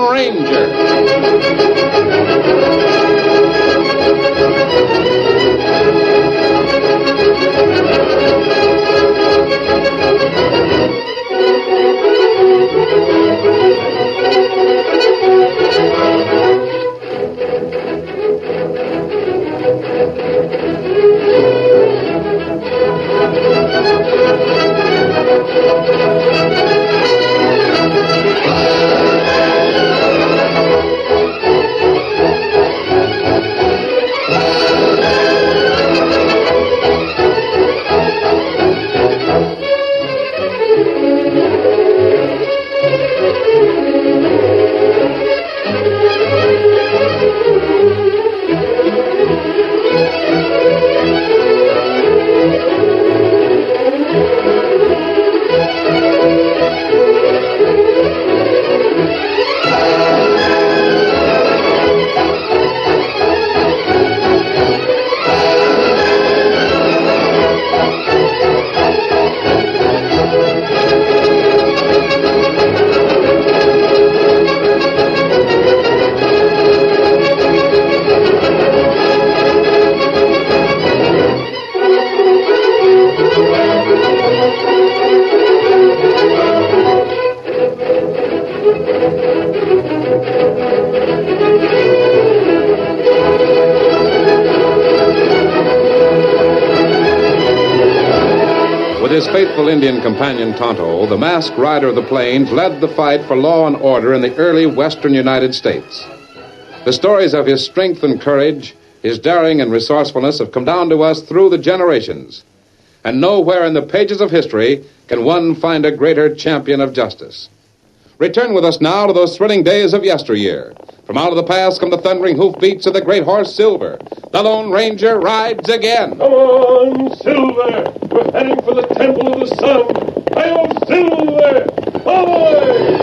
With his faithful Indian companion Tonto, the masked rider of the plains led the fight for law and order in the early western United States. The stories of his strength and courage, his daring and resourcefulness have come down to us through the generations. And nowhere in the pages of history can one find a greater champion of justice. Return with us now to those thrilling days of yesteryear. From out of the past come the thundering hoofbeats of the great horse Silver. The Lone Ranger rides again. Come on, Silver! We're heading for the Temple of the Sun. Hi-yo, Silver! Away!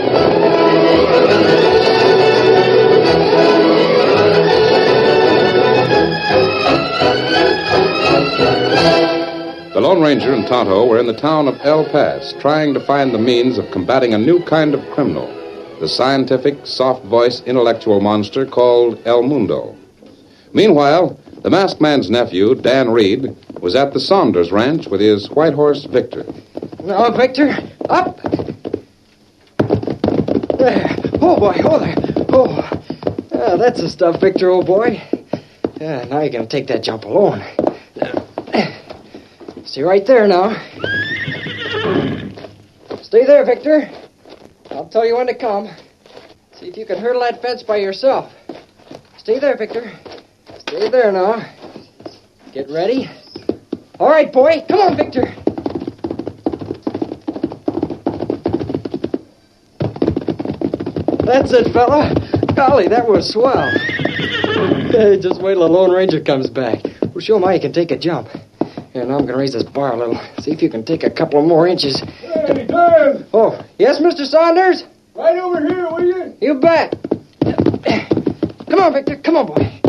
The Lone Ranger and Tonto were in the town of El Paso, trying to find the means of combating a new kind of criminal, the scientific, soft-voiced, intellectual monster called El Mundo. Meanwhile, the masked man's nephew, Dan Reed, was at the Saunders Ranch with his white horse, Victor. Now, Victor, up! There. Oh, boy, oh, there. Oh, that's the stuff, Victor, old boy. Now you're going to take that jump alone. Stay right there now. Stay there, Victor. I'll tell you when to come. See if you can hurdle that fence by yourself. Stay there, Victor. Stay there now. Get ready. All right, boy. Come on, Victor. That's it, fella. Golly, that was swell. Hey, just wait till the Lone Ranger comes back. We'll show him how you can take a jump. Here, now I'm going to raise this bar a little. See if you can take a couple more inches. Hey, Dan! Oh, yes, Mr. Saunders? Right over here, will you? You bet. Come on, Victor. Come on, boy.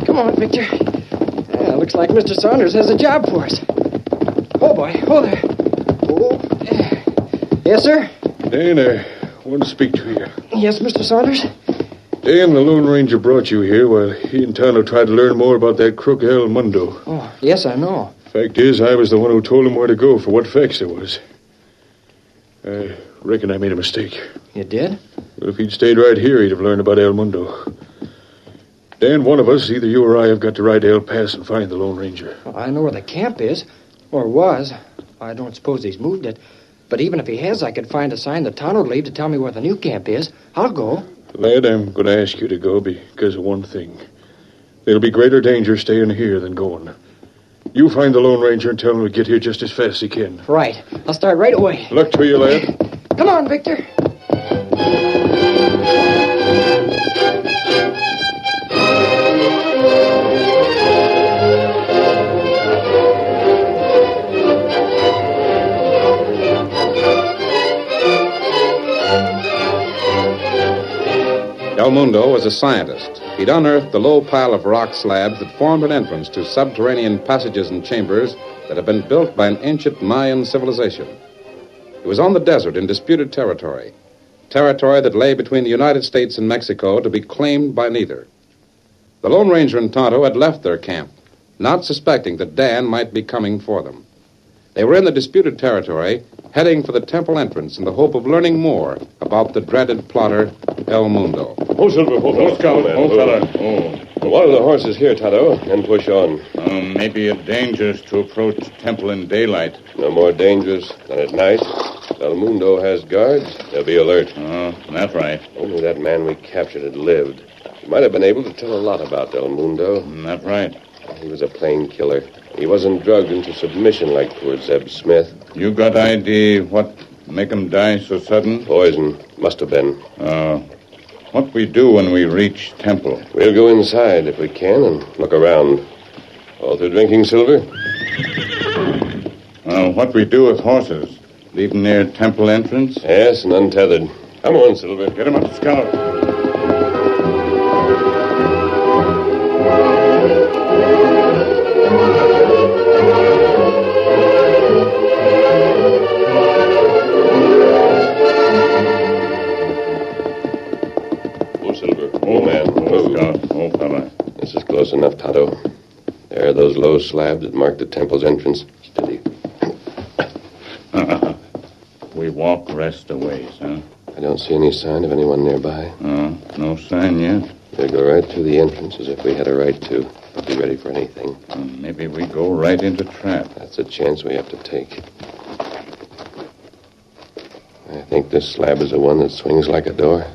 Come on, Victor. Yeah, looks like Mr. Saunders has a job for us. Oh, boy. Oh, there. Oh. Yes, sir? Dan, I want to speak to you. Yes, Mr. Saunders? Dan, the Lone Ranger brought you here while he and Tonto tried to learn more about that crook El Mundo. Oh, yes, I know. Fact is, I was the one who told him where to go for what facts there was. I reckon I made a mistake. You did? Well, if he'd stayed right here, he'd have learned about El Mundo. Dan, one of us, either you or I, have got to ride to El Paso and find the Lone Ranger. Well, I know where the camp is. Or was. I don't suppose he's moved it. But even if he has, I could find a sign that Tonto'd leave to tell me where the new camp is. I'll go. Lad, I'm going to ask you to go because of one thing. There'll be greater danger staying here than going. You find the Lone Ranger and tell him to get here just as fast as he can. Right. I'll start right away. Luck to you, lad. Come on, Victor. El Mundo was a scientist. He'd unearthed the low pile of rock slabs that formed an entrance to subterranean passages and chambers that had been built by an ancient Mayan civilization. He was on the desert in disputed territory that lay between the United States and Mexico to be claimed by neither. The Lone Ranger and Tonto had left their camp, not suspecting that Dan might be coming for them. They were in the disputed territory, heading for the temple entrance in the hope of learning more about the dreaded plotter, El Mundo. Oh, Silver, oh, Scout, fella. Oh. One of the horses here, Tonto, and push on. Maybe it's dangerous to approach the temple in daylight. No more dangerous than at night. El Mundo has guards. They'll be alert. Oh, that's right. Only that man we captured had lived. He might have been able to tell a lot about El Mundo. That's right. He was a plain killer. He wasn't drugged into submission like poor Zeb Smith. You got idea what make him die so sudden? Poison. Must have been. What we do when we reach temple? We'll go inside if we can and look around. All through drinking, Silver? What we do with horses? Leave them near temple entrance? Yes, and untethered. Come on, Silver. Get him up, Scout. Close enough, Tonto. There are those low slabs that mark the temple's entrance. Steady. We walk rest a ways, huh? I don't see any sign of anyone nearby. No sign yet? We'll go right through the entrance as if we had a right to. Be ready for anything. Maybe we go right into trap. That's a chance we have to take. I think this slab is the one that swings like a door.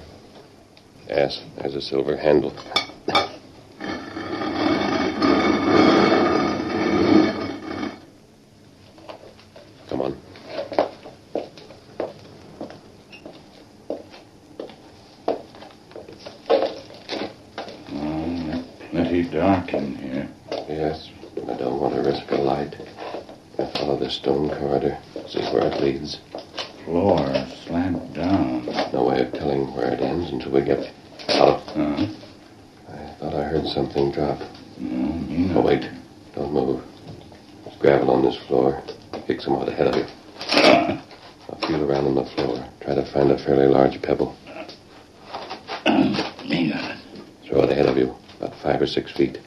Yes, there's a silver handle. Dark in here. Yes, but I don't want to risk a light. I follow the stone corridor, see where it leads. Floor slant down. No way of telling where it ends until we get out. I thought I heard something drop. Oh, wait. Don't move. There's gravel on this floor. Kick some out ahead of you. I'll feel around on the floor. Try to find a fairly large pebble. Throw it ahead of you. About 5 or 6 feet.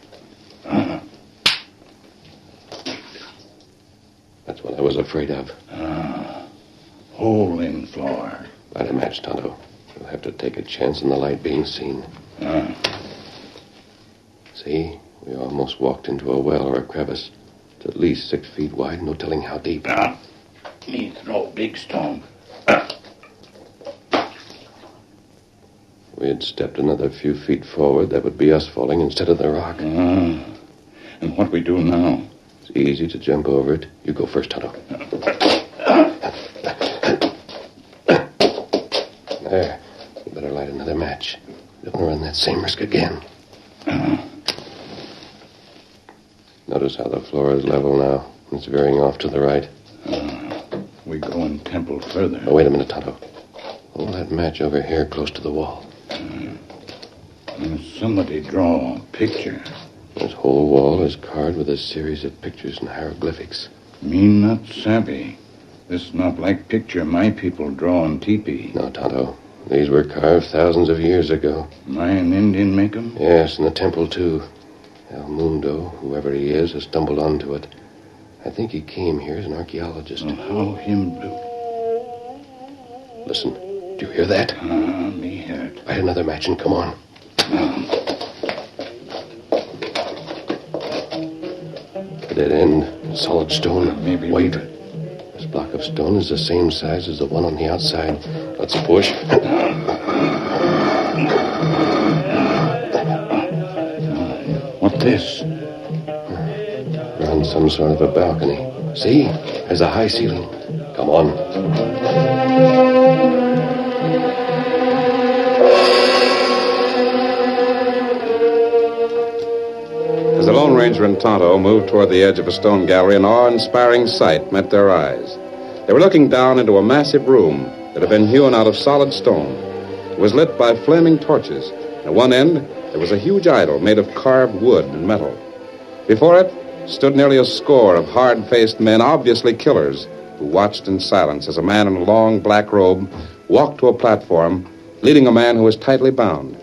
That's what I was afraid of. Hole in floor. Light a match, Tonto. We'll have to take a chance on the light being seen. See? We almost walked into a well or a crevice. It's at least 6 feet wide, no telling how deep. Me throw big stone. We had stepped another few feet forward, that would be us falling instead of the rock. And what we do now? It's It's easy to jump over it. You go first, Tonto. There. You better light another match. Don't run that same risk again. Notice how the floor is level now. It's veering off to the right. We go in temple further. Oh, wait a minute, Tonto. Hold that match over here close to the wall. Somebody draw a picture. This whole wall is carved with a series of pictures and hieroglyphics. Me not savvy. This not like picture my people draw on teepee. No, Tonto. These were carved thousands of years ago. Mayan Indian make 'em? Yes, in the temple, too. El Mundo, whoever he is, has stumbled onto it. I think he came here as an archaeologist. How him do? Listen, do you hear that? Me hear it. Light another match and come on. A dead end. Solid stone. Maybe. Wait. This block of stone is the same size as the one on the outside. Let's push. What this? We're on some sort of a balcony. See? There's a high ceiling. Come on. As the Lone Ranger and Tonto moved toward the edge of a stone gallery, an awe-inspiring sight met their eyes. They were looking down into a massive room that had been hewn out of solid stone. It was lit by flaming torches. At one end, there was a huge idol made of carved wood and metal. Before it stood nearly a score of hard-faced men, obviously killers, who watched in silence as a man in a long black robe walked to a platform, leading a man who was tightly bound.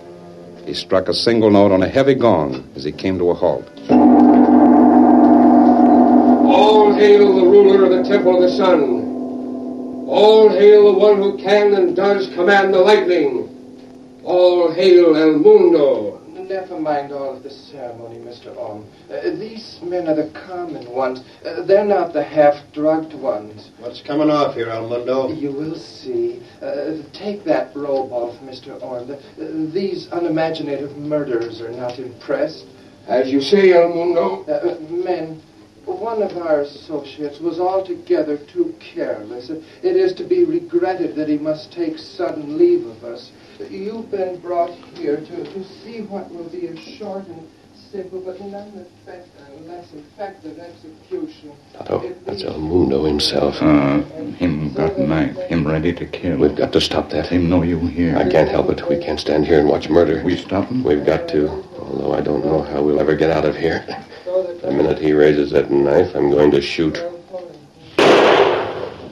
He struck a single note on a heavy gong as he came to a halt. All hail the ruler of the Temple of the Sun. All hail the one who can and does command the lightning. All hail El Mundo. Never mind all of the ceremony, Mr. Orm. These men are the common ones. They're not the half-drugged ones. What's coming off here, El Mundo? You will see. Take that robe off, Mr. Orm. These unimaginative murderers are not impressed. As you say, El Mundo. Men, one of our associates was altogether too careless. It is to be regretted that he must take sudden leave of us. You've been brought here to see what will be a short and simple but none less effective execution. Tonto, that's El Mundo himself. Him got knife. Him ready to kill. We've got to stop that. Him know you here. I can't help it. We can't stand here and watch murder. We stop him? We've got to, although I don't know how we'll ever get out of here. The minute he raises that knife, I'm going to shoot.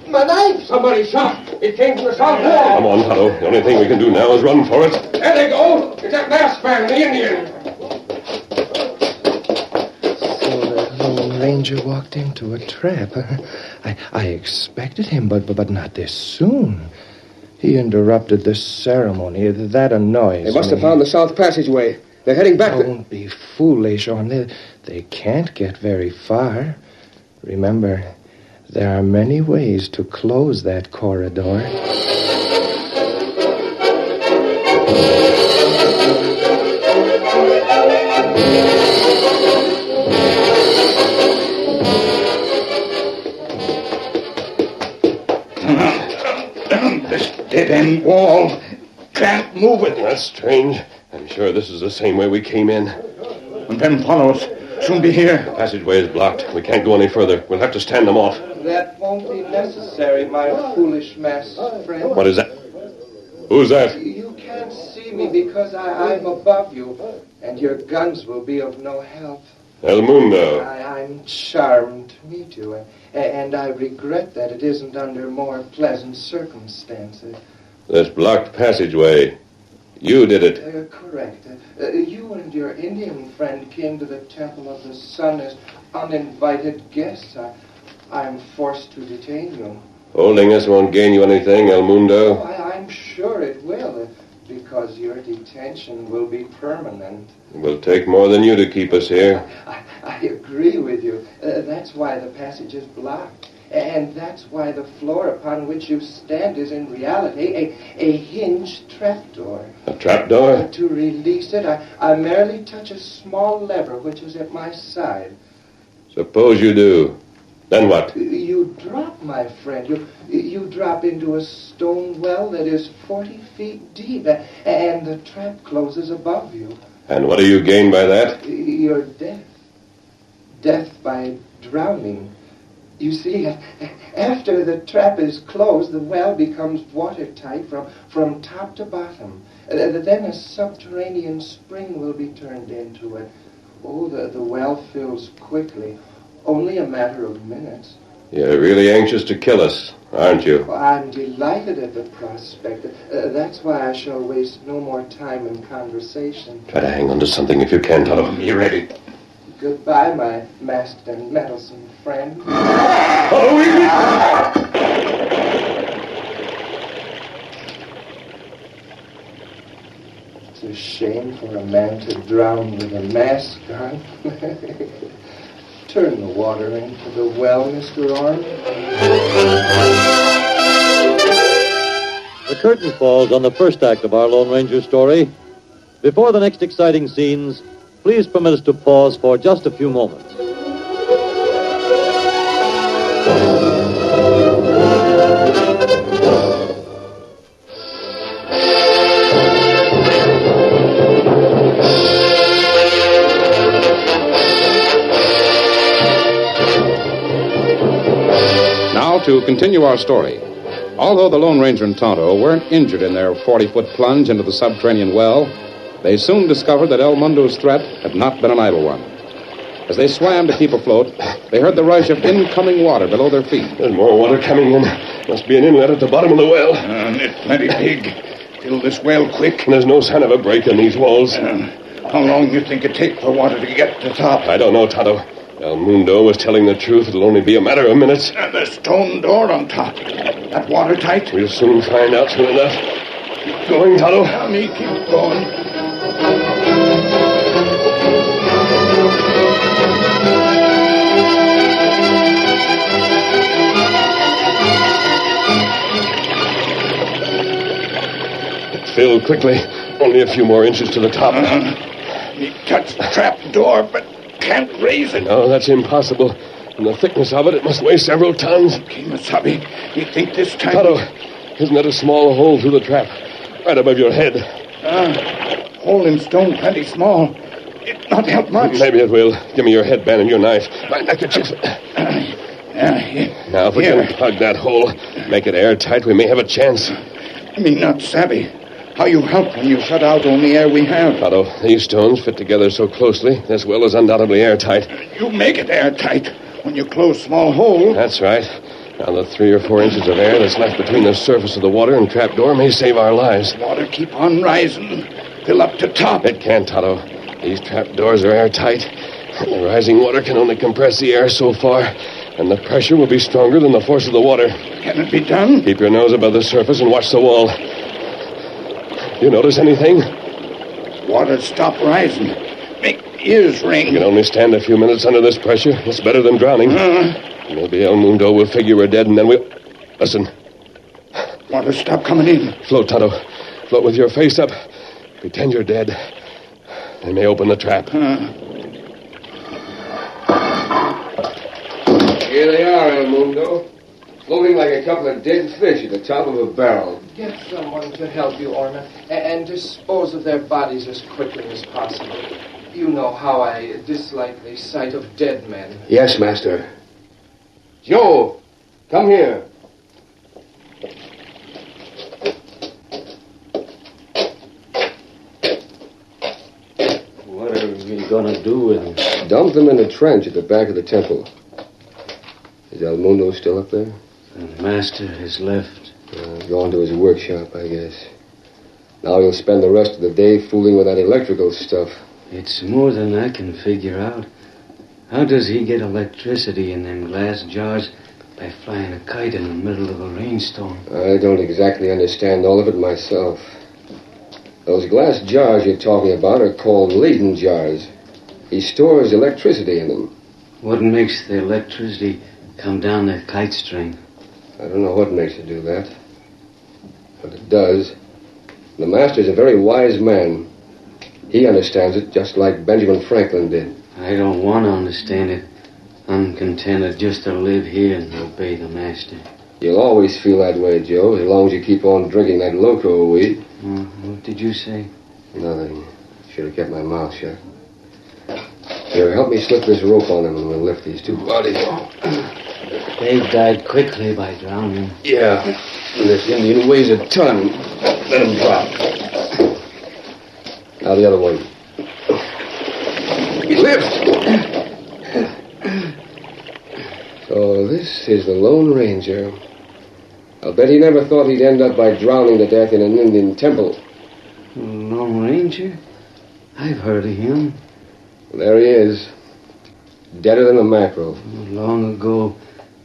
My knife! Somebody shot. It came from the south wall. Come on, Tonto. The only thing we can do now is run for it. There they go. It's that masked man, the Indian. So the Lone Ranger walked into a trap. I expected him, but not this soon. He interrupted the ceremony. That annoys me. They must have found the south passageway. They're heading back. Don't be foolish, Orm. They can't get very far. Remember, there are many ways to close that corridor. This dead-end wall. Can't move it. That's strange. I'm sure this is the same way we came in. And then follow us. Soon be here. The passageway is blocked. We can't go any further. We'll have to stand them off. That won't be necessary, my foolish masked friend. What is that? Who's that? You can't see me because I'm above you, and your guns will be of no help. El Mundo. I'm charmed to meet you, and I regret that it isn't under more pleasant circumstances. This blocked passageway. You did it. Correct. You and your Indian friend came to the Temple of the Sun as uninvited guests. I'm forced to detain you. Holding us won't gain you anything, El Mundo. I'm sure it will, because your detention will be permanent. It will take more than you to keep us here. I agree with you. That's why the passage is blocked. And that's why the floor upon which you stand is in reality a hinged trapdoor. A trapdoor? To release it, I merely touch a small lever which is at my side. Suppose you do. Then what? You drop, my friend. You drop into a stone well that is 40 feet deep, and the trap closes above you. And what do you gain by that? Your death. Death by drowning. You see, after the trap is closed, the well becomes watertight from top to bottom. Then a subterranean spring will be turned into it. Oh, the well fills quickly. Only a matter of minutes. You're really anxious to kill us, aren't you? Well, I'm delighted at the prospect. That's why I shall waste no more time in conversation. Try to hang on to something if you can, Tonto. Be ready. Goodbye, my masked and meddlesome friend. It's a shame for a man to drown with a mask on. Turn the water into the well, Mr. Orme. The curtain falls on the first act of our Lone Ranger story. Before the next exciting scenes, please permit us to pause for just a few moments. Now to continue our story. Although the Lone Ranger and Tonto weren't injured in their 40-foot plunge into the subterranean well, they soon discovered that El Mundo's threat had not been an idle one. As they swam to keep afloat, they heard the rush of incoming water below their feet. There's more water coming in. Must be an inlet at the bottom of the well. It's plenty big. Fill this well quick. There's no sign of a break in these walls. How long do you think it take for water to get to the top? I don't know, Tonto. El Mundo was telling the truth. It'll only be a matter of minutes. And the stone door on top. That watertight? We'll soon find out soon enough. Keep going, Tonto. Tell me, keep going. Fill quickly. Only a few more inches to the top. He touched the trap door, but can't raise it. No, that's impossible. And the thickness of it, it must weigh several tons. Kimasabi, you think this time... Tonto, isn't that a small hole through the trap? Right above your head. Hole in stone plenty small. It not help much. Maybe it will. Give me your headband and your knife. My neckerchief. Now, if we can plug that hole, make it airtight, we may have a chance. Me not savvy. How you help when you shut out only air we have? Tonto, these stones fit together so closely, this well is undoubtedly airtight. You make it airtight when you close small hole. That's right. Now, the 3 or 4 inches of air that's left between the surface of the water and trapdoor may save our lives. Water keep on rising. Fill up to top. It can't, Tonto. These trapdoors are airtight. The rising water can only compress the air so far, and the pressure will be stronger than the force of the water. Can it be done? Keep your nose above the surface and watch the wall. You notice anything? Water stop rising. Make ears ring. You can only stand a few minutes under this pressure. It's better than drowning. Maybe El Mundo will figure we're dead, and then we'll... Listen. Water stop coming in. Float, Tonto. Float with your face up. Pretend you're dead. They may open the trap. Here they are, El Mundo. Floating like a couple of dead fish at the top of a barrel. Get someone to help you, Orme, and dispose of their bodies as quickly as possible. You know how I dislike the sight of dead men. Yes, Master. Joe, come here. What are we going to do with them? Dump them in a trench at the back of the temple. Is El Mundo still up there? The master has left. Gone to his workshop, I guess. Now he'll spend the rest of the day fooling with that electrical stuff. It's more than I can figure out. How does he get electricity in them glass jars by flying a kite in the middle of a rainstorm? I don't exactly understand all of it myself. Those glass jars you're talking about are called Leyden jars. He stores electricity in them. What makes the electricity come down the kite string? I don't know what makes it do that. But it does. The master's a very wise man. He understands it just like Benjamin Franklin did. I don't want to understand it. I'm contented just to live here and obey the master. You'll always feel that way, Joe, as long as you keep on drinking that loco weed. What did you say? Nothing. Should have kept my mouth shut. Here, help me slip this rope on them and we'll lift these two bodies. They died quickly by drowning. Yeah. And this Indian weighs a ton. Let him drop. Now the other one. Lift! So this is the Lone Ranger. I'll bet he never thought he'd end up by drowning to death in an Indian temple. Lone Ranger? I've heard of him. There he is. Deader than a mackerel. Long ago,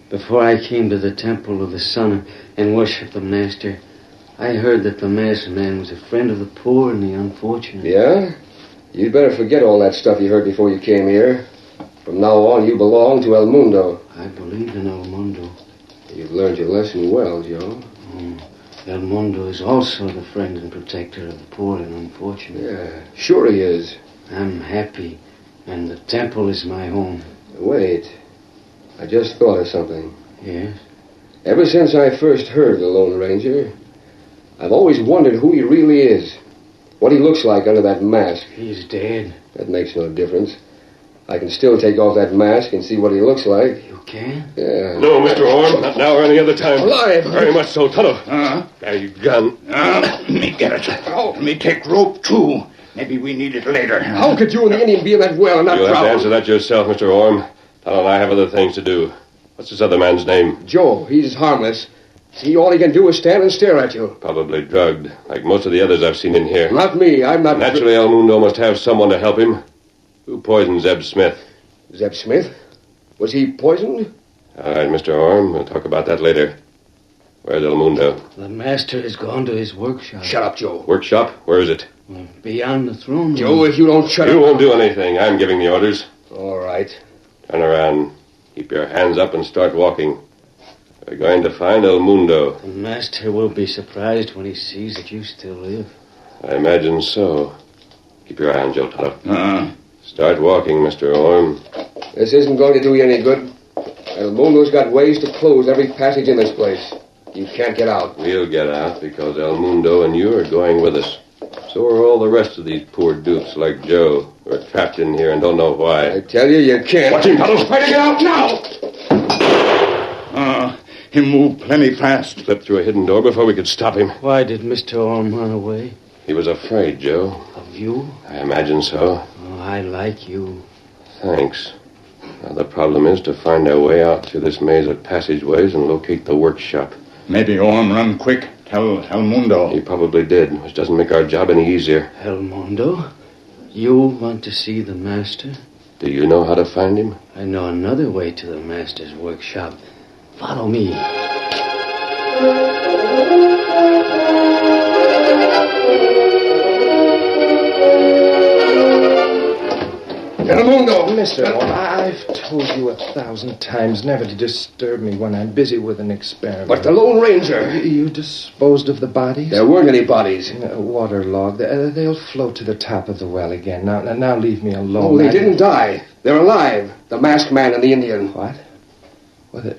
before I came to the Temple of the Sun and worshipped the Master, I heard that the masked man was a friend of the poor and the unfortunate. Yeah? You'd better forget all that stuff you heard before you came here. From now on, you belong to El Mundo. I believe in El Mundo. You've learned your lesson well, Joe. El Mundo is also the friend and protector of the poor and unfortunate. Yeah, sure he is. I'm happy, and the temple is my home. Wait. I just thought of something. Yes? Ever since I first heard of the Lone Ranger, I've always wondered who he really is. What he looks like under that mask. He's dead. That makes no difference. I can still take off that mask and see what he looks like. You can? Yeah. No, Mr. Orm, not now or any other time. Alive! Very much so, Tonto. Carry your gun. Let me get it. Let me take rope, too. Maybe we need it later. How could you and the Indian be in that well and not You'll have to drown? answer that yourself, Mr. Orm. Tonto and I have other things to do. What's this other man's name? Joe. He's harmless. See, all he can do is stand and stare at you. Probably drugged, like most of the others I've seen in here. Not me. I'm not... Naturally, El Mundo must have someone to help him. Who poisoned Zeb Smith? Zeb Smith? Was he poisoned? All right, Mr. Orm. We'll talk about that later. Where's El Mundo? The master has gone to his workshop. Shut up, Joe. Workshop? Where is it? Beyond the throne room. Joe, if you don't shut up... You won't do anything. I'm giving the orders. All right. Turn around. Keep your hands up and start walking. We're going to find El Mundo. The master will be surprised when he sees that you still live. I imagine so. Keep your eye on Joe Tonto. Start walking, Mr. Orm. This isn't going to do you any good. El Mundo's got ways to close every passage in this place. You can't get out. We'll get out because El Mundo and you are going with us. So are all the rest of these poor dupes like Joe who are trapped in here and don't know why. I tell you, you can't. Watch him, Tonto. Try to get out now! He moved plenty fast. Slipped through a hidden door before we could stop him. Why did Mr. Orm run away? He was afraid, Joe. Of you? I imagine so. Oh, I like you. Thanks. Now, the problem is to find our way out through this maze of passageways and locate the workshop. Maybe Orm run quick. Tell El Mundo. He probably did, which doesn't make our job any easier. El Mundo? You want to see the master? Do you know how to find him? I know another way to the master's workshop. Follow me. El Mundo! Mr. Orm, I've told you 1,000 times never to disturb me when I'm busy with an experiment. But the Lone Ranger... You disposed of the bodies? There weren't any bodies. Waterlogged. They'll float to the top of the well again. Now leave me alone. Oh, they didn't die. They're alive. The masked man and the Indian. What? Well,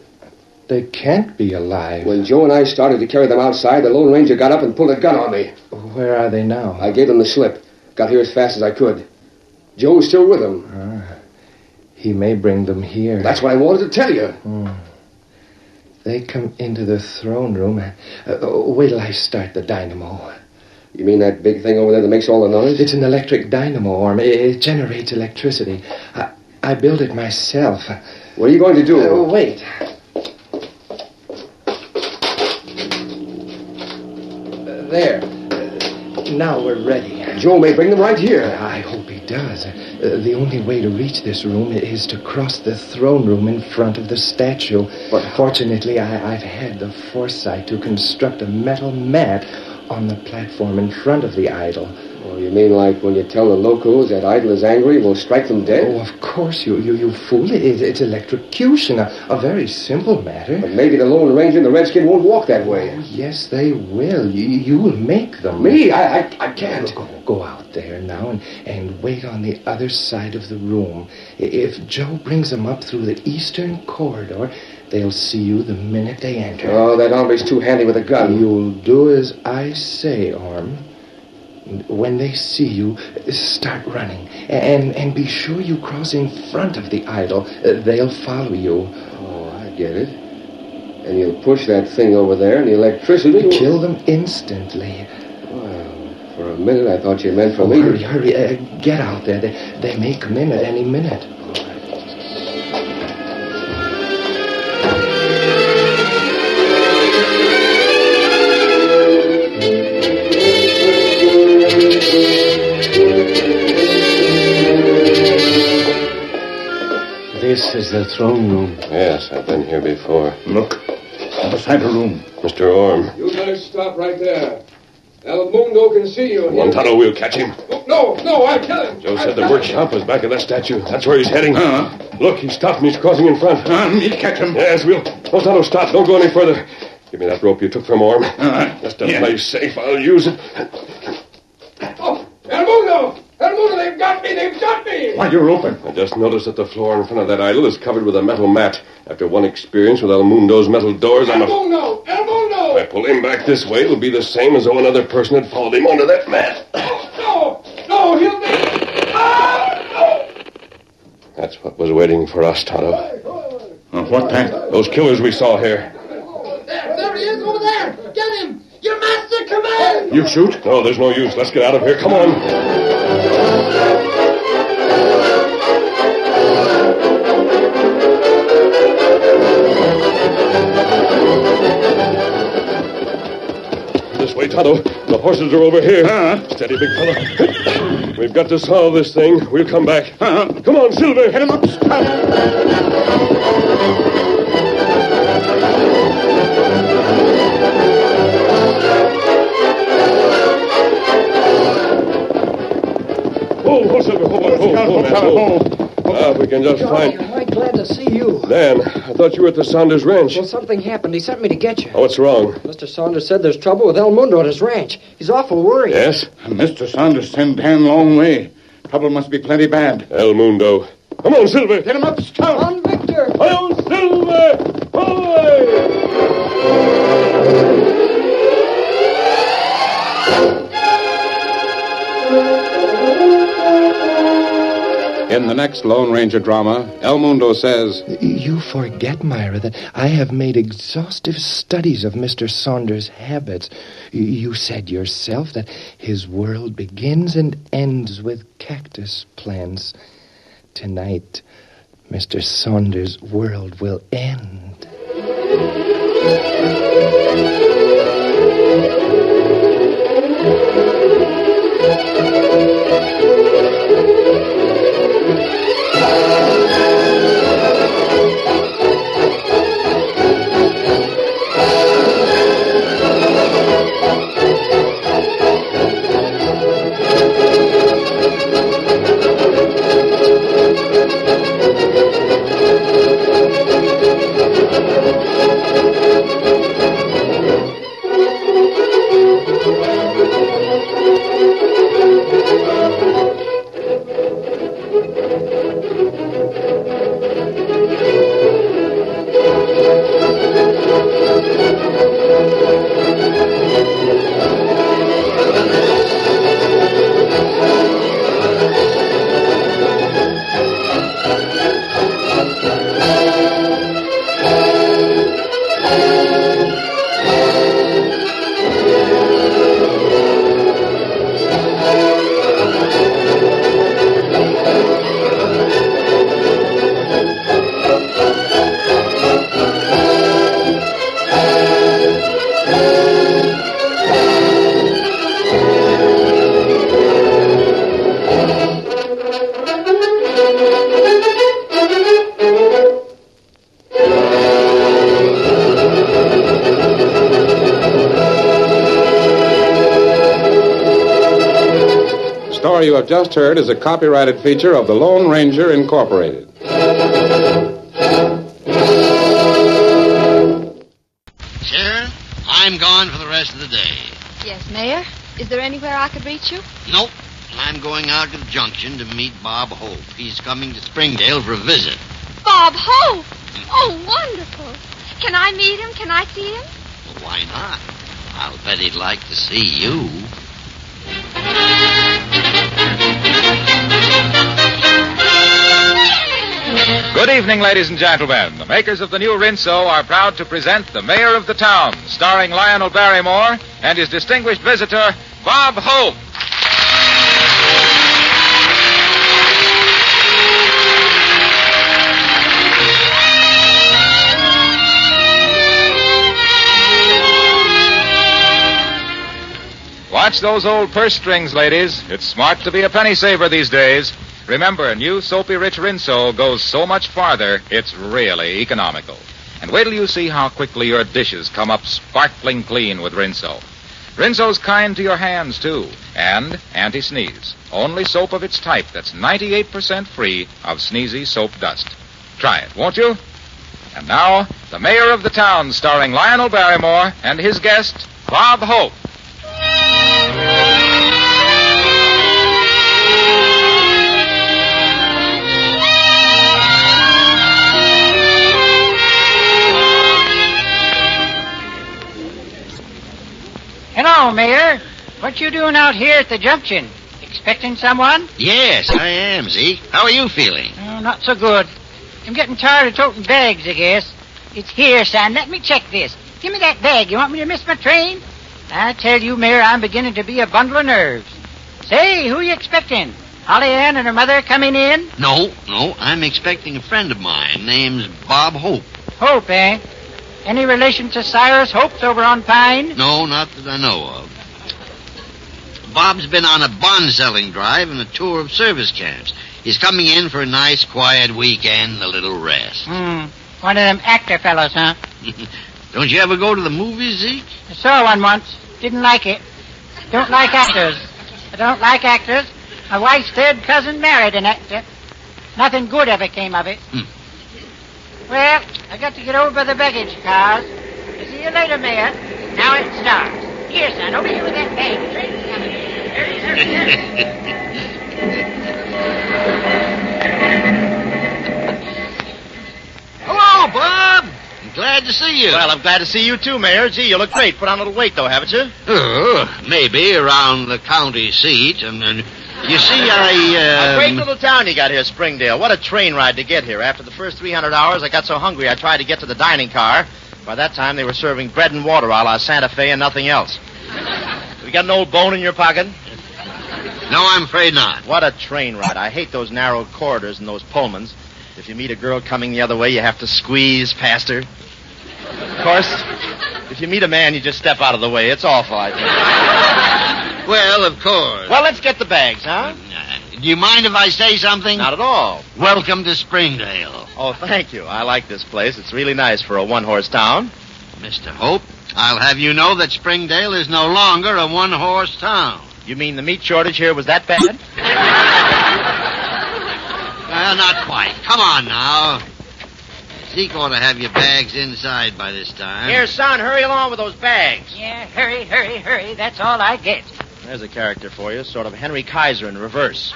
they can't be alive. When Joe and I started to carry them outside, the Lone Ranger got up and pulled a gun on me. Where are they now? I gave them the slip. Got here as fast as I could. Joe's still with them. He may bring them here. That's what I wanted to tell you. They come into the throne room. Wait till I start the dynamo. You mean that big thing over there that makes all the noise? It's an electric dynamo, Orm. It generates electricity. I built it myself. What are you going to do? Wait. There. Now we're ready. Joe may bring them right here. I hope he does. The only way to reach this room is to cross the throne room in front of the statue. But fortunately, I've had the foresight to construct a metal mat on the platform in front of the idol. Oh, you mean like when you tell the locals that idol is angry, we'll strike them dead? Oh, of course, you fool. It's electrocution, a very simple matter. But maybe the Lone Ranger and the Redskin won't walk that way. Oh, yes, they will. You will make them. Me? I can't. Go out there now and wait on the other side of the room. If Joe brings them up through the eastern corridor, they'll see you the minute they enter. Oh, that hombre's too handy with a gun. You'll do as I say, Orm. When they see you, start running. And be sure you cross in front of the idol. They'll follow you. Oh, I get it. And you'll push that thing over there, and the electricity will... Kill them instantly. Well, for a minute I thought you meant for me. Hurry. Get out there. They may come in at any minute. This is the throne room. Yes, I've been here before. Look, beside the room. Mr. Orm. You guys stop right there. El Mundo can see you. Montano, we'll catch him. No, I'll kill him. Joe said the workshop was back of that statue. That's where he's heading. Look, he stopped and he's crossing in front. Me catch him. Yes, we'll... Montano, stop. Don't go any further. Give me that rope you took from Orm. Just to play safe, I'll use it. Oh, El Mundo! El Mundo, they've got me! Why, you're open. I just noticed that the floor in front of that idol is covered with a metal mat. After one experience with El Mundo's metal doors, El Mundo! If I pull him back this way, it'll be the same as though another person had followed him onto that mat. No, he'll be... no! That's what was waiting for us, Tonto. What, Pat? Those killers we saw here. There he is over there! Get him! Your master commands! You shoot? No, there's no use. Let's get out of here. Come on. This way, Tonto. The horses are over here. Steady, big fella. We've got to solve this thing. We'll come back. Come on, Silver. Hit him up. Hold, Silver. Hold. If we can just find... I'm quite glad to see you. Dan, I thought you were at the Saunders Ranch. Well, something happened. He sent me to get you. Oh, what's wrong? Mr. Saunders said there's trouble with El Mundo at his ranch. He's awful worried. Yes? Mr. Saunders sent Dan a long way. Trouble must be plenty bad. El Mundo. Come on, Silver. Get him up, Scout. On, Victor. Hi-yo, Silver! Away! In the next Lone Ranger drama, El Mundo says, You forget, Myra, that I have made exhaustive studies of Mr. Saunders' habits. You said yourself that his world begins and ends with cactus plants. Tonight, Mr. Saunders' world will end. story you have just heard is a copyrighted feature of the Lone Ranger Incorporated. Sharon, I'm gone for the rest of the day. Yes, Mayor. Is there anywhere I could reach you? Nope. I'm going out to the junction to meet Bob Hope. He's coming to Springdale for a visit. Bob Hope! Oh, wonderful. Can I meet him? Can I see him? Well, why not? I'll bet he'd like to see you. Good evening, ladies and gentlemen. The makers of the new Rinso are proud to present The Mayor of the Town, starring Lionel Barrymore and his distinguished visitor, Bob Hope. Watch those old purse strings, ladies. It's smart to be a penny saver these days. Remember, new Soapy Rich Rinso goes so much farther, it's really economical. And wait till you see how quickly your dishes come up sparkling clean with Rinso. Rinso's kind to your hands, too, and anti-sneeze. Only soap of its type that's 98% free of sneezy soap dust. Try it, won't you? And now, The Mayor of the Town, starring Lionel Barrymore and his guest, Bob Hope. Hello, Mayor. What you doing out here at the junction? Expecting someone? Yes, I am, Zeke. How are you feeling? Oh, not so good. I'm getting tired of toting bags, I guess. It's here, son. Let me check this. Give me that bag. You want me to miss my train? I tell you, Mayor, I'm beginning to be a bundle of nerves. Say, who you expecting? Holly Ann and her mother coming in? No. I'm expecting a friend of mine. Name's Bob Hope. Hope, eh? Any relation to Cyrus Hope's over on Pine? No, not that I know of. Bob's been on a bond-selling drive and a tour of service camps. He's coming in for a nice, quiet weekend, a little rest. One of them actor fellows, huh? Don't you ever go to the movies, Zeke? I saw one once. Didn't like it. Don't like actors. I don't like actors. My wife's third cousin married an actor. Nothing good ever came of it. Well, I got to get over by the baggage cars. I'll see you later, Mayor. Now it starts. Here, son, over here with that bag. The train's coming. Hello, Bob. I'm glad to see you. Well, I'm glad to see you too, Mayor. Gee, you look great. Put on a little weight, though, haven't you? Maybe around the county seat. And you see, A great little town you got here, Springdale. What a train ride to get here. After the first 300 hours, I got so hungry I tried to get to the dining car. By that time, they were serving bread and water a la Santa Fe and nothing else. You got an old bone in your pocket? No, I'm afraid not. What a train ride. I hate those narrow corridors and those Pullmans. If you meet a girl coming the other way, you have to squeeze past her. Of course, if you meet a man, you just step out of the way. It's awful, I think. Well, of course. Well, let's get the bags, huh? Do you mind if I say something? Not at all. Welcome to Springdale. Oh, thank you. I like this place. It's really nice for a one-horse town. Mr. Hope, I'll have you know that Springdale is no longer a one-horse town. You mean the meat shortage here was that bad? Well, not quite. Come on now. Zeke ought to have your bags inside by this time. Here, son, hurry along with those bags. Yeah, hurry. That's all I get. There's a character for you, sort of Henry Kaiser in reverse.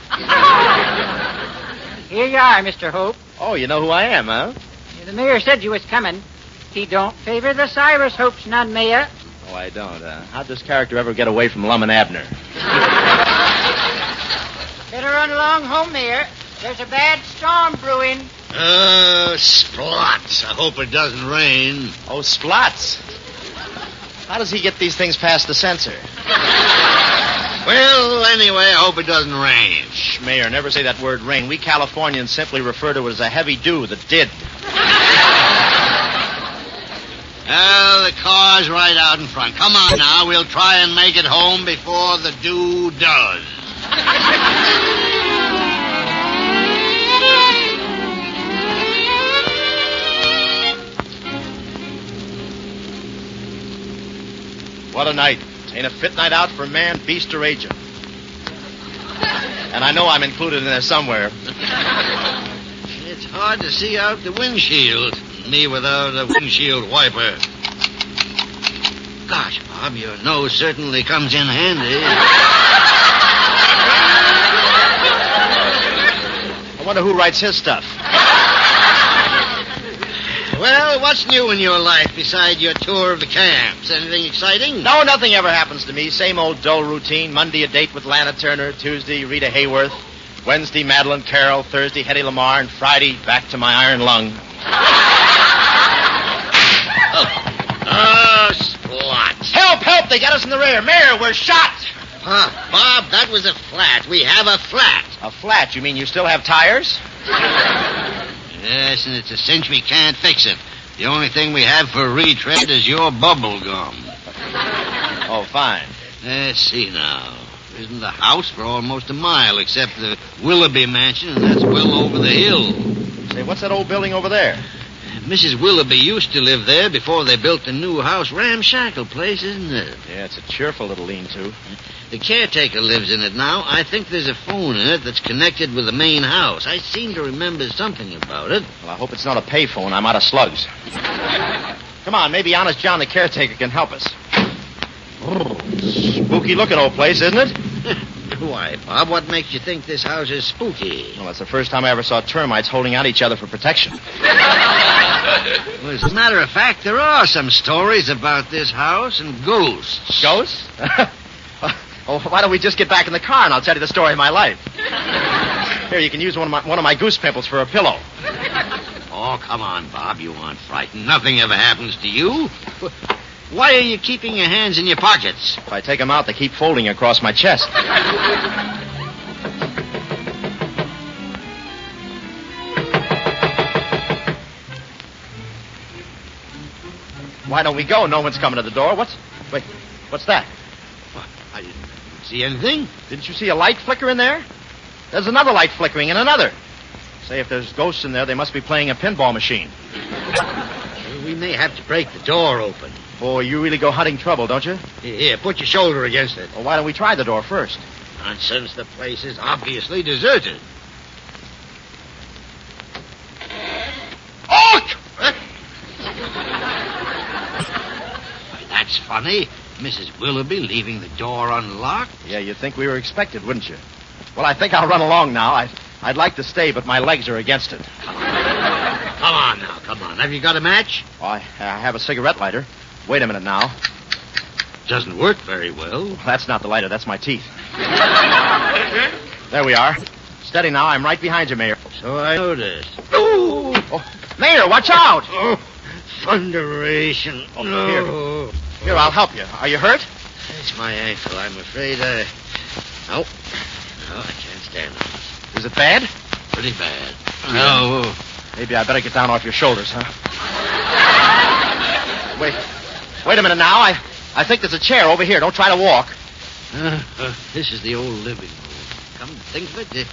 Here you are, Mr. Hope. Oh, you know who I am, huh? The mayor said you was coming. He don't favor the Cyrus Hopes none, Mayor. Oh, I don't, How'd this character ever get away from Lum and Abner? Better run along home, Mayor. There's a bad storm brewing. Splots. I hope it doesn't rain. Oh, splots. How does he get these things past the censor? Well, anyway, I hope it doesn't rain. Shh, Mayor, never say that word rain. We Californians simply refer to it as a heavy dew that did. Well, the car's right out in front. Come on now. We'll try and make it home before the dew does. What a night. Ain't a fit night out for man, beast, or agent. And I know I'm included in there somewhere. It's hard to see out the windshield. Me without a windshield wiper. Gosh, Bob, your nose certainly comes in handy. I wonder who writes his stuff. Well, what's new in your life beside your tour of the camps? Anything exciting? No, nothing ever happens to me. Same old dull routine. Monday, a date with Lana Turner. Tuesday, Rita Hayworth. Wednesday, Madeline Carroll. Thursday, Hedy Lamarr. And Friday, back to my iron lung. Oh, splats. Help, help! They got us in the rear. Mayor, we're shot! Bob, that was a flat. We have a flat. A flat? You mean you still have tires? Yes, and it's a cinch we can't fix it. The only thing we have for retread is your bubble gum. Oh, fine. Let's see now. There isn't a house for almost a mile except the Willoughby mansion, and that's well over the hill. Say, what's that old building over there? Mrs. Willoughby used to live there before they built the new house. Ramshackle place, isn't it? Yeah, it's a cheerful little lean-to. The caretaker lives in it now. I think there's a phone in it that's connected with the main house. I seem to remember something about it. Well, I hope it's not a payphone. I'm out of slugs. Come on, maybe Honest John the caretaker can help us. Spooky-looking old place, isn't it? Why, Bob, what makes you think this house is spooky? Well, that's the first time I ever saw termites holding out each other for protection. Well, as a matter of fact, there are some stories about this house and ghosts. Ghosts? Oh, why don't we just get back in the car and I'll tell you the story of my life. Here, you can use one of my goose pimples for a pillow. Oh, come on, Bob. You aren't frightened. Nothing ever happens to you. Why are you keeping your hands in your pockets? If I take them out, they keep folding across my chest. Why don't we go? No one's coming to the door. What's that? I didn't see anything. Didn't you see a light flicker in there? There's another light flickering and another. Say, if there's ghosts in there, they must be playing a pinball machine. We may have to break the door open. Boy, you really go hunting trouble, don't you? Here, put your shoulder against it. Well, why don't we try the door first? Nonsense. The place is obviously deserted. Oh! That's funny. Mrs. Willoughby leaving the door unlocked. Yeah, you'd think we were expected, wouldn't you? Well, I think I'll run along now. I'd like to stay, but my legs are against it. Come on now, come on. Have you got a match? Oh, I have a cigarette lighter. Wait a minute now. Doesn't work very well. That's not the lighter. That's my teeth. There we are. Steady now. I'm right behind you, Mayor. So I noticed. Oh, Mayor, watch out! Oh, thunderation. Oh, no. Here, I'll help you. Are you hurt? It's my ankle. I'm afraid I... No, I can't stand it. Is it bad? Pretty bad. No. Maybe I better get down off your shoulders, huh? Wait a minute now. I think there's a chair over here. Don't try to walk. This is the old living room. Come to think of it, it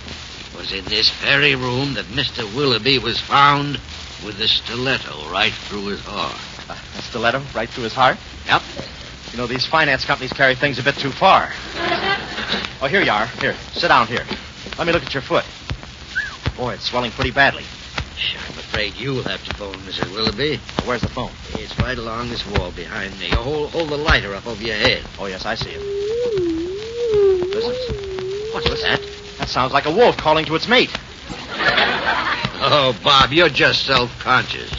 was in this very room that Mr. Willoughby was found with a stiletto right through his heart. A stiletto right through his heart? Yep. You know, these finance companies carry things a bit too far. Oh, here you are. Here, sit down here. Let me look at your foot. Boy, it's swelling pretty badly. I'm afraid you'll have to phone Mrs. Willoughby. Where's the phone? It's right along this wall behind me. Hold the lighter up over your head. Oh, yes, I see it. Listen. What's that? That sounds like a wolf calling to its mate. Oh, Bob, you're just self-conscious.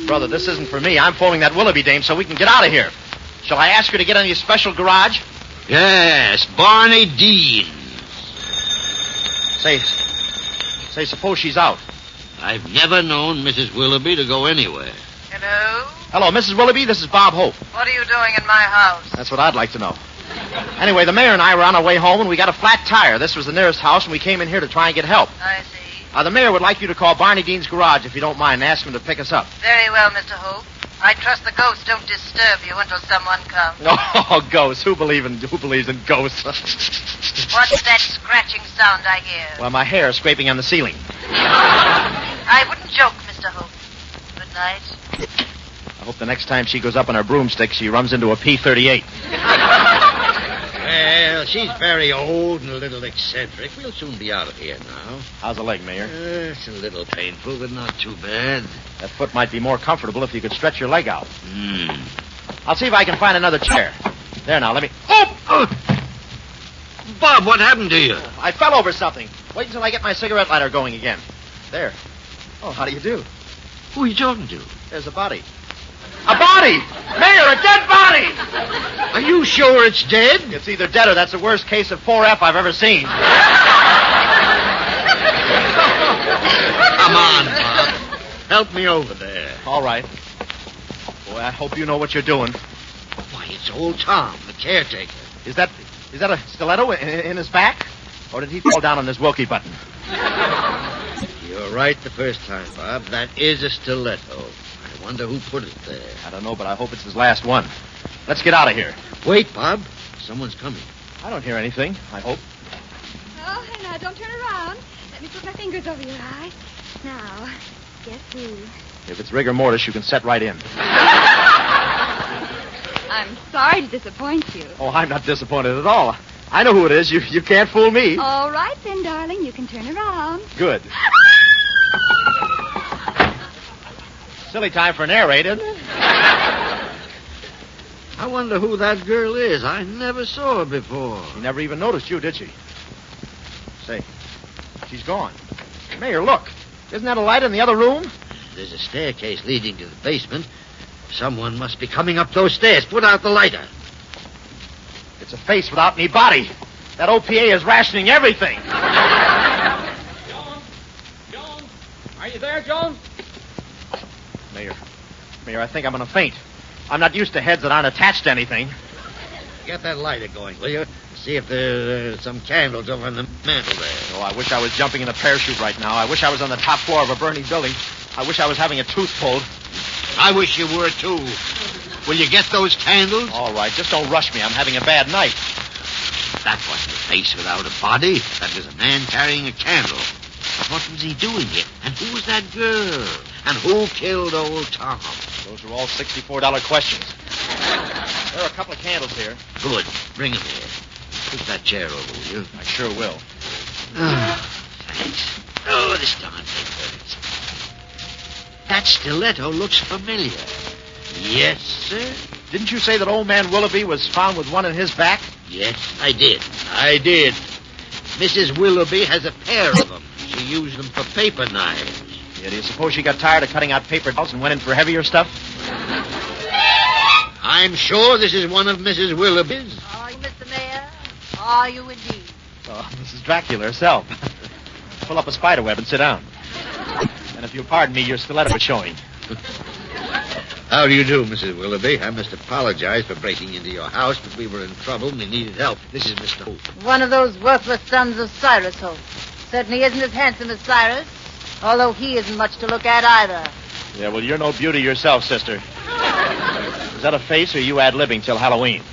Brother, this isn't for me. I'm phoning that Willoughby dame so we can get out of here. Shall I ask her to get in your special garage? Yes, Barney Dean's. Say, suppose she's out. I've never known Mrs. Willoughby to go anywhere. Hello? Hello, Mrs. Willoughby. This is Bob Hope. What are you doing in my house? That's what I'd like to know. Anyway, the mayor and I were on our way home, and we got a flat tire. This was the nearest house, and we came in here to try and get help. I see. The mayor would like you to call Barney Dean's garage, if you don't mind, and ask him to pick us up. Very well, Mr. Hope. I trust the ghosts don't disturb you until someone comes. Oh, ghosts. Who believes in ghosts? What's that scratching sound I hear? Well, my hair is scraping on the ceiling. I wouldn't joke, Mr. Hope. Good night. I hope the next time she goes up on her broomstick, she runs into a P-38. Well, she's very old and a little eccentric. We'll soon be out of here now. How's the leg, Mayor? It's a little painful, but not too bad. That foot might be more comfortable if you could stretch your leg out. I'll see if I can find another chair. There now, let me... Oh! Bob, what happened to you? I fell over something. Wait until I get my cigarette lighter going again. There. Oh, how do you do? Who are you talking to? There's a body. A body! Mayor, a dead body! Are you sure it's dead? It's either dead or that's the worst case of 4F I've ever seen. Come on, Bob. Help me over there. All right. Boy, I hope you know what you're doing. Why, it's old Tom, the caretaker. Is that a stiletto in his back? Or did he fall down on this Wilkie button? You're right the first time, Bob. That is a stiletto. I wonder who put it there. I don't know, but I hope it's his last one. Let's get out of here. Wait, Bob. Someone's coming. I don't hear anything, I hope. Oh, hey, now, don't turn around. Let me put my fingers over your eyes. Now, guess who? If it's rigor mortis, you can set right in. I'm sorry to disappoint you. Oh, I'm not disappointed at all. I know who it is. You can't fool me. All right, then, darling. You can turn around. Good. Silly time for an air raid, isn't it? I wonder who that girl is. I never saw her before. She never even noticed you, did she? Say, she's gone. Mayor, look. Isn't that a light in the other room? There's a staircase leading to the basement. Someone must be coming up those stairs. Put out the lighter. It's a face without any body. That OPA is rationing everything. Jones? Are you there, Jones? Mayor, I think I'm going to faint. I'm not used to heads that aren't attached to anything. Get that lighter going, will you? See if there's some candles over on the mantel there. Oh, I wish I was jumping in a parachute right now. I wish I was on the top floor of a burning building. I wish I was having a tooth pulled. I wish you were, too. Will you get those candles? All right, just don't rush me. I'm having a bad night. That wasn't a face without a body. That was a man carrying a candle. What was he doing here? And who was that girl? And who killed old Tom? Those are all $64 questions. There are a couple of candles here. Good. Bring them here. Push that chair over, will you? I sure will. Thanks. Oh, this darn thing hurts. That stiletto looks familiar. Yes, sir? Didn't you say that old man Willoughby was found with one in his back? Yes, I did. Mrs. Willoughby has a pair of them. She used them for paper knives. Yeah, do you suppose she got tired of cutting out paper dolls and went in for heavier stuff? I'm sure this is one of Mrs. Willoughby's. Are you, Mr. Mayor? Are you indeed? Oh, Mrs. Dracula herself. Pull up a spider web and sit down. And if you'll pardon me, your stiletto is showing. How do you do, Mrs. Willoughby? I must apologize for breaking into your house, but we were in trouble and we needed help. This is Mr. Hope. One of those worthless sons of Cyrus Hope. Certainly isn't as handsome as Cyrus, although he isn't much to look at either. Yeah, well, you're no beauty yourself, sister. Is that a face, or are you ad-libbing till Halloween?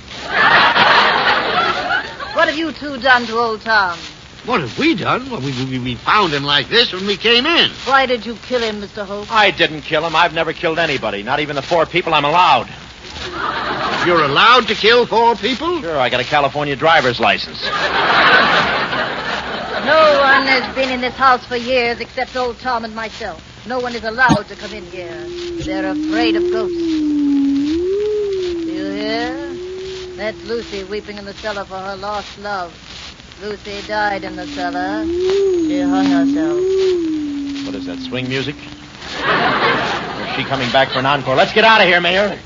What have you two done to old Tom? What have we done? Well, we found him like this when we came in. Why did you kill him, Mr. Hope? I didn't kill him. I've never killed anybody, not even the 4 people I'm allowed. You're allowed to kill 4 people? Sure, I got a California driver's license. No one has been in this house for years except old Tom and myself. No one is allowed to come in here. They're afraid of ghosts. You hear? That's Lucy weeping in the cellar for her lost love. Lucy died in the cellar. She hung herself. What is that, swing music? Or is she coming back for an encore? Let's get out of here, Mayor.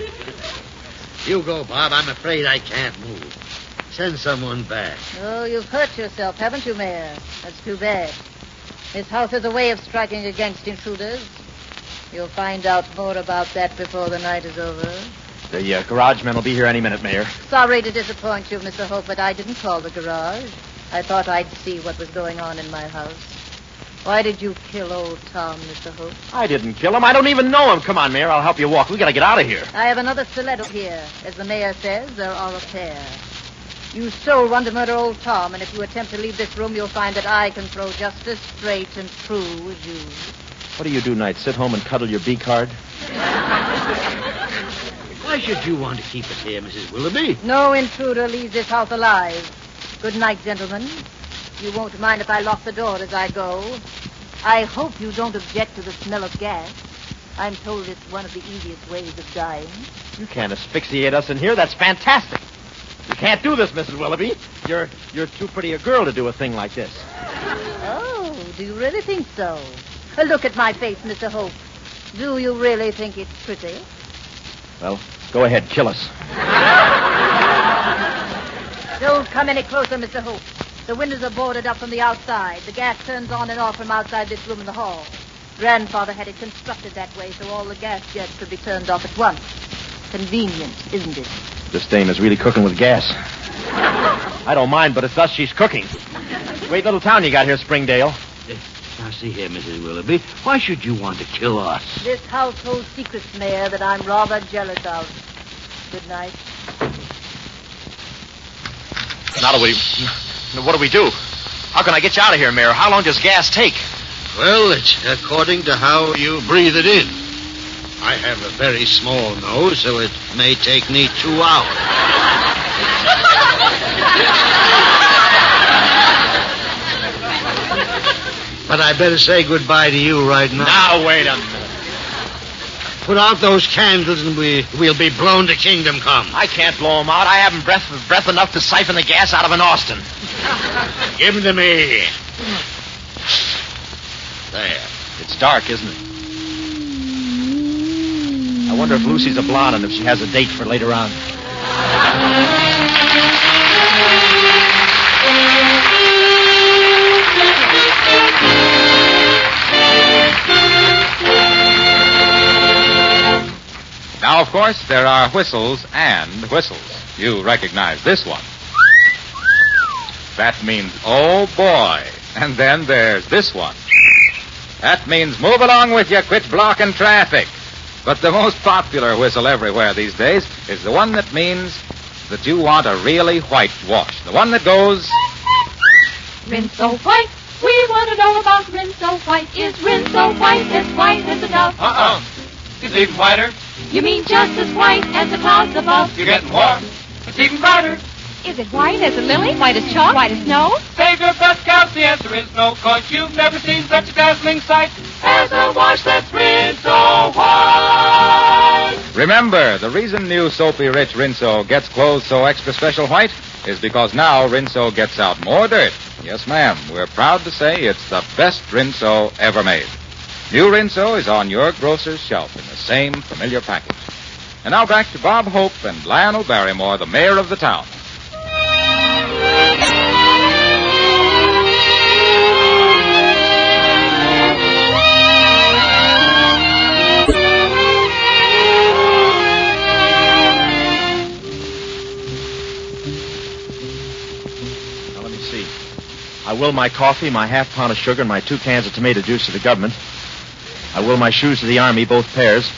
You go, Bob. I'm afraid I can't move. Send someone back. Oh, you've hurt yourself, haven't you, Mayor? That's too bad. This house has a way of striking against intruders. You'll find out more about that before the night is over. The garage men will be here any minute, Mayor. Sorry to disappoint you, Mr. Hope, but I didn't call the garage. I thought I'd see what was going on in my house. Why did you kill old Tom, Mr. Hope? I didn't kill him. I don't even know him. Come on, Mayor. I'll help you walk. We gotta get out of here. I have another stiletto here. As the mayor says, there are a pair. You stole one to murder old Tom, and if you attempt to leave this room, you'll find that I can throw just as straight and true as you. What do you do, Knight? Sit home and cuddle your B card? Why should you want to keep us here, Mrs. Willoughby? No intruder leaves this house alive. Good night, gentlemen. You won't mind if I lock the door as I go. I hope you don't object to the smell of gas. I'm told it's one of the easiest ways of dying. You can't asphyxiate us in here. That's fantastic. You can't do this, Mrs. Willoughby. You're too pretty a girl to do a thing like this. Oh, do you really think so? Look at my face, Mr. Hope. Do you really think it's pretty? Well, go ahead, kill us. Don't come any closer, Mr. Hope. The windows are boarded up from the outside. The gas turns on and off from outside this room in the hall. Grandfather had it constructed that way so all the gas jets could be turned off at once. Convenient, isn't it? This dame is really cooking with gas. I don't mind, but it's us she's cooking. Great little town you got here, Springdale. Now, see here, Mrs. Willoughby. Why should you want to kill us? This household secret's Mayor that I'm rather jealous of. Good night. Now, what do we do? How can I get you out of here, Mayor? How long does gas take? Well, it's according to how you breathe it in. I have a very small nose, so it may take me 2 hours. But I better say goodbye to you right now. Now, wait a minute. Put out those candles and we'll be blown to kingdom come. I can't blow them out. I haven't breath enough to siphon the gas out of an Austin. Give them to me. There. It's dark, isn't it? I wonder if Lucy's a blonde and if she has a date for later on. Now, of course, there are whistles and whistles. You recognize this one. That means, oh, boy. And then there's this one. That means move along with you, quit blocking traffic. But the most popular whistle everywhere these days is the one that means that you want a really white wash. The one that goes... Rinse so white, we want to know about rinse so white. Is rinse so white as a dove? It's even whiter. You mean just as white as the clouds above? You're getting warm. It's even brighter. Is it white as a lily? White as chalk? White as snow? Take a breath, counts. The answer is no, 'cause you've never seen such a dazzling sight as a wash that's rinse so white. Remember, the reason new Soapy Rich Rinso gets clothes so extra special white is because now Rinso gets out more dirt. Yes, ma'am. We're proud to say it's the best Rinso ever made. New Rinso is on your grocer's shelf in the same familiar package. And now back to Bob Hope and Lionel Barrymore, the mayor of the town. Now, let me see. I will my coffee, my half-pound of sugar, and my 2 cans of tomato juice to the government. I will my shoes to the Army, both pairs.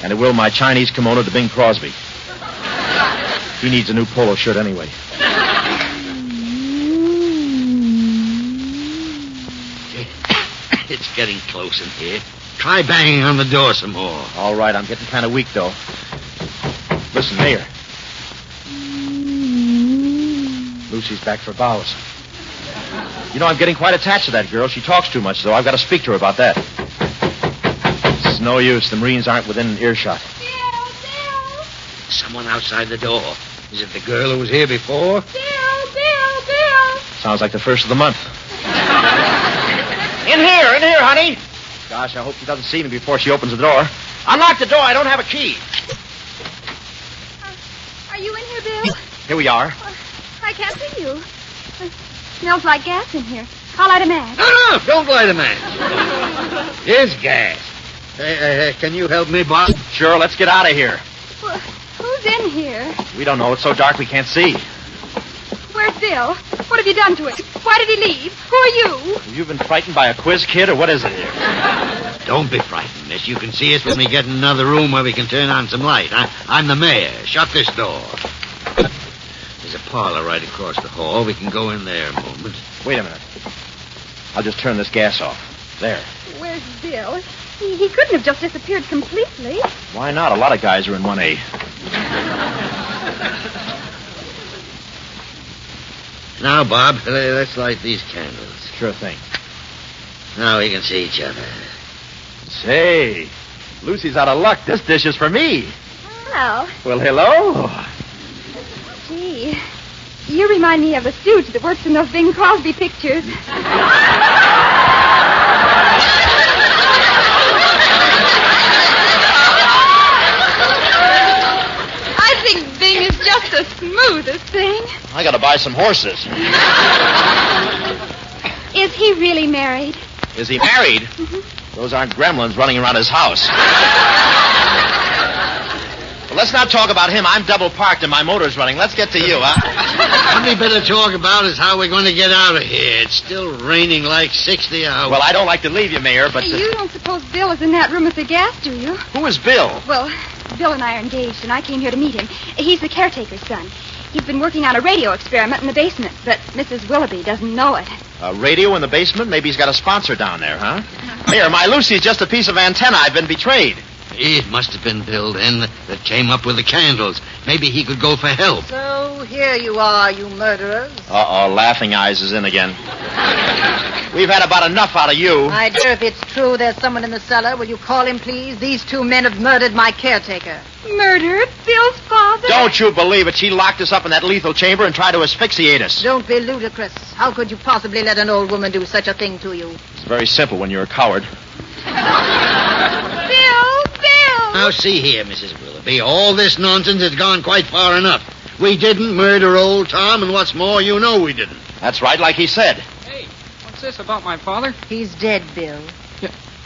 And I will my Chinese kimono to Bing Crosby. He needs a new polo shirt anyway. It's getting close in here. Try banging on the door some more. All right, I'm getting kind of weak, though. Listen, Mayor. Lucy's back for bows. You know, I'm getting quite attached to that girl. She talks too much, though. I've got to speak to her about that. It's no use. The Marines aren't within earshot. Someone outside the door. Is it the girl who was here before? Bill! Sounds like the first of the month. In here, honey. Gosh, I hope she doesn't see me before she opens the door. Unlock the door. I don't have a key. Are you in here, Bill? Here we are. I can't see you. It smells like gas in here. I'll light a match. No, don't light a match. Here's gas. Can you help me, Bob? Sure, let's get out of here. Well, who's in here? We don't know. It's so dark we can't see. Where's Bill? What have you done to him? Why did he leave? Who are you? Have you been frightened by a quiz kid, or what is it here? Don't be frightened, miss. You can see us when we get in another room where we can turn on some light. I'm the mayor. Shut this door. There's a parlor right across the hall. We can go in there a moment. Wait a minute. I'll just turn this gas off. There. Where's Bill? He couldn't have just disappeared completely. Why not? A lot of guys are in 1A. Now, Bob, let's light these candles. Sure thing. Now we can see each other. Say, Lucy's out of luck. This dish is for me. Hello. Well, hello. Gee, you remind me of a stooge that works in those Bing Crosby pictures. I think Bing is just the smoothest thing. I gotta buy some horses. Is he really married? Is he married? Those aren't gremlins running around his house. Well, let's not talk about him. I'm double parked and my motor's running. Let's get to you, huh? What we better talk about is how we're going to get out of here. It's still raining like 60 hours. Well, I don't like to leave you, Mayor, but... You don't suppose Bill is in that room with the gas, do you? Who is Bill? Well, Bill and I are engaged, and I came here to meet him. He's the caretaker's son. He's been working on a radio experiment in the basement, but Mrs. Willoughby doesn't know it. A radio in the basement? Maybe he's got a sponsor down there, huh? Here, my Lucy's just a piece of antenna. I've been betrayed. It must have been Bill, then, that came up with the candles. Maybe he could go for help. So here you are, you murderers. Uh-oh, Laughing Eyes is in again. We've had about enough out of you. My dear, if it's true there's someone in the cellar, will you call him, please? These two men have murdered my caretaker. Murdered? Bill's father? Don't you believe it. She locked us up in that lethal chamber and tried to asphyxiate us. Don't be ludicrous. How could you possibly let an old woman do such a thing to you? It's very simple when you're a coward. Bill! Now, see here, Mrs. Willoughby. All this nonsense has gone quite far enough. We didn't murder old Tom, and what's more, you know we didn't. That's right, like he said. Hey, what's this about my father? He's dead, Bill.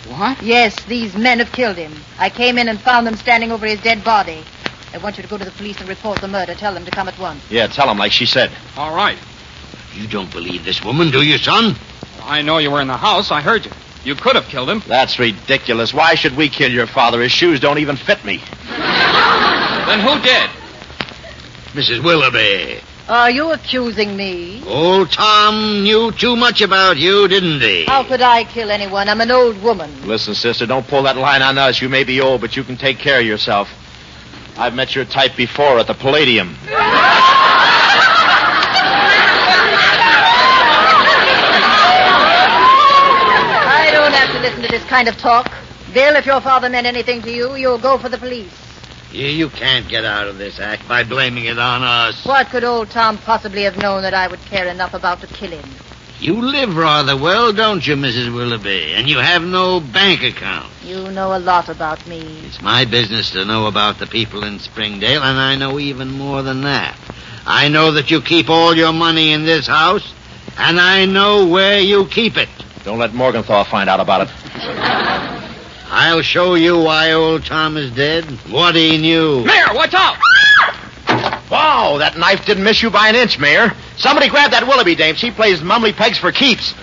What? Yes, these men have killed him. I came in and found them standing over his dead body. I want you to go to the police and report the murder. Tell them to come at once. Yeah, tell him like she said. All right. You don't believe this woman, do you, son? I know you were in the house. I heard you. You could have killed him. That's ridiculous. Why should we kill your father? His shoes don't even fit me. Then who did? Mrs. Willoughby. Are you accusing me? Old Tom knew too much about you, didn't he? How could I kill anyone? I'm an old woman. Listen, sister, don't pull that line on us. You may be old, but you can take care of yourself. I've met your type before at the Palladium. I don't have to listen to this kind of talk. Bill, if your father meant anything to you, you'll go for the police. You can't get out of this act by blaming it on us. What could old Tom possibly have known that I would care enough about to kill him? You live rather well, don't you, Mrs. Willoughby? And you have no bank account. You know a lot about me. It's my business to know about the people in Springdale, and I know even more than that. I know that you keep all your money in this house, and I know where you keep it. Don't let Morgenthau find out about it. I'll show you why old Tom is dead, what he knew. Mayor, watch out! Wow, that knife didn't miss you by an inch, Mayor. Somebody grab that Willoughby dame. She plays mumbly pegs for keeps.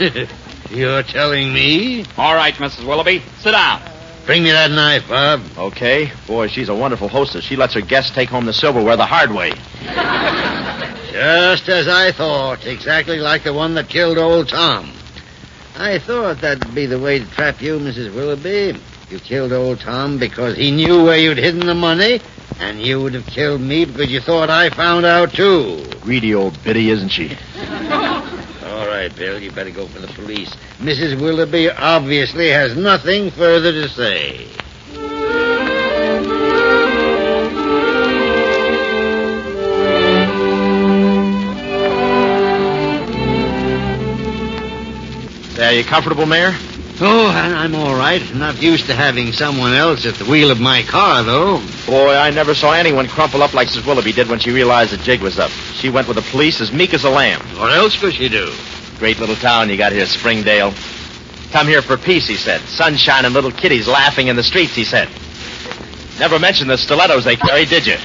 You're telling me? All right, Mrs. Willoughby. Sit down. Bring me that knife, Bob. Okay. Boy, she's a wonderful hostess. She lets her guests take home the silverware the hard way. Just as I thought. Exactly like the one that killed old Tom. I thought that'd be the way to trap you, Mrs. Willoughby. You killed old Tom because he knew where you'd hidden the money, and you would have killed me because you thought I found out, too. Greedy old biddy, isn't she? All right, Bill, you better go for the police. Mrs. Willoughby obviously has nothing further to say. Are you comfortable, Mayor? Oh, I'm all right. Not used to having someone else at the wheel of my car, though. Boy, I never saw anyone crumple up like Mrs. Willoughby did when she realized the jig was up. She went with the police as meek as a lamb. What else could she do? Great little town you got here, Springdale. Come here for peace, he said. Sunshine and little kiddies laughing in the streets, he said. Never mentioned the stilettos they carry, did you?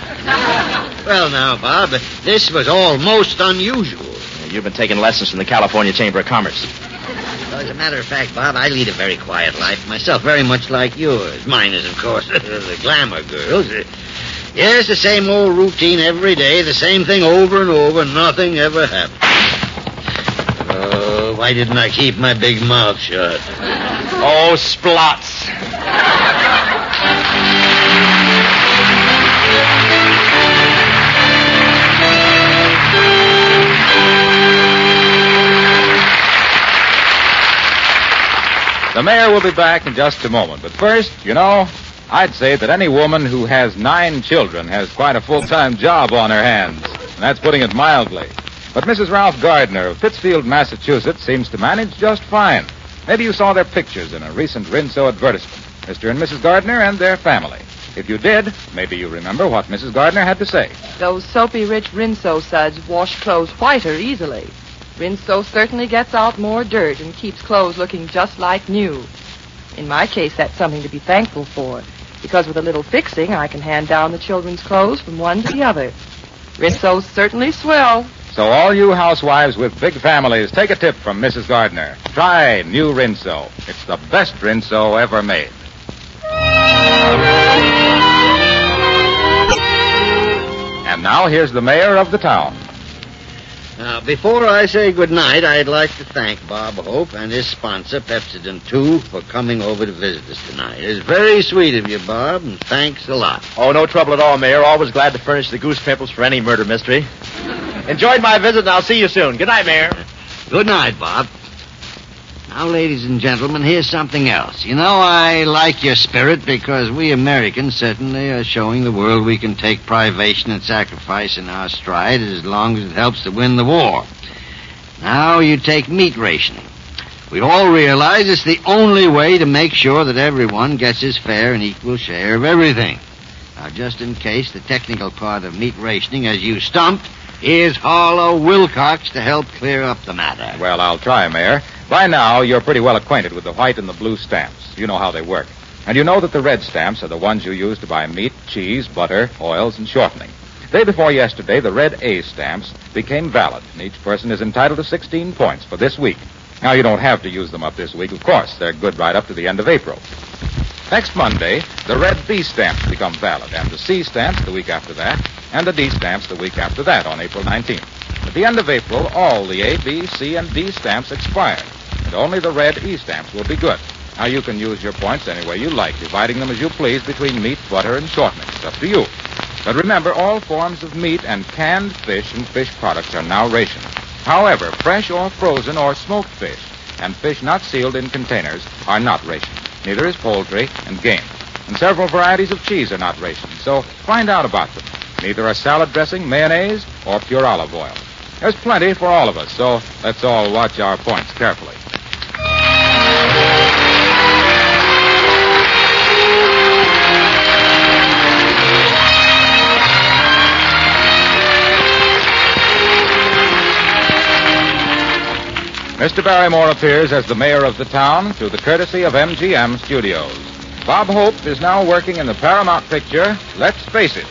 Well, now, Bob, this was almost unusual. You've been taking lessons from the California Chamber of Commerce. Well, as a matter of fact, Bob, I lead a very quiet life myself, very much like yours. Mine is, of course, the glamour girls. Yes, the same old routine every day, the same thing over and over, nothing ever happens. Oh, why didn't I keep my big mouth shut? Oh, splots. The mayor will be back in just a moment. But first, I'd say that any woman who has 9 children has quite a full-time job on her hands. And that's putting it mildly. But Mrs. Ralph Gardner of Pittsfield, Massachusetts, seems to manage just fine. Maybe you saw their pictures in a recent Rinso advertisement, Mr. and Mrs. Gardner and their family. If you did, maybe you remember what Mrs. Gardner had to say. Those soapy rich Rinso suds wash clothes whiter easily. Rinso certainly gets out more dirt and keeps clothes looking just like new. In my case, that's something to be thankful for, because with a little fixing, I can hand down the children's clothes from one to the other. Rinso's certainly swell. So all you housewives with big families, take a tip from Mrs. Gardner. Try new Rinso. It's the best Rinso ever made. And now here's the mayor of the town. Now, before I say goodnight, I'd like to thank Bob Hope and his sponsor, Pepsodent 2, for coming over to visit us tonight. It's very sweet of you, Bob, and thanks a lot. Oh, no trouble at all, Mayor. Always glad to furnish the goose pimples for any murder mystery. Enjoyed my visit, and I'll see you soon. Good night, Mayor. Good night, Bob. Now, ladies and gentlemen, here's something else. I like your spirit because we Americans certainly are showing the world we can take privation and sacrifice in our stride as long as it helps to win the war. Now you take meat rationing. We all realize it's the only way to make sure that everyone gets his fair and equal share of everything. Now, just in case the technical part of meat rationing as you stumped, here's Harlow Wilcox to help clear up the matter. Well, I'll try, Mayor. By now, you're pretty well acquainted with the white and the blue stamps. You know how they work. And you know that the red stamps are the ones you use to buy meat, cheese, butter, oils, and shortening. Day before yesterday, the red A stamps became valid, and each person is entitled to 16 points for this week. Now, you don't have to use them up this week, of course. They're good right up to the end of April. Next Monday, the red B stamps become valid, and the C stamps the week after that, and the D stamps the week after that on April 19th. At the end of April, all the A, B, C, and D stamps expire, and only the red E stamps will be good. Now, you can use your points any way you like, dividing them as you please between meat, butter, and shortening. It's up to you. But remember, all forms of meat and canned fish and fish products are now rationed. However, fresh or frozen or smoked fish and fish not sealed in containers are not rationed. Neither is poultry and game. And several varieties of cheese are not rationed, so find out about them. Neither are salad dressing, mayonnaise, or pure olive oil. There's plenty for all of us, so let's all watch our points carefully. Mr. Barrymore appears as the mayor of the town through the courtesy of MGM Studios. Bob Hope is now working in the Paramount picture, Let's Face It.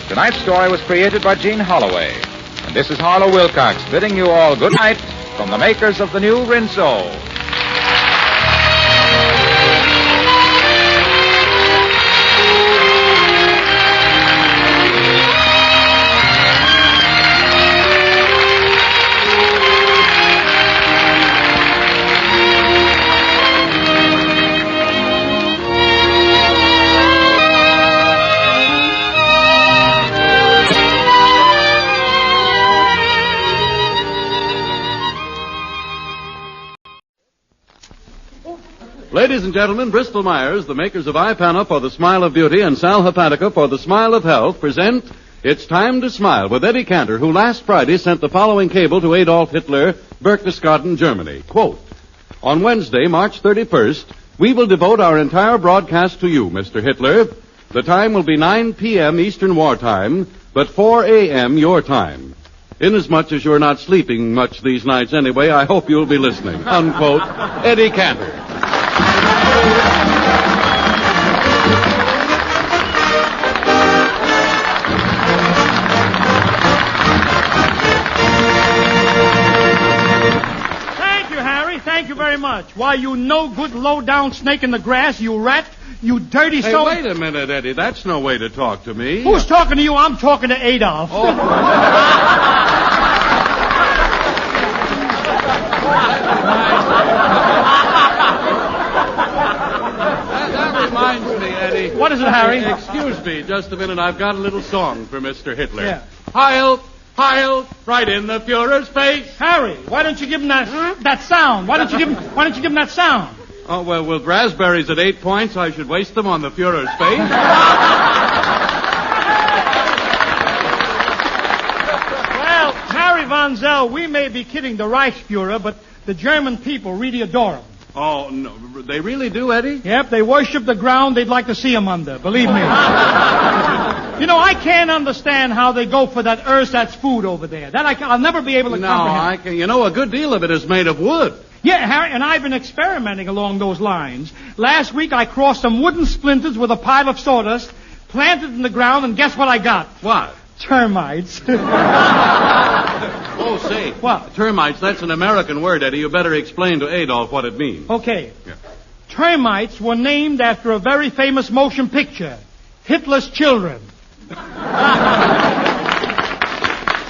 Tonight's story was created by Gene Holloway. And this is Harlow Wilcox bidding you all good night from the makers of the new Rinso. Ladies and gentlemen, Bristol Myers, the makers of Ipana for the Smile of Beauty and Sal Hepatica for the Smile of Health, present It's Time to Smile with Eddie Cantor, who last Friday sent the following cable to Adolf Hitler, Berchtesgaden, Germany. Quote, on Wednesday, March 31st, we will devote our entire broadcast to you, Mr. Hitler. The time will be 9 p.m. Eastern Wartime, but 4 a.m. your time. Inasmuch as you're not sleeping much these nights anyway, I hope you'll be listening. Unquote, Eddie Cantor. Thank you, Harry. Thank you very much. Why, you no good low-down snake in the grass, you rat, you dirty Hey, soul. wait a minute, Eddie. That's no way to talk to me. Who's talking to you? I'm talking to Adolf. That reminds me, Eddie. What is it, Harry? Excuse me, just a minute. I've got a little song for Mr. Hitler. Yeah. Heil, Heil, right in the Fuhrer's face. Harry, why don't you give him that sound? Why don't you give him that sound? Oh, well, with raspberries at 8 points, I should waste them on the Fuhrer's face. Well, Harry Von Zell, we may be kidding the Reichsfuhrer, but the German people really adore him. Oh, no. They really do, Eddie? Yep, they worship the ground they'd like to see him under. Believe me. You know, I can't understand how they go for that ersatz food over there. I'll never be able to comprehend. You know, a good deal of it is made of wood. Yeah, Harry, and I've been experimenting along those lines. Last week I crossed some wooden splinters with a pile of sawdust, planted in the ground, and guess what I got? What? Termites. Oh, say. What? Termites, that's an American word, Eddie. You better explain to Adolf what it means. Okay. Yeah. Termites were named after a very famous motion picture, Hitler's Children.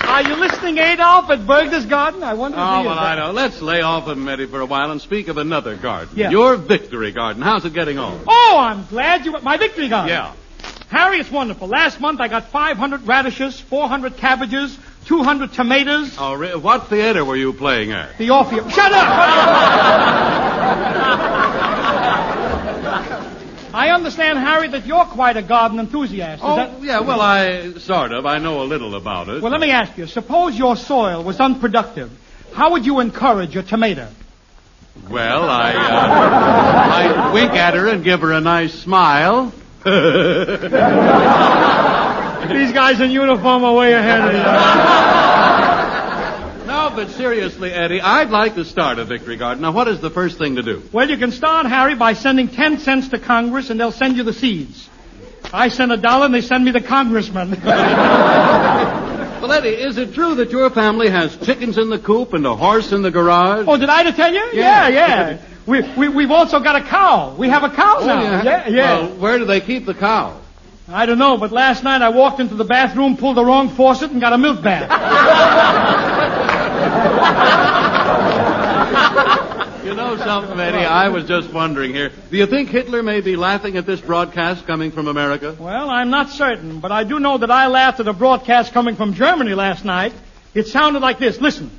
Are you listening, Adolf, at Bergner's Garden? I wonder if he is. Well, I know. Let's lay off of him, Eddie, for a while and speak of another garden. Yeah. Your Victory Garden. How's it getting on? Oh, I'm glad you... My Victory Garden? Yeah. Harry, it's wonderful. Last month I got 500 radishes, 400 cabbages, 200 tomatoes. Oh, what theater were you playing at? The Orpheum. Shut up! I understand, Harry, that you're quite a garden enthusiast. Yeah, well, I know a little about it. Well, let me ask you. Suppose your soil was unproductive. How would you encourage a tomato? Well, I'd wink at her and give her a nice smile. These guys in uniform are way ahead of you. No, but seriously, Eddie, I'd like to start a Victory Garden. Now, what is the first thing to do? Well, you can start, Harry, by sending 10 cents to Congress, and they'll send you the seeds. I send $1, and they send me the congressman. Well, Eddie, is it true that your family has chickens in the coop and a horse in the garage? Oh, did I tell you? Yeah. We've also got a cow. We have a cow now. Yeah. Well, where do they keep the cow? I don't know, but last night I walked into the bathroom, pulled the wrong faucet, and got a milk bath. You know something, Eddie? I was just wondering here. Do you think Hitler may be laughing at this broadcast coming from America? Well, I'm not certain, but I do know that I laughed at a broadcast coming from Germany last night. It sounded like this. Listen.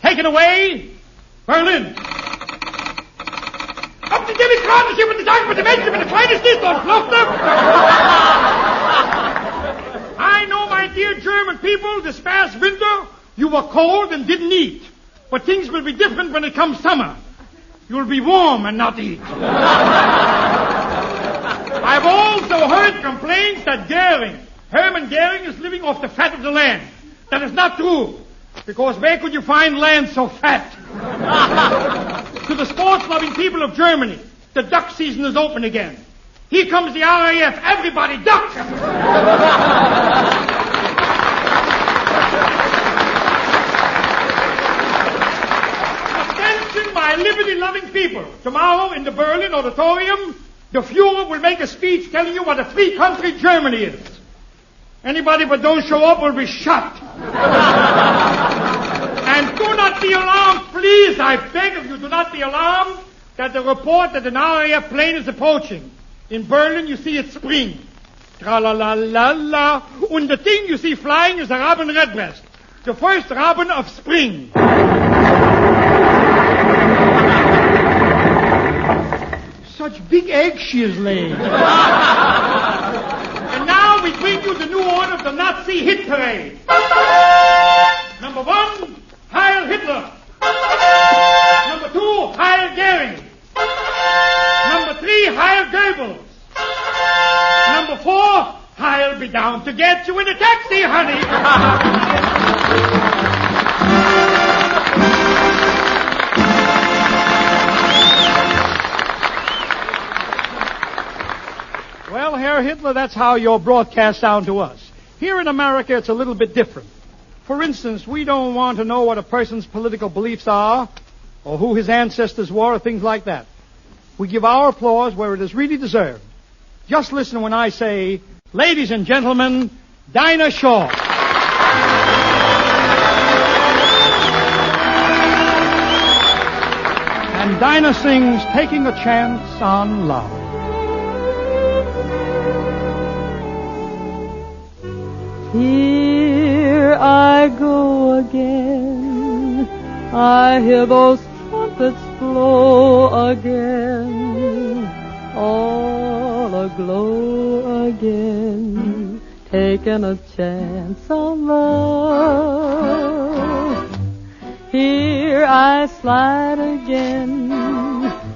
Take it away, Berlin. Up to Demokratische und die Sagen mit den Menschen mit der kleinen Stift und Flucht. I know, my dear German people, this past winter you were cold and didn't eat. But things will be different when it comes summer. You'll be warm and not eat. I've also heard complaints that Hermann Goering is living off the fat of the land. That is not true. Because where could you find land so fat? To the sports-loving people of Germany, the duck season is open again. Here comes the RAF. Everybody duck! Attention, my liberty-loving people. Tomorrow in the Berlin Auditorium, the Fuhrer will make a speech telling you what a free-country Germany is. Anybody but don't show up will be shot. And do not be alarmed, please. I beg of you, do not be alarmed that the report that an RAF plane is approaching. In Berlin, you see it spring. Tra-la-la-la-la. And the thing you see flying is a robin redbreast. The first robin of spring. Such big eggs she has laid. And now we bring you the new order of the Nazi hit parade. Number 1, Heil Hitler. Number 2, Heil Goering. Number 3, Heil Goebbels. Number 4, I'll be down to get you in a taxi, honey. Well, Herr Hitler, that's how your broadcasts sound to us. Here in America, it's a little bit different. For instance, we don't want to know what a person's political beliefs are, or who his ancestors were, or things like that. We give our applause where it is really deserved. Just listen when I say, ladies and gentlemen, Dinah Shaw. And Dinah sings Taking a Chance on Love. Here I go again. I hear those trumpets trumpets blow again, all aglow again, taking a chance on love. Here I slide again,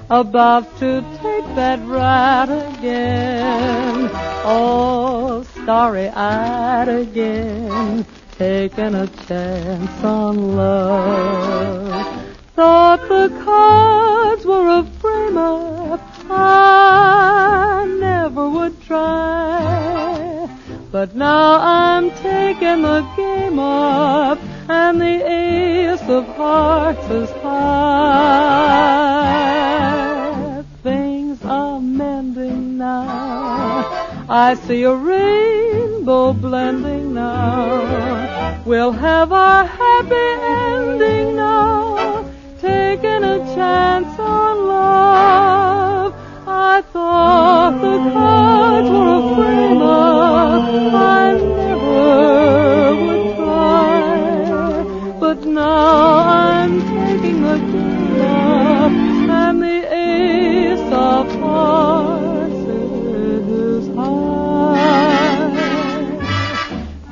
about to take that ride again, all starry-eyed again, taking a chance on love. Thought the cards were a frame-up, I never would try, but now I'm taking the game up, and the ace of hearts is high. Things are mending now, I see a rainbow blending now. We'll have our happy ending now, taking a chance on love. I thought the cards were a frame-up, I never would try, but now I'm taking the game up, and the ace of hearts is high.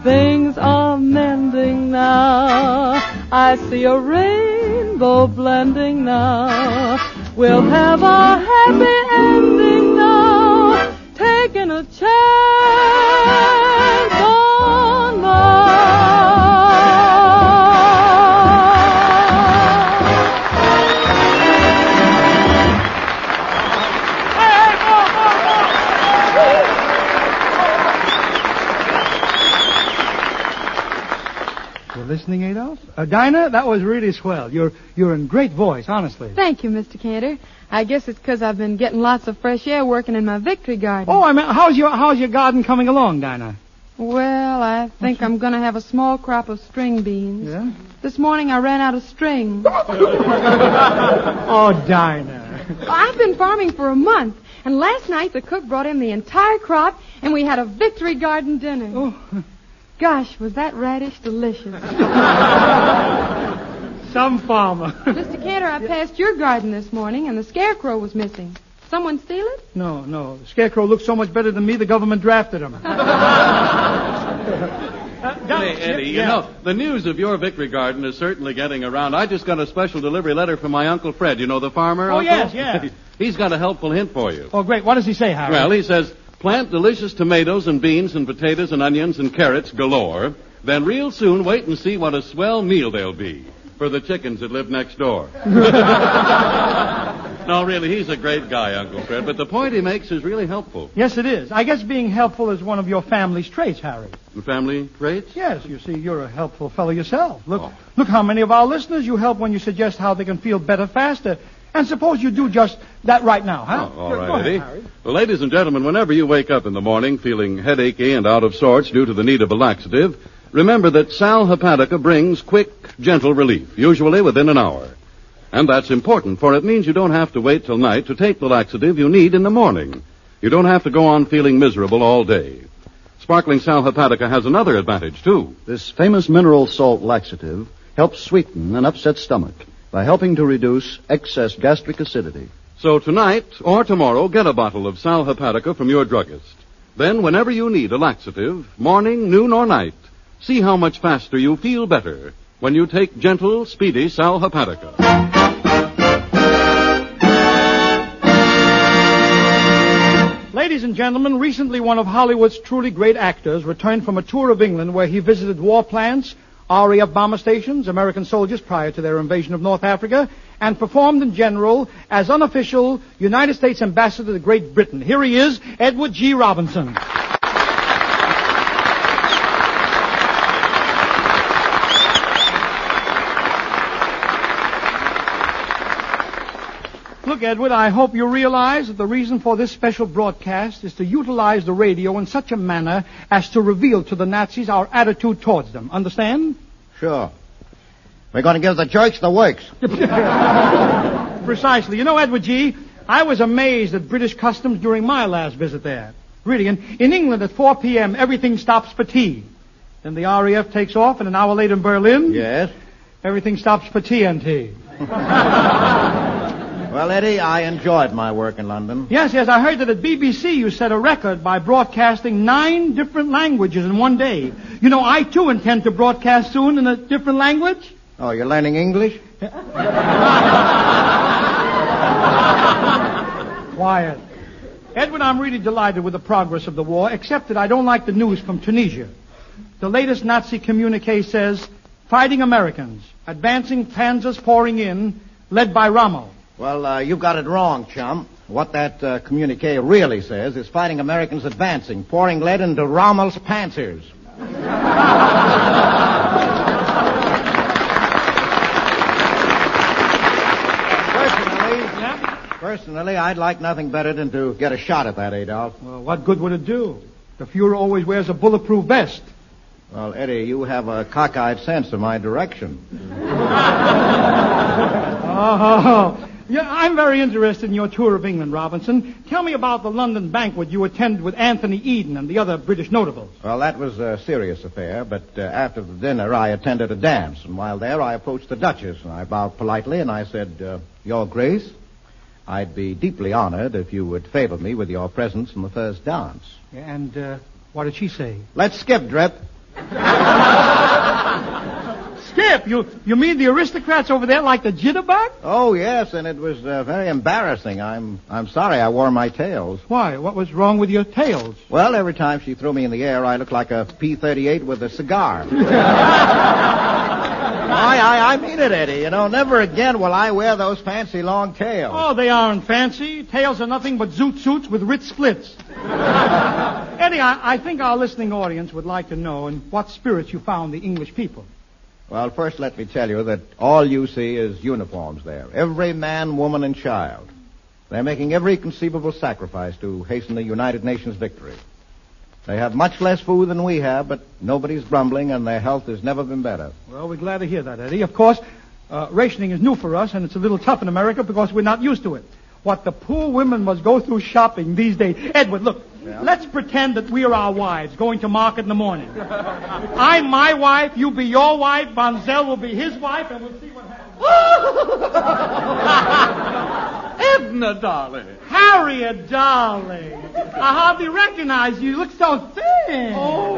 Things are mending now, I see a rainbow blending now. We'll have our happy ending now, taking a chance on You're listening, Adolph? Dinah, that was really swell. You're in great voice, honestly. Thank you, Mr. Cantor. I guess it's because I've been getting lots of fresh air working in my victory garden. Oh, I mean, how's your garden coming along, Dinah? Well, I think I'm going to have a small crop of string beans. Yeah? This morning I ran out of string. Oh, Dinah. Well, I've been farming for a month, and last night the cook brought in the entire crop, and we had a victory garden dinner. Oh. Gosh, was that radish delicious. Some farmer. Mr. Cantor, I passed your garden this morning, and the scarecrow was missing. Someone steal it? No. The scarecrow looks so much better than me, the government drafted him. Hey, Eddie, you know, the news of your victory garden is certainly getting around. I just got a special delivery letter from my Uncle Fred. You know the farmer, Oh, Uncle? yes, yeah. He's got a helpful hint for you. Oh, great. What does he say, Harry? Well, he says, plant delicious tomatoes and beans and potatoes and onions and carrots galore. Then real soon wait and see what a swell meal they'll be for the chickens that live next door. No, really, he's a great guy, Uncle Fred, but the point he makes is really helpful. Yes, it is. I guess being helpful is one of your family's traits, Harry. Family traits? Yes, you see, you're a helpful fellow yourself. Look how many of our listeners you help when you suggest how they can feel better faster. And suppose you do just that right now, huh? Oh, all right, Go ahead, Eddie. Harry. Well, ladies and gentlemen, whenever you wake up in the morning feeling headachy and out of sorts due to the need of a laxative, remember that Sal Hepatica brings quick, gentle relief, usually within an hour. And that's important, for it means you don't have to wait till night to take the laxative you need in the morning. You don't have to go on feeling miserable all day. Sparkling Sal Hepatica has another advantage, too. This famous mineral salt laxative helps sweeten an upset stomach by helping to reduce excess gastric acidity. So tonight or tomorrow, get a bottle of Sal Hepatica from your druggist. Then, whenever you need a laxative, morning, noon, or night, see how much faster you feel better when you take gentle, speedy Sal Hepatica. Ladies and gentlemen, recently one of Hollywood's truly great actors returned from a tour of England where he visited war plants, RAF bomber stations, American soldiers prior to their invasion of North Africa, and performed in general as unofficial United States ambassador to Great Britain. Here he is, Edward G. Robinson. Look, Edward, I hope you realize that the reason for this special broadcast is to utilize the radio in such a manner as to reveal to the Nazis our attitude towards them. Understand? Sure. We're going to give the jerks the works. Precisely. You know, Edward G., I was amazed at British customs during my last visit there. Really, in England at 4 p.m., everything stops for tea. Then the RAF takes off, and an hour later in Berlin... Yes? Everything stops for TNT. Well, Eddie, I enjoyed my work in London. Yes, I heard that at BBC you set a record by broadcasting 9 different languages in one day. You know, I, too, intend to broadcast soon in a different language. Oh, you're learning English? Quiet. Edwin, I'm really delighted with the progress of the war, except that I don't like the news from Tunisia. The latest Nazi communique says, fighting Americans, advancing panzers pouring in, led by Rommel. Well, you've got it wrong, chum. What that communique really says is fighting Americans advancing, pouring lead into Rommel's panzers. Personally, I'd like nothing better than to get a shot at that, Adolf. Well, what good would it do? The Fuhrer always wears a bulletproof vest. Well, Eddie, you have a cockeyed sense of my direction. Oh, yeah, I'm very interested in your tour of England, Robinson. Tell me about the London banquet you attended with Anthony Eden and the other British notables. Well, that was a serious affair, but after the dinner, I attended a dance. And while there, I approached the Duchess, and I bowed politely, and I said, Your Grace, I'd be deeply honored if you would favor me with your presence in the first dance. And what did she say? Let's skip, Drip. Skip? You mean the aristocrats over there like the jitterbug? Oh, yes, and it was very embarrassing. I'm sorry I wore my tails. Why? What was wrong with your tails? Well, every time she threw me in the air, I looked like a P-38 with a cigar. I mean it, Eddie. You know, never again will I wear those fancy long tails. Oh, they aren't fancy. Tails are nothing but zoot suits with Ritz splits. Eddie, I think our listening audience would like to know in what spirits you found the English people. Well, first let me tell you that all you see is uniforms there. Every man, woman, and child. They're making every conceivable sacrifice to hasten the United Nations victory. They have much less food than we have, but nobody's grumbling, and their health has never been better. Well, we're glad to hear that, Eddie. Of course, rationing is new for us, and it's a little tough in America because we're not used to it. What the poor women must go through shopping these days. Edward, look, let's pretend that we are our wives going to market in the morning. I'm my wife, you be your wife, Bonzel will be his wife, and we'll see what happens. Edna, darling. Harriet, darling. I hardly recognize you. You look so thin. Oh,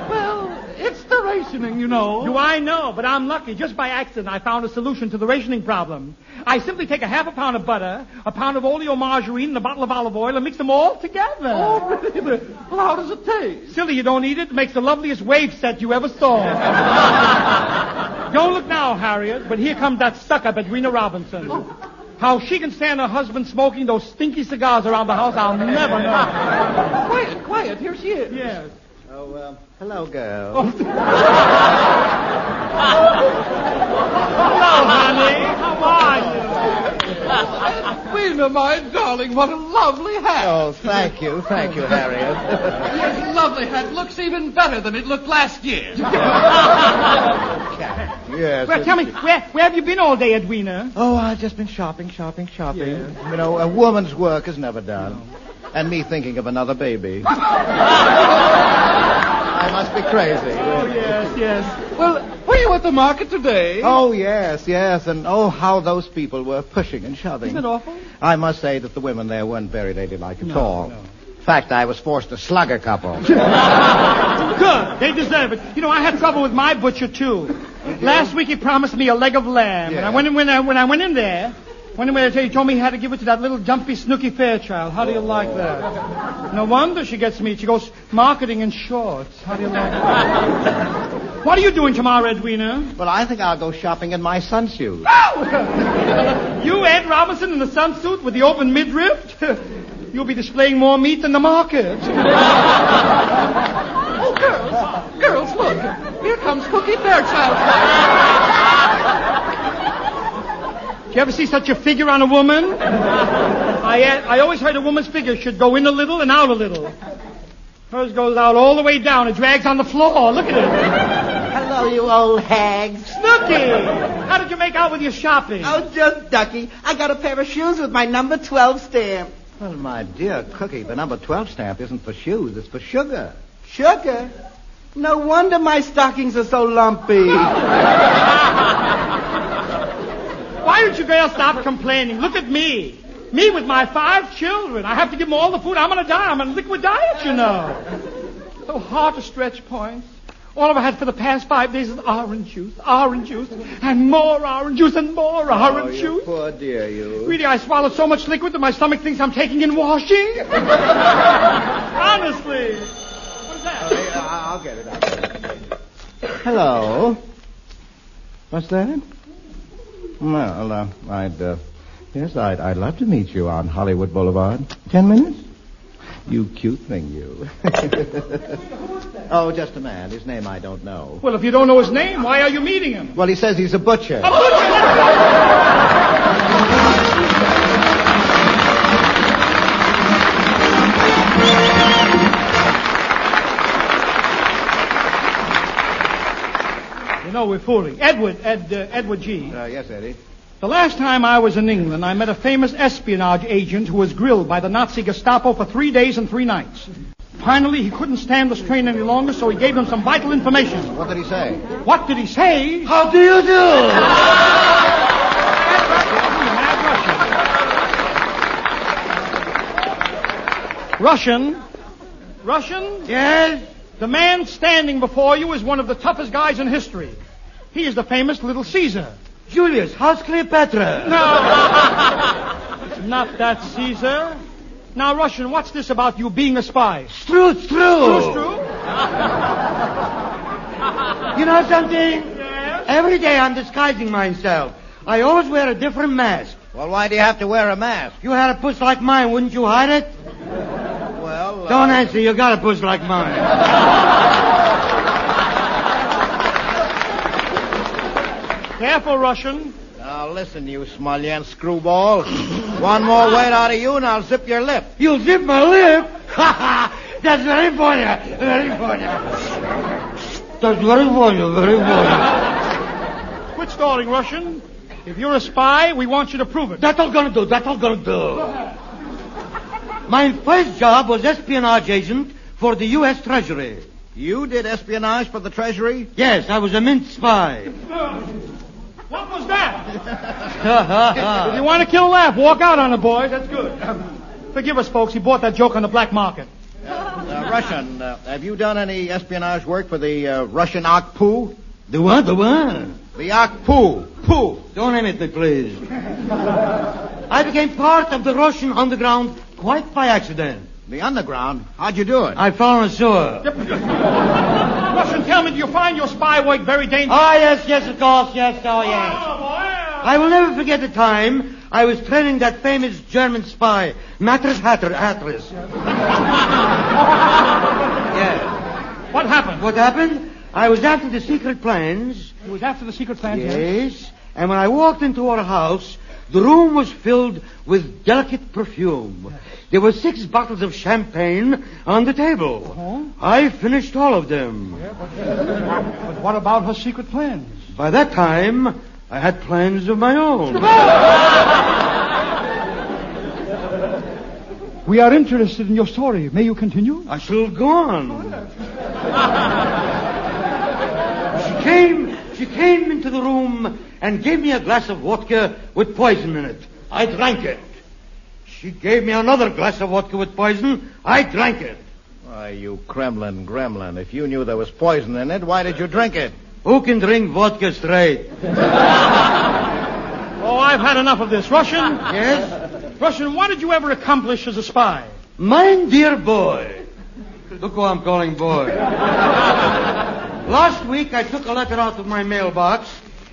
well, it's the rationing, you know. Do I know? But I'm lucky. Just by accident, I found a solution to the rationing problem. I simply take a half a pound of butter, a pound of oleomargarine, and a bottle of olive oil, and mix them all together. Oh, really? Well, how does it taste? Silly, you don't eat it. It makes the loveliest wave set you ever saw. Don't look now, Harriet, but here comes that sucker, Edwina Robinson. How she can stand her husband smoking those stinky cigars around the house, I'll never know. Quiet. Here she is. Yes. Oh, hello, girl. Oh. Hello, honey. How are you? Edwina, my darling, what a lovely hat. Oh, thank you, Harriet. Yes, lovely hat. Looks even better than it looked last year. Yes. Well, tell me, where have you been all day, Edwina? Oh, I've just been shopping. Yeah. You know, a woman's work is never done. No. And me thinking of another baby. I must be crazy. Oh, yes. Well, were you at the market today? Oh, yes. And oh, how those people were pushing and shoving. Isn't it awful? I must say that the women there weren't very ladylike at all. No. In fact, I was forced to slug a couple. Good. They deserve it. You know, I had trouble with my butcher, too. Last week he promised me a leg of lamb. Yeah. And when I went in there, he told me he had to give it to that little jumpy Snooky Fairchild. How do you like that? No wonder she gets me. She goes marketing in shorts. How do you like that? What are you doing tomorrow, Edwina? Well, I think I'll go shopping in my sunsuit. You, Ed Robinson, in the sunsuit with the open midriff? You'll be displaying more meat than the market. Oh, girls, look. Here comes Cookie Fairchild. Did you ever see such a figure on a woman? I always heard a woman's figure should go in a little and out a little. Hers goes out all the way down. It drags on the floor. Look at it. Hello, you old hags. Snooky! How did you make out with your shopping? Oh, just ducky. I got a pair of shoes with my number 12 stamp. Well, my dear Cookie, the number 12 stamp isn't for shoes. It's for sugar. Sugar? No wonder my stockings are so lumpy. Why don't you girls stop complaining? Look at me. Me with my 5 children. I have to give them all the food. I'm going to die. I'm on a liquid diet, you know. So hard to stretch points. All I've had for the past 5 days is orange juice, and more orange juice, and more orange juice. Poor dear, you. Really, I swallowed so much liquid that my stomach thinks I'm taking in washing. Honestly. What is that? I'll get it. Hello. What's that? Well, I'd love to meet you on Hollywood Boulevard. 10 minutes? You cute thing, you. Oh, just a man. His name I don't know. Well, if you don't know his name, why are you meeting him? Well, he says he's a butcher. A butcher? You know, we're fooling. Edward G. Yes, Eddie. The last time I was in England, I met a famous espionage agent who was grilled by the Nazi Gestapo for 3 days and 3 nights. Finally, he couldn't stand the strain any longer, so he gave them some vital information. What did he say? What did he say? How do you do? Russian? Yes? The man standing before you is one of the toughest guys in history. He is the famous Little Caesar. Julius, how's Cleopatra? No. Not that Caesar. Now, Russian, what's this about you being a spy? True. True? You know something? Yes? Every day I'm disguising myself. I always wear a different mask. Well, why do you have to wear a mask? You had a puss like mine, wouldn't you hide it? Well, Don't answer, you got a puss like mine. Careful, Russian. Now, listen, you Smolyan screwball. One more word out of you, and I'll zip your lip. You'll zip my lip? Ha ha! That's very funny. Very funny. That's very funny. Very funny. Quit stalling, Russian. If you're a spy, we want you to prove it. That's all gonna do. My first job was espionage agent for the U.S. Treasury. You did espionage for the Treasury? Yes, I was a mint spy. What was that? If you want to kill a laugh, walk out on it, boys. That's good. Forgive us, folks. He bought that joke on the black market. Russian, have you done any espionage work for the Russian Okpu? The what? The Okpu. Don't name it, please. I became part of the Russian underground quite by accident. The underground? How'd you do it? I fell in a sewer. Russian, tell me, do you find your spy work very dangerous? Oh, yes, of course, yes. I will never forget the time I was training that famous German spy, Hatris. Yes. What happened? I was after the secret plans. You was after the secret plans? Yes. And when I walked into our house, the room was filled with delicate perfume. There were 6 bottles of champagne on the table. Uh-huh. I finished all of them. Yeah, but what about her secret plans? By that time, I had plans of my own. We are interested in your story. May you continue? I shall go on. She came into the room and gave me a glass of vodka with poison in it. I drank it. She gave me another glass of vodka with poison. I drank it. Why, you Kremlin gremlin. If you knew there was poison in it, why did you drink it? Who can drink vodka straight? Oh, I've had enough of this. Russian? Yes? Russian, what did you ever accomplish as a spy? Mine dear boy. Look who I'm calling boy. Last week, I took a letter out of my mailbox.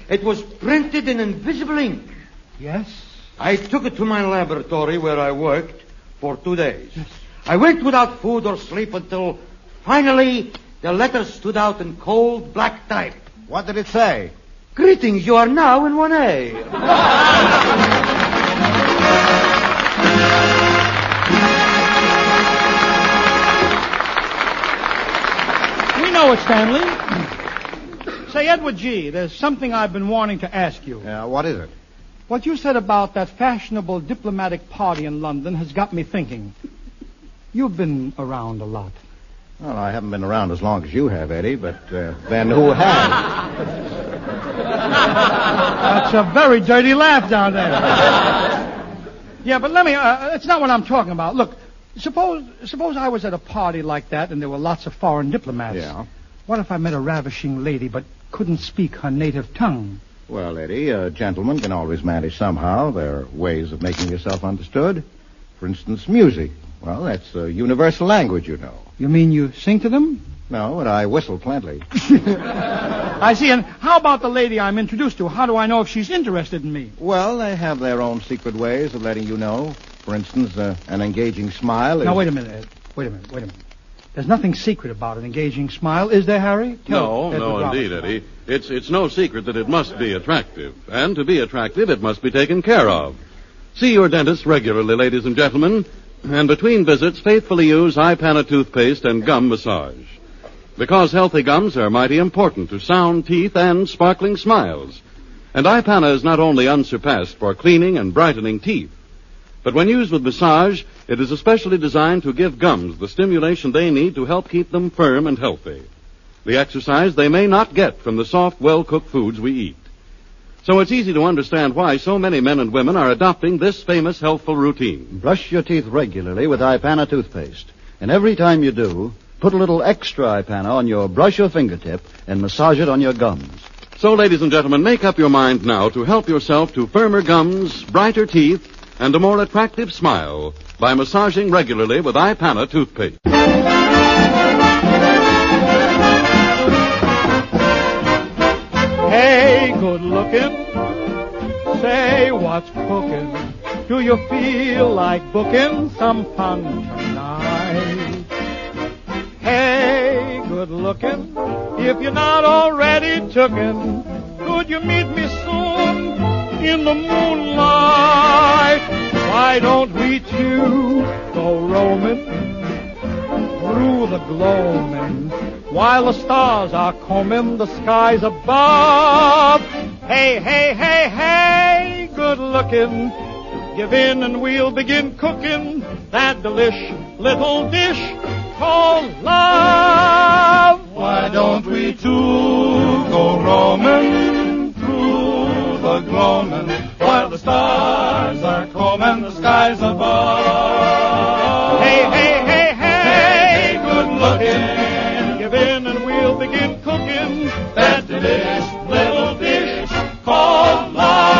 It was printed in invisible ink. Yes? I took it to my laboratory where I worked for 2 days. Yes. I went without food or sleep until finally the letter stood out in cold black type. What did it say? Greetings, you are now in 1A. We know it, Stanley. Say, Edward G., there's something I've been wanting to ask you. Yeah, what is it? What you said about that fashionable diplomatic party in London has got me thinking. You've been around a lot. Well, I haven't been around as long as you have, Eddie, but then who has? That's a very dirty laugh down there. Yeah, but let me, it's not what I'm talking about. Look, suppose I was at a party like that and there were lots of foreign diplomats. Yeah. What if I met a ravishing lady but couldn't speak her native tongue? Well, Eddie, a gentleman can always manage somehow. There are ways of making yourself understood. For instance, music. Well, that's a universal language, you know. You mean you sing to them? No, but I whistle plenty. I see. And how about the lady I'm introduced to? How do I know if she's interested in me? Well, they have their own secret ways of letting you know. For instance, an engaging smile is... Now, wait a minute, Ed. Wait a minute. There's nothing secret about an engaging smile, is there, Harry? No, indeed, Eddie. It's no secret that it must be attractive. And to be attractive, it must be taken care of. See your dentist regularly, ladies and gentlemen. And between visits, faithfully use Ipana toothpaste and gum massage. Because healthy gums are mighty important to sound teeth and sparkling smiles. And Ipana is not only unsurpassed for cleaning and brightening teeth, but when used with massage, it is especially designed to give gums the stimulation they need to help keep them firm and healthy. The exercise they may not get from the soft, well-cooked foods we eat. So it's easy to understand why so many men and women are adopting this famous healthful routine. Brush your teeth regularly with Ipana toothpaste. And every time you do, put a little extra Ipana on your brush or fingertip and massage it on your gums. So, ladies and gentlemen, make up your mind now to help yourself to firmer gums, brighter teeth, and a more attractive smile by massaging regularly with Ipana toothpaste. Hey, good looking, say what's cooking. Do you feel like booking some fun tonight? Hey, good looking, if you're not already tooken, could you meet me soon in the moonlight? Why don't we two go roaming through the gloaming while the stars are combing the skies above? Hey, hey, hey, hey, good looking, give in and we'll begin cooking that delish little dish called love. Why don't we two go roaming through the gloaming while the stars are combing the skies above? Hey, hey, hey, hey, good looking, give in and we'll begin cooking that delicious little dish called love.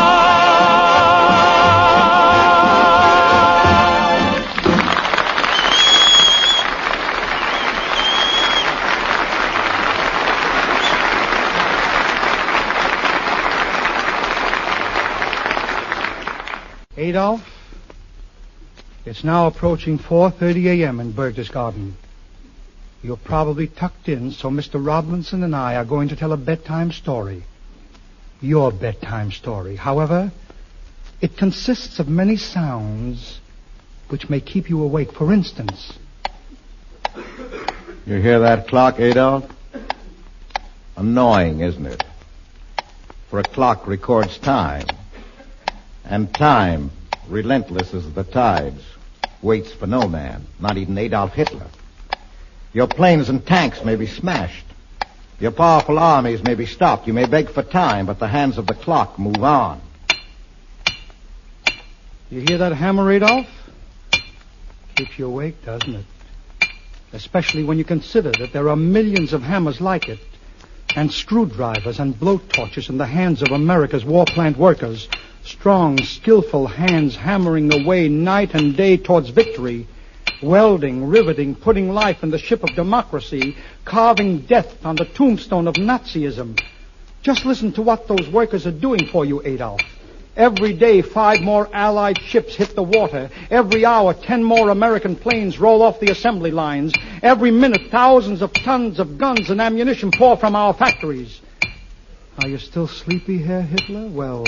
'Adolph, it's now approaching 4:30 a.m. in Berchtesgaden. You're probably tucked in, so Mr. Robinson and I are going to tell a bedtime story. Your bedtime story. However, it consists of many sounds which may keep you awake. For instance... You hear that clock, Adolf? Annoying, isn't it? For a clock records time. And time, relentless as the tides, waits for no man, not even Adolf Hitler. Your planes and tanks may be smashed. Your powerful armies may be stopped. You may beg for time, but the hands of the clock move on. You hear that hammer, Adolf? Keeps you awake, doesn't it? Especially when you consider that there are millions of hammers like it, and screwdrivers and blowtorches in the hands of America's war plant workers. Strong, skillful hands hammering away night and day towards victory, welding, riveting, putting life in the ship of democracy, carving death on the tombstone of Nazism. Just listen to what those workers are doing for you, Adolf. Every day, 5 more Allied ships hit the water. Every hour, 10 more American planes roll off the assembly lines. Every minute, thousands of tons of guns and ammunition pour from our factories. Are you still sleepy, Herr Hitler? Well,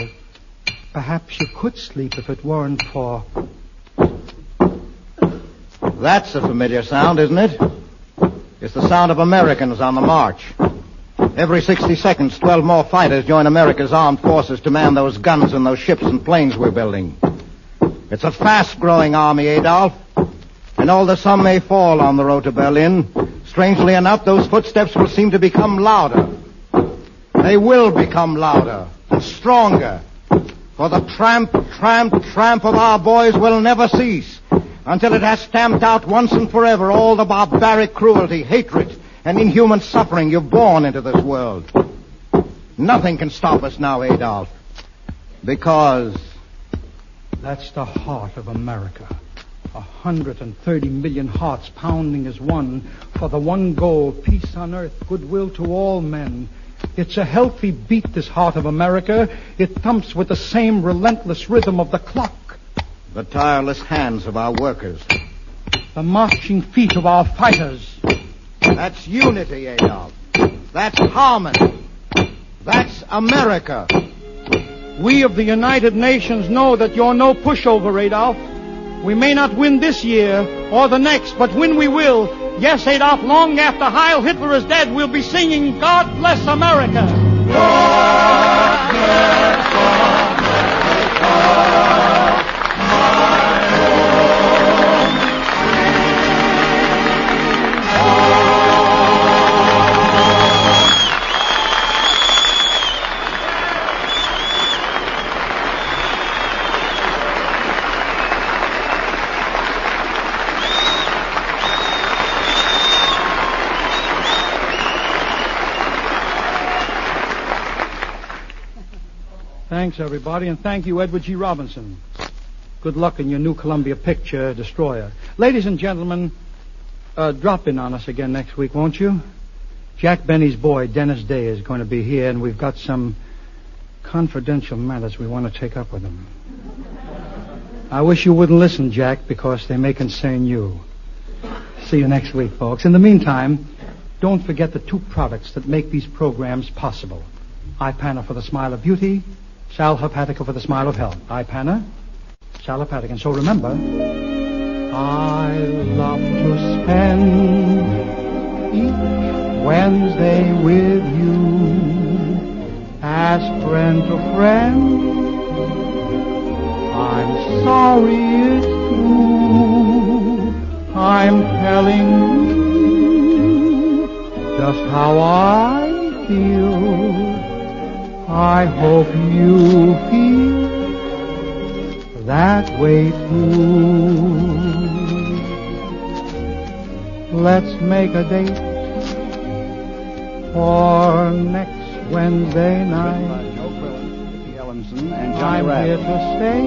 perhaps you could sleep if it weren't for... That's a familiar sound, isn't it? It's the sound of Americans on the march. Every 60 seconds, 12 more fighters join America's armed forces to man those guns and those ships and planes we're building. It's a fast-growing army, Adolf. And although some may fall on the road to Berlin, Strangely enough, those footsteps will seem to become louder. They will become louder and stronger. For the tramp, tramp, tramp of our boys will never cease until it has stamped out once and forever all the barbaric cruelty, hatred, and inhuman suffering you've borne into this world. Nothing can stop us now, Adolf. Because that's the heart of America. 130 million hearts pounding as one for the one goal, peace on earth, goodwill to all men. It's a healthy beat, this heart of America. It thumps with the same relentless rhythm of the clock. The tireless hands of our workers. The marching feet of our fighters. That's unity, Adolf. That's harmony. That's America. We of the United Nations know that you're no pushover, Adolf. We may not win this year or the next, but when we will, yes, Adolf, long after Heil Hitler is dead, we'll be singing God Bless America. God bless America. Thanks, everybody, and thank you, Edward G. Robinson. Good luck in your new Columbia picture, Destroyer. Ladies and gentlemen, drop in on us again next week, won't you? Jack Benny's boy, Dennis Day, is going to be here, and we've got some confidential matters we want to take up with him. I wish you wouldn't listen, Jack, because they may concern you. See you next week, folks. In the meantime, don't forget the two products that make these programs possible. Ipana for the smile of beauty, Sal Hepatica for the smile of health. Ipana, Sal Hepatica. And so remember, I love to spend each Wednesday with you as friend to friend. I'm sorry it's true. I'm telling you just how I feel. I hope you feel that way too. Let's make a date for next Wednesday night. I'm here to stay.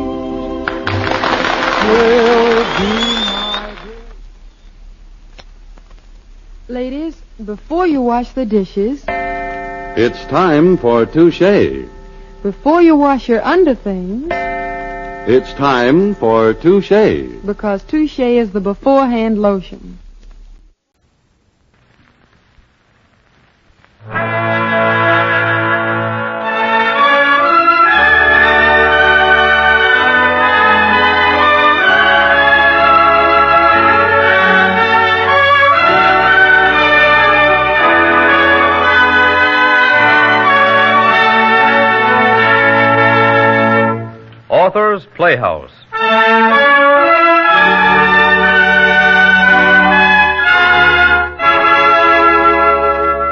Will be my dear. Ladies, before you wash the dishes, it's time for Touche. before you wash your underthings, It's time for Touche. because Touche is the beforehand lotion. Author's Playhouse.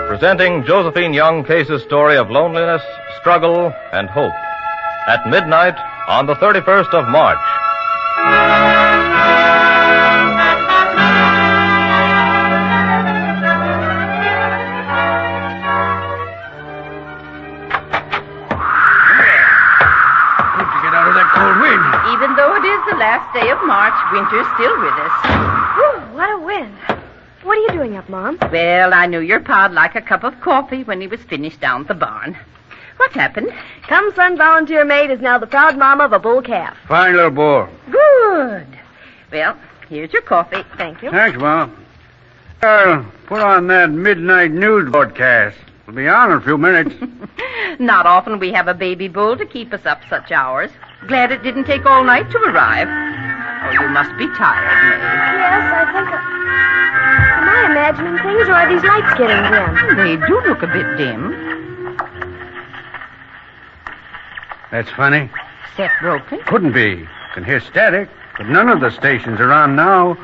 Presenting Josephine Young Case's story of loneliness, struggle, and hope. At midnight on the 31st of March. Even though it is the last day of March, winter's still with us. Whew, what a wind. What are you doing up, Mom? Well, I knew your pa'd like a cup of coffee when he was finished down at the barn. What happened? Come Son volunteer maid is now the proud mama of a bull calf. Fine little bull. Good. Well, here's your coffee. Thank you. Thanks, Mom. I'll put on that midnight news broadcast. We'll be on in a few minutes. Not often we have a baby bull to keep us up such hours. Glad it didn't take all night to arrive. Oh, you must be tired, May. Yes, I think Am I imagining things, or are these lights getting dim? They do look a bit dim. That's funny. Set broken? Couldn't be. Can hear static, but none of the stations are on now.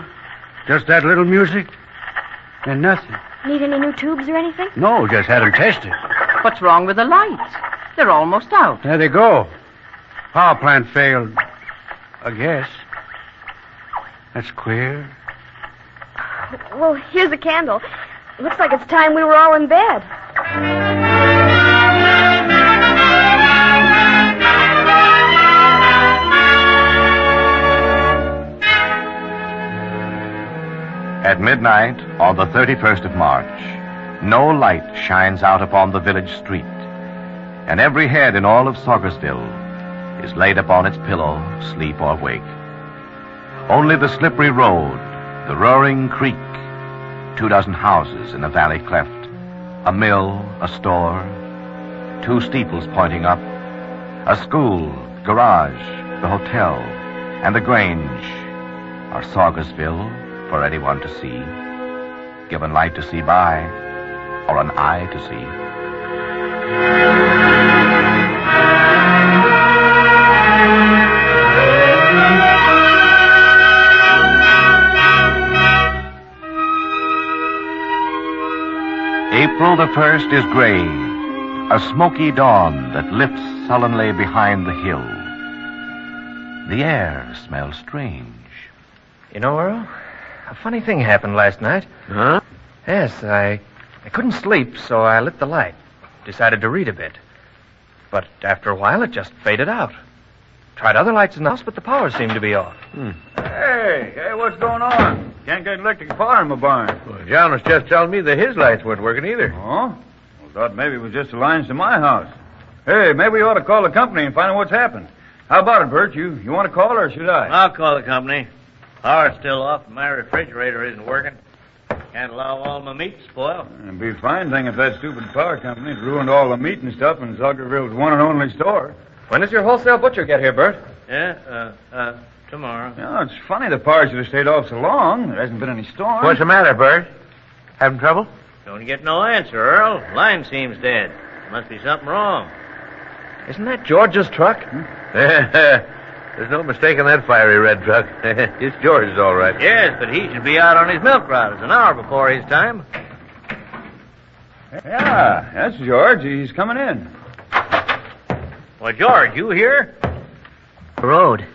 Just that little music. And nothing. Need any new tubes or anything? No, just had them tested. What's wrong with the lights? They're almost out. There they go. Power plant failed. I guess. That's queer. Well, here's a candle. Looks like it's time we were all in bed. At midnight on the 31st of March, no light shines out upon the village street, and every head in all of Saugersville is laid upon its pillow, sleep or wake. Only the slippery road, the roaring creek, 24 houses in a valley cleft, a mill, a store, 2 steeples pointing up, a school, garage, the hotel, and the Grange are Saugersville for anyone to see, given light to see by, or an eye to see. April the 1st is gray, a smoky dawn that lifts sullenly behind the hill. The air smells strange. You know, Earl, a funny thing happened last night. Huh? Yes, I couldn't sleep, so I lit the light. Decided to read a bit. But after a while, it just faded out. Tried other lights in the house, but the power seemed to be off. Hey, what's going on? Can't get electric power in my barn. Well, John was just telling me that his lights weren't working either. Oh? Well, thought maybe it was just the lines to my house. Hey, maybe we ought to call the company and find out what's happened. How about it, Bert? You want to call, or should I? I'll call the company. Power's still off, and my refrigerator isn't working. Can't allow all my meat to spoil. It'd be a fine thing if that stupid power company had ruined all the meat and stuff in Saugerville's one and only store. When does your wholesale butcher get here, Bert? Yeah, tomorrow. You know, it's funny the power should have stayed off so long. There hasn't been any storm. What's the matter, Bert? Having trouble? Don't get no answer, Earl. Line seems dead. Must be something wrong. Isn't that George's truck? There's no mistaking that fiery red truck. It's George's, all right. Yes, but he should be out on his milk route an hour before his time. Yeah, that's George. He's coming in. Well, George, you here? The road.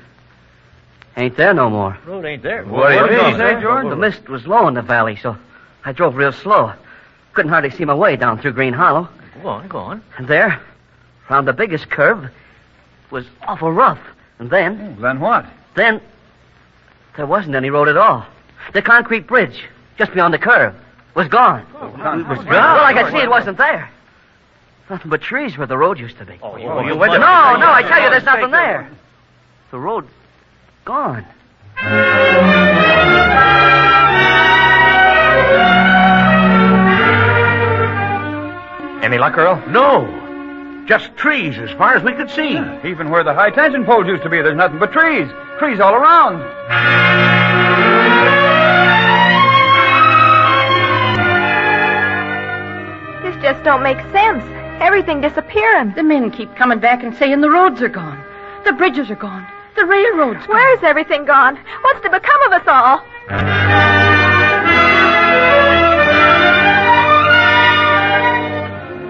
Ain't there no more. Road ain't there. What do you mean, say, George? The mist was low in the valley, so I drove real slow. Couldn't hardly see my way down through Green Hollow. Go on, go on. And there, round the biggest curve, was awful rough. And then... Then what? Then there wasn't any road at all. The concrete bridge, just beyond the curve, was gone. Was gone? Well, I could see it wasn't there. Nothing but trees where the road used to be. Oh, you went No, I tell you, there's nothing there. The road gone. Any luck, Earl? No. Just trees as far as we could see. Even where the high tension poles used to be, there's nothing but trees. Trees all around. This just don't make sense. Everything disappearing. The men keep coming back and saying the roads are gone. The bridges are gone. The railroad's gone. Where's everything gone? What's to become of us all?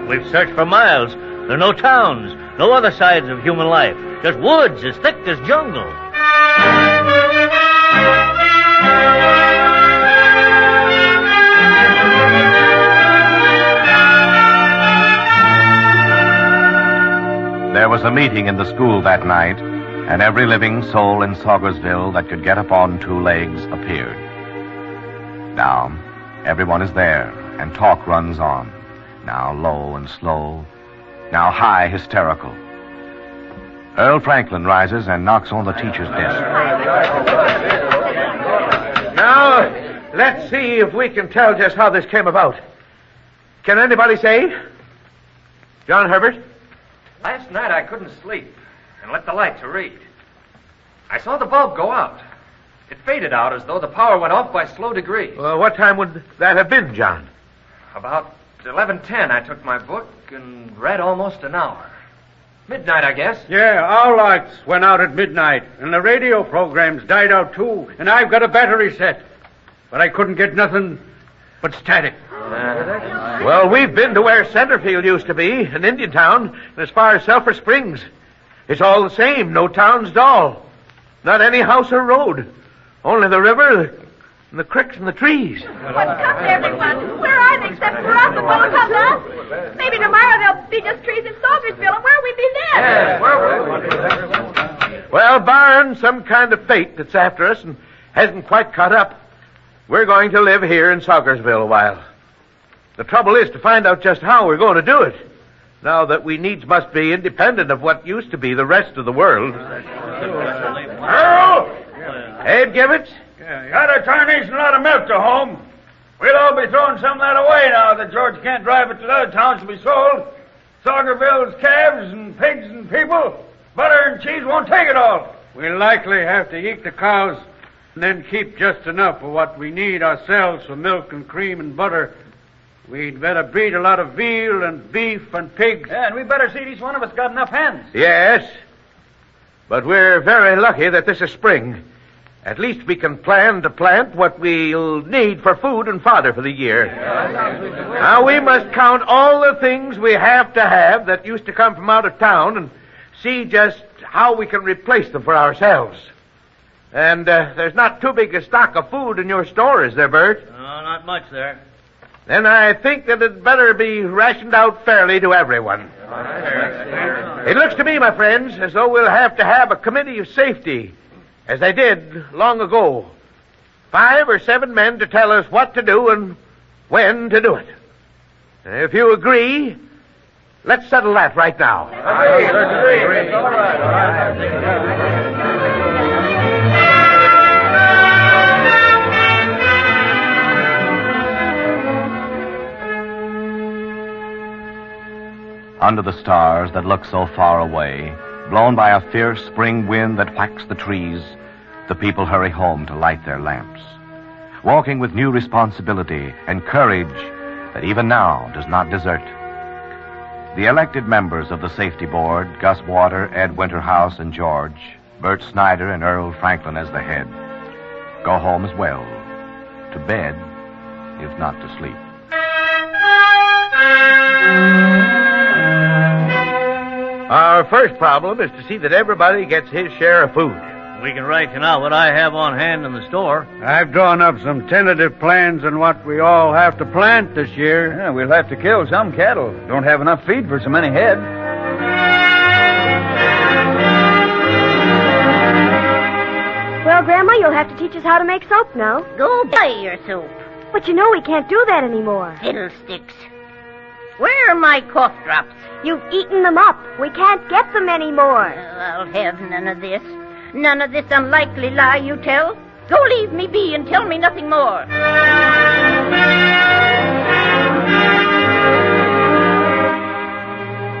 We've searched for miles. There are no towns, no other signs of human life. Just woods as thick as jungle. There was a meeting in the school that night, and every living soul in Saugersville that could get upon 2 legs appeared. Now, everyone is there, and talk runs on. Now low and slow, now high hysterical. Earl Franklin rises and knocks on the teacher's desk. Now, let's see if we can tell just how this came about. Can anybody say? John Herbert? Last night I couldn't sleep and lit the light to read. I saw the bulb go out. It faded out as though the power went off by slow degrees. What time would that have been, John? About 11:10 I took my book and read almost an hour. Midnight, I guess. Yeah, our lights went out at midnight, and the radio programs died out too, and I've got a battery set. But I couldn't get nothing but static. Well, we've been to where Centerfield used to be, an Indian town, and as far as Sulphur Springs. It's all the same. No town's dull. Not any house or road. Only the river, and the creeks and the trees. What's up, everyone? Where are they except for us and won't come to us? Maybe tomorrow there'll be just trees in Saltersville, and where'll we be then? Yes, where will we? Well, barring some kind of fate that's after us and hasn't quite caught up, we're going to live here in Saugersville a while. The trouble is to find out just how we're going to do it, now that we needs must be independent of what used to be the rest of the world. Earl! Abe Gibbets? Got a tarnation lot of milk to home. We'll all be throwing some of that away now that George can't drive it to the other towns to be sold. Saugerville's calves and pigs and people, butter and cheese won't take it all. We'll likely have to eat the cows and then keep just enough of what we need ourselves for milk and cream and butter. We'd better breed a lot of veal and beef and pigs. Yeah, and we better see each one of us got enough hens. Yes, but we're very lucky that this is spring. At least we can plan to plant what we'll need for food and fodder for the year. Now, we must count all the things we have to have that used to come from out of town and see just how we can replace them for ourselves. And there's not too big a stock of food in your store, is there, Bert? No, not much there. Then I think that it better be rationed out fairly to everyone. It looks to me, my friends, as though we'll have to have a committee of safety, as they did long ago. 5 or 7 men to tell us what to do and when to do it. If you agree, let's settle that right now. Under the stars that look so far away, blown by a fierce spring wind that whacks the trees, the people hurry home to light their lamps, walking with new responsibility and courage that even now does not desert. The elected members of the Safety Board, Gus Water, Ed Winterhouse, and George, Bert Snyder and Earl Franklin as the head, go home as well, to bed, if not to sleep. Our first problem is to see that everybody gets his share of food. We can ration out what I have on hand in the store. I've drawn up some tentative plans on what we all have to plant this year. Yeah, we'll have to kill some cattle. Don't have enough feed for so many head. Well, Grandma, you'll have to teach us how to make soap now. Go buy your soup. But you know we can't do that anymore. Fiddlesticks. Where are my cough drops? You've eaten them up. We can't get them anymore. I'll have none of this. None of this unlikely lie you tell. Go leave me be and tell me nothing more.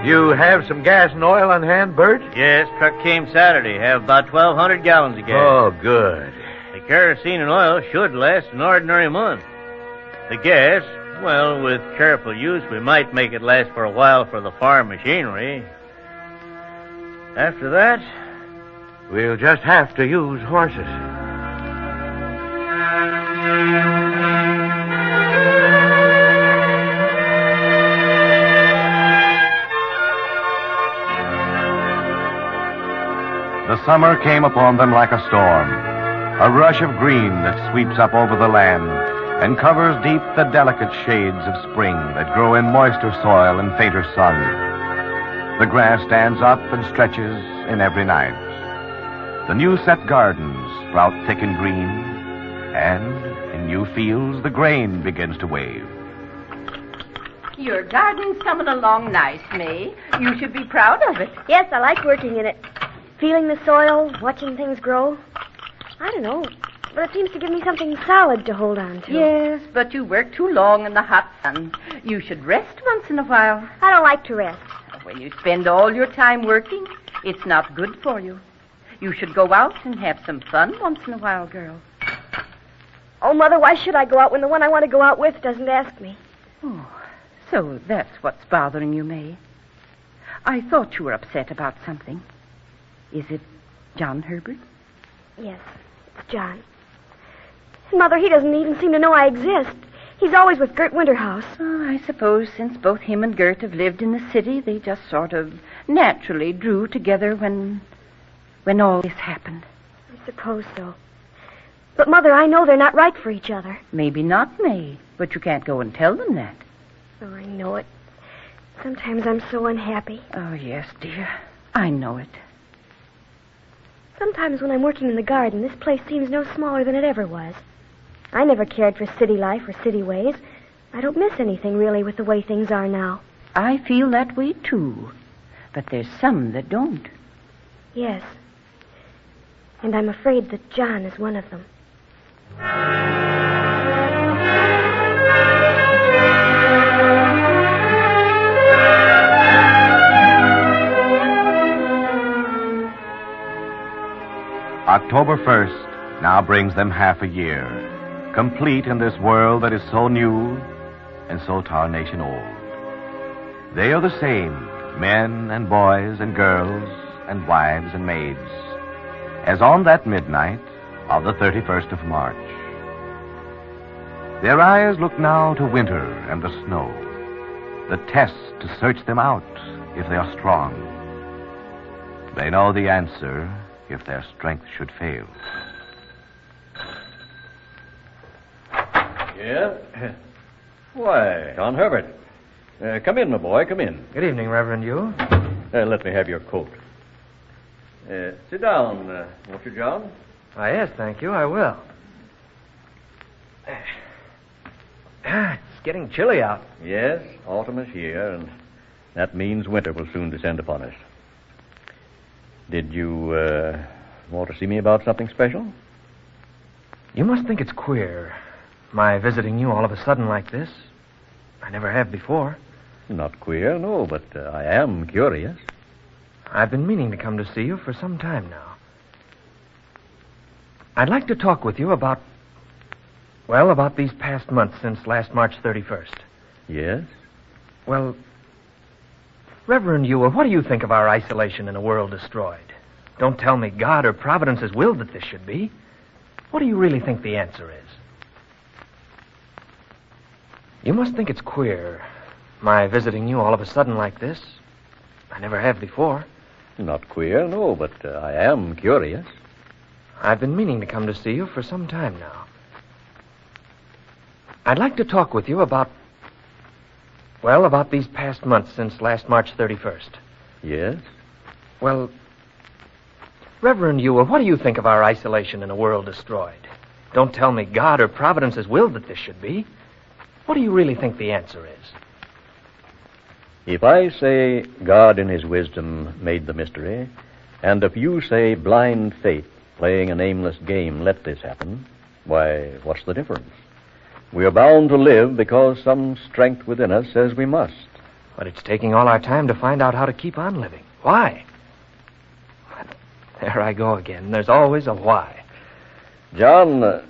You have some gas and oil on hand, Bert? Yes, truck came Saturday. Have about 1,200 gallons of gas. Oh, good. The kerosene and oil should last an ordinary month. The gas, well, with careful use, we might make it last for a while for the farm machinery. After that, we'll just have to use horses. The summer came upon them like a storm, a rush of green that sweeps up over the land and covers deep the delicate shades of spring that grow in moister soil and fainter sun. The grass stands up and stretches in every night. The new-set gardens sprout thick and green, and in new fields the grain begins to wave. Your garden's coming along nice, May. You should be proud of it. Yes, I like working in it. Feeling the soil, watching things grow. I don't know, but it seems to give me something solid to hold on to. Yes, but you work too long in the hot sun. You should rest once in a while. I don't like to rest. When you spend all your time working, it's not good for you. You should go out and have some fun once in a while, girl. Oh, Mother, why should I go out when the one I want to go out with doesn't ask me? Oh, so that's what's bothering you, May. I thought you were upset about something. Is it John Herbert? Yes, it's John. Mother, he doesn't even seem to know I exist. He's always with Gert Winterhouse. Oh, I suppose since both him and Gert have lived in the city, they just sort of naturally drew together when all this happened. I suppose so. But, Mother, I know they're not right for each other. Maybe not, May, but you can't go and tell them that. Oh, I know it. Sometimes I'm so unhappy. Oh, yes, dear. I know it. Sometimes when I'm working in the garden, this place seems no smaller than it ever was. I never cared for city life or city ways. I don't miss anything, really, with the way things are now. I feel that way, too. But there's some that don't. Yes. And I'm afraid that John is one of them. October 1st now brings them half a year, complete in this world that is so new and so tarnation old. They are the same, men and boys and girls and wives and maids, as on that midnight of the 31st of March. Their eyes look now to winter and the snow, the test to search them out if they are strong. They know the answer if their strength should fail. Yeah? Why, John Herbert. Come in, my boy, come in. Good evening, Reverend Yu. Let me have your coat. Sit down, won't you, John? Why, yes, thank you, I will. It's getting chilly out. Yes, autumn is here, and that means winter will soon descend upon us. Did you want to see me about something special? You must think it's queer, my visiting you all of a sudden like this. I never have before. Not queer, no, but I am curious. I've been meaning to come to see you for some time now. I'd like to talk with you about these past months since last March 31st. Yes? Well, Reverend Ewell, what do you think of our isolation in a world destroyed? Don't tell me God or Providence has willed that this should be. What do you really think the answer is? You must think it's queer, my visiting you all of a sudden like this. I never have before. Not queer, no, but I am curious. I've been meaning to come to see you for some time now. I'd like to talk with you about these past months since last March 31st. Yes? Well, Reverend Ewell, what do you think of our isolation in a world destroyed? Don't tell me God or Providence has willed that this should be. What do you really think the answer is? If I say God in his wisdom made the mystery, and if you say blind faith playing an aimless game let this happen, why, what's the difference? We are bound to live because some strength within us says we must. But it's taking all our time to find out how to keep on living. Why? There I go again. There's always a why. John,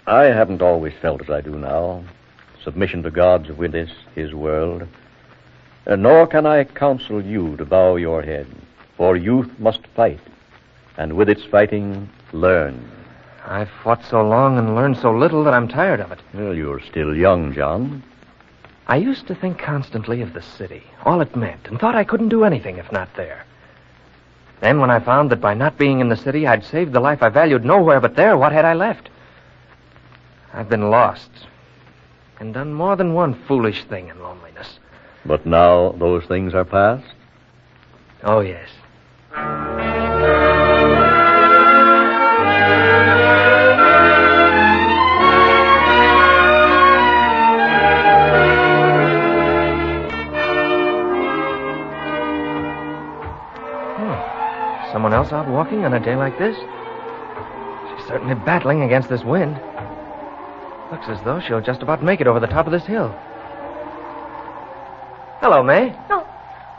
I haven't always felt as I do now. Submission to God's will, his world. Nor can I counsel you to bow your head, for youth must fight, and with its fighting, learn. I've fought so long and learned so little that I'm tired of it. Well, you're still young, John. I used to think constantly of the city, all it meant, and thought I couldn't do anything if not there. Then when I found that by not being in the city, I'd saved the life I valued nowhere but there, what had I left? I've been lost and done more than one foolish thing in loneliness. But now those things are past? Oh, yes. Someone else out walking on a day like this? She's certainly battling against this wind. Looks as though she'll just about make it over the top of this hill. Hello, May. Oh,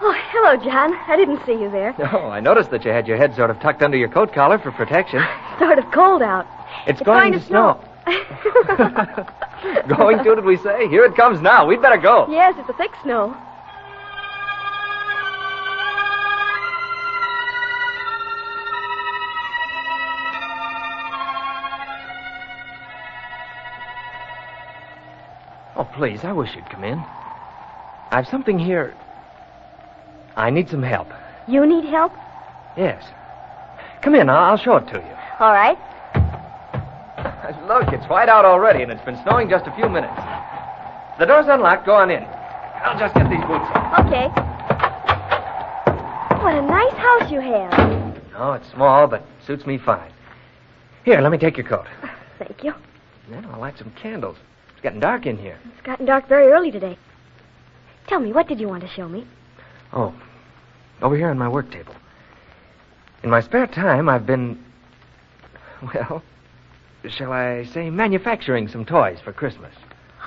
hello, John. I didn't see you there. Oh, I noticed that you had your head sort of tucked under your coat collar for protection. Sort of cold out. It's going to snow. Going to, did we say? Here it comes now. We'd better go. Yes, it's a thick snow. Oh, please, I wish you'd come in. I've something here. I need some help. You need help? Yes. Come in, I'll show it to you. All right. Look, it's white out already, and it's been snowing just a few minutes. The door's unlocked. Go on in. I'll just get these boots on. Okay. What a nice house you have. Oh, it's small, but suits me fine. Here, let me take your coat. Thank you. Then I'll light some candles. It's getting dark in here. It's gotten dark very early today. Tell me, what did you want to show me? Oh, over here on my work table. In my spare time, I've been, well, shall I say, manufacturing some toys for Christmas.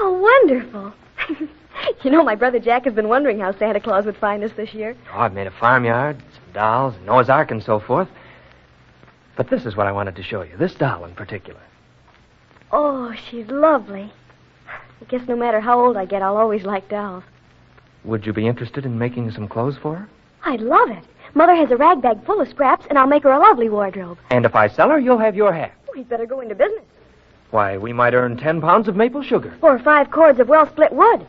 Oh, wonderful. You know, my brother Jack has been wondering how Santa Claus would find us this year. Oh, I've made a farmyard, some dolls, Noah's Ark, and so forth. But this is what I wanted to show you, this doll in particular. Oh, she's lovely. I guess no matter how old I get, I'll always like dolls. Would you be interested in making some clothes for her? I'd love it. Mother has a rag bag full of scraps, and I'll make her a lovely wardrobe. And if I sell her, you'll have your half. We'd better go into business. Why, we might earn 10 pounds of maple sugar. Or 5 cords of well-split wood.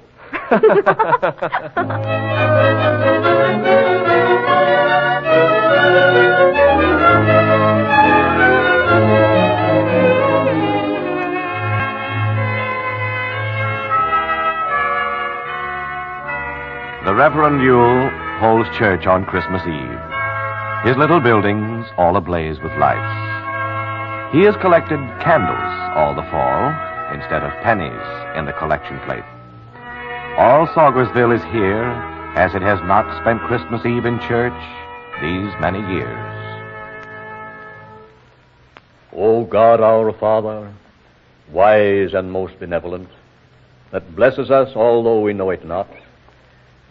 The Reverend Yule holds church on Christmas Eve. His little buildings all ablaze with lights. He has collected candles all the fall instead of pennies in the collection plate. All Saugersville is here as it has not spent Christmas Eve in church these many years. O God our Father, wise and most benevolent, that blesses us although we know it not,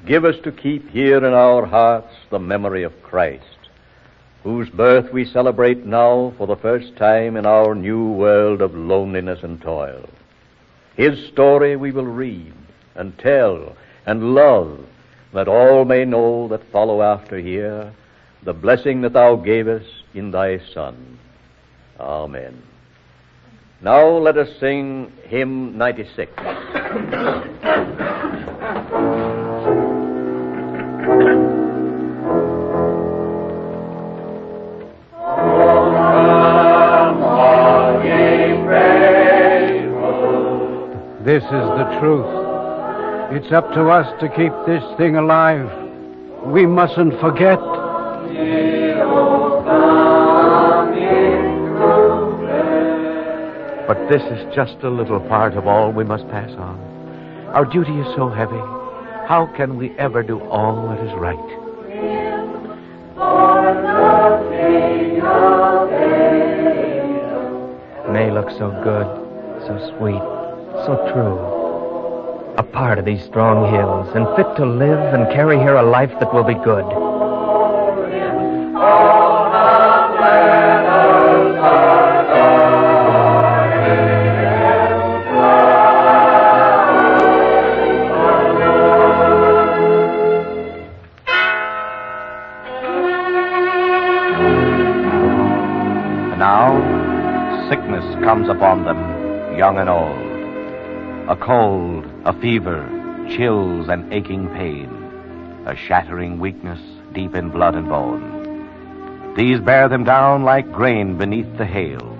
give us to keep here in our hearts the memory of Christ, whose birth we celebrate now for the first time in our new world of loneliness and toil. His story we will read and tell and love, that all may know that follow after here the blessing that thou gavest in thy Son. Amen. Now let us sing hymn 96. This is the truth. It's up to us to keep this thing alive. We mustn't forget. But this is just a little part of all we must pass on. Our duty is so heavy. How can we ever do all that is right? May looks so good, so sweet, so true. A part of these strong hills, and fit to live and carry here a life that will be good. And now, sickness comes upon them, young and old. A cold, a fever, chills and aching pain, a shattering weakness deep in blood and bone. These bear them down like grain beneath the hail.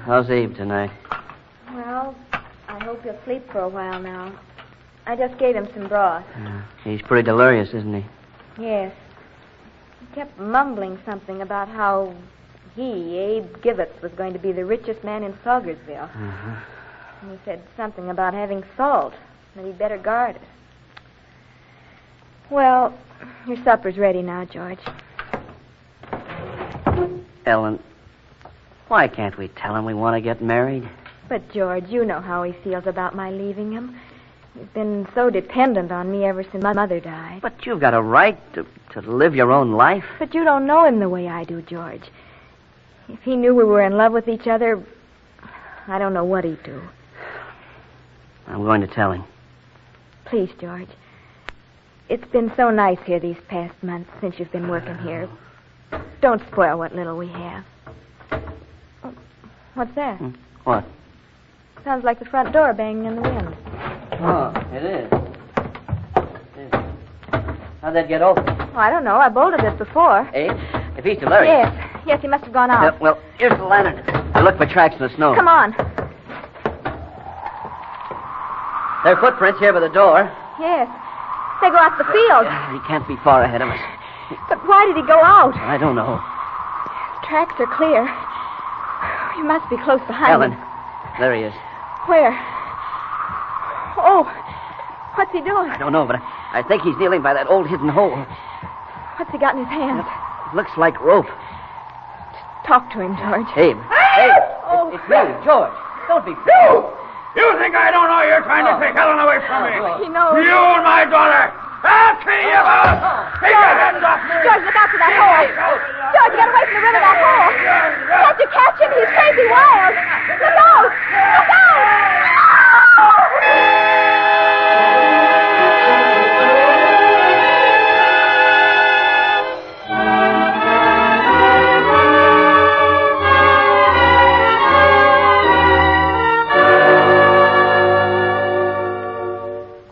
How's Abe tonight? Well, I hope he'll sleep for a while now. I just gave him some broth. He's pretty delirious, isn't he? Yes. He kept mumbling something about how he, Abe Gibbets, was going to be the richest man in Saugersville. And he said something about having salt, that he'd better guard it. Well, your supper's ready now, George. Ellen, why can't we tell him we want to get married? But, George, you know how he feels about my leaving him. He's been so dependent on me ever since my mother died. But you've got a right to live your own life. But you don't know him the way I do, George. If he knew we were in love with each other, I don't know what he'd do. I'm going to tell him. Please, George. It's been so nice here these past months since you've been working here. Don't spoil what little we have. Oh, what's that? What? Sounds like the front door banging in the wind. Oh, it is. How'd that get open? Oh, I don't know. I bolted it before. Abe? If he's still there. Yes, he must have gone out. Well, here's the lantern. We'll look for tracks in the snow. Come on. There are footprints here by the door. Yes. They go out the field. He can't be far ahead of us. But why did he go out? I don't know. Tracks are clear. You must be close behind Ellen, him. there he is. Where? Oh, what's he doing? I don't know, but I think he's kneeling by that old hidden hole. What's he got in his hand? It looks like rope. Talk to him, George. Abe. Oh. It's me, George. Don't be fooled. You think I don't know you're trying to take Ellen away from me? He knows. You and my daughter. I'll kill you both. Take your hands off me. George, look out for that hole. George, get away from the rim of that hole. Can't you catch him? He's crazy wild. Look out. Look out.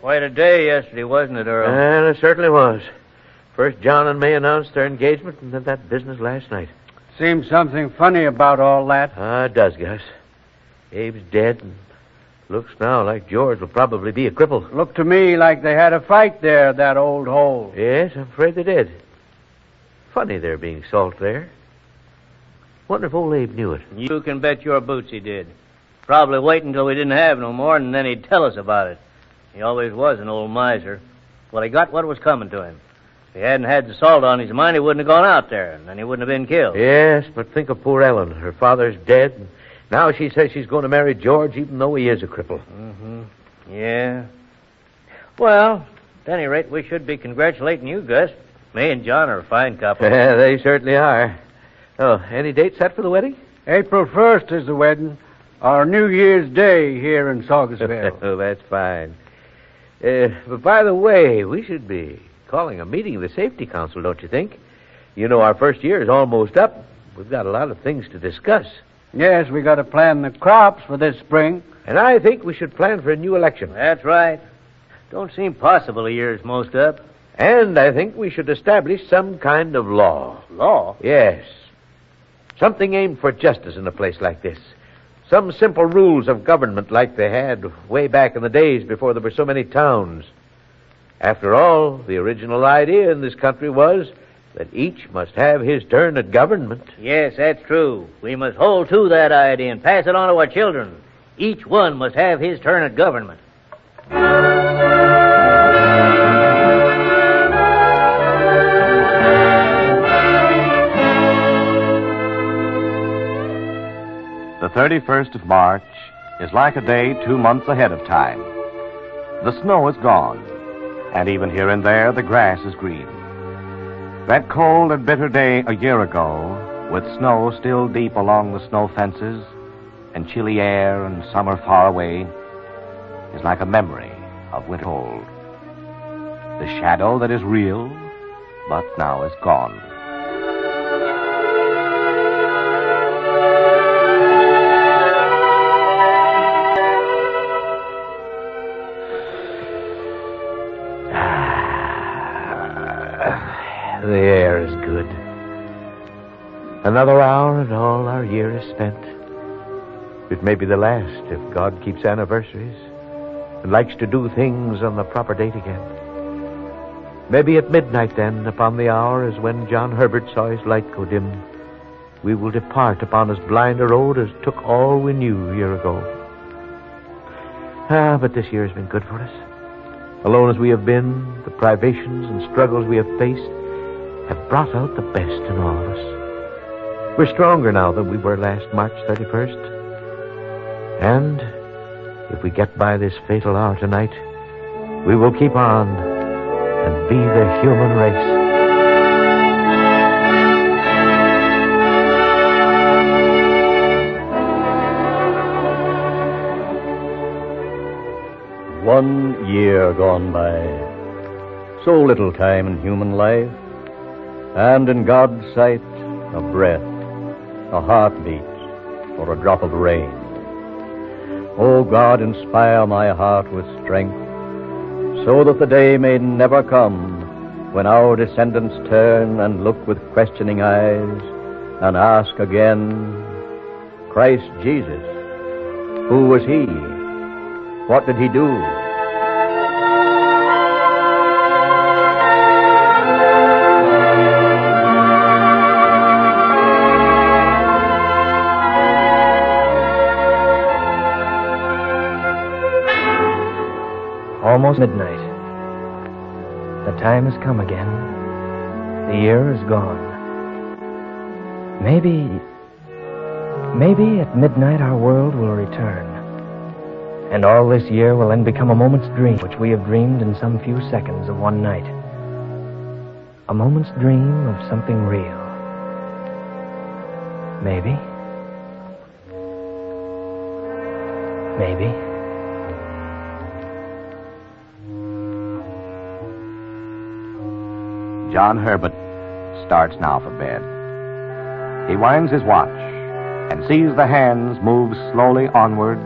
Quite a day yesterday, wasn't it, Earl? Well, it certainly was. First John and May announced their engagement, and then that business last night. Seems something funny about all that. It does, Gus. Abe's dead, and looks now like George will probably be a cripple. Looked to me like they had a fight there at that old hole. Yes, I'm afraid they did. Funny there being salt there. Wonder if old Abe knew it. You can bet your boots he did. Probably wait until we didn't have no more, and then he'd tell us about it. He always was an old miser. Well, he got what was coming to him. If he hadn't had the salt on his mind, he wouldn't have gone out there, and then he wouldn't have been killed. Yes, but think of poor Ellen. Her father's dead, and now she says she's going to marry George, even though he is a cripple. Mm-hmm. Yeah. Well, at any rate, we should be congratulating you, Gus. May and John are a fine couple. Yeah, they certainly are. Oh, any date set for the wedding? April 1st is the wedding. Our New Year's Day here in Saugersville. Oh, that's fine. But by the way, we should be calling a meeting of the Safety Council, don't you think? You know, our first year is almost up. We've got a lot of things to discuss. Yes, we got to plan the crops for this spring. And I think we should plan for a new election. That's right. Don't seem possible a year's most up. And I think we should establish some kind of law. Law? Yes. Something aimed for justice in a place like this. Some simple rules of government like they had way back in the days before there were so many towns. After all, the original idea in this country was that each must have his turn at government. Yes, that's true. We must hold to that idea and pass it on to our children. Each one must have his turn at government. The 31st of March is like a day 2 months ahead of time. The snow is gone, and even here and there the grass is green. That cold and bitter day a year ago, with snow still deep along the snow fences, and chilly air and summer far away, is like a memory of winter old. The shadow that is real, but now is gone. The air is good. Another hour and all our year is spent. It may be the last if God keeps anniversaries and likes to do things on the proper date again. Maybe at midnight then, upon the hour as when John Herbert saw his light go dim, we will depart upon as blind a road as took all we knew a year ago. But this year has been good for us. Alone as we have been, the privations and struggles we have faced have brought out the best in all of us. We're stronger now than we were last March 31st. And if we get by this fatal hour tonight, we will keep on and be the human race. One year gone by. So little time in human life. And in God's sight, a breath, a heartbeat, or a drop of rain. O God, inspire my heart with strength, so that the day may never come when our descendants turn and look with questioning eyes and ask again, Christ Jesus, who was he? What did he do? Almost midnight. The time has come again. The year is gone. Maybe at midnight our world will return. And all this year will then become a moment's dream, which we have dreamed in some few seconds of one night. A moment's dream of something real. Maybe. John Herbert starts now for bed. He winds his watch and sees the hands move slowly onward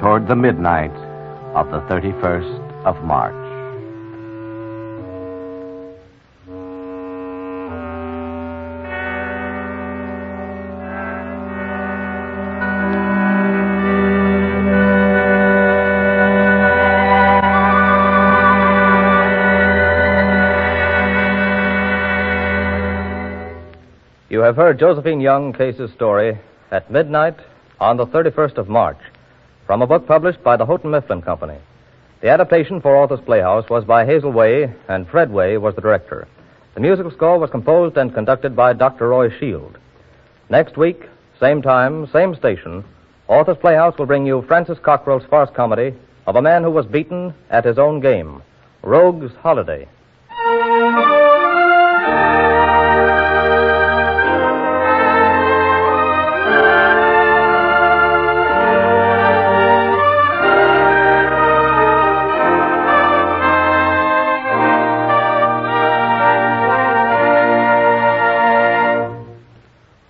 toward the midnight of the 31st of March. You have heard Josephine Young Case's story, At Midnight on the 31st of March, from a book published by the Houghton Mifflin Company. The adaptation for Author's Playhouse was by Hazel Way, and Fred Way was the director. The musical score was composed and conducted by Dr. Roy Shield. Next week, same time, same station, Author's Playhouse will bring you Francis Cockrell's farce comedy of a man who was beaten at his own game, Rogue's Holiday.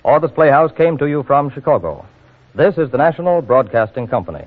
Author's Playhouse came to you from Chicago. This is the National Broadcasting Company.